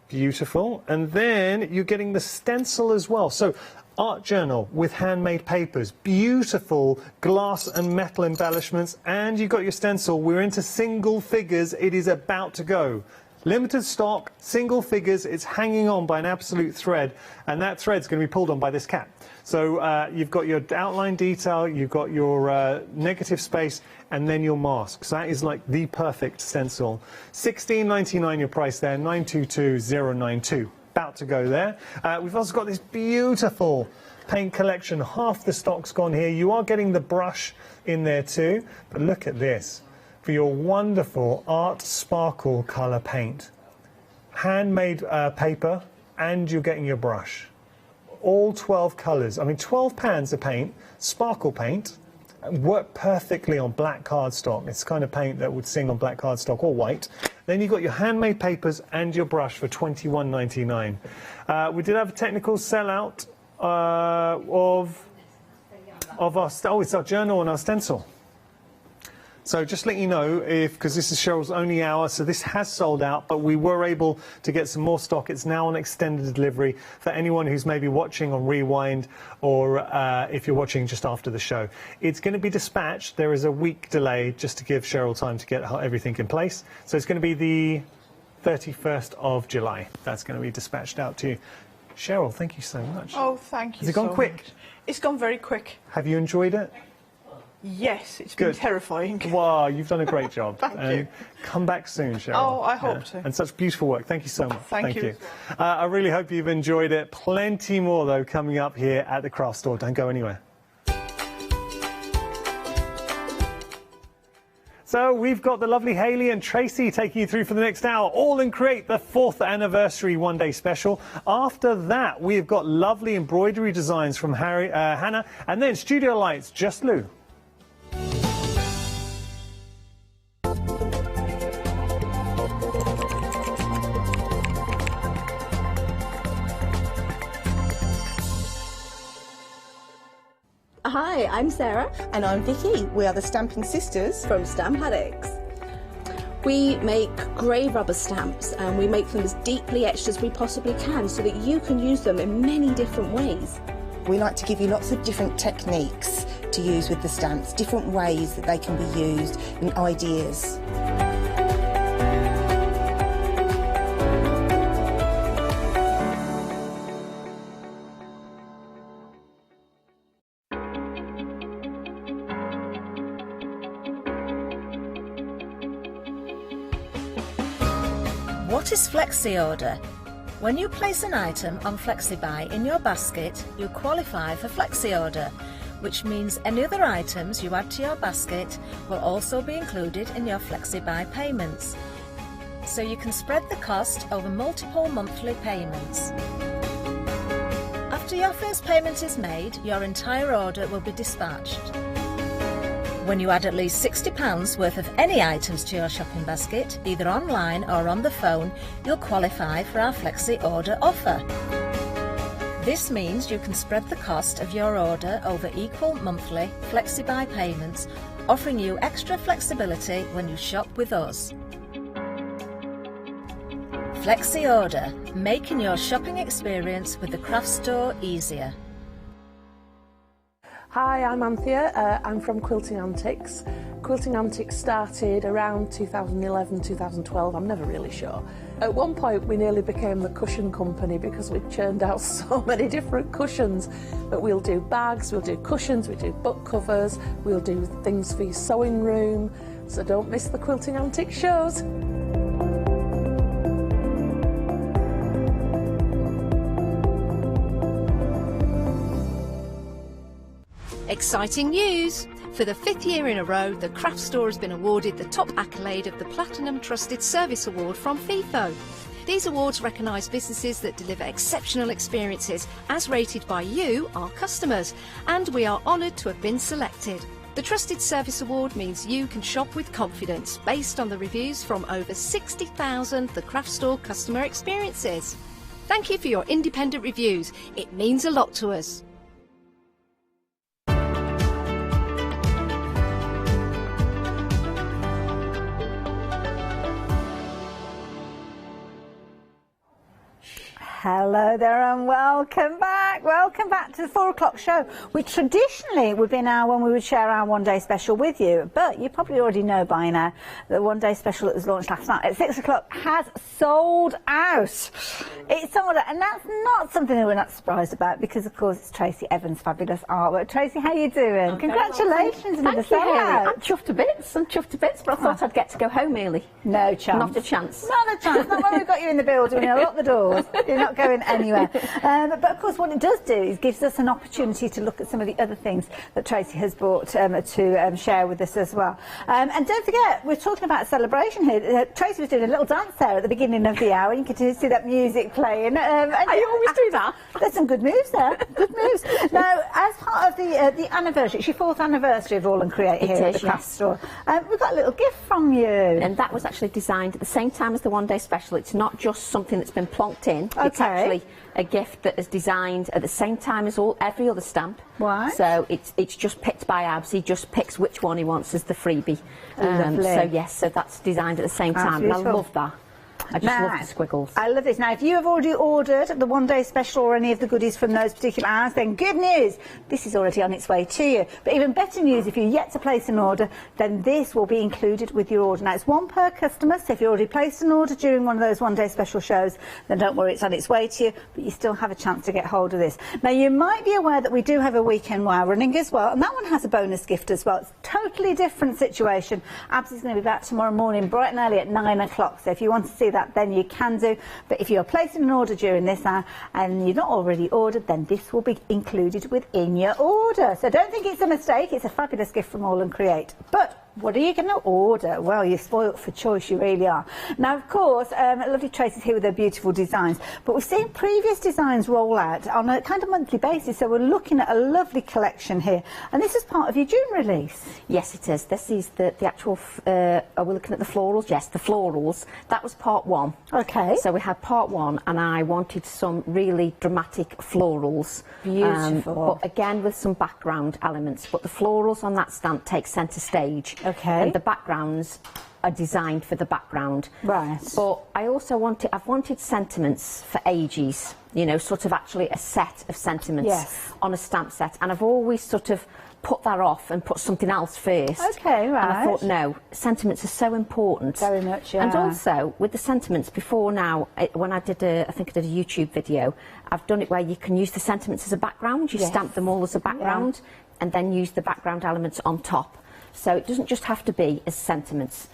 Beautiful. And then you're getting the stencil as well. So art journal with handmade papers, beautiful glass and metal embellishments, and you've got your stencil. We're into single figures. It is about to go. Limited stock, single figures, it's hanging on by an absolute thread, and that thread's going to be pulled on by this cap. So you've got your outline detail, you've got your negative space, and then your mask. So that is like the perfect stencil. $16.99 your price there, 922092. About to go there. We've also got this beautiful paint collection. Half the stock's gone here. You are getting the brush in there too, but look at this. For your wonderful Art Sparkle colour paint. Handmade paper, and you're getting your brush. All 12 colours. I mean, 12 pans of paint, sparkle paint, work perfectly on black cardstock. It's the kind of paint that would sing on black cardstock or white. Then you've got your handmade papers and your brush for $21.99. We did have a technical sellout of our... Oh, it's our journal and our stencil. So just let you know, because this is Cheryl's only hour, so this has sold out, but we were able to get some more stock. It's now on extended delivery for anyone who's maybe watching on Rewind, or if you're watching just after the show. It's going to be dispatched. There is a week delay just to give Cheryl time to get everything in place. So it's going to be the 31st of July. That's going to be dispatched out to you. Cheryl, thank you so much. Oh, thank you. Has it gone quick? Much. It's gone very quick. Have you enjoyed it? Yes, it's been terrifying. Wow, you've done a great job. Thank you. Come back soon, Cheryl. Oh, I hope to. And such beautiful work. Thank you so much. Thank you. I really hope you've enjoyed it. Plenty more, though, coming up here at the craft store. Don't go anywhere. So we've got the lovely Hayley and Tracy taking you through for the next hour, all in Create, the 4th anniversary one-day special. After that, we've got lovely embroidery designs from Hannah, and then Studio Lights, Just Lou. Hi, I'm Sarah. And I'm Vicky. We are the Stamping Sisters from Stamp Addicts. We make grey rubber stamps, and we make them as deeply etched as we possibly can so that you can use them in many different ways. We like to give you lots of different techniques to use with the stamps, different ways that they can be used, and ideas. What is Flexi Order? When you place an item on FlexiBuy in your basket, you qualify for Flexi Order, which means any other items you add to your basket will also be included in your FlexiBuy payments. So you can spread the cost over multiple monthly payments. After your first payment is made, your entire order will be dispatched. When you add at least £60 worth of any items to your shopping basket, either online or on the phone, you'll qualify for our Flexi Order offer. This means you can spread the cost of your order over equal monthly Flexi-buy payments, offering you extra flexibility when you shop with us. Flexi Order, making your shopping experience with the craft store easier. Hi, I'm Anthea. I'm from Quilting Antics. Quilting Antics started around 2011, 2012, I'm never really sure. At one point we nearly became the cushion company because we churned out so many different cushions. But we'll do bags, we'll do cushions, we do book covers, we'll do things for your sewing room. So don't miss the Quilting Antics shows. Exciting news! For the 5th year in a row, the craft store has been awarded the top accolade of the Platinum Trusted Service Award from Feefo. These awards recognise businesses that deliver exceptional experiences as rated by you, our customers, and we are honoured to have been selected. The Trusted Service Award means you can shop with confidence based on the reviews from over 60,000 The Craft Store customer experiences. Thank you for your independent reviews. It means a lot to us. Hello there and welcome back. Welcome back to the 4 o'clock show, which traditionally would be an hour when we would share our one day special with you. But you probably already know by now that the one day special that was launched last night at 6 o'clock has sold out. It's sold out, and that's not something that we're not surprised about because, of course, it's Tracy Evans' fabulous artwork. Tracy, how you doing? Congratulations on the sellout. I'm chuffed to bits, but I thought I'd get to go home early. No chance. Not a chance. Not a chance. Not when we've got you in the building. We're going to lock the doors. You're not going anywhere. But of course, what it does do is gives us an opportunity to look at some of the other things that Tracy has brought to share with us as well. And don't forget, we're talking about a celebration here. Tracy was doing a little dance there at the beginning of the hour. You can see that music playing. I always do that. There's some good moves there. Good moves. Now, as part of the anniversary, it's your 4th anniversary of All and Create here at the craft store. We've got a little gift from you. And that was actually designed at the same time as the one day special. It's not just something that's been plonked in. Okay. It's actually a gift that is designed at the same time as every other stamp. Right. So it's just picked by Abs. He just picks which one he wants as the freebie. So yes, so that's designed at the same time. And I love that. I just love the squiggles. I love this. Now, if you have already ordered the one day special or any of the goodies from those particular hours, then good news, this is already on its way to you. But even better news, if you're yet to place an order, then this will be included with your order. Now, it's one per customer, so if you already placed an order during one of those one day special shows, then don't worry, it's on its way to you, but you still have a chance to get hold of this. Now, you might be aware that we do have a weekend wow running as well, and that one has a bonus gift as well. It's a totally different situation. Abs is going to be back tomorrow morning, bright and early at 9 o'clock, so if you want to see that, then you can do. But if you're placing an order during this hour and you're not already ordered, then this will be included within your order. So don't think it's a mistake. It's a fabulous gift from All and Create. But what are you going to order? Well, you're spoilt for choice, you really are. Now, of course, lovely Tracy's here with her beautiful designs, but we've seen previous designs roll out on a kind of monthly basis, so we're looking at a lovely collection here. And this is part of your June release. Yes, it is. This is the actual, are we looking at the florals? Yes, the florals. That was part 1. Okay. So we had part 1, and I wanted some really dramatic florals. Beautiful. But again, with some background elements. But the florals on that stamp take centre stage. Okay. And the backgrounds are designed for the background. Right. But I also I've wanted sentiments for ages, you know, sort of actually a set of sentiments on a stamp set. And I've always sort of put that off and put something else first. Okay, right. And I thought, no, sentiments are so important. Very much, yeah. And also, with the sentiments, before now, when I think I did a YouTube video, I've done it where you can use the sentiments as a background. You stamp them all as a background and then use the background elements on top. So it doesn't just have to be as sentiments.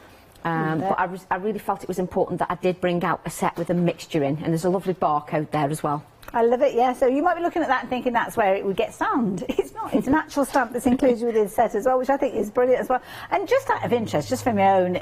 But I really felt it was important that I did bring out a set with a mixture in, and there's a lovely barcode there as well. I love it, yeah. So you might be looking at that and thinking that's where it would get stamped. It's not. It's an actual stamp that's included within the set as well, which I think is brilliant as well. And just out of interest, just from your own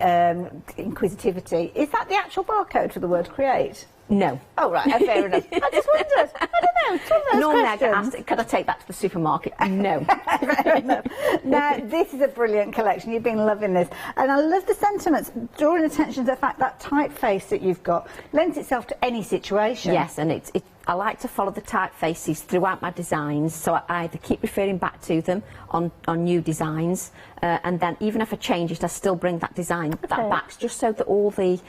inquisitivity, is that the actual barcode for the word create? No. Oh, right, fair enough. I just wondered. I don't know. It's one of those Normally I get questions. asked, could I take that to the supermarket? No. Fair enough. Now, this is a brilliant collection. You've been loving this. And I love the sentiments, drawing attention to the fact that typeface that you've got lends itself to any situation. Yes, and I like to follow the typefaces throughout my designs, so I either keep referring back to them on new designs, and then even if I change it, I still bring that design that back, just so that all the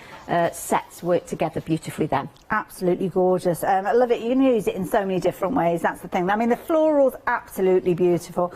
sets work together beautifully then. Absolutely gorgeous. I love it. You can use it in so many different ways. That's the thing. I mean, the floral's absolutely beautiful.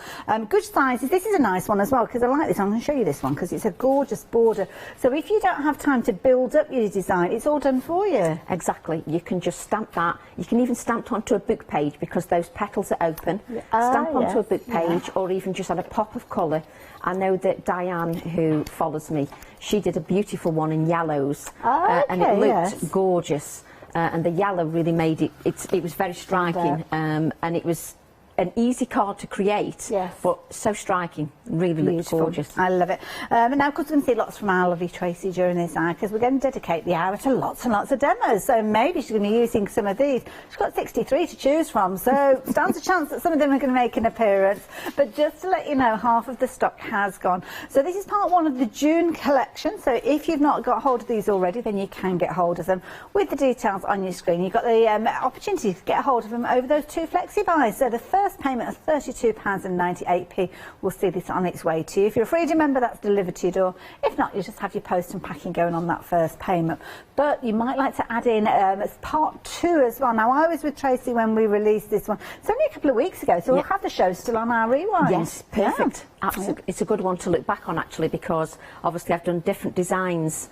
Good sizes. This is a nice one as well, because I like this. I'm going to show you this one, because it's a gorgeous border. So if you don't have time to build up your design, it's all done for you. Exactly. You can just stamp that. You can even stamp onto a book page, because those petals are open. Stamp onto a book page, or even just add a pop of colour. I know that Diane, who follows me, she did a beautiful one in yellows, and it looked gorgeous. And the yellow really made it. It was very striking, and it was an easy card to create, but so striking. Really looks gorgeous. I love it. And now, of course, we're going to see lots from our lovely Tracy during this hour, because we're going to dedicate the hour to lots and lots of demos. So maybe she's going to be using some of these. She's got 63 to choose from, so stands a chance that some of them are going to make an appearance. But just to let you know, half of the stock has gone. So this is part one of the June collection. So if you've not got hold of these already, then you can get hold of them with the details on your screen. You've got the opportunity to get hold of them over those 2 flexi buys. So the first payment of £32.98 will see this on its way to you. If you're a Freedom member, that's delivered to your door. If not, you just have your post and packing going on that first payment. But you might like to add in as part 2 as well. Now, I was with Tracy when we released this one. It's only a couple of weeks ago, so we'll have the show still on our rewind. Yes, perfect. Absolutely. It's a good one to look back on, actually, because obviously I've done different designs,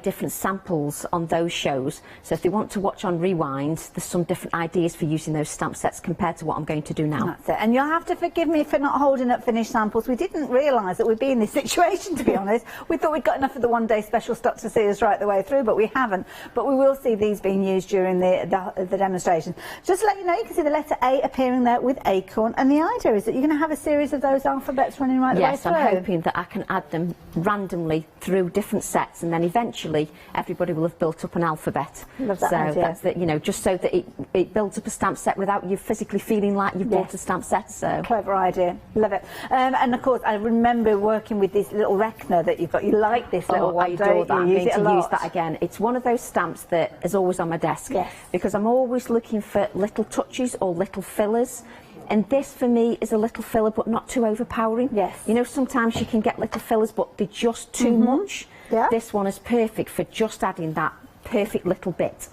different samples on those shows. So if they want to watch on rewind, there's some different ideas for using those stamp sets compared to what I'm going to do now. That's it. And you'll have to forgive me for not holding up finished samples. We didn't realise that we'd be in this situation, to be honest. We thought we'd got enough of the one-day special stock to see us right the way through, but we haven't. But we will see these being used during the demonstration. Just to let you know, you can see the letter A appearing there with acorn, and the idea is that you're going to have a series of those alphabets running right the way through. Yes, I'm hoping that I can add them randomly through different sets, and then eventually everybody will have built up an alphabet. Love that idea. That's it, you know, just so that it builds up a stamp set without you physically feeling like you've bought a stamp set. So clever idea, love it. And of course, I remember working with this little Reckner that you've got. You like this little one, I adore that. I'm going to use that again. again. It's one of those stamps that is always on my desk. Yes. Because I'm always looking for little touches or little fillers. And this, for me, is a little filler, but not too overpowering. Yes. You know, sometimes you can get little fillers, but they're just too much. Yeah. This one is perfect for just adding that perfect little bit.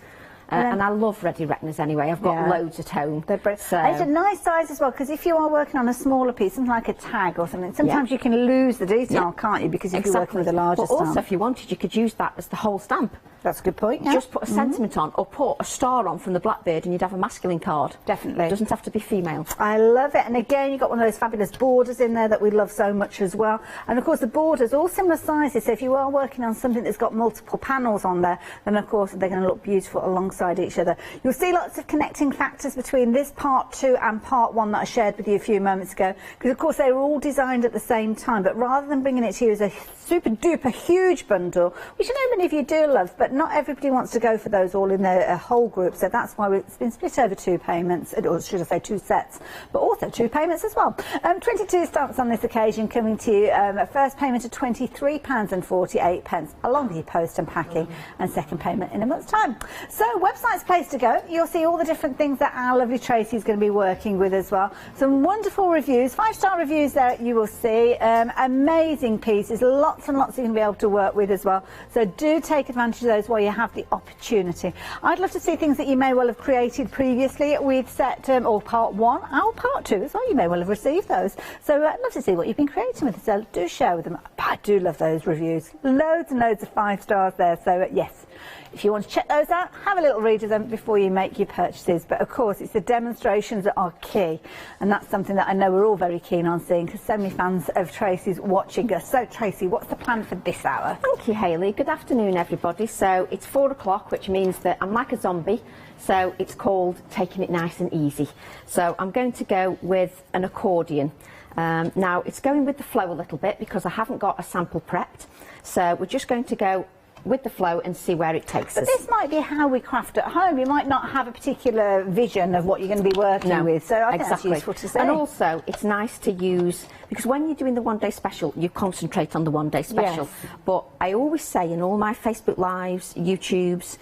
And I love ready reckoners anyway. I've got loads at home. They're brilliant. So. It's a nice size as well, because if you are working on a smaller piece, something like a tag or something, sometimes you can lose the detail, can't you? Because if you're working with a larger stamp. Also, if you wanted, you could use that as the whole stamp. That's a good point. Just put a sentiment on, or put a star on from the Blackbird, and you'd have a masculine card. Definitely. It doesn't have to be female. I love it. And again, you've got one of those fabulous borders in there that we love so much as well. And of course, the borders, all similar sizes. So if you are working on something that's got multiple panels on there, then of course they're going to look beautiful alongside each other. You'll see lots of connecting factors between this part 2 and part 1 that I shared with you a few moments ago, because of course they were all designed at the same time, but rather than bringing it to you as a super duper huge bundle, which I know many of you do love, but not everybody wants to go for those all in a whole group, so that's why it's been split over 2 payments, or should I say 2 sets, but also 2 payments as well. 22 stamps on this occasion, coming to you, a first payment of £23.48, along with your post and packing, and second payment in a month's time. So website's place to go. You'll see all the different things that our lovely Tracy is going to be working with as well. Some wonderful reviews, 5-star reviews there you will see. Amazing pieces, lots and lots you're going to be able to work with as well. So do take advantage of those while you have the opportunity. I'd love to see things that you may well have created previously with set or part 1 or part 2 as well. You may well have received those. So I'd love to see what you've been creating with us. So do share with them. I do love those reviews. Loads and loads of 5 stars there. So yes. If you want to check those out, have a little read of them before you make your purchases. But of course, it's the demonstrations that are key. And that's something that I know we're all very keen on seeing, because so many fans of Tracy's watching us. So Tracy, what's the plan for this hour? Thank you, Hayley. Good afternoon, everybody. So So it's 4 o'clock, which means that I'm like a zombie. So it's called taking it nice and easy. So I'm going to go with an accordion. Now it's going with the flow a little bit because I haven't got a sample prepped. So we're just going to go with the flow and see where it takes us. But this might be how we craft at home. You might not have a particular vision of what you're going to be working with. So I think that's useful to say. And also, it's nice to use, because when you're doing the one-day special, you concentrate on the one-day special. Yes. But I always say in all my Facebook Lives, YouTubes,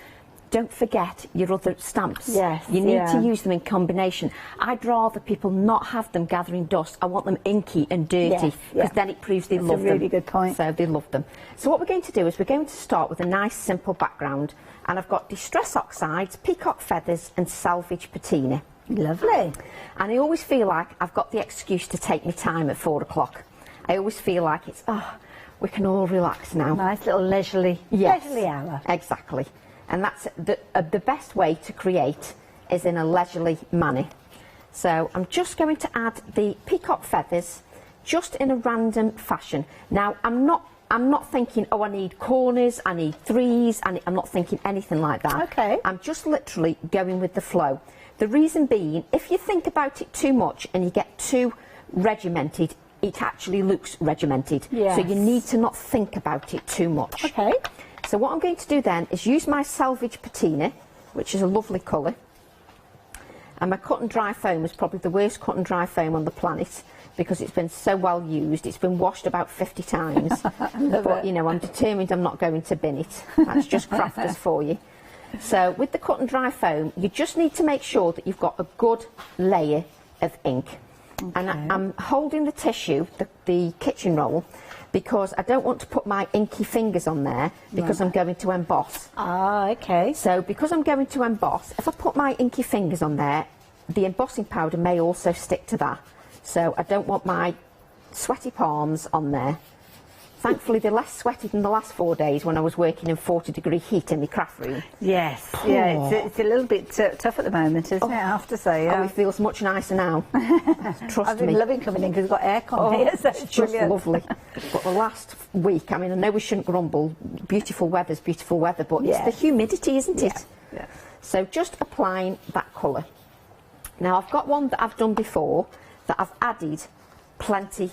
don't forget your other stamps. Yes, you need to use them in combination. I'd rather people not have them gathering dust. I want them inky and dirty, because then it proves they love them. That's a really good point. So they love them. So what we're going to do is we're going to start with a nice simple background, and I've got distress oxides, peacock feathers and salvage patina. Lovely. And I always feel like I've got the excuse to take my time at 4 o'clock. I always feel like it's, we can all relax now. Nice little leisurely hour. Exactly. And that's the best way to create is in a leisurely manner. So I'm just going to add the peacock feathers just in a random fashion. Now I'm not thinking, oh, I need corners, I need threes, I'm not thinking anything like that. Okay. I'm just literally going with the flow. The reason being, if you think about it too much and you get too regimented, it actually looks regimented. Yes. So you need to not think about it too much. Okay. So what I'm going to do then is use my salvage patina, which is a lovely colour. And my cut and dry foam is probably the worst cut and dry foam on the planet because it's been so well used. It's been washed about 50 times. But, you know, I'm determined I'm not going to bin it. That's just crafters for you. So with the cut and dry foam, you just need to make sure that you've got a good layer of ink. Okay. And I'm holding the tissue, the kitchen roll, because I don't want to put my inky fingers on there because I'm going to emboss. Ah, okay. So because I'm going to emboss, if I put my inky fingers on there, the embossing powder may also stick to that. So I don't want my sweaty palms on there. Thankfully, they're less sweaty than the last 4 days when I was working in 40-degree heat in my craft room. Yes, yeah, it's a little bit tough at the moment, isn't it, I have to say. Oh, it feels much nicer now. Trust I've been me. loving coming in because we've got aircon here, so it's just lovely. But the last week, I mean, I know we shouldn't grumble. Beautiful weather's beautiful weather, but it's the humidity, isn't it? Yeah. So just applying that colour. Now, I've got one that I've done before that I've added plenty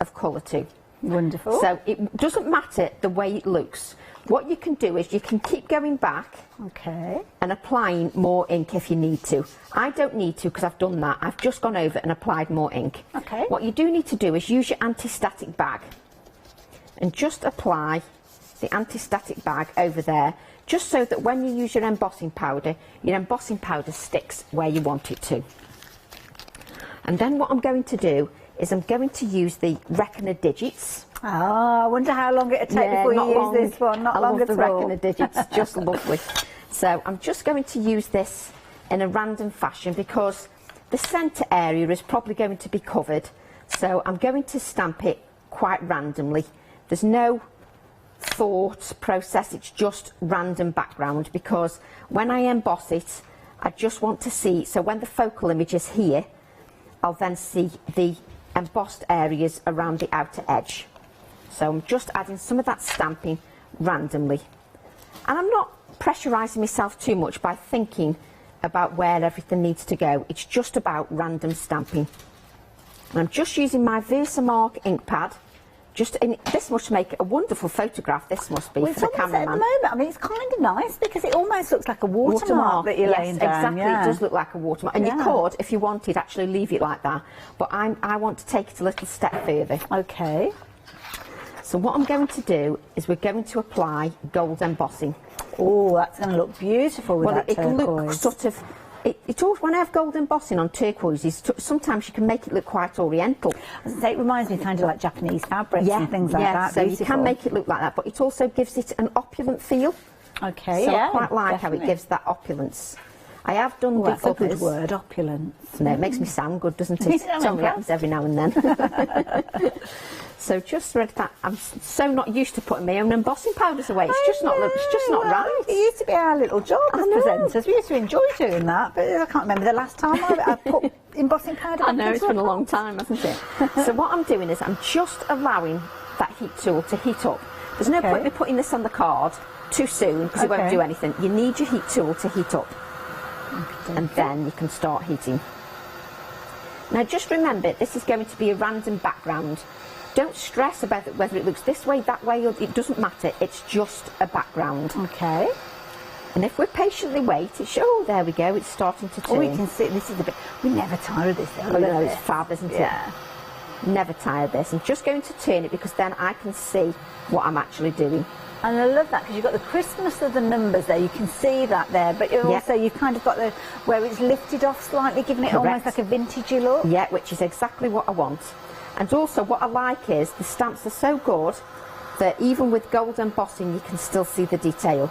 of colour to. Wonderful. So it doesn't matter the way it looks. What you can do is you can keep going back and applying more ink if you need to. I don't need to because I've done that. I've just gone over and applied more ink. Okay. What you do need to do is use your anti-static bag and just apply the anti-static bag over there, just so that when you use your embossing powder sticks where you want it to. And then what I'm going to do is I'm going to use the reckoner digits. Ah, I wonder how long it'll take before you use this one. Not long at all. I love the reckoner digits, just lovely. So I'm just going to use this in a random fashion because the centre area is probably going to be covered. So I'm going to stamp it quite randomly. There's no thought process, it's just random background because when I emboss it, I just want to see, so when the focal image is here, I'll then see the embossed areas around the outer edge. So I'm just adding some of that stamping randomly. And I'm not pressurising myself too much by thinking about where everything needs to go. It's just about random stamping. And I'm just using my Versamark ink pad. This must make a wonderful photograph, this must be, for the cameraman. At the moment, I mean, it's kind of nice because it almost looks like a watermark that you're laying down. Exactly, it does look like a watermark. And you could, if you wanted, actually leave it like that. But I want to take it a little step further. Okay. So what I'm going to do is we're going to apply gold embossing. Oh, that's going to look beautiful with that turquoise. Well, it can look sort of... It always, when I have gold embossing on turquoises, sometimes you can make it look quite oriental. It reminds me kind of like Japanese fabrics and things like that. So you can make it look like that, but it also gives it an opulent feel. Okay, so I quite like how it gives that opulence. I have done the that's a good word, opulence. No, it makes me sound good, doesn't it? It only happens every now and then. So just read that. I'm so not used to putting my own embossing powders away. It's just not right. It used to be our little job as presenters. We used to enjoy doing that, but I can't remember the last time I put embossing powder. I know, it's been a long time, hasn't it? So what I'm doing is I'm just allowing that heat tool to heat up. There's no point in me putting this on the card too soon because it won't do anything. You need your heat tool to heat up, and then you can start heating. Now just remember, this is going to be a random background. Don't stress about it, whether it looks this way, that way, or it doesn't matter. It's just a background. Okay. And if we patiently wait, oh, there we go, it's starting to turn. Oh, we can see, this is a bit, we never tire of this. Oh, no, it's fab, isn't it? Yeah. Never tire of this. I'm just going to turn it because then I can see what I'm actually doing. And I love that because you've got the crispness of the numbers there. You can see that there, but also you've kind of got the where it's lifted off slightly, giving it almost like a vintagey look. Yeah, which is exactly what I want. And also what I like is the stamps are so good that even with gold embossing you can still see the detail.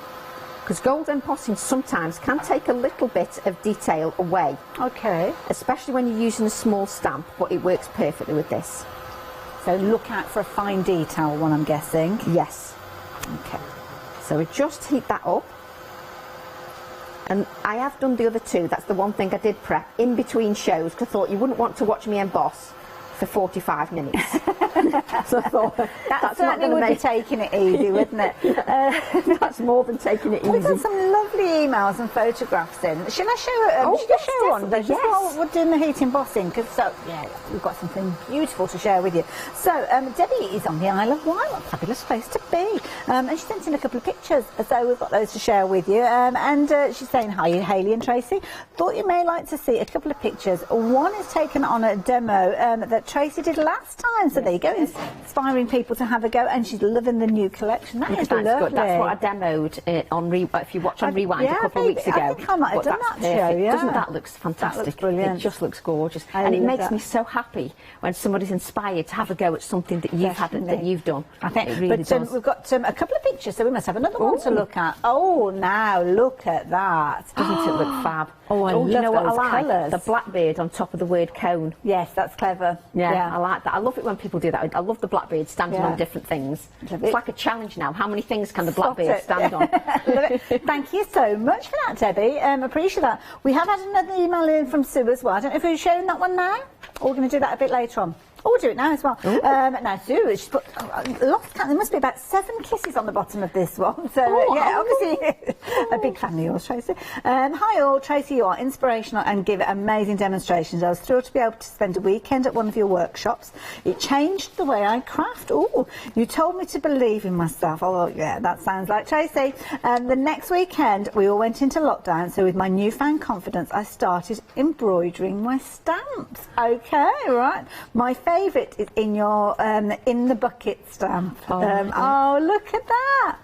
Because gold embossing sometimes can take a little bit of detail away. Okay. Especially when you're using a small stamp, but it works perfectly with this. So look out for a fine detail one, I'm guessing. Yes. Okay. So we just heat that up. And I have done the other two. That's the one thing I did prep in between shows because I thought you wouldn't want to watch me emboss for 45 minutes. So I thought, that certainly would be taking it easy, wouldn't it? That's more than taking it easy. We've got some lovely emails and photographs in. Shall I show, show one? Just while we're doing the heat embossing, because we've got something beautiful to share with you. So Debbie is on the Isle of Wight. What a fabulous place to be. And she sent in a couple of pictures, so we've got those to share with you. And she's saying, hi, Hayley and Tracy. Thought you may like to see a couple of pictures. One is taken on a demo that Tracy did last time, so there you go, inspiring people to have a go, and she's loving the new collection. That is lovely. Good. That's what I demoed on if you watch on Rewind a couple of weeks ago. I think I might have done that show, yeah. Doesn't that look fantastic? That looks brilliant. It just looks gorgeous, and it makes me so happy when somebody's inspired to have a go at something that you've had, that you've done. I think it really does. We've got a couple of pictures, so we must have another one to look at. Oh, now look at that! Doesn't it look fab? Oh, I love you know what those I like? colours. The blackbird on top of the word cone. Yes, that's clever. Yeah, I like that. I love it when people do that. I love the blackbird standing on different things. It's like a challenge now. How many things can the blackbird stand on? Love it. Thank you so much for that, Debbie. Appreciate that. We have had another email in from Sue as well. I don't know if we're sharing that one now, or we're going to do that a bit later on. Oh, we'll do it now as well. Now, Sue, she's put lots. There must be about 7 kisses on the bottom of this one. So, obviously, a big fan of yours, Tracy. Hi all, Tracy, you are inspirational and give amazing demonstrations. I was thrilled to be able to spend a weekend at one of your workshops. It changed the way I craft. Oh, you told me to believe in myself. Oh, yeah, that sounds like Tracy. The next weekend, we all went into lockdown, so with my newfound confidence, I started embroidering my stamps. Okay, right. My favourite is in your in the bucket stamp. Oh, look at that!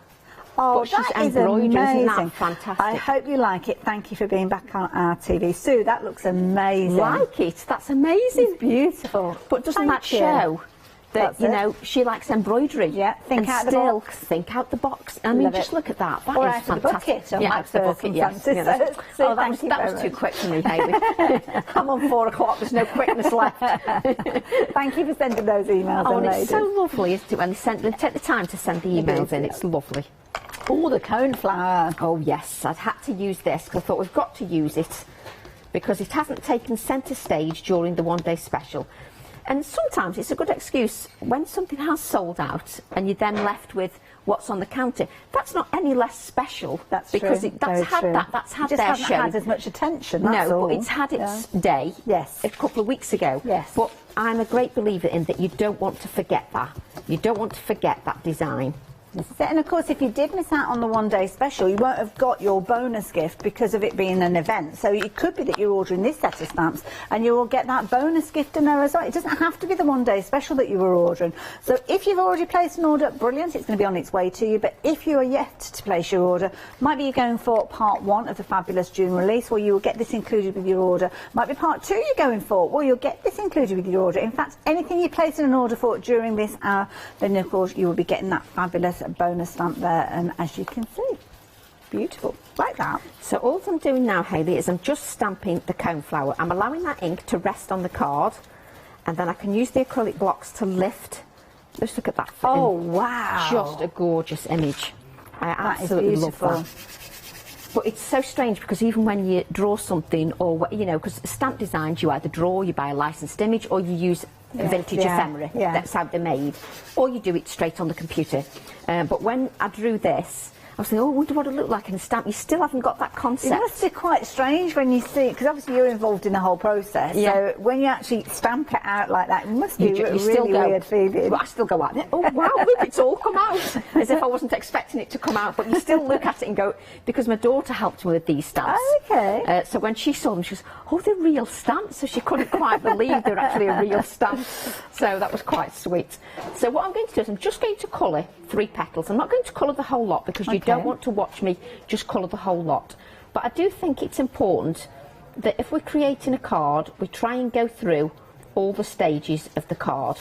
Oh, that is amazing. Isn't that fantastic? I hope you like it. Thank you for being back on our TV. Sue, that looks amazing. Like it? That's amazing. It's beautiful. But doesn't that show that, you know, she likes embroidery? Yeah, think out the box. Think out the box. I mean, just look at that. That is fantastic. Out the bucket, yes. Oh, that was too quick for me, Hayley. I'm on 4 o'clock. There's no quickness left. Thank you for sending those emails. Oh, and it's so lovely, isn't it, when they take the time to send the emails in. It's lovely. Oh, the cone flower. Oh, yes. I'd had to use this because I thought we've got to use it because it hasn't taken centre stage during the one-day special. And sometimes it's a good excuse when something has sold out and you're then left with what's on the counter. That's not any less special. That's because true. That's had their show. Had as much attention. That's all. But it's had its day. Yes. A couple of weeks ago. Yes. But I'm a great believer in that you don't want to forget that. You don't want to forget that design. And of course, if you did miss out on the one-day special, you won't have got your bonus gift because of it being an event. So it could be that you're ordering this set of stamps and you will get that bonus gift in there as well. It doesn't have to be the one-day special that you were ordering. So if you've already placed an order, brilliant, it's going to be on its way to you. But if you are yet to place your order, might be you're going for part 1 of the fabulous June release, where you will get this included with your order. Might be part 2 you're going for, well, you'll get this included with your order. In fact, anything you place in an order for during this hour, then of course you will be getting that fabulous bonus stamp there, and as you can see, beautiful, like that. So all I'm doing now, Hayley, is I'm just stamping the cone flower. I'm allowing that ink to rest on the card, and then I can use the acrylic blocks to lift. Just look at that. Oh, wow. Just a gorgeous image. I absolutely love that. But it's so strange because even when you draw something, or, you know, because stamp designs, you either draw, you buy a licensed image, or you use vintage ephemera. That's how they're made. Or you do it straight on the computer. But when I drew this, was thinking, oh, I wonder what it looked like in a stamp. You still haven't got that concept. It must be quite strange when you see it, because obviously you're involved in the whole process. Yeah. So when you actually stamp it out like that, it must be you really still go, weird feeling. But I still go like, oh wow, look, it's all come out, as if I wasn't expecting it to come out. But you still look at it and go, because my daughter helped me with these stamps. Okay. So when she saw them, she goes, oh, they're real stamps. So she couldn't quite believe they're actually a real stamp. So that was quite sweet. So what I'm going to do is I'm just going to colour 3 petals. I'm not going to colour the whole lot because you don't want to watch me just colour the whole lot. But I do think it's important that if we're creating a card, we try and go through all the stages of the card.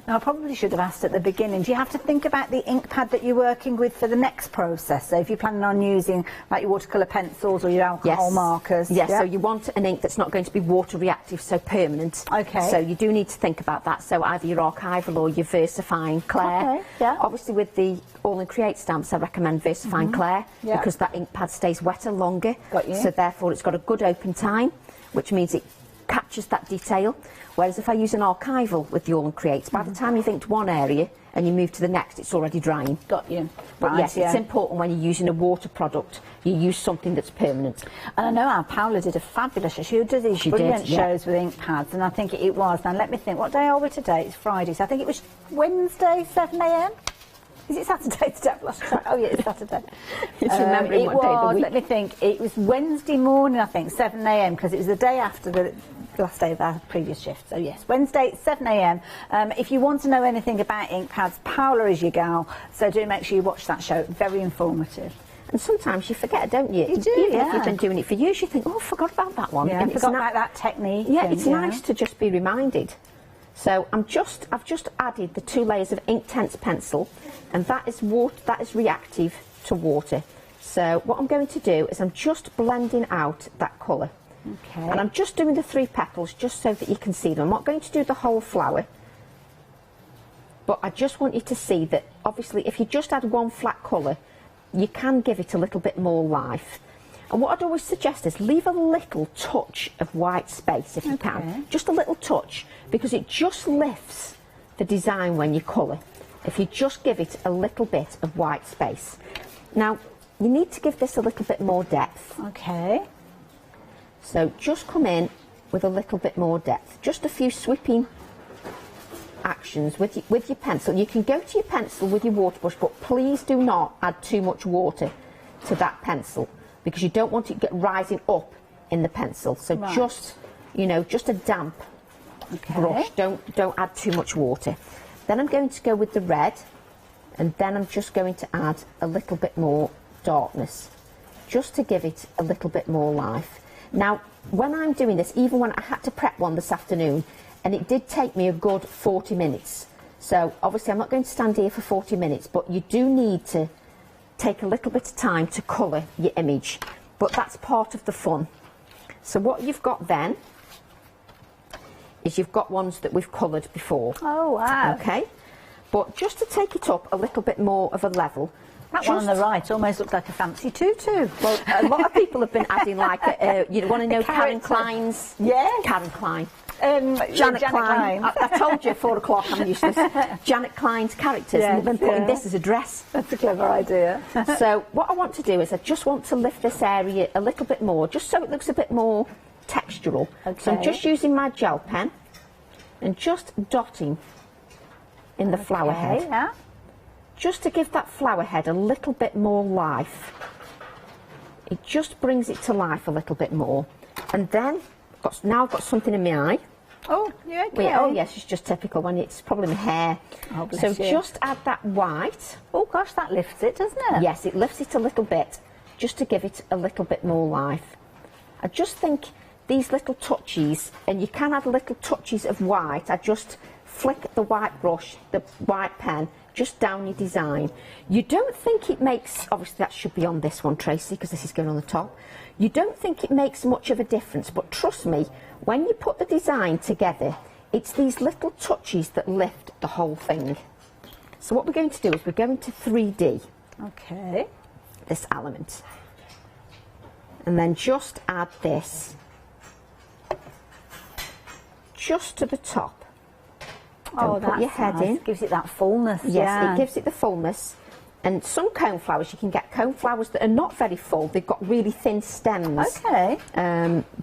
Now, I probably should have asked at the beginning, do you have to think about the ink pad that you're working with for the next process? So if you're planning on using like your watercolour pencils or your alcohol markers? Yes, so you want an ink that's not going to be water reactive, so permanent. Okay. So you do need to think about that. So either your archival or your VersaFine Clair. Okay, yeah. Obviously with the All in Create stamps, I recommend VersaFine Clair because that ink pad stays wetter longer. Got you. So therefore it's got a good open time, which means it captures that detail. Whereas if I use an archival with the All and Create, by the time you've inked one area and you move to the next, it's already drying. Got you. But Right, yes, it's important when you're using a water product, you use something that's permanent. And I know our Paola did a fabulous show. She does these brilliant shows with ink pads, and I think it was. Now let me think, what day are we today? It's Friday, so I think it was Wednesday, 7 a.m. Is it Saturday today? I've lost track. Oh yeah, it's Saturday. It's remembering what day of the week. Let me think. It was Wednesday morning, I think, 7 a.m. because it was the day after the last day of our previous shift. So yes, Wednesday, 7 a.m. If you want to know anything about ink pads, Paola is your gal. So do make sure you watch that show. Very informative. And sometimes you forget, don't you? You do, Even if you've been doing it for years, you think, oh, I forgot about that one. Yeah, and I forgot about that technique. Yeah, it's nice to just be reminded. So I've just added the 2 layers of Inktense pencil, and that is water. That is reactive to water. So what I'm going to do is I'm just blending out that colour. Okay. And I'm just doing the 3 petals just so that you can see them. I'm not going to do the whole flower, but I just want you to see that obviously if you just add one flat colour, you can give it a little bit more life. And what I'd always suggest is leave a little touch of white space if you can. Just a little touch, because it just lifts the design when you colour. If you just give it a little bit of white space. Now, you need to give this a little bit more depth. Okay. So just come in with a little bit more depth. Just a few sweeping actions with your pencil. You can go to your pencil with your water brush, but please do not add too much water to that pencil, because you don't want it to get rising up in the pencil. So just, you know, just a damp brush. Don't add too much water. Then I'm going to go with the red, and then I'm just going to add a little bit more darkness, just to give it a little bit more life. Now, when I'm doing this, even when I had to prep one this afternoon, and it did take me a good 40 minutes. So obviously I'm not going to stand here for 40 minutes, but you do need to take a little bit of time to colour your image, but that's part of the fun. So what you've got then is you've got ones that we've coloured before. Oh wow. Okay, but just to take it up a little bit more of a level. That one on the right almost looks like a fancy tutu. Well, a lot of people have been adding like, you want to know Karen Klein's? Yes. Karen Klein. Janet Klein. I told you at 4 o'clock I'm useless. Janet Klein's characters, and they've been putting this as a dress. That's a clever idea. So what I want to do is I just want to lift this area a little bit more, just so it looks a bit more textural. Okay. So I'm just using my gel pen and just dotting in the flower head. Yeah. Just to give that flower head a little bit more life. It just brings it to life a little bit more. And then, now I've got something in my eye. Oh, yeah, okay. Oh, yes, it's just typical when it's probably my hair. Oh, bless so you. just add that white. Oh, gosh, that lifts it, doesn't it? Yes, it lifts it a little bit, just to give it a little bit more life. I just think these little touches, and you can add little touches of white. I just flick the white brush, the white pen, just down your design. You don't think it makes, obviously that should be on this one, Tracy, because this is going on the top. You don't think it makes much of a difference, but trust me, when you put the design together, it's these little touches that lift the whole thing. So what we're going to do is we're going to 3D. Okay. This element. And then just add this just to the top. Oh, Don't put your head in. Gives it that fullness. Yes, yeah. it gives it the fullness. And some coneflowers, you can get coneflowers that are not very full. They've got really thin stems. Okay.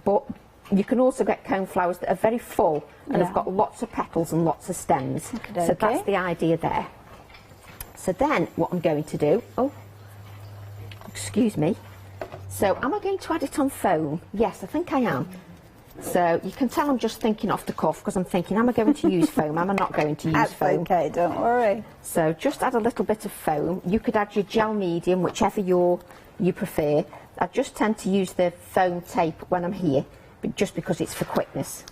But you can also get coneflowers that are very full and have got lots of petals and lots of stems. So that's the idea there. So then what I'm going to do, excuse me. So am I going to add it on foam? Yes, I think I am. So you can tell I'm just thinking off the cuff because I'm thinking, am I going to use foam? Am I not going to use foam? Okay, don't worry. So just add a little bit of foam. You could add your gel medium, whichever you prefer. I just tend to use the foam tape when I'm here, but just because it's for quickness.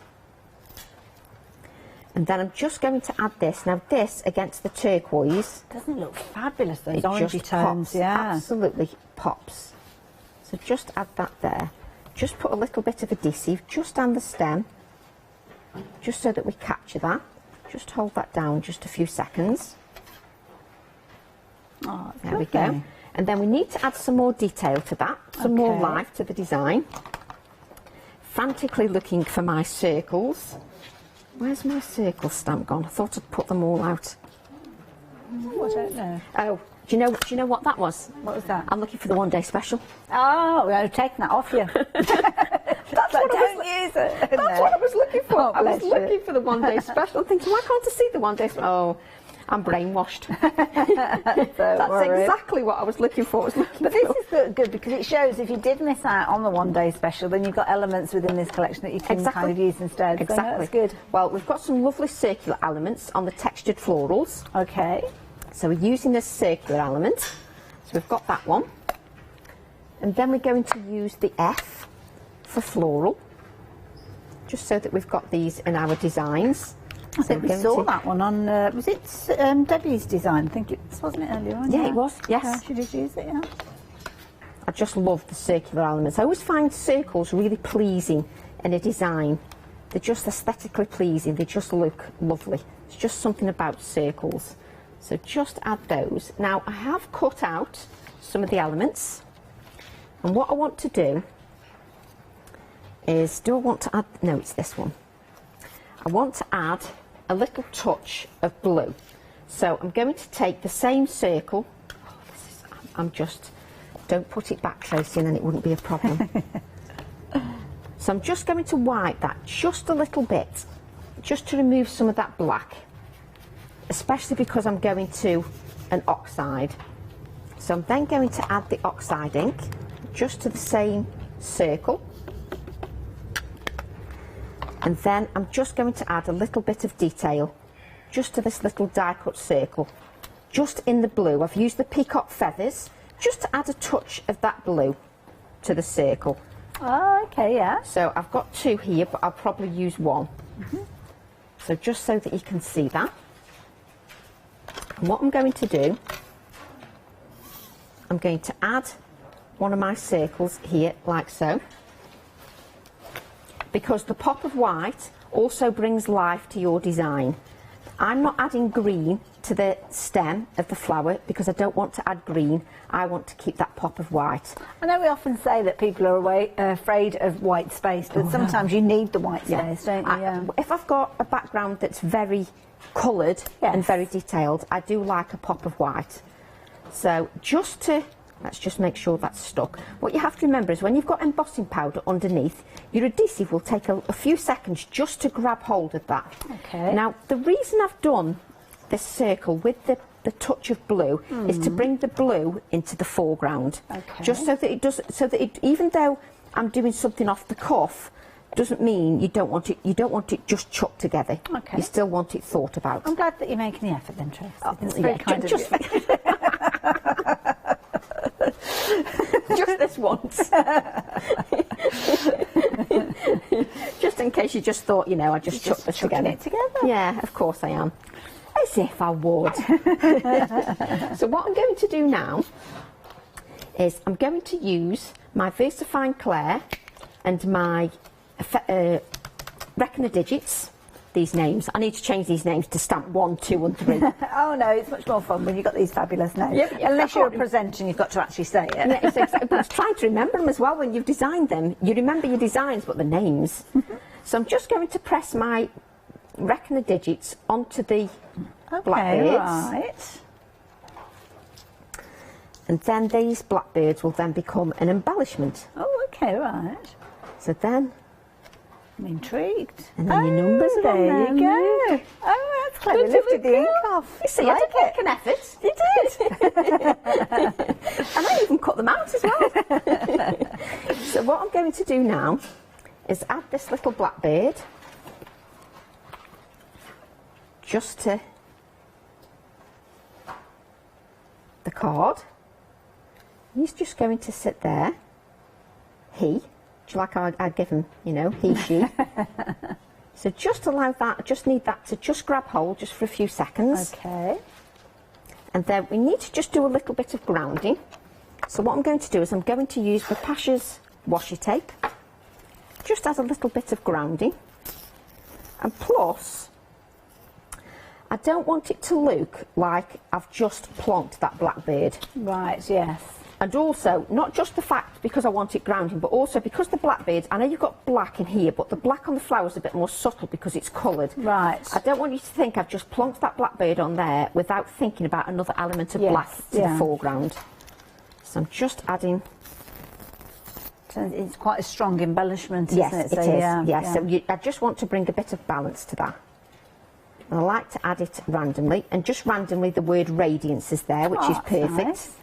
And then I'm just going to add this. Now this against the turquoise. Doesn't it look fabulous, those it orangey just tones, pops, yeah. Absolutely pops. So just add that there. Just put a little bit of adhesive just on the stem, just so that we capture that. Just hold that down just a few seconds. Oh, there we go. And then we need to add some more detail to that, some more life to the design. Frantically looking for my circles. Where's my circle stamp gone? I thought I'd put them all out. Oh, I don't know. Oh, do you know what that was? What was that? I'm looking for the one-day special. Oh, I've taken that off you. That's what don't use it. That's what I was looking for. Oh, I was looking for the one-day special. I'm thinking, why can't I see the one-day special? Oh, I'm brainwashed. That's exactly what I was looking for. But this is good because it shows if you did miss out on the one-day special, then you've got elements within this collection that you can kind of use instead. Exactly. So that's good. Well, we've got some lovely circular elements on the textured florals. Okay. So we're using this circular element. So we've got that one. And then we're going to use the F for floral, just so that we've got these in our designs. I think we saw that one on, was it Debbie's design? I think it wasn't it earlier on? Yeah, it was, yes. Yeah, she did use it, yeah. I just love the circular elements. I always find circles really pleasing in a design. They're just aesthetically pleasing, they just look lovely. It's just something about circles. So just add those. Now I have cut out some of the elements, and what I want to do is, do I want to add, no, it's this one. I want to add a little touch of blue. So I'm going to take the same circle. I'm just, don't put it back, Tracy, and then it wouldn't be a problem. So I'm just going to wipe that just a little bit, just to remove some of that black, especially because I'm going to an oxide. So I'm then going to add the oxide ink just to the same circle. And then I'm just going to add a little bit of detail just to this little die cut circle, just in the blue. I've used the peacock feathers just to add a touch of that blue to the circle. Oh, okay, yeah. So I've got two here, but I'll probably use one. So just so that you can see that. And what I'm going to do, I'm going to add one of my circles here, like so. Because the pop of white also brings life to your design. I'm not adding green to the stem of the flower because I don't want to add green. I want to keep that pop of white. I know we often say that people are afraid of white space, but sometimes you need the white space, don't you? If I've got a background that's very coloured and very detailed, I do like a pop of white. So just to, let's just make sure that's stuck. What you have to remember is when you've got embossing powder underneath, your adhesive will take a few seconds just to grab hold of that. Okay. Now, the reason I've done this circle with the touch of blue is to bring the blue into the foreground. Okay. Just so that it does, so that it, even though I'm doing something off the cuff, doesn't mean you don't want it just chucked together. Okay. You still want it thought about. I'm glad that you're making the effort then, Tracy. It's yeah, very kind of you. Just this once. Just in case you just thought, you know, I just chucked this together. It together? Yeah, of course I am. As if I would. So what I'm going to do now is I'm going to use my VersaFine Claire and my Reckoner Digits. These names. I need to change these names to stamp 1, 2 and 3. Oh no, it's much more fun when you've got these fabulous names. Yeah, unless you're a presenter and you've got to actually say it. Yeah, it's exactly, but it's trying to remember them as well when you've designed them. You remember your designs, but the names. So I'm just going to press my Reckoner Digits onto the blackbirds. Right. And then these blackbirds will then become an embellishment. Oh, okay, right. So then... I'm intrigued. And then your numbers are there on you there. go. Oh, that's clever. Lifted the ink off. You see, I did make an effort. You did. And I even cut them out as well. So what I'm going to do now is add this little blackbird just to the card. He's just going to sit there. He. Like I'd give him, you know, he, she. So just allow that, just need that to just grab hold just for a few seconds. Okay. And then we need to just do a little bit of grounding. So what I'm going to do is I'm going to use the Pasha's washi tape. Just add a little bit of grounding. And plus, I don't want it to look like I've just plonked that blackbird. Right, yes. And also, not just the fact because I want it grounding, but also because the blackbirds, I know you've got black in here, but the black on the flower is a bit more subtle because it's coloured. Right. I don't want you to think I've just plonked that blackbird on there without thinking about another element of black to the foreground. So I'm just adding... So it's quite a strong embellishment, yes, isn't it? It So, is. So I just want to bring a bit of balance to that. And I like to add it randomly, and just randomly the word radiance is there, which is perfect. Nice.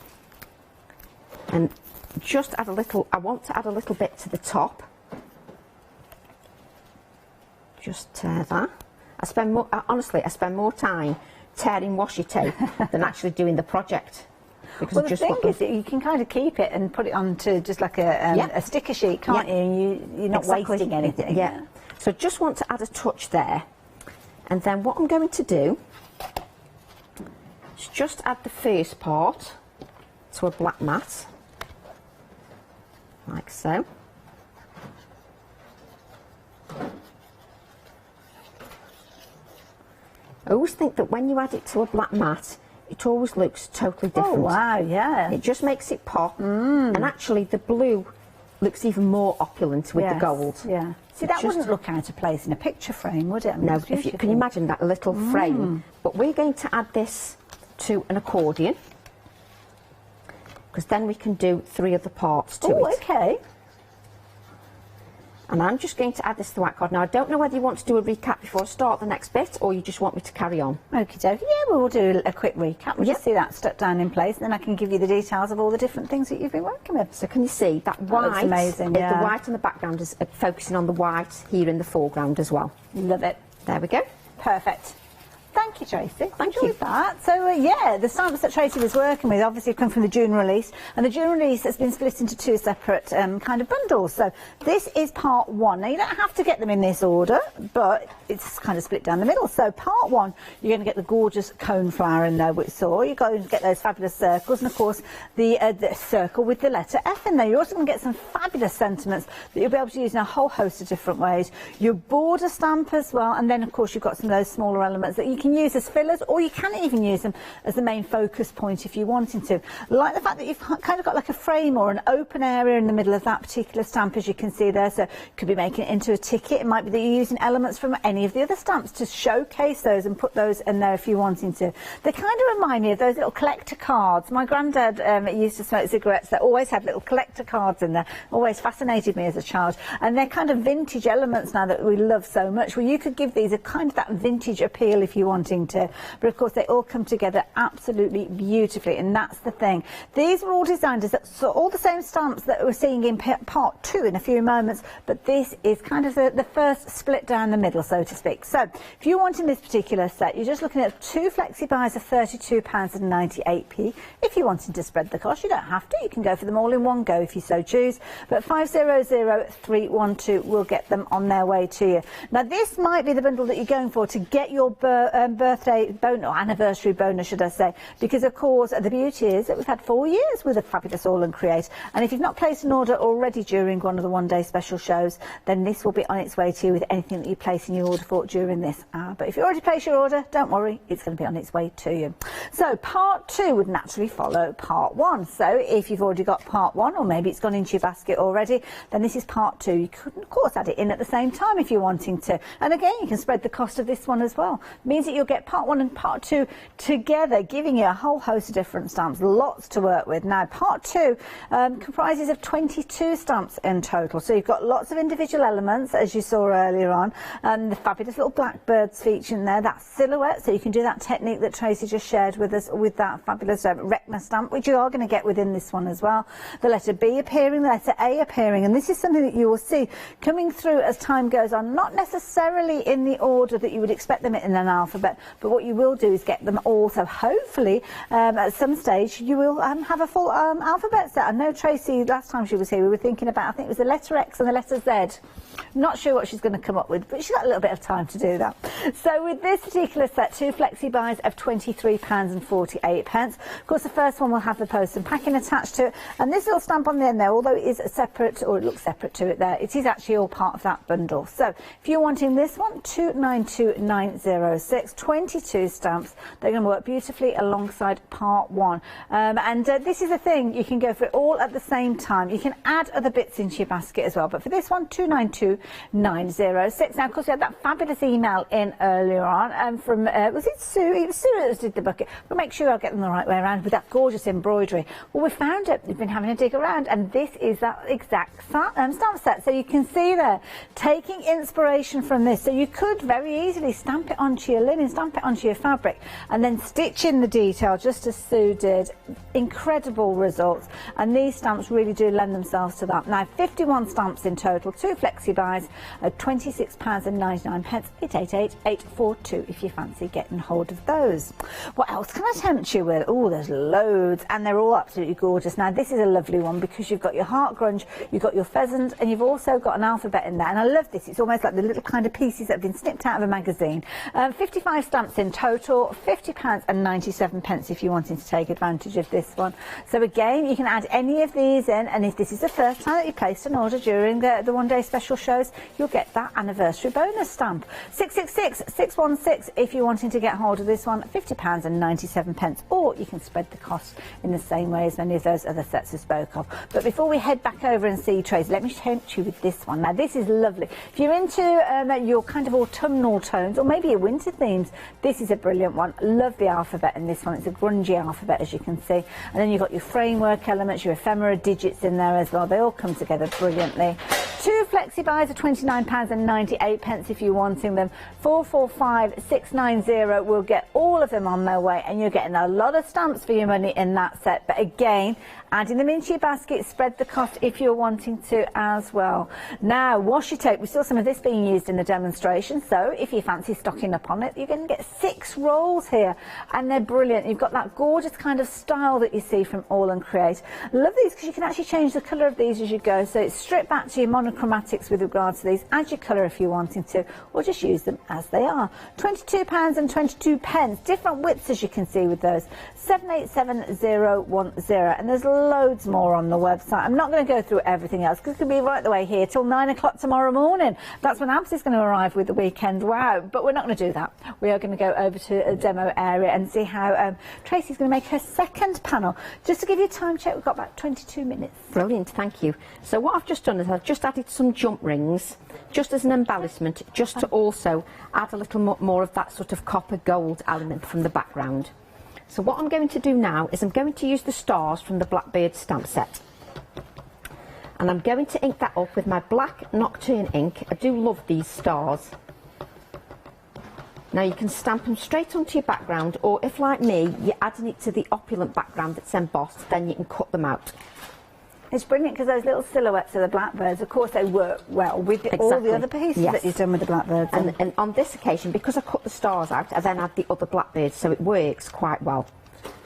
And just add a little, I want to add a little bit to the top. Just tear that. Honestly, I spend more time tearing washi tape than actually doing the project. Because Well, the thing is that you can kind of keep it and put it onto just like a sticker sheet, can't you? And you're not wasting anything. Yeah. So just want to add a touch there. And then what I'm going to do is just add the first part to a black mat. Like so. I always think that when you add it to a black mat, it always looks totally different. Oh, wow, yeah. It just makes it pop. And actually the blue looks even more opulent with the gold. Yeah. See, that wouldn't look out of place in a picture frame, would it? I mean, No, it's if you can you imagine that little frame. But we're going to add this to an accordion, because then we can do 3 other parts to it. Oh, okay. And I'm just going to add this to the white card. Now, I don't know whether you want to do a recap before I start the next bit, or you just want me to carry on. Okie dokie. Yeah, we'll do a quick recap. We'll just see that stuck down in place, and then I can give you the details of all the different things that you've been working with. So can you see that white? That looks amazing, The white in the background is focusing on the white here in the foreground as well. Love it. There we go. Perfect. Thank you, Tracy. Thank you. That. So, yeah, the stamps that Tracy was working with obviously come from the June release, and the June release has been split into 2 separate kind of bundles. So this is part 1. Now, you don't have to get them in this order, but it's kind of split down the middle. So part 1, you're going to get the gorgeous cone flower in there, which saw. You're going to get those fabulous circles, and, of course, the circle with the letter F in there. You're also going to get some fabulous sentiments that you'll be able to use in a whole host of different ways. Your border stamp as well, and then, of course, you've got some of those smaller elements that you can use as fillers, or you can even use them as the main focus point if you're wanting to. Like the fact that you've kind of got like a frame or an open area in the middle of that particular stamp, as you can see there. So you could be making it into a ticket. It might be that you're using elements from any of the other stamps to showcase those and put those in there if you're wanting to. They kind of remind me of those little collector cards. My granddad used to smoke cigarettes that always had little collector cards in there. Always fascinated me as a child. And they're kind of vintage elements now that we love so much. Well, you could give these a kind of that vintage appeal if you're wanting to. But of course they all come together absolutely beautifully, and that's the thing. These were all designed as all the same stamps that we're seeing in part 2 in a few moments, but this is kind of the first split down the middle, so to speak. So if you're wanting this particular set, you're just looking at 2 flexi buys of £32.98p. If you're wanting to spread the cost, you don't have to. You can go for them all in one go if you so choose, but 500312 will get them on their way to you. Now this might be the bundle that you're going for to get your birthday bonus, or anniversary bonus should I say, because of course the beauty is that we've had 4 years with a fabulous All and Create, and if you've not placed an order already during one of the one-day special shows, then this will be on its way to you with anything that you place in your order for during this hour. But if you already placed your order, don't worry, it's going to be on its way to you. So part 2 would naturally follow part 1. So if you've already got part 1, or maybe it's gone into your basket already, then this is part 2. You could of course add it in at the same time if you're wanting to, and again you can spread the cost of this one as well. It means that you're get part 1 and part 2 together, giving you a whole host of different stamps, lots to work with. Now, part 2 comprises of 22 stamps in total. So you've got lots of individual elements, as you saw earlier on. The fabulous little blackbirds featuring there, that silhouette, so you can do that technique that Tracy just shared with us with that fabulous Retina stamp, which you are going to get within this one as well. The letter B appearing, the letter A appearing, and this is something that you will see coming through as time goes on, not necessarily in the order that you would expect them in an alphabet, but what you will do is get them all, so hopefully at some stage you will have a full alphabet set. I know Tracy, last time she was here, we were thinking about, I think it was the letter X and the letter Z. Not sure what she's going to come up with, but she's got a little bit of time to do that. So with this particular set, 2 flexi buys of £23.48. Of course, the first one will have the post and packing attached to it, and this little stamp on the end there, although it is separate, or it looks separate to it there, it is actually all part of that bundle. So if you're wanting this one, 292906, 22 stamps. They're going to work beautifully alongside part 1. And this is the thing, you can go for it all at the same time. You can add other bits into your basket as well, but for this one, 292906. Now, of course, we had that fabulous email in earlier on from, was it Sue? It was Sue that did the bucket. We'll make sure I'll get them the right way around with that gorgeous embroidery. Well, we found it. We've been having a dig around, and this is that exact stamp set. So you can see there, taking inspiration from this. So you could very easily stamp it onto your linen, stamp it onto your fabric, and then stitch in the detail, just as Sue did. Incredible results. And these stamps really do lend themselves to that. Now, 51 stamps in total, 2 flexi buys at £26.99, 888842 if you fancy getting hold of those. What else can I tempt you with? Oh, there's loads, and they're all absolutely gorgeous. Now, this is a lovely one because you've got your heart grunge, you've got your pheasant, and you've also got an alphabet in there. And I love this. It's almost like the little kind of pieces that have been snipped out of a magazine. 55 stamps in total, £50.97 if you're wanting to take advantage of this one. So again, you can add any of these in, and if this is the first time that you placed an order during the one-day special shows, you'll get that anniversary bonus stamp. 666-616 if you're wanting to get hold of this one, £50.97, or you can spread the cost in the same way as many of those other sets I spoke of. But before we head back over and see Tracy, let me tempt you with this one. Now, this is lovely. If you're into your kind of autumnal tones, or maybe your winter themes, this is a brilliant one. Love the alphabet in this one. It's a grungy alphabet, as you can see. And then you've got your framework elements, your ephemera digits in there as well. They all come together brilliantly. 2 flexi buys are £29.98 if you're wanting them. 445690 will get all of them on their way, and you're getting a lot of stamps for your money in that set. But again, adding them into your basket, spread the cost if you're wanting to as well. Now, washi tape, we saw some of this being used in the demonstration, so if you fancy stocking up on it, you're going to get 6 rolls here, and they're brilliant. You've got that gorgeous kind of style that you see from All and Create. Love these because you can actually change the colour of these as you go, so it's stripped back to your monochromatics with regards to these. Add your colour if you're wanting to, or just use them as they are. £22.22, different widths as you can see with those. 787010, and there's loads more on the website. I'm not going to go through everything else because it could be right the way here till 9 o'clock tomorrow morning. That's when Abs is going to arrive with the weekend wow. But we're not going to do that. We are going to go over to a demo area and see how Tracy's going to make her second panel. Just to give you a time check, we've got about 22 minutes. Brilliant, thank you. So what I've just done is I've just added some jump rings just as an embellishment, just to also add a little more of that sort of copper gold element from the background. So what I'm going to do now is I'm going to use the stars from the Blackbird stamp set. And I'm going to ink that up with my black Nocturne ink. I do love these stars. Now you can stamp them straight onto your background, or if like me, you're adding it to the opulent background that's embossed, then you can cut them out. It's brilliant because those little silhouettes of the blackbirds, of course, they work well with all the other pieces that you've done with the blackbirds. And on this occasion, because I cut the stars out, I then add the other blackbirds, so it works quite well.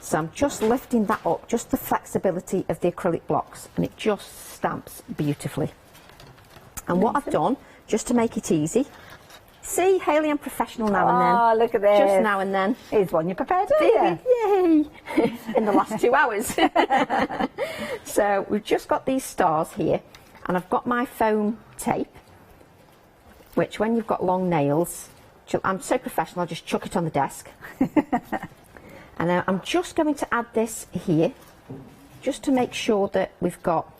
So I'm just lifting that up, just the flexibility of the acrylic blocks, and it just stamps beautifully. And what I've done, just to make it easy, see, Hayley, I'm professional now and then. Oh, look at this. Just now and then. Here's one you prepared, didn't you? Yay! In the last 2 hours. So we've just got these stars here, and I've got my foam tape, which when you've got long nails, I'm so professional, I'll just chuck it on the desk. And I'm just going to add this here, just to make sure that we've got,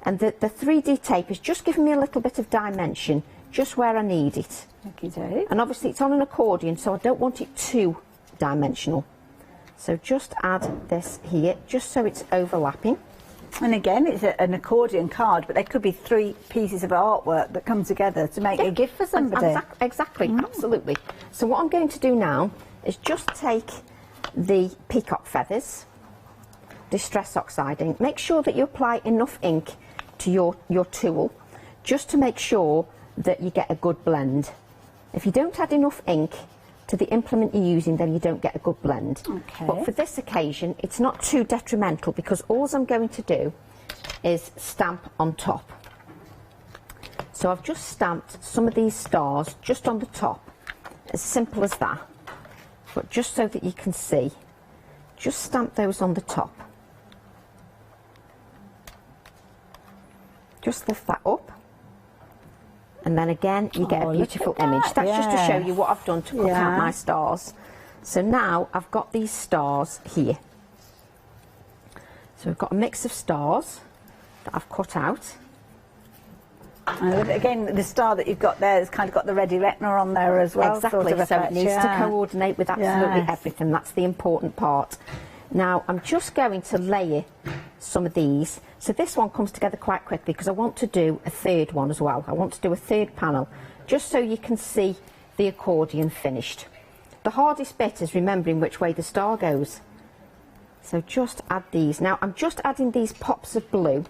and the 3D tape is just giving me a little bit of dimension, just where I need it. Okay. And obviously it's on an accordion, so I don't want it too dimensional. So just add this here, just so it's overlapping. And again, it's an accordion card, but there could be 3 pieces of artwork that come together to make a gift for somebody. Exactly, absolutely. So what I'm going to do now is just take the peacock feathers, distress oxiding. Make sure that you apply enough ink to your tool, just to make sure that you get a good blend. If you don't add enough ink to the implement you're using, then you don't get a good blend. Okay. But for this occasion, it's not too detrimental, because all I'm going to do is stamp on top. So I've just stamped some of these stars just on the top, as simple as that. But just so that you can see, just stamp those on the top. Just lift that up. And then again, you get a beautiful image. That's just to show you what I've done to cut out my stars. So now I've got these stars here. So we've got a mix of stars that I've cut out. And again, the star that you've got there has kind of got the ready retina on there as well. Exactly, sort of so effect, it needs to coordinate with absolutely everything. That's the important part. Now I'm just going to layer some of these. So this one comes together quite quickly, because I want to do a third one as well. I want to do a third panel, just so you can see the accordion finished. The hardest bit is remembering which way the star goes. So just add these. Now I'm just adding these pops of blue,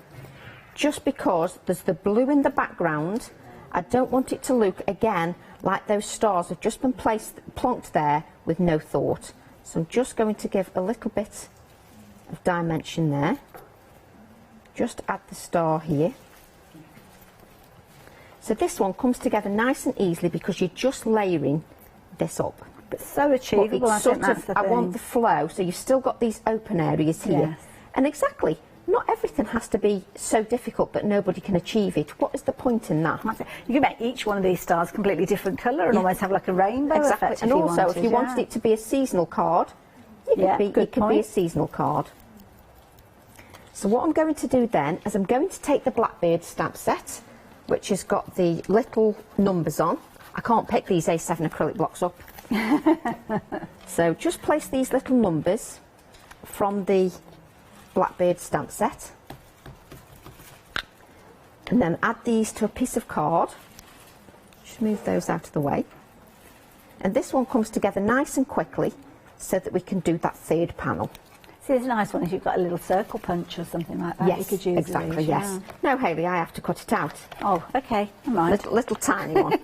just because there's the blue in the background. I don't want it to look, again, like those stars have just been plonked there with no thought. So I'm just going to give a little bit of dimension there. Just add the star here. So this one comes together nice and easily, because you're just layering this up. But so achievable, I think that's the thing. I want the flow, so you've still got these open areas here. Yes. And exactly, not everything has to be so difficult that nobody can achieve it. What is the point in that? You can make each one of these stars completely different colour and almost have like a rainbow effect. And also, if you wanted it to be a seasonal card, it could be a seasonal card. So what I'm going to do then is I'm going to take the Blackbird stamp set, which has got the little numbers on. I can't pick these A7 acrylic blocks up. So just place these little numbers from the Blackbird stamp set, and then add these to a piece of card. Just move those out of the way. And this one comes together nice and quickly, so that we can do that third panel. See, it's a nice one if you've got a little circle punch or something like that. Yes, you could use exactly, these, yes. No, Hayley, I have to cut it out. Oh, okay, never mind. Little tiny one.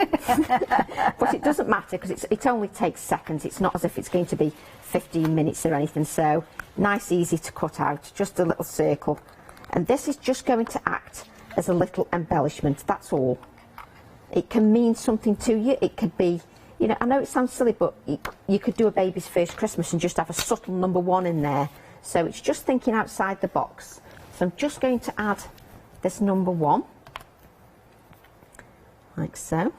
But it doesn't matter, because it only takes seconds. It's not as if it's going to be 15 minutes or anything. So nice, easy to cut out, just a little circle. And this is just going to act as a little embellishment, that's all. It can mean something to you. It could be, you know, I know it sounds silly, but you could do a baby's first Christmas and just have a subtle number 1 in there. So it's just thinking outside the box. So I'm just going to add this number 1, like so.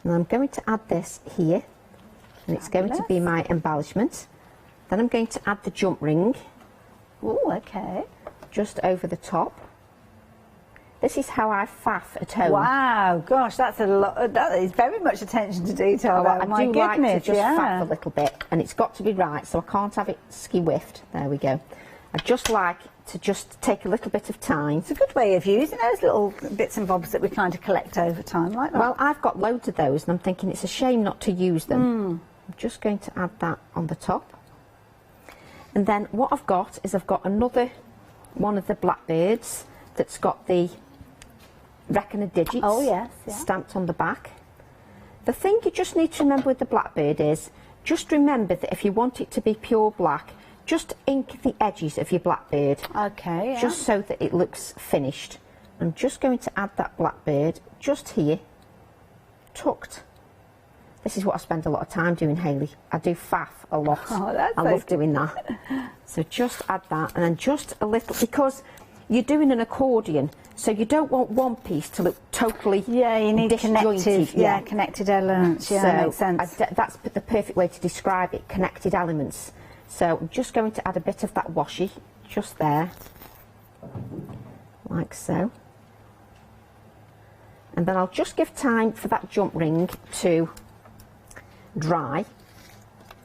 And I'm going to add this here, and it's going to be my embellishment. Then I'm going to add the jump ring. Oh, okay. Just over the top. This is how I faff at home. Wow, gosh, that's a lot. That is very much attention to detail. I My do goodness, like to just faff a little bit, and it's got to be right, so I can't have it ski-whiffed. There we go. I just like to just take a little bit of time. It's a good way of using those little bits and bobs that we kind of collect over time, like that. Well, I've got loads of those, and I'm thinking it's a shame not to use them. I'm just going to add that on the top. And then what I've got is I've got another one of the Blackbirds that's got the reckoner digits stamped on the back. The thing you just need to remember with the Blackbird is, just remember that if you want it to be pure black, just ink the edges of your Blackbird. Okay, yeah. Just so that it looks finished. I'm just going to add that Blackbird just here, tucked. This is what I spend a lot of time doing, Hayley. I do faff a lot. Oh, that's I love doing that. So just add that, and then just a little, because you're doing an accordion, so you don't want one piece to look totally you need connected, connected elements. Yeah, so that makes sense. That's the perfect way to describe it, connected elements. So I'm just going to add a bit of that washi just there, like so. And then I'll just give time for that jump ring to dry,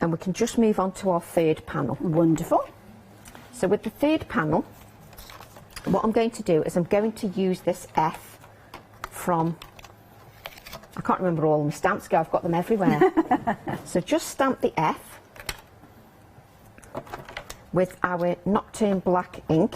and we can just move on to our third panel. Wonderful. So with the third panel, what I'm going to do is I'm going to use this F from, I can't remember all my stamps go, I've got them everywhere. So just stamp the F with our Nocturne Black ink.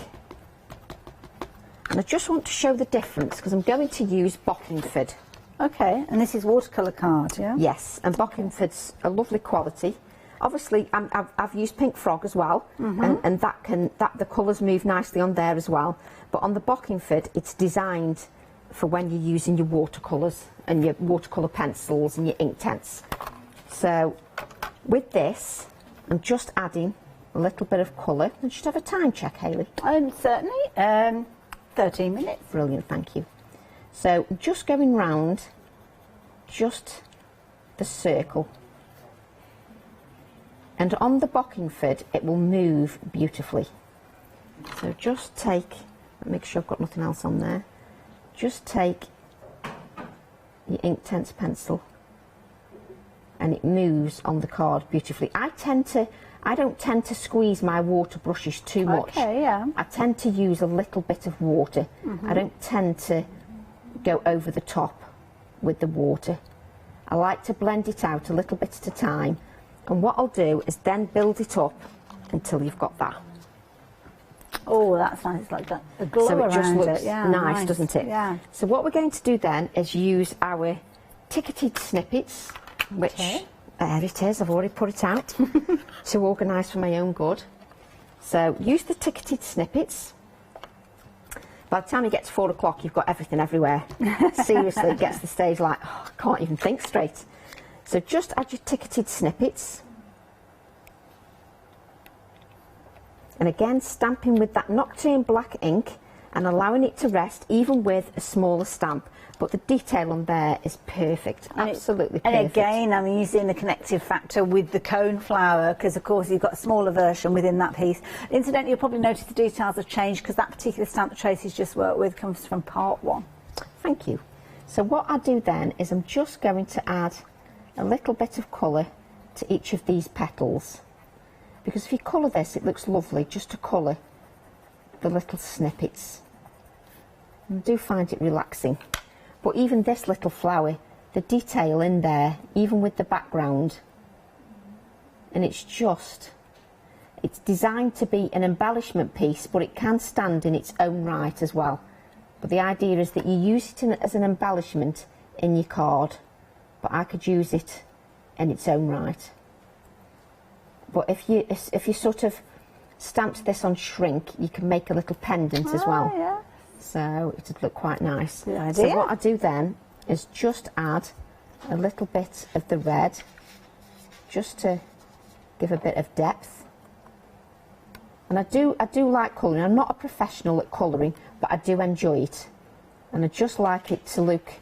And I just want to show the difference because I'm going to use Bockingford. Okay, and this is watercolour card, yeah? Yes, and Bockingford's a lovely quality. Obviously, I've used Pink Frog as well, and the colours move nicely on there as well. But on the Bockingford, it's designed for when you're using your watercolours and your watercolour pencils and your Inktense. So with this, I'm just adding a little bit of colour. And just have a time check, Hayley. Certainly. 13 minutes. Brilliant, thank you. So just going round just the circle. And on the Bockingford, it will move beautifully. So just take, make sure I've got nothing else on there. Just take your Inktense pencil and it moves on the card beautifully. I don't tend to squeeze my water brushes too much. Okay, yeah. I tend to use a little bit of water. I don't tend to go over the top with the water. I like to blend it out a little bit at a time. And what I'll do is then build it up until you've got that. Oh, that's nice. It's like that. The glow so it just around looks it. Yeah, nice, doesn't it? Yeah. So what we're going to do then is use our ticketed snippets, which, there it is, I've already put it out to organise for my own good. So use the ticketed snippets. By the time you get to 4 o'clock, you've got everything everywhere. Seriously, it gets to the stage like, oh, I can't even think straight. So just add your ticketed snippets. And again, stamping with that Nocturne Black ink and allowing it to rest even with a smaller stamp. But the detail on there is perfect, absolutely perfect. And again, I'm using the connective factor with the cone flower because, of course, you've got a smaller version within that piece. Incidentally, you'll probably notice the details have changed because that particular stamp that Tracy's just worked with comes from part 1. Thank you. So what I do then is I'm just going to add a little bit of colour to each of these petals. Because if you colour this, it looks lovely just to colour the little snippets. I do find it relaxing. But even this little flower, the detail in there, even with the background, and it's designed to be an embellishment piece, but it can stand in its own right as well. But the idea is that you use it as an embellishment in your card, but I could use it in its own right. But if you sort of stamped this on shrink, you can make a little pendant as well. Yeah. So it would look quite nice. Good idea. So what I do then is just add a little bit of the red, just to give a bit of depth. And I do like colouring. I'm not a professional at colouring, but I do enjoy it. And I just like it to look,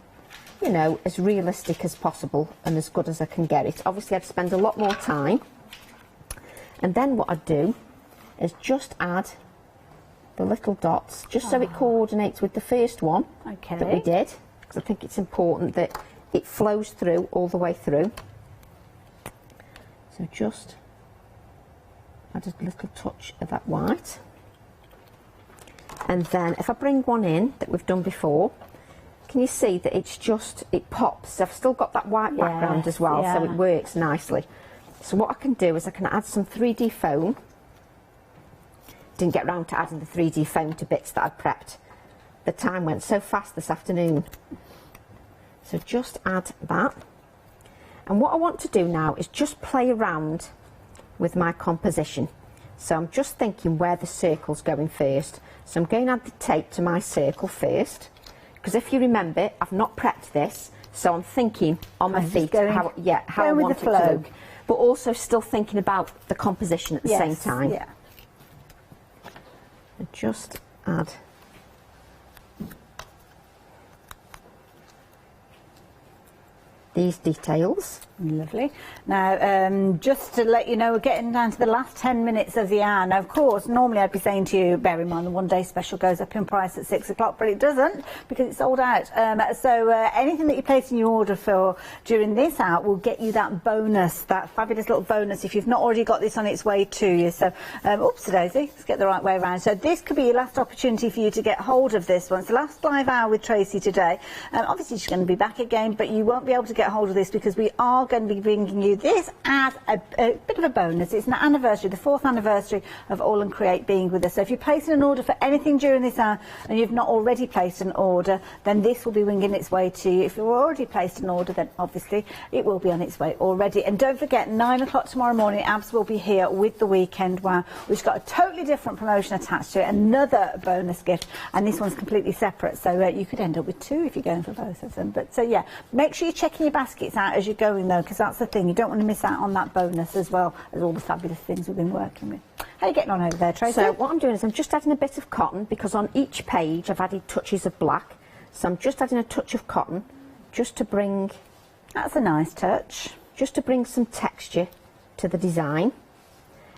you know, as realistic as possible and as good as I can get it. Obviously, I'd spend a lot more time. And then what I do is just add the little dots, just so it coordinates with the first one that we did, because I think it's important that it flows through all the way through. So just add a little touch of that white. And then if I bring one in that we've done before, can you see that it pops? I've still got that white background as well, so it works nicely. So what I can do is I can add some 3D foam. Didn't get round to adding the 3D foam to bits that I'd prepped. The time went so fast this afternoon. So just add that. And what I want to do now is just play around with my composition. So I'm just thinking where the circle's going first. So I'm going to add the tape to my circle first. Because if you remember, I've not prepped this. So I'm thinking on my feet how I want it to look. But also still thinking about the composition at the same time. Yeah. And just add these details. Lovely. Now, just to let you know, we're getting down to the last 10 minutes of the hour. Now, of course, normally I'd be saying to you, bear in mind the one-day special goes up in price at 6 o'clock, but it doesn't because it's sold out. So anything that you place in your order for during this hour will get you that bonus, that fabulous little bonus if you've not already got this on its way to you. So, oops-a-daisy, let's get the right way around. So this could be your last opportunity for you to get hold of this one. It's the last live hour with Tracy today. Obviously, she's going to be back again, but you won't be able to get hold of this because we are going to be bringing you this as a bit of a bonus. It's an anniversary, the 4th anniversary of All and Create being with us. So if you're placing an order for anything during this hour and you've not already placed an order, then this will be winging its way to you. If you've already placed an order, then obviously it will be on its way already. And don't forget, 9 o'clock tomorrow morning, Abs will be here with the Weekend Wow, which got a totally different promotion attached to it, another bonus gift, and this one's completely separate. So you could end up with 2 if you're going for both of them. But so yeah, make sure you're checking your baskets out as you're going though, because that's the thing, you don't want to miss out on that bonus as well as all the fabulous things we've been working with. How are you getting on over there, Tracy? So what I'm doing is I'm just adding a bit of cotton because on each page I've added touches of black. So I'm just adding a touch of cotton just to bring... That's a nice touch. Just to bring some texture to the design.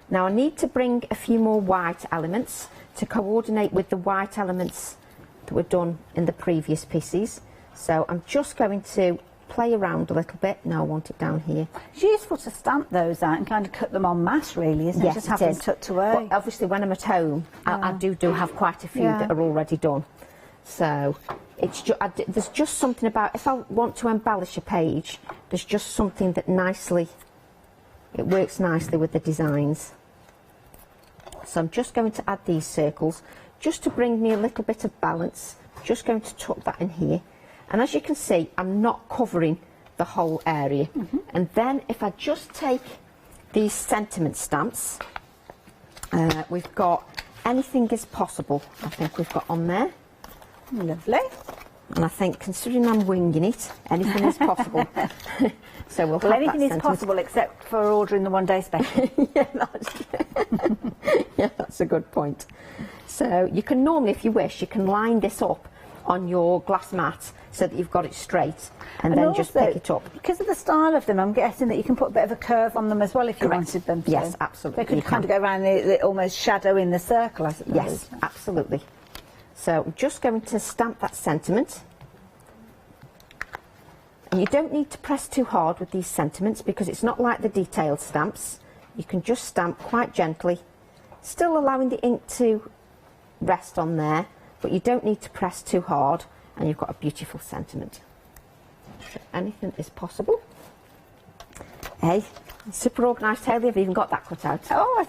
Now I need to bring a few more white elements to coordinate with the white elements that were done in the previous pieces. So I'm just going to play around a little bit. Now I want it down here. It's useful to stamp those out and kind of cut them en masse, really, isn't it? Yes, just have them tucked away. But obviously when I'm at home, I do have quite a few that are already done. So it's there's just something about, if I want to embellish a page, there's just something that it works nicely with the designs. So I'm just going to add these circles just to bring me a little bit of balance. Just going to tuck that in here. And as you can see, I'm not covering the whole area. And then if I just take these sentiment stamps, we've got Anything Is Possible, I think we've got on there. Lovely. And I think, considering I'm winging it, anything is possible. So we'll have anything that is possible except for ordering the one-day special. Yeah, that's a good point. So you can normally, if you wish, you can line this up on your glass mat so that you've got it straight and then just pick it up. Because of the style of them, I'm guessing that you can put a bit of a curve on them as well if you wanted them to. Yes, absolutely. They could kind of go around the almost shadow in the circle, I suppose. Yes, absolutely. So I'm just going to stamp that sentiment. And you don't need to press too hard with these sentiments because it's not like the detailed stamps. You can just stamp quite gently, still allowing the ink to rest on there, but you don't need to press too hard, and you've got a beautiful sentiment. So anything is possible. Hey, super organised, Hayley, I've even got that cut out. Oh, I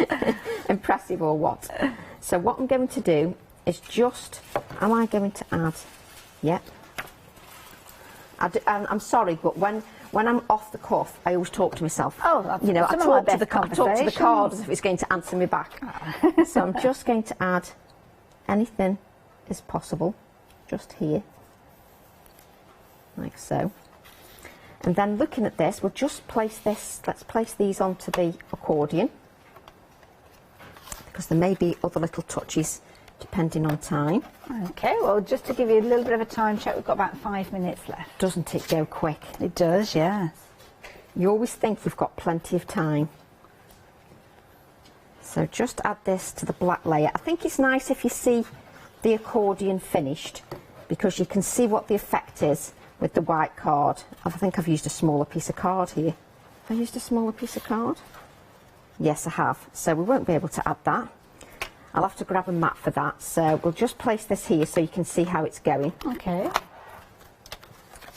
say. Impressive or what? So what I'm going to do is just, am I going to add, yep. I'm sorry, but when I'm off the cuff, I always talk to myself. Oh, you know, I talk to the card as if it's going to answer me back. Oh. So I'm just going to add Anything Is Possible, just here, like so. And then looking at this, we'll just place this, let's place these onto the accordion, because there may be other little touches depending on time. Okay, well, just to give you a little bit of a time check, we've got about 5 minutes left. Doesn't it go quick? It does, yes. You always think you've got plenty of time. So just add this to the black layer. I think it's nice if you see the accordion finished, because you can see what the effect is with the white card. I think I've used a smaller piece of card here. Have I used a smaller piece of card? Yes, I have. So we won't be able to add that. I'll have to grab a mat for that. So we'll just place this here so you can see how it's going. Okay.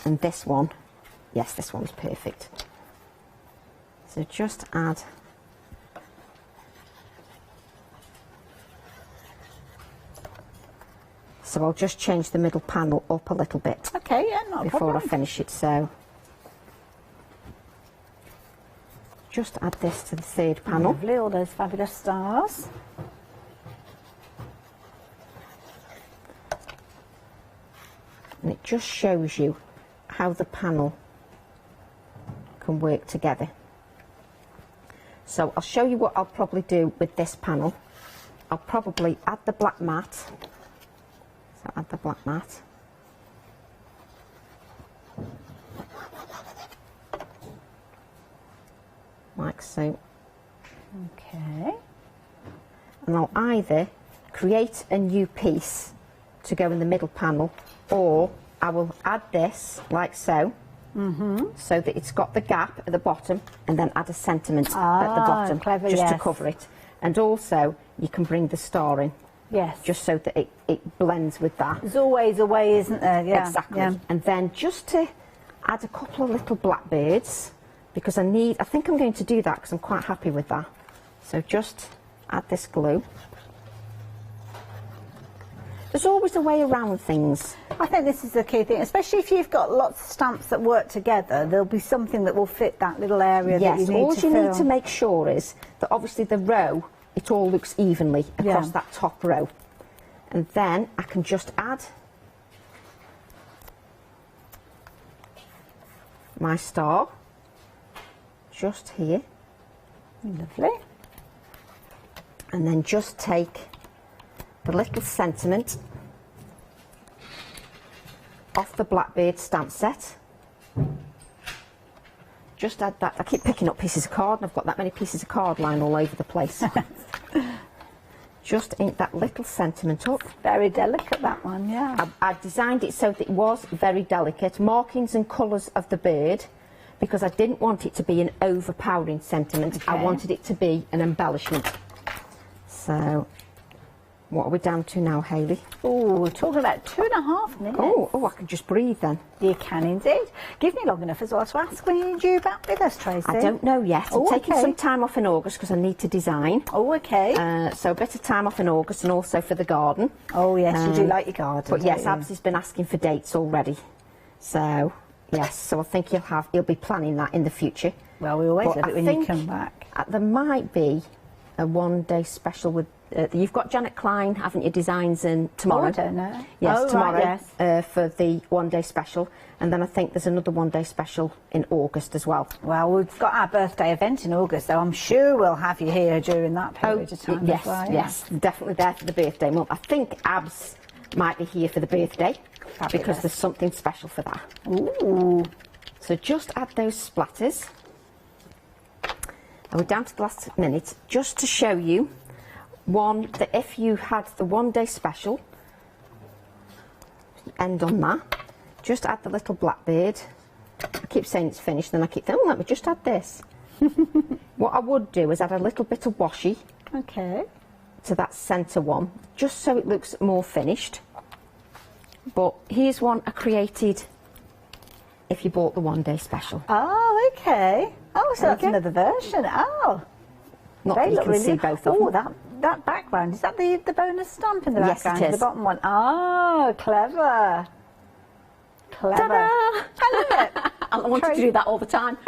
And this one, yes, this one's perfect. So just add so I'll just change the middle panel up a little bit. Okay, yeah, not a problem. Before I finish it, so just add this to the third panel. Lovely, all those fabulous stars. And it just shows you how the panel can work together. So I'll show you what I'll probably do with this panel. I'll probably add the black mat. So add the black mat. So, okay. And I'll either create a new piece to go in the middle panel, or I will add this like so, so that it's got the gap at the bottom, and then add a sentiment at the bottom, clever, just yes. to cover it. And also, you can bring the star in. Yes. Just so that it blends with that. There's always a way, isn't there? Yeah. Exactly. Yeah. And then just to add a couple of little blackbirds, because I think I'm going to do that because I'm quite happy with that. So just add this glue. There's always a way around things. I think this is the key thing, especially if you've got lots of stamps that work together, there'll be something that will fit that little area that you need all to you fill. need to make sure is that obviously the row, it all looks evenly across that top row. And then I can just add my star just here. Lovely. And then just take the little sentiment off the Blackbird stamp set. Just add that. I keep picking up pieces of card, and I've got that many pieces of card lying all over the place. Just ink that little sentiment up. Very delicate, that one, yeah. I designed it so that it was very delicate. Markings and colours of the bird, because I didn't want it to be an overpowering sentiment. Okay. I wanted it to be an embellishment. So, what are we down to now, Hayley? Oh, we're talking about 2.5 minutes. Oh, I can just breathe then. You can indeed. Give me long enough as well to ask when you're due back with us, Tracy. I don't know yet. I'm taking some time off in August because I need to design. Oh, okay. So a bit of time off in August, and also for the garden. Oh, yes, you do like your garden. But yes, don't you? Abs has been asking for dates already. So, yes, so I think he'll be planning that in the future. Well, we always love it when you come back. There might be a one-day special with... you've got Janet Klein, haven't you, designs tomorrow? Oh, I don't know. Yes, tomorrow, right, yes. for the one-day special. And then I think there's another one-day special in August as well. Well, we've got our birthday event in August, so I'm sure we'll have you here during that period of time yes, as well. Yes, definitely there for the birthday month. I think Abs might be here for the birthday, because there's something special for that. Ooh. So just add those splatters. And we're down to the last minute, just to show you one that if you had the one-day special, end on that, just add the little blackbird. I keep saying it's finished, then I keep thinking, oh, let me just add this. What I would do is add a little bit of washi to that centre one, just so it looks more finished. But here's one I created if you bought the one-day special. Oh, okay. Oh, so that's another version. Oh. Not that you can see both of them. That background, is that the bonus stamp in the Yes, background? it is. The bottom one. Oh, clever. Clever. I love it. I wanted to do that all the time.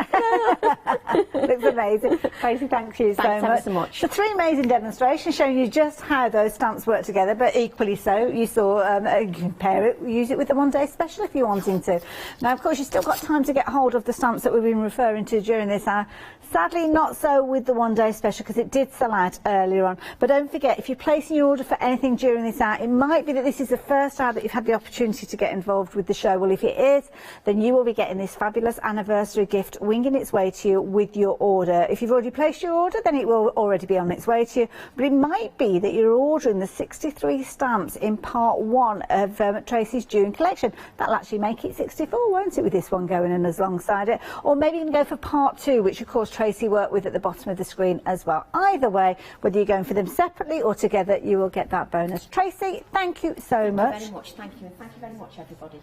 Looks amazing. Tracy, thank you Thanks ever so much. The three amazing demonstrations showing you just how those stamps work together, but equally so, you saw you can pair it, use it with the one-day special if you're wanting to. Now, of course, you've still got time to get hold of the stamps that we've been referring to during this hour. Sadly, not so with the one-day special because it did sell out earlier on. But don't forget, if you're placing your order for anything during this hour, it might be that this is the first hour that you've had the opportunity to get involved with the show. Well, if it is, then you will be getting this fabulous anniversary gift winging its way to you with your order. If you've already placed your order, then it will already be on its way to you. But it might be that you're ordering the 63 stamps in part 1 of Tracy's June collection. That'll actually make it 64, won't it, with this one going in as alongside it? Or maybe you can go for part 2, which of course Tracy worked with at the bottom of the screen as well. Either way, whether you're going for them separately or together, you will get that bonus. Tracy, thank you so much. Thank you very much. Thank you. Thank you very much, everybody.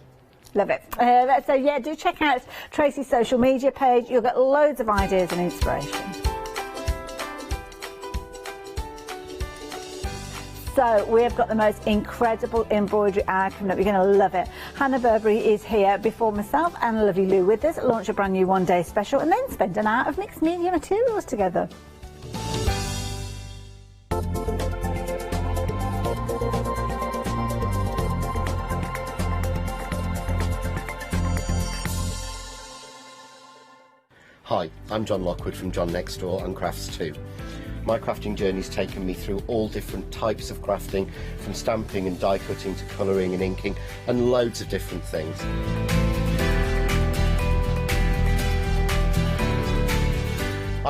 Love it. So yeah, do check out Tracy's social media page. You'll get loads of ideas and inspiration. So we have got the most incredible embroidery hour coming up. You're going to love it. Hannah Burberry is here before myself and lovely Lou with us. Launch a brand new one-day special and then spend an hour of mixed media materials together. Hi, I'm John Lockwood from John Next Door and Crafts 2. My crafting journey's taken me through all different types of crafting, from stamping and die cutting to colouring and inking, and loads of different things.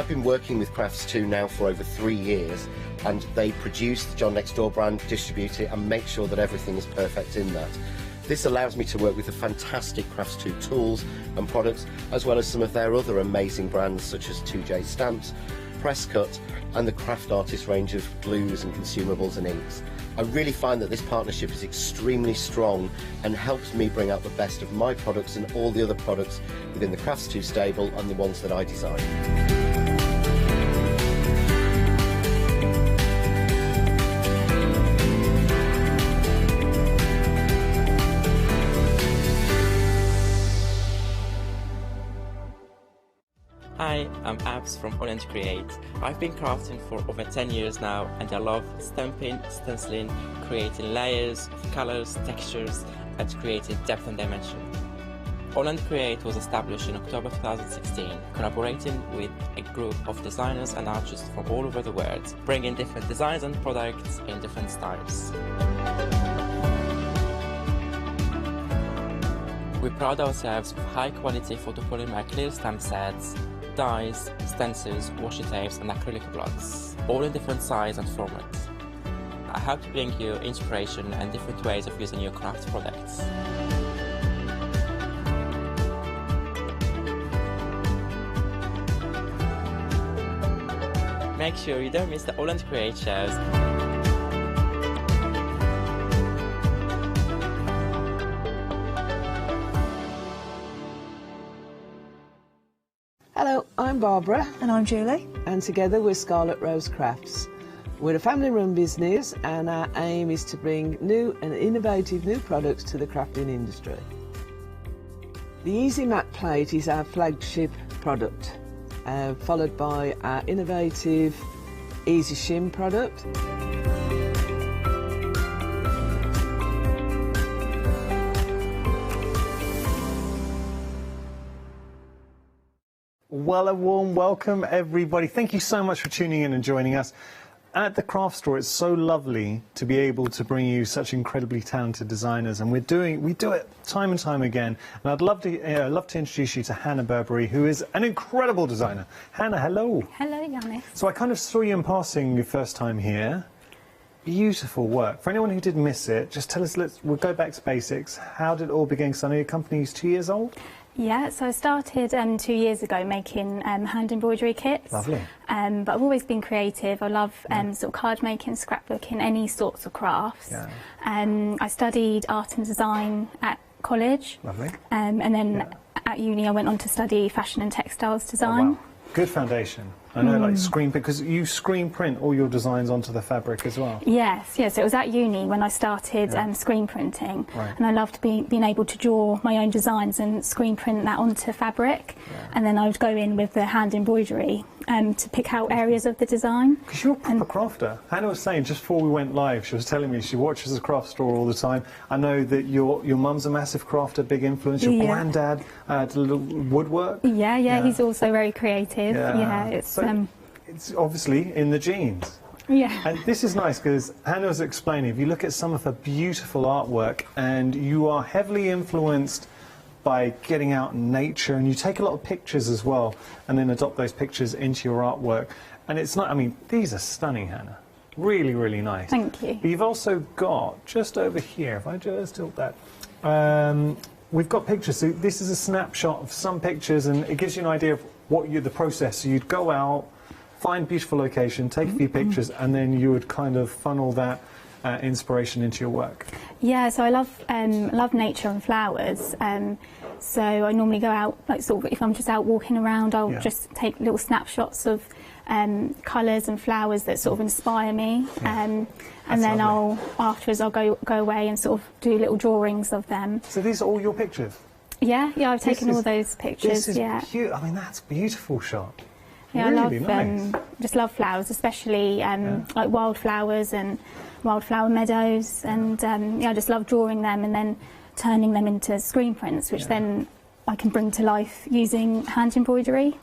I've been working with Crafts2 now for over 3 years, and they produce the John Next Door brand, distribute it, and make sure that everything is perfect in that. This allows me to work with the fantastic Crafts2 tools and products, as well as some of their other amazing brands such as 2J Stamps, Press Cut, and the Craft Artist range of glues and consumables and inks. I really find that this partnership is extremely strong and helps me bring out the best of my products and all the other products within the Crafts2 stable and the ones that I design. Hi, I'm Abs from Holland Create. I've been crafting for over 10 years now, and I love stamping, stenciling, creating layers, colours, textures, and creating depth and dimension. Holland Create was established in October 2016, collaborating with a group of designers and artists from all over the world, bringing different designs and products in different styles. We pride ourselves with high-quality photopolymer clear stamp sets, dies, stencils, washi tapes and acrylic blocks, all in different sizes and formats. I hope to bring you inspiration and different ways of using your craft products. Make sure you don't miss the Holland Create shows. Hello, I'm Barbara. And I'm Julie. And together we're Scarlet Rose Crafts. We're a family-run business, and our aim is to bring new and innovative new products to the crafting industry. The Easy Mat Plate is our flagship product, followed by our innovative Easy Shim product. Well, a warm welcome, everybody. Thank you so much for tuning in and joining us. At the craft store, it's so lovely to be able to bring you such incredibly talented designers, and we do it time and time again. And I'd love to introduce you to Hannah Burberry, who is an incredible designer. Hannah, hello. Hello, Yannis. So I kind of saw you in passing your first time here. Beautiful work. For anyone who did miss it, just tell us, we'll go back to basics. How did it all begin? Because I know your company's 2 years old. Yeah, so I started 2 years ago making hand embroidery kits. Lovely. But I've always been creative. I love sort of card making, scrapbooking, any sorts of crafts. Yeah. I studied art and design at college. Lovely. And then at uni I went on to study fashion and textiles design. Oh, wow. Good foundation. I know, like screen, because you screen print all your designs onto the fabric as well. Yes, yes. So it was at uni when I started screen printing, Right. and I loved being able to draw my own designs and screen print that onto fabric, and then I would go in with the hand embroidery to pick out areas of the design. Because you're a proper crafter. Hannah was saying just before we went live, she was telling me she watches the craft store all the time. I know that your mum's a massive crafter, big influence. Your granddad did a little woodwork. Yeah, he's also very creative. Yeah, it's obviously in the genes. Yeah. And this is nice because Hannah was explaining, if you look at some of her beautiful artwork, and you are heavily influenced by getting out in nature, and you take a lot of pictures as well, and then adopt those pictures into your artwork. And it's not, I mean, these are stunning, Hannah. Really, really nice. Thank you. But you've also got, just over here, if I just tilt that, we've got pictures. So this is a snapshot of some pictures, and it gives you an idea of the process. So you'd go out, find a beautiful location, take a few pictures, and then you would kind of funnel that inspiration into your work. Yeah, so I love nature and flowers. So I normally go out, like sort of, if I'm just out walking around, I'll just take little snapshots of colours and flowers that sort of inspire me. And then afterwards I'll go away and sort of do little drawings of them. So these are all your pictures? Yeah, I've taken all those pictures. This is I mean, that's a beautiful shot. Yeah, really I love nice. just love flowers, especially like wildflowers and wildflower meadows, and I just love drawing them and then turning them into screen prints, which then I can bring to life using hand embroidery.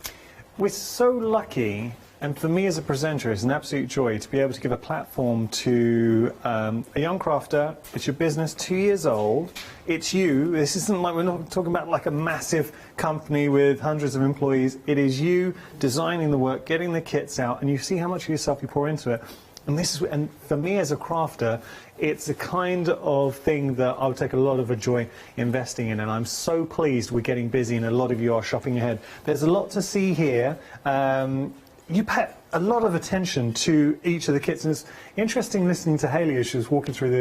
We're so lucky And for me as a presenter, it's an absolute joy to be able to give a platform to a young crafter. It's your business, 2 years old. It's you. This isn't like, we're not talking about like a massive company with hundreds of employees. It is you designing the work, getting the kits out, and you see how much of yourself you pour into it. And for me as a crafter, it's the kind of thing that I would take a lot of a joy investing in, and I'm so pleased we're getting busy and a lot of you are shopping ahead. There's a lot to see here. You pay a lot of attention to each of the kits, and it's interesting listening to Hayley as she was walking through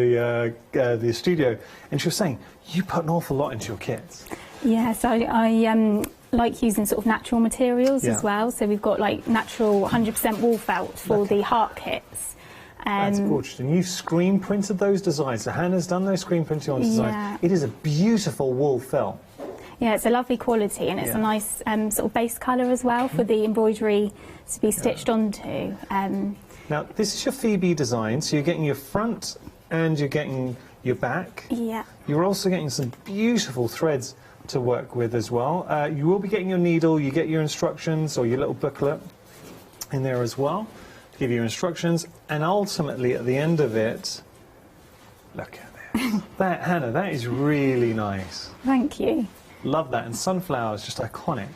the studio, and she was saying, you put an awful lot into your kits. Yeah, so I like using sort of natural materials as well. So we've got like natural 100% wool felt for the heart kits. That's gorgeous. And you screen printed those designs. So Hannah's done those screen printing on designs. It is a beautiful wool felt. Yeah, it's a lovely quality, and it's a nice sort of base colour as well for the embroidery to be stitched onto. Now, this is your Phoebe design, so you're getting your front and you're getting your back. Yeah. You're also getting some beautiful threads to work with as well. You will be getting your needle, you get your instructions or your little booklet in there as well to give you instructions, and ultimately at the end of it, look at this. That, Hannah, that is really nice. Thank you. Love that, and sunflowers, just iconic.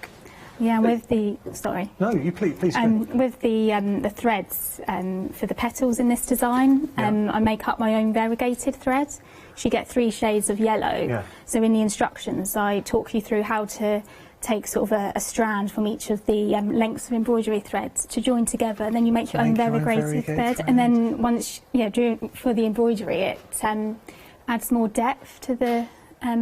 Yeah, with the sorry. No, you please. With the threads for the petals in this design, I make up my own variegated thread. So you get 3 shades of yellow. Yeah. So in the instructions, I talk you through how to take sort of a strand from each of the lengths of embroidery threads to join together, and then you make your own variegated thread. And then once, for the embroidery, it adds more depth to the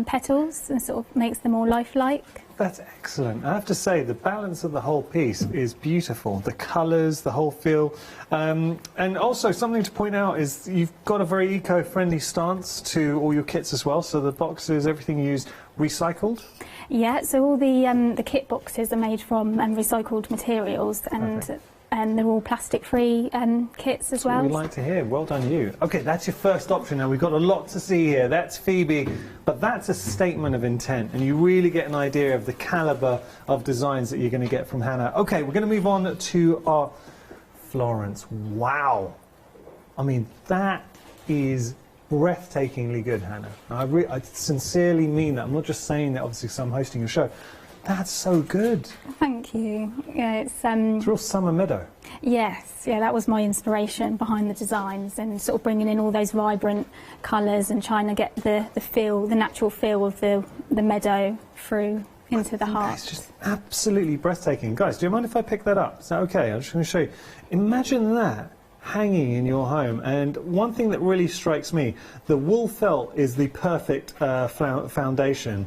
petals and sort of makes them more lifelike. That's excellent. I have to say, the balance of the whole piece is beautiful. The colours, the whole feel. And also, something to point out is you've got a very eco-friendly stance to all your kits as well. So the boxes, everything you use, recycled? Yeah, so all the kit boxes are made from recycled materials, and they're all plastic-free kits as well. That's what we like to hear. Well done, you. OK, that's your first option. Now, we've got a lot to see here. That's Phoebe, but that's a statement of intent, and you really get an idea of the calibre of designs that you're going to get from Hannah. OK, we're going to move on to our Florence. Wow. I mean, that is breathtakingly good, Hannah. I sincerely mean that. I'm not just saying that, obviously, because I'm hosting a show. That's so good. Thank you. Yeah, it's a real summer meadow. Yes, yeah, that was my inspiration behind the designs, and sort of bringing in all those vibrant colours and trying to get the feel, the natural feel of the meadow through into the heart. It's just absolutely breathtaking. Guys, do you mind if I pick that up? Is that okay? I'm just going to show you. Imagine that hanging in your home. And one thing that really strikes me, the wool felt is the perfect foundation.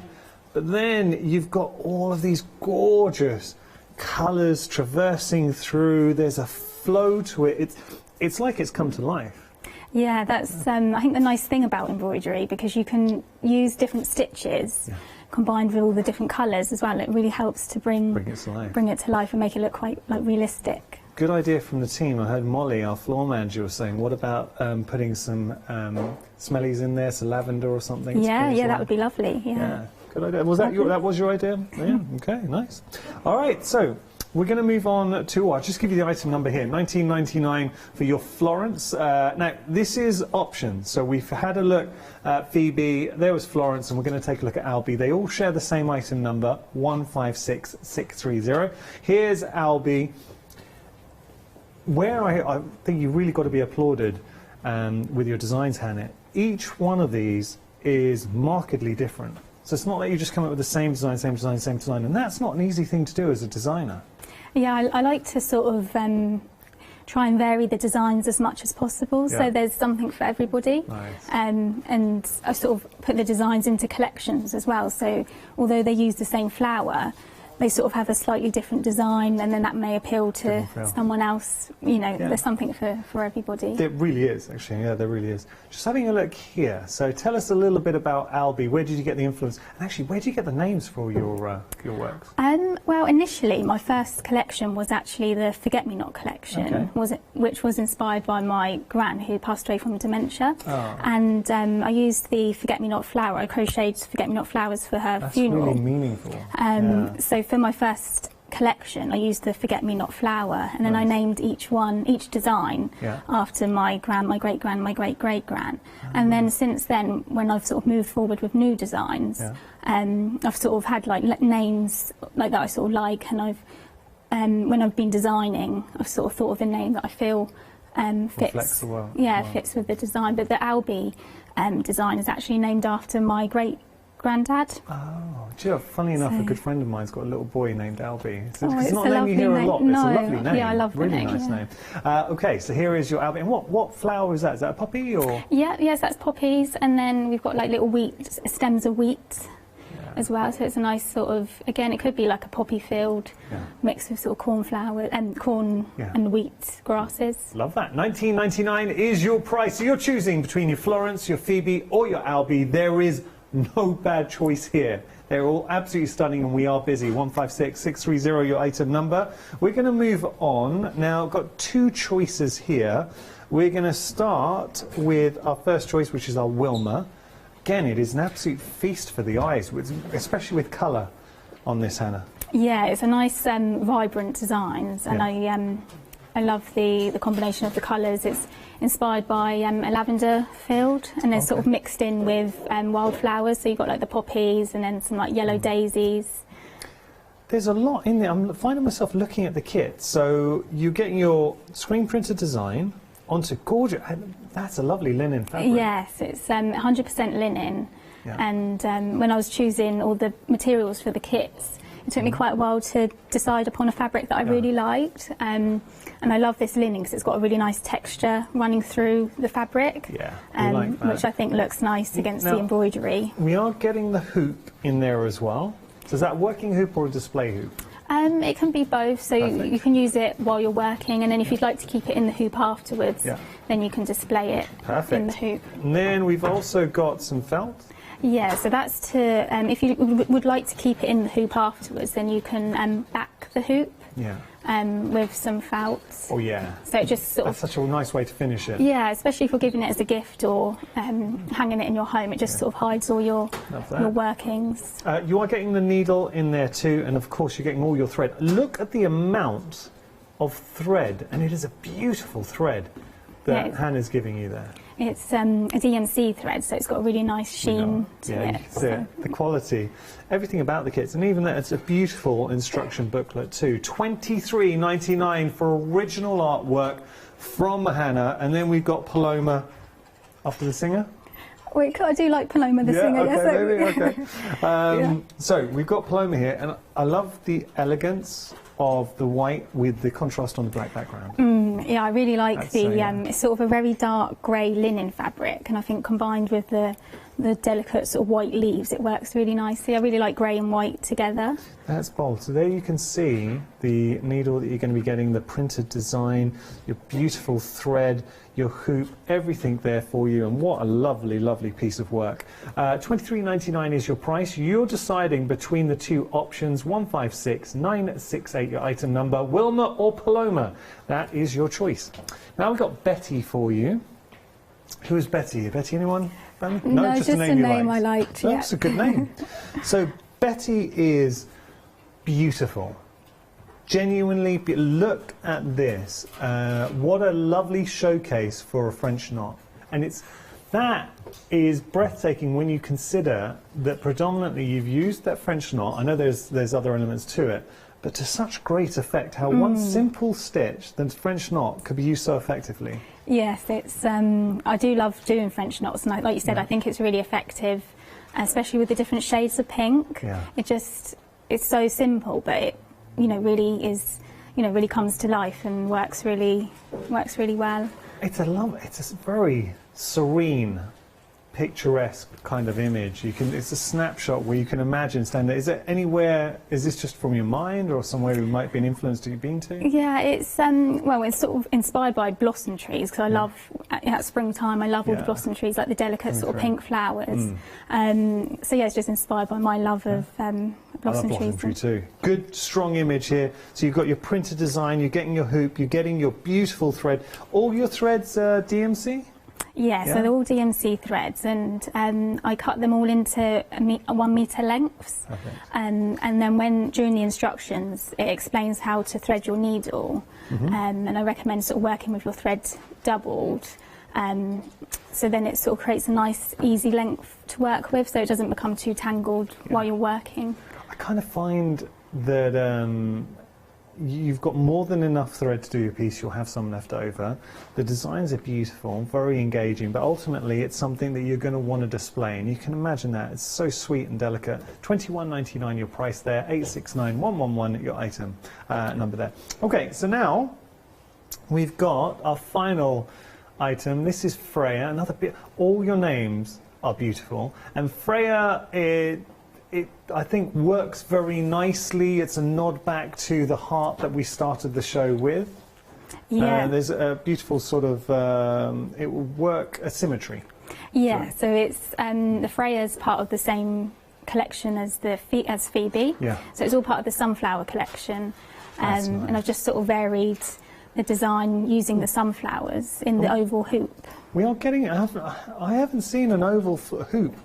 But then you've got all of these gorgeous colours traversing through. There's a flow to it. It's like it's come to life. Yeah, that's I think the nice thing about embroidery, because you can use different stitches combined with all the different colours as well. It really helps to bring it to life and make it look quite realistic. Good idea from the team. I heard Molly, our floor manager, was saying, what about putting some smellies in there, some lavender or something? Yeah, that would be lovely. Yeah. Good idea. Was that your idea? Yeah. Okay. Nice. All right. So we're going to move on to. I'll just give you the item number here. 19.99 for your Florence. Now this is options. So we've had a look at Phoebe. There was Florence, and we're going to take a look at Albie. They all share the same item number, 156630. Here's Albie. Where I think you've really got to be applauded with your designs, Hannah. Each one of these is markedly different. So it's not that you just come up with the same design, and that's not an easy thing to do as a designer. Yeah, I like to sort of try and vary the designs as much as possible, so there's something for everybody. Nice. And I sort of put the designs into collections as well, so although they use the same flower, they sort of have a slightly different design, and then that may appeal to someone else. There's something for everybody. There really is, actually. Yeah, there really is. Just having a look here. So tell us a little bit about Albie. Where did you get the influence? And actually, where did you get the names for your works? Well, initially, my first collection was actually the Forget-Me-Not collection, which was inspired by my gran, who passed away from dementia. Oh. And I used the Forget-Me-Not flower. I crocheted Forget-Me-Not flowers for her funeral. That's really meaningful. So for my first collection, I used the forget-me-not flower, and then I named each design after my gran, my great-gran, my great-great-gran. And then since then, when I've sort of moved forward with new designs, I've sort of had like names like that I sort of like, and I've when I've been designing, I've sort of thought of a name that I feel fits fits with the design. But the Albie design is actually named after my great-granddad. Oh, do you know, funny enough, a good friend of mine's got a little boy named Albie. It's not a a name you hear a lot, but it's a No, lovely name. yeah, I love the really name. Nice name. Okay, so here is your Albie. And what flower is that? Is that a poppy or? Yeah, yes, that's poppies, and then we've got like little wheat stems of wheat as well. So it's a nice sort of, again, it could be like a poppy field mixed with sort of cornflower and corn and wheat grasses. Love that. $19.99 is your price. So you're choosing between your Florence, your Phoebe, or your Albie. There is no bad choice here. They're all absolutely stunning, and we are busy. 156-630, your item number. We're going to move on. Now, I've got two choices here. We're going to start with our first choice, which is our Wilma. Again, it is an absolute feast for the eyes, especially with colour on this, Hannah. Yeah, it's a nice, vibrant designs, and I love the combination of the colours. It's inspired by a lavender field, and they're sort of mixed in with wildflowers. So you've got like the poppies, and then some like yellow daisies. There's a lot in there. I'm finding myself looking at the kit. So you're getting your screen printed design onto gorgeous. That's a lovely linen fabric. Yes, it's 100% linen. And when I was choosing all the materials for the kits, it took me quite a while to decide upon a fabric that I really liked. And I love this linen because it's got a really nice texture running through the fabric, which I think looks nice against the embroidery. We are getting the hoop in there as well. So is that a working hoop or a display hoop? It can be both, so you can use it while you're working, and then if you'd like to keep it in the hoop afterwards, then you can display it in the hoop. And then we've also got some felt. Yeah, so that's to, if you would like to keep it in the hoop afterwards, then you can back the hoop with some felt. Oh yeah. So it just sort That's such a nice way to finish it. Yeah, especially if you're giving it as a gift or hanging it in your home, it just sort of hides all your workings. You are getting the needle in there too, and of course you're getting all your thread. Look at the amount of thread, and it is a beautiful thread that Hannah's giving you there. It's a DMC thread, so it's got a really nice sheen to it. You can see it. The quality, everything about the kits, and even that it's a beautiful instruction booklet too. $23.99 for original artwork from Hannah, and then we've got Paloma after the singer. Wait, I do like Paloma the singer. Okay, maybe, so we've got Paloma here, and I love the elegance of the white with the contrast on the black background. Yeah, I really like it's sort of a very dark grey linen fabric, and I think combined with the delicate sort of white leaves, it works really nicely. I really like grey and white together. That's bold. So there you can see the needle that you're going to be getting, the printed design, your beautiful thread, your hoop, everything there for you, and what a lovely, lovely piece of work. $23.99 is your price. You're deciding between the two options, 156-968, your item number, Wilma or Paloma. That is your choice. Now we've got Betty for you. Who is Betty? Betty, anyone? No, just a name I liked. That's a good name. So Betty is beautiful. Genuinely, look at this. What a lovely showcase for a French knot. And that is breathtaking when you consider that predominantly you've used that French knot. I know there's other elements to it, but to such great effect, how one simple stitch, the French knot, could be used so effectively. Yes, it's. I do love doing French knots, and like you said, I think it's really effective, especially with the different shades of pink. It's so simple, but it, really is, really comes to life and works really well. It's a very serene, picturesque kind of image. It's a snapshot where you can imagine standing. Is it anywhere? Is this just from your mind, or somewhere you might be an influence that you've been to? Yeah, it's it's sort of inspired by blossom trees, because I love at springtime. I love all the blossom trees, like the delicate sort of pink flowers. So yeah, it's just inspired by my love of blossom trees. I love blossom tree too. Good, strong image here. So you've got your printed design. You're getting your hoop. You're getting your beautiful thread. All your threads DMC. Yeah, so they're all DMC threads, and I cut them all into 1 metre lengths. And then during the instructions, it explains how to thread your needle, and I recommend sort of working with your thread doubled. So then it sort of creates a nice, easy length to work with, so it doesn't become too tangled while you're working. I kind of find that you've got more than enough thread to do your piece. You'll have some left over. The designs are beautiful, very engaging, but ultimately it's something that you're going to want to display, and you can imagine that. It's so sweet and delicate. $21.99 your price there, 869111 your item number there. Okay, so now we've got our final item. This is Freya. Another bit. All your names are beautiful, and Freya, it I think works very nicely. It's a nod back to the heart that we started the show with. Yeah. There's a beautiful sort of it will work a symmetry. Yeah. So it's the Freya's part of the same collection as Phoebe. Yeah. So it's all part of the sunflower collection, Nice. and I've just sort of varied the design using the sunflowers in the oval hoop. We are getting. I haven't seen an oval hoop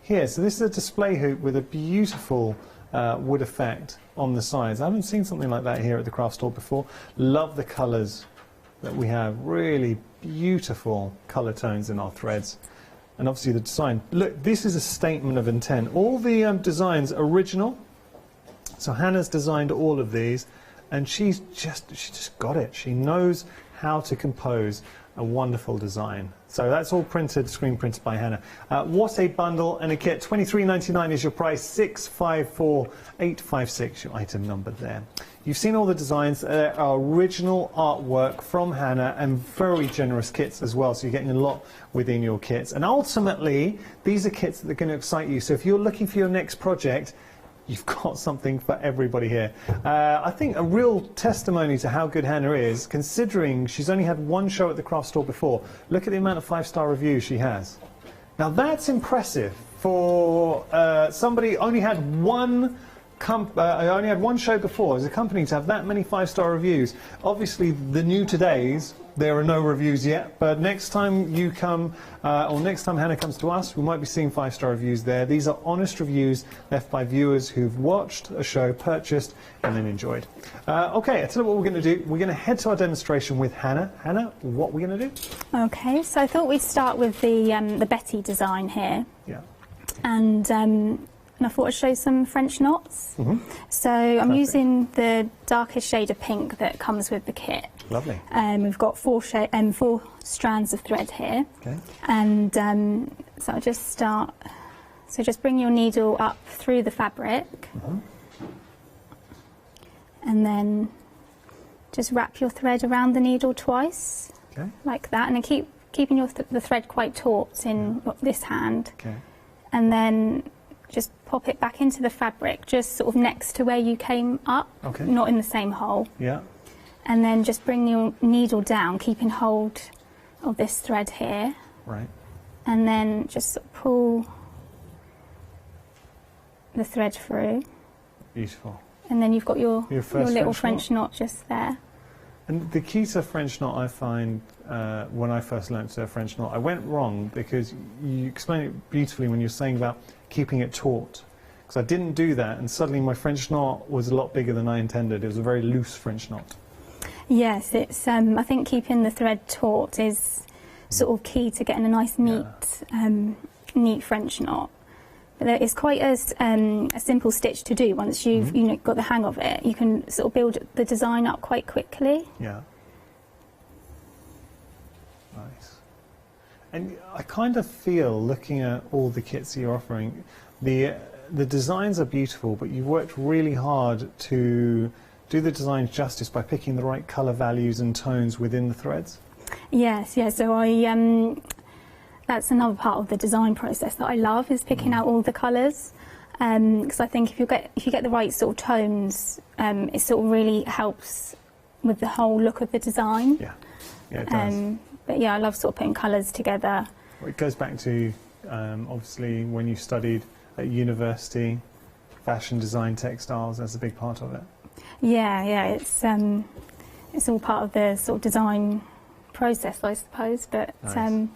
here. So this is a display hoop with a beautiful wood effect on the sides. I haven't seen something like that here at the craft store before. Love the colours that we have. Really beautiful colour tones in our threads. And obviously the design. Look, this is a statement of intent. All the designs original. So Hannah's designed all of these, and she just got it. She knows how to compose a wonderful design. So that's all printed, screen printed by Hannah. What a bundle and a kit. $23.99 is your price, 654,856 your item number there. You've seen all the designs, are original artwork from Hannah, and very generous kits as well, so you're getting a lot within your kits. And ultimately, these are kits that are going to excite you. So if you're looking for your next project, you've got something for everybody here. I think a real testimony to how good Hannah is, considering she's only had one show at the craft store before. Look at the amount of 5-star reviews she has. Now that's impressive for somebody only had one show before as a company to have that many 5-star reviews. Obviously, the new todays, there are no reviews yet, but next time you come, or next time Hannah comes to us, we might be seeing 5-star reviews there. These are honest reviews left by viewers who've watched a show, purchased, and then enjoyed. Okay, I tell you what we're going to do. We're going to head to our demonstration with Hannah. Hannah, what are we going to do? Okay, so I thought we'd start with the Betty design here. Yeah. And I thought I'd show some French knots. So I'm using the darkest shade of pink that comes with the kit. Lovely. We've got four strands of thread here. Okay. And so I'll just start. So just bring your needle up through the fabric. And then just wrap your thread around the needle twice. Okay. Like that. And then keeping the thread quite taut in this hand. Okay. And then just pop it back into the fabric, just sort of next to where you came up, not in the same hole. Yeah. And then just bring your needle down, keeping hold of this thread here. Right. And then just sort of pull the thread through. Beautiful. And then you've got your little French knot just there. And the key to French knot, I find, when I first learnt to French knot, I went wrong because you explained it beautifully when you're saying about keeping it taut. Because I didn't do that, and suddenly my French knot was a lot bigger than I intended. It was a very loose French knot. Yes, it's. I think keeping the thread taut is sort of key to getting a nice, neat French knot. But it's quite a simple stitch to do once you've got the hang of it. You can sort of build the design up quite quickly. Yeah. Nice. And I kind of feel, looking at all the kits you're offering, the designs are beautiful, but you've worked really hard to do the designs justice by picking the right colour values and tones within the threads. Yes, yeah. So that's another part of the design process that I love, is picking out all the colours. Because I think if you get the right sort of tones, it sort of really helps with the whole look of the design. Yeah, yeah, it does. But yeah, I love sort of putting colours together. Well, it goes back to obviously when you studied at university, fashion design, textiles. That's a big part of it. Yeah, yeah. It's all part of the sort of design process, I suppose. But nice.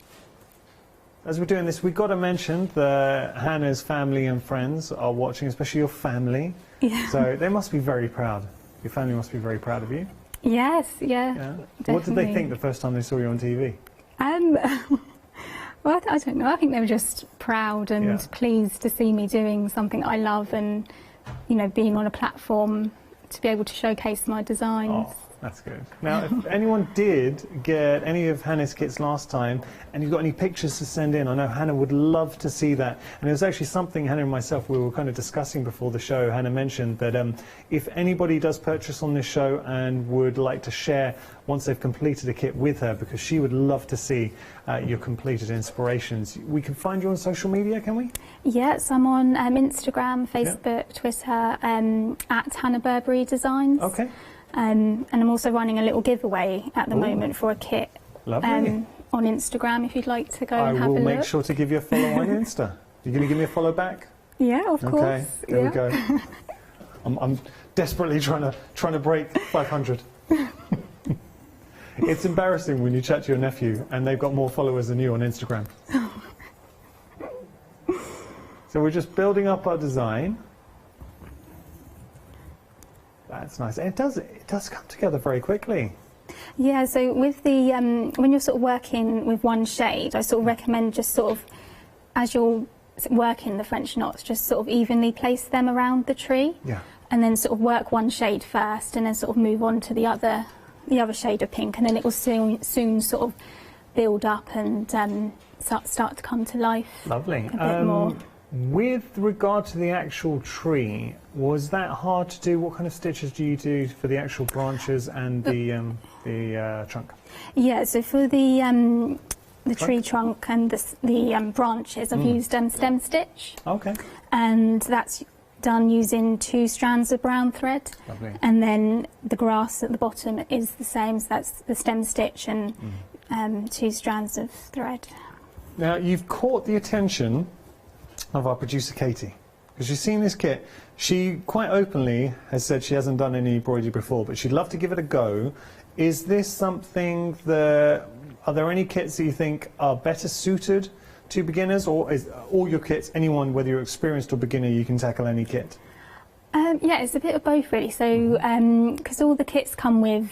as we're doing this, we've got to mention that Hannah's family and friends are watching, especially your family. Yeah. So they must be very proud. Your family must be very proud of you. Yes, yeah. What did they think the first time they saw you on TV? Well, I don't know. I think they were just proud and pleased to see me doing something I love and, you know, being on a platform to be able to showcase my designs. Oh, that's good. Now, if anyone did get any of Hannah's kits last time and you've got any pictures to send in, I know Hannah would love to see that. And it was actually something Hannah and myself, we were kind of discussing before the show. Hannah mentioned that if anybody does purchase on this show and would like to share once they've completed a kit with her, because she would love to see your completed inspirations. We can find you on social media, can we? Yes, I'm on Instagram, Facebook, Twitter, at Hannah Burberry Designs. Okay. And I'm also running a little giveaway at the moment for a kit. Lovely. On Instagram, if you'd like to go and have a look. I will make sure to give you a follow on Insta. You're going to give me a follow back? Yeah, of course. Okay, there we go. I'm desperately trying to break 500. It's embarrassing when you chat to your nephew and they've got more followers than you on Instagram. So we're just building up our design. That's nice. And it does come together very quickly. Yeah, so with the when you're sort of working with one shade, I sort of recommend just sort of, as you're working the French knots, just sort of evenly place them around the tree. Yeah. And then sort of work one shade first and then sort of move on to the other shade of pink, and then it will soon sort of build up and start to come to life. Lovely. A bit more. With regard to the actual tree, was that hard to do? What kind of stitches do you do for the actual branches and the trunk? Yeah, so for the tree trunk and the branches, I've used stem stitch. Okay. And that's done using 2 strands of brown thread. Lovely. And then the grass at the bottom is the same, so that's the stem stitch and 2 strands of thread. Now, you've caught the attention of our producer Katie, because she's seen this kit. She quite openly has said she hasn't done any embroidery before, but she'd love to give it a go. Is this something that, are there any kits that you think are better suited to beginners, or is all your kits, anyone, whether you're experienced or beginner, you can tackle any kit? Yeah, it's a bit of both really. So, because all the kits come with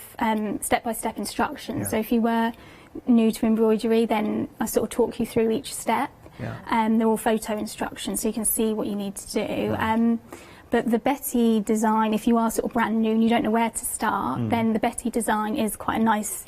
step-by-step instructions. Yeah. So if you were new to embroidery, then I sort of talk you through each step. Yeah. They're all photo instructions, so you can see what you need to do. But the Betty design, if you are sort of brand new and you don't know where to start, then the Betty design is quite a nice,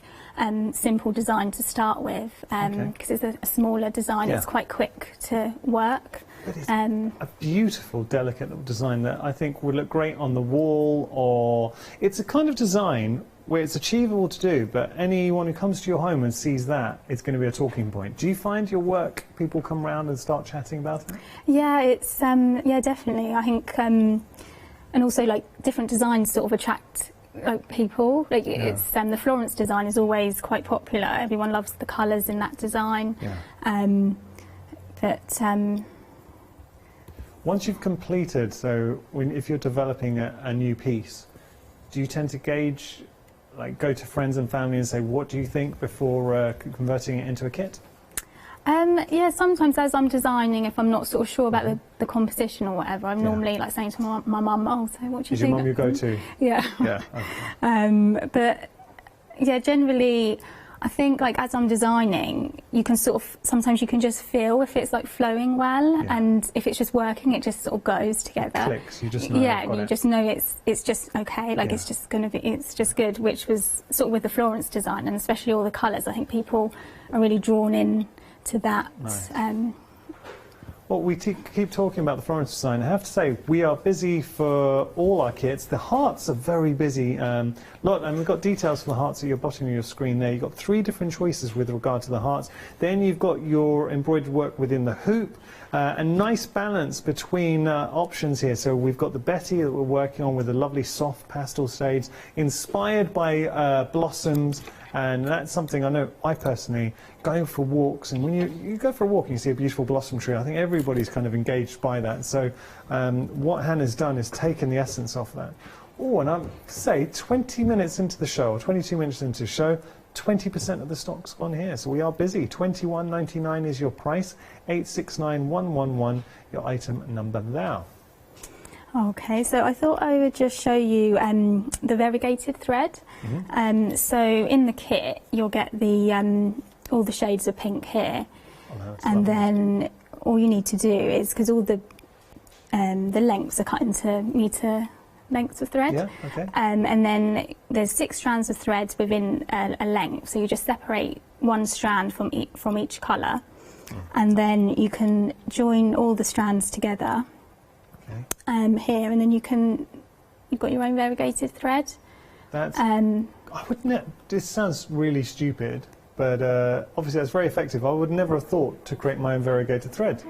simple design to start with, because it's a smaller design. Yeah. It's quite quick to work. But it's a beautiful, delicate little design that I think would look great on the wall, or it's a kind of design where it's achievable to do, but anyone who comes to your home and sees that, it's going to be a talking point. Do you find your work, people come round and start chatting about it? Yeah, it's yeah, definitely. I think, and also like different designs sort of attract like people. Like it's the Florence design is always quite popular. Everyone loves the colours in that design. Yeah. Once you've completed, so if you're developing a new piece, do you tend to gauge, like go to friends and family and say, what do you think before converting it into a kit? Yeah, sometimes as I'm designing, if I'm not sort of sure about the composition or whatever, I'm normally like saying to my mum, oh, so what do you think? Is your mum your go-to? Yeah. Yeah. Okay. But yeah, generally, I think like as I'm designing, you can sort of, sometimes you can just feel if it's like flowing well, and if it's just working, it just sort of goes together. It clicks, you just know. Yeah, and you just know it's just okay, like it's just gonna be, it's just good, which was sort of with the Florence design, and especially all the colours. I think people are really drawn in to that. Nice. Well, we keep talking about the Florence design. I have to say, we are busy for all our kits. The hearts are very busy. And we've got details for the hearts at your bottom of your screen there. You've got 3 different choices with regard to the hearts. Then you've got your embroidered work within the hoop. A nice balance between options here. So we've got the Betty that we're working on with the lovely soft pastel shades, inspired by blossoms. And that's something I know I personally, going for walks, and when you go for a walk and you see a beautiful blossom tree, I think everybody's kind of engaged by that. So what Hannah's done is taken the essence of that. Oh, and I'm say 20 minutes into the show, or 22 minutes into the show, 20% of the stock's gone here, so we are busy. $21.99 is your price, 869111 your item number there. Okay, so I thought I would just show you the variegated thread. So in the kit, you'll get the all the shades of pink here, and then all you need to do is, because all the lengths are cut into metre lengths of thread, Yeah, okay. and then there's 6 strands of thread within a length. So you just separate one strand from each colour, and then you can join all the strands together. Here, and then you've got your own variegated thread. That's, I wouldn't. This sounds really stupid, but obviously that's very effective. I would never have thought to create my own variegated thread,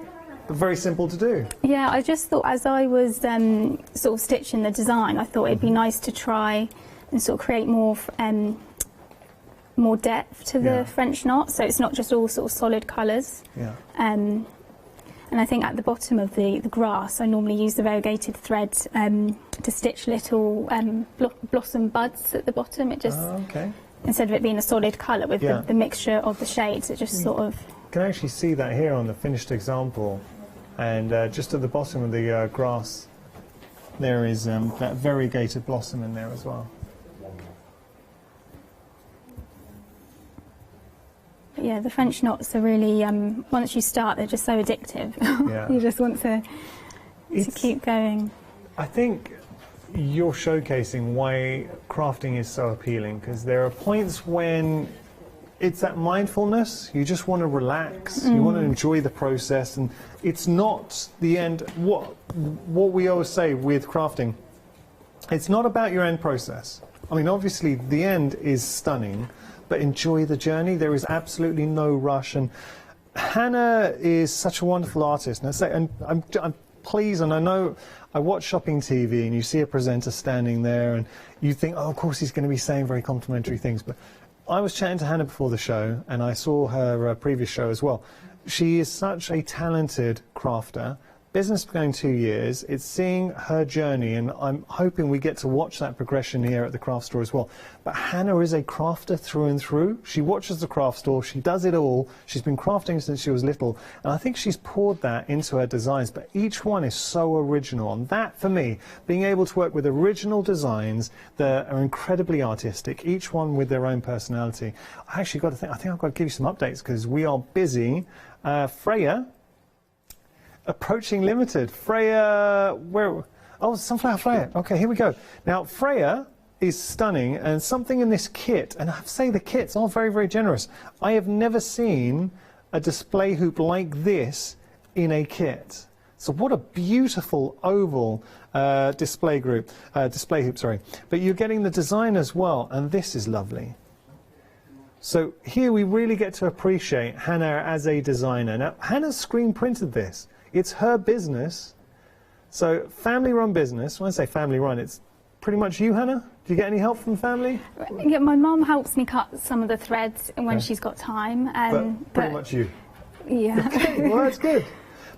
but very simple to do. Yeah, I just thought as I was sort of stitching the design, I thought it'd be nice to try and sort of create more depth to the French knot, so it's not just all sort of solid colours. Yeah. And I think at the bottom of the grass, I normally use the variegated thread to stitch little blossom buds at the bottom. It just, instead of it being a solid colour with the mixture of the shades, it just sort of... You can actually see that here on the finished example, and just at the bottom of the grass, there is that variegated blossom in there as well. Yeah, the French knots are really, once you start, they're just so addictive. Yeah. You just want to keep going. I think you're showcasing why crafting is so appealing, because there are points when it's that mindfulness, you just want to relax, you want to enjoy the process, and it's not the end. What we always say with crafting, it's not about your end process. I mean, obviously the end is stunning, but enjoy the journey. There is absolutely no rush. And Hannah is such a wonderful artist. And I'm pleased, and I know I watch Shopping TV and you see a presenter standing there and you think, oh, of course he's going to be saying very complimentary things. But I was chatting to Hannah before the show, and I saw her previous show as well. She is such a talented crafter. Business going 2 years, it's seeing her journey, and I'm hoping we get to watch that progression here at the craft store as well. But Hannah is a crafter through and through. She watches the craft store, she does it all. She's been crafting since she was little, and I think she's poured that into her designs, but each one is so original. And that, for me, being able to work with original designs that are incredibly artistic, each one with their own personality. I actually got to think, I think I've got to give you some updates, because we are busy. Freya, approaching limited. Freya, where? Oh, Sunflower Freya. Okay, here we go. Now, Freya is stunning, and something in this kit, and I have to say the kits are very, very generous. I have never seen a display hoop like this in a kit. So what a beautiful oval display hoop, sorry. But you're getting the design as well, and this is lovely. So here we really get to appreciate Hannah as a designer. Now, Hannah's screen printed this. It's her business, so family-run business. When I say family-run, it's pretty much you, Hannah? Do you get any help from family? Yeah, my mum helps me cut some of the threads when she's got time. But pretty much you? Yeah. Okay, well, that's good.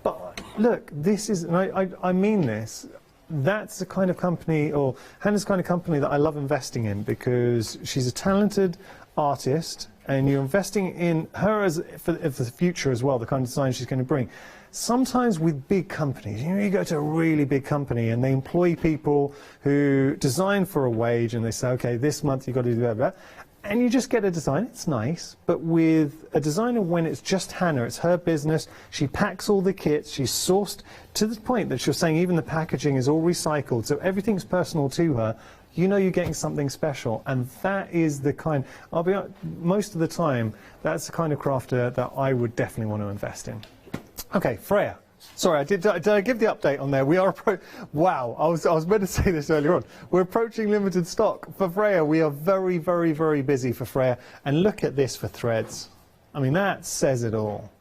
But look, this is, and I mean this, that's the kind of company, or Hannah's kind of company that I love investing in, because she's a talented artist, and you're investing in her as for the future as well, the kind of design she's going to bring. Sometimes with big companies, you know, you go to a really big company and they employ people who design for a wage, and they say, okay, this month you've got to do that, and you just get a design. It's nice, but with a designer, when it's just Hannah, it's her business, she packs all the kits, she's sourced to the point that you're saying even the packaging is all recycled, so everything's personal to her. You know you're getting something special, and that is the kind, I'll be honest, most of the time, that's the kind of crafter that I would definitely want to invest in. Okay, Freya. Sorry, did I give the update on there? We are wow, I was meant to say this earlier on. We're approaching limited stock for Freya. We are very, very, very busy for Freya. And look at this for threads. I mean, that says it all.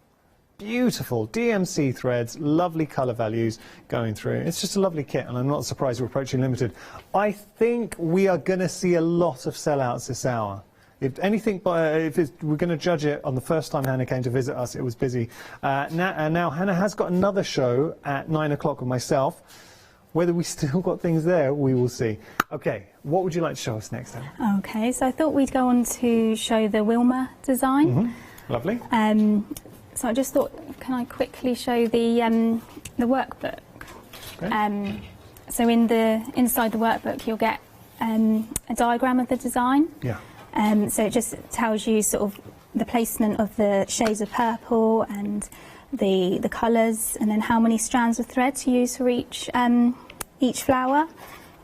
Beautiful DMC threads, lovely colour values going through. It's just a lovely kit, and I'm not surprised we're approaching limited. I think we are going to see a lot of sellouts this hour. If anything, we're going to judge it on the first time Hannah came to visit us, it was busy. Now Hannah has got another show at 9 o'clock with myself. Whether we still got things there, we will see. Okay, what would you like to show us next then? Okay, so I thought we'd go on to show the Wilma design. Lovely. So I just thought, can I quickly show the workbook? Okay. So inside the workbook, you'll get a diagram of the design. Yeah. So it just tells you sort of the placement of the shades of purple and the colours, and then how many strands of thread to use for each flower,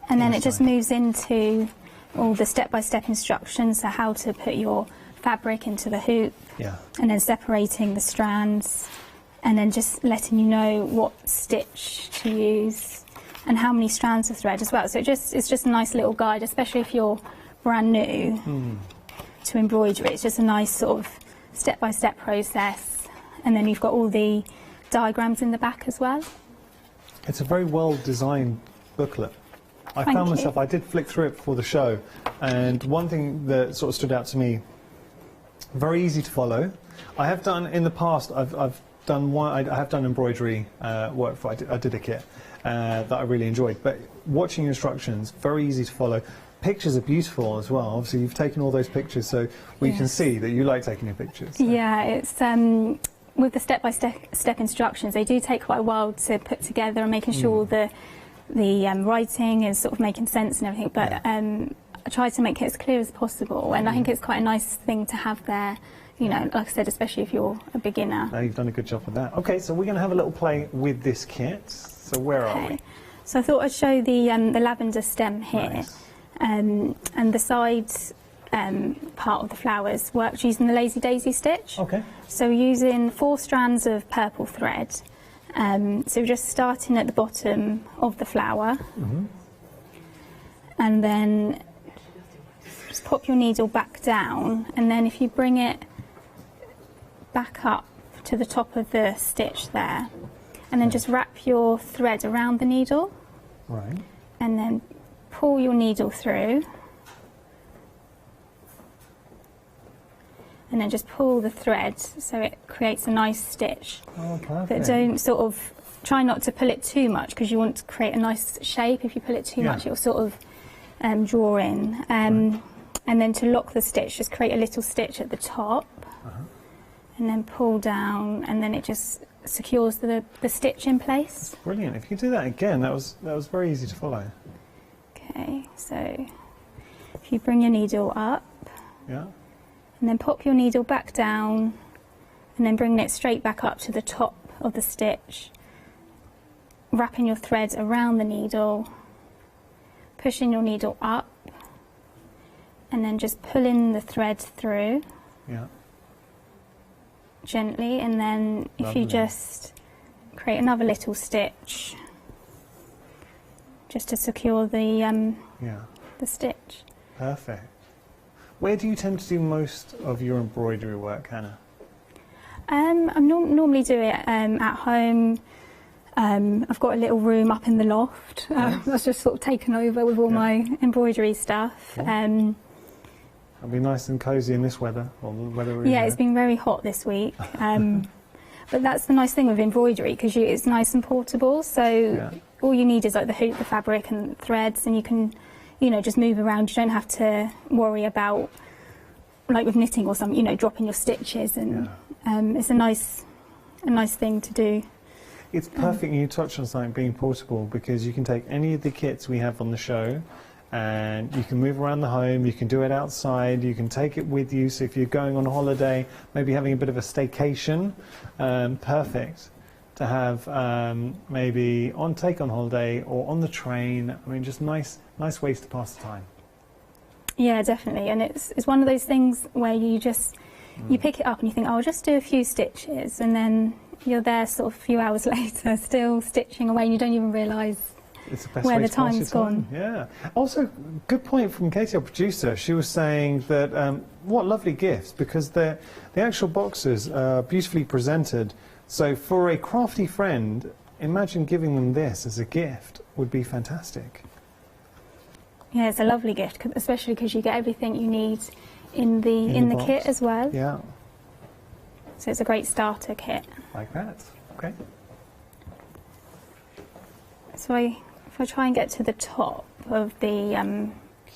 and then it just moves into all the step-by-step instructions, so how to put your fabric into the hoop, and then separating the strands, and then just letting you know what stitch to use and how many strands of thread as well. So it's just a nice little guide, especially if you're brand new to embroidery. It's just a nice sort of step-by-step process, and then you've got all the diagrams in the back as well. It's a very well designed booklet. I found myself, I did flick through it before the show, and one thing that sort of stood out to me, very easy to follow. I have done in the past, I have done embroidery work for, I did a kit that I really enjoyed, but watching instructions, very easy to follow. Pictures are beautiful as well. Obviously you've taken all those pictures, so we can see that you like taking your pictures. So. Yeah, it's with the step-by-step instructions, they do take quite a while to put together and making sure the writing is sort of making sense and everything, but I try to make it as clear as possible, and I think it's quite a nice thing to have there, you know, like I said, especially if you're a beginner. No, you've done a good job with that. Okay, so we're going to have a little play with this kit. So where are we? So I thought I'd show the lavender stem here, and the side part of the flowers worked using the lazy daisy stitch. Okay. So we're using 4 strands of purple thread. So we're just starting at the bottom of the flower, and then just pop your needle back down, and then if you bring it back up to the top of the stitch there, and then just wrap your thread around the needle, and then pull your needle through, and then just pull the thread so it creates a nice stitch. Oh, perfect. But don't sort of try not to pull it too much, because you want to create a nice shape. If you pull it too much, it'll sort of draw in. And then to lock the stitch, just create a little stitch at the top, and then pull down, and then it just secures the stitch in place. That's brilliant. If you do that again, that was very easy to follow. Okay, so if you bring your needle up, and then pop your needle back down, and then bring it straight back up to the top of the stitch, wrapping your thread around the needle, pushing your needle up, and then just pulling the thread through gently, and then if you just create another little stitch just to secure the stitch. Perfect. Where do you tend to do most of your embroidery work, Hannah? I normally do it at home. I've got a little room up in the loft that's just sort of taken over with all my embroidery stuff. It'll be nice and cosy in this weather. Or the weather it's been very hot this week. But that's the nice thing with embroidery, because it's nice and portable. So all you need is like the hoop, the fabric, and threads, and you can, you know, just move around. You don't have to worry about, like with knitting or something, you know, dropping your stitches. And it's a nice thing to do. It's perfect you touched on something being portable, because you can take any of the kits we have on the show and you can move around the home, you can do it outside, you can take it with you. So if you're going on holiday, maybe having a bit of a staycation, perfect to have maybe take on holiday or on the train. I mean, just nice ways to pass the time. Yeah, definitely. And it's one of those things where you just you pick it up and you think, oh, I'll just do a few stitches, and then you're there sort of a few hours later still stitching away, and you don't even realise where the time's gone. Yeah. Also, good point from Katie, our producer. She was saying that what lovely gifts, because the actual boxes are beautifully presented. So for a crafty friend, imagine giving them this as a gift would be fantastic. Yeah, it's a lovely gift, especially because you get everything you need in the kit as well. Yeah. So it's a great starter kit. Like that. Okay. So if I try and get to the top of the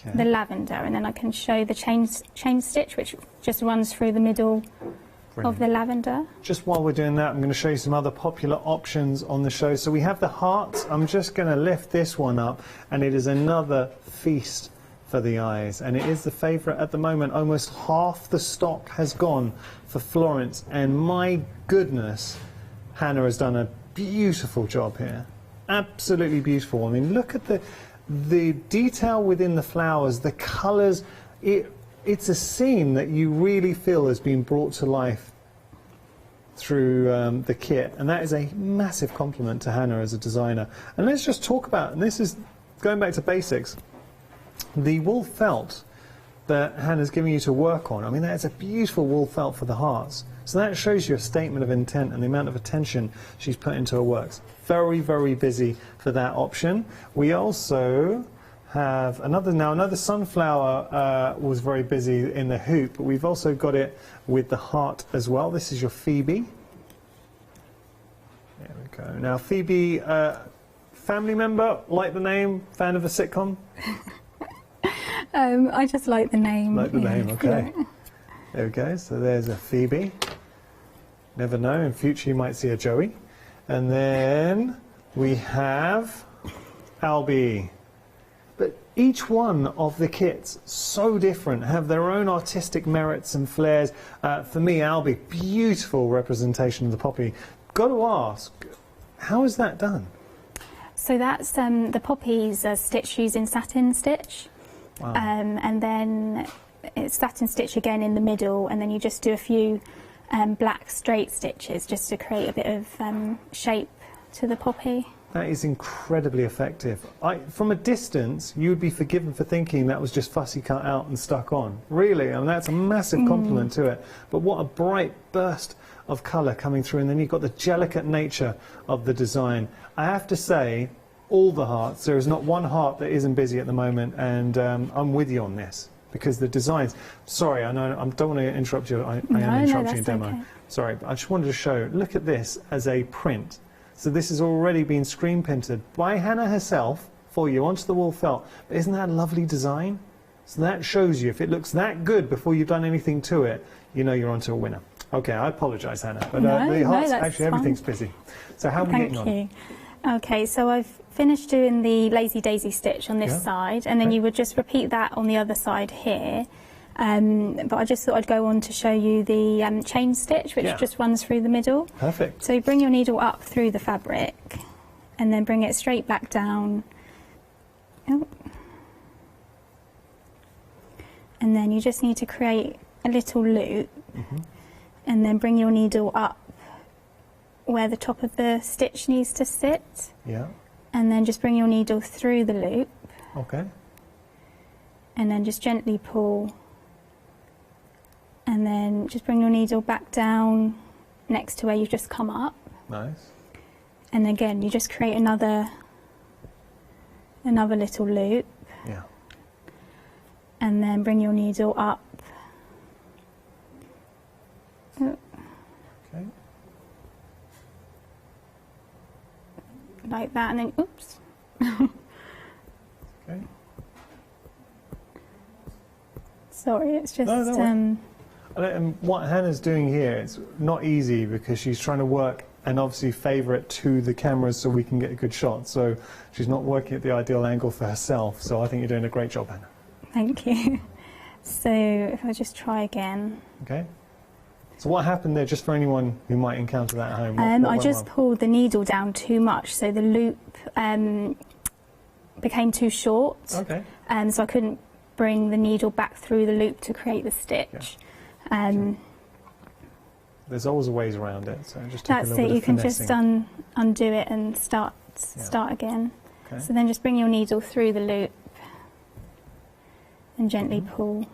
lavender, and then I can show the chain stitch, which just runs through the middle of the lavender. Just while we're doing that, I'm going to show you some other popular options on the show. So we have the hearts. I'm just going to lift this one up, and it is another feast for the eyes, and it is the favourite at the moment. Almost half the stock has gone for Florence, and my goodness, Hannah has done a beautiful job here. Absolutely beautiful. I mean, look at the detail within the flowers, the colours. It's a scene that you really feel has been brought to life through the kit, and that is a massive compliment to Hannah as a designer. And let's just talk about, and this is going back to basics, the wool felt that Hannah's giving you to work on. I mean, that is a beautiful wool felt for the hearts. So that shows you a statement of intent and the amount of attention she's put into her works. Very, very busy for that option. We also have another sunflower was very busy in the hoop, but we've also got it with the heart as well. This is your Phoebe. There we go. Now, Phoebe, family member, like the name, fan of a sitcom? I just like the name. Like the name, okay. Yeah. There we go. So there's a Phoebe. Never know, in future you might see a Joey. And then we have Albie. But each one of the kits, so different, have their own artistic merits and flares. For me, Albie, beautiful representation of the poppy. Got to ask, how is that done? So that's the poppies are stitched using satin stitch. Wow. And then it's satin stitch again in the middle, and then you just do a few black straight stitches just to create a bit of shape to the poppy. That is incredibly effective. From a distance, you would be forgiven for thinking that was just fussy cut out and stuck on. Really, I mean, that's a massive compliment to it. But what a bright burst of colour coming through, and then you've got the delicate nature of the design. I have to say, all the hearts, there is not one heart that isn't busy at the moment, and I'm with you on this, because the designs, sorry, I know I don't want to interrupt you, I am interrupting your demo. Okay. Sorry, but I just wanted to show, look at this as a print. So this has already been screen printed by Hannah herself for you onto the wool felt. But isn't that a lovely design? So that shows you, if it looks that good before you've done anything to it, you know you're onto a winner. Okay, I apologise, Hannah, but the hearts, actually everything's busy. So how are we getting on? Thank you. Okay, so I've finished doing the lazy daisy stitch on this side, and then you would just repeat that on the other side here. But I just thought I'd go on to show you the chain stitch, which just runs through the middle. Perfect. So you bring your needle up through the fabric, and then bring it straight back down. Oh. And then you just need to create a little loop, and then bring your needle up where the top of the stitch needs to sit. Yeah. And then just bring your needle through the loop. Okay. And then just gently pull. And then just bring your needle back down next to where you've just come up. Nice. And again, you just create another little loop. Yeah. And then bring your needle up. Okay. Like that, and then, oops. Okay. Sorry, it's just... And what Hannah's doing here, it's not easy because she's trying to work and obviously favour it to the cameras so we can get a good shot. So she's not working at the ideal angle for herself. So I think you're doing a great job, Hannah. Thank you. So if I just try again. Okay. So what happened there, just for anyone who might encounter that at home? I just pulled the needle down too much, so the loop became too short. Okay. So I couldn't bring the needle back through the loop to create the stitch. There's always ways around it, so just take that's a little it. bit You of can finessing. just undo it and start again. Okay. So then just bring your needle through the loop and gently pull.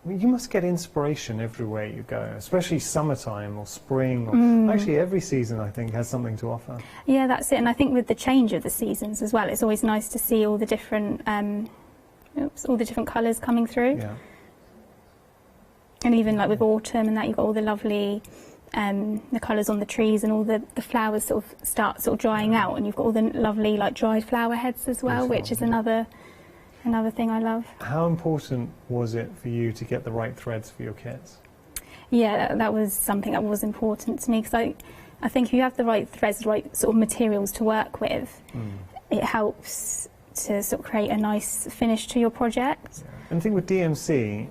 I mean, you must get inspiration everywhere you go, especially summertime or spring. Or actually, every season I think has something to offer. Yeah, that's it. And I think with the change of the seasons as well, it's always nice to see all the different, all the different colours coming through. Yeah. And even like with autumn and that, you've got all the lovely the colours on the trees, and all the flowers sort of start drying out, and you've got all the lovely like dried flower heads as well, which is another thing I love. How important was it for you to get the right threads for your kits? Yeah, that was something that was important to me, because I think if you have the right threads, the right sort of materials to work with, it helps to sort of create a nice finish to your project. And I think with DMC,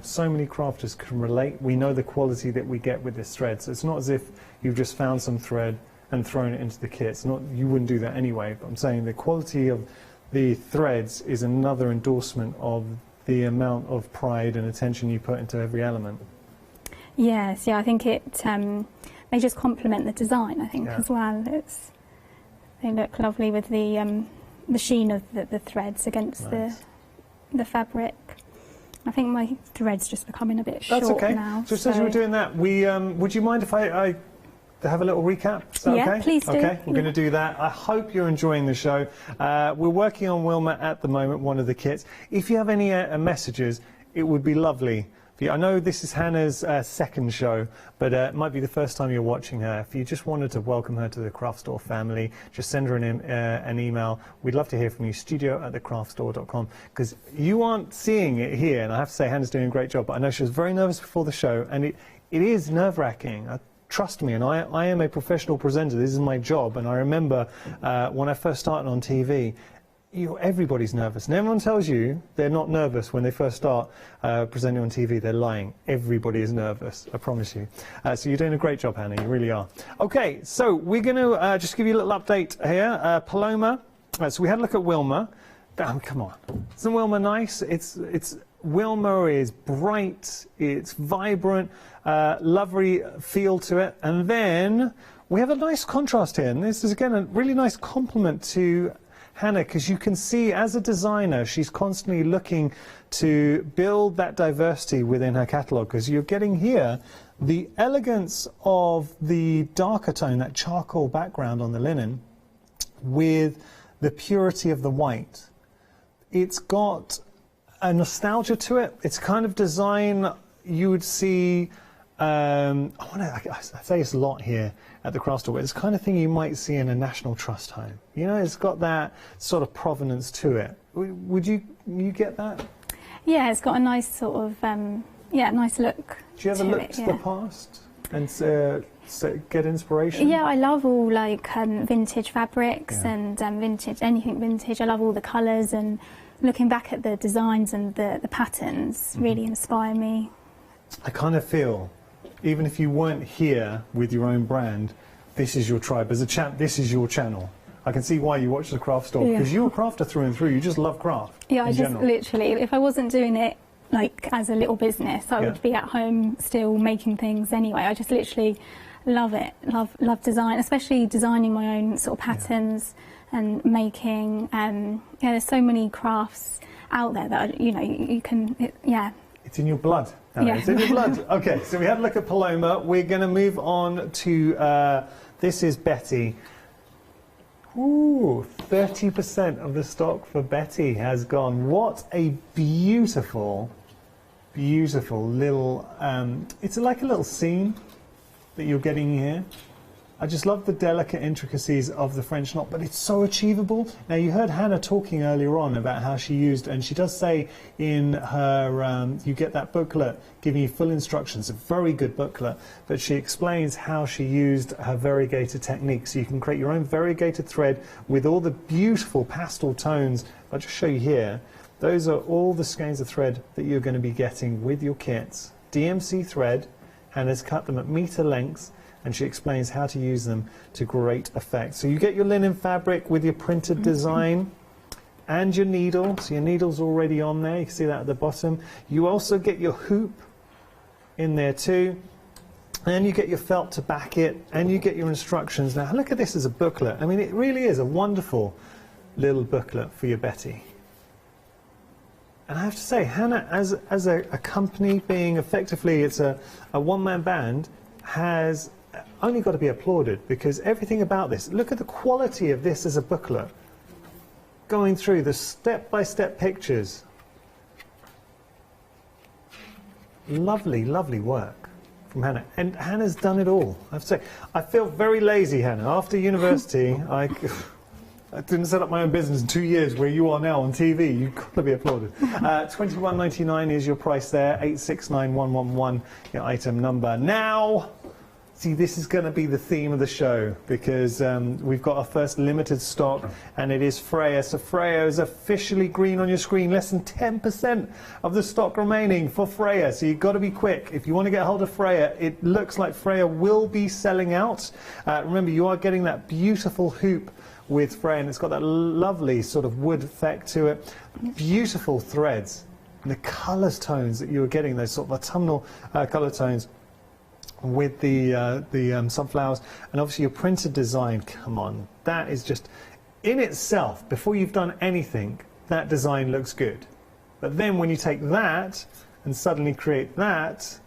so many crafters can relate. We know the quality that we get with this thread, so it's not as if you've just found some thread and thrown it into the kit. It's not, you wouldn't do that anyway, but I'm saying the quality of the threads is another endorsement of the amount of pride and attention you put into every element. Yes, yeah, I think they just complement the design, I think, as well. They look lovely with the sheen of the threads against the fabric. I think my thread's just becoming a bit short now. Just as we're doing that, would you mind if I have a little recap? Is that okay? Please do. Okay, we're going to do that. I hope you're enjoying the show. We're working on Wilma at the moment, one of the kits. If you have any messages, it would be lovely. I know this is Hannah's second show, but it might be the first time you're watching her. If you just wanted to welcome her to the Craft Store family, just send her an email. We'd love to hear from you, studio@thecraftstore.com, because you aren't seeing it here, and I have to say Hannah's doing a great job, but I know she was very nervous before the show, and it is nerve-wracking. Trust me, and I am a professional presenter. This is my job, and I remember when I first started on TV, everybody's nervous, and everyone tells you they're not nervous when they first start presenting on TV. They're lying. Everybody is nervous, I promise you. So you're doing a great job, Hannah, you really are. Okay, so we're going to just give you a little update here. Paloma, so we had a look at Wilma. Come on, isn't Wilma nice? Wilma is bright, it's vibrant, lovely feel to it, and then we have a nice contrast here, and this is again a really nice compliment to Hannah, because you can see as a designer she's constantly looking to build that diversity within her catalogue, because you're getting here the elegance of the darker tone, that charcoal background on the linen, with the purity of the white. It's got a nostalgia to it. It's kind of design you would see, I say this a lot here at the Craft Store, but it's the kind of thing you might see in a National Trust home. You know, it's got that sort of provenance to it. Would you get that? Yeah, it's got a nice sort of, nice look. Do you ever look to the past and get inspiration? Yeah, I love all like vintage fabrics and anything vintage. I love all the colours, and looking back at the designs and the patterns really inspire me. I kind of feel, even if you weren't here with your own brand, this is your tribe. As a this is your channel. I can see why you watch the Craft Store, because you're a crafter through and through. You just love craft. Yeah, I just literally, if I wasn't doing it like as a little business, I would be at home still making things anyway. I just literally love it. Love design, especially designing my own sort of patterns and making. There's so many crafts out there that you can. It's in your blood. It's in your blood. Okay, so we had a look at Paloma. We're going to move on to this is Betty. Ooh, 30% of the stock for Betty has gone. What a beautiful, beautiful little. It's like a little scene that you're getting here. I just love the delicate intricacies of the French knot, but it's so achievable. Now, you heard Hannah talking earlier on about how she used, and she does say in her, you get that booklet giving you full instructions, a very good booklet, but she explains how she used her variegated technique. So you can create your own variegated thread with all the beautiful pastel tones. I'll just show you here. Those are all the skeins of thread that you're going to be getting with your kits. DMC thread, Hannah's cut them at metre lengths, and she explains how to use them to great effect. So you get your linen fabric with your printed design and your needle. So your needle's already on there. You can see that at the bottom. You also get your hoop in there too. And you get your felt to back it, and you get your instructions. Now look at this as a booklet. I mean, it really is a wonderful little booklet for your Betty. And I have to say, Hannah, as a company, being effectively, it's a one-man band, has only got to be applauded, because everything about this, look at the quality of this as a booklet, going through the step-by-step pictures. Lovely, lovely work from Hannah. And Hannah's done it all. I have to say, I feel very lazy, Hannah. After university, I didn't set up my own business in 2 years, where you are now on TV. You've got to be applauded. £21.99 is your price there. 869111, your item number. Now, see, this is going to be the theme of the show, because we've got our first limited stock, and it is Freya. So Freya is officially green on your screen. Less than 10% of the stock remaining for Freya. So you've got to be quick. If you want to get hold of Freya, it looks like Freya will be selling out. Remember, you are getting that beautiful hoop with Freya, and it's got that lovely sort of wood effect to it. Beautiful threads. And the colours tones that you were getting, those sort of autumnal colour tones with the sunflowers, and obviously your printed design. Come on, that is just, in itself, before you've done anything, that design looks good. But then when you take that and suddenly create that,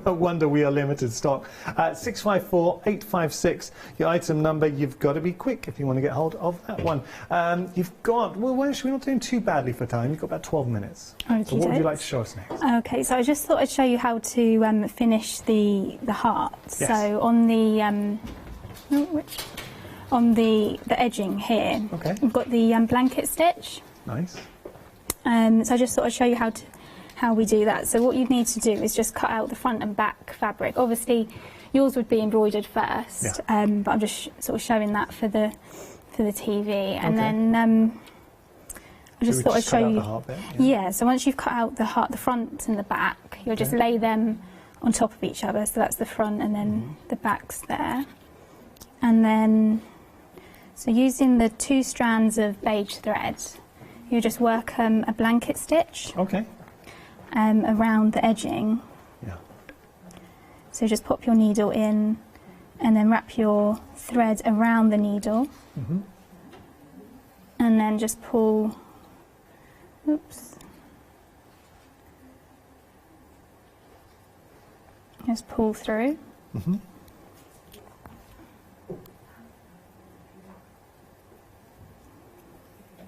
no wonder we are limited stock. 654856, your item number. You've got to be quick if you want to get hold of that one. You've got, well, actually, we're not doing too badly for time. You've got about 12 minutes. So what would you like to show us next? Okay, so I just thought I'd show you how to finish the heart. Yes. So on the edging here, okay, we've got the blanket stitch. Nice. So I just thought I'd show you how we do that. So what you need to do is just cut out the front and back fabric. Obviously, yours would be embroidered first, yeah, but I'm just sort of showing that for the TV, and then I just thought I'd show you. The heart bit, yeah. So once you've cut out the heart, the front and the back, you'll just lay them on top of each other. So that's the front, and then the back's there, and then so using the 2 strands of beige thread, you just work a blanket stitch. Okay. Around the edging. Yeah. So just pop your needle in, and then wrap your thread around the needle, and then just pull. Oops. Just pull through.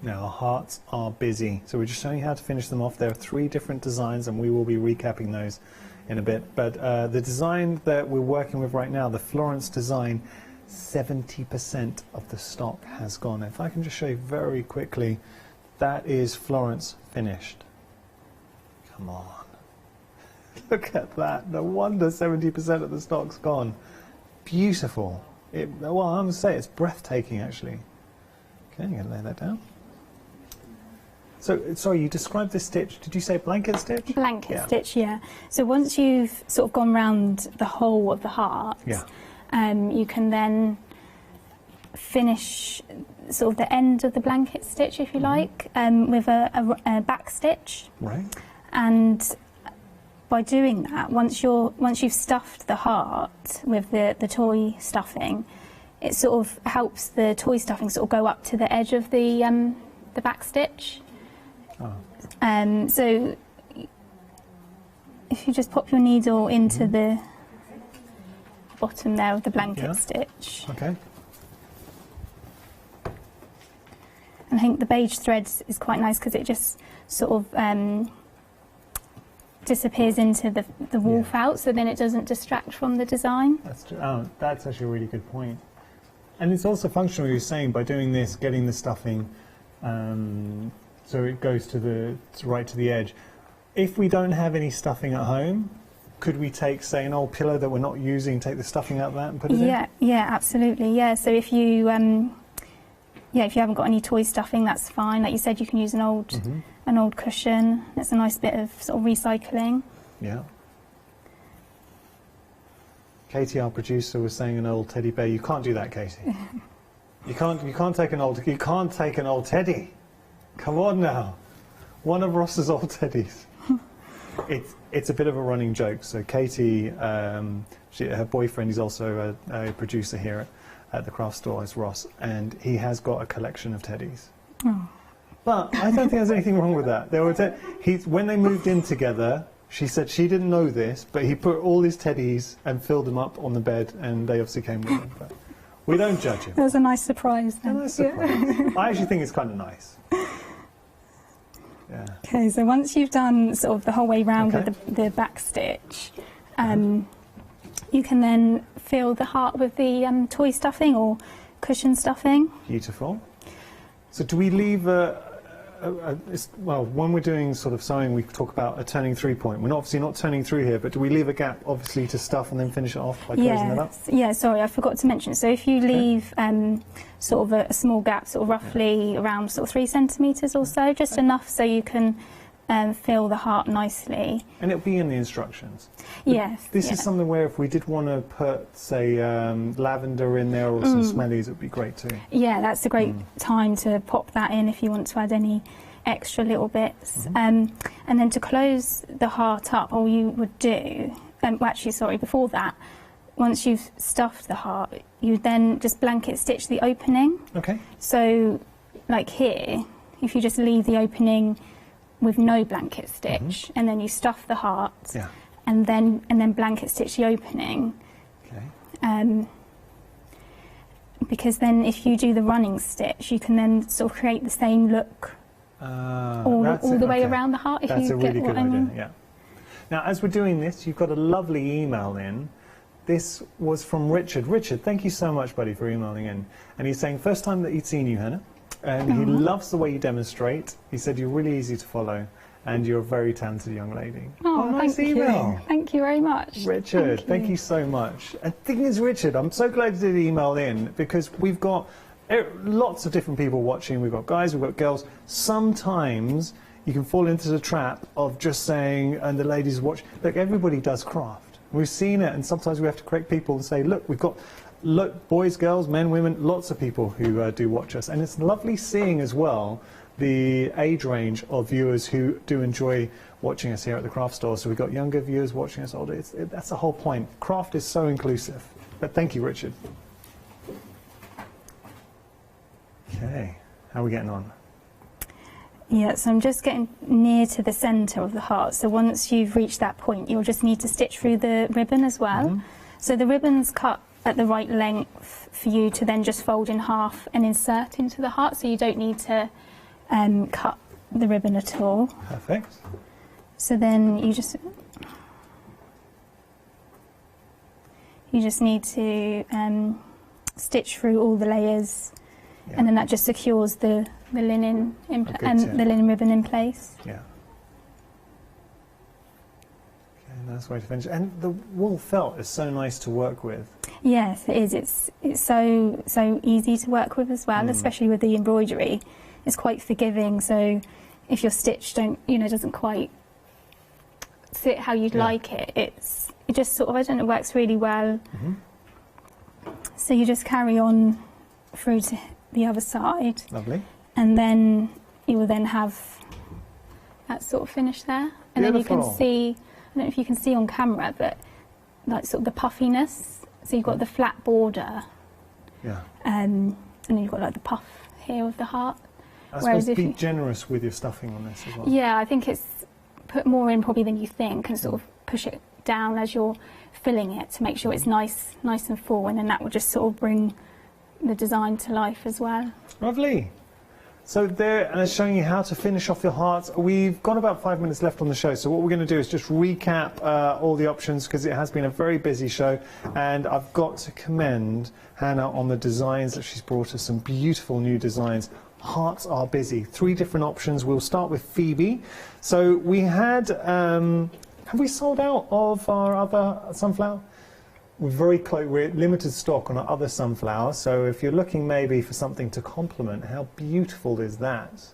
Now, our hearts are busy, so we're just showing you how to finish them off. There are 3 different designs, and we will be recapping those in a bit. But the design that we're working with right now, the Florence design, 70% of the stock has gone. If I can just show you very quickly, that is Florence finished. Come on. Look at that. No wonder 70% of the stock's gone. Beautiful. Well, I'm going to say it's breathtaking, actually. Okay, I'm going to lay that down. So, sorry, you described this stitch. Did you say blanket stitch? Blanket stitch, yeah. So once you've sort of gone round the whole of the heart, you can then finish sort of the end of the blanket stitch, if you like, with a back stitch. Right. And by doing that, once you've stuffed the heart with the toy stuffing, it sort of helps the toy stuffing sort of go up to the edge of the back stitch. Oh. So if you just pop your needle into the bottom there of the blanket stitch. Okay. And I think the beige thread is quite nice because it just sort of disappears into the wool felt, so then it doesn't distract from the design. That's actually a really good point. And it's also functional, you're saying, by doing this, getting the stuffing, so it goes right to the edge. If we don't have any stuffing at home, could we take, say, an old pillow that we're not using, take the stuffing out of that and put it in? Yeah, absolutely. Yeah, so if you if you haven't got any toy stuffing, that's fine. Like you said, you can use an old cushion. It's a nice bit of sort of recycling. Yeah. Katie, our producer, was saying an old teddy bear. You can't do that, Katie. You can't take an old teddy. Come on now. One of Ross's old teddies. It's a bit of a running joke. So Katie, her boyfriend is also a producer here at the craft store, is Ross, and he has got a collection of teddies. Oh. But I don't think there's anything wrong with that. When they moved in together, she said she didn't know this, but he put all his teddies and filled them up on the bed, and they obviously came with him. But we don't judge him. That was a nice surprise then. A nice surprise. I actually think it's kind of nice. Yeah. Okay, so once you've done sort of the whole way round with the back stitch, you can then fill the heart with the toy stuffing or cushion stuffing. Beautiful. So do we leave well, when we're doing sort of sewing, we talk about a turning through point. We're obviously not turning through here, but do we leave a gap, obviously, to stuff and then finish it off by closing it up? Yeah, sorry, I forgot to mention. So if you leave sort of a small gap, sort of roughly around sort of 3 centimetres or so, just enough so you can fill the heart nicely. And it'll be in the instructions. Yes. This is something where if we did want to put, say, lavender in there or some smellies, it would be great too. Yeah, that's a great time to pop that in if you want to add any extra little bits. And then to close the heart up, all you would do, well, actually, sorry, before that, once you've stuffed the heart, you then just blanket stitch the opening. Okay. So, like here, if you just leave the opening with no blanket stitch, and then you stuff the heart, and then blanket stitch the opening. Okay. Because then, if you do the running stitch, you can then sort of create the same look all the way around the heart. If that's you a really get good what I mean. idea. Yeah. Now, as we're doing this, you've got a lovely email in. This was from Richard. Richard, thank you so much, buddy, for emailing in. And he's saying, first time that he'd seen you, Hannah. And he loves the way you demonstrate. He said you're really easy to follow and you're a very talented young lady. Oh, nice email. Thank you very much. Richard, thank you so much. And the thing is, Richard, I'm so glad you did email in because we've got lots of different people watching. We've got guys, we've got girls. Sometimes you can fall into the trap of just saying, and the ladies watch, look, everybody does craft. We've seen it, and sometimes we have to correct people and say, look, we've got boys, girls, men, women, lots of people who do watch us. And it's lovely seeing as well the age range of viewers who do enjoy watching us here at the craft store. So we've got younger viewers watching us older. That's the whole point. Craft is so inclusive. But thank you, Richard. Okay, how are we getting on? Yeah, so I'm just getting near to the centre of the heart. So once you've reached that point, you'll just need to stitch through the ribbon as well. So the ribbon's cut at the right length for you to then just fold in half and insert into the heart, so you don't need to cut the ribbon at all. Perfect. So then you just need to stitch through all the layers, and then that just secures the linen the linen ribbon in place. Yeah. Nice way to finish. And the wool felt is so nice to work with. Yes, it is. It's so easy to work with as well, especially with the embroidery. It's quite forgiving. So if your stitch doesn't quite sit how you'd like it, it just sort of works really well. So you just carry on through to the other side. Lovely. And then you will then have that sort of finish there, and then you can see. I don't know if you can see on camera, but like sort of the puffiness. So you've got the flat border, and then you've got like the puff here of the heart. I suppose be generous with your stuffing on this as well. Yeah, I think it's put more in probably than you think, and sort of push it down as you're filling it to make sure it's nice and full, and then that will just sort of bring the design to life as well. Lovely. So there, and it's showing you how to finish off your hearts. We've got about 5 minutes left on the show, so what we're going to do is just recap all the options, because it has been a very busy show, and I've got to commend Hannah on the designs that she's brought us, some beautiful new designs. Hearts are busy. 3 different options. We'll start with Phoebe. So we had, have we sold out of our other sunflower? We're very close. We're limited stock on our other sunflower, so if you're looking maybe for something to complement, how beautiful is that?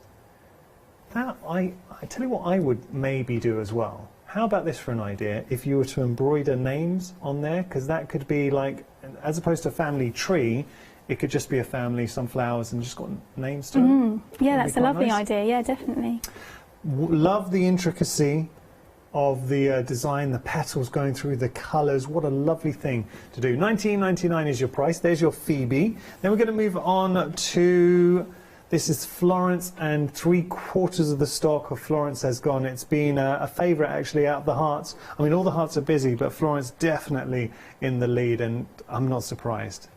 That I tell you what I would maybe do as well. How about this for an idea? If you were to embroider names on there, because that could be like, as opposed to a family tree, it could just be a family, some flowers, and just got names to it. Yeah, that's a lovely idea. Yeah, definitely. Love the intricacy of the design, the petals going through, the colours. What a lovely thing to do. $19.99 is your price. There's your Phoebe. Then we're going to move on to, this is Florence, and 3/4 of the stock of Florence has gone. It's been a favourite actually out of the hearts. I mean, all the hearts are busy, but Florence definitely in the lead, and I'm not surprised,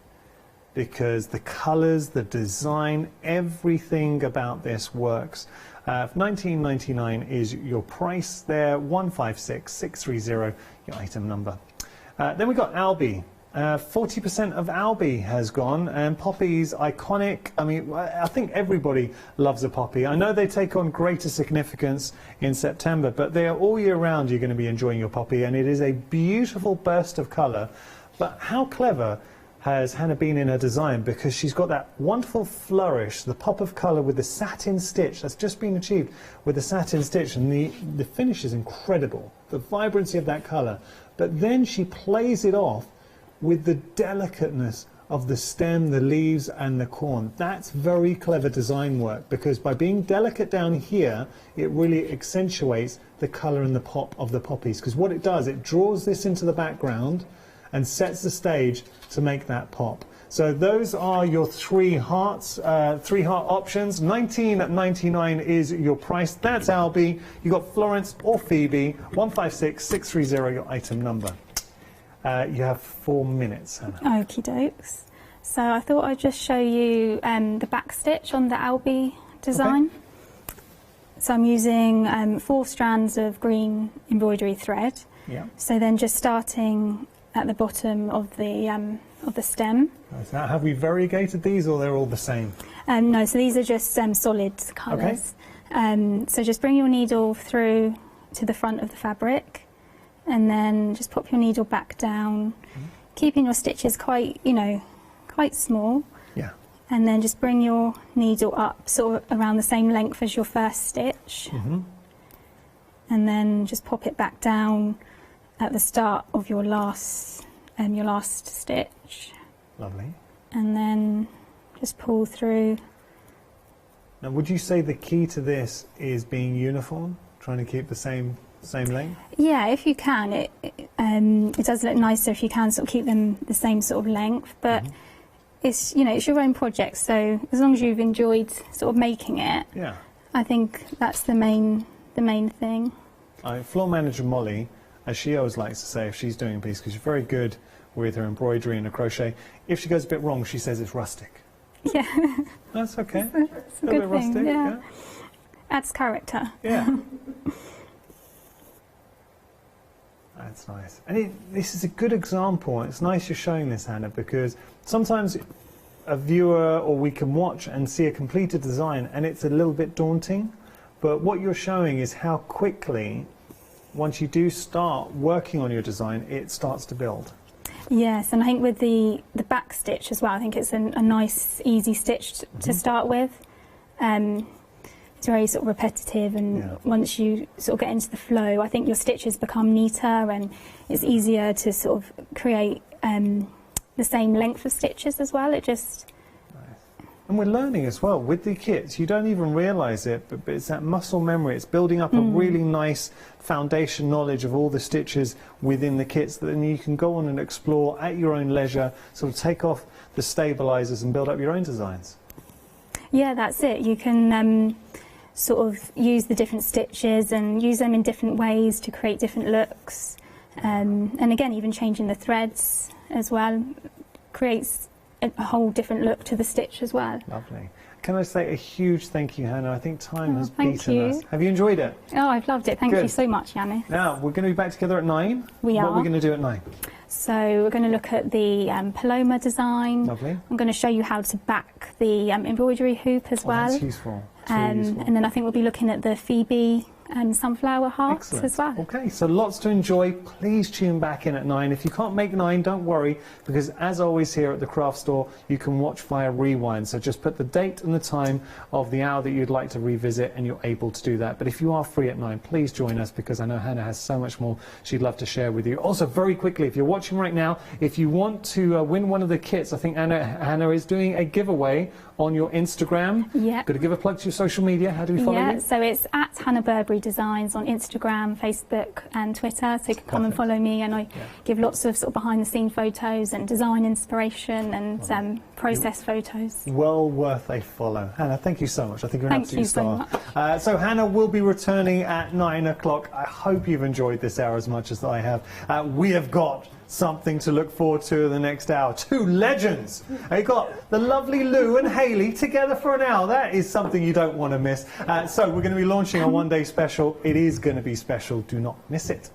because the colours, the design, everything about this works. $19.99 is your price there, 156630, your item number. Then we've got Albie. 40% of Albie has gone, and Poppy's iconic. I mean, I think everybody loves a poppy. I know they take on greater significance in September, but they are all year round. You're going to be enjoying your poppy, and it is a beautiful burst of colour. But how clever has Hannah been in her design, because she's got that wonderful flourish, the pop of colour with the satin stitch that's just been achieved with the satin stitch, and the finish is incredible, the vibrancy of that colour. But then she plays it off with the delicateness of the stem, the leaves and the corn. That's very clever design work, because by being delicate down here, it really accentuates the colour and the pop of the poppies, because what it does, it draws this into the background and sets the stage to make that pop. So those are your three heart options. $19.99 is your price. That's Albie. You've got Florence or Phoebe. 156-630 your item number. You have 4 minutes, Hannah. Okie dokes. So I thought I'd just show you the back stitch on the Albie design. Okay. So I'm using 4 strands of green embroidery thread. Yeah. So then just starting at the bottom of the stem. Now, have we variegated these, or they're all the same? No, so these are just solid colours. Okay. So just bring your needle through to the front of the fabric, and then just pop your needle back down, keeping your stitches quite small. Yeah. And then just bring your needle up sort of around the same length as your first stitch. And then just pop it back down at the start of your last stitch. Lovely. And then just pull through. Now, would you say the key to this is being uniform, trying to keep the same length? Yeah, if you can. It does look nicer if you can sort of keep them the same sort of length, but it's it's your own project, so as long as you've enjoyed sort of making it, yeah, I think that's the main thing. Floor manager Molly, as she always likes to say if she's doing a piece, because she's very good with her embroidery and her crochet, if she goes a bit wrong, she says it's rustic. Yeah. That's okay. It's a good thing, rustic, yeah. Adds character. Yeah. That's nice. And this is a good example. It's nice you're showing this, Hannah, because sometimes a viewer or we can watch and see a completed design and it's a little bit daunting. But what you're showing is how quickly, once you do start working on your design, it starts to build. Yes, and I think with the back stitch as well, I think it's a nice, easy stitch to start with. It's very sort of repetitive, and once you sort of get into the flow, I think your stitches become neater and it's easier to sort of create the same length of stitches as well. It just... And we're learning as well with the kits. You don't even realise it, but it's that muscle memory. It's building up a really nice foundation knowledge of all the stitches within the kits that then you can go on and explore at your own leisure, sort of take off the stabilisers and build up your own designs. Yeah, that's it. You can sort of use the different stitches and use them in different ways to create different looks. And again, even changing the threads as well creates a whole different look to the stitch as well. Lovely. Can I say a huge thank you, Hannah? I think time has beaten us. Have you enjoyed it? Oh, I've loved it. Thank you so much, Yanni. Now, we're going to be back together at 9. We are. What are we going to do at 9? So we're going to look at the Paloma design. Lovely. I'm going to show you how to back the embroidery hoop as well. That's useful. And then I think we'll be looking at the Phoebe and sunflower hearts as well. Okay, so lots to enjoy. Please tune back in at 9. If you can't make 9, don't worry, because as always here at the craft store, you can watch via rewind. So just put the date and the time of the hour that you'd like to revisit and you're able to do that. But if you are free at 9, please join us, because I know Hannah has so much more she'd love to share with you. Also, very quickly, if you're watching right now, if you want to win one of the kits, I think Hannah is doing a giveaway on your Instagram. Yeah. Got to give a plug to your social media. How do we follow you? Yeah, so it's at Hannah Burberry Designs on Instagram, Facebook and Twitter, so you can come and follow me, and I give lots of sort of behind the scene photos and design inspiration and process photos. Well worth a follow. Hannah, thank you so much. I think you're an absolute star. So Hannah will be returning at 9 o'clock. I hope you've enjoyed this hour as much as I have. We have got something to look forward to in the next hour. 2 legends. You've got the lovely Lou and Hayley together for an hour. That is something you don't want to miss. So we're going to be launching a one-day special. It is going to be special. Do not miss it.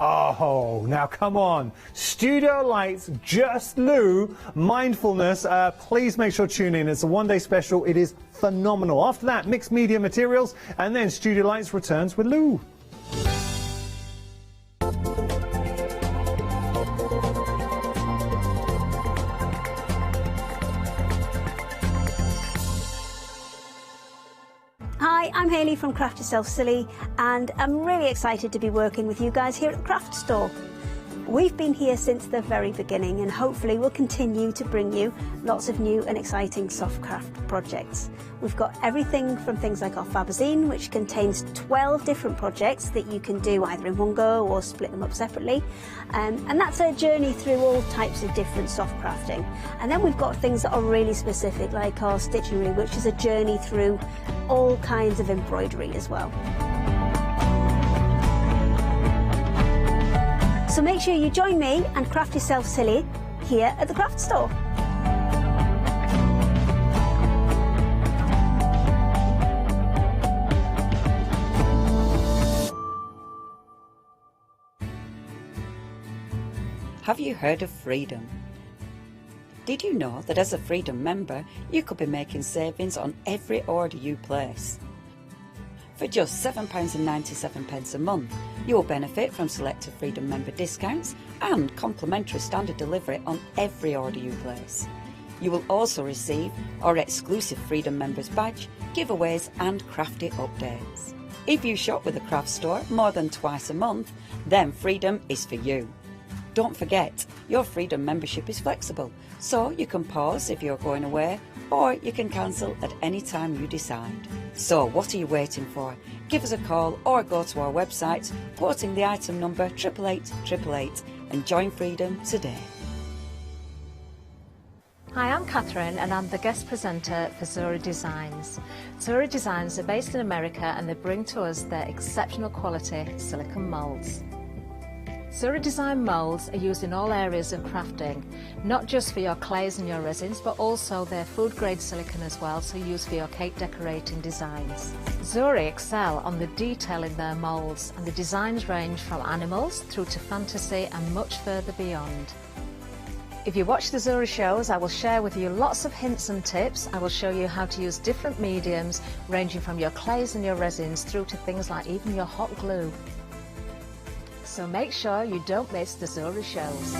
Oh, now come on. Studio Lights, Just Lou, Mindfulness. Please make sure to tune in. It's a one-day special. It is phenomenal. After that, Mixed Media Materials, and then Studio Lights returns with Lou. Hi, I'm Hayley from Craft Yourself Silly, and I'm really excited to be working with you guys here at the craft store. We've been here since the very beginning, and hopefully we'll continue to bring you lots of new and exciting soft craft projects. We've got everything from things like our Fabazine, which contains 12 different projects that you can do either in one go or split them up separately. And that's a journey through all types of different soft crafting. And then we've got things that are really specific, like our Stitchery, which is a journey through all kinds of embroidery as well. So make sure you join me and craft yourself silly here at the craft store. Have you heard of Freedom? Did you know that as a Freedom member, you could be making savings on every order you place? For just £7.97 a month, you will benefit from selected Freedom member discounts and complimentary standard delivery on every order you place. You will also receive our exclusive Freedom members badge, giveaways and crafty updates. If you shop with the craft store more than twice a month, then Freedom is for you. Don't forget, your Freedom membership is flexible, so you can pause if you're going away, or you can cancel at any time you decide. So what are you waiting for? Give us a call or go to our website, quoting the item number 88888 and join Freedom today. Hi, I'm Catherine and I'm the guest presenter for Zora Designs. Zora Designs are based in America and they bring to us their exceptional quality silicone moulds. Zora Design moulds are used in all areas of crafting, not just for your clays and your resins, but also their food grade silicone as well, so used for your cake decorating designs. Zora excel on the detail in their moulds, and the designs range from animals through to fantasy and much further beyond. If you watch the Zora shows, I will share with you lots of hints and tips. I will show you how to use different mediums, ranging from your clays and your resins through to things like even your hot glue. So make sure you don't miss the Zora shows.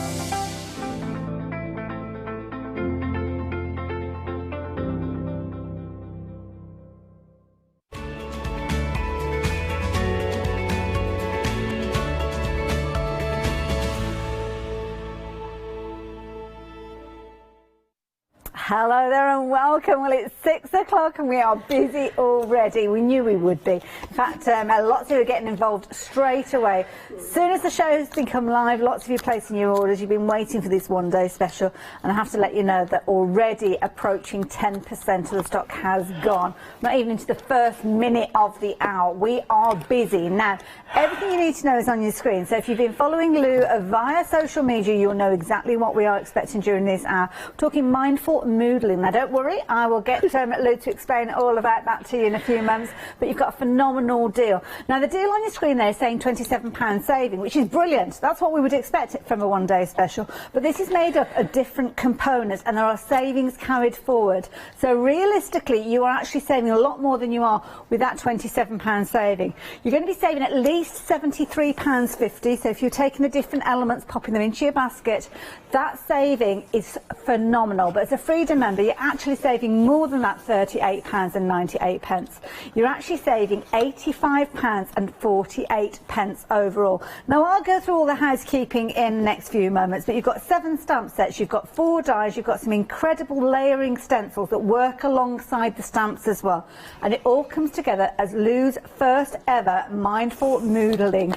Hello there and welcome. Well, it's 6 o'clock and we are busy already. We knew we would be. In fact, lots of you are getting involved straight away. As soon as the show has become live, lots of you placing your orders. You've been waiting for this one-day special, and I have to let you know that already approaching 10% of the stock has gone. Not even into the first minute of the hour. We are busy. Now, everything you need to know is on your screen. So if you've been following Lou via social media, you'll know exactly what we are expecting during this hour. We're talking mindful moodling. Now, don't worry, I will get Lou to explain all about that to you in a few months, but you've got a phenomenal deal. Now, the deal on your screen there is saying £27 saving, which is brilliant. That's what we would expect from a one-day special, but this is made up of different components and there are savings carried forward. So realistically, you are actually saving a lot more than you are with that £27 saving. You're going to be saving at least £73.50, so if you're taking the different elements, popping them into your basket, that saving is phenomenal. But as a Freedom member, you're actually saving more than that £38.98. You're actually saving £85.48 overall. Now, I'll go through all the housekeeping in the next few moments, but you've got 7 stamp sets, you've got 4 dies, you've got some incredible layering stencils that work alongside the stamps as well. And it all comes together as Lou's first ever Mindful Moodling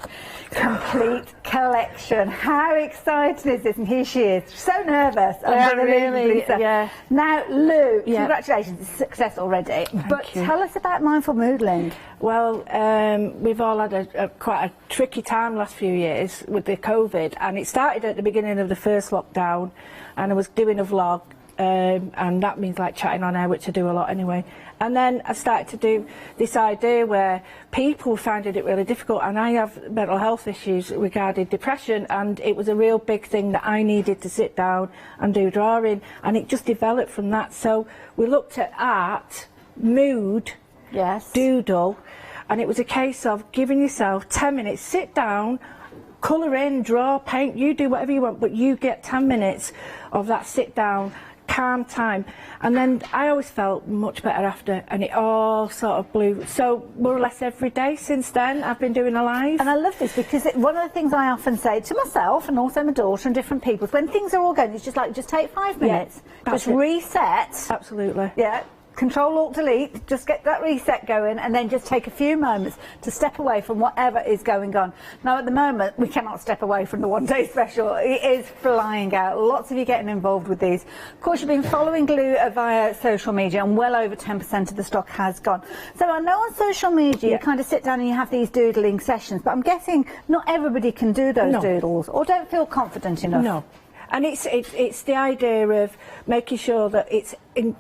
complete collection. How exciting is this? And here she is. So nervous. Really, yeah. Now, Lou, congratulations, it's a success already. But tell us about Mindful Moodling. Well, we've all had quite a tricky time last few years with the COVID, and it started at the beginning of the first lockdown, and I was doing a vlog and that means like chatting on air, which I do a lot anyway. And then I started to do this idea where people finding it really difficult, and I have mental health issues regarding depression, and it was a real big thing that I needed to sit down and do drawing, and it just developed from that. So we looked at art, mood, doodle, and it was a case of giving yourself 10 minutes, sit down, colour in, draw, paint, you do whatever you want, but you get 10 minutes of that sit down, calm time. And then I always felt much better after, and it all sort of blew. So more or less every day since then I've been doing a live. And I love this because one of the things I often say to myself and also my daughter and different people is when things are all going, it's just like, just take 5 minutes, just reset. Absolutely. Yeah. Control Alt Delete, just get that reset going, and then just take a few moments to step away from whatever is going on. Now at the moment we cannot step away from the one-day special. It is flying out. Lots of you getting involved with these. Of course you've been following Glue via social media, and well over 10% of the stock has gone. So I know on social media you kind of sit down and you have these doodling sessions, but I'm guessing not everybody can do those doodles or don't feel confident enough. No. And it's the idea of making sure that it's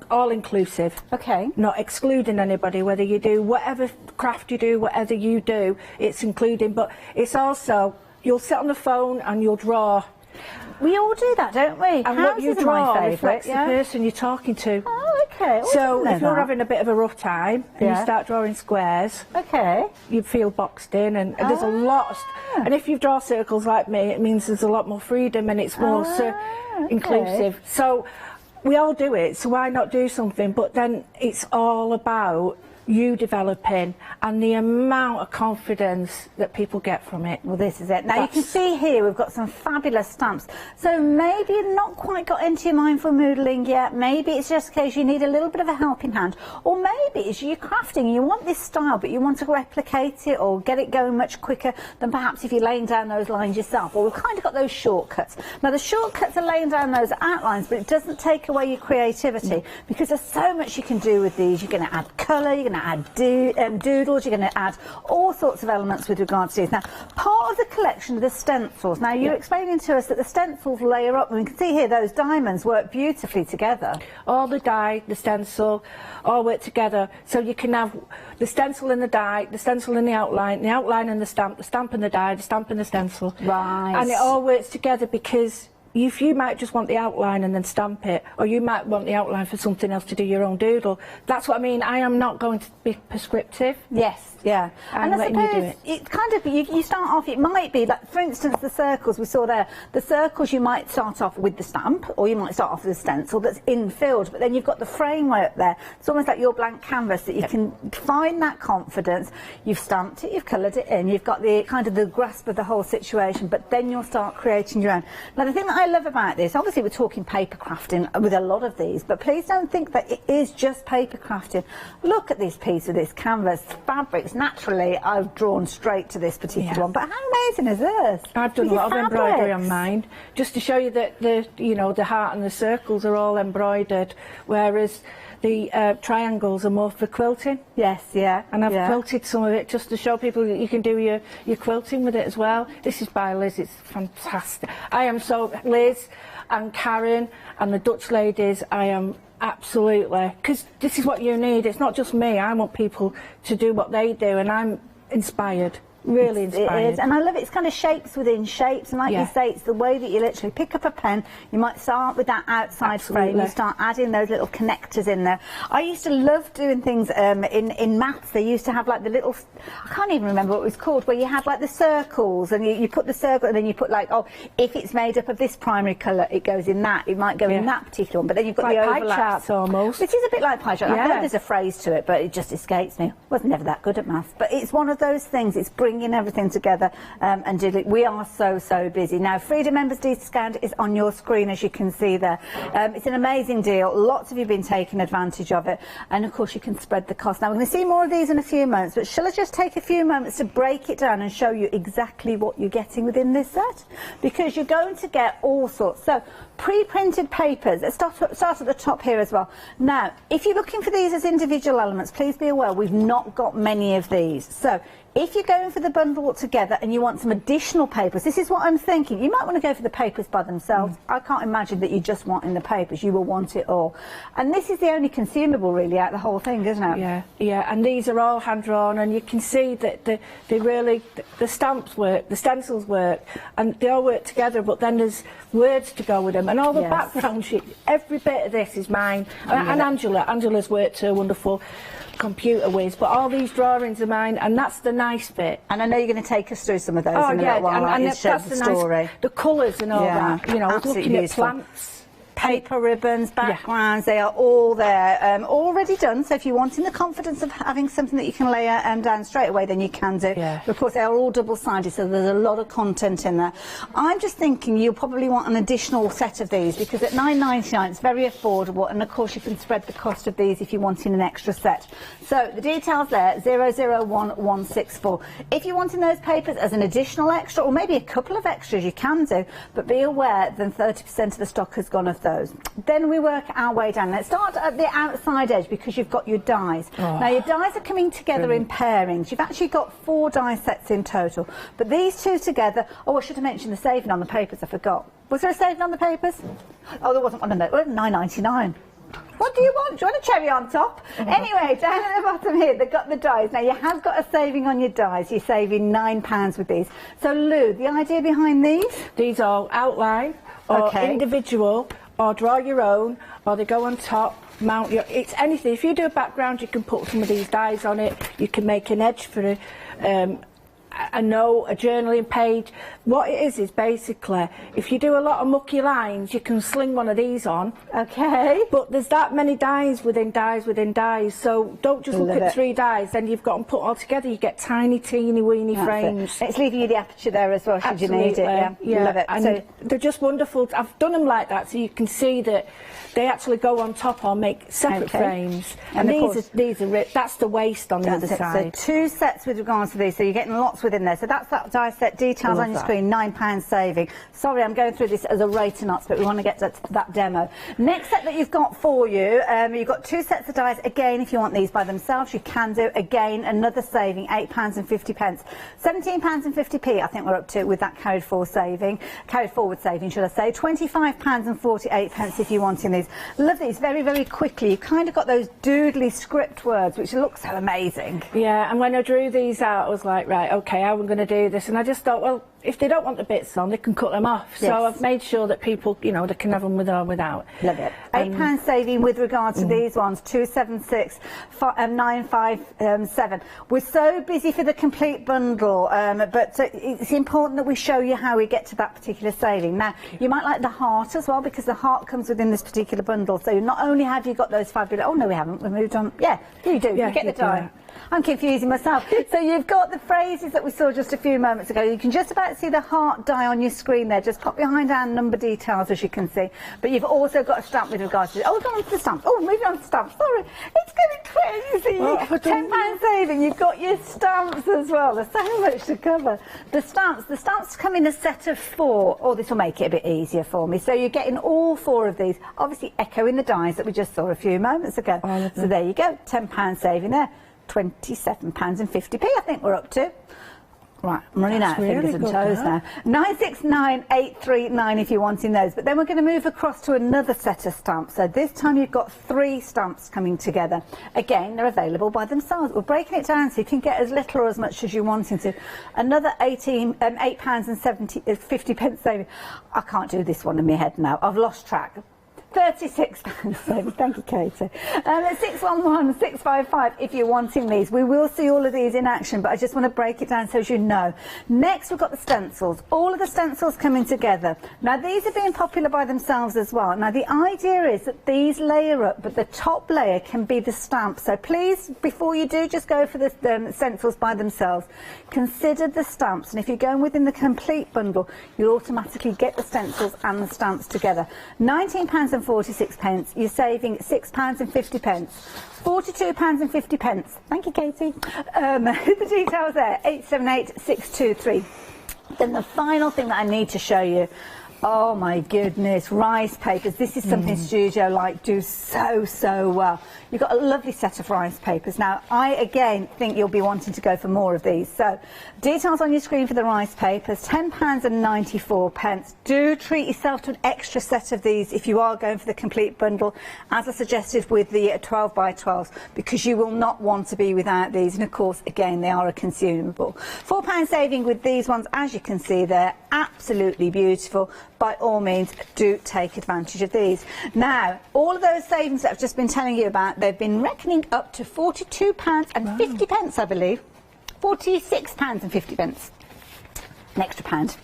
all inclusive. Okay. Not excluding anybody, whether you do whatever craft you do, whatever you do, it's including. But it's also, you'll sit on the phone and you'll draw. We all do that, don't we? And what you draw reflects the person you're talking to. Oh, okay. So if you're having a bit of a rough time and you start drawing squares, you feel boxed in, and there's a lot of... And if you draw circles like me, it means there's a lot more freedom and it's more inclusive. So we all do it, so why not do something? But then it's all about you developing and the amount of confidence that people get from it. Well, this is it. Now you can see here we've got some fabulous stamps. So maybe you've not quite got into your mindful modelling yet. Maybe it's just in case you need a little bit of a helping hand, or maybe it's you're crafting and you want this style but you want to replicate it or get it going much quicker than perhaps if you're laying down those lines yourself. Well, we've kind of got those shortcuts. Now the shortcuts are laying down those outlines, but it doesn't take away your creativity because there's so much you can do with these. You're going to add colour, you're going to add doodles, you're going to add all sorts of elements with regards to these. Now, part of the collection are the stencils. Now, you're explaining to us that the stencils layer up, and we can see here those diamonds work beautifully together. All the die, the stencil, all work together. So you can have the stencil and the die, the stencil and the outline and the stamp and the die, the stamp and the stencil. Right. And it all works together because if you might just want the outline and then stamp it, or you might want the outline for something else to do your own doodle. That's what I mean. I am not going to be prescriptive. Yes. Yeah, and I suppose it kind of, you start off, it might be, like for instance the circles we saw there, the circles you might start off with the stamp, or you might start off with a stencil that's infilled, but then you've got the framework there. It's almost like your blank canvas that you can find that confidence. You've stamped it, you've coloured it in, you've got the kind of the grasp of the whole situation, but then you'll start creating your own. Now the thing that I love about this, obviously we're talking paper crafting with a lot of these, but please don't think that it is just paper crafting. Look at this piece of this canvas, fabrics. Naturally, I've drawn straight to this particular one, but how amazing is this? I've done a lot of embroidery on mine, just to show you that the heart and the circles are all embroidered, whereas the triangles are more for quilting. Yes, yeah. And I've quilted some of it just to show people that you can do your quilting with it as well. This is by Liz, it's fantastic. I am so, Liz and Karen and the Dutch ladies, I am absolutely, because this is what you need. It's not just me. I want people to do what they do, and I'm inspired. Really inspired. It is, and I love it. It's kind of shapes within shapes, and like you say, it's the way that you literally pick up a pen. You might start with that outside frame, you start adding those little connectors in there. I used to love doing things in maths. They used to have like the little, I can't even remember what it was called, where you had like the circles, and you put the circle, and then you put like, oh, if it's made up of this primary colour, it goes in that. It might go in that particular one, but then you've got like the pie overlaps. charts almost. Which is a bit like pie chart. I know there's a phrase to it, but it just escapes me. I was never that good at maths, but it's one of those things. It's bringing everything together and doing it. We are so busy. Now, Freedom Members discount is on your screen, as you can see there. It's an amazing deal. Lots of you have been taking advantage of it, and of course you can spread the cost. Now, we're going to see more of these in a few moments, but shall I just take a few moments to break it down and show you exactly what you're getting within this set? Because you're going to get all sorts. So, pre-printed papers. Let's start at the top here as well. Now, if you're looking for these as individual elements, please be aware we've not got many of these. So, If you're going for the bundle altogether and you want some additional papers, this is what I'm thinking. You might want to go for the papers by themselves. I can't imagine that you just want in the papers. You will want it all. And this is the only consumable really out of the whole thing, isn't it? Yeah, yeah. And these are all hand drawn, and you can see that the stamps work, the stencils work, and they all work together. But then there's words to go with them, and all the background sheet. Every bit of this is mine. And Angela's worked her wonderful computer whiz, but all these drawings are mine, and that's the nice bit. And I know you're going to take us through some of those in a little while, and that's the story. The colours and all that, you know, I was looking at plants. Paper ribbons, backgrounds, they are all there, already done. So if you're wanting the confidence of having something that you can layer down straight away, then you can do. But of course, they are all double-sided, so there's a lot of content in there. I'm just thinking you'll probably want an additional set of these, because at £9.99 it's very affordable, and of course you can spread the cost of these if you're wanting an extra set. So the details there, 001164. If you're wanting those papers as an additional extra, or maybe a couple of extras, you can do, but be aware that 30% of the stock has gone off those. Then we work our way down. Let's start at the outside edge, because you've got your dies. Now your dies are coming together in pairings. You've actually got 4 die sets in total, but these two together, I should have mentioned the saving on the papers, I forgot. Was there a saving on the papers? Oh, there wasn't one on there. It was £9.99. What do you want? Do you want a cherry on top? Anyway, down at the bottom here, they've got the dies. Now, you have got a saving on your dies. You're saving £9 with these. So, Lou, the idea behind these? These are outline, or individual, or draw your own, or they go on top, mount your... It's anything. If you do a background, you can put some of these dies on it. You can make an edge for a note, a journaling page. What it is basically, if you do a lot of mucky lines, you can sling one of these on. But there's that many dies within dies within dies, so don't just look at 3 dies, then you've got them put all together, you get tiny, teeny, weeny frames. It's leaving you the aperture there as well, should you need it. Yeah. Love it. And so they're just wonderful. I've done them like that, so you can see that they actually go on top or make separate frames. And these are that's the waist on the other side. So 2 sets with regards to these, so you're getting lots within there. So that's that die set. Details on your screen, £9 saving. Sorry, I'm going through this as a rate of knots, but we want to get to that demo. Next set that you've got for you, you've got 2 sets of dies. Again, if you want these by themselves, you can do. Again, another saving, £8.50. £17.50p, I think we're up to with that carried forward saving, should I say. £25.48 if you're wanting these. Love these very, very quickly. You've kind of got those doodly script words, which look so amazing. Yeah, and when I drew these out, I was like, right, okay, how am I going to do this? And I just thought, well, if they don't want the bits on, they can cut them off. So I've made sure that people, you know, they can have them with or without. Love it. £8 saving with regard to these ones, 276 957. We're so busy for the complete bundle, but it's important that we show you how we get to that particular saving. Now, you might like the heart as well, because the heart comes within this particular bundle. So not only have you got those fabulous... Oh, no, we haven't. We moved on. Yeah, you do. Yeah, you get the die. I'm confusing myself. So you've got the phrases that we saw just a few moments ago. You can just about see the heart die on your screen there. Just pop behind our number details, as you can see. But you've also got a stamp with regards to it. Oh, we've gone on to the stamp. Oh, moving on to stamps. Sorry. It's getting crazy. Well, £10 saving. You've got your stamps as well. There's so much to cover. The stamps come in a set of 4. Oh, this will make it a bit easier for me. So you're getting all 4 of these. Obviously echoing the dies that we just saw a few moments ago. So there you go. £10 saving there. £27.50p, I think we're up to. Right, I'm running out of fingers and toes now. 969839 if you're wanting those. But then we're going to move across to another set of stamps. So this time you've got 3 stamps coming together. Again, they're available by themselves. We're breaking it down so you can get as little or as much as you're wanting to. Another £8.50 saving. I can't do this one in my head now. I've lost track. £36 saving. Thank you, Katie. 611 655 if you're wanting these. We will see all of these in action, but I just want to break it down so as you know. Next, we've got the stencils. All of the stencils coming together. Now, these are being popular by themselves as well. Now, the idea is that these layer up, but the top layer can be the stamp. So please, before you do just go for the stencils by themselves, consider the stamps. And if you're going within the complete bundle, you'll automatically get the stencils and the stamps together. £19.46. You're saving £6.50. £42.50. Thank you, Katie. The details there, 878 623. Then the final thing that I need to show you, Oh my goodness, rice papers. This is something Studio Light do so well. You've got a lovely set of rice papers. Now, I again think you'll be wanting to go for more of these. So, details on your screen for the rice papers, £10.94. Do treat yourself to an extra set of these if you are going for the complete bundle, as I suggested with the 12 by 12s, because you will not want to be without these. And of course, again, they are a consumable. £4 saving with these ones, as you can see there, absolutely beautiful. By all means, do take advantage of these. Now, all of those savings that I've just been telling you about, they've been reckoning up to £42.50, I believe. £46.50. An extra pound.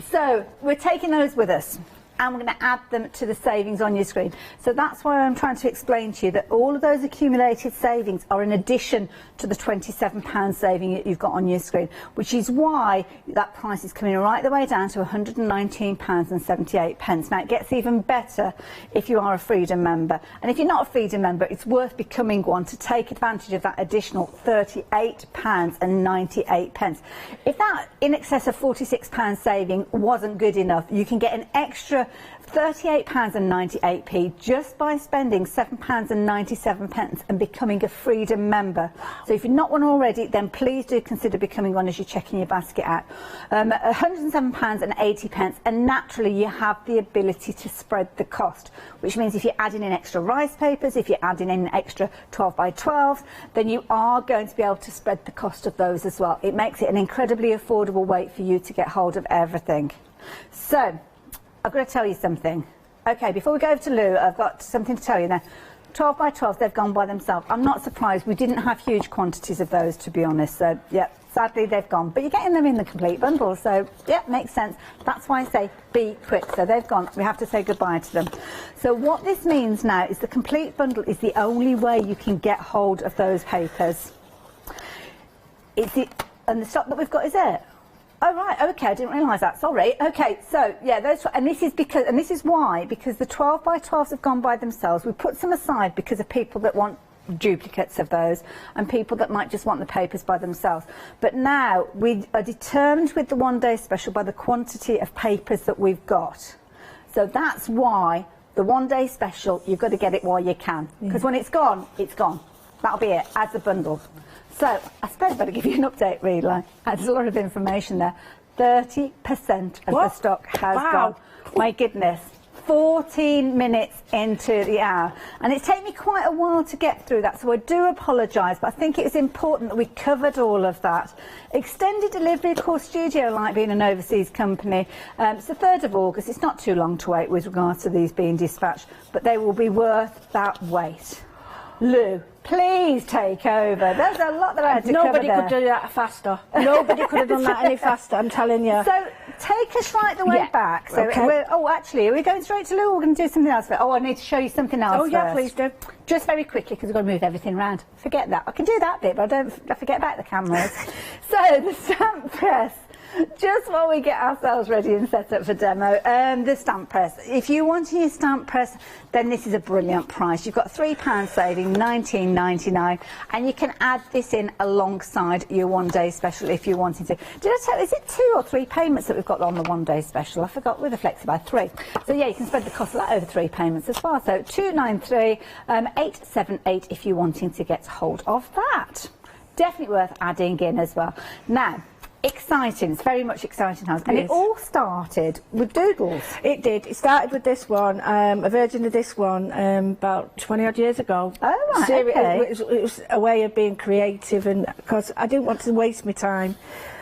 So, we're taking those with us, and we're going to add them to the savings on your screen. So that's why I'm trying to explain to you that all of those accumulated savings are in addition to the £27 saving that you've got on your screen, which is why that price is coming right the way down to £119.78. Now, it gets even better if you are a Freedom member. And if you're not a Freedom member, it's worth becoming one to take advantage of that additional £38.98. If that in excess of £46 saving wasn't good enough, you can get an extra £38.98 just by spending £7.97 and becoming a Freedom member. So if you're not one already, then please do consider becoming one as you're checking your basket out. £107.80, and naturally you have the ability to spread the cost, which means if you're adding in extra rice papers, if you're adding in extra 12 by 12s, then you are going to be able to spread the cost of those as well. It makes it an incredibly affordable way for you to get hold of everything. So, I've got to tell you something. Okay, before we go over to Lou, I've got something to tell you now. 12 by 12s, they've gone by themselves. I'm not surprised. We didn't have huge quantities of those, to be honest. So, yeah, sadly, they've gone. But you're getting them in the complete bundle. So, yeah, makes sense. That's why I say be quick. So they've gone. We have to say goodbye to them. So what this means now is the complete bundle is the only way you can get hold of those papers. And the stock that we've got is it. Oh right, okay, I didn't realise that, sorry. Okay, so yeah, those, and this is why, because the 12 by 12s have gone by themselves. We put some aside because of people that want duplicates of those and people that might just want the papers by themselves. But now we are determined with the one-day special by the quantity of papers that we've got. So that's why the one-day special, you've got to get it while you can, because when it's gone, it's gone. That'll be it, as a bundle. So, I suppose I better give you an update, really. There's a lot of information there. 30% of the stock has gone. My goodness. 14 minutes into the hour. And it's taken me quite a while to get through that, so I do apologise, but I think it was important that we covered all of that. Extended delivery, of course, Studio Light being an overseas company. It's the 3rd of August. It's not too long to wait with regards to these being dispatched, but they will be worth that wait. Lou, please take over. There's a lot that I had to cover there. Nobody could do that faster. Nobody could have done that any faster, I'm telling you. So, take us right the way back. So, actually, are we going straight to Lou or we're going to do something else? Oh, I need to show you something else first. Yeah, please do. Just very quickly, because we've got to move everything around. Forget that. I can do that bit, but I forget about the cameras. So, the stamp press. Just while we get ourselves ready and set up for demo, the stamp press. If you want your stamp press, then this is a brilliant price. You've got £3 saving, £19.99, and you can add this in alongside your one-day special if you wanted to. Did I tell you, is it 2 or 3 payments that we've got on the one-day special? I forgot, with a FlexiBuy 3. So yeah, you can spread the cost of that over 3 payments as well. So £293, £878 if you're wanting to get hold of that. Definitely worth adding in as well. Now, exciting, it's very much exciting house. And it all started with doodles. It did. It started with this one, a version of this one, about 20 odd years ago. Oh, right, okay. It was a way of being creative, and because I didn't want to waste my time.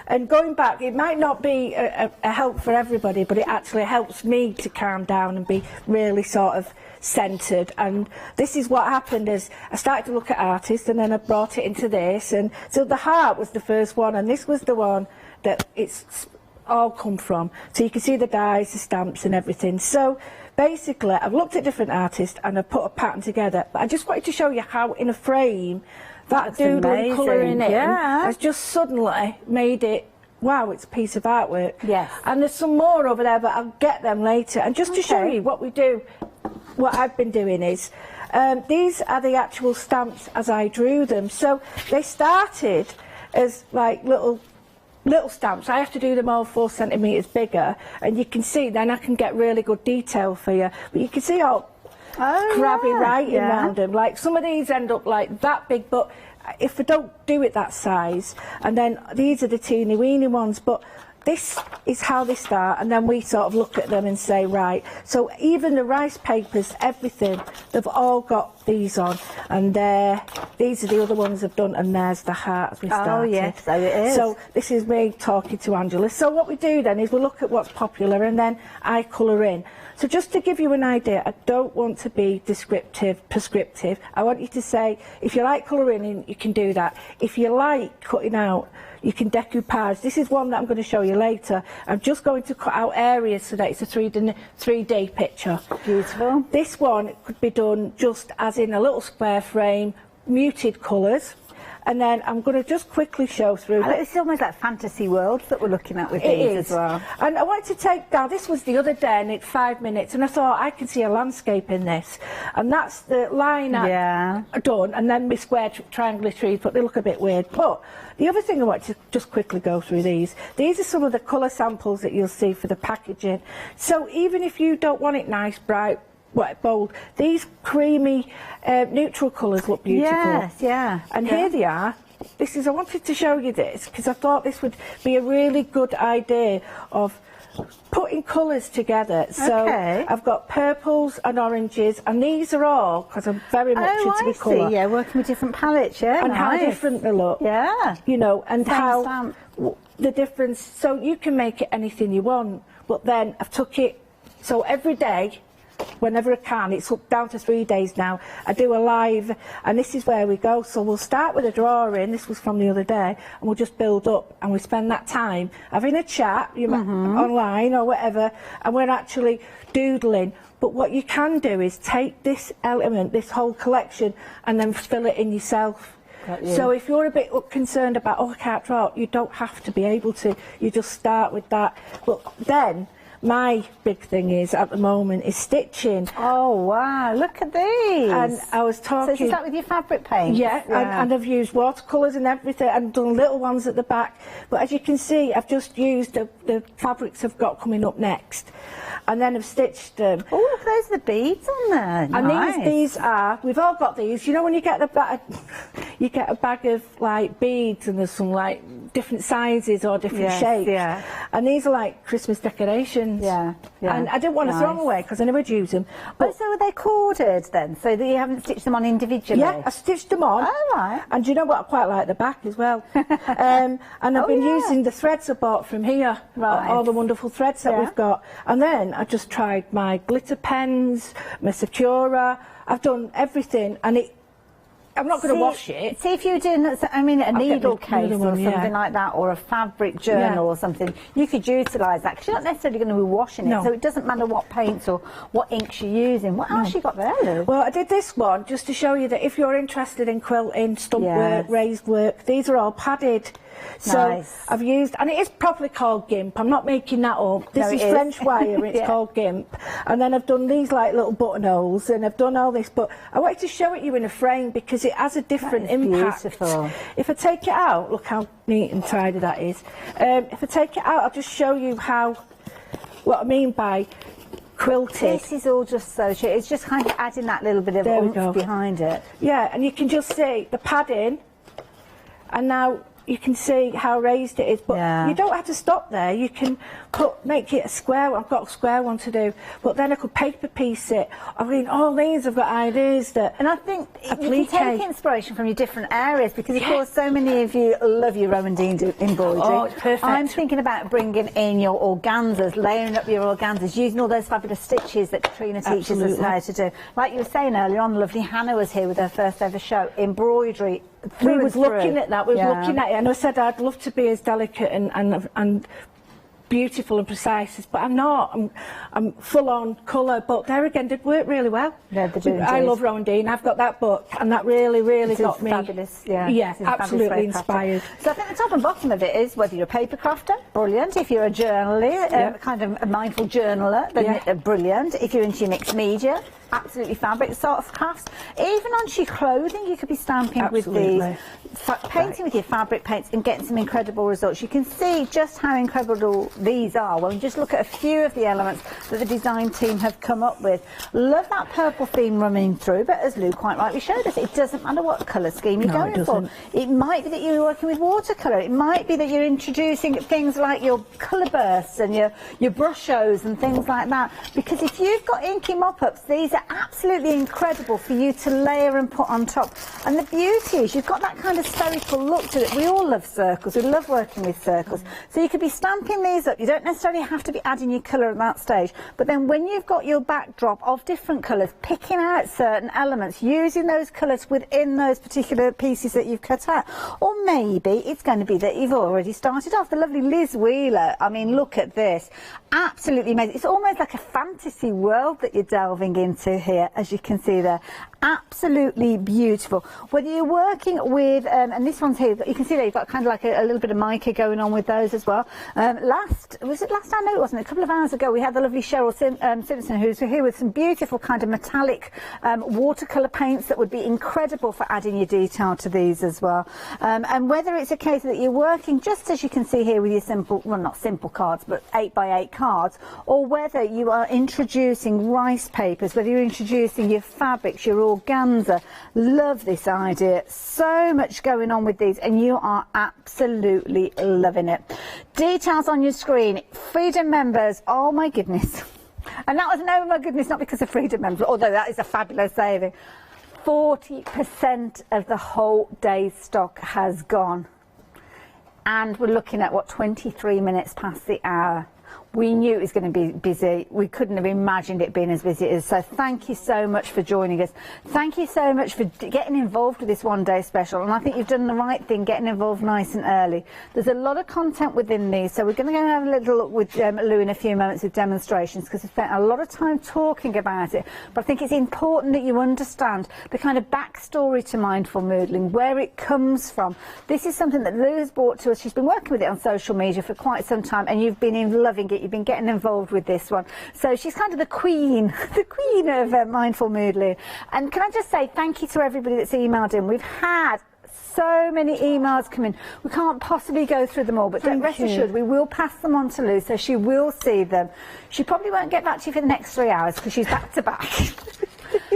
And going back, it might not be a help for everybody, but it actually helps me to calm down and be really sort of centred. And this is what happened is I started to look at artists, and then I brought it into this, and so the heart was the first one, and this was the one that it's all come from. So you can see the dies, the stamps and everything. So basically I've looked at different artists and I've put a pattern together, but I just wanted to show you how in a frame that doodle and colouring in has just suddenly made it, wow, it's a piece of artwork. Yes. And there's some more over there, but I'll get them later. And just to show you what we do, what I've been doing is, these are the actual stamps as I drew them. So they started as like little little stamps, I have to do them all 4 centimetres bigger, and you can see then I can get really good detail for you. But you can see how crabby writing around them. Like some of these end up like that big, but if I don't do it that size, and then these are the teeny weeny ones, but this is how they start, and then we sort of look at them and say, right, so even the rice papers, everything, they've all got these on, and these are the other ones I've done, and there's the heart as we started. Oh yes, so it is. So this is me talking to Angela. So what we do then is we look at what's popular, and then I colour in. So just to give you an idea, I don't want to be descriptive, prescriptive. I want you to say, if you like colouring in, you can do that. If you like cutting out, you can decoupage. This is one that I'm going to show you later. I'm just going to cut out areas so that it's a 3D picture. Beautiful. This one could be done just as in a little square frame, muted colours. And then I'm going to just quickly show through. It's almost like fantasy worlds that we're looking at with these as well. And I wanted to take down, this was the other day, and it's 5 minutes, and I thought I can see a landscape in this. And that's the line I've done, and then my square triangular trees, but they look a bit weird. But the other thing I want to just quickly go through these are some of the colour samples that you'll see for the packaging. So even if you don't want it nice, bright, bold, these creamy neutral colours look beautiful. Yes, yeah. And here they are. I wanted to show you this because I thought this would be a really good idea of putting colours together. So I've got purples and oranges, and these are all, because I'm very much into the colour. Yeah, working with different palettes, yeah. And how different they look. Yeah. You know, and how the difference, so you can make it anything you want, but then I've took it, so every day, whenever I can, it's up down to 3 days now, I do a live, and this is where we go. So we'll start with a drawing, this was from the other day, and we'll just build up, and we spend that time having a chat online or whatever, and we're actually doodling. But what you can do is take this element, this whole collection, and then fill it in yourself. So if you're a bit concerned about, I can't draw, you don't have to be able to, you just start with that. But then my big thing is, at the moment, is stitching. Oh, wow, look at these. And I was talking... So is that with your fabric paint? Yeah, and I've used watercolours and everything, and done little ones at the back. But as you can see, I've just used the fabrics I've got coming up next. And then I've stitched them. Oh, look, those are the beads on there. And nice. these are, we've all got these. You know when you get you get a bag of like beads, and there's some like different sizes or different shapes. Yeah. And these are like Christmas decorations. Yeah. And I didn't want to throw them away because I never use them. But so are they corded then, so that you haven't stitched them on individually? Yeah, I stitched them on. Oh, right. And do you know what? I quite like the back as well. And I've been using the threads I bought from here. Right. All the wonderful threads that we've got. And then I just tried my glitter pens, my Sakura. I've done everything, and I'm not going to wash it. See if you're doing, I mean, a needle case or something yeah. like that, or a fabric journal or something, you could utilise that, because you're not necessarily going to be washing it, so it doesn't matter what paints or what inks you're using. What else you got there, Lou? Well, I did this one just to show you that if you're interested in quilting, stump work, raised work, these are all padded. So I've used, and it is properly called GIMP, I'm not making that up. This is French wire, it's called GIMP. And then I've done these like little buttonholes, and I've done all this, but I wanted to show it you in a frame because it has a different impact. Beautiful. If I take it out, look how neat and tidy that is. If I take it out, I'll just show you what I mean by quilted. This is all just so true. It's just kind of adding that little bit of oomph behind it. Yeah, and you can just see the padding, and now you can see how raised it is, but you don't have to stop there. You can make it a square. I've got a square one to do, but then I could paper piece it. I mean, all these I've got ideas that. And I think you can take inspiration from your different areas, because of course so many of you love your Romandine embroidery. Oh, it's perfect. I'm thinking about bringing in your organzas, layering up your organzas, using all those fabulous stitches that Katrina teaches us how to do. Like you were saying earlier on, the lovely Hannah was here with her first ever show, embroidery. We was looking at that. We was looking at it, and I said I'd love to be as delicate and beautiful and precise, but I'm not. I'm full on colour. But there again, did work really well. Yeah, they do. I love Romandine. I've got that book, and that really got me. Fabulous. Yeah, absolutely inspired. So I think the top and bottom of it is whether you're a paper crafter, brilliant. If you're a journaler, kind of a mindful journaler, then brilliant. If you're into your mixed media, absolutely fabric sort of crafts. Even on your clothing, you could be stamping with these, painting with your fabric paints and getting some incredible results. You can see just how incredible these are when you just look at a few of the elements that the design team have come up with. Love that purple theme running through, but as Lou quite rightly showed us, it doesn't matter what colour scheme you're going for. It might be that you're working with watercolour, it might be that you're introducing things like your colour bursts and your brush-os and things like that, because if you've got inky mop-ups, these are absolutely incredible for you to layer and put on top. And the beauty is you've got that kind of spherical look to it. We all love circles, we love working with circles. So you could be stamping these up, you don't necessarily have to be adding your colour at that stage, but then when you've got your backdrop of different colours, picking out certain elements, using those colours within those particular pieces that you've cut out. Or maybe it's going to be that you've already started off. The lovely Liz Wheeler, I mean, look at this. Absolutely amazing. It's almost like a fantasy world that you're delving into here, as you can see there. Absolutely beautiful. Whether you're working with, and this one's here, you can see there you've got kind of like a little bit of mica going on with those as well. Was it last time? No, it wasn't. A couple of hours ago we had the lovely Cheryl Simpson, who's here with some beautiful kind of metallic watercolour paints that would be incredible for adding your detail to these as well. And whether it's a case that you're working, just as you can see here with your simple, well not simple cards, but 8x8 cards, or whether you are introducing rice papers, whether you're introducing your fabrics, your organza. Love this idea. So much going on with these and you are absolutely loving it. Details on your screen. Freedom members, oh my goodness. And that was no, my goodness, not because of Freedom members, although that is a fabulous saving. 40% of the whole day's stock has gone. And we're looking at, what, 23 minutes past the hour. We knew it was going to be busy. We couldn't have imagined it being as busy as. So thank you so much for joining us. Thank you so much for getting involved with this one-day special. And I think you've done the right thing, getting involved nice and early. There's a lot of content within these, so we're going to go and have a little look with Lou in a few moments with demonstrations, because we've spent a lot of time talking about it. But I think it's important that you understand the kind of backstory to mindful modelling, where it comes from. This is something that Lou has brought to us. She's been working with it on social media for quite some time, and you've been loving it. You've been getting involved with this one. So she's kind of the queen of mindful modelling. And can I just say thank you to everybody that's emailed in. We've had so many emails come in. We can't possibly go through them all, but rest assured we will pass them on to Lou, so she will see them. She probably won't get back to you for the next 3 hours because she's back to back.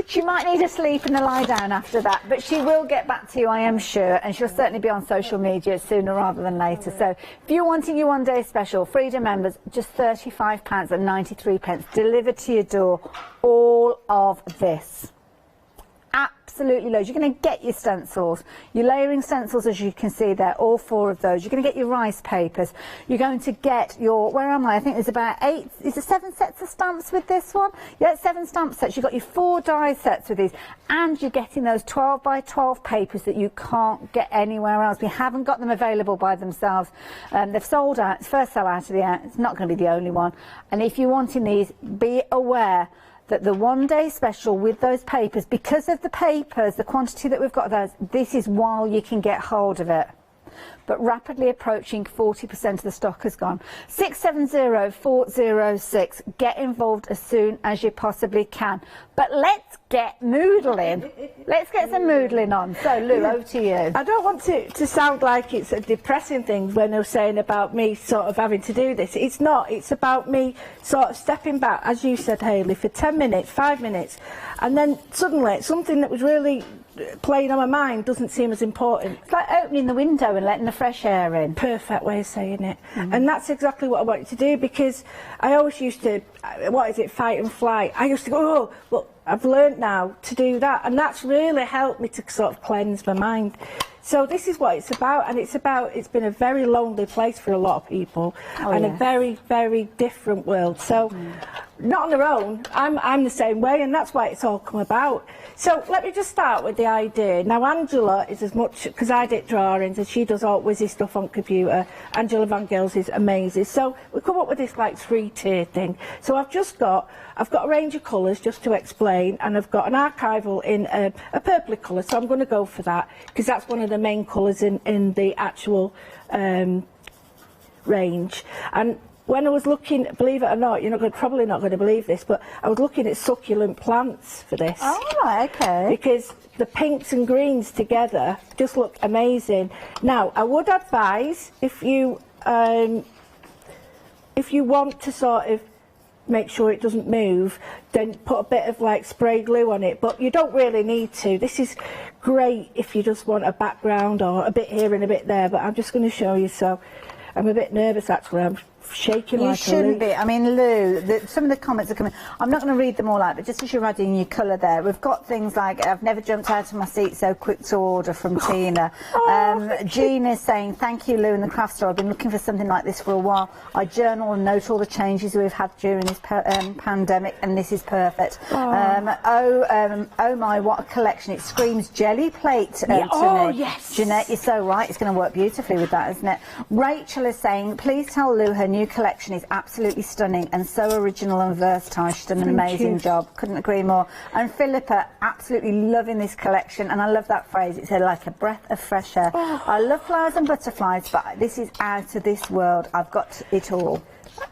She might need a sleep and a lie down after that, but she will get back to you, I am sure, and she'll certainly be on social media sooner rather than later. So if you're wanting your one-day special, Freedom members, just £35.93, delivered to your door, all of this. Absolutely loads. You're going to get your stencils, your layering stencils, as you can see there, all 4 of those. You're going to get your rice papers. You're going to get your, where am I? I think there's about 8, is there 7 sets of stamps with this one? Yeah, 7 stamp sets. You've got your 4 die sets with these, and you're getting those 12x12 papers that you can't get anywhere else. We haven't got them available by themselves. They've sold out. It's first sell out of the year. It's not going to be the only one. And if you're wanting these, be aware that the one-day special with those papers, because of the papers, the quantity that we've got of those, this is while you can get hold of it. But rapidly approaching 40% of the stock has gone. 670406. Get involved as soon as you possibly can. But let's get moodling. Let's get some moodling on. So, Lou, over to you. I don't want to sound like it's a depressing thing when they're saying about me sort of having to do this. It's not. It's about me sort of stepping back, as you said, Hayley, for 10 minutes, 5 minutes, and then suddenly something that was really playing on my mind doesn't seem as important. It's like opening the window and letting the fresh air in. Perfect way of saying it. And that's exactly what I wanted to do, because I always used to, what is it, fight and flight. I used to go, oh, well, I've learned now to do that, and that's really helped me to sort of cleanse my mind. So this is what it's about, and it's been a very lonely place for a lot of people, and a very, very different world. So not on their own, I'm the same way, and that's why it's all come about. So let me just start with the idea. Now Angela is as much, because I did drawings and she does all whizzy stuff on computer. Angela Van Gils is amazing. So we come up with this like 3-tier thing. So I've got a range of colours just to explain, and I've got an archival in a purpley colour, so I'm going to go for that because that's one of the main colours in the actual range. And when I was looking, believe it or not, you're probably not going to believe this, but I was looking at succulent plants for this. Oh, right, okay. Because the pinks and greens together just look amazing. Now, I would advise if you want to sort of make sure it doesn't move, then put a bit of like spray glue on it, but you don't really need to. This is great if you just want a background or a bit here and a bit there, but I'm just going to show you. So I'm a bit nervous actually. I'm shaking like a leaf. You shouldn't be. I mean, Lou, some of the comments are coming. I'm not going to read them all out, but just as you're adding your colour there, we've got things like, I've never jumped out of my seat so quick to order from Tina. Jean is saying, thank you, Lou, and the craft store. I've been looking for something like this for a while. I journal and note all the changes we've had during this pandemic, and this is perfect. Oh my, what a collection. It screams jelly plate to me. Yes. Jeanette, you're so right. It's going to work beautifully with that, isn't it? Rachel is saying, please tell Lou her new collection is absolutely stunning and so original and versatile. She's done an amazing job. Couldn't agree more. And Philippa, absolutely loving this collection, and I love that phrase. It's like a breath of fresh air. I love flowers and butterflies, but this is out of this world. I've got it all.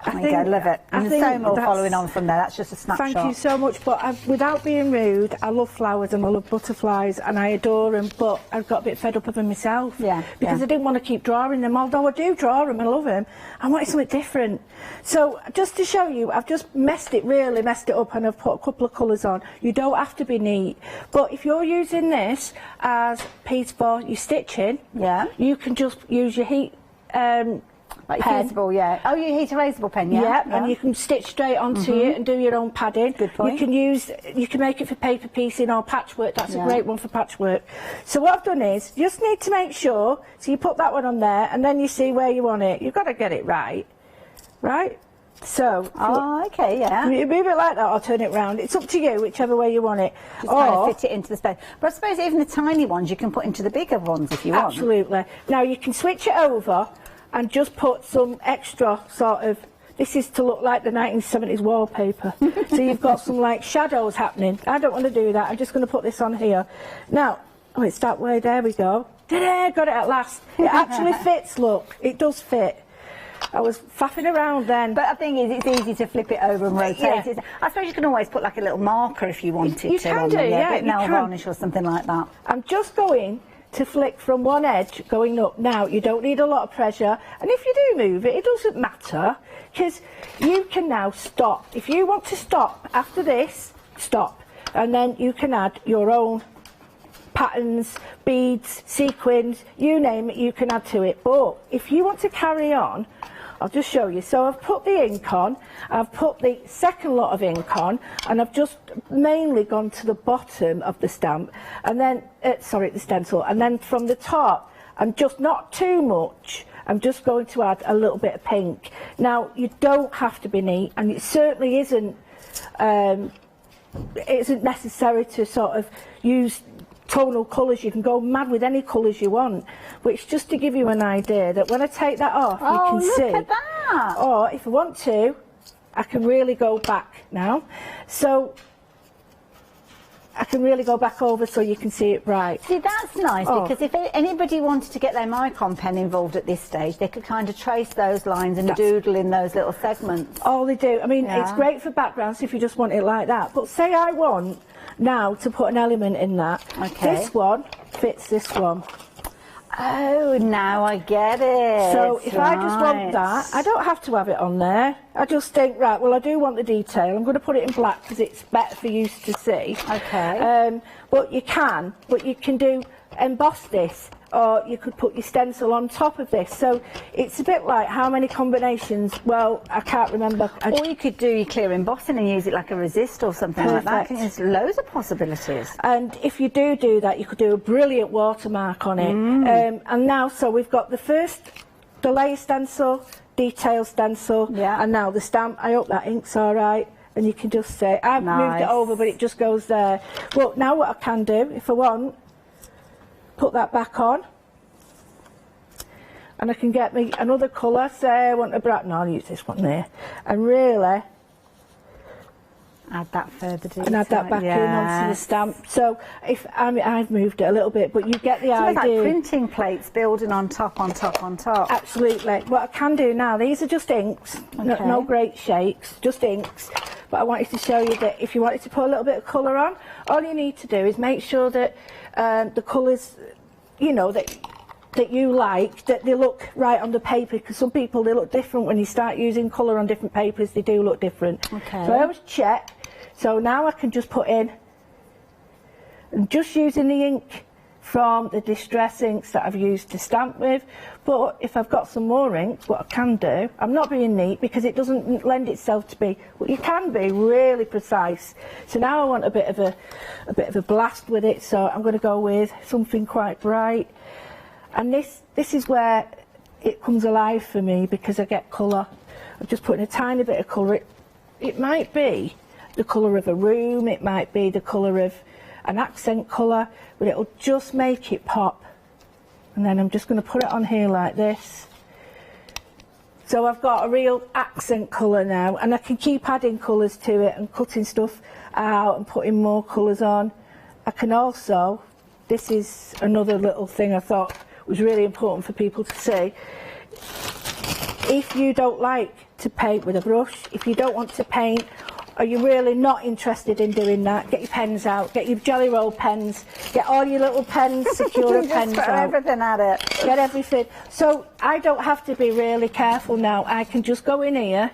There you go, love it. And there's so more following on from there. That's just a snapshot. Thank you so much. But without being rude, I love flowers and I love butterflies and I adore them, but I've got a bit fed up of them myself. Because I didn't want to keep drawing them, although I do draw them, I love them. I wanted something different. So just to show you, I've just really messed it up, and I've put a couple of colours on. You don't have to be neat. But if you're using this as piece for your stitching, you can just use your heat like pen. Fusible, Oh, you heat erasable pen, and you can stitch straight onto it and do your own padding. Good point. You can make it for paper piecing or patchwork. That's a great one for patchwork. So what I've done is, you just need to make sure, so you put that one on there, and then you see where you want it. You've got to get it right. So, you move it like that or turn it round. It's up to you, whichever way you want it. Just kind of fit it into the space. But I suppose even the tiny ones you can put into the bigger ones if you want. Absolutely. Now you can switch it over and just put some extra sort of, this is to look like the 1970s wallpaper. So you've got some like shadows happening. I don't want to do that. I'm just going to put this on here. Now, it's that way. There we go. Ta-da, got it at last. It actually fits, look. It does fit. I was faffing around then. But the thing is, it's easy to flip it over and rotate it. I suppose you can always put like a little marker if you wanted to. You can do, a bit nail varnish or something like that. I'm just going to flick from one edge going up. Now, you don't need a lot of pressure, and if you do move it, it doesn't matter, because you can now stop. If you want to stop after this, stop, and then you can add your own patterns, beads, sequins, you name it, you can add to it. But if you want to carry on, I'll just show you. So I've put the ink on, I've put the second lot of ink on, and I've just mainly gone to the bottom of the stamp, and then, the stencil, and then from the top, I'm just not too much, I'm just going to add a little bit of pink. Now, you don't have to be neat, and it certainly isn't necessary to sort of use tonal colours. You can go mad with any colours you want, which just to give you an idea that when I take that off, you can see. Look at that! Or if I want to, I can really go back now. So I can really go back over so you can see it right. See, that's nice, because if anybody wanted to get their micron pen involved at this stage, they could kind of trace those lines and doodle in those little segments. Oh, they do. I mean, it's great for backgrounds if you just want it like that. But say I want now to put an element in that. This one fits this one. Oh, now I get it. So if I just want that, I don't have to have it on there. I just think, right, well, I do want the detail. I'm going to put it in black because it's better for you to see. But you can do emboss this, or you could put your stencil on top of this. So it's a bit like how many combinations, well, I can't remember. Or you could do your clear embossing and use it like a resist or something like that. I think there's loads of possibilities. And if you do that, you could do a brilliant watermark on it. And now, so we've got the layer stencil, detail stencil, and now the stamp. I hope that ink's all right. And you can just say, I've moved it over, but it just goes there. Well, now what I can do, if I want, put that back on, and I can get me another colour. Say I want a bright, no, I'll use this one there, and really add that further detail. And add that back in onto the stamp. So if I've moved it a little bit, but you get the idea. It's like printing plates building on top, on top, on top. Absolutely. What I can do now, these are just inks, no great shakes, just inks. But I wanted to show you that if you wanted to put a little bit of colour on, all you need to do is make sure that the colours, you know, that you like, that they look right on the paper, because some people, they look different when you start using colour on different papers. They do look different. Okay. So I always check. So now I can just put in, and just using the ink from the distress inks that I've used to stamp with. But if I've got some more inks, what I can do, I'm not being neat because it doesn't lend itself to be, well, you can be really precise. So now I want a bit of a blast with it, so I'm going to go with something quite bright. And this is where it comes alive for me, because I get colour. I'm just putting a tiny bit of colour. It might be the colour of a room, it might be the colour of an accent colour, but it'll just make it pop. And then I'm just going to put it on here like this. So I've got a real accent colour now, and I can keep adding colours to it and cutting stuff out and putting more colours on. I can also, this is another little thing I thought was really important for people to see. If you don't like to paint with a brush, if you don't want to paint, or you're really not interested in doing that, get your pens out, get your jelly roll pens, get all your little pens, secure pens out. Everything at it. Get everything. So I don't have to be really careful now. I can just go in here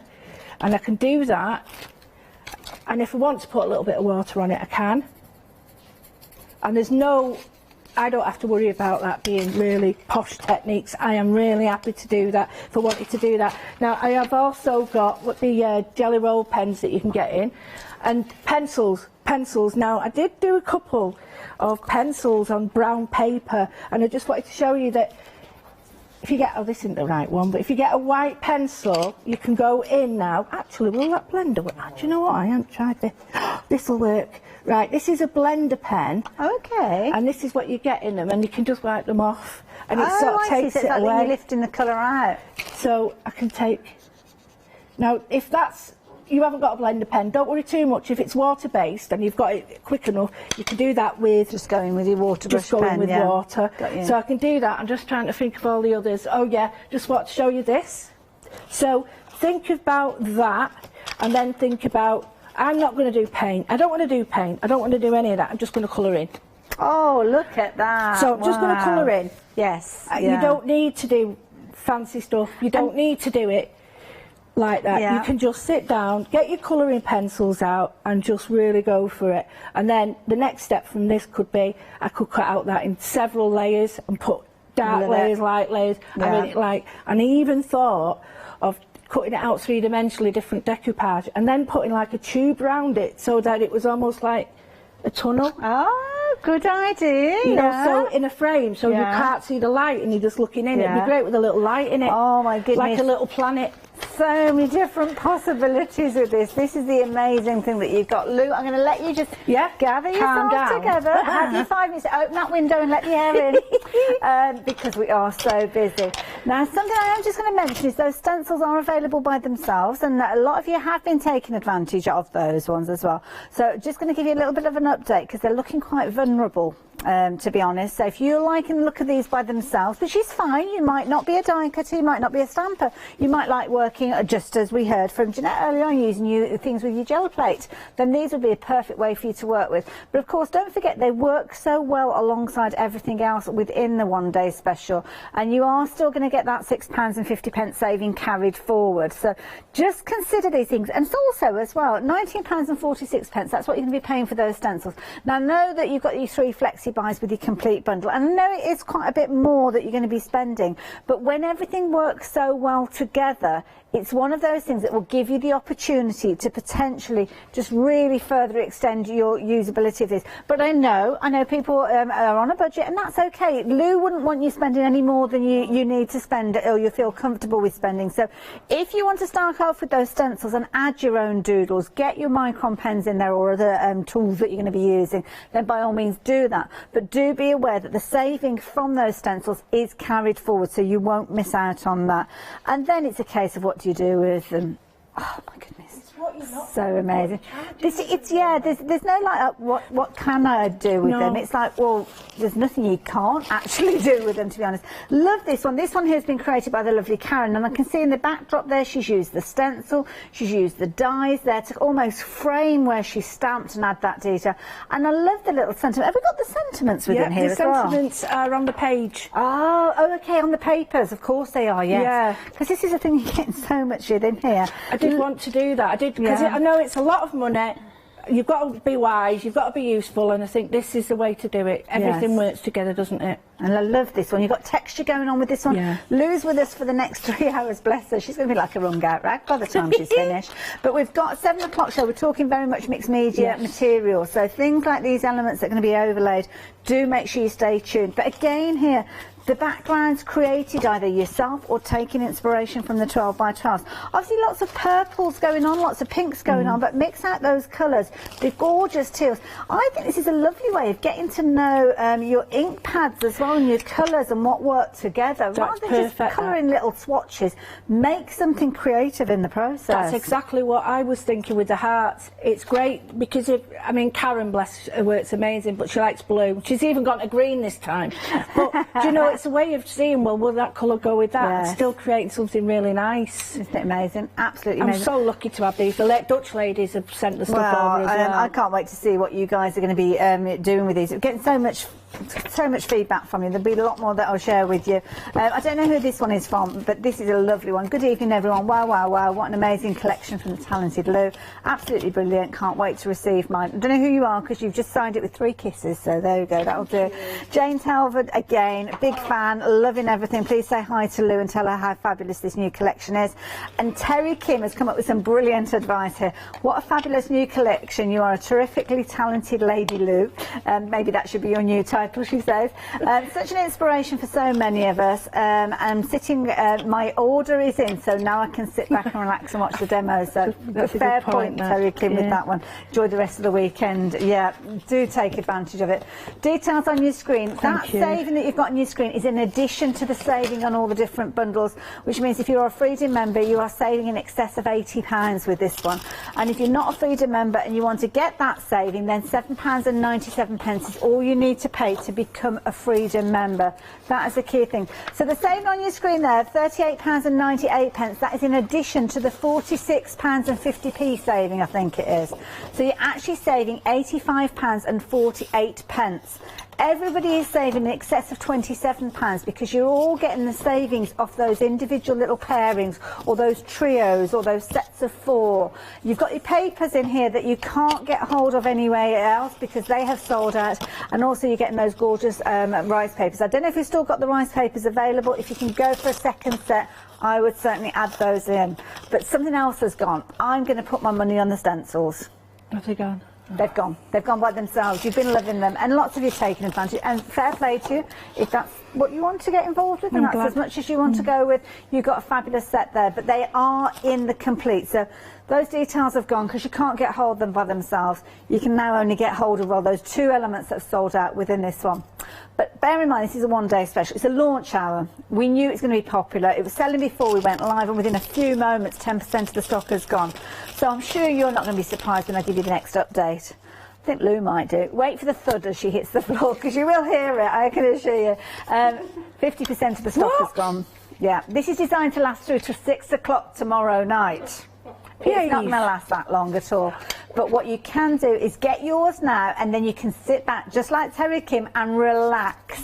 and I can do that. And if I want to put a little bit of water on it, I can. And there's no, I don't have to worry about that being really posh techniques. I am really happy to do that if I wanted to do that. Now, I have also got the jelly roll pens that you can get in, and pencils. Now, I did do a couple of pencils on brown paper, and I just wanted to show you that if you get, oh, this isn't the right one, but if you get a white pencil, you can go in now. Actually, will that blender work? Do you know what? I haven't tried this. This will work. Right, this is a blender pen. Okay. And this is what you get in them, and you can just wipe them off, and it sort of takes it away. You're lifting the colour out. So I can take. Now, if that's, you haven't got a blender pen, don't worry too much. If it's water-based and you've got it quick enough, you can do that with just going with your water brush pen. Just going with water. So I can do that. I'm just trying to think of all the others. Oh yeah, just want to show you this. So think about that, and then think about. I'm not going to do paint. I don't want to do paint. I don't want to do any of that. I'm just going to colour in. Oh, look at that. So I'm just going to colour in. Yes. You don't need to do fancy stuff. You don't need to do it like that. You can just sit down, get your colouring pencils out, and just really go for it. And then the next step from this could be, I could cut out that in several layers and put dark layers, light layers. I mean, and I even thought of cutting it out three-dimensionally, different decoupage, and then putting like a tube round it so that it was almost like a tunnel. Oh, good idea. You know, so in a frame, so you can't see the light and you're just looking in. It'd be great with a little light in it. Oh my goodness. Like a little planet. So many different possibilities with this. This is the amazing thing that you've got. Lou, I'm going to let you just gather yourself together. Have your 5 minutes to open that window and let the air in, because we are so busy. Now, something I am just going to mention is those stencils are available by themselves, and a lot of you have been taking advantage of those ones as well. So just going to give you a little bit of an update, because they're looking quite vulnerable. To be honest, so if you like and look at these by themselves, which is fine, you might not be a die cutter, you might not be a stamper, you might like working, just as we heard from Jeanette earlier on, using things with your gel plate, then these would be a perfect way for you to work with. But of course, don't forget, they work so well alongside everything else within the one-day special, and you are still going to get that £6.50 saving carried forward. So just consider these things. And it's also, as well, £19.46, that's what you're going to be paying for those stencils. Now, know that you've got your 3 flexi buys with your complete bundle, and I know it is quite a bit more that you're going to be spending, but when everything works so well together, it's one of those things that will give you the opportunity to potentially just really further extend your usability of this. But I know people are on a budget, and that's okay. Lou wouldn't want you spending any more than you need to spend, or you feel comfortable with spending. So if you want to start off with those stencils and add your own doodles, get your micron pens in there or other tools that you're going to be using, then by all means do that. But do be aware that the saving from those stencils is carried forward, so you won't miss out on that. And then it's a case of what do you do with them? Oh my goodness. So amazing. There's no like, what can I do with them? It's like, well, there's nothing you can't actually do with them, to be honest. Love this one. This one here has been created by the lovely Karen, and I can see in the backdrop there she's used the stencil, she's used the dies there to almost frame where she stamped and add that detail. And I love the little sentiment. Have we got the sentiments within here as well? The sentiments are on the page. Oh, okay, on the papers. Of course they are, yes. Yeah. Because this is a thing you're getting so much in here. I did want to do that. I did, because I know it's a lot of money. You've got to be wise, you've got to be useful, and I think this is the way to do it. Everything works together, doesn't it? And I love this one. You've got texture going on with this one. Yeah. Lou's with us for the next 3 hours, bless her. She's going to be like a wrung out rag by the time she's finished. But we've got a 7 o'clock show. We're talking very much mixed media material. So things like these elements that are going to be overlaid, do make sure you stay tuned. But again here, the background's created either yourself or taking inspiration from the 12 by 12s. Obviously lots of purples going on, lots of pinks going on, but mix out those colours, the gorgeous teals. I think this is a lovely way of getting to know your ink pads as well, and your colours and what work together. Rather than just colouring little swatches, make something creative in the process. That's exactly what I was thinking with the hearts. It's great because, Karen, bless her, works amazing, but she likes blue. She's even gone to green this time. But, do you know, it's a way of seeing, well, will that colour go with that? And still creating something really nice. Isn't it amazing? Absolutely amazing. I'm so lucky to have these. The Dutch ladies have sent the stuff over as well. I can't wait to see what you guys are going to be doing with these. We're getting so much feedback from you. There'll be a lot more that I'll share with you. I don't know who this one is from, but this is a lovely one. Good evening, everyone. Wow, wow, wow. What an amazing collection from the talented Lou. Absolutely brilliant. Can't wait to receive mine. I don't know who you are because you've just signed it with 3 kisses, so there we go. That'll do. Jane Talbot, again, big fan, loving everything. Please say hi to Lou and tell her how fabulous this new collection is. And Terry Kim has come up with some brilliant advice here. What a fabulous new collection. You are a terrifically talented lady, Lou. Maybe that should be your new title, she says. Such an inspiration for so many of us. I'm sitting, my order is in, so now I can sit back and relax and watch the demo. So fair point, Terry Kim, with that one. Enjoy the rest of the weekend. Yeah, do take advantage of it. Details on your screen. That saving that you've got on your screen is in addition to the saving on all the different bundles, which means if you're a Freedom member, you are saving in excess of £80 with this one. And if you're not a Freedom member and you want to get that saving, then £7.97 is all you need to pay to become a Freedom member. That is the key thing. So the saving on your screen there, £38.98, that is in addition to the £46.50 saving, I think it is. So you're actually saving £85.48. Everybody is saving in excess of £27 because you're all getting the savings off those individual little pairings or those trios or those sets of 4. You've got your papers in here that you can't get hold of anywhere else because they have sold out, and also you're getting those gorgeous rice papers. I don't know if you've still got the rice papers available. If you can go for a second set, I would certainly add those in. But something else has gone. I'm going to put my money on the stencils. Have they gone? They've gone. They've gone by themselves. You've been loving them, and lots of you taking advantage. And fair play to you. If that's what you want to get involved with, and that's as much as you want to go with, you've got a fabulous set there. But they are in the complete. So those details have gone because you can't get hold of them by themselves. You can now only get hold of, well, those 2 elements that have sold out within this one. But bear in mind, this is a one-day special. It's a launch hour. We knew it was going to be popular. It was selling before we went live, and within a few moments, 10% of the stock has gone. So I'm sure you're not going to be surprised when I give you the next update. I think Lou might do. Wait for the thud as she hits the floor, because you will hear it, I can assure you. 50% of the stock has gone. Yeah, this is designed to last through to 6 o'clock tomorrow night. It's not going to last that long at all. But what you can do is get yours now, and then you can sit back, just like Terry Kim, and relax.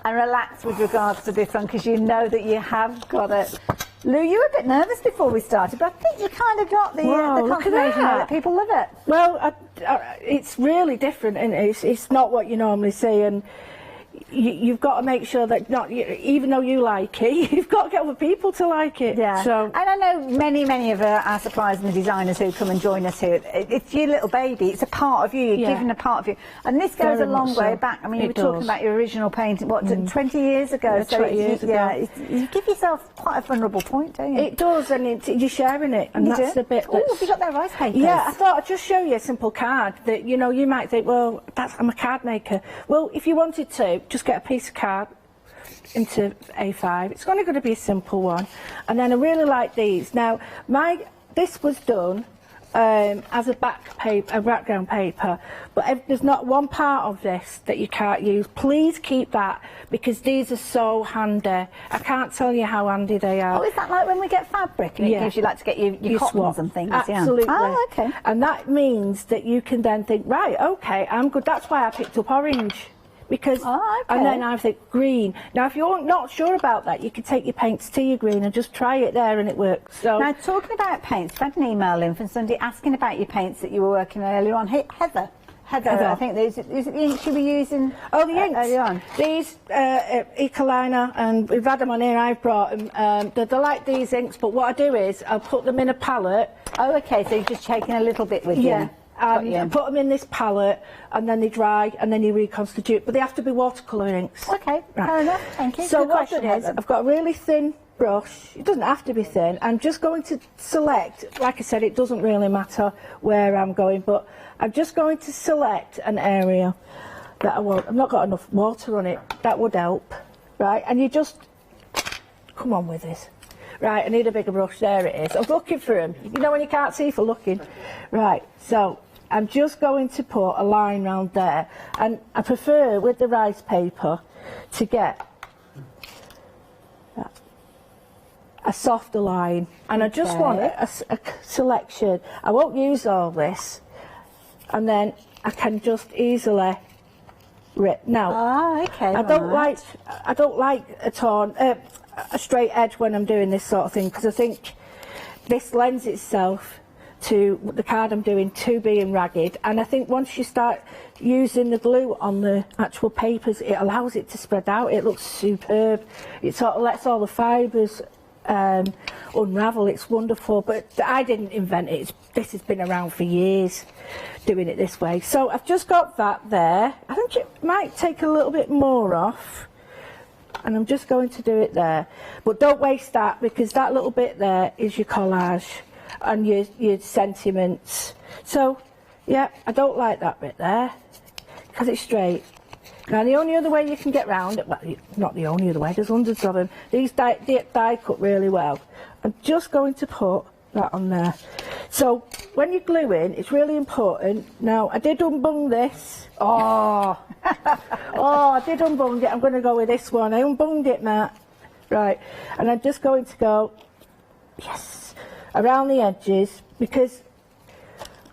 And relax with regards to this one, because you know that you have got it. Lou, you were a bit nervous before we started, but I think you kind of got the confirmation that people love it. Well, it's really different, and it's not what you normally see, and you've got to make sure that even though you like it, you've got to get other people to like it. Yeah. So, and I know many of our suppliers and the designers who come and join us here. It's your little baby. It's a part of you. You're giving a part of you, and this goes a long way back. I mean, you were talking about your original painting. What, 20 years ago? Yeah, so 20 years ago. Yeah, you give yourself quite a vulnerable point, don't you? It does, and you're sharing it, and that's the bit. Oh, have you got their rice papers? Yeah, I thought I'd just show you a simple card that you might think, well, I'm a card maker. Well, if you wanted to, just get a piece of card into A5. It's only going to be a simple one, and then I really like these. Now, my this was done as a background paper, but there's not one part of this that you can't use. Please keep that, because these are so handy. I can't tell you how handy they are. Oh, is that like when we get fabric and it gives you like to get your cottons swap. and things? Absolutely. Yeah. Oh, okay. And that means that you can then think, right, okay, I'm good. That's why I picked up orange. Because, and then I think green. Now, if you're not sure about that, you can take your paints to your green and just try it there, and it works. So now, talking about paints, I had an email in from somebody asking about your paints that you were working on earlier on. Heather, I think is it the inks you were using? Oh, the inks. Earlier on. These Ecoliner, and we've had them on here. I've brought them. They're like these inks, but what I do is I'll put them in a palette. Oh, okay. So you're just taking a little bit with you. I put them in this palette, and then they dry, and then you reconstitute. But they have to be watercolour inks. Okay, fair enough. Thank you. So Good what I've question, done is, I've got a really thin brush. It doesn't have to be thin. I'm just going to select, like I said, it doesn't really matter where I'm going, but I'm just going to select an area that I want. I've not got enough water on it. That would help, right? And you just come on with this. Right, I need a bigger brush. There it is. I was looking for them. You know when you can't see for looking. Right, so I'm just going to put a line round there, and I prefer with the rice paper to get a softer line, and I just want a selection. I won't use all this, and then I can just easily rip. Now, I don't like a straight edge when I'm doing this sort of thing, because I think this lends itself to the card I'm doing to being ragged, and I think once you start using the glue on the actual papers, it allows it to spread out. It looks superb. It sort of lets all the fibres unravel. It's wonderful, but I didn't invent it. This has been around for years, doing it this way. So I've just got that there. I think it might take a little bit more off, and I'm just going to do it there. But don't waste that, because that little bit there is your collage and your sentiments. So, yeah, I don't like that bit there, because it's straight. Now, the only other way you can get round it, well, not the only other way, there's hundreds of them. These die cut really well. I'm just going to put that on there. So, when you're gluing, it's really important. Now, I did unbung this. Oh, I did unbung it. I'm going to go with this one. I unbunged it, Matt. Right, and I'm just going to go, yes, around the edges, because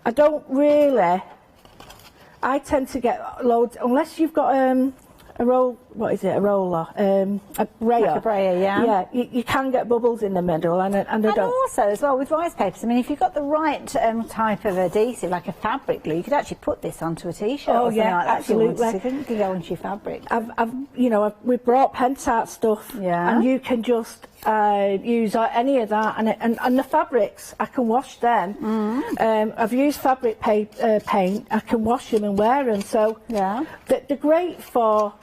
I don't really, I tend to get loads, unless you've got a roll, what is it, a roller, a brayer. Like a brayer, yeah. Yeah, you can get bubbles in the middle, and I don't. Also, as well, with rice papers, I mean, if you've got the right type of adhesive, like a fabric glue, you could actually put this onto a t-shirt or something like that. Absolutely. If you want, to go onto your fabric. We've brought Pentart stuff, and you can just use any of that, and the fabrics, I can wash them. I've used fabric paint, I can wash them and wear them, so they're great for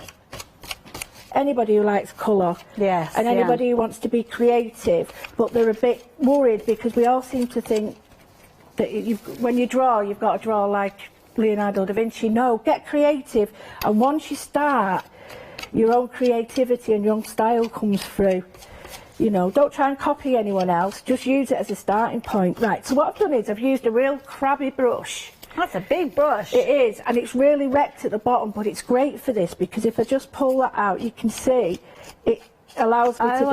anybody who likes colour, and anybody who wants to be creative, but they're a bit worried, because we all seem to think that when you draw, you've got to draw like Leonardo da Vinci. No, get creative, and once you start, your own creativity and your own style comes through. You know, don't try and copy anyone else, just use it as a starting point. Right, so what I've done is I've used a real crabby brush. That's a big brush. It is, and it's really wrecked at the bottom, but it's great for this, because if I just pull that out, you can see it allows me to do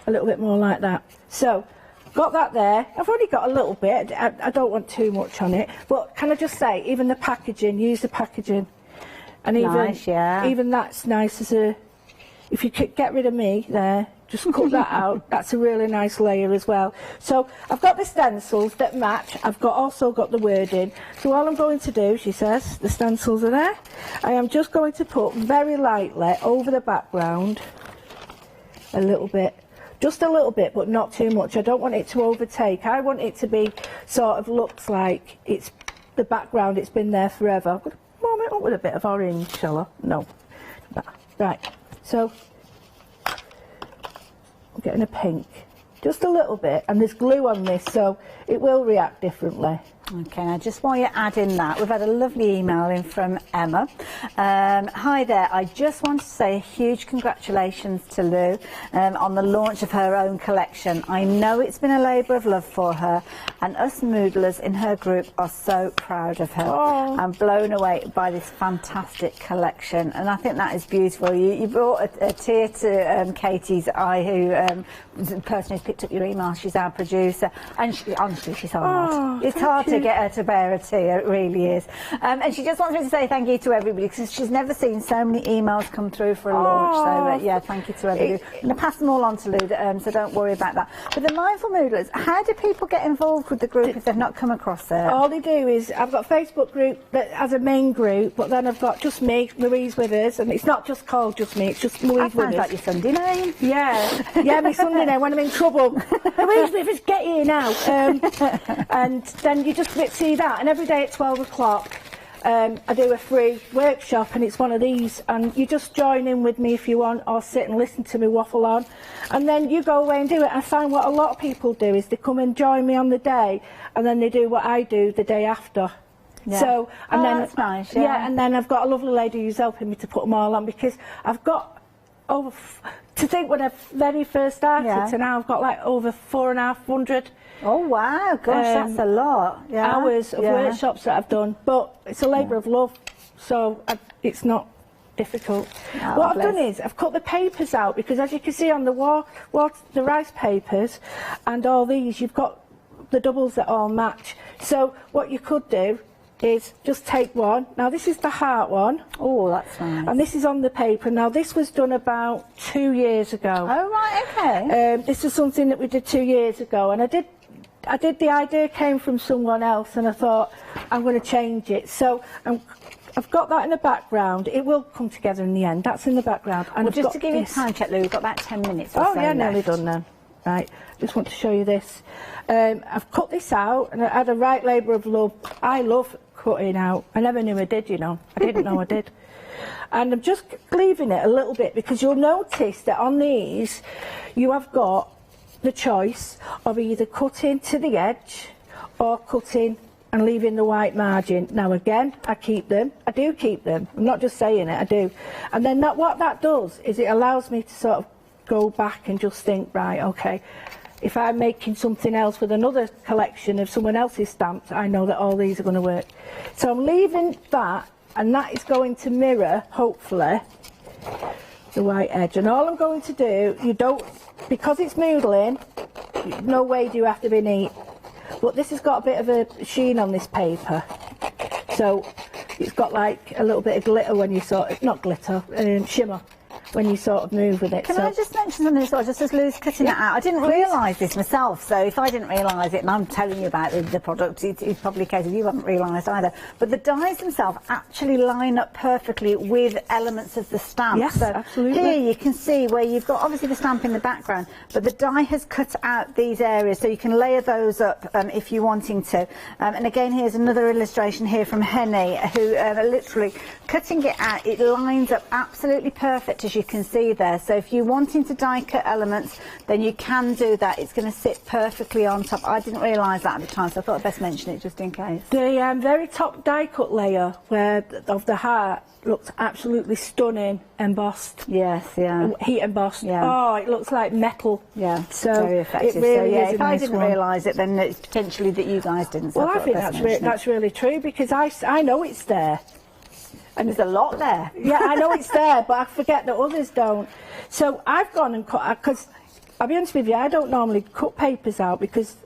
a little bit more like that. So, got that there. I've only got a little bit. I don't want too much on it, but can I just say, even the packaging, use the packaging. And even that's nice as a, if you could get rid of me there, just cut that out. That's a really nice layer as well. So I've got the stencils that match. I've also got the wording. So all I'm going to do, she says, the stencils are there. I am just going to put very lightly over the background a little bit. Just a little bit, but not too much. I don't want it to overtake. I want it to be sort of looks like it's the background, it's been there forever. I'm going to warm it up with a bit of orange, shall I? No. Right. So I'm getting a pink, just a little bit, and there's glue on this, so it will react differently. Okay, now just while you're adding that, we've had a lovely email in from Emma. Hi there, I just want to say a huge congratulations to Lou on the launch of her own collection. I know it's been a labour of love for her, and us Moodlers in her group are so proud of her. Oh. I'm blown away by this fantastic collection, and I think that is beautiful. You brought a tear to Katie's eye, who the person who's picked up your email. She's our producer, and honestly, she's hard. It's hard to get her to bear a tear, it really is. And she just wants me to say thank you to everybody, because she's never seen so many emails come through for a launch. So yeah, thank you to everybody. I'm going to pass them all on to Lou, so don't worry about that. But the Mindful Moodlers, how do people get involved with the group if they've not come across it? All they do is, I've got a Facebook group that has a main group, but then I've got just me, Louise Withers, and it's not just called just me, it's just Louise Withers. That sounds like your Sunday name. Yeah, yeah, my Sunday name when I'm in trouble. Louise Withers, get here now. And then you just see that, and every day at 12 o'clock I do a free workshop, and it's one of these, and you just join in with me if you want, or sit and listen to me waffle on, and then you go away and do it. I find what a lot of people do is they come and join me on the day, and then they do what I do the day after. Yeah. So, and then that's nice. Yeah, and then I've got a lovely lady who's helping me to put them all on, because I've got over, to think when I very first started to now, I've got like over 4,500. Oh wow, gosh, that's a lot. Yeah. Hours of workshops that I've done, but it's a labour of love, so it's not difficult. Oh, what I've done is I've cut the papers out, because as you can see on the wall, the rice papers and all these, you've got the doubles that all match. So what you could do is just take one. Now this is the heart one. Oh, that's nice. And this is on the paper. Now this was done about 2 years ago. Oh right, okay. This is something that we did 2 years ago, and the idea came from someone else, and I thought I'm going to change it. So I've got that in the background. It will come together in the end. That's in the background. And well, just to give you a time check, Lou, we've got about 10 minutes or so yeah, left. nearly done then. Right, just want to show you this. I've cut this out, and I had a right labour of love. I love cutting out. I never knew I did, you know. I didn't know I did. And I'm just leaving it a little bit, because you'll notice that on these you have got the choice of either cutting to the edge or cutting and leaving the white margin. Now again, I keep them. I do keep them. I'm not just saying it, I do. And then what that does is it allows me to sort of go back and just think, right, okay, if I'm making something else with another collection of someone else's stamps, I know that all these are going to work. So I'm leaving that, and that is going to mirror, hopefully, the white edge. And all I'm going to do, because it's moodling, no way do you have to be neat. But this has got a bit of a sheen on this paper. So it's got like a little bit of glitter when you not glitter, shimmer, when you sort of move with it. Can I just mention something as well, just as Lou's cutting that out? I didn't realise this myself, so if I didn't realise it and I'm telling you about the product, it's probably a case of you haven't realised either. But the dies themselves actually line up perfectly with elements of the stamp. Yes, so absolutely. Here you can see where you've got obviously the stamp in the background, but the die has cut out these areas, so you can layer those up if you're wanting to. And again, here's another illustration here from Henny, who literally cutting it out, it lines up absolutely perfect, as you can see there. So if you're wanting to die cut elements, then you can do that. It's going to sit perfectly on top. I didn't realise that at the time, so I thought I'd best mention it just in case. The very top die cut layer of the heart looks absolutely stunning, embossed. Yes, yeah. Heat embossed. Yeah. Oh, it looks like metal. Yeah, so very effective. It really so yeah, is if I didn't realise it, then it's potentially that you guys didn't. So well, I think that's really true, because I know it's there. And there's a lot there. Yeah, I know it's there, but I forget that others don't. So I've gone and cut, because I'll be honest with you, I don't normally cut papers out, because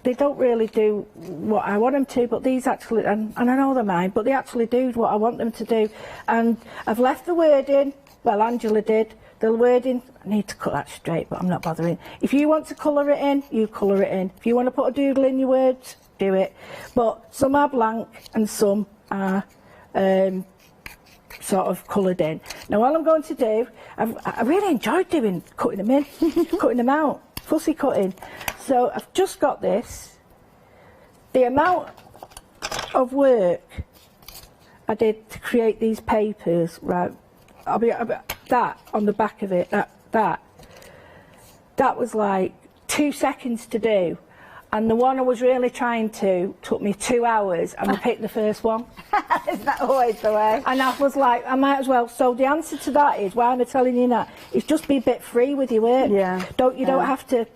they don't really do what I want them to, but these actually, and I know they're mine, but they actually do what I want them to do. And I've left the wording, well, Angela did, the wording, I need to cut that straight, but I'm not bothering. If you want to colour it in, you colour it in. If you want to put a doodle in your words, do it. But some are blank and some are sort of coloured in. Now all I'm going to do, I really enjoyed cutting them in, cutting them out, fussy cutting. So I've just got this. The amount of work I did to create these papers, right, that on the back of it, that was like 2 seconds to do. And the one I was really trying to took me 2 hours, and I picked the first one. Is that always the way? And I was like, I might as well. So the answer to that is, why am I telling you that? Is just be a bit free with your work. Yeah. Don't have to,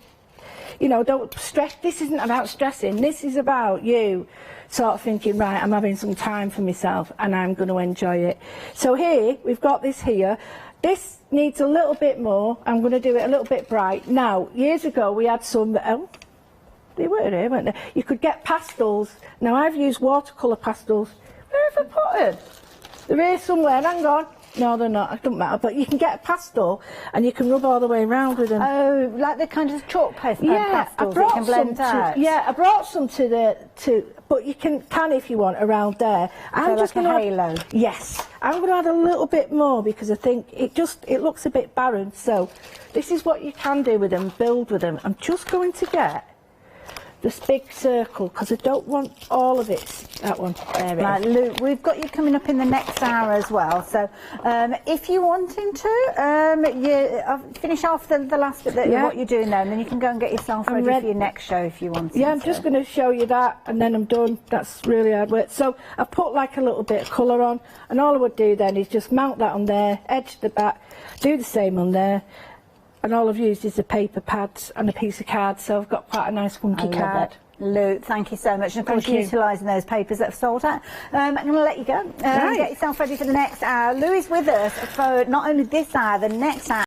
you know, don't stress. This isn't about stressing. This is about you sort of thinking, right, I'm having some time for myself and I'm going to enjoy it. So here, we've got this here. This needs a little bit more. I'm going to do it a little bit bright. Now, years ago, we had some, they were here, weren't they? You could get pastels. Now, I've used watercolour pastels. Where have I put them? They're here somewhere. Hang on. No, they're not. It doesn't matter. But you can get a pastel and you can rub all the way around with them. Oh, like the kind of chalk pastels I you can blend out. Yeah, I brought some but you can if you want around there. I'm just like a halo. Yes, I'm going to add a little bit more because I think it looks a bit barren. So this is what you can do with them. Build with them. I'm just going to get this big circle because I don't want all of it. That one. There it right, is. Luke, we've got you coming up in the next hour as well. So if you're wanting to, finish off the last bit of what you're doing there, and then you can go and get yourself ready for your next show if you want to. Yeah, I'm just going to show you that, and then I'm done. That's really hard work. So I put like a little bit of colour on, and all I would do then is just mount that on there, edge the back, do the same on there. And all I've used is a paper pad and a piece of card, so I've got quite a nice funky card. Luke, thank you so much. And of course, utilising those papers that have sold out. I'm going to let you go. Get yourself ready for the next hour. Lou is with us for not only this hour, the next hour.